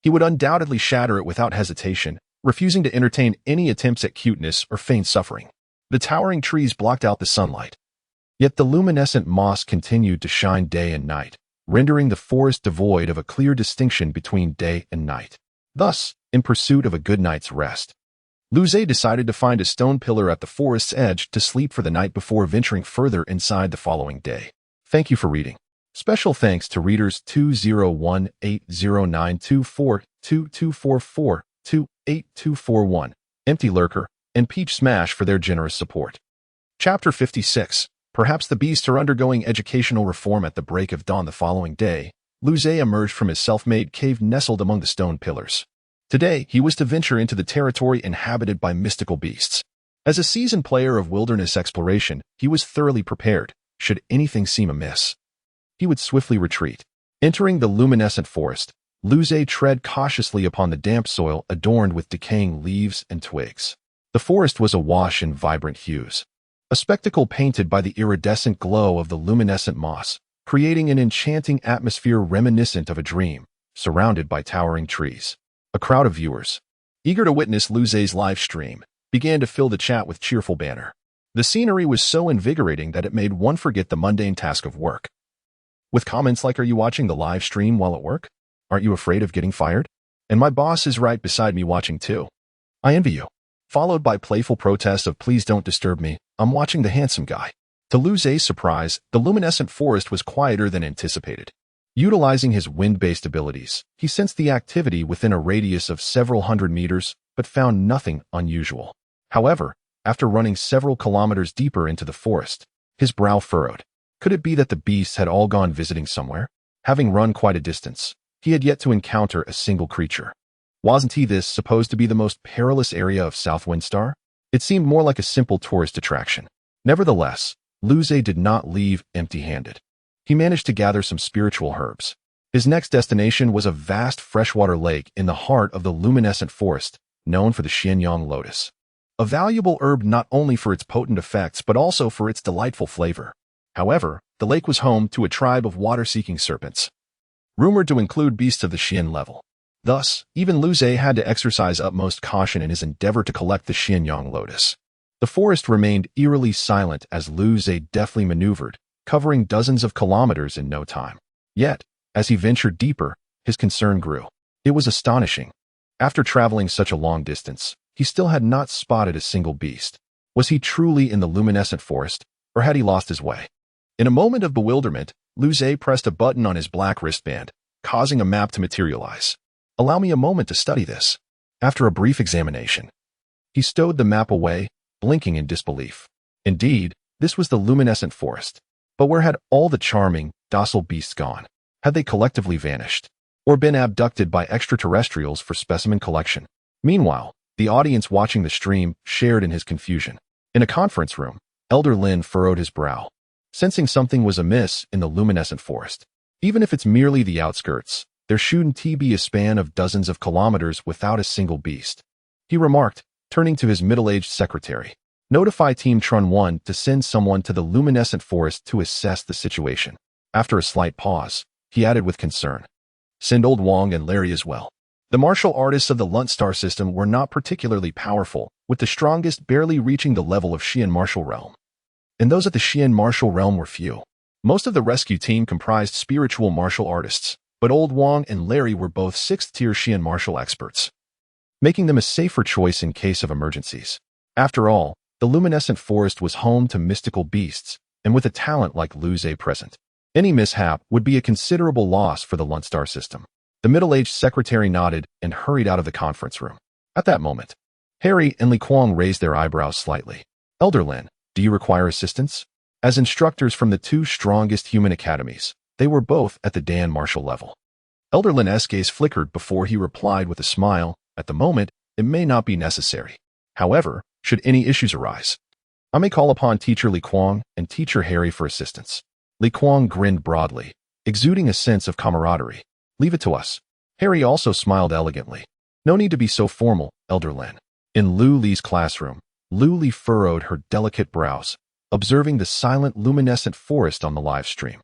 he would undoubtedly shatter it without hesitation, refusing to entertain any attempts at cuteness or feigned suffering. The towering trees blocked out the sunlight. Yet the luminescent moss continued to shine day and night, rendering the forest devoid of a clear distinction between day and night. Thus, in pursuit of a good night's rest, Luze decided to find a stone pillar at the forest's edge to sleep for the night before venturing further inside the following day. Thank you for reading. Special thanks to readers 2018092422244282241, Empty Lurker, and Peach Smash for their generous support. Chapter 56. Perhaps the beasts are undergoing educational reform. At the break of dawn the following day, Luze emerged from his self-made cave nestled among the stone pillars. Today, he was to venture into the territory inhabited by mystical beasts. As a seasoned player of wilderness exploration, he was thoroughly prepared. Should anything seem amiss, he would swiftly retreat. Entering the luminescent forest, Luze tread cautiously upon the damp soil adorned with decaying leaves and twigs. The forest was awash in vibrant hues, a spectacle painted by the iridescent glow of the luminescent moss, creating an enchanting atmosphere reminiscent of a dream, surrounded by towering trees. A crowd of viewers, eager to witness Luze's live stream, began to fill the chat with cheerful banter. The scenery was so invigorating that it made one forget the mundane task of work. With comments like, "Are you watching the live stream while at work? Aren't you afraid of getting fired? And my boss is right beside me watching too. I envy you." Followed by playful protests of, "Please don't disturb me, I'm watching the handsome guy." To Luze's surprise, the luminescent forest was quieter than anticipated. Utilizing his wind-based abilities, he sensed the activity within a radius of several hundred meters, but found nothing unusual. However, after running several kilometers deeper into the forest, his brow furrowed. Could it be that the beasts had all gone visiting somewhere? Having run quite a distance, he had yet to encounter a single creature. Wasn't this supposed to be the most perilous area of Southwind Star? It seemed more like a simple tourist attraction. Nevertheless, Luze did not leave empty-handed. He managed to gather some spiritual herbs. His next destination was a vast freshwater lake in the heart of the luminescent forest, known for the Xianyang lotus. A valuable herb not only for its potent effects but also for its delightful flavor. However, the lake was home to a tribe of water-seeking serpents, rumored to include beasts of the Xian level. Thus, even Luze had to exercise utmost caution in his endeavor to collect the Xianyang lotus. The forest remained eerily silent as Luze deftly maneuvered, covering dozens of kilometers in no time. Yet, as he ventured deeper, his concern grew. It was astonishing. After traveling such a long distance, he still had not spotted a single beast. Was he truly in the luminescent forest, or had he lost his way? In a moment of bewilderment, Luze pressed a button on his black wristband, causing a map to materialize. "Allow me a moment to study this." After a brief examination, he stowed the map away, blinking in disbelief. Indeed, this was the luminescent forest. But where had all the charming, docile beasts gone? Had they collectively vanished? Or been abducted by extraterrestrials for specimen collection? Meanwhile, the audience watching the stream shared in his confusion. In a conference room, Elder Lin furrowed his brow, sensing something was amiss in the luminescent forest. Even if it's merely the outskirts, there shouldn't be a span of dozens of kilometers without a single beast. He remarked, turning to his middle-aged secretary. Notify Team Trun 1 to send someone to the luminescent forest to assess the situation. After a slight pause, he added with concern, send Old Wong and Larry as well. The martial artists of the Lunt star system were not particularly powerful, with the strongest barely reaching the level of Xian martial realm. And those at the Xian martial realm were few. Most of the rescue team comprised spiritual martial artists, but Old Wong and Larry were both 6th-tier Xian martial experts, making them a safer choice in case of emergencies. After all, the luminescent forest was home to mystical beasts, and with a talent like Lu Zhe present, any mishap would be a considerable loss for the Lunt star system. The middle-aged secretary nodded and hurried out of the conference room. At that moment, Harry and Li Kuang raised their eyebrows slightly. Elder Lin, do you require assistance? As instructors from the 2 strongest human academies, they were both at the Dan Marshall level. Elder Lin's gaze flickered before he replied with a smile, at the moment, it may not be necessary. However, should any issues arise, I may call upon Teacher Li Kuang and Teacher Harry for assistance. Li Kuang grinned broadly, exuding a sense of camaraderie. Leave it to us. Harry also smiled elegantly. No need to be so formal, Elder Lin. In Lu Li's classroom, Lu Li furrowed her delicate brows, observing the silent luminescent forest on the live stream.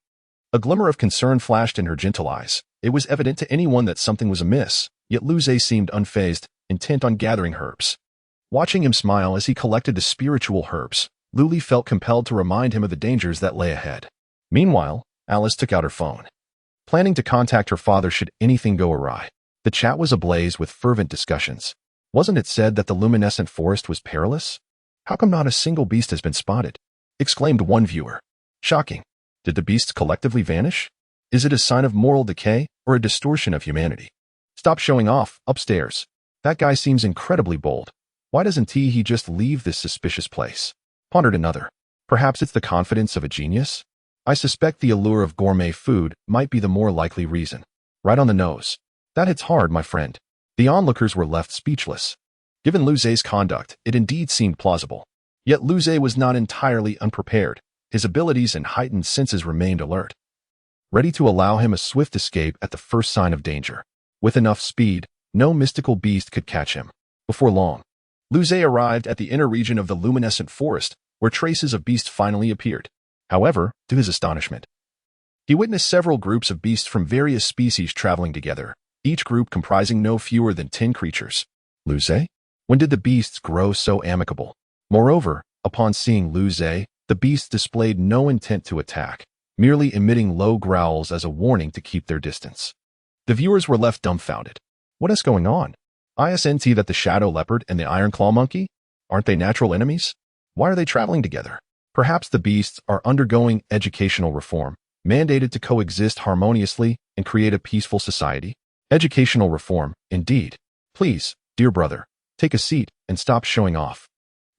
A glimmer of concern flashed in her gentle eyes. It was evident to anyone that something was amiss, yet Lu Zhe seemed unfazed, intent on gathering herbs. Watching him smile as he collected the spiritual herbs, Lu Li felt compelled to remind him of the dangers that lay ahead. Meanwhile, Alice took out her phone, planning to contact her father should anything go awry. The chat was ablaze with fervent discussions. Wasn't it said that the luminescent forest was perilous? How come not a single beast has been spotted? Exclaimed one viewer. Shocking. Did the beasts collectively vanish? Is it a sign of moral decay or a distortion of humanity? Stop showing off, upstairs. That guy seems incredibly bold. Why doesn't he just leave this suspicious place? Pondered another. Perhaps it's the confidence of a genius? I suspect the allure of gourmet food might be the more likely reason. Right on the nose. That hits hard, my friend. The onlookers were left speechless. Given Lu Zhe's conduct, it indeed seemed plausible. Yet Lu Zhe was not entirely unprepared. His abilities and heightened senses remained alert, ready to allow him a swift escape at the first sign of danger. With enough speed, no mystical beast could catch him. Before long, Lu Zhe arrived at the inner region of the luminescent forest, where traces of beasts finally appeared. However, to his astonishment, he witnessed several groups of beasts from various species traveling together, each group comprising no fewer than 10 creatures. Lu Zhe? When did the beasts grow so amicable? Moreover, upon seeing Lu Zhe, the beasts displayed no intent to attack, merely emitting low growls as a warning to keep their distance. The viewers were left dumbfounded. What is going on? Isn't that the shadow leopard and the iron claw monkey? Aren't they natural enemies? Why are they traveling together? Perhaps the beasts are undergoing educational reform, mandated to coexist harmoniously and create a peaceful society. Educational reform, indeed. Please, dear brother, take a seat and stop showing off.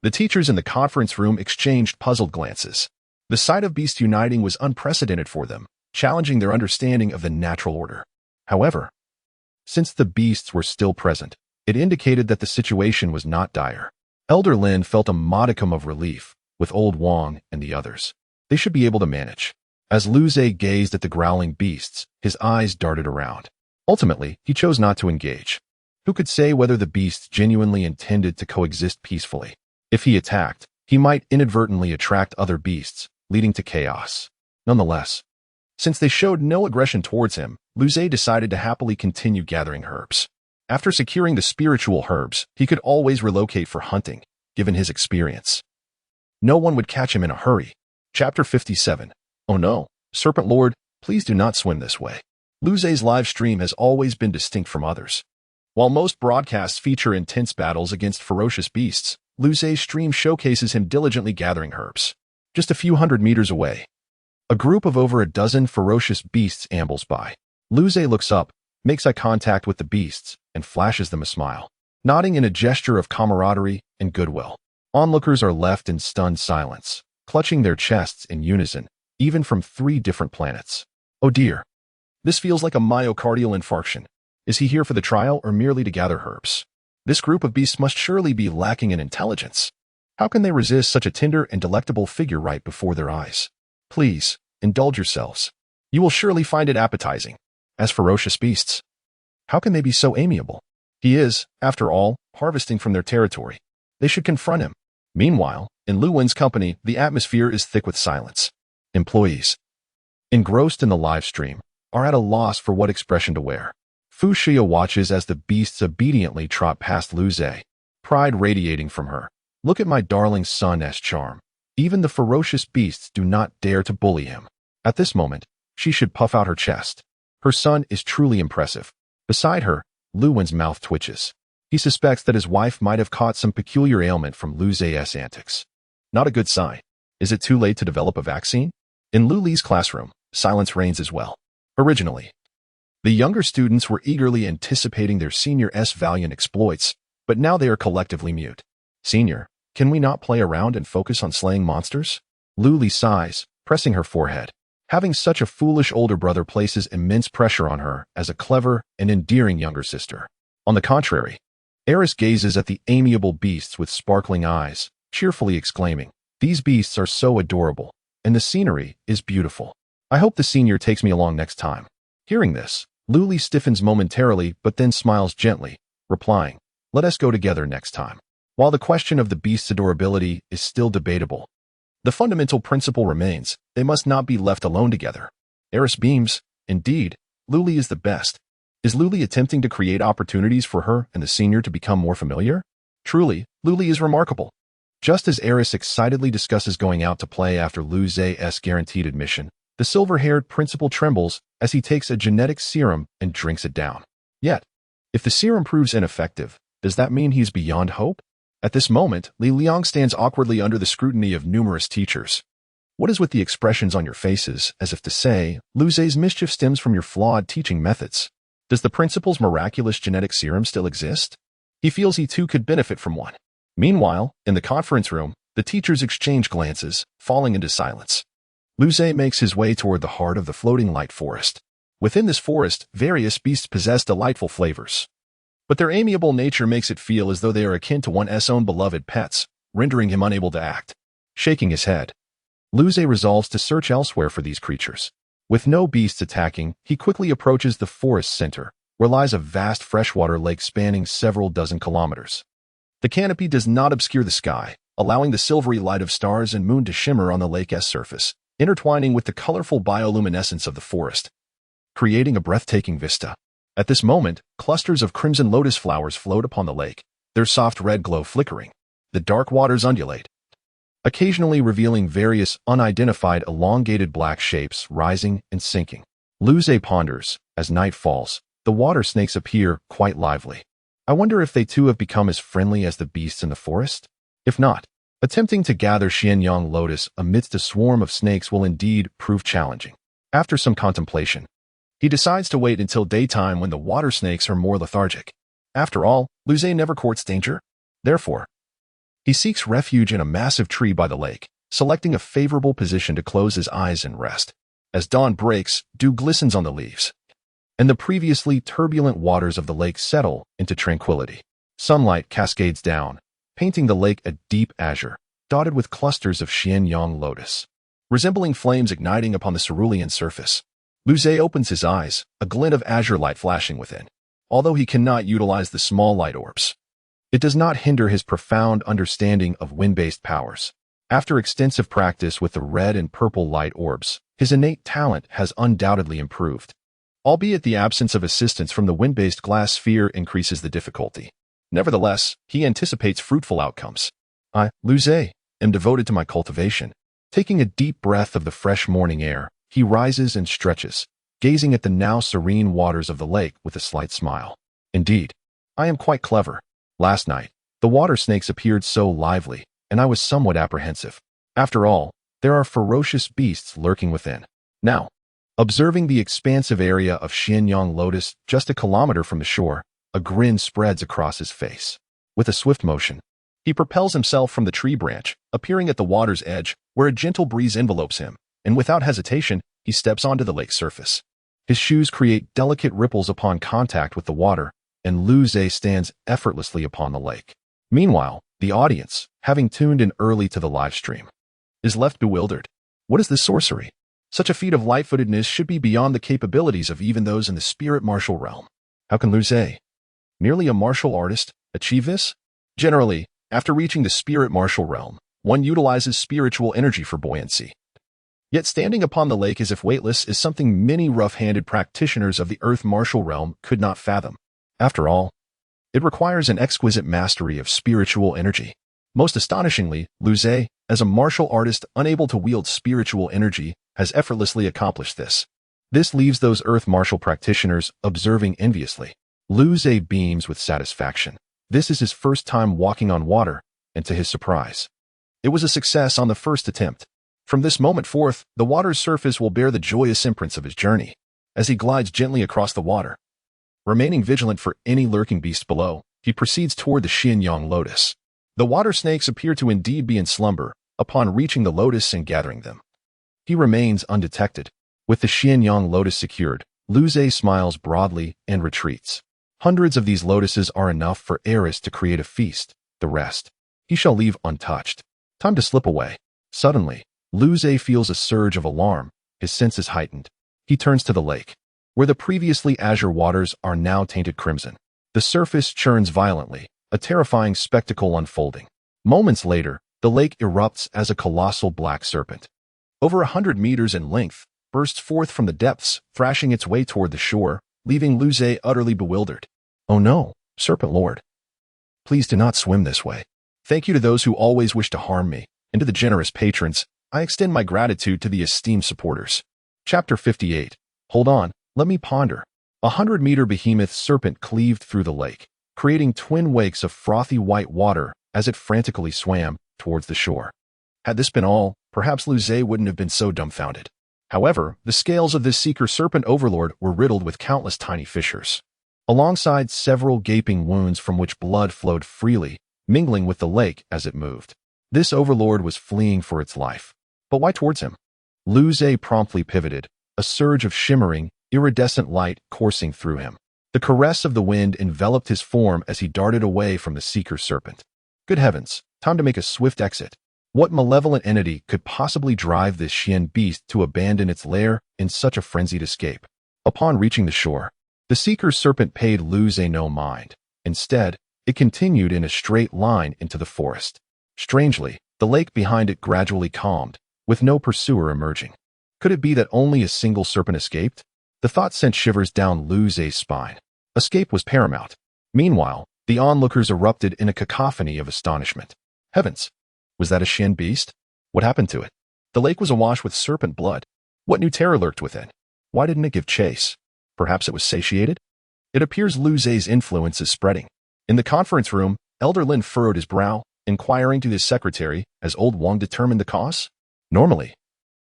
The teachers in the conference room exchanged puzzled glances. The sight of beasts uniting was unprecedented for them, challenging their understanding of the natural order. However, since the beasts were still present, it indicated that the situation was not dire. Elder Lin felt a modicum of relief with Old Wong and the others. They should be able to manage. As Lu Zhe gazed at the growling beasts, his eyes darted around. Ultimately, he chose not to engage. Who could say whether the beasts genuinely intended to coexist peacefully? If he attacked, he might inadvertently attract other beasts, leading to chaos. Nonetheless, since they showed no aggression towards him, Lu Zhe decided to happily continue gathering herbs. After securing the spiritual herbs, he could always relocate for hunting, given his experience. No one would catch him in a hurry. Chapter 57. Oh no, Serpent Lord, please do not swim this way. Lu Zhe's live stream has always been distinct from others. While most broadcasts feature intense battles against ferocious beasts, Lu Zhe's stream showcases him diligently gathering herbs. Just a few hundred meters away, a group of over a dozen ferocious beasts ambles by. Lu Zhe looks up, makes eye contact with the beasts, and flashes them a smile. nodding in a gesture of camaraderie and goodwill. Onlookers are left in stunned silence, clutching their chests in unison, even from 3 different planets. Oh dear. This feels like a myocardial infarction. Is he here for the trial or merely to gather herbs? This group of beasts must surely be lacking in intelligence. How can they resist such a tender and delectable figure right before their eyes? Please, indulge yourselves. You will surely find it appetizing. As ferocious beasts, how can they be so amiable? He is, after all, harvesting from their territory. They should confront him. Meanwhile, in Lu Wen's company, the atmosphere is thick with silence. Employees, engrossed in the live stream, are at a loss for what expression to wear. Fu Xia watches as the beasts obediently trot past Lu Zhe, pride radiating from her. Look at my darling son's charm. Even the ferocious beasts do not dare to bully him. At this moment, she should puff out her chest. Her son is truly impressive. Beside her, Lu Wen's mouth twitches. He suspects that his wife might have caught some peculiar ailment from Lu Zhe's antics. Not a good sign. Is it too late to develop a vaccine? In Lu Li's classroom, silence reigns as well. Originally, the younger students were eagerly anticipating their senior's valiant exploits, but now they are collectively mute. Senior, can we not play around and focus on slaying monsters? Lu Li sighs, pressing her forehead. Having such a foolish older brother places immense pressure on her as a clever and endearing younger sister. On the contrary, Eris gazes at the amiable beasts with sparkling eyes, cheerfully exclaiming, "These beasts are so adorable, and the scenery is beautiful. I hope the senior takes me along next time." Hearing this, Lu Li stiffens momentarily but then smiles gently, replying, "Let us go together next time." While the question of the beast's adorability is still debatable, the fundamental principle remains: they must not be left alone together. Eris beams. Indeed, Lu Li is the best. Is Lu Li attempting to create opportunities for her and the senior to become more familiar? Truly, Lu Li is remarkable. Just as Eris excitedly discusses going out to play after Lu Zhe's guaranteed admission, the silver-haired principal trembles as he takes a genetic serum and drinks it down. Yet, if the serum proves ineffective, does that mean he's beyond hope? At this moment, Li Liang stands awkwardly under the scrutiny of numerous teachers. What is with the expressions on your faces, as if to say, Lu Zhe's mischief stems from your flawed teaching methods? Does the principal's miraculous genetic serum still exist? He feels he too could benefit from one. Meanwhile, in the conference room, the teachers exchange glances, falling into silence. Lu Zhe makes his way toward the heart of the floating light forest. Within this forest, various beasts possess delightful flavors. But their amiable nature makes it feel as though they are akin to one's own beloved pets, rendering him unable to act. Shaking his head, Lu Zhe resolves to search elsewhere for these creatures. With no beasts attacking, he quickly approaches the forest center, where lies a vast freshwater lake spanning several dozen kilometers. The canopy does not obscure the sky, allowing the silvery light of stars and moon to shimmer on the lake's surface, intertwining with the colorful bioluminescence of the forest, creating a breathtaking vista. At this moment, clusters of crimson lotus flowers float upon the lake, their soft red glow flickering. The dark waters undulate, occasionally revealing various unidentified elongated black shapes rising and sinking. Lu Zhe ponders. As night falls, the water snakes appear quite lively. I wonder if they too have become as friendly as the beasts in the forest? If not, attempting to gather Xianyang lotus amidst a swarm of snakes will indeed prove challenging. After some contemplation, he decides to wait until daytime when the water snakes are more lethargic. After all, Lu Zhe never courts danger. Therefore, he seeks refuge in a massive tree by the lake, selecting a favorable position to close his eyes and rest. As dawn breaks, dew glistens on the leaves, and the previously turbulent waters of the lake settle into tranquility. Sunlight cascades down, painting the lake a deep azure, dotted with clusters of Xianyang lotus, resembling flames igniting upon the cerulean surface. Lu Zhe opens his eyes, a glint of azure light flashing within. Although he cannot utilize the small light orbs, it does not hinder his profound understanding of wind-based powers. After extensive practice with the red and purple light orbs, his innate talent has undoubtedly improved. Albeit the absence of assistance from the wind-based glass sphere increases the difficulty. Nevertheless, he anticipates fruitful outcomes. I, Lu Zhe, am devoted to my cultivation. Taking a deep breath of the fresh morning air, he rises and stretches, gazing at the now serene waters of the lake with a slight smile. Indeed, I am quite clever. Last night, the water snakes appeared so lively, and I was somewhat apprehensive. After all, there are ferocious beasts lurking within. Now, observing the expansive area of Xianyang lotus just a kilometer from the shore, a grin spreads across his face. With a swift motion, he propels himself from the tree branch, appearing at the water's edge, where a gentle breeze envelopes him, and without hesitation, he steps onto the lake's surface. His shoes create delicate ripples upon contact with the water, and Luze stands effortlessly upon the lake. Meanwhile, the audience, having tuned in early to the live stream, is left bewildered. What is this sorcery? Such a feat of light-footedness should be beyond the capabilities of even those in the spirit martial realm. How can Luze, merely a martial artist, achieve this? Generally, after reaching the spirit martial realm, one utilizes spiritual energy for buoyancy. Yet standing upon the lake as if weightless is something many rough-handed practitioners of the earth martial realm could not fathom. After all, it requires an exquisite mastery of spiritual energy. Most astonishingly, Luze, as a martial artist unable to wield spiritual energy, has effortlessly accomplished this. This leaves those earth martial practitioners observing enviously. Luze beams with satisfaction. This is his first time walking on water, and to his surprise, it was a success on the first attempt. From this moment forth, the water's surface will bear the joyous imprints of his journey, as he glides gently across the water. Remaining vigilant for any lurking beast below, he proceeds toward the Xianyang lotus. The water snakes appear to indeed be in slumber upon reaching the lotus and gathering them. He remains undetected. With the Xianyang lotus secured, Luze smiles broadly and retreats. Hundreds of these lotuses are enough for Eris to create a feast. The rest he shall leave untouched. Time to slip away. Suddenly, Luze feels a surge of alarm. His senses heightened. He turns to the lake, where the previously azure waters are now tainted crimson. The surface churns violently, a terrifying spectacle unfolding. Moments later, the lake erupts as a colossal black serpent, over 100 meters in length, bursts forth from the depths, thrashing its way toward the shore, leaving Luze utterly bewildered. Oh no, Serpent Lord. Please do not swim this way. Thank you to those who always wish to harm me, and to the generous patrons, I extend my gratitude to the esteemed supporters. Chapter 58. Hold on, let me ponder. 100-meter behemoth serpent cleaved through the lake, creating twin wakes of frothy white water as it frantically swam towards the shore. Had this been all, perhaps Luze wouldn't have been so dumbfounded. However, the scales of this seeker serpent overlord were riddled with countless tiny fissures, alongside several gaping wounds from which blood flowed freely, mingling with the lake as it moved. This overlord was fleeing for its life. But why towards him? Luze promptly pivoted, a surge of shimmering, iridescent light coursing through him. The caress of the wind enveloped his form as he darted away from the seeker serpent. Good heavens, time to make a swift exit. What malevolent entity could possibly drive this Xian beast to abandon its lair in such a frenzied escape? Upon reaching the shore, the seeker serpent paid Luze no mind. Instead, it continued in a straight line into the forest. Strangely, the lake behind it gradually calmed, with no pursuer emerging. Could it be that only a single serpent escaped? The thought sent shivers down Luze's spine. Escape was paramount. Meanwhile, the onlookers erupted in a cacophony of astonishment. Heavens! Was that a Xian beast? What happened to it? The lake was awash with serpent blood. What new terror lurked within? Why didn't it give chase? Perhaps it was satiated? It appears Luze's influence is spreading. In the conference room, Elder Lin furrowed his brow, inquiring to his secretary, has old Wang determined the cause? Normally,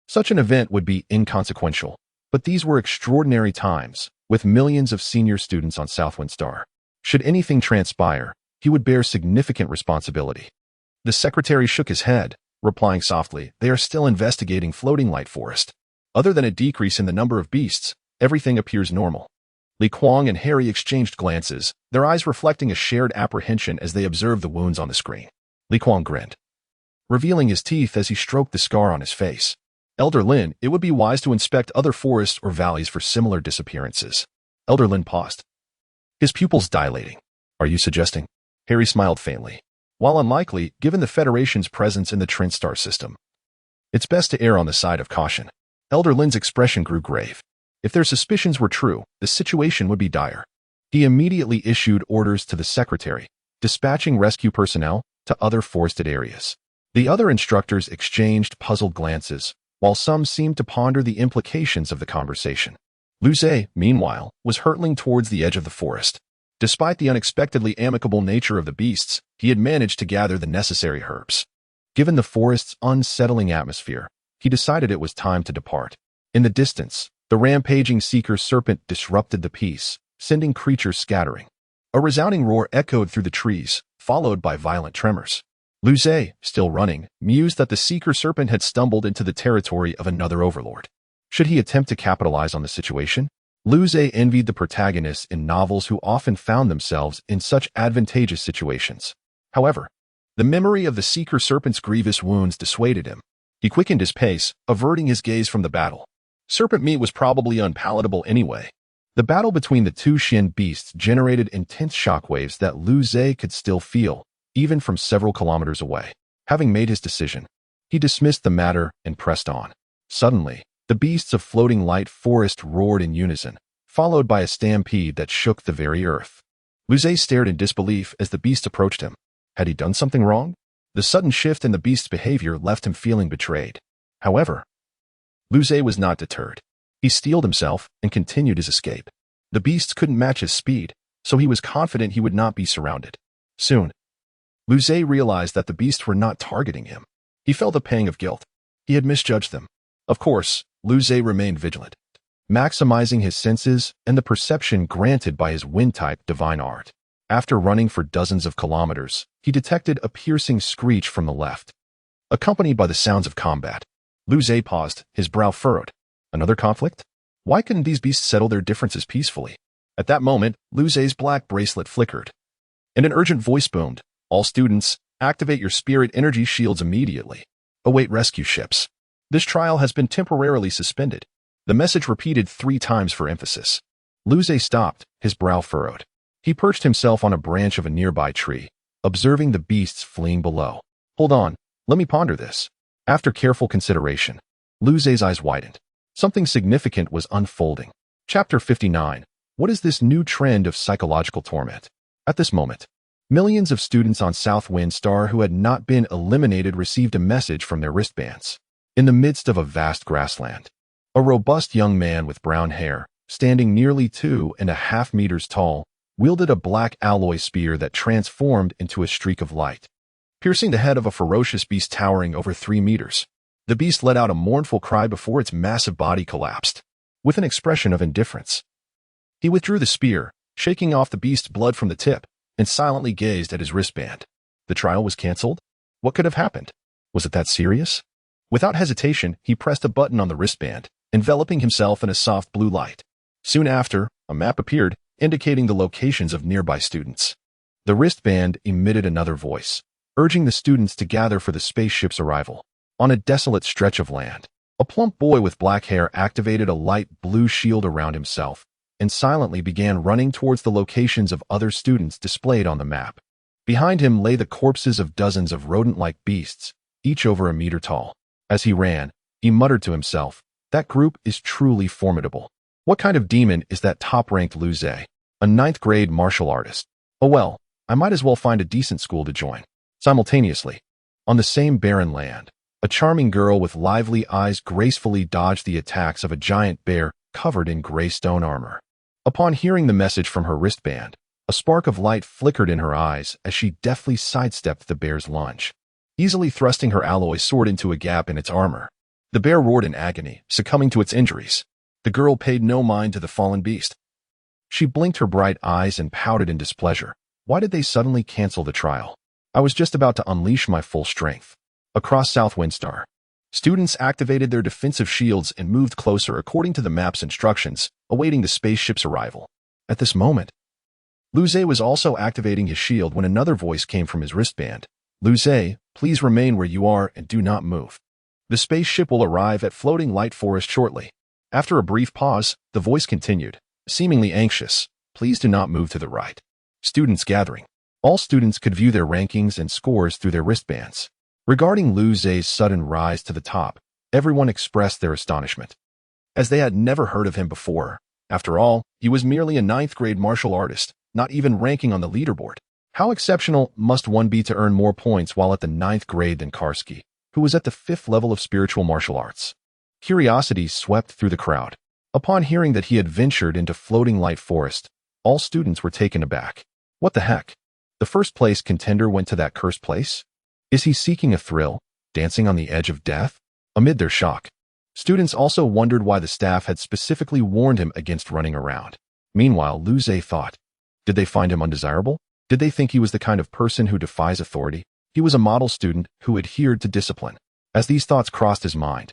such an event would be inconsequential, but these were extraordinary times, with millions of senior students on Southwind Star. Should anything transpire, he would bear significant responsibility. The secretary shook his head, replying softly, they are still investigating Floating Light Forest. Other than a decrease in the number of beasts, everything appears normal. Li Kuang and Harry exchanged glances, their eyes reflecting a shared apprehension as they observed the wounds on the screen. Li Kuang grinned, revealing his teeth as he stroked the scar on his face. Elder Lin, it would be wise to inspect other forests or valleys for similar disappearances. Elder Lin paused, his pupils dilating. Are you suggesting? Harry smiled faintly. While unlikely, given the Federation's presence in the Trent Star system, it's best to err on the side of caution. Elder Lin's expression grew grave. If their suspicions were true, the situation would be dire. He immediately issued orders to the secretary, dispatching rescue personnel to other forested areas. The other instructors exchanged puzzled glances, while some seemed to ponder the implications of the conversation. Luze, meanwhile, was hurtling towards the edge of the forest. Despite the unexpectedly amicable nature of the beasts, he had managed to gather the necessary herbs. Given the forest's unsettling atmosphere, he decided it was time to depart. In the distance, the rampaging seeker serpent disrupted the peace, sending creatures scattering. A resounding roar echoed through the trees, followed by violent tremors. Luze, still running, mused that the seeker serpent had stumbled into the territory of another overlord. Should he attempt to capitalize on the situation? Luze envied the protagonists in novels who often found themselves in such advantageous situations. However, the memory of the seeker serpent's grievous wounds dissuaded him. He quickened his pace, averting his gaze from the battle. Serpent meat was probably unpalatable anyway. The battle between the two Shin beasts generated intense shockwaves that Luze could still feel, even from several kilometers away. Having made his decision, he dismissed the matter and pressed on. Suddenly, the beasts of floating light forest roared in unison, followed by a stampede that shook the very earth. Luze stared in disbelief as the beasts approached him. Had he done something wrong? The sudden shift in the beast's behavior left him feeling betrayed. However, Luze was not deterred. He steeled himself and continued his escape. The beasts couldn't match his speed, so he was confident he would not be surrounded. Soon, Luze realized that the beasts were not targeting him. He felt a pang of guilt. He had misjudged them. Of course, Luze remained vigilant, maximizing his senses and the perception granted by his wind-type divine art. After running for dozens of kilometers, he detected a piercing screech from the left. Accompanied by the sounds of combat, Luze paused, his brow furrowed. Another conflict? Why couldn't these beasts settle their differences peacefully? At that moment, Luze's black bracelet flickered, and an urgent voice boomed. All students, activate your spirit energy shields immediately. Await rescue ships. This trial has been temporarily suspended. The message repeated 3 times for emphasis. Luze stopped, his brow furrowed. He perched himself on a branch of a nearby tree, observing the beasts fleeing below. Hold on, let me ponder this. After careful consideration, Luze's eyes widened. Something significant was unfolding. Chapter 59. What is this new trend of psychological torment? At this moment, millions of students on Southwind Star who had not been eliminated received a message from their wristbands. In the midst of a vast grassland, a robust young man with brown hair, standing nearly 2.5 meters tall, wielded a black alloy spear that transformed into a streak of light, piercing the head of a ferocious beast towering over 3 meters. The beast let out a mournful cry before its massive body collapsed. With an expression of indifference, he withdrew the spear, shaking off the beast's blood from the tip, and silently gazed at his wristband. The trial was cancelled? What could have happened? Was it that serious? Without hesitation, he pressed a button on the wristband, enveloping himself in a soft blue light. Soon after, a map appeared, indicating the locations of nearby students. The wristband emitted another voice, urging the students to gather for the spaceship's arrival. On a desolate stretch of land, a plump boy with black hair activated a light blue shield around himself and silently began running towards the locations of other students displayed on the map. Behind him lay the corpses of dozens of rodent-like beasts, each over a meter tall. As he ran, he muttered to himself, "That group is truly formidable. What kind of demon is that top-ranked Luze? A 9th-grade martial artist. Oh well, I might as well find a decent school to join." Simultaneously, on the same barren land, a charming girl with lively eyes gracefully dodged the attacks of a giant bear covered in gray stone armor. Upon hearing the message from her wristband, a spark of light flickered in her eyes as she deftly sidestepped the bear's lunge, easily thrusting her alloy sword into a gap in its armor. The bear roared in agony, succumbing to its injuries. The girl paid no mind to the fallen beast. She blinked her bright eyes and pouted in displeasure. Why did they suddenly cancel the trial? I was just about to unleash my full strength. Across Southwind Star, students activated their defensive shields and moved closer according to the map's instructions, awaiting the spaceship's arrival. At this moment, Luze was also activating his shield when another voice came from his wristband. "Luze, please remain where you are and do not move. The spaceship will arrive at Floating Light Forest shortly." After a brief pause, the voice continued, seemingly anxious, "Please do not move to the right." Students gathering. All students could view their rankings and scores through their wristbands. Regarding Luze's sudden rise to the top, everyone expressed their astonishment, as they had never heard of him before. After all, he was merely a 9th-grade martial artist, not even ranking on the leaderboard. How exceptional must one be to earn more points while at the 9th grade than Karski, who was at the 5th level of spiritual martial arts? Curiosity swept through the crowd. Upon hearing that he had ventured into Floating Light Forest, all students were taken aback. What the heck? The first-place contender went to that cursed place? Is he seeking a thrill, dancing on the edge of death? Amid their shock, students also wondered why the staff had specifically warned him against running around. Meanwhile, Luze thought, Did they find him undesirable? Did they think he was the kind of person who defies authority? He was a model student who adhered to discipline. As these thoughts crossed his mind,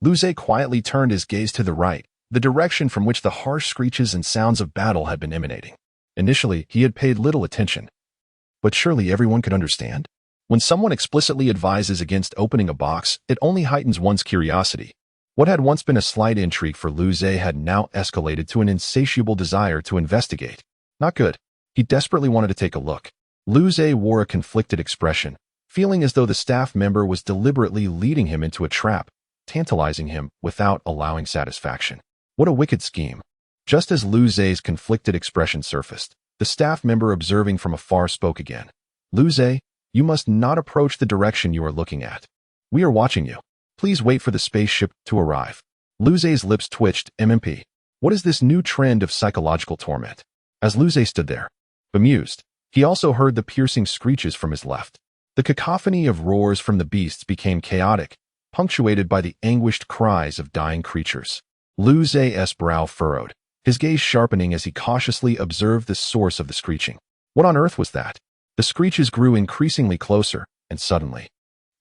Luze quietly turned his gaze to the right, the direction from which the harsh screeches and sounds of battle had been emanating. Initially, he had paid little attention. But surely everyone could understand? When someone explicitly advises against opening a box, it only heightens one's curiosity. What had once been a slight intrigue for Luze had now escalated to an insatiable desire to investigate. Not good. He desperately wanted to take a look. Luze wore a conflicted expression, feeling as though the staff member was deliberately leading him into a trap, tantalizing him without allowing satisfaction. What a wicked scheme. Just as Luze's conflicted expression surfaced, the staff member observing from afar spoke again. Luze, you must not approach the direction you are looking at. We are watching you. Please wait for the spaceship to arrive. Luze's lips twitched. MMP. What is this new trend of psychological torment? As Luze stood there, bemused, he also heard the piercing screeches from his left. The cacophony of roars from the beasts became chaotic, punctuated by the anguished cries of dying creatures. Luze's brow furrowed, his gaze sharpening as he cautiously observed the source of the screeching. What on earth was that? The screeches grew increasingly closer, and suddenly,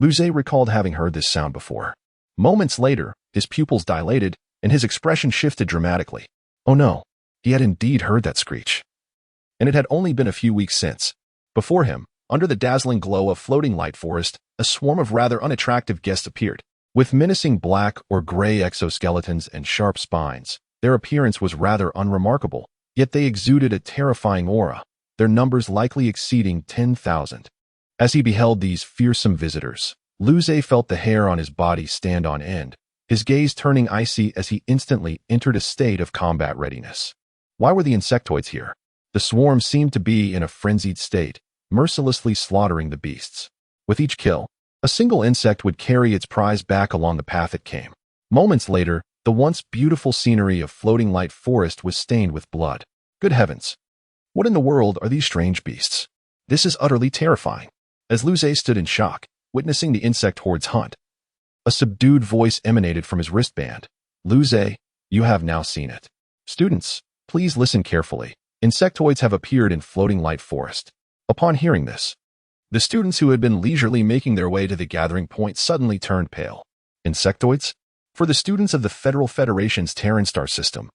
Luze recalled having heard this sound before. Moments later, his pupils dilated, and his expression shifted dramatically. Oh no, he had indeed heard that screech. And it had only been a few weeks since. Before him, under the dazzling glow of floating light forest, a swarm of rather unattractive guests appeared. With menacing black or gray exoskeletons and sharp spines, their appearance was rather unremarkable, yet they exuded a terrifying aura, their numbers likely exceeding 10,000. As he beheld these fearsome visitors, Luze felt the hair on his body stand on end, his gaze turning icy as he instantly entered a state of combat readiness. Why were the insectoids here? The swarm seemed to be in a frenzied state, mercilessly slaughtering the beasts. With each kill, a single insect would carry its prize back along the path it came. Moments later, the once beautiful scenery of floating light forest was stained with blood. Good heavens! What in the world are these strange beasts? This is utterly terrifying. As Luze stood in shock, witnessing the insect horde's hunt, a subdued voice emanated from his wristband. Luze, you have now seen it. Students, please listen carefully. Insectoids have appeared in floating light forest. Upon hearing this, the students who had been leisurely making their way to the gathering point suddenly turned pale. Insectoids? For the students of the Federal Federation's Terran star system,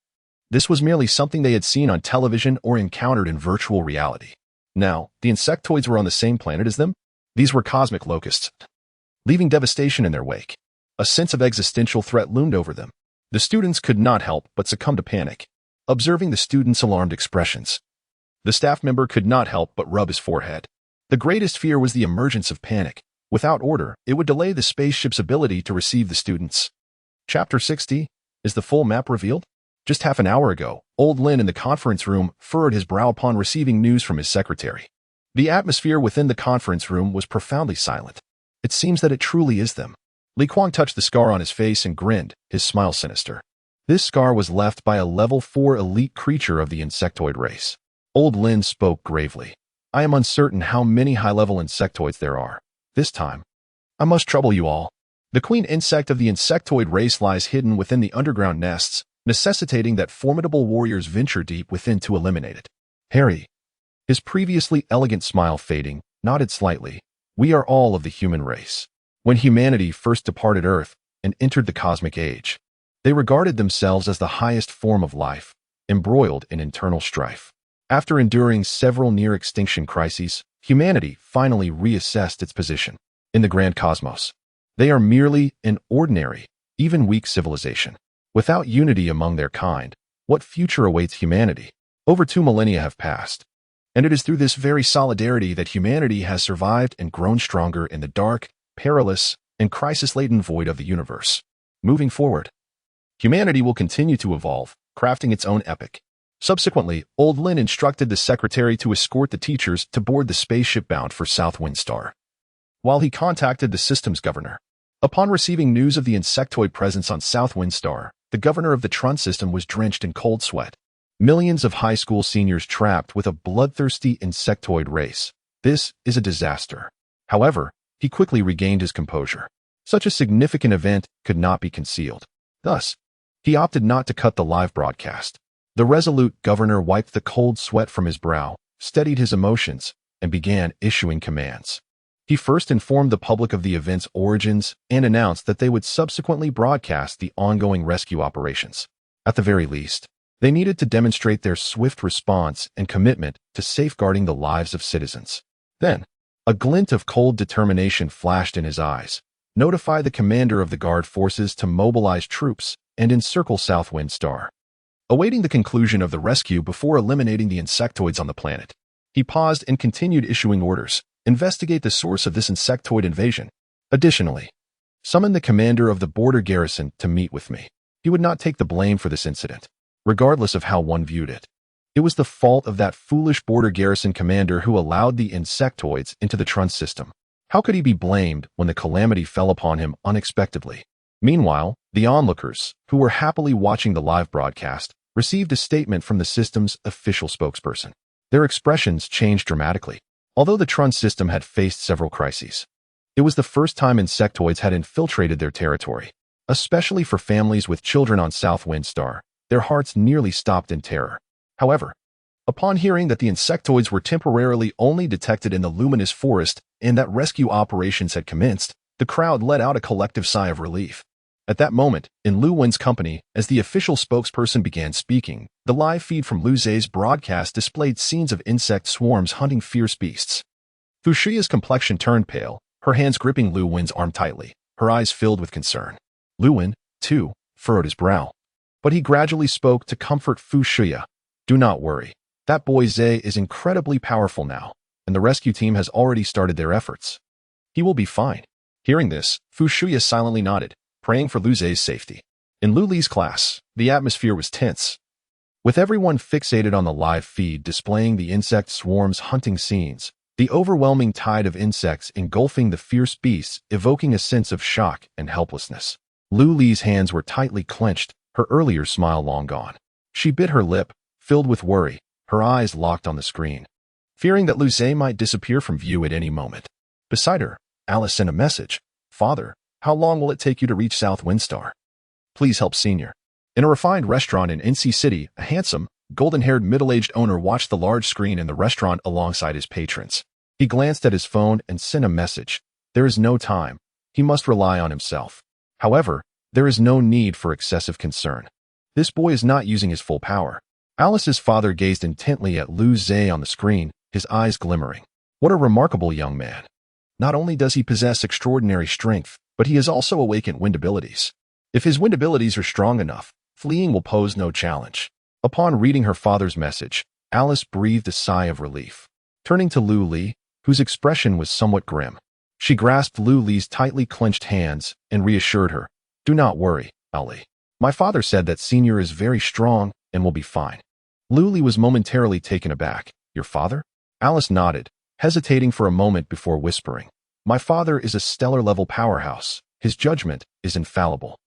this was merely something they had seen on television or encountered in virtual reality. Now, the insectoids were on the same planet as them. These were cosmic locusts, leaving devastation in their wake. A sense of existential threat loomed over them. The students could not help but succumb to panic, observing the students' alarmed expressions. The staff member could not help but rub his forehead. The greatest fear was the emergence of panic. Without order, it would delay the spaceship's ability to receive the students. Chapter 60. Is the full map revealed? Just half an hour ago, old Lin in the conference room furrowed his brow upon receiving news from his secretary. The atmosphere within the conference room was profoundly silent. It seems that it truly is them. Li Kuang touched the scar on his face and grinned, his smile sinister. This scar was left by a level 4 elite creature of the insectoid race. Old Lin spoke gravely. I am uncertain how many high-level insectoids there are. This time, I must trouble you all. The queen insect of the insectoid race lies hidden within the underground nests, necessitating that formidable warriors venture deep within to eliminate it. Harry, his previously elegant smile fading, nodded slightly. We are all of the human race. When humanity first departed Earth and entered the cosmic age, they regarded themselves as the highest form of life, embroiled in internal strife. After enduring several near-extinction crises, humanity finally reassessed its position in the grand cosmos. They are merely an ordinary, even weak civilization. Without unity among their kind, what future awaits humanity? Over 2 millennia have passed, and it is through this very solidarity that humanity has survived and grown stronger in the dark, perilous, and crisis-laden void of the universe. Moving forward, humanity will continue to evolve, crafting its own epic. Subsequently, old Lin instructed the secretary to escort the teachers to board the spaceship bound for South Windstar, while he contacted the system's governor. Upon receiving news of the insectoid presence on South Windstar, the governor of the Trun system was drenched in cold sweat. Millions of high school seniors trapped with a bloodthirsty insectoid race. This is a disaster. However, he quickly regained his composure. Such a significant event could not be concealed. Thus, he opted not to cut the live broadcast. The resolute governor wiped the cold sweat from his brow, steadied his emotions, and began issuing commands. He first informed the public of the event's origins and announced that they would subsequently broadcast the ongoing rescue operations. At the very least, they needed to demonstrate their swift response and commitment to safeguarding the lives of citizens. Then, a glint of cold determination flashed in his eyes. Notify the commander of the guard forces to mobilize troops and encircle Southwind Star. Awaiting the conclusion of the rescue before eliminating the insectoids on the planet, he paused and continued issuing orders. Investigate the source of this insectoid invasion. Additionally, summon the commander of the border garrison to meet with me. He would not take the blame for this incident, regardless of how one viewed it. It was the fault of that foolish border garrison commander who allowed the insectoids into the Trun system. How could he be blamed when the calamity fell upon him unexpectedly? Meanwhile, the onlookers, who were happily watching the live broadcast, received a statement from the system's official spokesperson. Their expressions changed dramatically. Although the Trun system had faced several crises, it was the first time insectoids had infiltrated their territory. Especially for families with children on Southwind Star, their hearts nearly stopped in terror. However, upon hearing that the insectoids were temporarily only detected in the luminous forest and that rescue operations had commenced, the crowd let out a collective sigh of relief. At that moment, in Lu Wen's company, as the official spokesperson began speaking, the live feed from Lu Zhe's broadcast displayed scenes of insect swarms hunting fierce beasts. Fu Shiya's complexion turned pale, her hands gripping Lu Wen's arm tightly, her eyes filled with concern. Lu Wen, too, furrowed his brow. But he gradually spoke to comfort Fu Shiya. Do not worry. That boy Zhe is incredibly powerful now, and the rescue team has already started their efforts. He will be fine. Hearing this, Fu Shiya silently nodded, praying for Lu Zhe's safety. In Lu Li's class, the atmosphere was tense. With everyone fixated on the live feed displaying the insect swarms hunting scenes, the overwhelming tide of insects engulfing the fierce beasts evoking a sense of shock and helplessness. Lu Li's hands were tightly clenched, her earlier smile long gone. She bit her lip, filled with worry, her eyes locked on the screen, fearing that Lu Zhe might disappear from view at any moment. Beside her, Alice sent a message. Father, how long will it take you to reach South Windstar? Please help Senior. In a refined restaurant in NC City, a handsome, golden-haired middle-aged owner watched the large screen in the restaurant alongside his patrons. He glanced at his phone and sent a message. There is no time. He must rely on himself. However, there is no need for excessive concern. This boy is not using his full power. Alice's father gazed intently at Lu Zhe on the screen, his eyes glimmering. What a remarkable young man. Not only does he possess extraordinary strength, but he has also awakened wind abilities. If his wind abilities are strong enough, fleeing will pose no challenge. Upon reading her father's message, Alice breathed a sigh of relief. Turning to Lu Li, whose expression was somewhat grim, she grasped Lu Li's tightly clenched hands and reassured her. Do not worry, Ali. My father said that Senior is very strong and will be fine. Lu Li was momentarily taken aback. Your father? Alice nodded, hesitating for a moment before whispering. My father is a stellar-level powerhouse. His judgment is infallible.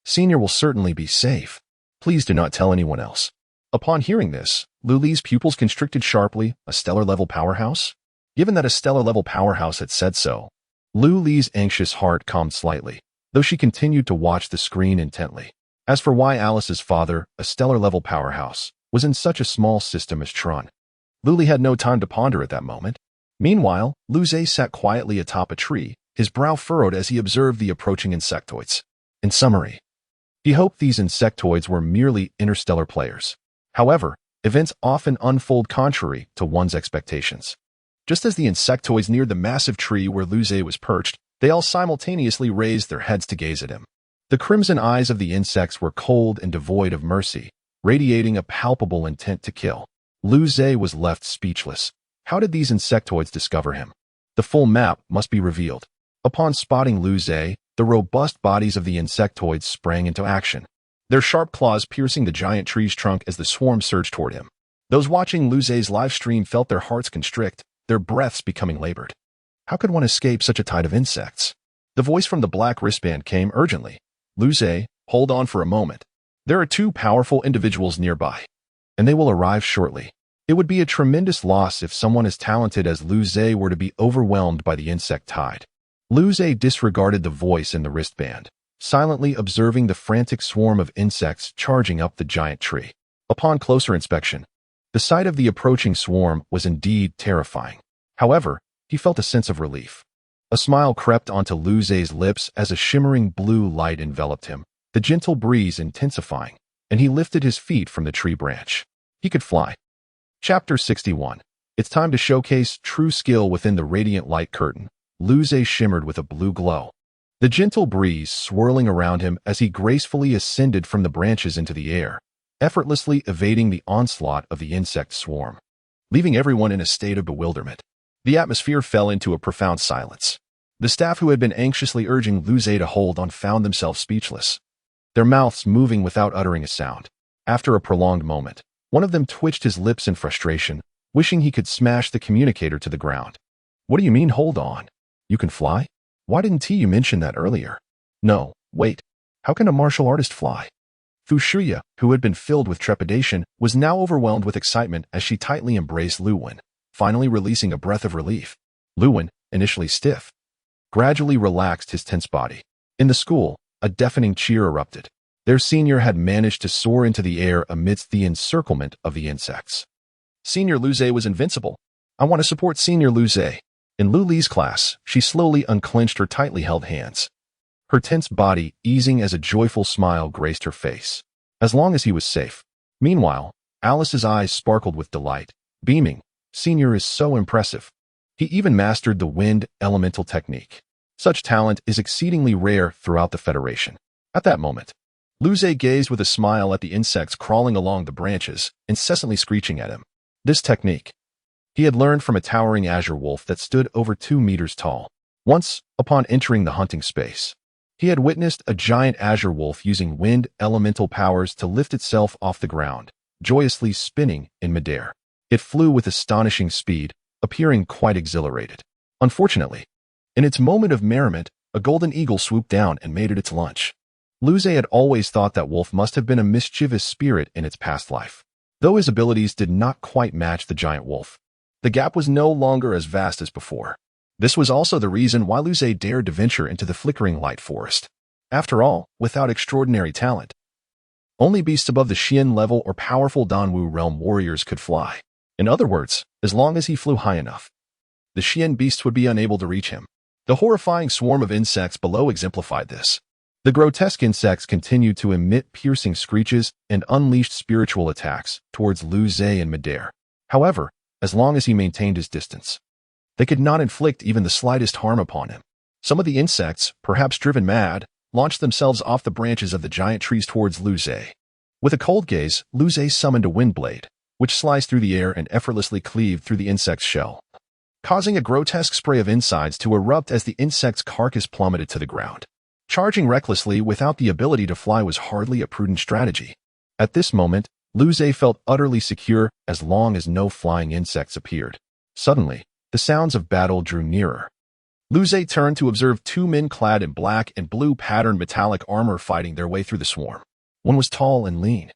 Senior will certainly be safe. Please do not tell anyone else. Upon hearing this, Lu Li's pupils constricted sharply. A stellar-level powerhouse? Given that a stellar-level powerhouse had said so, Lu Li's anxious heart calmed slightly, though she continued to watch the screen intently. As for why Alice's father, a stellar-level powerhouse, was in such a small system as Trun, Lu Li had no time to ponder at that moment. Meanwhile, Lu Zhe sat quietly atop a tree, his brow furrowed as he observed the approaching insectoids. In summary, he hoped these insectoids were merely interstellar players. However, events often unfold contrary to one's expectations. Just as the insectoids neared the massive tree where Lu Zhe was perched, they all simultaneously raised their heads to gaze at him. The crimson eyes of the insects were cold and devoid of mercy, radiating a palpable intent to kill. Lu Zhe was left speechless. How did these insectoids discover him? The full map must be revealed. Upon spotting Lu Zhe, the robust bodies of the insectoids sprang into action, their sharp claws piercing the giant tree's trunk as the swarm surged toward him. Those watching Lu Zhe's live stream felt their hearts constrict, their breaths becoming labored. How could one escape such a tide of insects? The voice from the black wristband came urgently. Lu Zhe, hold on for a moment. There are two powerful individuals nearby, and they will arrive shortly. It would be a tremendous loss if someone as talented as Lu Zhe were to be overwhelmed by the insect tide. Lu Zhe disregarded the voice in the wristband, silently observing the frantic swarm of insects charging up the giant tree. Upon closer inspection, the sight of the approaching swarm was indeed terrifying. However, he felt a sense of relief. A smile crept onto Lu Zhe's lips as a shimmering blue light enveloped him, the gentle breeze intensifying, and he lifted his feet from the tree branch. He could fly. Chapter 61. It's time to showcase true skill within the radiant light curtain. Lu Zhe shimmered with a blue glow. The gentle breeze swirling around him as he gracefully ascended from the branches into the air, effortlessly evading the onslaught of the insect swarm, leaving everyone in a state of bewilderment. The atmosphere fell into a profound silence. The staff who had been anxiously urging Lu Zhe to hold on found themselves speechless, their mouths moving without uttering a sound. After a prolonged moment, one of them twitched his lips in frustration, wishing he could smash the communicator to the ground. What do you mean, hold on? You can fly? Why didn't you mention that earlier? No, wait. How can a martial artist fly? Fu Shuya, who had been filled with trepidation, was now overwhelmed with excitement as she tightly embraced Lu Wen, finally releasing a breath of relief. Lu Wen, initially stiff, gradually relaxed his tense body. In the school, a deafening cheer erupted. Their senior had managed to soar into the air amidst the encirclement of the insects. Senior Lu Zhe was invincible. I want to support Senior Lu Zhe. In Lu Li's class, she slowly unclenched her tightly held hands, her tense body easing as a joyful smile graced her face. As long as he was safe. Meanwhile, Alice's eyes sparkled with delight, beaming. Senior is so impressive. He even mastered the wind elemental technique. Such talent is exceedingly rare throughout the Federation. At that moment, Lu Zhe gazed with a smile at the insects crawling along the branches, incessantly screeching at him. This technique he had learned from a towering azure wolf that stood over 2 meters tall. Once, upon entering the hunting space, he had witnessed a giant azure wolf using wind elemental powers to lift itself off the ground, joyously spinning in midair. It flew with astonishing speed, appearing quite exhilarated. Unfortunately, in its moment of merriment, a golden eagle swooped down and made it its lunch. Lu Zhe had always thought that wolf must have been a mischievous spirit in its past life. Though his abilities did not quite match the giant wolf, the gap was no longer as vast as before. This was also the reason why Lu Zhe dared to venture into the flickering light forest. After all, without extraordinary talent, only beasts above the Xian level or powerful Danwu realm warriors could fly. In other words, as long as he flew high enough, the Xian beasts would be unable to reach him. The horrifying swarm of insects below exemplified this. The grotesque insects continued to emit piercing screeches and unleashed spiritual attacks towards Lu Zhe in midair. However, as long as he maintained his distance, they could not inflict even the slightest harm upon him. Some of the insects, perhaps driven mad, launched themselves off the branches of the giant trees towards Lu Zhe. With a cold gaze, Lu Zhe summoned a wind blade, which sliced through the air and effortlessly cleaved through the insect's shell, causing a grotesque spray of insides to erupt as the insect's carcass plummeted to the ground. Charging recklessly without the ability to fly was hardly a prudent strategy. At this moment, Lu Zhe felt utterly secure as long as no flying insects appeared. Suddenly, the sounds of battle drew nearer. Lu Zhe turned to observe 2 men clad in black and blue patterned metallic armor fighting their way through the swarm. One was tall and lean,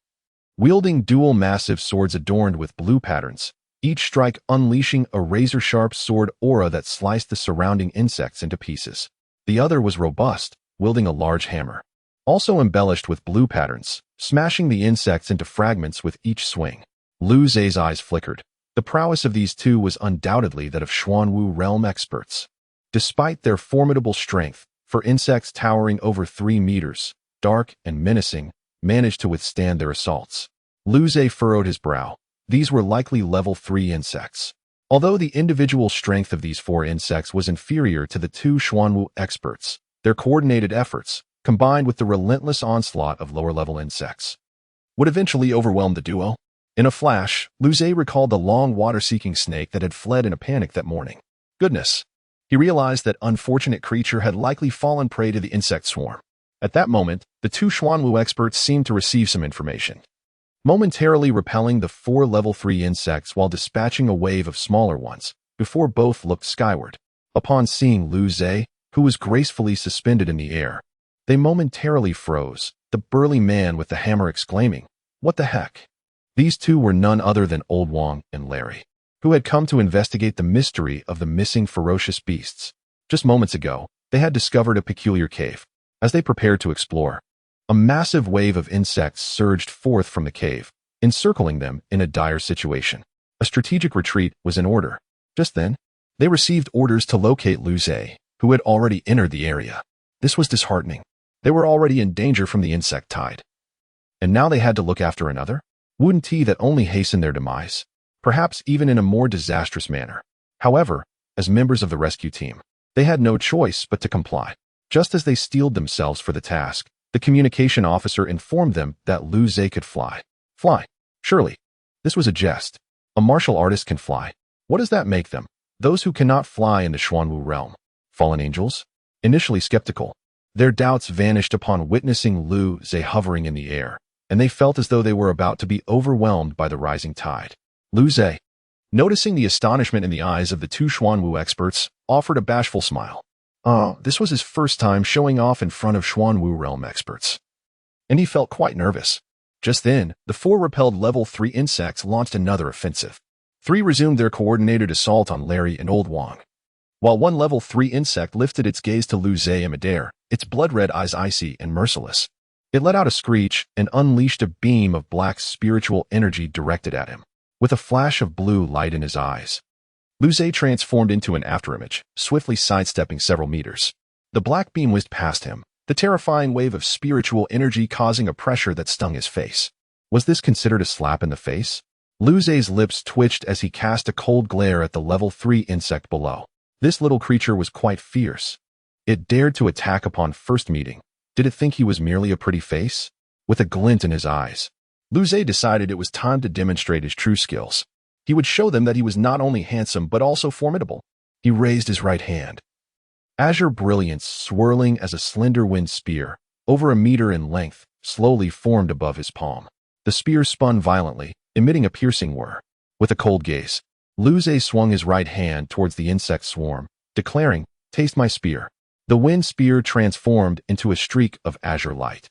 wielding dual massive swords adorned with blue patterns, each strike unleashing a razor-sharp sword aura that sliced the surrounding insects into pieces. The other was robust, wielding a large hammer, also embellished with blue patterns, smashing the insects into fragments with each swing. Lu Zhe's eyes flickered. The prowess of these two was undoubtedly that of Xuanwu realm experts. Despite their formidable strength, for insects towering over 3 meters, dark and menacing, managed to withstand their assaults. Lu Zhe furrowed his brow. These were likely level 3 insects. Although the individual strength of these 4 insects was inferior to the 2 Xuanwu experts, their coordinated efforts, combined with the relentless onslaught of lower-level insects, would eventually overwhelm the duo. In a flash, Lu Zhe recalled the long water-seeking snake that had fled in a panic that morning. Goodness! He realized that unfortunate creature had likely fallen prey to the insect swarm. At that moment, the 2 Xuanwu experts seemed to receive some information, momentarily repelling the 4 level 3 insects while dispatching a wave of smaller ones, before both looked skyward. Upon seeing Lu Zhe, who was gracefully suspended in the air, they momentarily froze, the burly man with the hammer exclaiming, "What the heck?" These 2 were none other than Old Wang and Larry, who had come to investigate the mystery of the missing ferocious beasts. Just moments ago, they had discovered a peculiar cave. As they prepared to explore, a massive wave of insects surged forth from the cave, encircling them in a dire situation. A strategic retreat was in order. Just then, they received orders to locate Lu Zhe, who had already entered the area. This was disheartening. They were already in danger from the insect tide. And now they had to look after another? Wouldn't that only hasten their demise? Perhaps even in a more disastrous manner. However, as members of the rescue team, they had no choice but to comply. Just as they steeled themselves for the task, the communication officer informed them that Lu Zhe could fly. Fly? Surely. This was a jest. A martial artist can fly. What does that make them? Those who cannot fly in the Xuanwu realm. Fallen angels? Initially skeptical, their doubts vanished upon witnessing Lu Zhe hovering in the air, and they felt as though they were about to be overwhelmed by the rising tide. Lu Zhe, noticing the astonishment in the eyes of the two Xuanwu experts, offered a bashful smile. This was his first time showing off in front of Xuanwu realm experts, and he felt quite nervous. Just then, the four repelled level 3 insects launched another offensive. 3 resumed their coordinated assault on Larry and Old Wang. While one level 3 insect lifted its gaze to Lu Zhe and midair, its blood-red eyes icy and merciless. It let out a screech and unleashed a beam of black spiritual energy directed at him, with a flash of blue light in his eyes. Lu Zhe transformed into an afterimage, swiftly sidestepping several meters. The black beam whizzed past him, the terrifying wave of spiritual energy causing a pressure that stung his face. Was this considered a slap in the face? Lu Zhe's lips twitched as he cast a cold glare at the level 3 insect below. This little creature was quite fierce. It dared to attack upon first meeting. Did it think he was merely a pretty face? With a glint in his eyes, Lu Zhe decided it was time to demonstrate his true skills. He would show them that he was not only handsome but also formidable. He raised his right hand. Azure brilliance, swirling as a slender wind spear, over a meter in length, slowly formed above his palm. The spear spun violently, emitting a piercing whir. With a cold gaze, Lu Zhe swung his right hand towards the insect swarm, declaring, "Taste my spear." The wind spear transformed into a streak of azure light,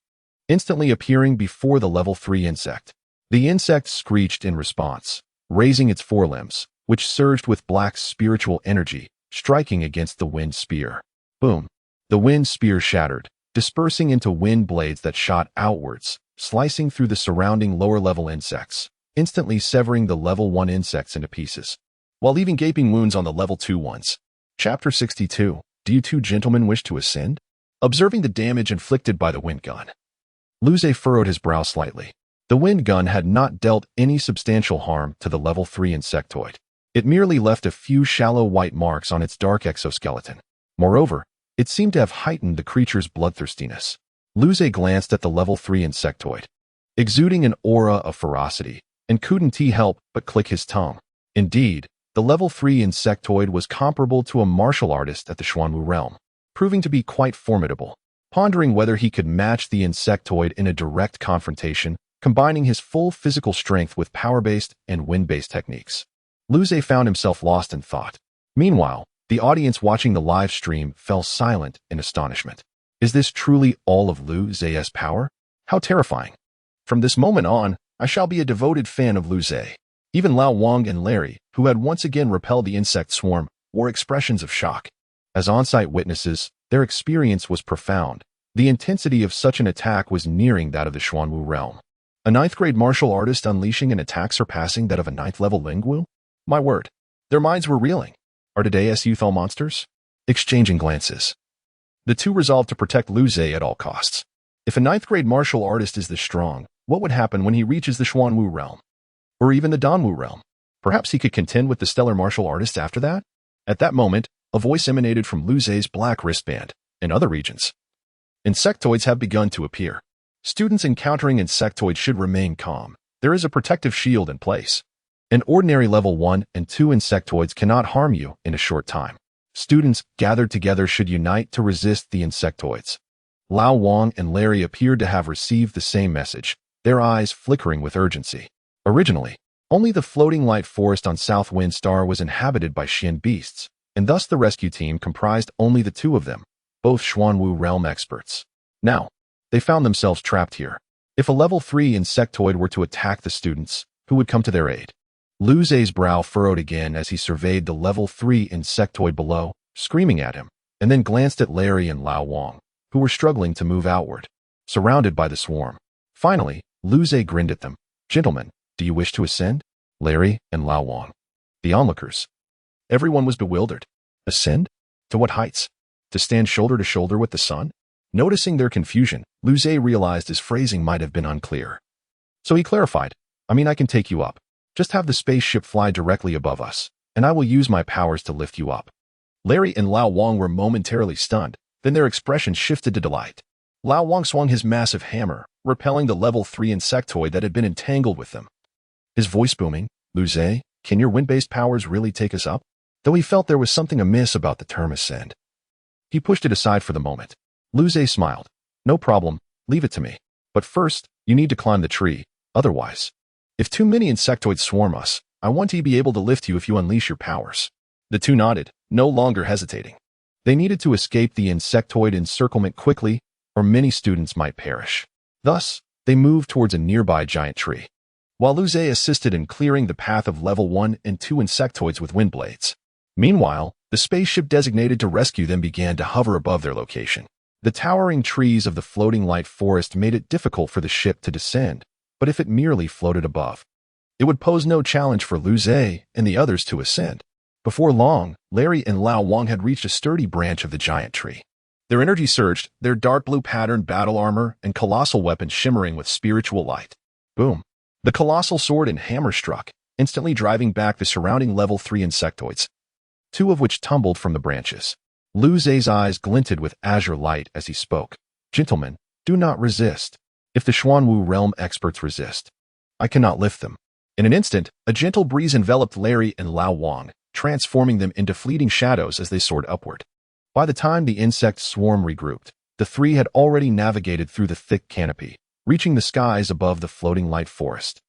instantly appearing before the level 3 insect. The insect screeched in response, raising its forelimbs, which surged with black spiritual energy, striking against the wind spear. Boom! The wind spear shattered, dispersing into wind blades that shot outwards, slicing through the surrounding lower-level insects, instantly severing the level 1 insects into pieces, while leaving gaping wounds on the level 2 ones. Chapter 62. Do you two gentlemen wish to ascend? Observing the damage inflicted by the wind gun, Lu Zhe furrowed his brow slightly. The wind gun had not dealt any substantial harm to the level 3 insectoid. It merely left a few shallow white marks on its dark exoskeleton. Moreover, it seemed to have heightened the creature's bloodthirstiness. Lu Zhe glanced at the level 3 insectoid, exuding an aura of ferocity, and couldn't he help but click his tongue. Indeed, the level 3 insectoid was comparable to a martial artist at the Xuanwu realm, proving to be quite formidable. Pondering whether he could match the insectoid in a direct confrontation, combining his full physical strength with power-based and wind-based techniques, Lu Zhe found himself lost in thought. Meanwhile, the audience watching the live stream fell silent in astonishment. Is this truly all of Lu Zhe's power? How terrifying. From this moment on, I shall be a devoted fan of Lu Zhe. Even Lao Wang and Larry, who had once again repelled the insect swarm, wore expressions of shock. As on-site witnesses, their experience was profound. The intensity of such an attack was nearing that of the Xuanwu realm. A 9th-grade martial artist unleashing an attack surpassing that of a 9th-level Lingwu? My word, their minds were reeling. Are today's youth all monsters? Exchanging glances, the two resolved to protect Lu Zhe at all costs. If a 9th-grade martial artist is this strong, what would happen when he reaches the Xuanwu realm? Or even the Danwu realm? Perhaps he could contend with the stellar martial artists after that? At that moment, a voice emanated from Lu Zhe's black wristband. In other regions, insectoids have begun to appear. Students encountering insectoids should remain calm. There is a protective shield in place. An ordinary level 1 and 2 insectoids cannot harm you in a short time. Students gathered together should unite to resist the insectoids. Lao Wang and Larry appeared to have received the same message, their eyes flickering with urgency. Originally, only the floating light forest on South Wind Star was inhabited by Xian beasts, and thus the rescue team comprised only the two of them, both Xuanwu realm experts. Now, they found themselves trapped here. If a level 3 insectoid were to attack the students, who would come to their aid? Lu Zhe's brow furrowed again as he surveyed the level 3 insectoid below, screaming at him, and then glanced at Larry and Lao Wang, who were struggling to move outward, surrounded by the swarm. Finally, Lu Zhe grinned at them. Gentlemen, Do you wish to ascend? Larry and Lao Wang. The onlookers. Everyone was bewildered. Ascend? To what heights? To stand shoulder to shoulder with the sun? Noticing their confusion, Lu Zhe realized his phrasing might have been unclear. So he clarified, I can take you up. Just have the spaceship fly directly above us, and I will use my powers to lift you up. Larry and Lao Wang were momentarily stunned, then their expression shifted to delight. Lao Wang swung his massive hammer, repelling the level 3 insectoid that had been entangled with them. His voice booming, Lu Zhe, can your wind-based powers really take us up? Though he felt there was something amiss about the term ascend. He pushed it aside for the moment. Lu Zhe smiled. No problem, leave it to me. But first, you need to climb the tree, otherwise. If too many insectoids swarm us, I want to be able to lift you if you unleash your powers. The two nodded, no longer hesitating. They needed to escape the insectoid encirclement quickly, or many students might perish. Thus, they moved towards a nearby giant tree. While Lu Zhe assisted in clearing the path of level 1 and 2 insectoids with wind blades. Meanwhile, the spaceship designated to rescue them began to hover above their location. The towering trees of the floating light forest made it difficult for the ship to descend, but if it merely floated above, it would pose no challenge for Lu Zhe and the others to ascend. Before long, Larry and Lao Wang had reached a sturdy branch of the giant tree. Their energy surged, their dark blue patterned battle armor and colossal weapons shimmering with spiritual light. Boom! The colossal sword and hammer struck, instantly driving back the surrounding level 3 insectoids, 2 of which tumbled from the branches. Lu Zhe's eyes glinted with azure light as he spoke. Gentlemen, do not resist. If the Xuanwu realm experts resist, I cannot lift them. In an instant, a gentle breeze enveloped Larry and Lao Wang, transforming them into fleeting shadows as they soared upward. By the time the insect swarm regrouped, the three had already navigated through the thick canopy, reaching the skies above the floating light forest.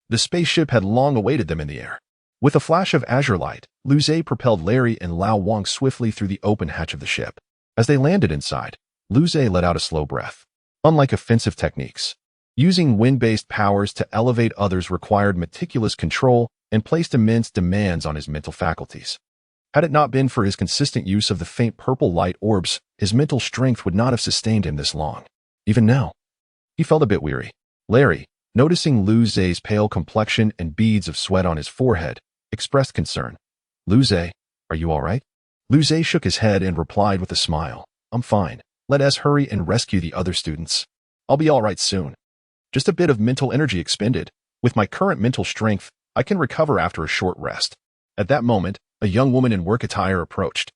The spaceship had long awaited them in the air. With a flash of azure light, Lu Zhe propelled Larry and Lao Wang swiftly through the open hatch of the ship. As they landed inside, Lu Zhe let out a slow breath. Unlike offensive techniques, using wind-based powers to elevate others required meticulous control and placed immense demands on his mental faculties. Had it not been for his consistent use of the faint purple light orbs, his mental strength would not have sustained him this long. Even now, he felt a bit weary. Larry, noticing Lu Zhe's pale complexion and beads of sweat on his forehead, expressed concern. Lu Zhe, are you all right? Lu Zhe shook his head and replied with a smile. I'm fine. Let us hurry and rescue the other students. I'll be all right soon. Just a bit of mental energy expended. With my current mental strength, I can recover after a short rest. At that moment, a young woman in work attire approached.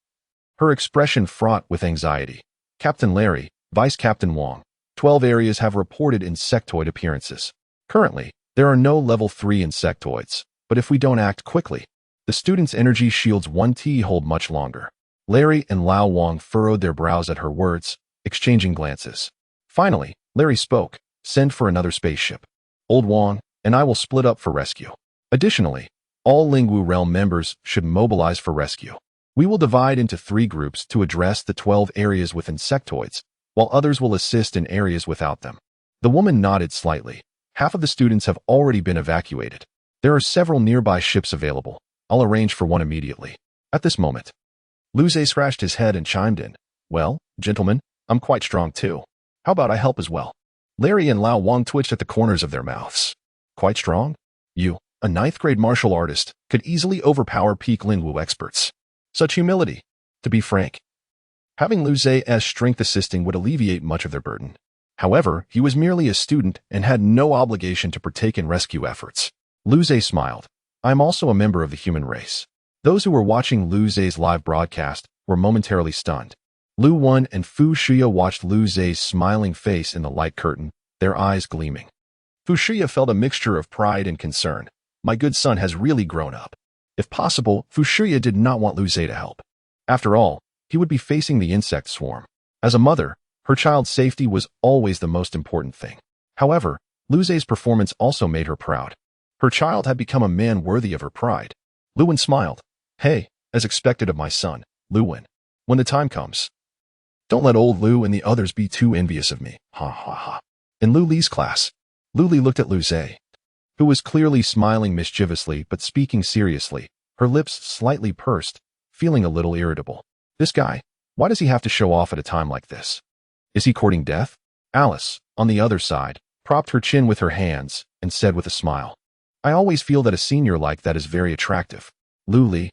Her expression fraught with anxiety. Captain Larry, Vice Captain Wang, 12 areas have reported insectoid appearances. Currently, there are no level 3 insectoids, but if we don't act quickly, the students' energy shields 1T hold much longer. Larry and Lao Wang furrowed their brows at her words, exchanging glances. Finally, Larry spoke, send for another spaceship. Old Wang and I will split up for rescue. Additionally, all Lingwu realm members should mobilize for rescue. We will divide into 3 groups to address the 12 areas with insectoids, while others will assist in areas without them. The woman nodded slightly. Half of the students have already been evacuated. There are several nearby ships available. I'll arrange for one immediately. At this moment, Lu Zhe scratched his head and chimed in. Well, gentlemen, I'm quite strong too. How about I help as well? Larry and Lao Wang twitched at the corners of their mouths. Quite strong? You, a 9th grade martial artist, could easily overpower peak Lingwu experts. Such humility. To be frank, having Lu Zhe's strength assisting would alleviate much of their burden. However, he was merely a student and had no obligation to partake in rescue efforts. Lu Zhe smiled. I am also a member of the human race. Those who were watching Lu Zhe's live broadcast were momentarily stunned. Lu Wen and Fu Shia watched Lu Zhe's smiling face in the light curtain, their eyes gleaming. Fu Shia felt a mixture of pride and concern. My good son has really grown up. If possible, Fu Shia did not want Lu Zhe to help. After all, he would be facing the insect swarm. As a mother, her child's safety was always the most important thing. However, Lu Zhe's performance also made her proud. Her child had become a man worthy of her pride. Lu Wen smiled. Hey, as expected of my son, Lu Wen. When the time comes, don't let old Lu and the others be too envious of me. Ha ha ha. In Lu Li's class, Lu Li looked at Lu Zhe, who was clearly smiling mischievously but speaking seriously, her lips slightly pursed, feeling a little irritable. This guy, why does he have to show off at a time like this? Is he courting death? Alice, on the other side, propped her chin with her hands and said with a smile. I always feel that a senior like that is very attractive. Luli.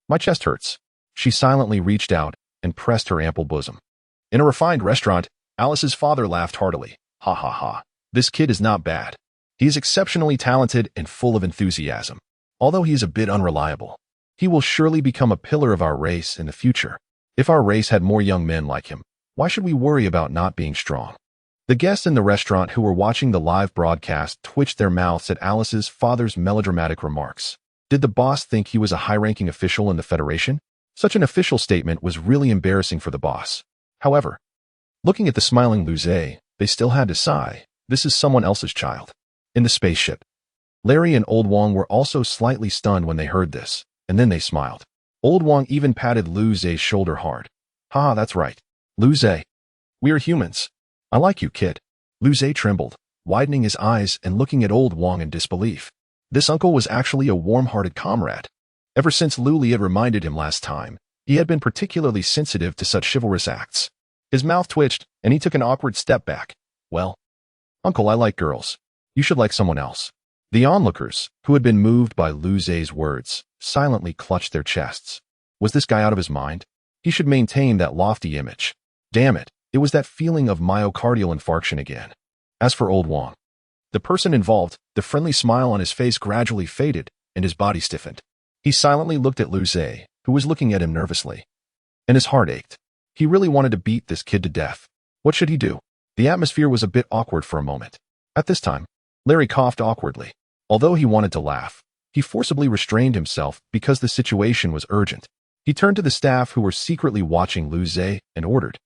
My chest hurts. She silently reached out and pressed her ample bosom. In a refined restaurant, Alice's father laughed heartily. Ha ha ha. This kid is not bad. He is exceptionally talented and full of enthusiasm. Although he is a bit unreliable, he will surely become a pillar of our race in the future. If our race had more young men like him, why should we worry about not being strong? The guests in the restaurant who were watching the live broadcast twitched their mouths at Alice's father's melodramatic remarks. Did the boss think he was a high-ranking official in the Federation? Such an official statement was really embarrassing for the boss. However, looking at the smiling Luce, they still had to sigh. This is someone else's child. In the spaceship, Larry and Old Wong were also slightly stunned when they heard this, and then they smiled. Old Wong even patted Luce's shoulder hard. Haha, that's right. Luce, we are humans. I like you, kid. Luce trembled, widening his eyes and looking at Old Wong in disbelief. This uncle was actually a warm-hearted comrade. Ever since Luli had reminded him last time, he had been particularly sensitive to such chivalrous acts. His mouth twitched, and he took an awkward step back. Well, Uncle, I like girls. You should like someone else. The onlookers, who had been moved by Luce's words, silently clutched their chests. Was this guy out of his mind? He should maintain that lofty image. Damn it, it was that feeling of myocardial infarction again. As for Old Wong, the person involved, the friendly smile on his face gradually faded, and his body stiffened. He silently looked at Luce, who was looking at him nervously. And his heart ached. He really wanted to beat this kid to death. What should he do? The atmosphere was a bit awkward for a moment. At this time, Larry coughed awkwardly. Although he wanted to laugh, he forcibly restrained himself because the situation was urgent. He turned to the staff who were secretly watching Luce and ordered,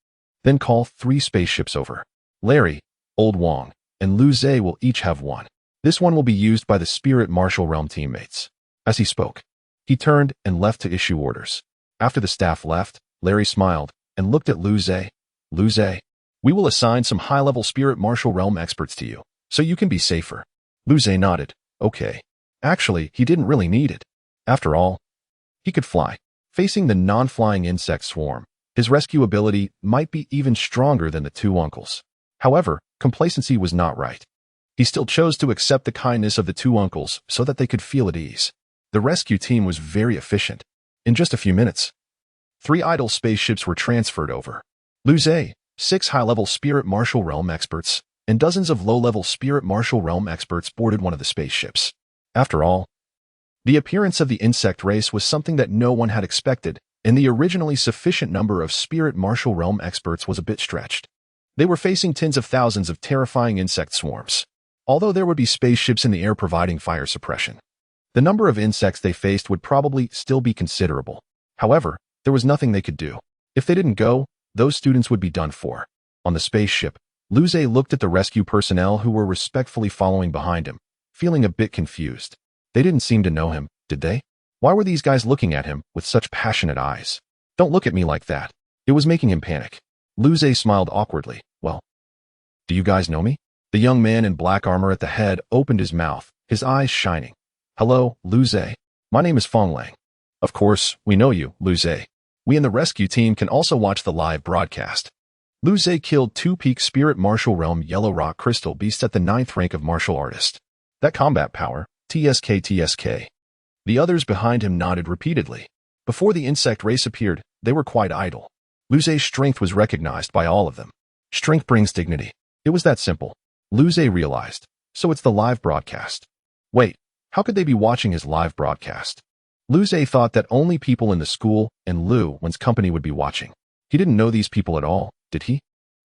"Then call 3 spaceships over. Larry, Old Wong, and Luce will each have one. This one will be used by the Spirit Martial Realm teammates." As he spoke, he turned and left to issue orders. After the staff left, Larry smiled and looked at Luce. Luce, we will assign some high-level Spirit Martial Realm experts to you, so you can be safer. Luce nodded. Okay. Actually, he didn't really need it. After all, he could fly. Facing the non-flying insect swarm, his rescue ability might be even stronger than the 2 uncles. However, complacency was not right. He still chose to accept the kindness of the 2 uncles so that they could feel at ease. The rescue team was very efficient. In just a few minutes, 3 idle spaceships were transferred over. Luce, 6 high-level Spirit Martial Realm experts, and dozens of low-level Spirit Martial Realm experts boarded one of the spaceships. After all, the appearance of the insect race was something that no one had expected, and the originally sufficient number of Spirit Martial Realm experts was a bit stretched. They were facing tens of thousands of terrifying insect swarms. Although there would be spaceships in the air providing fire suppression, the number of insects they faced would probably still be considerable. However, there was nothing they could do. If they didn't go, those students would be done for. On the spaceship, Luce looked at the rescue personnel who were respectfully following behind him, feeling a bit confused. They didn't seem to know him, did they? Why were these guys looking at him with such passionate eyes? Don't look at me like that. It was making him panic. Luce smiled awkwardly. Well, do you guys know me? The young man in black armor at the head opened his mouth, his eyes shining. Hello, Luce. My name is Fong Lang. Of course, we know you, Luce. We in the rescue team can also watch the live broadcast. Luce killed 2 peak Spirit Martial Realm Yellow Rock Crystal Beasts at the 9th rank of martial artist. That combat power, TSK. The others behind him nodded repeatedly. Before the insect race appeared, they were quite idle. Luce's strength was recognized by all of them. Strength brings dignity. It was that simple. Luce realized. So it's the live broadcast. Wait, how could they be watching his live broadcast? Luce thought that only people in the school and Lu Wen's company would be watching. He didn't know these people at all, did he?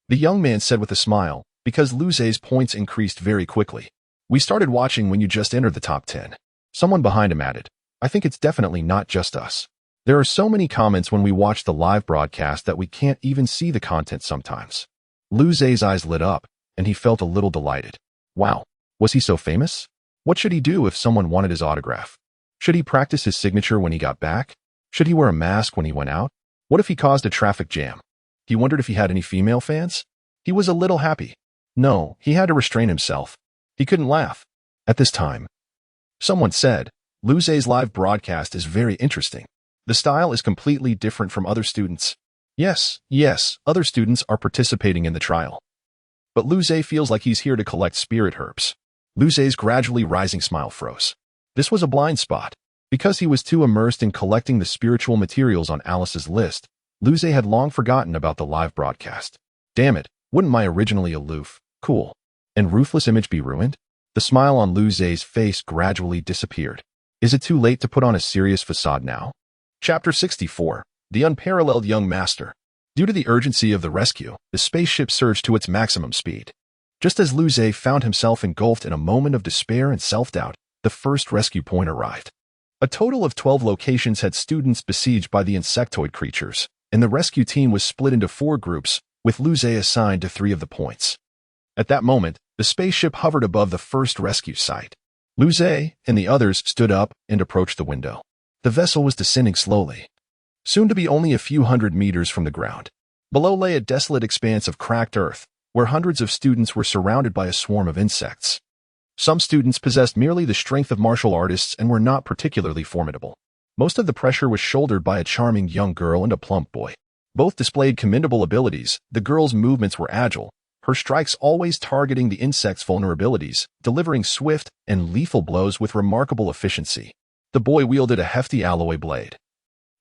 The young man said with a smile, because Luce's points increased very quickly. We started watching when you just entered the top 10. Someone behind him added, I think it's definitely not just us. There are so many comments when we watch the live broadcast that we can't even see the content sometimes. Luce's eyes lit up, and he felt a little delighted. Wow, was he so famous? What should he do if someone wanted his autograph? Should he practice his signature when he got back? Should he wear a mask when he went out? What if he caused a traffic jam? He wondered if he had any female fans. He was a little happy. No, he had to restrain himself. He couldn't laugh. At this time, someone said, Luce's live broadcast is very interesting. The style is completely different from other students. Yes, other students are participating in the trial. But Luce feels like he's here to collect spirit herbs. Luce's gradually rising smile froze. This was a blind spot. Because he was too immersed in collecting the spiritual materials on Alice's list, Luze had long forgotten about the live broadcast. Damn it, wouldn't my originally aloof, cool, and ruthless image be ruined? The smile on Luze's face gradually disappeared. Is it too late to put on a serious facade now? Chapter 64. The Unparalleled Young Master. Due to the urgency of the rescue, the spaceship surged to its maximum speed. Just as Luze found himself engulfed in a moment of despair and self-doubt, the first rescue point arrived. A total of 12 locations had students besieged by the insectoid creatures, and the rescue team was split into 4 groups, with Luze assigned to 3 of the points. At that moment, the spaceship hovered above the first rescue site. Luze and the others stood up and approached the window. The vessel was descending slowly, soon to be only a few hundred meters from the ground. Below lay a desolate expanse of cracked earth, where hundreds of students were surrounded by a swarm of insects. Some students possessed merely the strength of martial artists and were not particularly formidable. Most of the pressure was shouldered by a charming young girl and a plump boy. Both displayed commendable abilities. The girl's movements were agile, her strikes always targeting the insect's vulnerabilities, delivering swift and lethal blows with remarkable efficiency. The boy wielded a hefty alloy blade.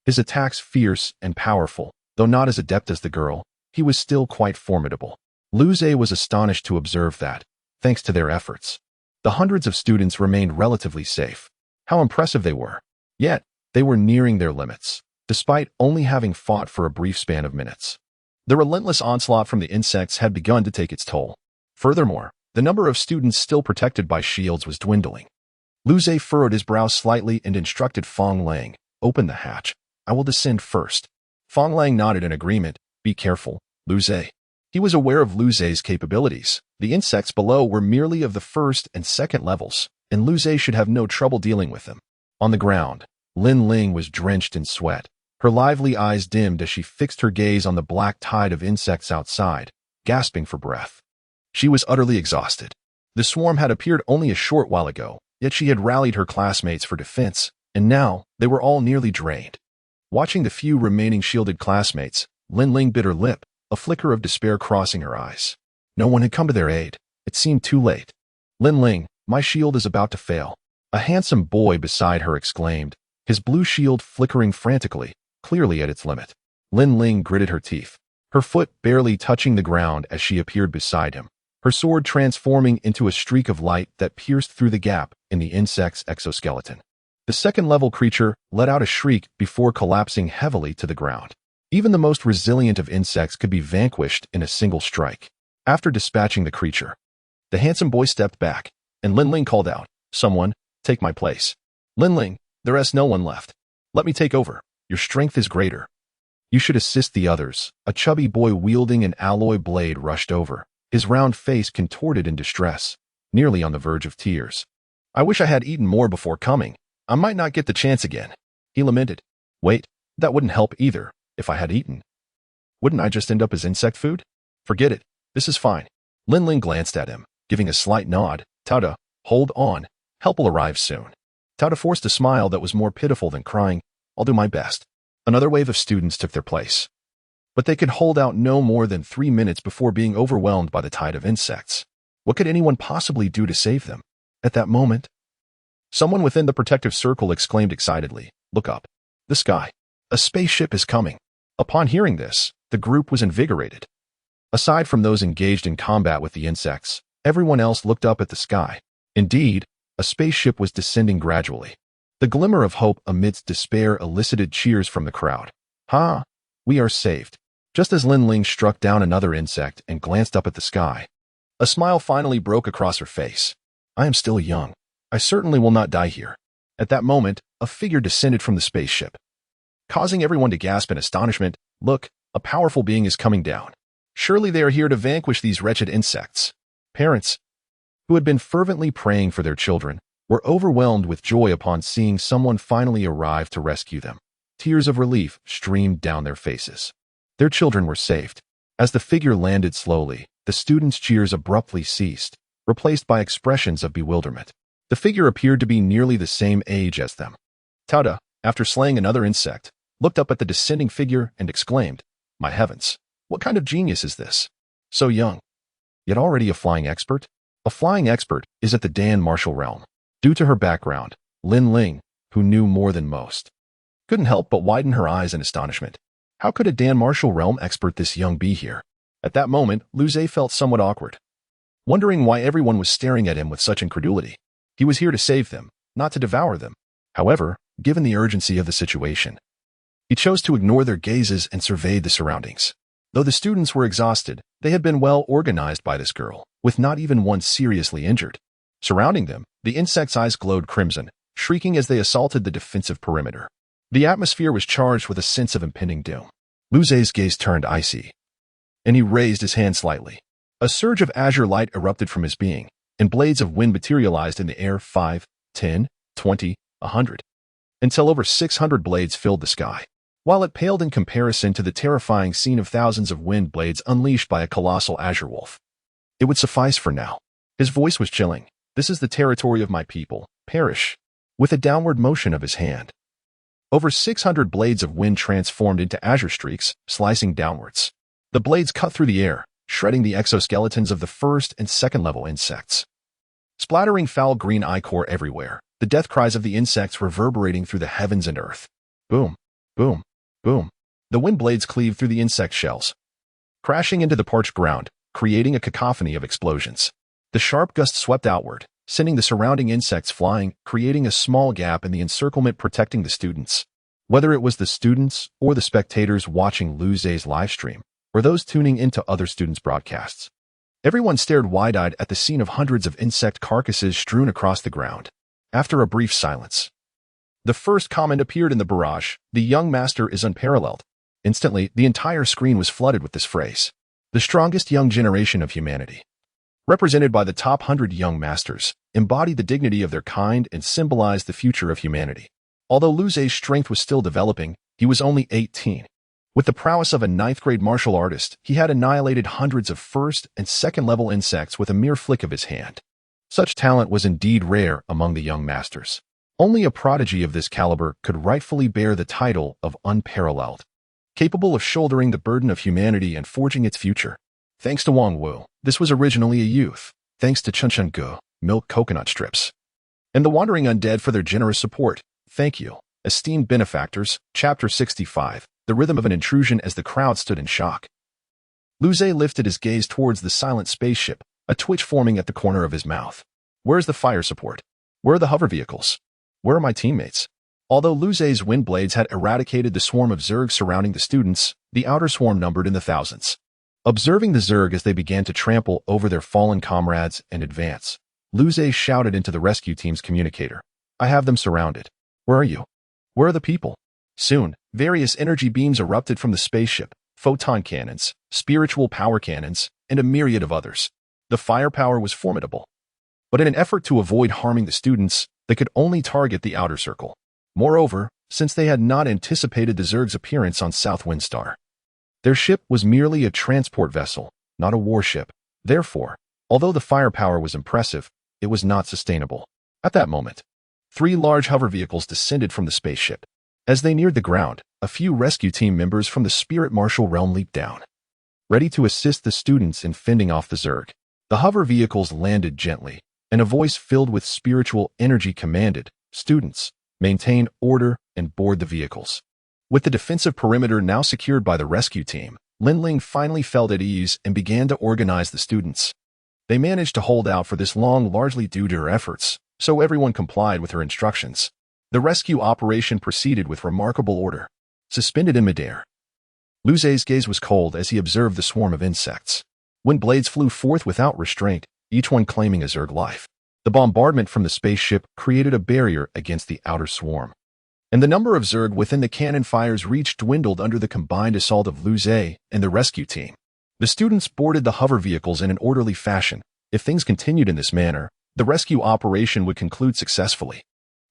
His attacks fierce and powerful, though not as adept as the girl, he was still quite formidable. Luze was astonished to observe that, thanks to their efforts, the hundreds of students remained relatively safe. How impressive they were. Yet, they were nearing their limits, despite only having fought for a brief span of minutes. The relentless onslaught from the insects had begun to take its toll. Furthermore, the number of students still protected by shields was dwindling. Luze furrowed his brow slightly and instructed Fong Lang, "Open the hatch. I will descend first." Fong Lang nodded in agreement. "Be careful, Luze." He was aware of Luze's capabilities. The insects below were merely of the first and second levels, and Luze should have no trouble dealing with them. On the ground, Lin Ling was drenched in sweat. Her lively eyes dimmed as she fixed her gaze on the black tide of insects outside, gasping for breath. She was utterly exhausted. The swarm had appeared only a short while ago, yet she had rallied her classmates for defense, and now they were all nearly drained. Watching the few remaining shielded classmates, Lin Ling bit her lip, a flicker of despair crossing her eyes. No one had come to their aid. It seemed too late. "Lin Ling, my shield is about to fail." A handsome boy beside her exclaimed, his blue shield flickering frantically, clearly at its limit. Lin Ling gritted her teeth, her foot barely touching the ground as she appeared beside him, her sword transforming into a streak of light that pierced through the gap in the insect's exoskeleton. The second-level creature let out a shriek before collapsing heavily to the ground. Even the most resilient of insects could be vanquished in a single strike. After dispatching the creature, the handsome boy stepped back, and Lin Ling called out, "Someone, take my place." "Lin Ling, there is no one left. Let me take over. Your strength is greater. You should assist the others." A chubby boy wielding an alloy blade rushed over, his round face contorted in distress, nearly on the verge of tears. "I wish I had eaten more before coming. I might not get the chance again," he lamented. "Wait, that wouldn't help either. If I had eaten, wouldn't I just end up as insect food? Forget it. This is fine." Lin Ling glanced at him, giving a slight nod. "Tauta, hold on. Help will arrive soon." Tauta forced a smile that was more pitiful than crying. "I'll do my best." Another wave of students took their place, but they could hold out no more than 3 minutes before being overwhelmed by the tide of insects. What could anyone possibly do to save them? At that moment, someone within the protective circle exclaimed excitedly, "Look up. The sky. A spaceship is coming." Upon hearing this, the group was invigorated. Aside from those engaged in combat with the insects, everyone else looked up at the sky. Indeed, a spaceship was descending gradually. The glimmer of hope amidst despair elicited cheers from the crowd. "Ha! We are saved." Just as Lin Ling struck down another insect and glanced up at the sky, a smile finally broke across her face. "I am still young. I certainly will not die here." At that moment, a figure descended from the spaceship, causing everyone to gasp in astonishment. "Look, a powerful being is coming down. Surely they are here to vanquish these wretched insects." Parents, who had been fervently praying for their children, were overwhelmed with joy upon seeing someone finally arrive to rescue them. Tears of relief streamed down their faces. Their children were saved. As the figure landed slowly, the students' cheers abruptly ceased, replaced by expressions of bewilderment. The figure appeared to be nearly the same age as them. Tauta, after slaying another insect, looked up at the descending figure and exclaimed, "My heavens, what kind of genius is this? So young, yet already a flying expert?" A flying expert is at the Dan Marshall realm. Due to her background, Lin Ling, who knew more than most, couldn't help but widen her eyes in astonishment. How could a Dan Martial realm expert this young be here? At that moment, Lu Zhe felt somewhat awkward, wondering why everyone was staring at him with such incredulity. He was here to save them, not to devour them. However, given the urgency of the situation, he chose to ignore their gazes and surveyed the surroundings. Though the students were exhausted, they had been well organized by this girl, with not even one seriously injured. Surrounding them, the insects' eyes glowed crimson, shrieking as they assaulted the defensive perimeter. The atmosphere was charged with a sense of impending doom. Lu Zhe's gaze turned icy, and he raised his hand slightly. A surge of azure light erupted from his being, and blades of wind materialized in the air 5, 10, 20, 100, until over 600 blades filled the sky. While it paled in comparison to the terrifying scene of thousands of wind blades unleashed by a colossal azure wolf, it would suffice for now. His voice was chilling. This is the territory of my people. Perish. With a downward motion of his hand, over 600 blades of wind transformed into azure streaks, slicing downwards. The blades cut through the air, shredding the exoskeletons of the first and second level insects. Splattering foul green ichor everywhere, the death cries of the insects reverberating through the heavens and earth. Boom, boom, boom. The wind blades cleaved through the insect shells, crashing into the parched ground, creating a cacophony of explosions. The sharp gust swept outward, sending the surrounding insects flying, creating a small gap in the encirclement protecting the students. Whether it was the students or the spectators watching Lu Zhe's livestream, or those tuning into other students' broadcasts, everyone stared wide-eyed at the scene of hundreds of insect carcasses strewn across the ground. After a brief silence, the first comment appeared in the barrage: "The young master is unparalleled." Instantly, the entire screen was flooded with this phrase. The strongest young generation of humanity, represented by the top 100 young masters, embodied the dignity of their kind and symbolized the future of humanity. Although Lu Zhe's strength was still developing, he was only 18. With the prowess of a ninth-grade martial artist, he had annihilated hundreds of first- and second-level insects with a mere flick of his hand. Such talent was indeed rare among the young masters. Only a prodigy of this caliber could rightfully bear the title of unparalleled, capable of shouldering the burden of humanity and forging its future. Thanks to Wang Wu, this was originally a youth. Thanks to Chen Ge, milk coconut strips, and the wandering undead for their generous support. Thank you, esteemed benefactors. Chapter 65. The rhythm of an intrusion. As the crowd stood in shock, Lu Zhe lifted his gaze towards the silent spaceship, a twitch forming at the corner of his mouth. Where's the fire support? Where are the hover vehicles? Where are my teammates? Although Lu Zhe's wind blades had eradicated the swarm of zergs surrounding the students, the outer swarm numbered in the thousands. Observing the zerg as they began to trample over their fallen comrades and advance, Lu Zhe shouted into the rescue team's communicator. I have them surrounded. Where are you? Where are the people? Soon, various energy beams erupted from the spaceship, photon cannons, spiritual power cannons, and a myriad of others. The firepower was formidable. But in an effort to avoid harming the students, they could only target the outer circle. Moreover, since they had not anticipated the zerg's appearance on South Windstar, their ship was merely a transport vessel, not a warship. Therefore, although the firepower was impressive, it was not sustainable. At that moment, 3 large hover vehicles descended from the spaceship. As they neared the ground, a few rescue team members from the Spirit Martial realm leaped down, ready to assist the students in fending off the zerg. The hover vehicles landed gently, and a voice filled with spiritual energy commanded, "Students, maintain order and board the vehicles." With the defensive perimeter now secured by the rescue team, Lin Ling finally felt at ease and began to organize the students. They managed to hold out for this long largely due to her efforts, so everyone complied with her instructions. The rescue operation proceeded with remarkable order. Suspended in midair, Lu Zhe's gaze was cold as he observed the swarm of insects. When blades flew forth without restraint, each one claiming a zerg life, the bombardment from the spaceship created a barrier against the outer swarm, and the number of zerg within the cannon fires dwindled under the combined assault of Lu Zhe and the rescue team. The students boarded the hover vehicles in an orderly fashion. If things continued in this manner, the rescue operation would conclude successfully.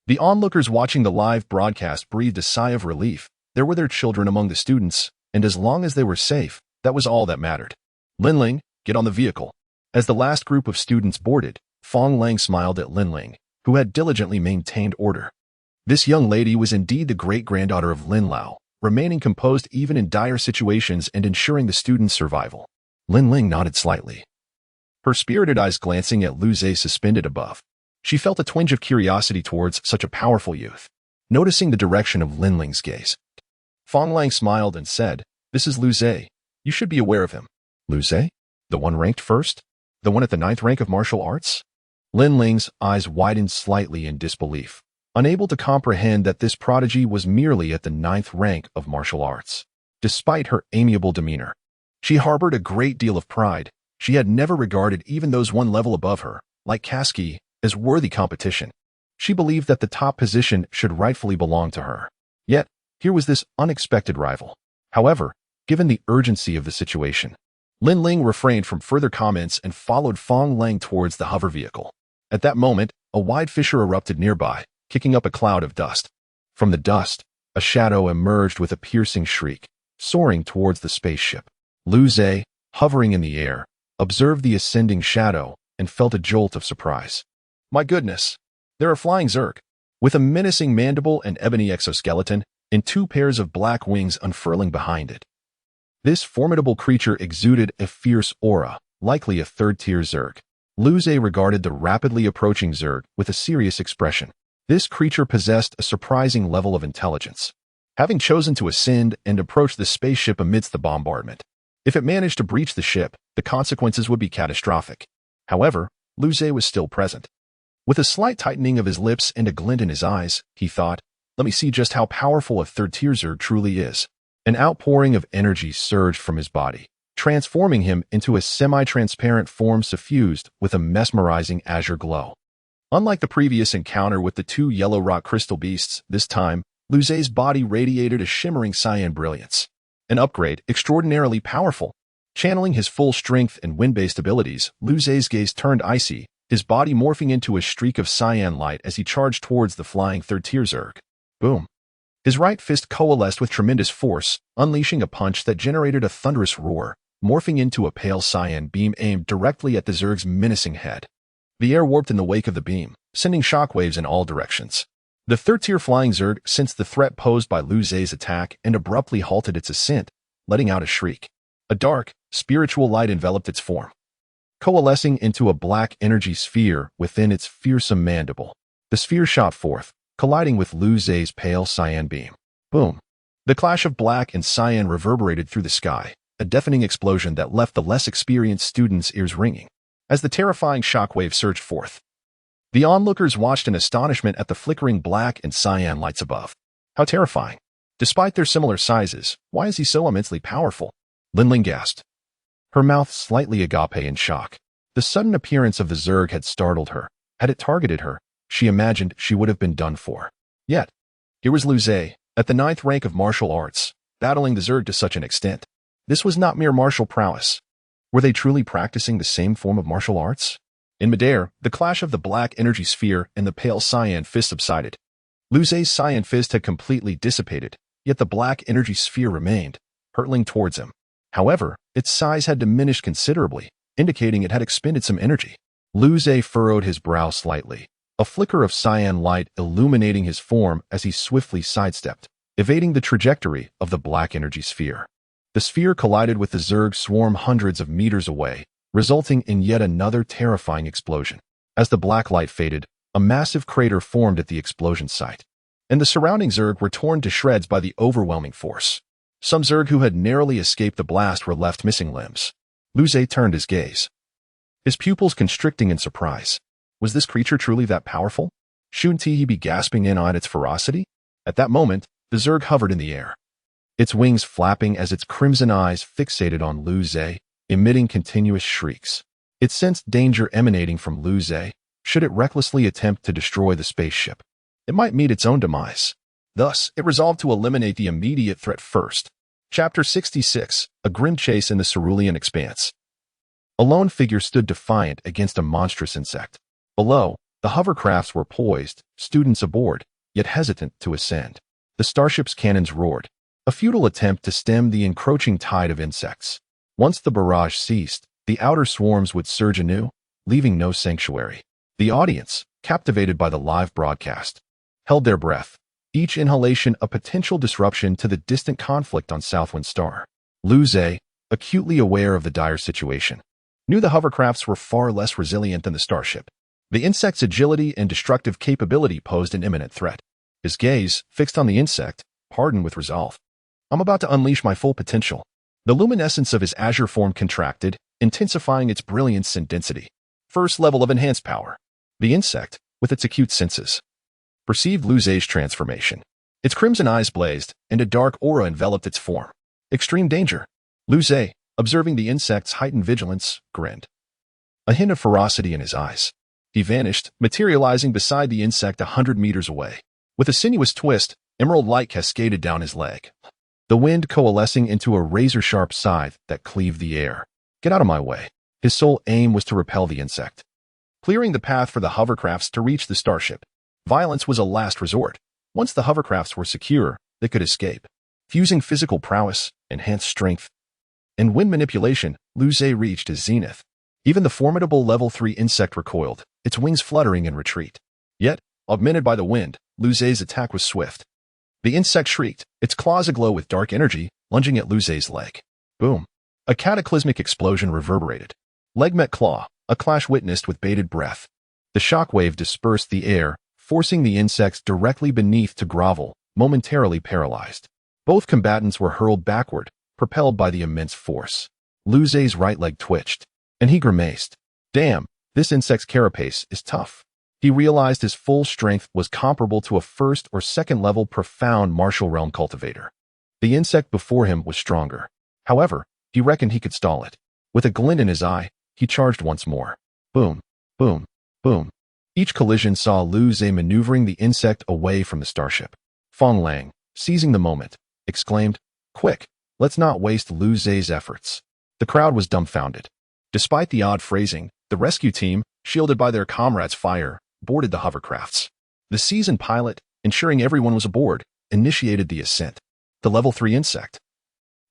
The onlookers watching the live broadcast breathed a sigh of relief. There were their children among the students, and as long as they were safe, that was all that mattered. Lin Ling, get on the vehicle. As the last group of students boarded, Fong Lang smiled at Lin Ling, who had diligently maintained order. This young lady was indeed the great-granddaughter of Lin Lao, remaining composed even in dire situations and ensuring the students' survival. Lin Ling nodded slightly, her spirited eyes glancing at Lu Zhe suspended above. She felt a twinge of curiosity towards such a powerful youth. Noticing the direction of Linling's gaze, Fong Lang smiled and said, "This is Lu Zhe. You should be aware of him." Lu Zhe? The one ranked first? The one at the 9th rank of martial arts? Linling's eyes widened slightly in disbelief, unable to comprehend that this prodigy was merely at the 9th rank of martial arts. Despite her amiable demeanor, she harbored a great deal of pride. She had never regarded even those one level above her, like Kasky, as worthy competition. She believed that the top position should rightfully belong to her. Yet, here was this unexpected rival. However, given the urgency of the situation, Linling refrained from further comments and followed Fong Lang towards the hover vehicle. At that moment, a wide fissure erupted nearby, kicking up a cloud of dust. From the dust, a shadow emerged with a piercing shriek, soaring towards the spaceship. Lu Zhe, hovering in the air, observed the ascending shadow and felt a jolt of surprise. My goodness! They're a flying Zerg, with a menacing mandible and ebony exoskeleton, and 2 pairs of black wings unfurling behind it. This formidable creature exuded a fierce aura, likely a 3rd-tier Zerg. Lu Zhe regarded the rapidly approaching Zerg with a serious expression. This creature possessed a surprising level of intelligence, having chosen to ascend and approach the spaceship amidst the bombardment. If it managed to breach the ship, the consequences would be catastrophic. However, Lu Zhe was still present. With a slight tightening of his lips and a glint in his eyes, he thought, "Let me see just how powerful a 3rd-tier Zerg truly is." An outpouring of energy surged from his body, transforming him into a semi-transparent form suffused with a mesmerizing azure glow. Unlike the previous encounter with the 2 yellow rock crystal beasts, this time, Lu Zhe's body radiated a shimmering cyan brilliance. An upgrade extraordinarily powerful. Channeling his full strength and wind-based abilities, Lu Zhe's gaze turned icy, his body morphing into a streak of cyan light as he charged towards the flying 3rd-tier Zerg. Boom. His right fist coalesced with tremendous force, unleashing a punch that generated a thunderous roar, morphing into a pale cyan beam aimed directly at the Zerg's menacing head. The air warped in the wake of the beam, sending shockwaves in all directions. The 3rd-tier flying Zerg sensed the threat posed by Lu Zhe's attack and abruptly halted its ascent, letting out a shriek. A dark, spiritual light enveloped its form, coalescing into a black energy sphere within its fearsome mandible. The sphere shot forth, colliding with Lu Zhe's pale cyan beam. Boom! The clash of black and cyan reverberated through the sky, a deafening explosion that left the less experienced students' ears ringing. As the terrifying shockwave surged forth, the onlookers watched in astonishment at the flickering black and cyan lights above. How terrifying! Despite their similar sizes, why is he so immensely powerful? Linling gasped, her mouth slightly agape in shock. The sudden appearance of the Zerg had startled her. Had it targeted her, she imagined she would have been done for. Yet, here was Lu Zhe, at the 9th rank of martial arts, battling the Zerg to such an extent. This was not mere martial prowess. Were they truly practicing the same form of martial arts? In midair, the clash of the black energy sphere and the pale cyan fist subsided. Lu Zhe's cyan fist had completely dissipated, yet the black energy sphere remained, hurtling towards him. However, its size had diminished considerably, indicating it had expended some energy. Lu Zhe furrowed his brow slightly, a flicker of cyan light illuminating his form as he swiftly sidestepped, evading the trajectory of the black energy sphere. The sphere collided with the Zerg swarm hundreds of meters away, resulting in yet another terrifying explosion. As the black light faded, a massive crater formed at the explosion site, and the surrounding Zerg were torn to shreds by the overwhelming force. Some Zerg who had narrowly escaped the blast were left missing limbs. Lu Zhe turned his gaze, his pupils constricting in surprise. Was this creature truly that powerful? Shouldn't he be gasping in on its ferocity? At that moment, the Zerg hovered in the air, its wings flapping as its crimson eyes fixated on Lu Zhe, emitting continuous shrieks. It sensed danger emanating from Lu Zhe. Should it recklessly attempt to destroy the spaceship, it might meet its own demise. Thus, it resolved to eliminate the immediate threat first. Chapter 66, A Grim Chase in the Cerulean Expanse. A lone figure stood defiant against a monstrous insect. Below, the hovercrafts were poised, students aboard, yet hesitant to ascend. The starship's cannons roared, a futile attempt to stem the encroaching tide of insects. Once the barrage ceased, the outer swarms would surge anew, leaving no sanctuary. The audience, captivated by the live broadcast, held their breath, each inhalation a potential disruption to the distant conflict on Southwind Star. Lu Zhe, acutely aware of the dire situation, knew the hovercrafts were far less resilient than the starship. The insect's agility and destructive capability posed an imminent threat. His gaze, fixed on the insect, hardened with resolve. I'm about to unleash my full potential. The luminescence of his azure form contracted, intensifying its brilliance and density. First level of enhanced power. The insect, with its acute senses, perceived Lu Zhe's transformation. Its crimson eyes blazed, and a dark aura enveloped its form. Extreme danger. Lu Zhe, observing the insect's heightened vigilance, grinned. A hint of ferocity in his eyes. He vanished, materializing beside the insect 100 meters away. With a sinuous twist, emerald light cascaded down his leg, the wind coalescing into a razor-sharp scythe that cleaved the air. Get out of my way. His sole aim was to repel the insect, clearing the path for the hovercrafts to reach the starship. Violence was a last resort. Once the hovercrafts were secure, they could escape. Fusing physical prowess, enhanced strength, and wind manipulation, Lu Zhe reached his zenith. Even the formidable level 3 insect recoiled, its wings fluttering in retreat. Yet, augmented by the wind, Lu Zhe's attack was swift. The insect shrieked, its claws aglow with dark energy, lunging at Lu Zhe's leg. Boom. A cataclysmic explosion reverberated. Leg met claw, a clash witnessed with bated breath. The shockwave dispersed the air, forcing the insects directly beneath to grovel, momentarily paralyzed. Both combatants were hurled backward, propelled by the immense force. Lu Zhe's right leg twitched, and he grimaced. Damn, this insect's carapace is tough. He realized his full strength was comparable to a first or second level profound martial realm cultivator. The insect before him was stronger. However, he reckoned he could stall it. With a glint in his eye, he charged once more. Boom, boom, boom. Each collision saw Lu Zhe maneuvering the insect away from the starship. Fong Lang, seizing the moment, exclaimed, "Quick, let's not waste Lu Zhe's efforts." The crowd was dumbfounded. Despite the odd phrasing, the rescue team, shielded by their comrades' fire, boarded the hovercrafts. The seasoned pilot, ensuring everyone was aboard, initiated the ascent. The level 3 insect,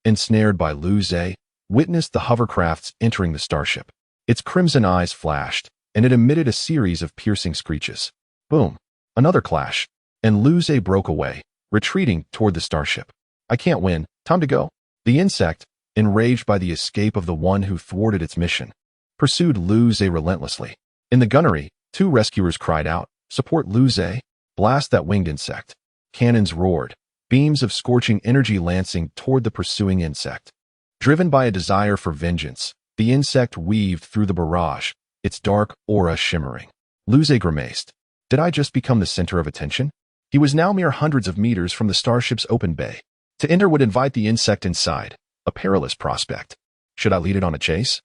ensnared by Lu Zhe, witnessed the hovercrafts entering the starship. Its crimson eyes flashed, and it emitted a series of piercing screeches. Boom. Another clash, and Lu Zhe broke away, retreating toward the starship. I can't win. Time to go. The insect, enraged by the escape of the one who thwarted its mission, pursued Lu Zhe relentlessly. In the gunnery, 2 rescuers cried out, "Support Lu Zhe! Blast that winged insect!" Cannons roared, beams of scorching energy lancing toward the pursuing insect. Driven by a desire for vengeance, the insect weaved through the barrage, its dark aura shimmering. Lu Zhe grimaced. Did I just become the center of attention? He was now mere hundreds of meters from the starship's open bay. To enter would invite the insect inside, a perilous prospect. Should I lead it on a chase,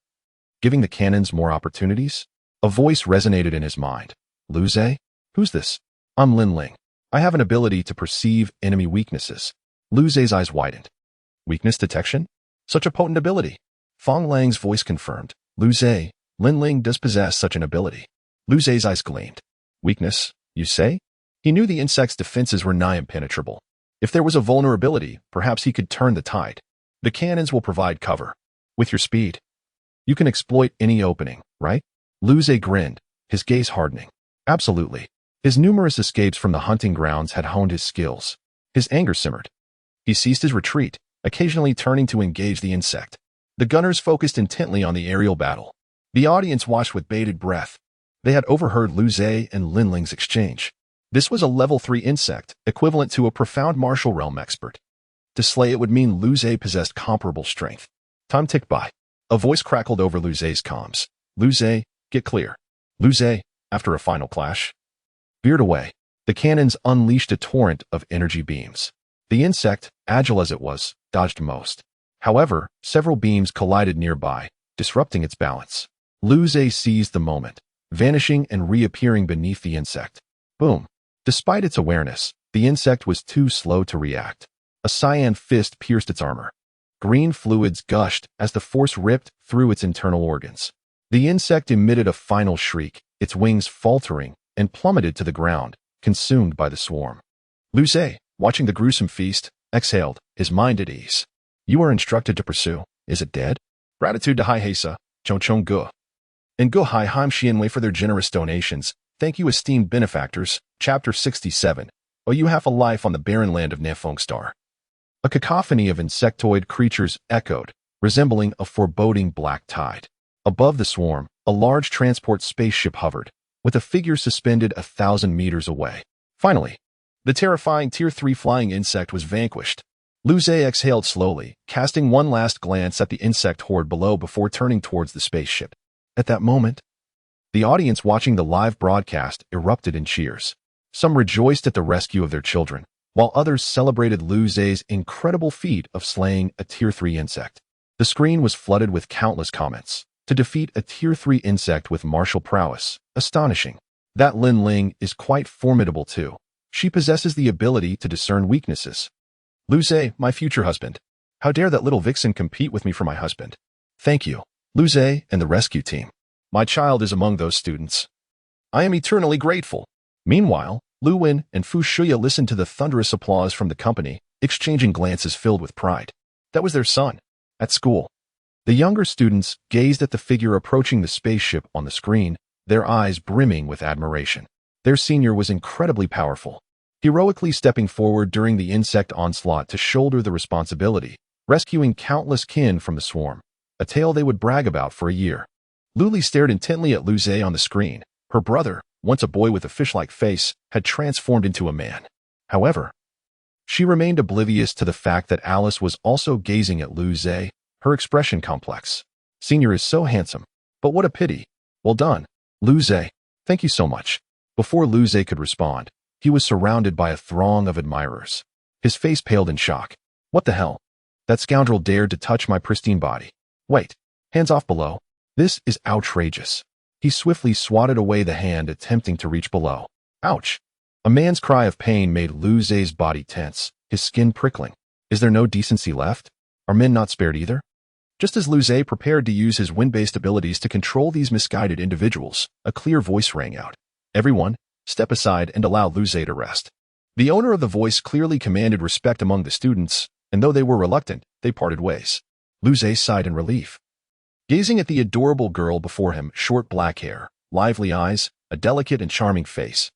giving the cannons more opportunities? A voice resonated in his mind. Lu Zhe? Who's this? I'm Lin Ling. I have an ability to perceive enemy weaknesses. Lu Zhe's eyes widened. Weakness detection? Such a potent ability. Fong Lang's voice confirmed. Lu Zhe, Lin Ling does possess such an ability. Lu Zhe's eyes gleamed. Weakness, you say? He knew the insect's defenses were nigh impenetrable. If there was a vulnerability, perhaps he could turn the tide. The cannons will provide cover. With your speed, you can exploit any opening, right? Lu Zhe grinned, his gaze hardening. Absolutely. His numerous escapes from the hunting grounds had honed his skills. His anger simmered. He ceased his retreat, occasionally turning to engage the insect. The gunners focused intently on the aerial battle. The audience watched with bated breath. They had overheard Lu Zhe and Lin Ling's exchange. This was a level 3 insect, equivalent to a profound martial realm expert. To slay it would mean Lu Zhe possessed comparable strength. Time ticked by. A voice crackled over Lu Zhe's comms. Lu Zhe, get clear. Lu Zhe, after a final clash, veered away. The cannons unleashed a torrent of energy beams. The insect, agile as it was, dodged most. However, several beams collided nearby, disrupting its balance. Lu Zhe seized the moment, vanishing and reappearing beneath the insect. Boom. Despite its awareness, the insect was too slow to react. A cyan fist pierced its armor. Green fluids gushed as the force ripped through its internal organs. The insect emitted a final shriek, its wings faltering, and plummeted to the ground, consumed by the swarm. Lu Zhe, watching the gruesome feast, exhaled, his mind at ease. You are instructed to pursue. Is it dead? Gratitude to Hai Hesa, Chong Chong Gu, and Gu Hai Ham Xianwei for their generous donations. Thank you, esteemed benefactors. Chapter 67. Oh, you have a life on the barren land of Nefeng Star. A cacophony of insectoid creatures echoed, resembling a foreboding black tide. Above the swarm, a large transport spaceship hovered, with a figure suspended 1,000 meters away. Finally, the terrifying Tier 3 flying insect was vanquished. Luze exhaled slowly, casting one last glance at the insect horde below before turning towards the spaceship. At that moment, the audience watching the live broadcast erupted in cheers. Some rejoiced at the rescue of their children, while others celebrated Luze's incredible feat of slaying a Tier 3 insect. The screen was flooded with countless comments. To defeat a Tier 3 insect with martial prowess, astonishing. That Lin Ling is quite formidable too. She possesses the ability to discern weaknesses. Luze, my future husband. How dare that little vixen compete with me for my husband? Thank you, Luze and the rescue team. My child is among those students. I am eternally grateful. Meanwhile, Lu Wen and Fu Shuya listened to the thunderous applause from the company, exchanging glances filled with pride. That was their son. At school, the younger students gazed at the figure approaching the spaceship on the screen, their eyes brimming with admiration. Their senior was incredibly powerful, heroically stepping forward during the insect onslaught to shoulder the responsibility, rescuing countless kin from the swarm, a tale they would brag about for a year. Luli stared intently at Luze on the screen. Her brother, once a boy with a fish-like face, had transformed into a man. However, she remained oblivious to the fact that Alice was also gazing at Luze, her expression complex. Senior is so handsome, but what a pity. Well done, Luze. Thank you so much. Before Luze could respond, he was surrounded by a throng of admirers. His face paled in shock. What the hell? That scoundrel dared to touch my pristine body. Wait, hands off below. This is outrageous. He swiftly swatted away the hand attempting to reach below. Ouch! A man's cry of pain made Luze's body tense, his skin prickling. Is there no decency left? Are men not spared either? Just as Luze prepared to use his wind-based abilities to control these misguided individuals, a clear voice rang out. Everyone, step aside and allow Luze to rest. The owner of the voice clearly commanded respect among the students, and though they were reluctant, they parted ways. Luze sighed in relief. Gazing at the adorable girl before him, short black hair, lively eyes, a delicate and charming face,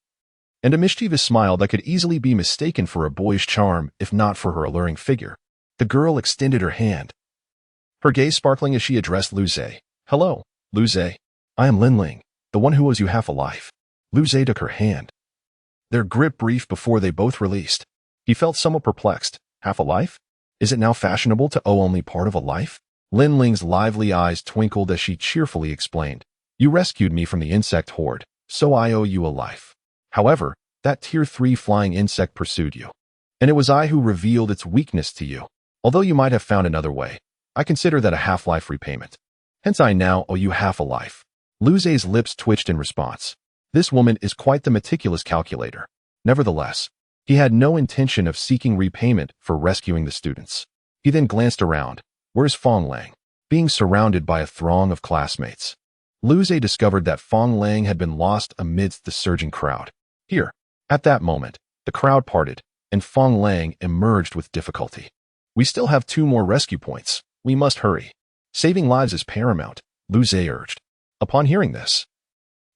and a mischievous smile that could easily be mistaken for a boyish charm if not for her alluring figure, the girl extended her hand, her gaze sparkling as she addressed Luze. Hello, Luze. I am Lin Ling, the one who owes you half a life. Luze took her hand. Their grip brief before they both released. He felt somewhat perplexed. Half a life? Is it now fashionable to owe only part of a life? Lin Ling's lively eyes twinkled as she cheerfully explained. You rescued me from the insect horde, so I owe you a life. However, that Tier 3 flying insect pursued you, and it was I who revealed its weakness to you. Although you might have found another way, I consider that a half-life repayment. Hence I now owe you half a life. Luze's lips twitched in response. This woman is quite the meticulous calculator. Nevertheless, he had no intention of seeking repayment for rescuing the students. He then glanced around. Where's Fong Lang? Being surrounded by a throng of classmates, Luze discovered that Fong Lang had been lost amidst the surging crowd. Here, at that moment, the crowd parted, and Fong Lang emerged with difficulty. We still have 2 more rescue points. We must hurry. Saving lives is paramount, Luze urged. Upon hearing this,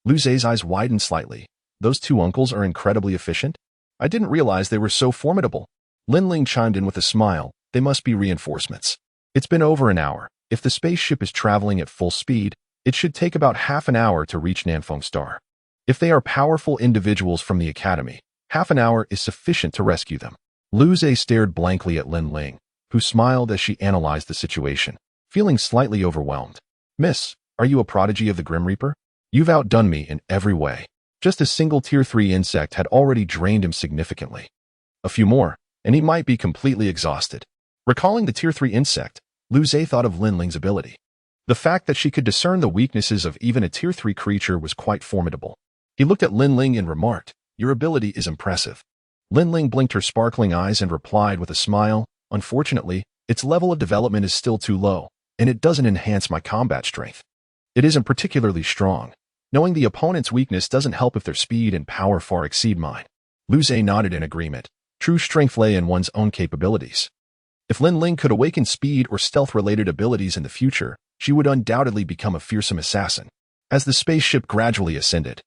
Luze's eyes widened slightly. Those 2 uncles are incredibly efficient? I didn't realize they were so formidable. Lin Ling chimed in with a smile. They must be reinforcements. It's been over an hour. If the spaceship is traveling at full speed, it should take about half an hour to reach Nanfeng Star. If they are powerful individuals from the academy, half an hour is sufficient to rescue them. Luze stared blankly at Lin Ling, who smiled as she analyzed the situation, feeling slightly overwhelmed. Miss, are you a prodigy of the Grim Reaper? You've outdone me in every way. Just a single Tier 3 insect had already drained him significantly. A few more, and he might be completely exhausted. Recalling the Tier 3 insect, Luze thought of Lin Ling's ability. The fact that she could discern the weaknesses of even a Tier 3 creature was quite formidable. He looked at Lin Ling and remarked, Your ability is impressive. Lin Ling blinked her sparkling eyes and replied with a smile, Unfortunately, its level of development is still too low, and it doesn't enhance my combat strength. It isn't particularly strong. Knowing the opponent's weakness doesn't help if their speed and power far exceed mine. Luze nodded in agreement. True strength lay in one's own capabilities. If Lin Ling could awaken speed or stealth-related abilities in the future, she would undoubtedly become a fearsome assassin. As the spaceship gradually ascended,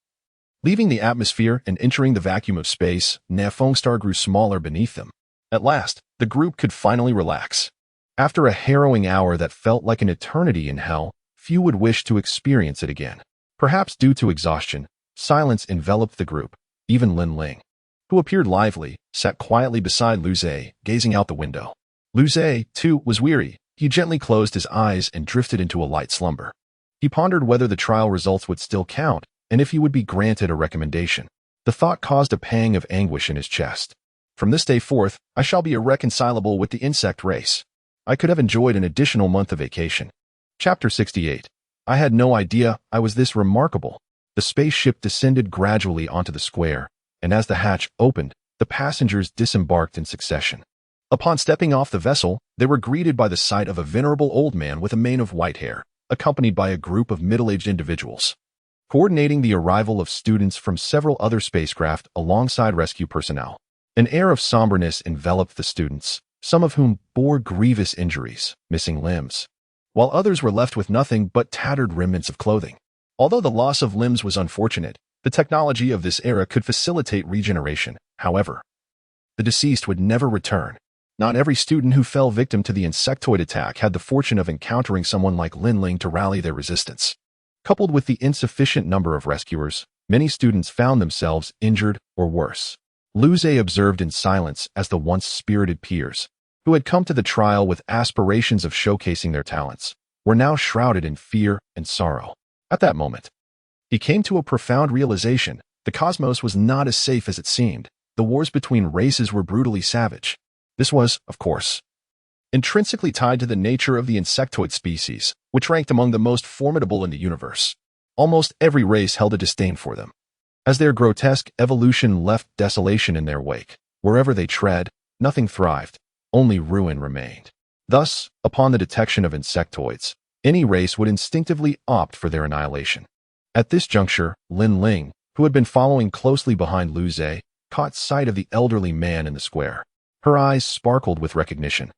leaving the atmosphere and entering the vacuum of space, Nanfeng Star grew smaller beneath them. At last, the group could finally relax. After a harrowing hour that felt like an eternity in hell, few would wish to experience it again. Perhaps due to exhaustion, Silence enveloped the group. Even Lin Ling, who appeared lively, sat quietly beside Lu Zhe, gazing out the window. Lu Zhe, too, was weary. He gently closed his eyes and drifted into a light slumber. He pondered whether the trial results would still count, and if he would be granted a recommendation. The thought caused a pang of anguish in his chest. From this day forth, I shall be irreconcilable with the insect race. I could have enjoyed an additional month of vacation. Chapter 68. I had no idea I was this remarkable. The spaceship descended gradually onto the square, and as the hatch opened, the passengers disembarked in succession. Upon stepping off the vessel, they were greeted by the sight of a venerable old man with a mane of white hair, accompanied by a group of middle-aged individuals. Coordinating the arrival of students from several other spacecraft alongside rescue personnel. An air of somberness enveloped the students, some of whom bore grievous injuries, missing limbs, while others were left with nothing but tattered remnants of clothing. Although the loss of limbs was unfortunate, the technology of this era could facilitate regeneration. However, the deceased would never return. Not every student who fell victim to the insectoid attack had the fortune of encountering someone like Lin Ling to rally their resistance. Coupled with the insufficient number of rescuers, many students found themselves injured or worse. Lu Zhe observed in silence as the once spirited peers, who had come to the trial with aspirations of showcasing their talents, were now shrouded in fear and sorrow. At that moment, he came to a profound realization. The cosmos was not as safe as it seemed. The wars between races were brutally savage. This was, of course, intrinsically tied to the nature of the insectoid species, which ranked among the most formidable in the universe. Almost every race held a disdain for them, as their grotesque evolution left desolation in their wake. Wherever they tread, nothing thrived, only ruin remained. Thus, upon the detection of insectoids, any race would instinctively opt for their annihilation. At this juncture, Lin Ling, who had been following closely behind Lu Zhe, caught sight of the elderly man in the square. Her eyes sparkled with recognition,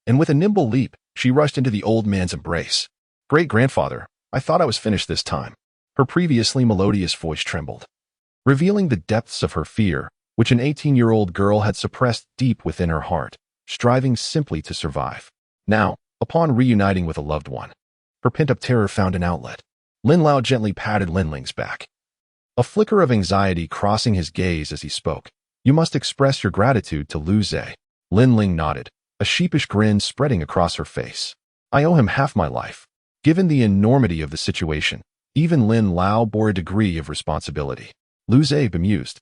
and with a nimble leap, she rushed into the old man's embrace. "Great-grandfather, I thought I was finished this time." Her previously melodious voice trembled, revealing the depths of her fear, which an 18-year-old girl had suppressed deep within her heart, striving simply to survive. Now, upon reuniting with a loved one, her pent-up terror found an outlet. Lin Lao gently patted Lin Ling's back, a flicker of anxiety crossing his gaze as he spoke. "You must express your gratitude to Lu Zhe." Lin Ling nodded, a sheepish grin spreading across her face. "I owe him half my life." Given the enormity of the situation, even Lin Lao bore a degree of responsibility. Lu Zhe, bemused,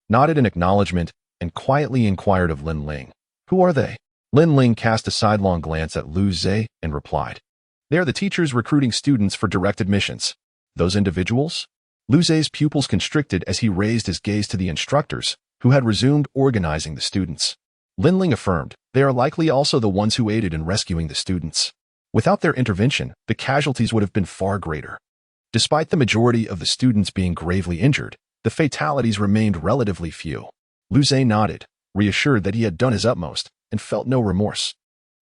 nodded in acknowledgement and quietly inquired of Lin Ling, "Who are they?" Lin Ling cast a sidelong glance at Lu Zhe and replied, "They are the teachers recruiting students for directed missions." "Those individuals?" Lu Zhe's pupils constricted as he raised his gaze to the instructors, who had resumed organizing the students. Lin Ling affirmed, "They are likely also the ones who aided in rescuing the students. Without their intervention, the casualties would have been far greater." Despite the majority of the students being gravely injured, the fatalities remained relatively few. Lu Zhe nodded, reassured that he had done his utmost, and felt no remorse.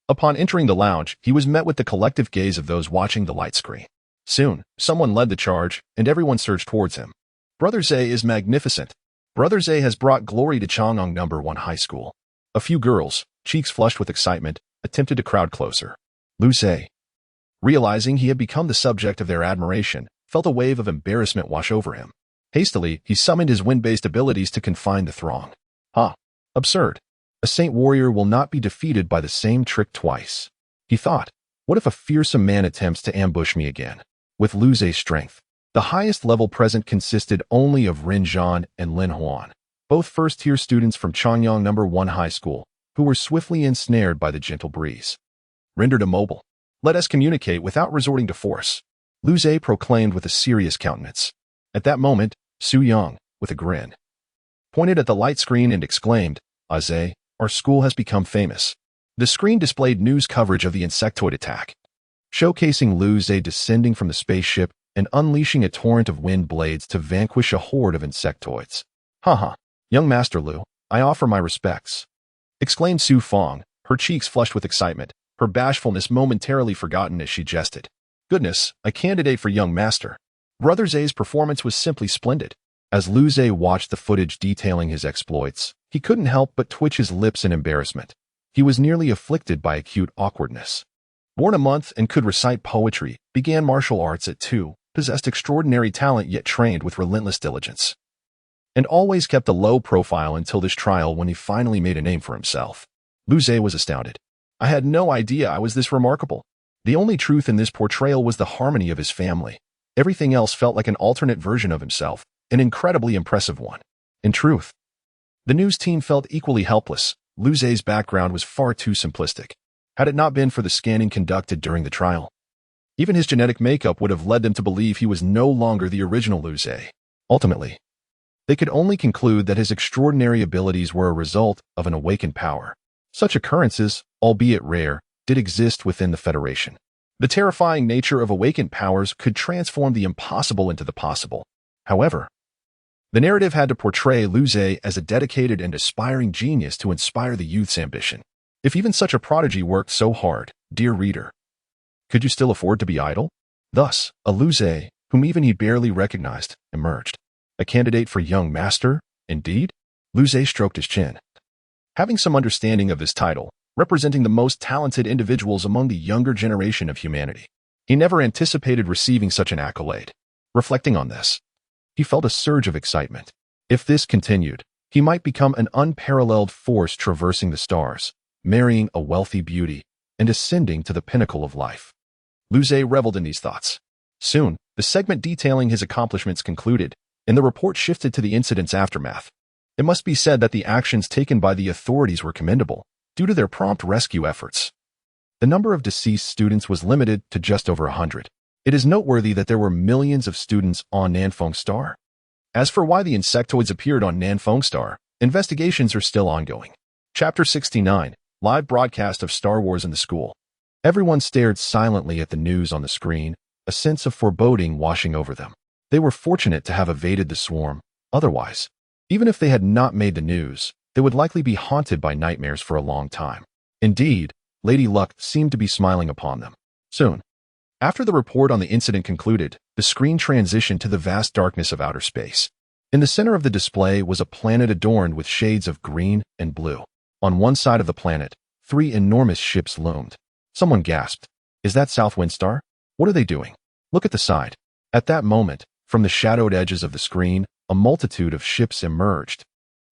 Upon entering the lounge, he was met with the collective gaze of those watching the light screen. Soon, someone led the charge, and everyone surged towards him. "Brother Zhe is magnificent. Brother Zhe has brought glory to Chang'an No. 1 High School." A few girls, cheeks flushed with excitement, attempted to crowd closer. Lu Zhe, realizing he had become the subject of their admiration, felt a wave of embarrassment wash over him. Hastily, he summoned his wind-based abilities to confine the throng. Absurd. A saint warrior will not be defeated by the same trick twice. He thought, what if a fearsome man attempts to ambush me again? With Lu Zhe's strength, the highest level present consisted only of Rin Zhan and Lin Huan, both first-tier students from Chang'an No. 1 High School, who were swiftly ensnared by the gentle breeze. Rendered immobile, "Let us communicate without resorting to force," Lu Zhe proclaimed with a serious countenance. At that moment, Su Yang, with a grin, pointed at the light screen and exclaimed, "Zhe, our school has become famous." The screen displayed news coverage of the insectoid attack, showcasing Lu Zhe descending from the spaceship and unleashing a torrent of wind blades to vanquish a horde of insectoids. "Haha, young Master Lu, I offer my respects," exclaimed Su Fong, her cheeks flushed with excitement, her bashfulness momentarily forgotten as she jested. "Goodness, a candidate for young master." Brother Zhe's performance was simply splendid. As Lu Zhe watched the footage detailing his exploits, he couldn't help but twitch his lips in embarrassment. He was nearly afflicted by acute awkwardness. Born a month and could recite poetry, began martial arts at 2, possessed extraordinary talent yet trained with relentless diligence, and always kept a low profile until this trial when he finally made a name for himself. Lu Zhe was astounded. I had no idea I was this remarkable. The only truth in this portrayal was the harmony of his family. Everything else felt like an alternate version of himself, an incredibly impressive one. In truth, the news team felt equally helpless. Lu Zhe's background was far too simplistic. Had it not been for the scanning conducted during the trial, even his genetic makeup would have led them to believe he was no longer the original Lu Zhe. Ultimately, they could only conclude that his extraordinary abilities were a result of an awakened power. Such occurrences, albeit rare, did exist within the Federation. The terrifying nature of awakened powers could transform the impossible into the possible. However, the narrative had to portray Lu Zhe as a dedicated and aspiring genius to inspire the youth's ambition. If even such a prodigy worked so hard, dear reader, could you still afford to be idle? Thus, a Lu Zhe, whom even he barely recognized, emerged. A candidate for young master, indeed? Lu Zhe stroked his chin. Having some understanding of this title, representing the most talented individuals among the younger generation of humanity, he never anticipated receiving such an accolade. Reflecting on this, he felt a surge of excitement. If this continued, he might become an unparalleled force traversing the stars, marrying a wealthy beauty, and ascending to the pinnacle of life. Lu Zhe reveled in these thoughts. Soon, the segment detailing his accomplishments concluded, and the report shifted to the incident's aftermath. It must be said that the actions taken by the authorities were commendable, due to their prompt rescue efforts. The number of deceased students was limited to just over 100. It is noteworthy that there were millions of students on Nanfeng Star. As for why the insectoids appeared on Nanfeng Star, investigations are still ongoing. Chapter 69, Live Broadcast of Star Wars in the School. Everyone stared silently at the news on the screen, a sense of foreboding washing over them. They were fortunate to have evaded the swarm. Otherwise, even if they had not made the news, they would likely be haunted by nightmares for a long time. Indeed, Lady Luck seemed to be smiling upon them. Soon, after the report on the incident concluded, the screen transitioned to the vast darkness of outer space. In the center of the display was a planet adorned with shades of green and blue. On one side of the planet, 3 enormous ships loomed. Someone gasped, "Is that Southwind Star? What are they doing? Look at the side." At that moment, from the shadowed edges of the screen, a multitude of ships emerged,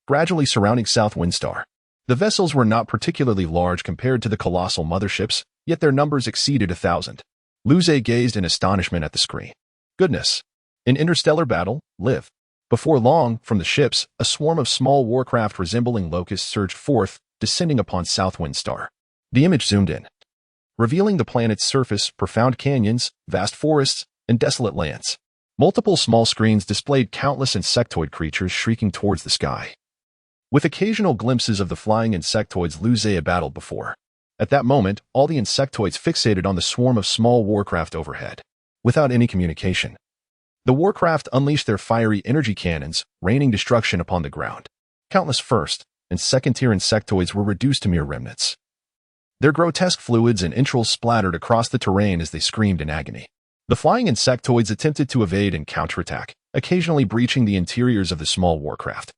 gradually surrounding Southwind Star. The vessels were not particularly large compared to the colossal motherships, yet their numbers exceeded 1,000. Lu Zhe gazed in astonishment at the screen. Goodness! In interstellar battle, live. Before long, from the ships, a swarm of small warcraft resembling locusts surged forth, descending upon Southwind Star. The image zoomed in, revealing the planet's surface, profound canyons, vast forests, and desolate lands. Multiple small screens displayed countless insectoid creatures shrieking towards the sky, with occasional glimpses of the flying insectoids Lu Zhe had battled before. At that moment, all the insectoids fixated on the swarm of small warcraft overhead. Without any communication, the warcraft unleashed their fiery energy cannons, raining destruction upon the ground. Countless first- and second-tier insectoids were reduced to mere remnants. Their grotesque fluids and entrails splattered across the terrain as they screamed in agony. The flying insectoids attempted to evade and counterattack, occasionally breaching the interiors of the small warcraft,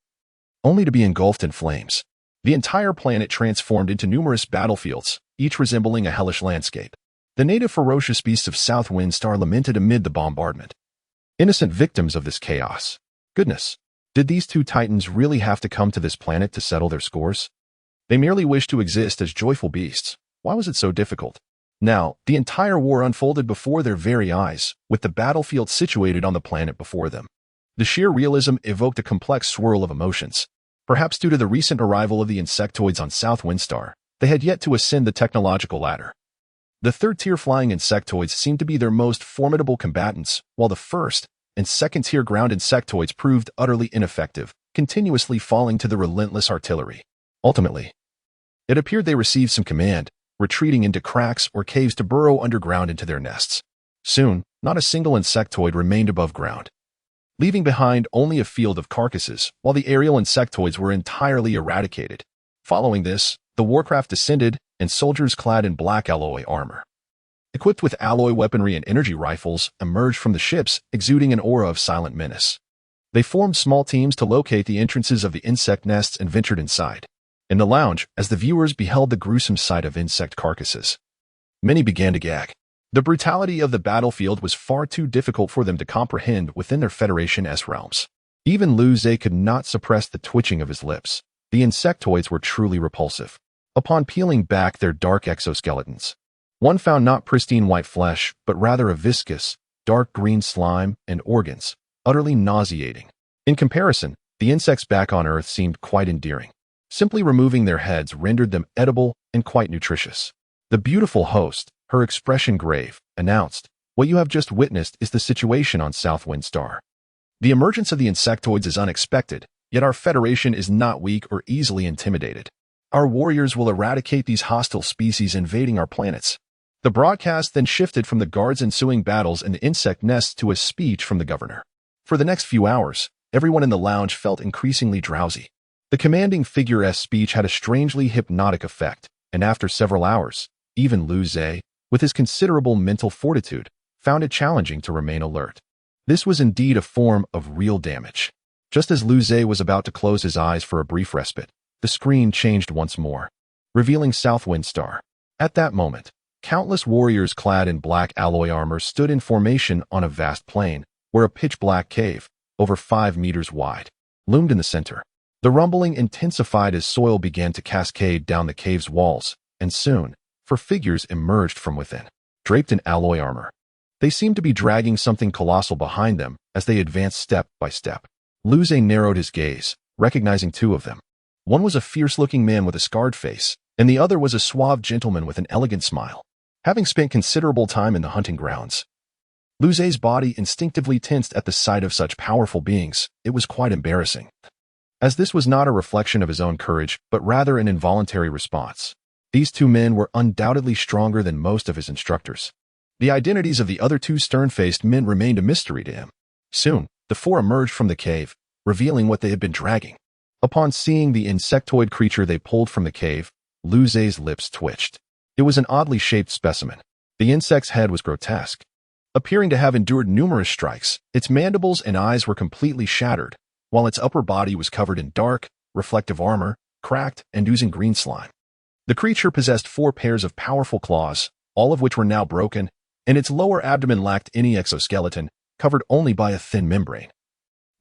only to be engulfed in flames. The entire planet transformed into numerous battlefields, each resembling a hellish landscape. The native ferocious beasts of Southwind Star lamented amid the bombardment, innocent victims of this chaos. Goodness, did these 2 titans really have to come to this planet to settle their scores? They merely wished to exist as joyful beasts. Why was it so difficult? Now, the entire war unfolded before their very eyes, with the battlefield situated on the planet before them. The sheer realism evoked a complex swirl of emotions. Perhaps due to the recent arrival of the insectoids on Southwind Star, they had yet to ascend the technological ladder. The third-tier flying insectoids seemed to be their most formidable combatants, while the first- and second-tier ground insectoids proved utterly ineffective, continuously falling to the relentless artillery. Ultimately, it appeared they received some command, retreating into cracks or caves to burrow underground into their nests. Soon, not a single insectoid remained above ground, leaving behind only a field of carcasses, while the aerial insectoids were entirely eradicated. Following this, the warcraft descended, and soldiers clad in black alloy armor, equipped with alloy weaponry and energy rifles, emerged from the ships, exuding an aura of silent menace. They formed small teams to locate the entrances of the insect nests and ventured inside. In the lounge, as the viewers beheld the gruesome sight of insect carcasses, many began to gag. The brutality of the battlefield was far too difficult for them to comprehend within their Federation-S realms. Even Lu Zhe could not suppress the twitching of his lips. The insectoids were truly repulsive. Upon peeling back their dark exoskeletons, one found not pristine white flesh, but rather a viscous, dark green slime and organs, utterly nauseating. In comparison, the insects back on Earth seemed quite endearing. Simply removing their heads rendered them edible and quite nutritious. The beautiful host, her expression grave, announced, "What you have just witnessed is the situation on South Wind Star. The emergence of the insectoids is unexpected, yet our Federation is not weak or easily intimidated. Our warriors will eradicate these hostile species invading our planets." The broadcast then shifted from the guards' ensuing battles and the insect nests to a speech from the governor. For the next few hours, everyone in the lounge felt increasingly drowsy. The commanding figure's speech had a strangely hypnotic effect, and after several hours, even Lu Zhe, with his considerable mental fortitude, found it challenging to remain alert. This was indeed a form of real damage. Just as Lu Zhe was about to close his eyes for a brief respite, the screen changed once more, revealing South Wind Star. At that moment, countless warriors clad in black alloy armor stood in formation on a vast plain, where a pitch-black cave, over 5 meters wide, loomed in the center. The rumbling intensified as soil began to cascade down the cave's walls, and soon, 4 figures emerged from within, draped in alloy armor. They seemed to be dragging something colossal behind them as they advanced step by step. Lu Zhe narrowed his gaze, recognizing 2 of them. One was a fierce-looking man with a scarred face, and the other was a suave gentleman with an elegant smile. Having spent considerable time in the hunting grounds, Lu Zhe's body instinctively tensed at the sight of such powerful beings. It was quite embarrassing, as this was not a reflection of his own courage, but rather an involuntary response. These 2 men were undoubtedly stronger than most of his instructors. The identities of the other 2 stern-faced men remained a mystery to him. Soon, the 4 emerged from the cave, revealing what they had been dragging. Upon seeing the insectoid creature they pulled from the cave, Lu Zhe's lips twitched. It was an oddly shaped specimen. The insect's head was grotesque. Appearing to have endured numerous strikes, its mandibles and eyes were completely shattered, while its upper body was covered in dark, reflective armor, cracked and oozing green slime. The creature possessed 4 pairs of powerful claws, all of which were now broken, and its lower abdomen lacked any exoskeleton, covered only by a thin membrane.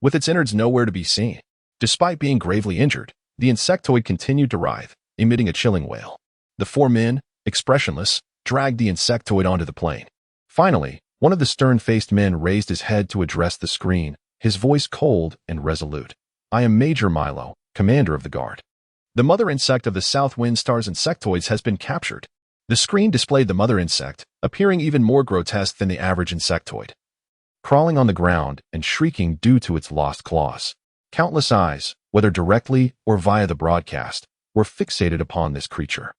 With its innards nowhere to be seen, despite being gravely injured, the insectoid continued to writhe, emitting a chilling wail. The 4 men, expressionless, dragged the insectoid onto the plain. Finally, one of the stern-faced men raised his head to address the screen, his voice cold and resolute. "I am Major Milo, commander of the guard. The mother insect of the South Wind Star's insectoids has been captured." The screen displayed the mother insect, appearing even more grotesque than the average insectoid, crawling on the ground and shrieking due to its lost claws. Countless eyes, whether directly or via the broadcast, were fixated upon this creature.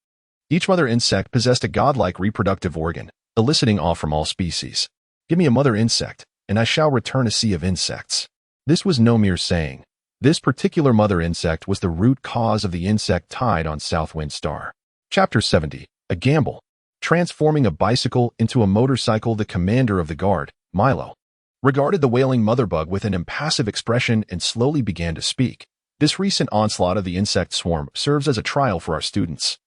Each mother insect possessed a godlike reproductive organ, eliciting awe from all species. "Give me a mother insect, and I shall return a sea of insects." This was no mere saying. This particular mother insect was the root cause of the insect tide on South Wind Star. Chapter 70. A Gamble. Transforming a bicycle into a motorcycle, the commander of the guard, Milo, regarded the wailing mother bug with an impassive expression and slowly began to speak. "This recent onslaught of the insect swarm serves as a trial for our students.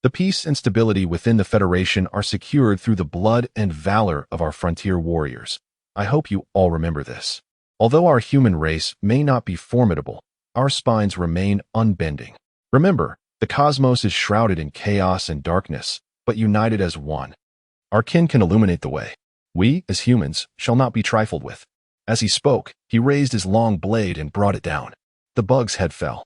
The peace and stability within the Federation are secured through the blood and valor of our frontier warriors. I hope you all remember this. Although our human race may not be formidable, our spines remain unbending. Remember, the cosmos is shrouded in chaos and darkness, but united as one. Our kin can illuminate the way. We, as humans, shall not be trifled with." As he spoke, he raised his long blade and brought it down. The bug's head fell.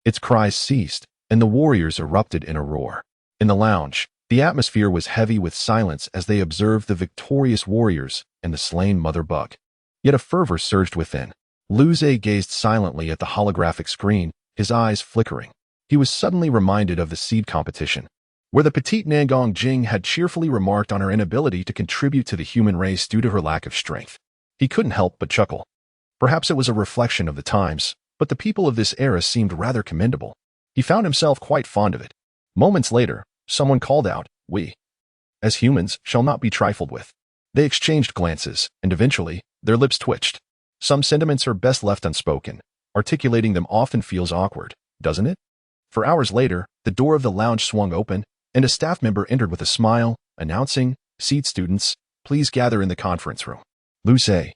Its cries ceased, and the warriors erupted in a roar. In the lounge, the atmosphere was heavy with silence as they observed the victorious warriors and the slain mother bug. Yet a fervor surged within. Lu Zhe gazed silently at the holographic screen, his eyes flickering. He was suddenly reminded of the seed competition, where the petite Nangong Jing had cheerfully remarked on her inability to contribute to the human race due to her lack of strength. He couldn't help but chuckle. Perhaps it was a reflection of the times, but the people of this era seemed rather commendable. He found himself quite fond of it. Moments later, someone called out, "We, as humans, shall not be trifled with." They exchanged glances, and eventually, their lips twitched. Some sentiments are best left unspoken. Articulating them often feels awkward, doesn't it? For hours later, the door of the lounge swung open, and a staff member entered with a smile, announcing, "Seat students, please gather in the conference room. Lu Zhe,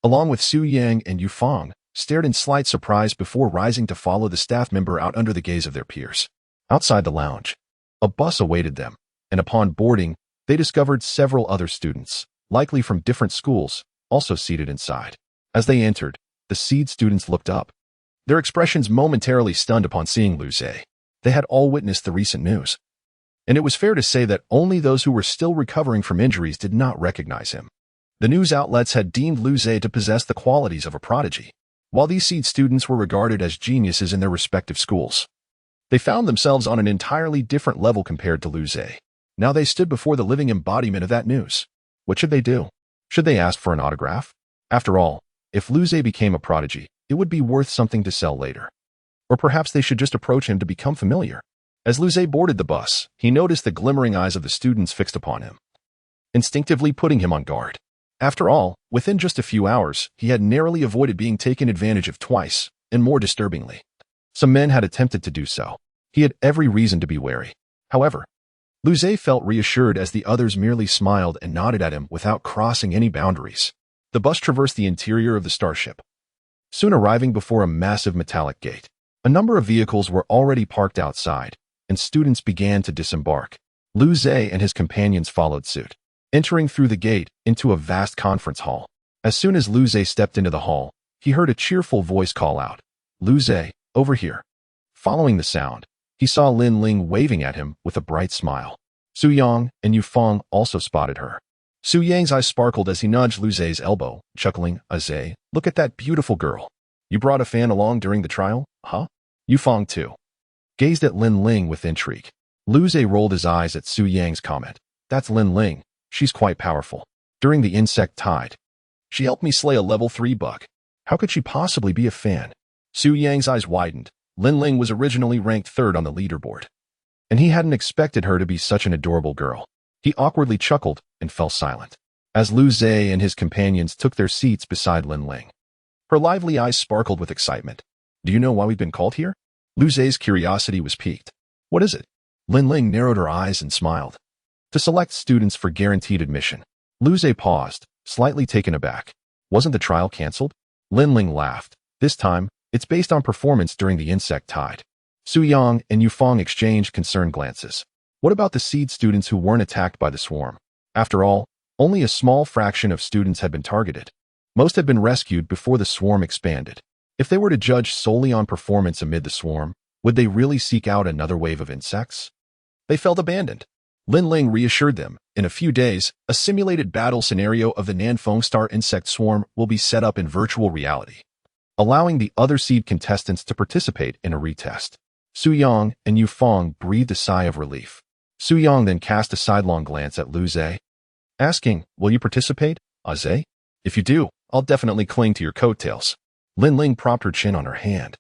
along with Su Yang and Yu Fang, stared in slight surprise before rising to follow the staff member out under the gaze of their peers. Outside the lounge, a bus awaited them, and upon boarding, they discovered several other students, likely from different schools, also seated inside. As they entered, the seed students looked up, their expressions momentarily stunned upon seeing Lu Zhe. They had all witnessed the recent news, and it was fair to say that only those who were still recovering from injuries did not recognize him. The news outlets had deemed Lu Zhe to possess the qualities of a prodigy, while these seed students were regarded as geniuses in their respective schools. They found themselves on an entirely different level compared to Lu Zhe. Now they stood before the living embodiment of that news. What should they do? Should they ask for an autograph? After all, if Lu Zhe became a prodigy, it would be worth something to sell later. Or perhaps they should just approach him to become familiar. As Lu Zhe boarded the bus, he noticed the glimmering eyes of the students fixed upon him, instinctively putting him on guard. After all, within just a few hours, he had narrowly avoided being taken advantage of twice, and more disturbingly, some men had attempted to do so. He had every reason to be wary. However, Lu Zhe felt reassured as the others merely smiled and nodded at him without crossing any boundaries. The bus traversed the interior of the starship, soon arriving before a massive metallic gate. A number of vehicles were already parked outside, and students began to disembark. Lu Zhe and his companions followed suit, entering through the gate into a vast conference hall. As soon as Lu Zhe stepped into the hall, he heard a cheerful voice call out, "Lu Zhe, over here." Following the sound, he saw Lin Ling waving at him with a bright smile. Su Yang and Yu Fang also spotted her. Su Yang's eyes sparkled as he nudged Lu Zhe's elbow, chuckling, "Zhe, look at that beautiful girl. You brought a fan along during the trial, huh?" Yu Fang, too, gazed at Lin Ling with intrigue. Lu Zhe rolled his eyes at Su Yang's comment. "That's Lin Ling. She's quite powerful. During the insect tide, she helped me slay a level 3 bug. How could she possibly be a fan?" Su Yang's eyes widened. Lin Ling was originally ranked 3rd on the leaderboard, and he hadn't expected her to be such an adorable girl. He awkwardly chuckled and fell silent as Lu Zhe and his companions took their seats beside Lin Ling. Her lively eyes sparkled with excitement. "Do you know why we've been called here?" Lu Zhe's curiosity was piqued. "What is it?" Lin Ling narrowed her eyes and smiled. "To select students for guaranteed admission." Lu Zhe paused, slightly taken aback. "Wasn't the trial cancelled?" Lin Ling laughed. "This time, it's based on performance during the insect tide." Su Yang and Yu Fang exchanged concerned glances. What about the seed students who weren't attacked by the swarm? After all, only a small fraction of students had been targeted. Most had been rescued before the swarm expanded. If they were to judge solely on performance amid the swarm, would they really seek out another wave of insects? They felt abandoned. Lin Ling reassured them. In a few days, a simulated battle scenario of the Nanfeng star insect swarm will be set up in virtual reality, allowing the other seed contestants to participate in a retest. Su Yang and Yu Fang breathed a sigh of relief. Su Yang then cast a sidelong glance at Lu Zhe, asking, "Will you participate, Zhe? If you do, I'll definitely cling to your coattails." Lin Ling propped her chin on her hand,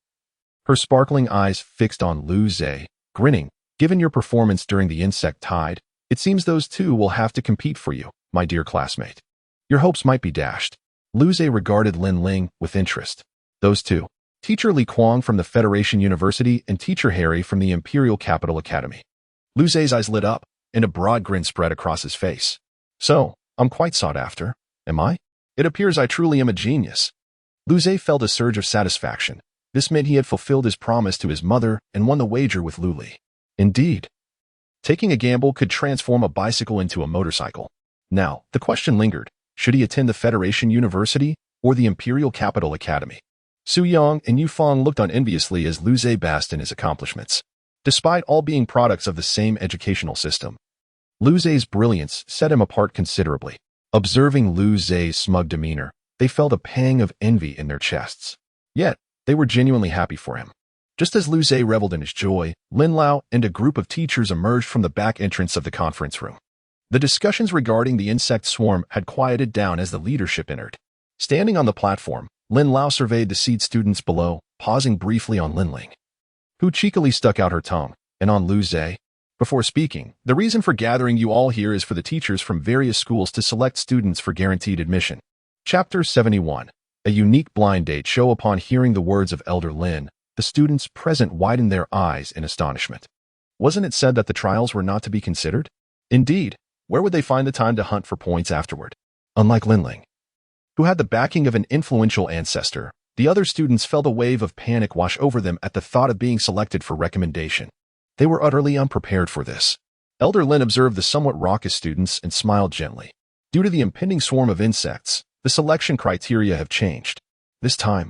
her sparkling eyes fixed on Lu Zhe, grinning. "Given your performance during the insect tide, it seems those two will have to compete for you, my dear classmate. Your hopes might be dashed." Lu Zhe regarded Lin Ling with interest. "Those two?" Teacher Li Kuang from the Federation University and Teacher Harry from the Imperial Capital Academy. Lu Zhe's eyes lit up, and a broad grin spread across his face. "So, I'm quite sought after, am I? It appears I truly am a genius." Lu Zhe felt a surge of satisfaction. This meant he had fulfilled his promise to his mother and won the wager with Lu Li. Indeed, taking a gamble could transform a bicycle into a motorcycle. Now, the question lingered. Should he attend the Federation University or the Imperial Capital Academy? Su Yang and Yu Fang looked on enviously as Lu Zhe basked in his accomplishments. Despite all being products of the same educational system, Lu Zhe's brilliance set him apart considerably. Observing Lu Zhe's smug demeanor, they felt a pang of envy in their chests. Yet, they were genuinely happy for him. Just as Lu Zhe reveled in his joy, Lin Lao and a group of teachers emerged from the back entrance of the conference room. The discussions regarding the insect swarm had quieted down as the leadership entered. Standing on the platform, Lin Lao surveyed the seed students below, pausing briefly on Lin Ling, who cheekily stuck out her tongue, and on Lu Zhe. Before speaking, "The reason for gathering you all here is for the teachers from various schools to select students for guaranteed admission." Chapter 71. A unique blind date show. Upon hearing the words of Elder Lin, the students present widened their eyes in astonishment. Wasn't it said that the trials were not to be considered? Indeed, Where would they find the time to hunt for points afterward? Unlike Linling, who had the backing of an influential ancestor, the other students felt a wave of panic wash over them at the thought of being selected for recommendation. They were utterly unprepared for this. Elder Lin observed the somewhat raucous students and smiled gently. Due to the impending swarm of insects, the selection criteria have changed. This time,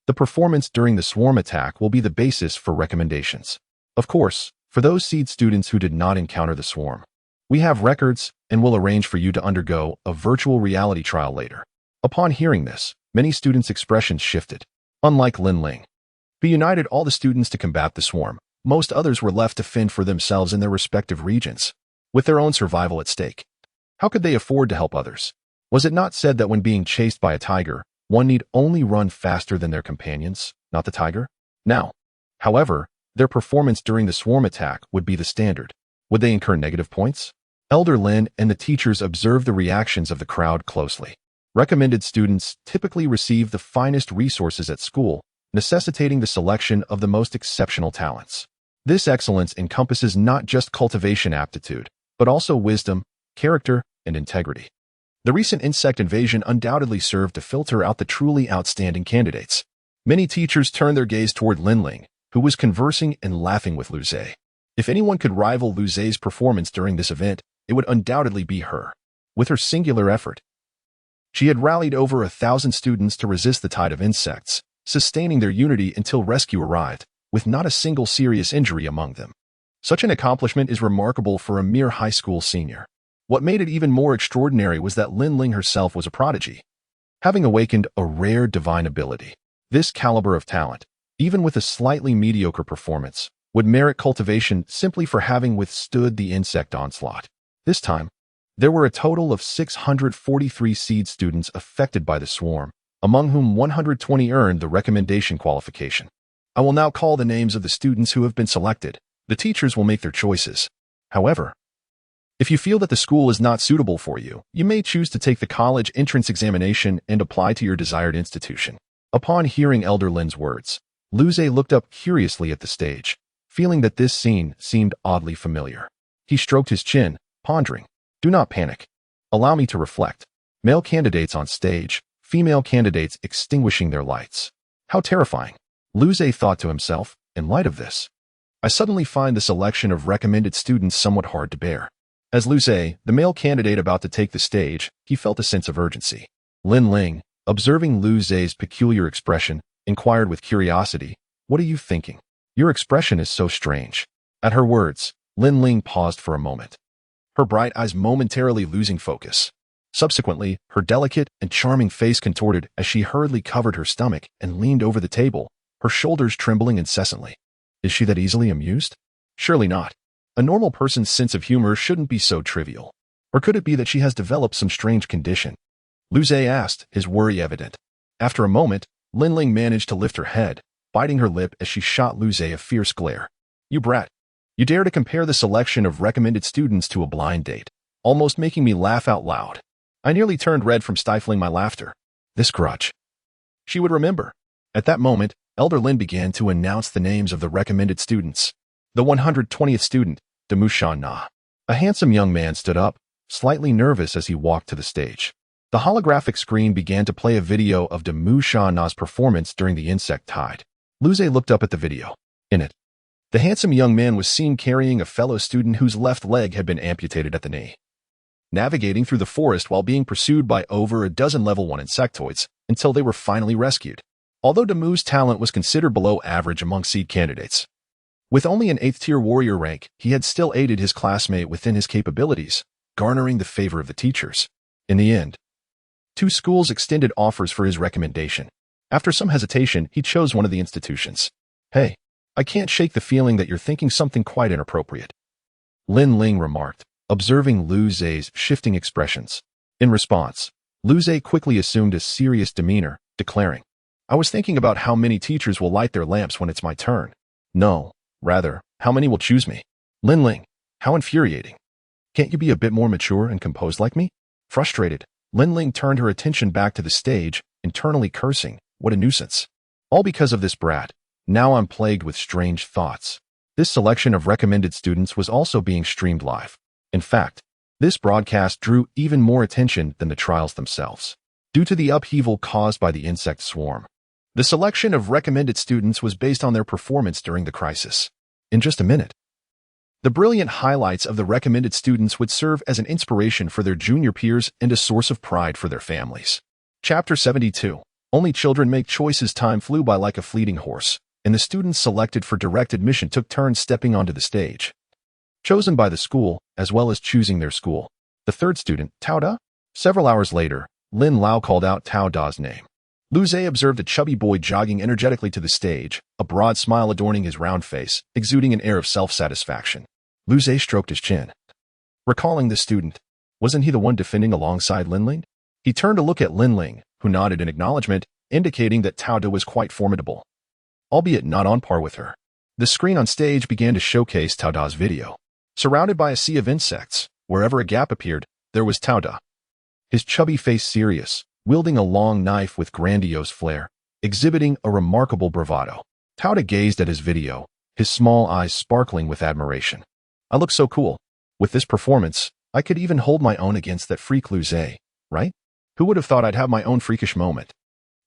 the performance during the swarm attack will be the basis for recommendations. Of course, for those seed students who did not encounter the swarm, we have records and will arrange for you to undergo a virtual reality trial later. Upon hearing this, many students' expressions shifted. Unlike Lin Ling, who united all the students to combat the swarm, most others were left to fend for themselves in their respective regions, with their own survival at stake. How could they afford to help others? Was it not said that when being chased by a tiger, one need only run faster than their companions, not the tiger? Now, however, their performance during the swarm attack would be the standard. Would they incur negative points? Elder Lin and the teachers observed the reactions of the crowd closely. Recommended students typically receive the finest resources at school, necessitating the selection of the most exceptional talents. This excellence encompasses not just cultivation aptitude, but also wisdom, character, and integrity. The recent insect invasion undoubtedly served to filter out the truly outstanding candidates. Many teachers turned their gaze toward Lin Ling, who was conversing and laughing with Lu Zhe. If anyone could rival Lu Zhe's performance during this event, it would undoubtedly be her. With her singular effort, she had rallied over 1,000 students to resist the tide of insects, sustaining their unity until rescue arrived, with not a single serious injury among them. Such an accomplishment is remarkable for a mere high school senior. What made it even more extraordinary was that Lin Ling herself was a prodigy, having awakened a rare divine ability. This caliber of talent, even with a slightly mediocre performance, would merit cultivation simply for having withstood the insect onslaught. This time, there were a total of 643 seed students affected by the swarm, among whom 120 earned the recommendation qualification. I will now call the names of the students who have been selected. The teachers will make their choices. However, if you feel that the school is not suitable for you, you may choose to take the college entrance examination and apply to your desired institution. Upon hearing Elder Lin's words, Lu Zhe looked up curiously at the stage, feeling that this scene seemed oddly familiar. He stroked his chin, pondering. Do not panic. Allow me to reflect. Male candidates on stage, female candidates extinguishing their lights. How terrifying. Lu Zhe thought to himself, in light of this, I suddenly find the selection of recommended students somewhat hard to bear. As Lu Zhe, the male candidate about to take the stage, he felt a sense of urgency. Lin Ling, observing Lu Zhe's peculiar expression, inquired with curiosity, What are you thinking? Your expression is so strange. At her words, Lin Ling paused for a moment, her bright eyes momentarily losing focus. Subsequently, her delicate and charming face contorted as she hurriedly covered her stomach and leaned over the table, her shoulders trembling incessantly. Is she that easily amused? Surely not. A normal person's sense of humor shouldn't be so trivial. Or could it be that she has developed some strange condition? Lu Zhe asked, his worry evident. After a moment, Lin Ling managed to lift her head, biting her lip as she shot Lu Zhe a fierce glare. You brat. You dare to compare the selection of recommended students to a blind date, almost making me laugh out loud. I nearly turned red from stifling my laughter. This grudge. She would remember. At that moment, Elder Lin began to announce the names of the recommended students. The 120th student, Demushan Na. A handsome young man stood up, slightly nervous as he walked to the stage. The holographic screen began to play a video of Demushan Na's performance during the insect tide. Lu Zhe looked up at the video. In it, the handsome young man was seen carrying a fellow student whose left leg had been amputated at the knee, navigating through the forest while being pursued by over a dozen level 1 insectoids until they were finally rescued. Although Demu's talent was considered below average among seed candidates, with only an 8th-tier warrior rank, he had still aided his classmate within his capabilities, garnering the favor of the teachers. In the end, 2 schools extended offers for his recommendation. After some hesitation, he chose one of the institutions. Hey, I can't shake the feeling that you're thinking something quite inappropriate, Lin Ling remarked, observing Lu Zhe's shifting expressions. In response, Lu Zhe quickly assumed a serious demeanor, declaring, I was thinking about how many teachers will light their lamps when it's my turn. No, rather, how many will choose me? Lin Ling, how infuriating. Can't you be a bit more mature and composed like me? Frustrated, Lin Ling turned her attention back to the stage, internally cursing, what a nuisance. All because of this brat. Now I'm plagued with strange thoughts. This selection of recommended students was also being streamed live. In fact, This broadcast drew even more attention than the trials themselves, due to the upheaval caused by the insect swarm. The selection of recommended students was based on their performance during the crisis. In just a minute, the brilliant highlights of the recommended students would serve as an inspiration for their junior peers and a source of pride for their families. Chapter 72. Only children make choices. Time flew by like a fleeting horse, and the students selected for direct admission took turns stepping onto the stage, chosen by the school, as well as choosing their school. The third student, Tao Da. Several hours later, Lin Lao called out Tao Da's name. Lu Zhe observed a chubby boy jogging energetically to the stage, a broad smile adorning his round face, exuding an air of self-satisfaction. Lu Zhe stroked his chin, recalling the student. Wasn't he the one defending alongside Linling? He turned to look at Linling, who nodded in acknowledgement, indicating that Tao Da was quite formidable, albeit not on par with her. The screen on stage began to showcase Tao Da's video. Surrounded by a sea of insects, wherever a gap appeared, there was Tao Da. His chubby face serious, wielding a long knife with grandiose flair, exhibiting a remarkable bravado. Tao Da gazed at his video, his small eyes sparkling with admiration. I look so cool. With this performance, I could even hold my own against that freak Lu Zhe, right? Who would have thought I'd have my own freakish moment?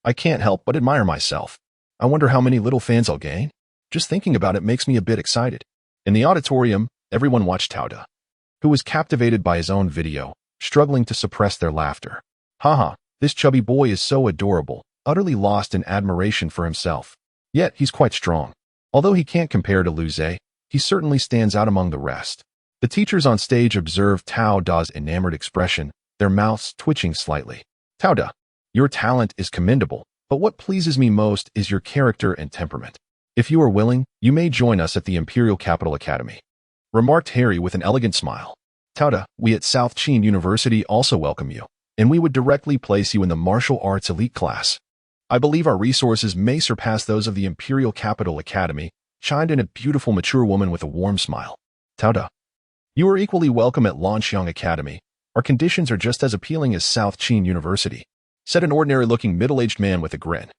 I can't help but admire myself. I wonder how many little fans I'll gain. Just thinking about it makes me a bit excited. In the auditorium, everyone watched Tao Da, who was captivated by his own video, struggling to suppress their laughter. Haha, this chubby boy is so adorable, utterly lost in admiration for himself. Yet he's quite strong. Although he can't compare to Lu Zhe, he certainly stands out among the rest. The teachers on stage observed Tao Da's enamored expression, their mouths twitching slightly. Tao Da, your talent is commendable, but what pleases me most is your character and temperament. If you are willing, you may join us at the Imperial Capital Academy, remarked Harry with an elegant smile. Tao Da, we at South Qin University also welcome you, and we would directly place you in the martial arts elite class. I believe our resources may surpass those of the Imperial Capital Academy, chimed in a beautiful mature woman with a warm smile. Tao Da, you are equally welcome at Lanxiang Academy. Our conditions are just as appealing as South Qin University, said an ordinary-looking middle-aged man with a grin.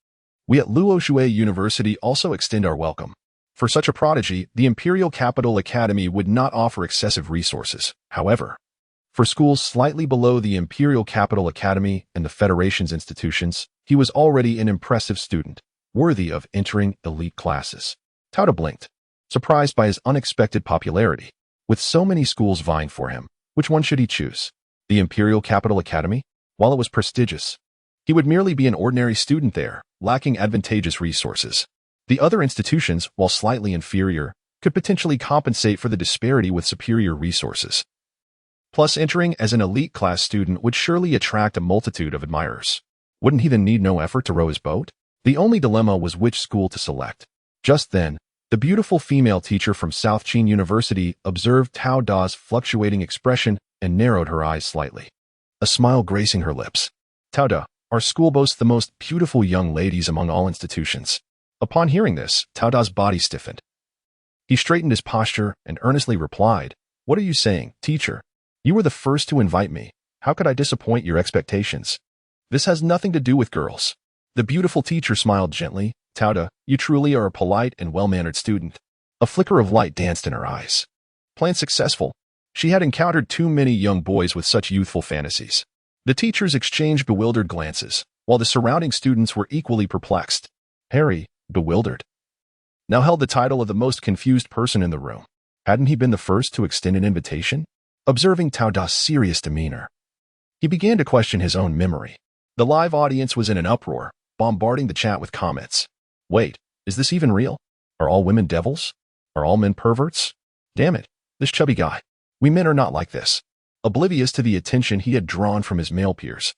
We at Luoshui University also extend our welcome. For such a prodigy, the Imperial Capital Academy would not offer excessive resources. However, for schools slightly below the Imperial Capital Academy and the Federation's institutions, he was already an impressive student, worthy of entering elite classes. Tao Da blinked, surprised by his unexpected popularity. With so many schools vying for him, which one should he choose? The Imperial Capital Academy? While it was prestigious, he would merely be an ordinary student there, lacking advantageous resources. The other institutions, while slightly inferior, could potentially compensate for the disparity with superior resources. Plus, entering as an elite class student would surely attract a multitude of admirers. Wouldn't he then need no effort to row his boat? The only dilemma was which school to select. Just then, the beautiful female teacher from South Qin University observed Tao Da's fluctuating expression and narrowed her eyes slightly, a smile gracing her lips. Tao Da, our school boasts the most beautiful young ladies among all institutions. Upon hearing this, Tao Da's body stiffened. He straightened his posture and earnestly replied, What are you saying, teacher? You were the first to invite me. How could I disappoint your expectations? This has nothing to do with girls. The beautiful teacher smiled gently. Tao Da, you truly are a polite and well-mannered student. A flicker of light danced in her eyes. Plan successful. She had encountered too many young boys with such youthful fantasies. The teachers exchanged bewildered glances, while the surrounding students were equally perplexed. Harry, bewildered, now held the title of the most confused person in the room. Hadn't he been the first to extend an invitation? Observing Tao Da's serious demeanor, he began to question his own memory. The live audience was in an uproar, bombarding the chat with comments. Wait, is this even real? Are all women devils? Are all men perverts? Damn it, this chubby guy. We men are not like this. Oblivious to the attention he had drawn from his male peers,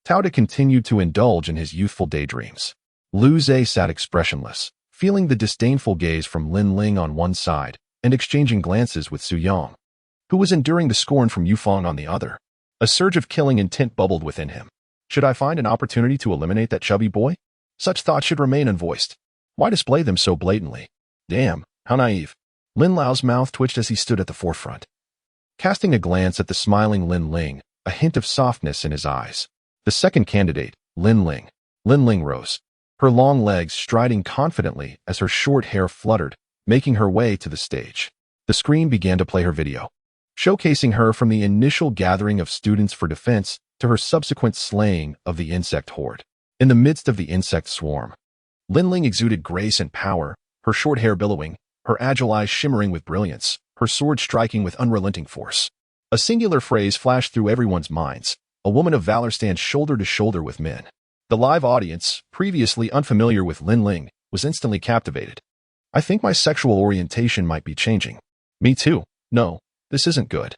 Tao Da continued to indulge in his youthful daydreams. Lu Zhe sat expressionless, feeling the disdainful gaze from Lin Ling on one side and exchanging glances with Su Yang, who was enduring the scorn from Yufeng on the other. A surge of killing intent bubbled within him. Should I find an opportunity to eliminate that chubby boy? Such thoughts should remain unvoiced. Why display them so blatantly? Damn, how naive. Lin Lao's mouth twitched as he stood at the forefront, casting a glance at the smiling Lin Ling, a hint of softness in his eyes. The second candidate, Lin Ling. Lin Ling rose, her long legs striding confidently as her short hair fluttered, making her way to the stage. The screen began to play her video, showcasing her from the initial gathering of students for defense to her subsequent slaying of the insect horde. In the midst of the insect swarm, Linling exuded grace and power, her short hair billowing, her agile eyes shimmering with brilliance, her sword striking with unrelenting force. A singular phrase flashed through everyone's minds: a woman of valor stands shoulder to shoulder with men. The live audience, previously unfamiliar with Linling, was instantly captivated. I think my sexual orientation might be changing. Me too. No, this isn't good.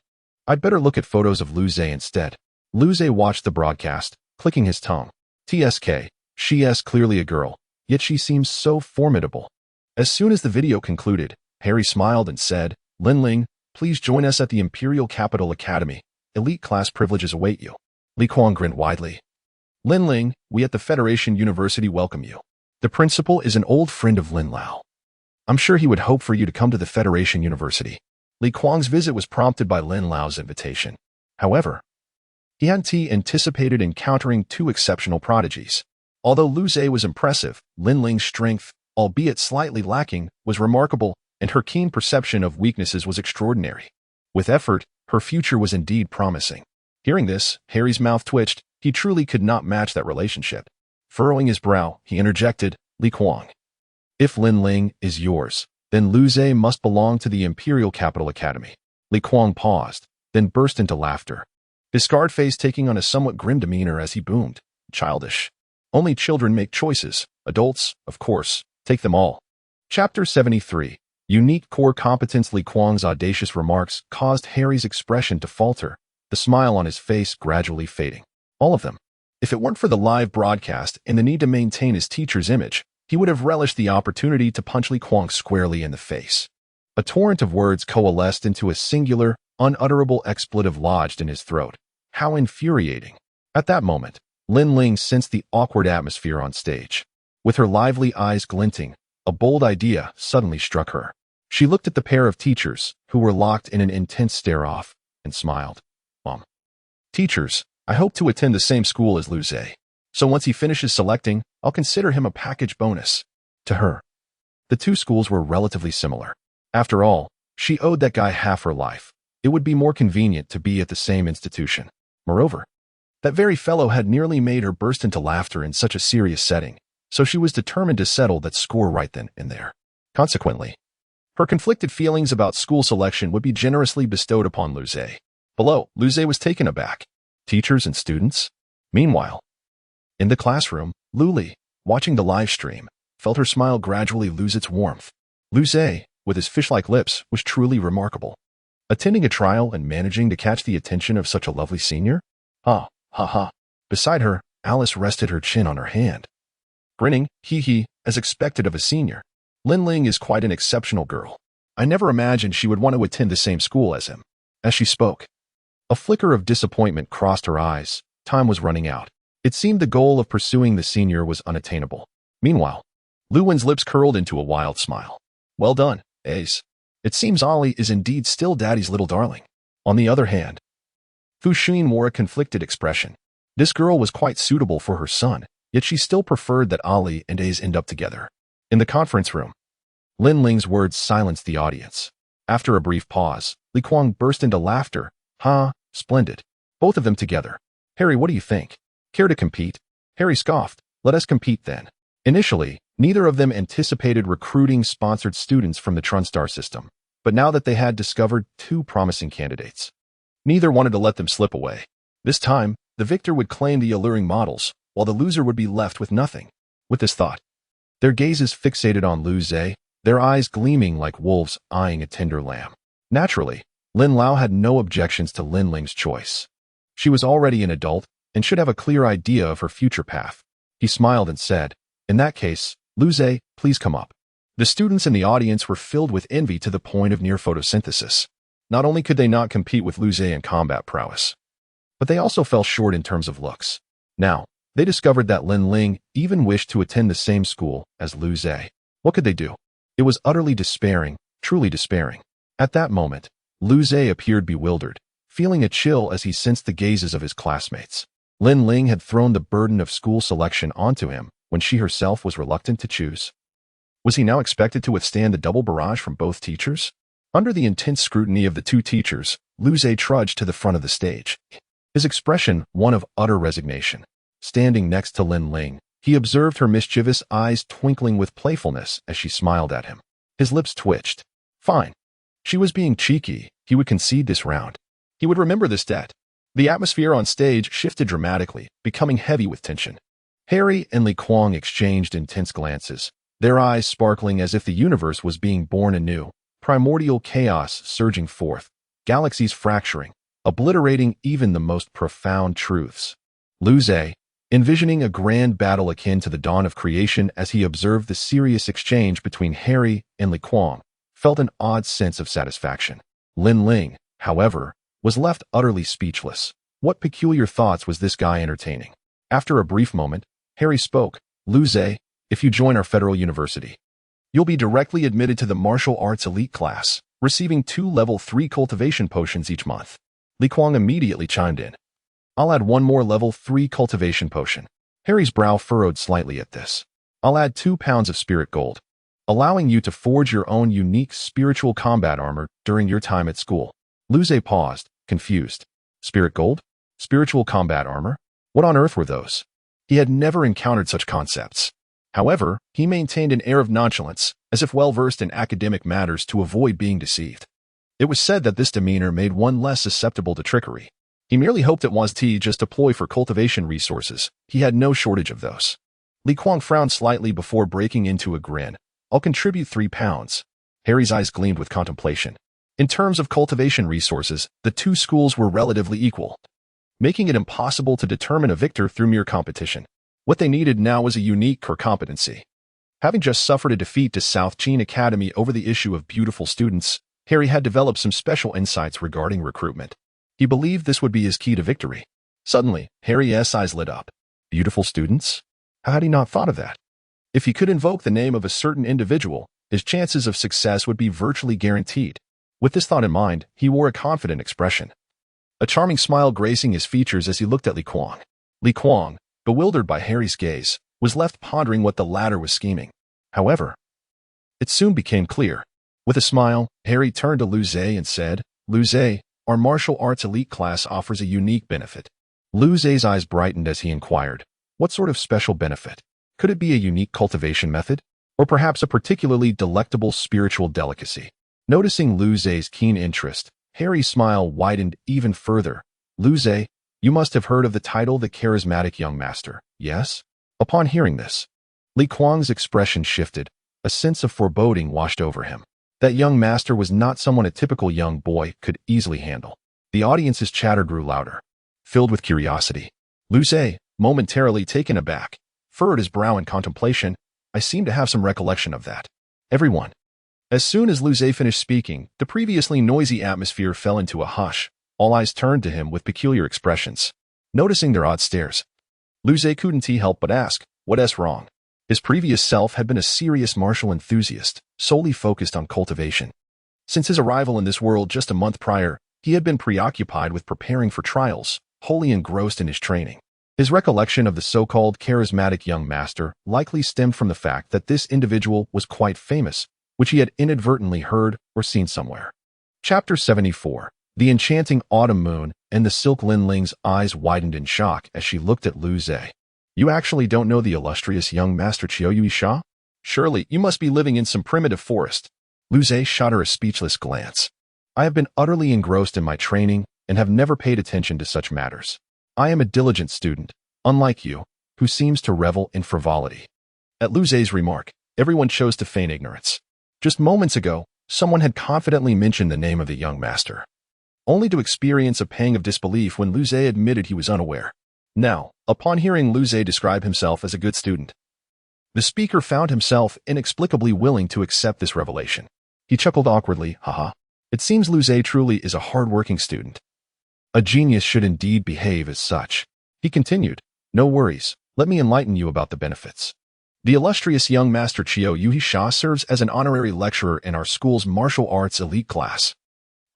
I'd better look at photos of Lu Zhe instead. Lu Zhe watched the broadcast, clicking his tongue. TSK, she is clearly a girl, yet she seems so formidable. As soon as the video concluded, Harry smiled and said, Linling, please join us at the Imperial Capital Academy. Elite class privileges await you. Li Kuang grinned widely. Linling, we at the Federation University welcome you. The principal is an old friend of Lin Lao. I'm sure he would hope for you to come to the Federation University. Li Kuang's visit was prompted by Lin Lao's invitation. However, he hadn't anticipated encountering two exceptional prodigies. Although Lu Zhe was impressive, Linling's strength, albeit slightly lacking, was remarkable, and her keen perception of weaknesses was extraordinary. With effort, her future was indeed promising. Hearing this, Harry's mouth twitched. He truly could not match that relationship. Furrowing his brow, he interjected, Li Kuang. If Linling is yours, then Lu Zhe must belong to the Imperial Capital Academy. Li Kuang paused, then burst into laughter, his scarred face taking on a somewhat grim demeanor as he boomed. Childish. Only children make choices. Adults, of course, take them all. Chapter 73. Unique core competence. Li Kuang's audacious remarks caused Harry's expression to falter, the smile on his face gradually fading. All of them. If it weren't for the live broadcast and the need to maintain his teacher's image, he would have relished the opportunity to punch Li Kuang squarely in the face. A torrent of words coalesced into a singular, unutterable expletive lodged in his throat. How infuriating. At that moment, Linling sensed the awkward atmosphere on stage. With her lively eyes glinting, a bold idea suddenly struck her. She looked at the pair of teachers, who were locked in an intense stare-off, and smiled. Teachers, I hope to attend the same school as Lu Zhe. So once he finishes selecting, I'll consider him a package bonus. To her, the two schools were relatively similar. After all, she owed that guy half her life. It would be more convenient to be at the same institution. Moreover, that very fellow had nearly made her burst into laughter in such a serious setting, so she was determined to settle that score right then and there. Consequently, her conflicted feelings about school selection would be generously bestowed upon Lu Zhe. Below, Lu Zhe was taken aback. Teachers and students? Meanwhile, in the classroom, Lu Li, watching the live stream, felt her smile gradually lose its warmth. Lu Zhe, with his fish-like lips, was truly remarkable. Attending a trial and managing to catch the attention of such a lovely senior? Ha, ha, ha. Beside her, Alice rested her chin on her hand. Grinning, hee, as expected of a senior. Linling is quite an exceptional girl. I never imagined she would want to attend the same school as him. As she spoke, a flicker of disappointment crossed her eyes. Time was running out. It seemed the goal of pursuing the senior was unattainable. Meanwhile, Lu Wen's lips curled into a wild smile. Well done, Ace. It seems Ollie is indeed still Daddy's little darling. On the other hand, Fu Xin wore a conflicted expression. This girl was quite suitable for her son, yet she still preferred that Ollie and Ace end up together. In the conference room, Linling's words silenced the audience. After a brief pause, Li Kuang burst into laughter. Ha, splendid. Both of them together. Harry, what do you think? Care to compete? Harry scoffed. Let us compete then. Initially, neither of them anticipated recruiting sponsored students from the Trunstar system, but now that they had discovered two promising candidates, neither wanted to let them slip away. This time, the victor would claim the alluring models, while the loser would be left with nothing. With this thought, their gazes fixated on Lu Zhe, their eyes gleaming like wolves eyeing a tender lamb. Naturally, Lin Lao had no objections to Linling's choice. She was already an adult and should have a clear idea of her future path. He smiled and said, in that case, Lu Zhe, please come up. The students in the audience were filled with envy to the point of near photosynthesis. Not only could they not compete with Lu Zhe in combat prowess, but they also fell short in terms of looks. Now, they discovered that Linling even wished to attend the same school as Lu Zhe. What could they do? It was utterly despairing, truly despairing. At that moment, Lu Zhe appeared bewildered, feeling a chill as he sensed the gazes of his classmates. Linling had thrown the burden of school selection onto him when she herself was reluctant to choose. Was he now expected to withstand the double barrage from both teachers? Under the intense scrutiny of the two teachers, Luze trudged to the front of the stage. His expression one of utter resignation. Standing next to Lin Ling, he observed her mischievous eyes twinkling with playfulness as she smiled at him. His lips twitched. Fine. She was being cheeky. He would concede this round. He would remember this debt. The atmosphere on stage shifted dramatically, becoming heavy with tension. Harry and Li Kuang exchanged intense glances, their eyes sparkling as if the universe was being born anew, primordial chaos surging forth, galaxies fracturing, obliterating even the most profound truths. Luze, envisioning a grand battle akin to the dawn of creation as he observed the serious exchange between Harry and Li Kuang, felt an odd sense of satisfaction. Lin Ling, however, was left utterly speechless. What peculiar thoughts was this guy entertaining? After a brief moment, Harry spoke. Luze, if you join our federal university, you'll be directly admitted to the martial arts elite class, receiving 2 level 3 cultivation potions each month. Li Kuang immediately chimed in. I'll add 1 more level 3 cultivation potion. Harry's brow furrowed slightly at this. I'll add 2 pounds of spirit gold, allowing you to forge your own unique spiritual combat armor during your time at school. Luze paused, confused. Spirit gold? Spiritual combat armor? What on earth were those? He had never encountered such concepts. However, he maintained an air of nonchalance, as if well-versed in academic matters to avoid being deceived. It was said that this demeanor made one less susceptible to trickery. He merely hoped it was just a ploy for cultivation resources. He had no shortage of those. Li Kuang frowned slightly before breaking into a grin. I'll contribute 3 pounds. Harry's eyes gleamed with contemplation. In terms of cultivation resources, the 2 schools were relatively equal, making it impossible to determine a victor through mere competition. What they needed now was a unique core competency. Having just suffered a defeat to South Chin Academy over the issue of beautiful students, Harry had developed some special insights regarding recruitment. He believed this would be his key to victory. Suddenly, Harry's eyes lit up. Beautiful students? How had he not thought of that? If he could invoke the name of a certain individual, his chances of success would be virtually guaranteed. With this thought in mind, he wore a confident expression, a charming smile gracing his features as he looked at Li Kuang. Li Kuang, bewildered by Harry's gaze, was left pondering what the latter was scheming. However, it soon became clear. With a smile, Harry turned to Luze and said, Luze, our martial arts elite class offers a unique benefit. Luze's eyes brightened as he inquired, what sort of special benefit? Could it be a unique cultivation method? Or perhaps a particularly delectable spiritual delicacy? Noticing Luze's keen interest, Harry's smile widened even further. Luze, you must have heard of the title the charismatic young master, yes? Upon hearing this, Li Kuang's expression shifted. A sense of foreboding washed over him. That young master was not someone a typical young boy could easily handle. The audience's chatter grew louder, filled with curiosity. Luze, momentarily taken aback, furrowed his brow in contemplation. I seem to have some recollection of that. Everyone. As soon as Luze finished speaking, the previously noisy atmosphere fell into a hush. All eyes turned to him with peculiar expressions. Noticing their odd stares, Luze couldn't help but ask, what's wrong? His previous self had been a serious martial enthusiast, solely focused on cultivation. Since his arrival in this world just a month prior, he had been preoccupied with preparing for trials, wholly engrossed in his training. His recollection of the so-called charismatic young master likely stemmed from the fact that this individual was quite famous, which he had inadvertently heard or seen somewhere. Chapter 74. The enchanting autumn moon, and the silk Lin Ling's eyes widened in shock as she looked at Luze. You actually don't know the illustrious young master Qiu Yuisha? Surely you must be living in some primitive forest. Luze shot her a speechless glance. I have been utterly engrossed in my training and have never paid attention to such matters. I am a diligent student, unlike you, who seems to revel in frivolity. At Luze's remark, everyone chose to feign ignorance. Just moments ago, someone had confidently mentioned the name of the young master, only to experience a pang of disbelief when Luze admitted he was unaware. Now, upon hearing Luze describe himself as a good student, the speaker found himself inexplicably willing to accept this revelation. He chuckled awkwardly, haha. It seems Luze truly is a hard-working student. A genius should indeed behave as such. He continued, no worries, let me enlighten you about the benefits. The illustrious young master Qiu Yuisha serves as an honorary lecturer in our school's martial arts elite class.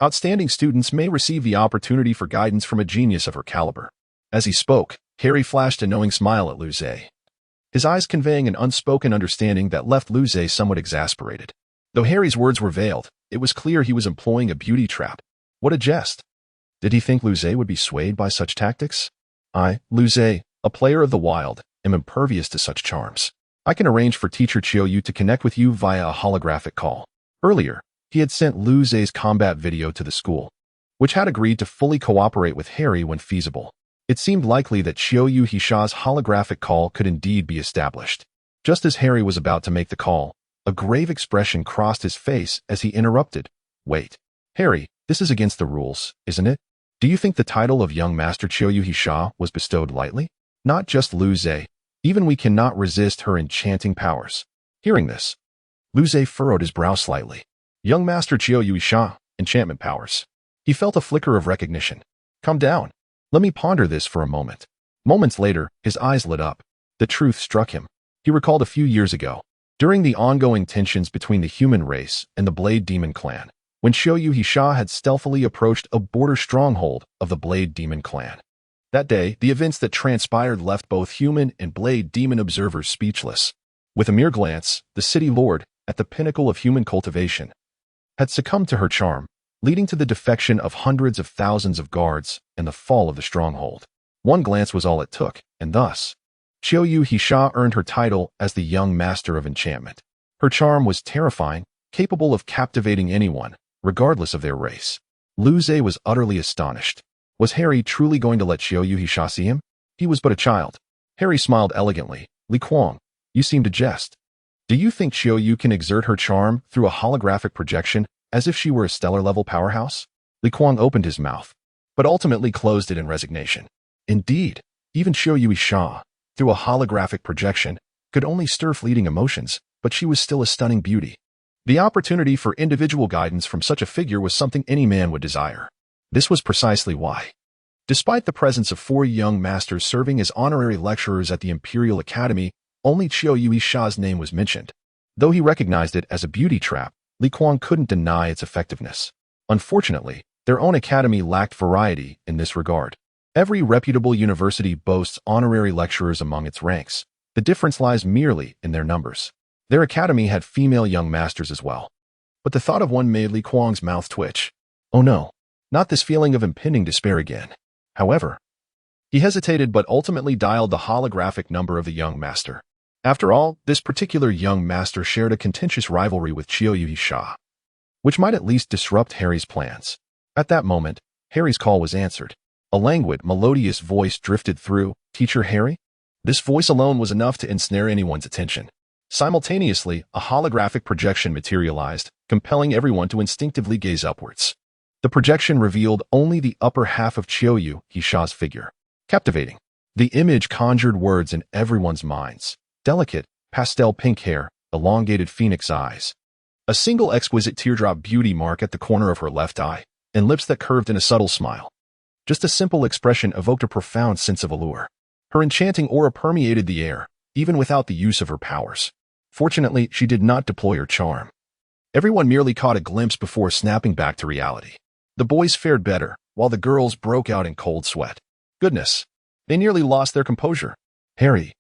Outstanding students may receive the opportunity for guidance from a genius of her caliber. As he spoke, Harry flashed a knowing smile at Luze, his eyes conveying an unspoken understanding that left Luze somewhat exasperated. Though Harry's words were veiled, it was clear he was employing a beauty trap. What a jest! Did he think Lu Zhe would be swayed by such tactics? I, Lu Zhe, a player of the wild, am impervious to such charms. I can arrange for teacher Qiuyu to connect with you via a holographic call. Earlier, he had sent Lu Zhe's combat video to the school, which had agreed to fully cooperate with Harry when feasible. It seemed likely that Qiuyu Hisha's holographic call could indeed be established. Just as Harry was about to make the call, a grave expression crossed his face as he interrupted. Wait. Harry, this is against the rules, isn't it? Do you think the title of young master Qiuyu Hisha was bestowed lightly? Not just Lu Zhe. Even we cannot resist her enchanting powers. Hearing this, Lu Zhe furrowed his brow slightly. Young master Qiuyu Hisha, enchantment powers. He felt a flicker of recognition. Calm down. Let me ponder this for a moment. Moments later, his eyes lit up. The truth struck him. He recalled a few years ago, during the ongoing tensions between the human race and the Blade Demon clan, when Qiuyu Hisha had stealthily approached a border stronghold of the Blade Demon clan. That day, the events that transpired left both human and Blade Demon observers speechless. With a mere glance, the city lord, at the pinnacle of human cultivation, had succumbed to her charm, leading to the defection of hundreds of thousands of guards and the fall of the stronghold. One glance was all it took, and thus, Qiuyu Hisha earned her title as the Young Master of Enchantment. Her charm was terrifying, capable of captivating anyone, regardless of their race. Lu Zhe was utterly astonished. Was Harry truly going to let Qiuyu Hisha see him? He was but a child. Harry smiled elegantly. Li Kuang, you seem to jest. Do you think Qiuyu can exert her charm through a holographic projection as if she were a stellar-level powerhouse? Li Kuang opened his mouth, but ultimately closed it in resignation. Indeed, even Qiuyu Hisha, through a holographic projection, could only stir fleeting emotions, but she was still a stunning beauty. The opportunity for individual guidance from such a figure was something any man would desire. This was precisely why. Despite the presence of 4 young masters serving as honorary lecturers at the Imperial Academy, only Qiuyu Hisha's name was mentioned. Though he recognized it as a beauty trap, Li Kuang couldn't deny its effectiveness. Unfortunately, their own academy lacked variety in this regard. Every reputable university boasts honorary lecturers among its ranks. The difference lies merely in their numbers. Their academy had female young masters as well. But the thought of one made Li Kuang's mouth twitch. Oh no, not this feeling of impending despair again. However, he hesitated but ultimately dialed the holographic number of the young master. After all, this particular young master shared a contentious rivalry with Qiuyu Hisha, which might at least disrupt Harry's plans. At that moment, Harry's call was answered. A languid, melodious voice drifted through. Teacher Harry? This voice alone was enough to ensnare anyone's attention. Simultaneously, a holographic projection materialized, compelling everyone to instinctively gaze upwards. The projection revealed only the upper half of Qiuyu Hisha's figure. Captivating. The image conjured words in everyone's minds. Delicate, pastel pink hair, elongated phoenix eyes, a single exquisite teardrop beauty mark at the corner of her left eye, and lips that curved in a subtle smile. Just a simple expression evoked a profound sense of allure. Her enchanting aura permeated the air, even without the use of her powers. Fortunately, she did not deploy her charm. Everyone merely caught a glimpse before snapping back to reality. The boys fared better, while the girls broke out in cold sweat. Goodness, they nearly lost their composure. Harry,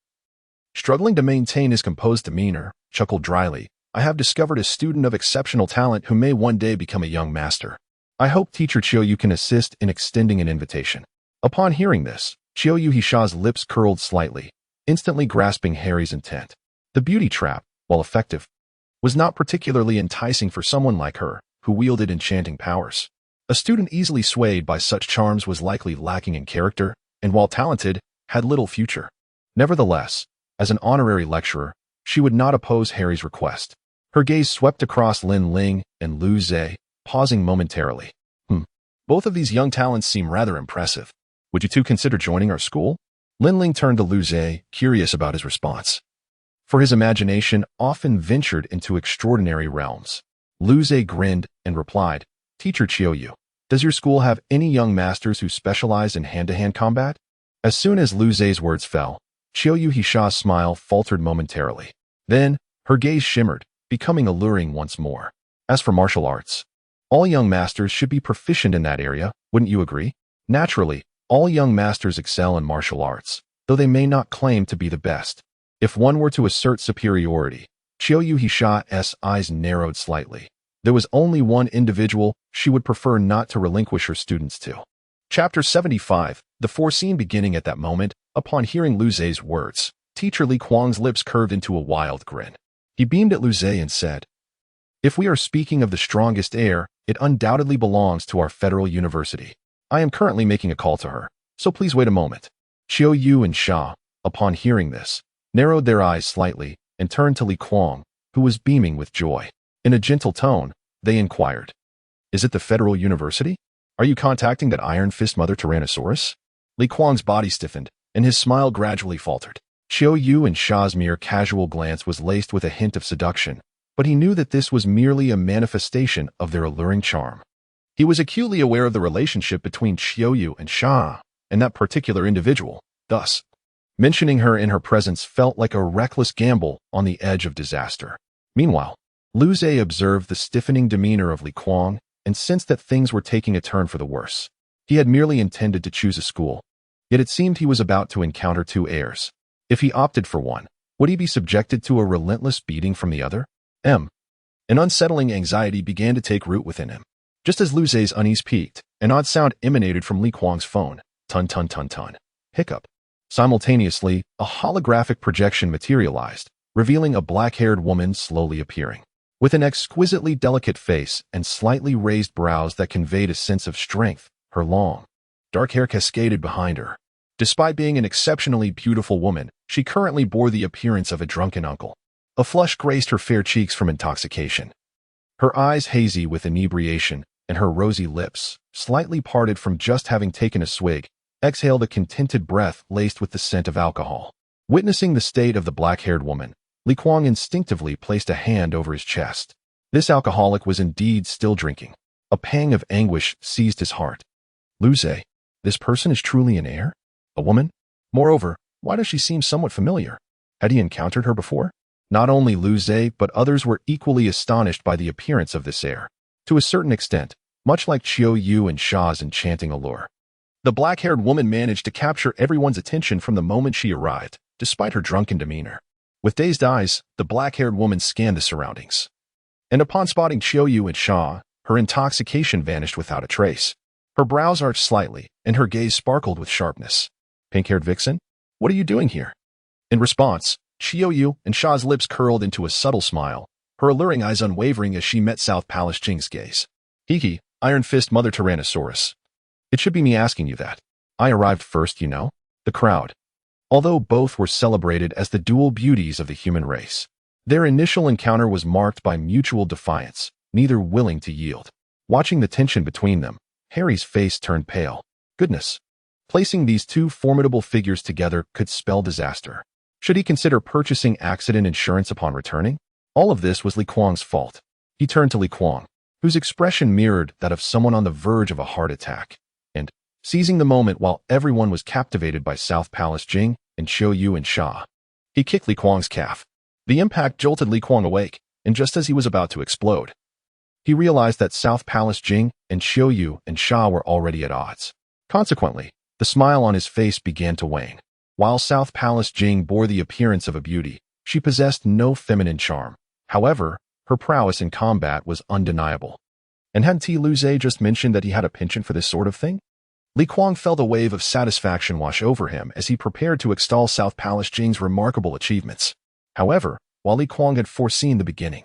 struggling to maintain his composed demeanor, chuckled dryly. I have discovered a student of exceptional talent who may one day become a young master. I hope Teacher Qiuyu can assist in extending an invitation. Upon hearing this, Qiuyu Hisha's lips curled slightly, instantly grasping Harry's intent. The beauty trap, while effective, was not particularly enticing for someone like her, who wielded enchanting powers. A student easily swayed by such charms was likely lacking in character, and while talented, had little future. Nevertheless, as an honorary lecturer, she would not oppose Harry's request. Her gaze swept across Lin Ling and Lu Zhe, pausing momentarily. Both of these young talents seem rather impressive. Would you two consider joining our school? Lin Ling turned to Lu Zhe, curious about his response. For his imagination often ventured into extraordinary realms. Lu Zhe grinned and replied, Teacher Qiuyu, does your school have any young masters who specialize in hand-to-hand combat? As soon as Lu Zhe's words fell, Qiuyu Hisha's smile faltered momentarily. Then, her gaze shimmered, becoming alluring once more. As for martial arts, all young masters should be proficient in that area, wouldn't you agree? Naturally, all young masters excel in martial arts, though they may not claim to be the best. If one were to assert superiority, Qiuyu Hisha's eyes narrowed slightly. There was only one individual she would prefer not to relinquish her students to. Chapter 75, the foreseen beginning. At that moment, upon hearing Lu Zhe's words, Teacher Li Kuang's lips curved into a wild grin. He beamed at Lu Zhe and said, "If we are speaking of the strongest heir, it undoubtedly belongs to our federal university. I am currently making a call to her, so please wait a moment." Qiu Yu and Sha, upon hearing this, narrowed their eyes slightly and turned to Li Kuang, who was beaming with joy. In a gentle tone, they inquired, "Is it the federal university? Are you contacting that Iron Fist Mother Tyrannosaurus?" Li Kuang's body stiffened, and his smile gradually faltered. Qiu Yu and Sha's mere casual glance was laced with a hint of seduction, but he knew that this was merely a manifestation of their alluring charm. He was acutely aware of the relationship between Qiu Yu and Sha, and that particular individual. Thus, mentioning her in her presence felt like a reckless gamble on the edge of disaster. Meanwhile, Lu Zhe observed the stiffening demeanor of Li Kuang and sensed that things were taking a turn for the worse. He had merely intended to choose a school, yet it seemed he was about to encounter two heirs. If he opted for one, would he be subjected to a relentless beating from the other? An unsettling anxiety began to take root within him. Just as Lu Zhe's unease peaked, an odd sound emanated from Li Kuang's phone. Tun tun tun tun. Hiccup. Simultaneously, a holographic projection materialized, revealing a black-haired woman slowly appearing. With an exquisitely delicate face and slightly raised brows that conveyed a sense of strength, her long, dark hair cascaded behind her. Despite being an exceptionally beautiful woman, she currently bore the appearance of a drunken uncle. A flush graced her fair cheeks from intoxication. Her eyes hazy with inebriation, and her rosy lips, slightly parted from just having taken a swig, exhaled a contented breath laced with the scent of alcohol. Witnessing the state of the black-haired woman, Li Kuang instinctively placed a hand over his chest. This alcoholic was indeed still drinking. A pang of anguish seized his heart. Lu Zhe, this person is truly an heir? A woman? Moreover, why does she seem somewhat familiar? Had he encountered her before? Not only Lu Zhe, but others were equally astonished by the appearance of this heir. To a certain extent, much like Qiu Yu and Sha's enchanting allure. The black-haired woman managed to capture everyone's attention from the moment she arrived, despite her drunken demeanor. With dazed eyes, the black-haired woman scanned the surroundings. And upon spotting Qiu Yu and Sha, her intoxication vanished without a trace. Her brows arched slightly, and her gaze sparkled with sharpness. "Pink-haired vixen? What are you doing here?" In response, Qiu Yu and Sha's lips curled into a subtle smile, her alluring eyes unwavering as she met South Palace Jing's gaze. "Hiki, Iron Fist Mother Tyrannosaurus. It should be me asking you that. I arrived first, you know." The crowd, although both were celebrated as the dual beauties of the human race, their initial encounter was marked by mutual defiance, neither willing to yield. Watching the tension between them, Harry's face turned pale. Goodness. Placing these two formidable figures together could spell disaster. Should he consider purchasing accident insurance upon returning? All of this was Li Kuang's fault. He turned to Li Kuang, whose expression mirrored that of someone on the verge of a heart attack, and, seizing the moment while everyone was captivated by South Palace Jing and Qiu Yu and Sha, he kicked Li Kuang's calf. The impact jolted Li Kuang awake, and just as he was about to explode, he realized that South Palace Jing and Qiu Yu and Sha were already at odds. Consequently, the smile on his face began to wane. While South Palace Jing bore the appearance of a beauty, she possessed no feminine charm. However, her prowess in combat was undeniable. And hadn't Lu Zhe just mentioned that he had a penchant for this sort of thing? Li Kuang felt a wave of satisfaction wash over him as he prepared to extol South Palace Jing's remarkable achievements. However, while Li Kuang had foreseen the beginning,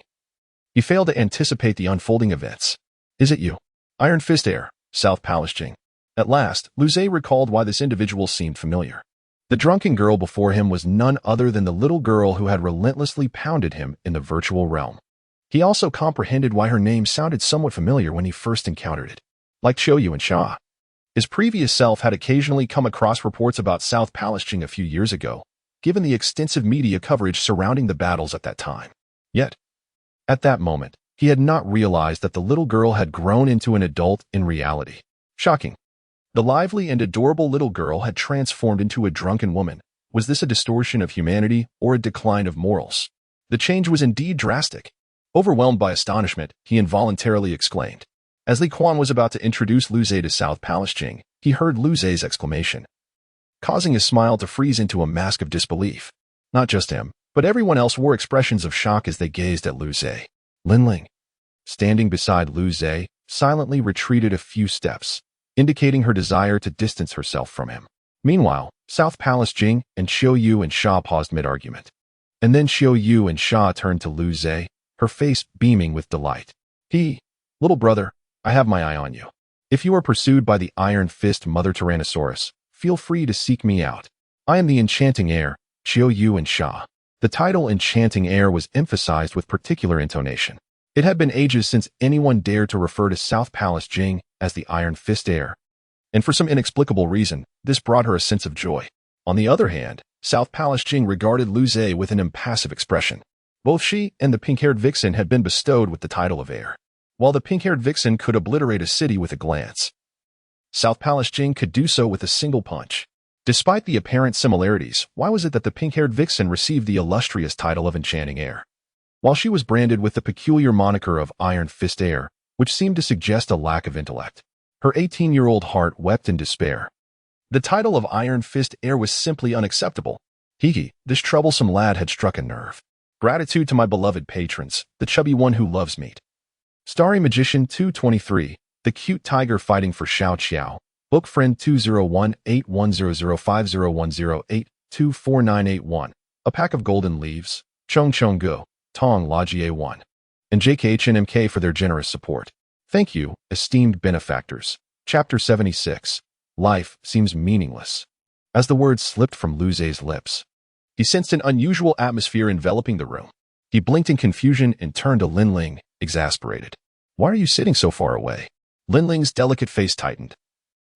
he failed to anticipate the unfolding events. "Is it you? Iron Fist heir, South Palace Jing." At last, Lu Zhe recalled why this individual seemed familiar. The drunken girl before him was none other than the little girl who had relentlessly pounded him in the virtual realm. He also comprehended why her name sounded somewhat familiar when he first encountered it. Like Qiu Yu and Sha, his previous self had occasionally come across reports about South Palace Jing a few years ago, given the extensive media coverage surrounding the battles at that time. Yet, at that moment, he had not realized that the little girl had grown into an adult in reality. Shocking. The lively and adorable little girl had transformed into a drunken woman. Was this a distortion of humanity or a decline of morals? The change was indeed drastic. Overwhelmed by astonishment, he involuntarily exclaimed. As Li Kuang was about to introduce Lu Zhe to South Palace Jing, he heard Lu Zhe's exclamation, causing his smile to freeze into a mask of disbelief. Not just him, but everyone else wore expressions of shock as they gazed at Lu Zhe. Lin Ling, standing beside Lu Zhe, silently retreated a few steps, indicating her desire to distance herself from him. Meanwhile, South Palace Jing and Xiao Yu and Sha paused mid-argument. And then Xiao Yu and Sha turned to Lu Zhe, her face beaming with delight. Little brother, I have my eye on you. If you are pursued by the Iron Fist Mother Tyrannosaurus, feel free to seek me out. I am the Enchanting Heir, Xiao Yu and Sha. The title Enchanting Heir was emphasized with particular intonation. It had been ages since anyone dared to refer to South Palace Jing as the Iron Fist Heir, and for some inexplicable reason, this brought her a sense of joy. On the other hand, South Palace Jing regarded Lu Zhe with an impassive expression. Both she and the pink-haired vixen had been bestowed with the title of heir. While the pink-haired vixen could obliterate a city with a glance, South Palace Jing could do so with a single punch. Despite the apparent similarities, why was it that the pink-haired vixen received the illustrious title of Enchanting Heir, while she was branded with the peculiar moniker of Iron Fist Heir, which seemed to suggest a lack of intellect? Her 18-year-old heart wept in despair. The title of Iron Fist Heir was simply unacceptable. This troublesome lad had struck a nerve. Gratitude to my beloved patrons, the chubby one who loves meat. Starry Magician 223, the cute tiger fighting for Xiao Qiao. Book Friend 201-8100-5010-8-24981. A Pack of Golden Leaves. Chong Chong Go. Tong La Jie 1. And JKHNMK for their generous support. Thank you, esteemed benefactors. Chapter 76. Life seems meaningless. As the words slipped from Lu Zhe's lips, he sensed an unusual atmosphere enveloping the room. He blinked in confusion and turned to Lin Ling, exasperated. Why are you sitting so far away? Lin Ling's delicate face tightened,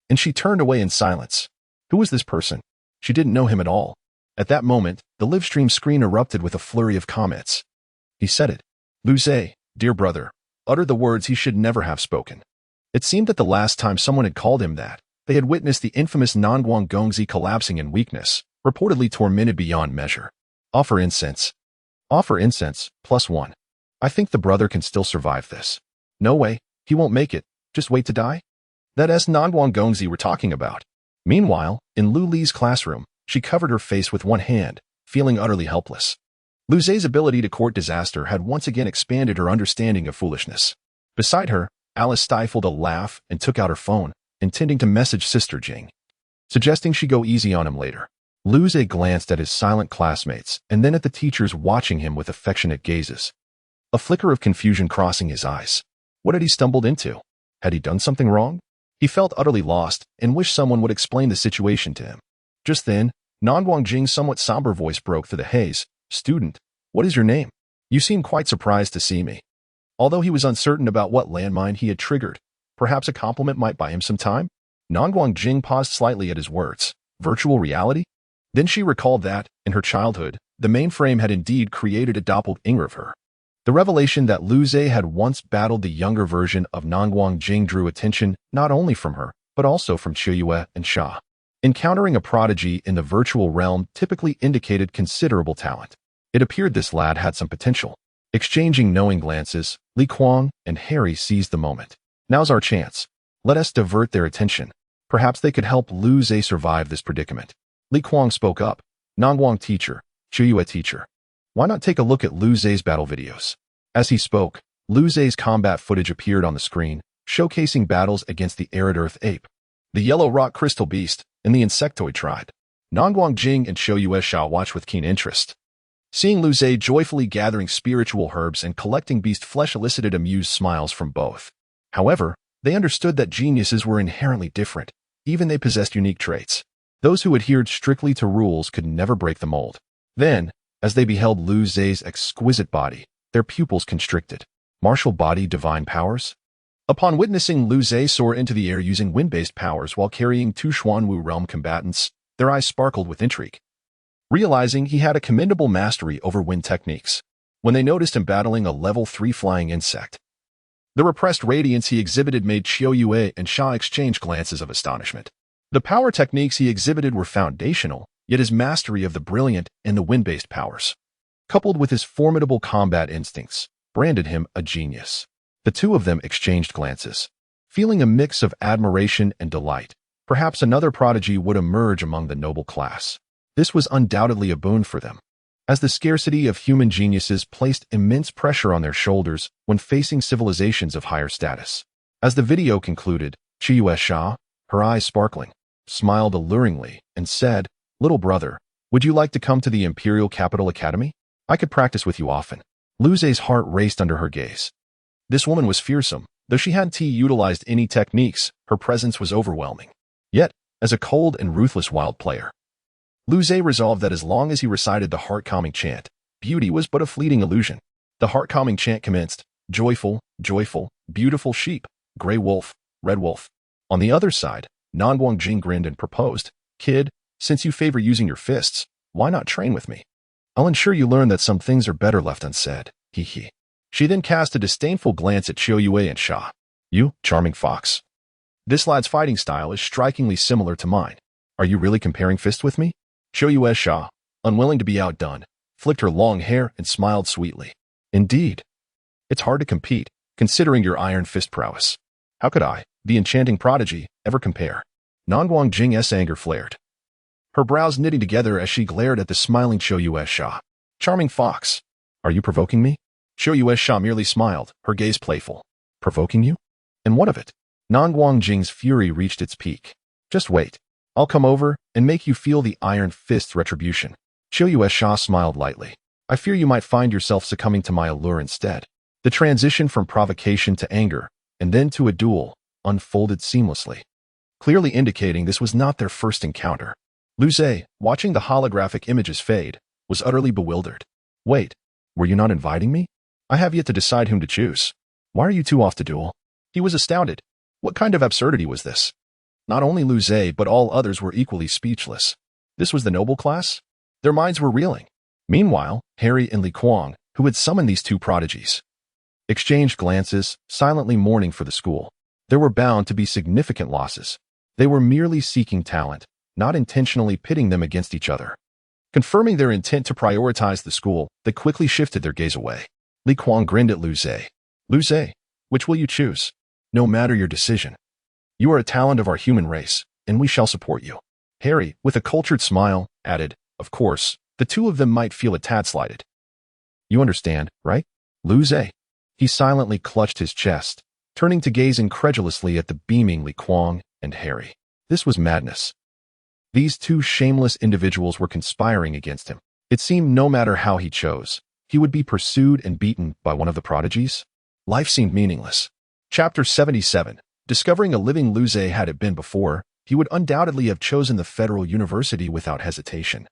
and she turned away in silence. Who was this person? She didn't know him at all. At that moment, the livestream screen erupted with a flurry of comments. He said it. Lu Zhe, dear brother, uttered the words he should never have spoken. It seemed that the last time someone had called him that, they had witnessed the infamous Nanguang Gongzi collapsing in weakness, reportedly tormented beyond measure. Offer incense. Offer incense, +1. I think the brother can still survive this. No way, he won't make it. Just wait to die? That's Nanguang Gongzi we're talking about. Meanwhile, in Lu Li's classroom, she covered her face with one hand, feeling utterly helpless. Lu Zhe's ability to court disaster had once again expanded her understanding of foolishness. Beside her, Alice stifled a laugh and took out her phone, intending to message Sister Jing, suggesting she go easy on him later. Lu Zhe glanced at his silent classmates and then at the teachers watching him with affectionate gazes, a flicker of confusion crossing his eyes. What had he stumbled into? Had he done something wrong? He felt utterly lost and wished someone would explain the situation to him. Just then, Nanguang Jing's somewhat somber voice broke through the haze. Student, what is your name? You seem quite surprised to see me. Although he was uncertain about what landmine he had triggered, perhaps a compliment might buy him some time? Nanguang Jing paused slightly at his words. Virtual reality? Then she recalled that, in her childhood, the mainframe had indeed created a doppelganger of her. The revelation that Lu Zhe had once battled the younger version of Nanguang Jing drew attention not only from her, but also from Qiuyue and Sha. Encountering a prodigy in the virtual realm typically indicated considerable talent. It appeared this lad had some potential. Exchanging knowing glances, Li Kuang and Harry seized the moment. Now's our chance. Let us divert their attention. Perhaps they could help Lu Zhe survive this predicament. Li Kuang spoke up. Nanguang teacher, Qiuyue teacher. Why not take a look at Lu Zhe's battle videos? As he spoke, Lu Zhe's combat footage appeared on the screen, showcasing battles against the arid earth ape, the yellow rock crystal beast, and the insectoid tribe. Nanguang Jing and Qiuyue Sha watched with keen interest. Seeing Lu Zhe joyfully gathering spiritual herbs and collecting beast flesh elicited amused smiles from both. However, they understood that geniuses were inherently different, even they possessed unique traits. Those who adhered strictly to rules could never break the mold. Then, as they beheld Lu Zhe's exquisite body, their pupils constricted. Martial body divine powers? Upon witnessing Lu Zhe soar into the air using wind-based powers while carrying two Xuanwu realm combatants, their eyes sparkled with intrigue. Realizing he had a commendable mastery over wind techniques, when they noticed him battling a level 3 flying insect, the repressed radiance he exhibited made Qiuyue and Sha exchange glances of astonishment. The power techniques he exhibited were foundational, yet his mastery of the brilliant and the wind-based powers, coupled with his formidable combat instincts, branded him a genius. The two of them exchanged glances, feeling a mix of admiration and delight. Perhaps another prodigy would emerge among the noble class. This was undoubtedly a boon for them, as the scarcity of human geniuses placed immense pressure on their shoulders when facing civilizations of higher status. As the video concluded, Qiuyue Sha, her eyes sparkling, smiled alluringly, and said, "Little brother, would you like to come to the Imperial Capital Academy? I could practice with you often." Lu Ze's heart raced under her gaze. This woman was fearsome. Though she hadn't utilized any techniques, her presence was overwhelming. Yet, as a cold and ruthless wild player, Lu Ze resolved that as long as he recited the heart-calming chant, beauty was but a fleeting illusion. The heart-calming chant commenced, "Joyful, joyful, beautiful sheep, gray wolf, red wolf." On the other side, Nan Guangjing grinned and proposed, "Kid, since you favor using your fists, why not train with me? I'll ensure you learn that some things are better left unsaid." Hee hee. She then cast a disdainful glance at Qiu Yue and Sha. "You, charming fox. This lad's fighting style is strikingly similar to mine. Are you really comparing fists with me?" Qiu Yue Sha, unwilling to be outdone, flicked her long hair and smiled sweetly. "Indeed. It's hard to compete, considering your iron fist prowess. How could I, the enchanting prodigy, ever compare?" Nan Guangjing's anger flared, her brows knitting together as she glared at the smiling Qiu Yue Sha. "Charming fox, are you provoking me?" Qiu Yue Sha merely smiled, her gaze playful. "Provoking you? And what of it?" Nan Guangjing's fury reached its peak. "Just wait. I'll come over and make you feel the iron fist's retribution." Qiu Yue Sha smiled lightly. "I fear you might find yourself succumbing to my allure instead." The transition from provocation to anger, and then to a duel, unfolded seamlessly, clearly indicating this was not their first encounter. Lu Ze, watching the holographic images fade, was utterly bewildered. "Wait, were you not inviting me? I have yet to decide whom to choose. Why are you two off to duel?" He was astounded. What kind of absurdity was this? Not only Lu Ze, but all others were equally speechless. This was the noble class? Their minds were reeling. Meanwhile, Harry and Li Kuang, who had summoned these two prodigies, exchanged glances, silently mourning for the school. There were bound to be significant losses. They were merely seeking talent, not intentionally pitting them against each other. Confirming their intent to prioritize the school, they quickly shifted their gaze away. Li Kuang grinned at Lu Ze. "Lu Ze, which will you choose? No matter your decision. You are a talent of our human race, and we shall support you." Harry, with a cultured smile, added, "Of course, the two of them might feel a tad slighted. You understand, right, Lu Ze?" He silently clutched his chest, turning to gaze incredulously at the beaming Li Kuang and Harry. This was madness. These two shameless individuals were conspiring against him. It seemed no matter how he chose, he would be pursued and beaten by one of the prodigies. Life seemed meaningless. Chapter 77. Discovering a living Lu Ze. Had it been before, he would undoubtedly have chosen the Federal University without hesitation.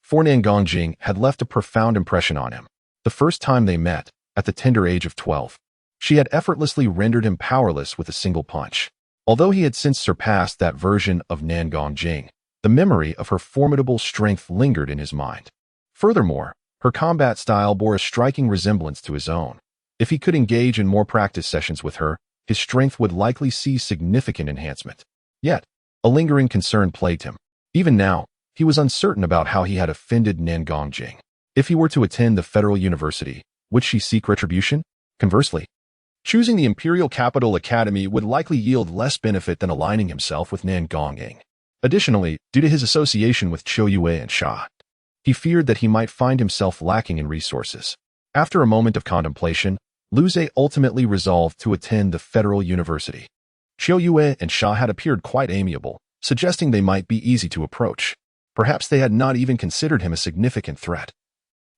For Nan Guangjing had left a profound impression on him. The first time they met, at the tender age of 12, she had effortlessly rendered him powerless with a single punch. Although he had since surpassed that version of Nan Guangjing, the memory of her formidable strength lingered in his mind. Furthermore, her combat style bore a striking resemblance to his own. If he could engage in more practice sessions with her, his strength would likely see significant enhancement. Yet, a lingering concern plagued him. Even now, he was uncertain about how he had offended Nan Guangjing. If he were to attend the Federal University, would she seek retribution? Conversely, choosing the Imperial Capital Academy would likely yield less benefit than aligning himself with Nan Guangjing. Additionally, due to his association with Qiu Yue and Sha, he feared that he might find himself lacking in resources. After a moment of contemplation, Lu Ze ultimately resolved to attend the Federal University. Qiu Yue and Sha had appeared quite amiable, suggesting they might be easy to approach. Perhaps they had not even considered him a significant threat,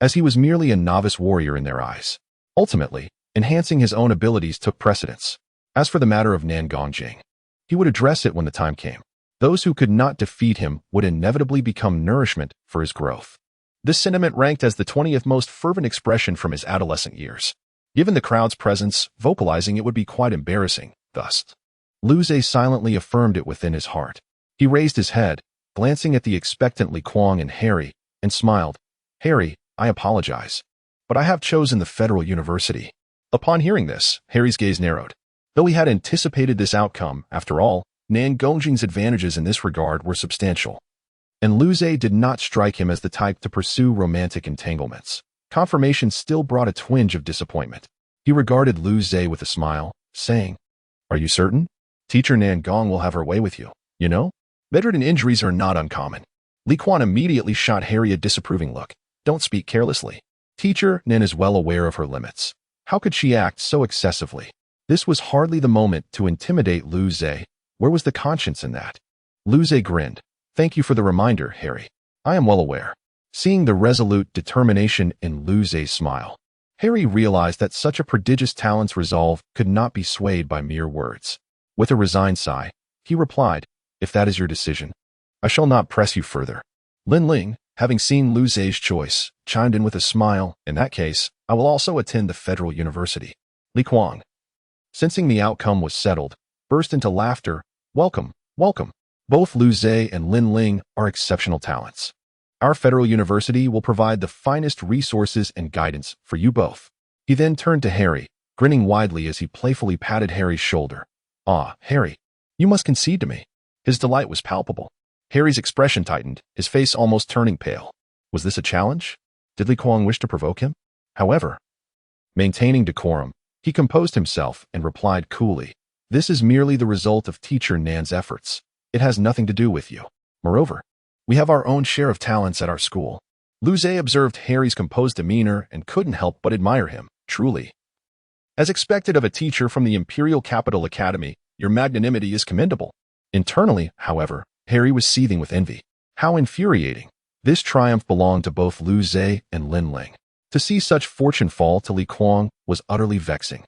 as he was merely a novice warrior in their eyes. Ultimately, enhancing his own abilities took precedence. As for the matter of Nan Guangjing, he would address it when the time came. Those who could not defeat him would inevitably become nourishment for his growth. This sentiment ranked as the 20th most fervent expression from his adolescent years. Given the crowd's presence, vocalizing it would be quite embarrassing. Thus, Lu Ze silently affirmed it within his heart. He raised his head, glancing at the expectant Li Kuang and Harry, and smiled. "Harry, I apologize, but I have chosen the Federal University." Upon hearing this, Harry's gaze narrowed. Though he had anticipated this outcome, after all, Nan Guangjing's advantages in this regard were substantial. And Lu Ze did not strike him as the type to pursue romantic entanglements. Confirmation still brought a twinge of disappointment. He regarded Lu Ze with a smile, saying, "Are you certain? Teacher Nan Gong will have her way with you, you know? Bedridden injuries are not uncommon." Li Kuan immediately shot Harry a disapproving look. "Don't speak carelessly. Teacher Nan is well aware of her limits. How could she act so excessively?" This was hardly the moment to intimidate Lu Ze, Where was the conscience in that? Lu Zhe grinned. Thank you for the reminder, Harry. I am well aware. Seeing the resolute determination in Lu Zhe's smile, Harry realized that such a prodigious talent's resolve could not be swayed by mere words. With a resigned sigh, he replied, if that is your decision, I shall not press you further. Lin Ling, having seen Lu Zhe's choice, chimed in with a smile, in that case, I will also attend the Federal University. Li Kuang, sensing the outcome was settled, burst into laughter. Welcome, welcome. Both Lu Zhe and Lin Ling are exceptional talents. Our Federal University will provide the finest resources and guidance for you both. He then turned to Harry, grinning widely as he playfully patted Harry's shoulder. Ah, Harry, you must concede to me. His delight was palpable. Harry's expression tightened, his face almost turning pale. Was this a challenge? Did Li Kuang wish to provoke him? However, maintaining decorum, he composed himself and replied coolly, this is merely the result of teacher Nan's efforts. It has nothing to do with you. Moreover, we have our own share of talents at our school. Lu Zhe observed Harry's composed demeanor and couldn't help but admire him, truly. As expected of a teacher from the Imperial Capital Academy, your magnanimity is commendable. Internally, however, Harry was seething with envy. How infuriating. This triumph belonged to both Lu Zhe and Lin Ling. To see such fortune fall to Li Kuang was utterly vexing.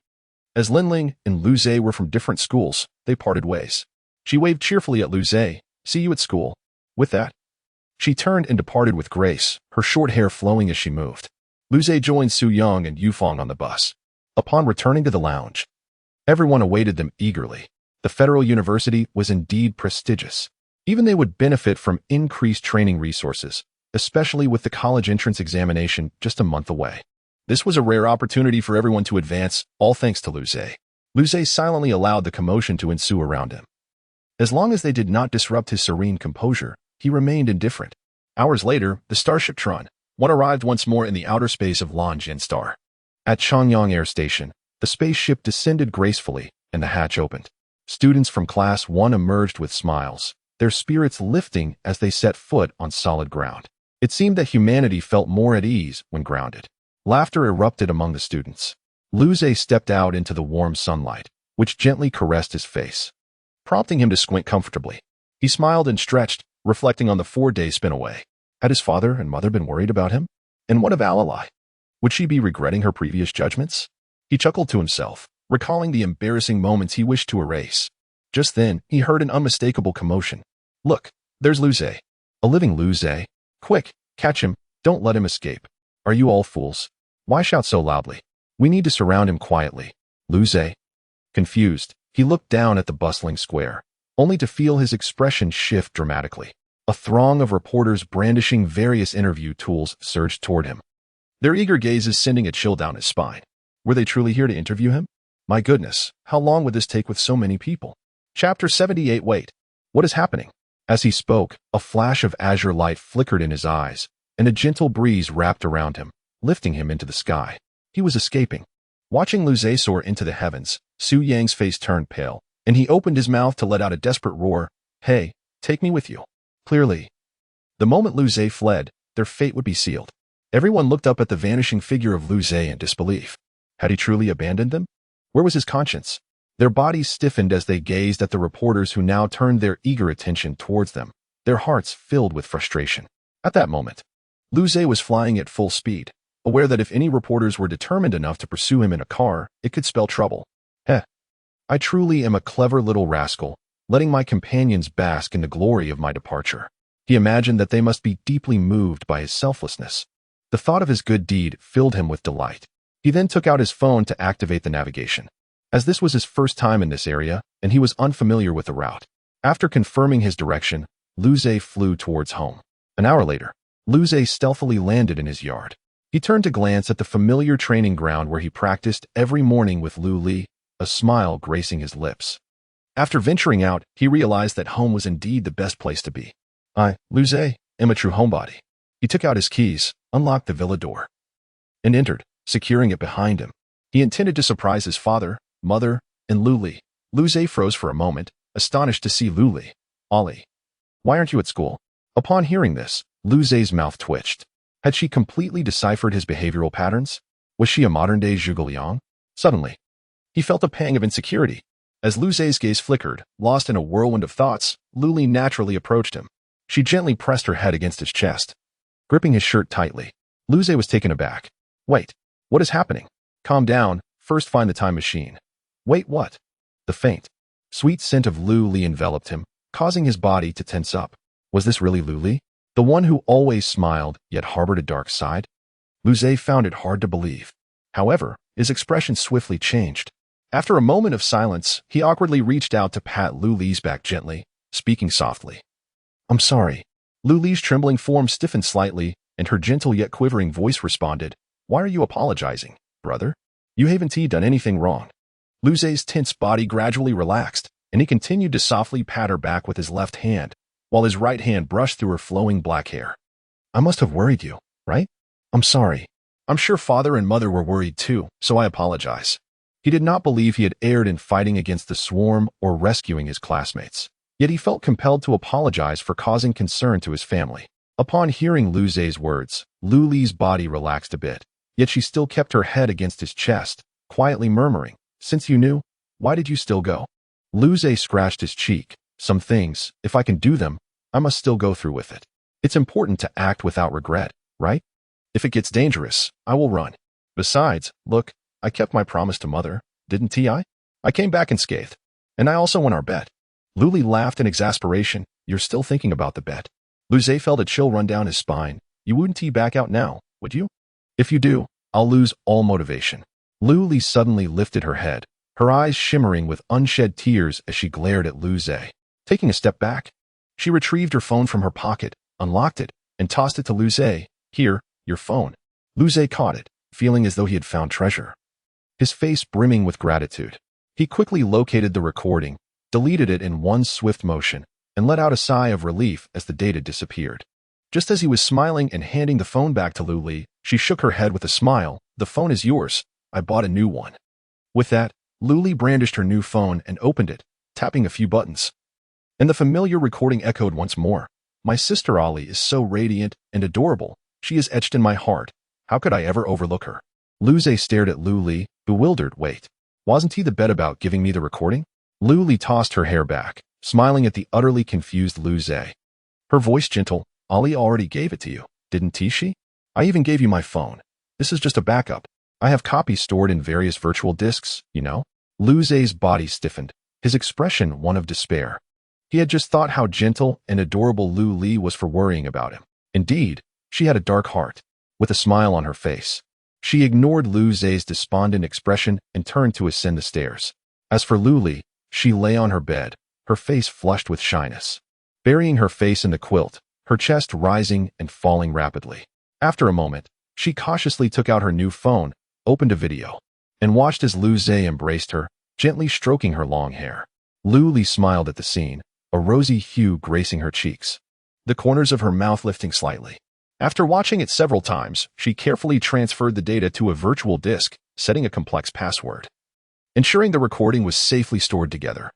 As Lin Ling and Lu Zhe were from different schools, they parted ways. She waved cheerfully at Lu Zhe. See you at school. With that, she turned and departed with grace, her short hair flowing as she moved. Lu Zhe joined Su Yang and Yufeng on the bus. Upon returning to the lounge, everyone awaited them eagerly. The Federal University was indeed prestigious. Even they would benefit from increased training resources, especially with the college entrance examination just a month away. This was a rare opportunity for everyone to advance, all thanks to Lu Zhe. Lu Zhe silently allowed the commotion to ensue around him. As long as they did not disrupt his serene composure, he remained indifferent. Hours later, the starship Trun 1 arrived once more in the outer space of Longjin Star. At Changyang Air Station, the spaceship descended gracefully, and the hatch opened. Students from Class 1 emerged with smiles, their spirits lifting as they set foot on solid ground. It seemed that humanity felt more at ease when grounded. Laughter erupted among the students. Lu Zhe stepped out into the warm sunlight, which gently caressed his face, prompting him to squint comfortably. He smiled and stretched, reflecting on the 4 days spent away. Had his father and mother been worried about him? And what of Alalai? Would she be regretting her previous judgments? He chuckled to himself, recalling the embarrassing moments he wished to erase. Just then, he heard an unmistakable commotion. Look, there's Lu Zhe. A living Lu Zhe. Quick, catch him, don't let him escape. Are you all fools? Why shout so loudly? We need to surround him quietly. Lu Zhe. Confused, he looked down at the bustling square, only to feel his expression shift dramatically. A throng of reporters brandishing various interview tools surged toward him, their eager gazes sending a chill down his spine. Were they truly here to interview him? My goodness, how long would this take with so many people? Chapter 78. Wait, what is happening? As he spoke, a flash of azure light flickered in his eyes, and a gentle breeze wrapped around him, lifting him into the sky. He was escaping. Watching Lu Zhe soar into the heavens, Su Yang's face turned pale, and he opened his mouth to let out a desperate roar. Hey, take me with you. Clearly, the moment Lu Zhe fled, their fate would be sealed. Everyone looked up at the vanishing figure of Lu Zhe in disbelief. Had he truly abandoned them? Where was his conscience? Their bodies stiffened as they gazed at the reporters who now turned their eager attention towards them, their hearts filled with frustration. At that moment, Lu Zhe was flying at full speed, aware that if any reporters were determined enough to pursue him in a car, it could spell trouble. I truly am a clever little rascal, letting my companions bask in the glory of my departure. He imagined that they must be deeply moved by his selflessness. The thought of his good deed filled him with delight. He then took out his phone to activate the navigation, as this was his first time in this area, and he was unfamiliar with the route. After confirming his direction, Lu Zhe flew towards home. An hour later, Lu Zhe stealthily landed in his yard. He turned to glance at the familiar training ground where he practiced every morning with Lu Li, a smile gracing his lips. After venturing out, he realized that home was indeed the best place to be. I, Lu Zhe, am a true homebody. He took out his keys, unlocked the villa door, and entered, securing it behind him. He intended to surprise his father, mother, and Lu Li. Lu Zhe froze for a moment, astonished to see Lu Li. Ollie, why aren't you at school? Upon hearing this, Lu Zhe's mouth twitched. Had she completely deciphered his behavioral patterns? Was she a modern-day Zhuge Liang? Suddenly, he felt a pang of insecurity. As Lu Zhe's gaze flickered, lost in a whirlwind of thoughts, Lu Li naturally approached him. She gently pressed her head against his chest, gripping his shirt tightly. Lu Zhe was taken aback. Wait, what is happening? Calm down, first find the time machine. Wait, what? The faint, sweet scent of Lu Li enveloped him, causing his body to tense up. Was this really Lu Li? The one who always smiled, yet harbored a dark side? Lu Zhe found it hard to believe. However, his expression swiftly changed. After a moment of silence, he awkwardly reached out to pat Lu Li's back gently, speaking softly. I'm sorry. Lu Li's trembling form stiffened slightly, and her gentle yet quivering voice responded, Why are you apologizing, brother? You haven't done anything wrong. Lu Zhe's tense body gradually relaxed, and he continued to softly pat her back with his left hand, while his right hand brushed through her flowing black hair. I must have worried you, right? I'm sorry. I'm sure father and mother were worried too, so I apologize. He did not believe he had erred in fighting against the swarm or rescuing his classmates. Yet he felt compelled to apologize for causing concern to his family. Upon hearing Lu Zhe's words, Lu Li's body relaxed a bit, yet she still kept her head against his chest, quietly murmuring, Since you knew, why did you still go? Lu Zhe scratched his cheek. Some things, if I can do them, I must still go through with it. It's important to act without regret, right? If it gets dangerous, I will run. Besides, look, I kept my promise to mother, didn't I? I came back unscathed. And I also won our bet. Lu Li laughed in exasperation. You're still thinking about the bet. Lu Zhe felt a chill run down his spine. You wouldn't back out now, would you? If you do, I'll lose all motivation. Lu Li suddenly lifted her head, her eyes shimmering with unshed tears as she glared at Lu Zhe. Taking a step back, she retrieved her phone from her pocket, unlocked it, and tossed it to Lu Zhe. Here, your phone. Lu Zhe caught it, feeling as though he had found treasure. His face brimming with gratitude. He quickly located the recording, deleted it in one swift motion, and let out a sigh of relief as the data disappeared. Just as he was smiling and handing the phone back to Lu Li, she shook her head with a smile. The phone is yours. I bought a new one. With that, Lu Li brandished her new phone and opened it, tapping a few buttons. And the familiar recording echoed once more. My sister Ali is so radiant and adorable. She is etched in my heart. How could I ever overlook her? Lu Zhe stared at Lu Li, bewildered. Wait, wasn't he the bet about giving me the recording? Lu Li tossed her hair back, smiling at the utterly confused Lu Zhe. Her voice gentle. Ali already gave it to you, didn't she? I even gave you my phone. This is just a backup. I have copies stored in various virtual disks, you know? Lu Zhe's body stiffened, his expression one of despair. He had just thought how gentle and adorable Lu Li was for worrying about him. Indeed, she had a dark heart, with a smile on her face. She ignored Lu Zhe's despondent expression and turned to ascend the stairs. As for Lu Li, she lay on her bed, her face flushed with shyness. Burying her face in the quilt, her chest rising and falling rapidly. After a moment, she cautiously took out her new phone, opened a video, and watched as Lu Zhe embraced her, gently stroking her long hair. Lu Li smiled at the scene, a rosy hue gracing her cheeks, the corners of her mouth lifting slightly. After watching it several times, she carefully transferred the data to a virtual disk, setting a complex password. Ensuring the recording was safely stored together,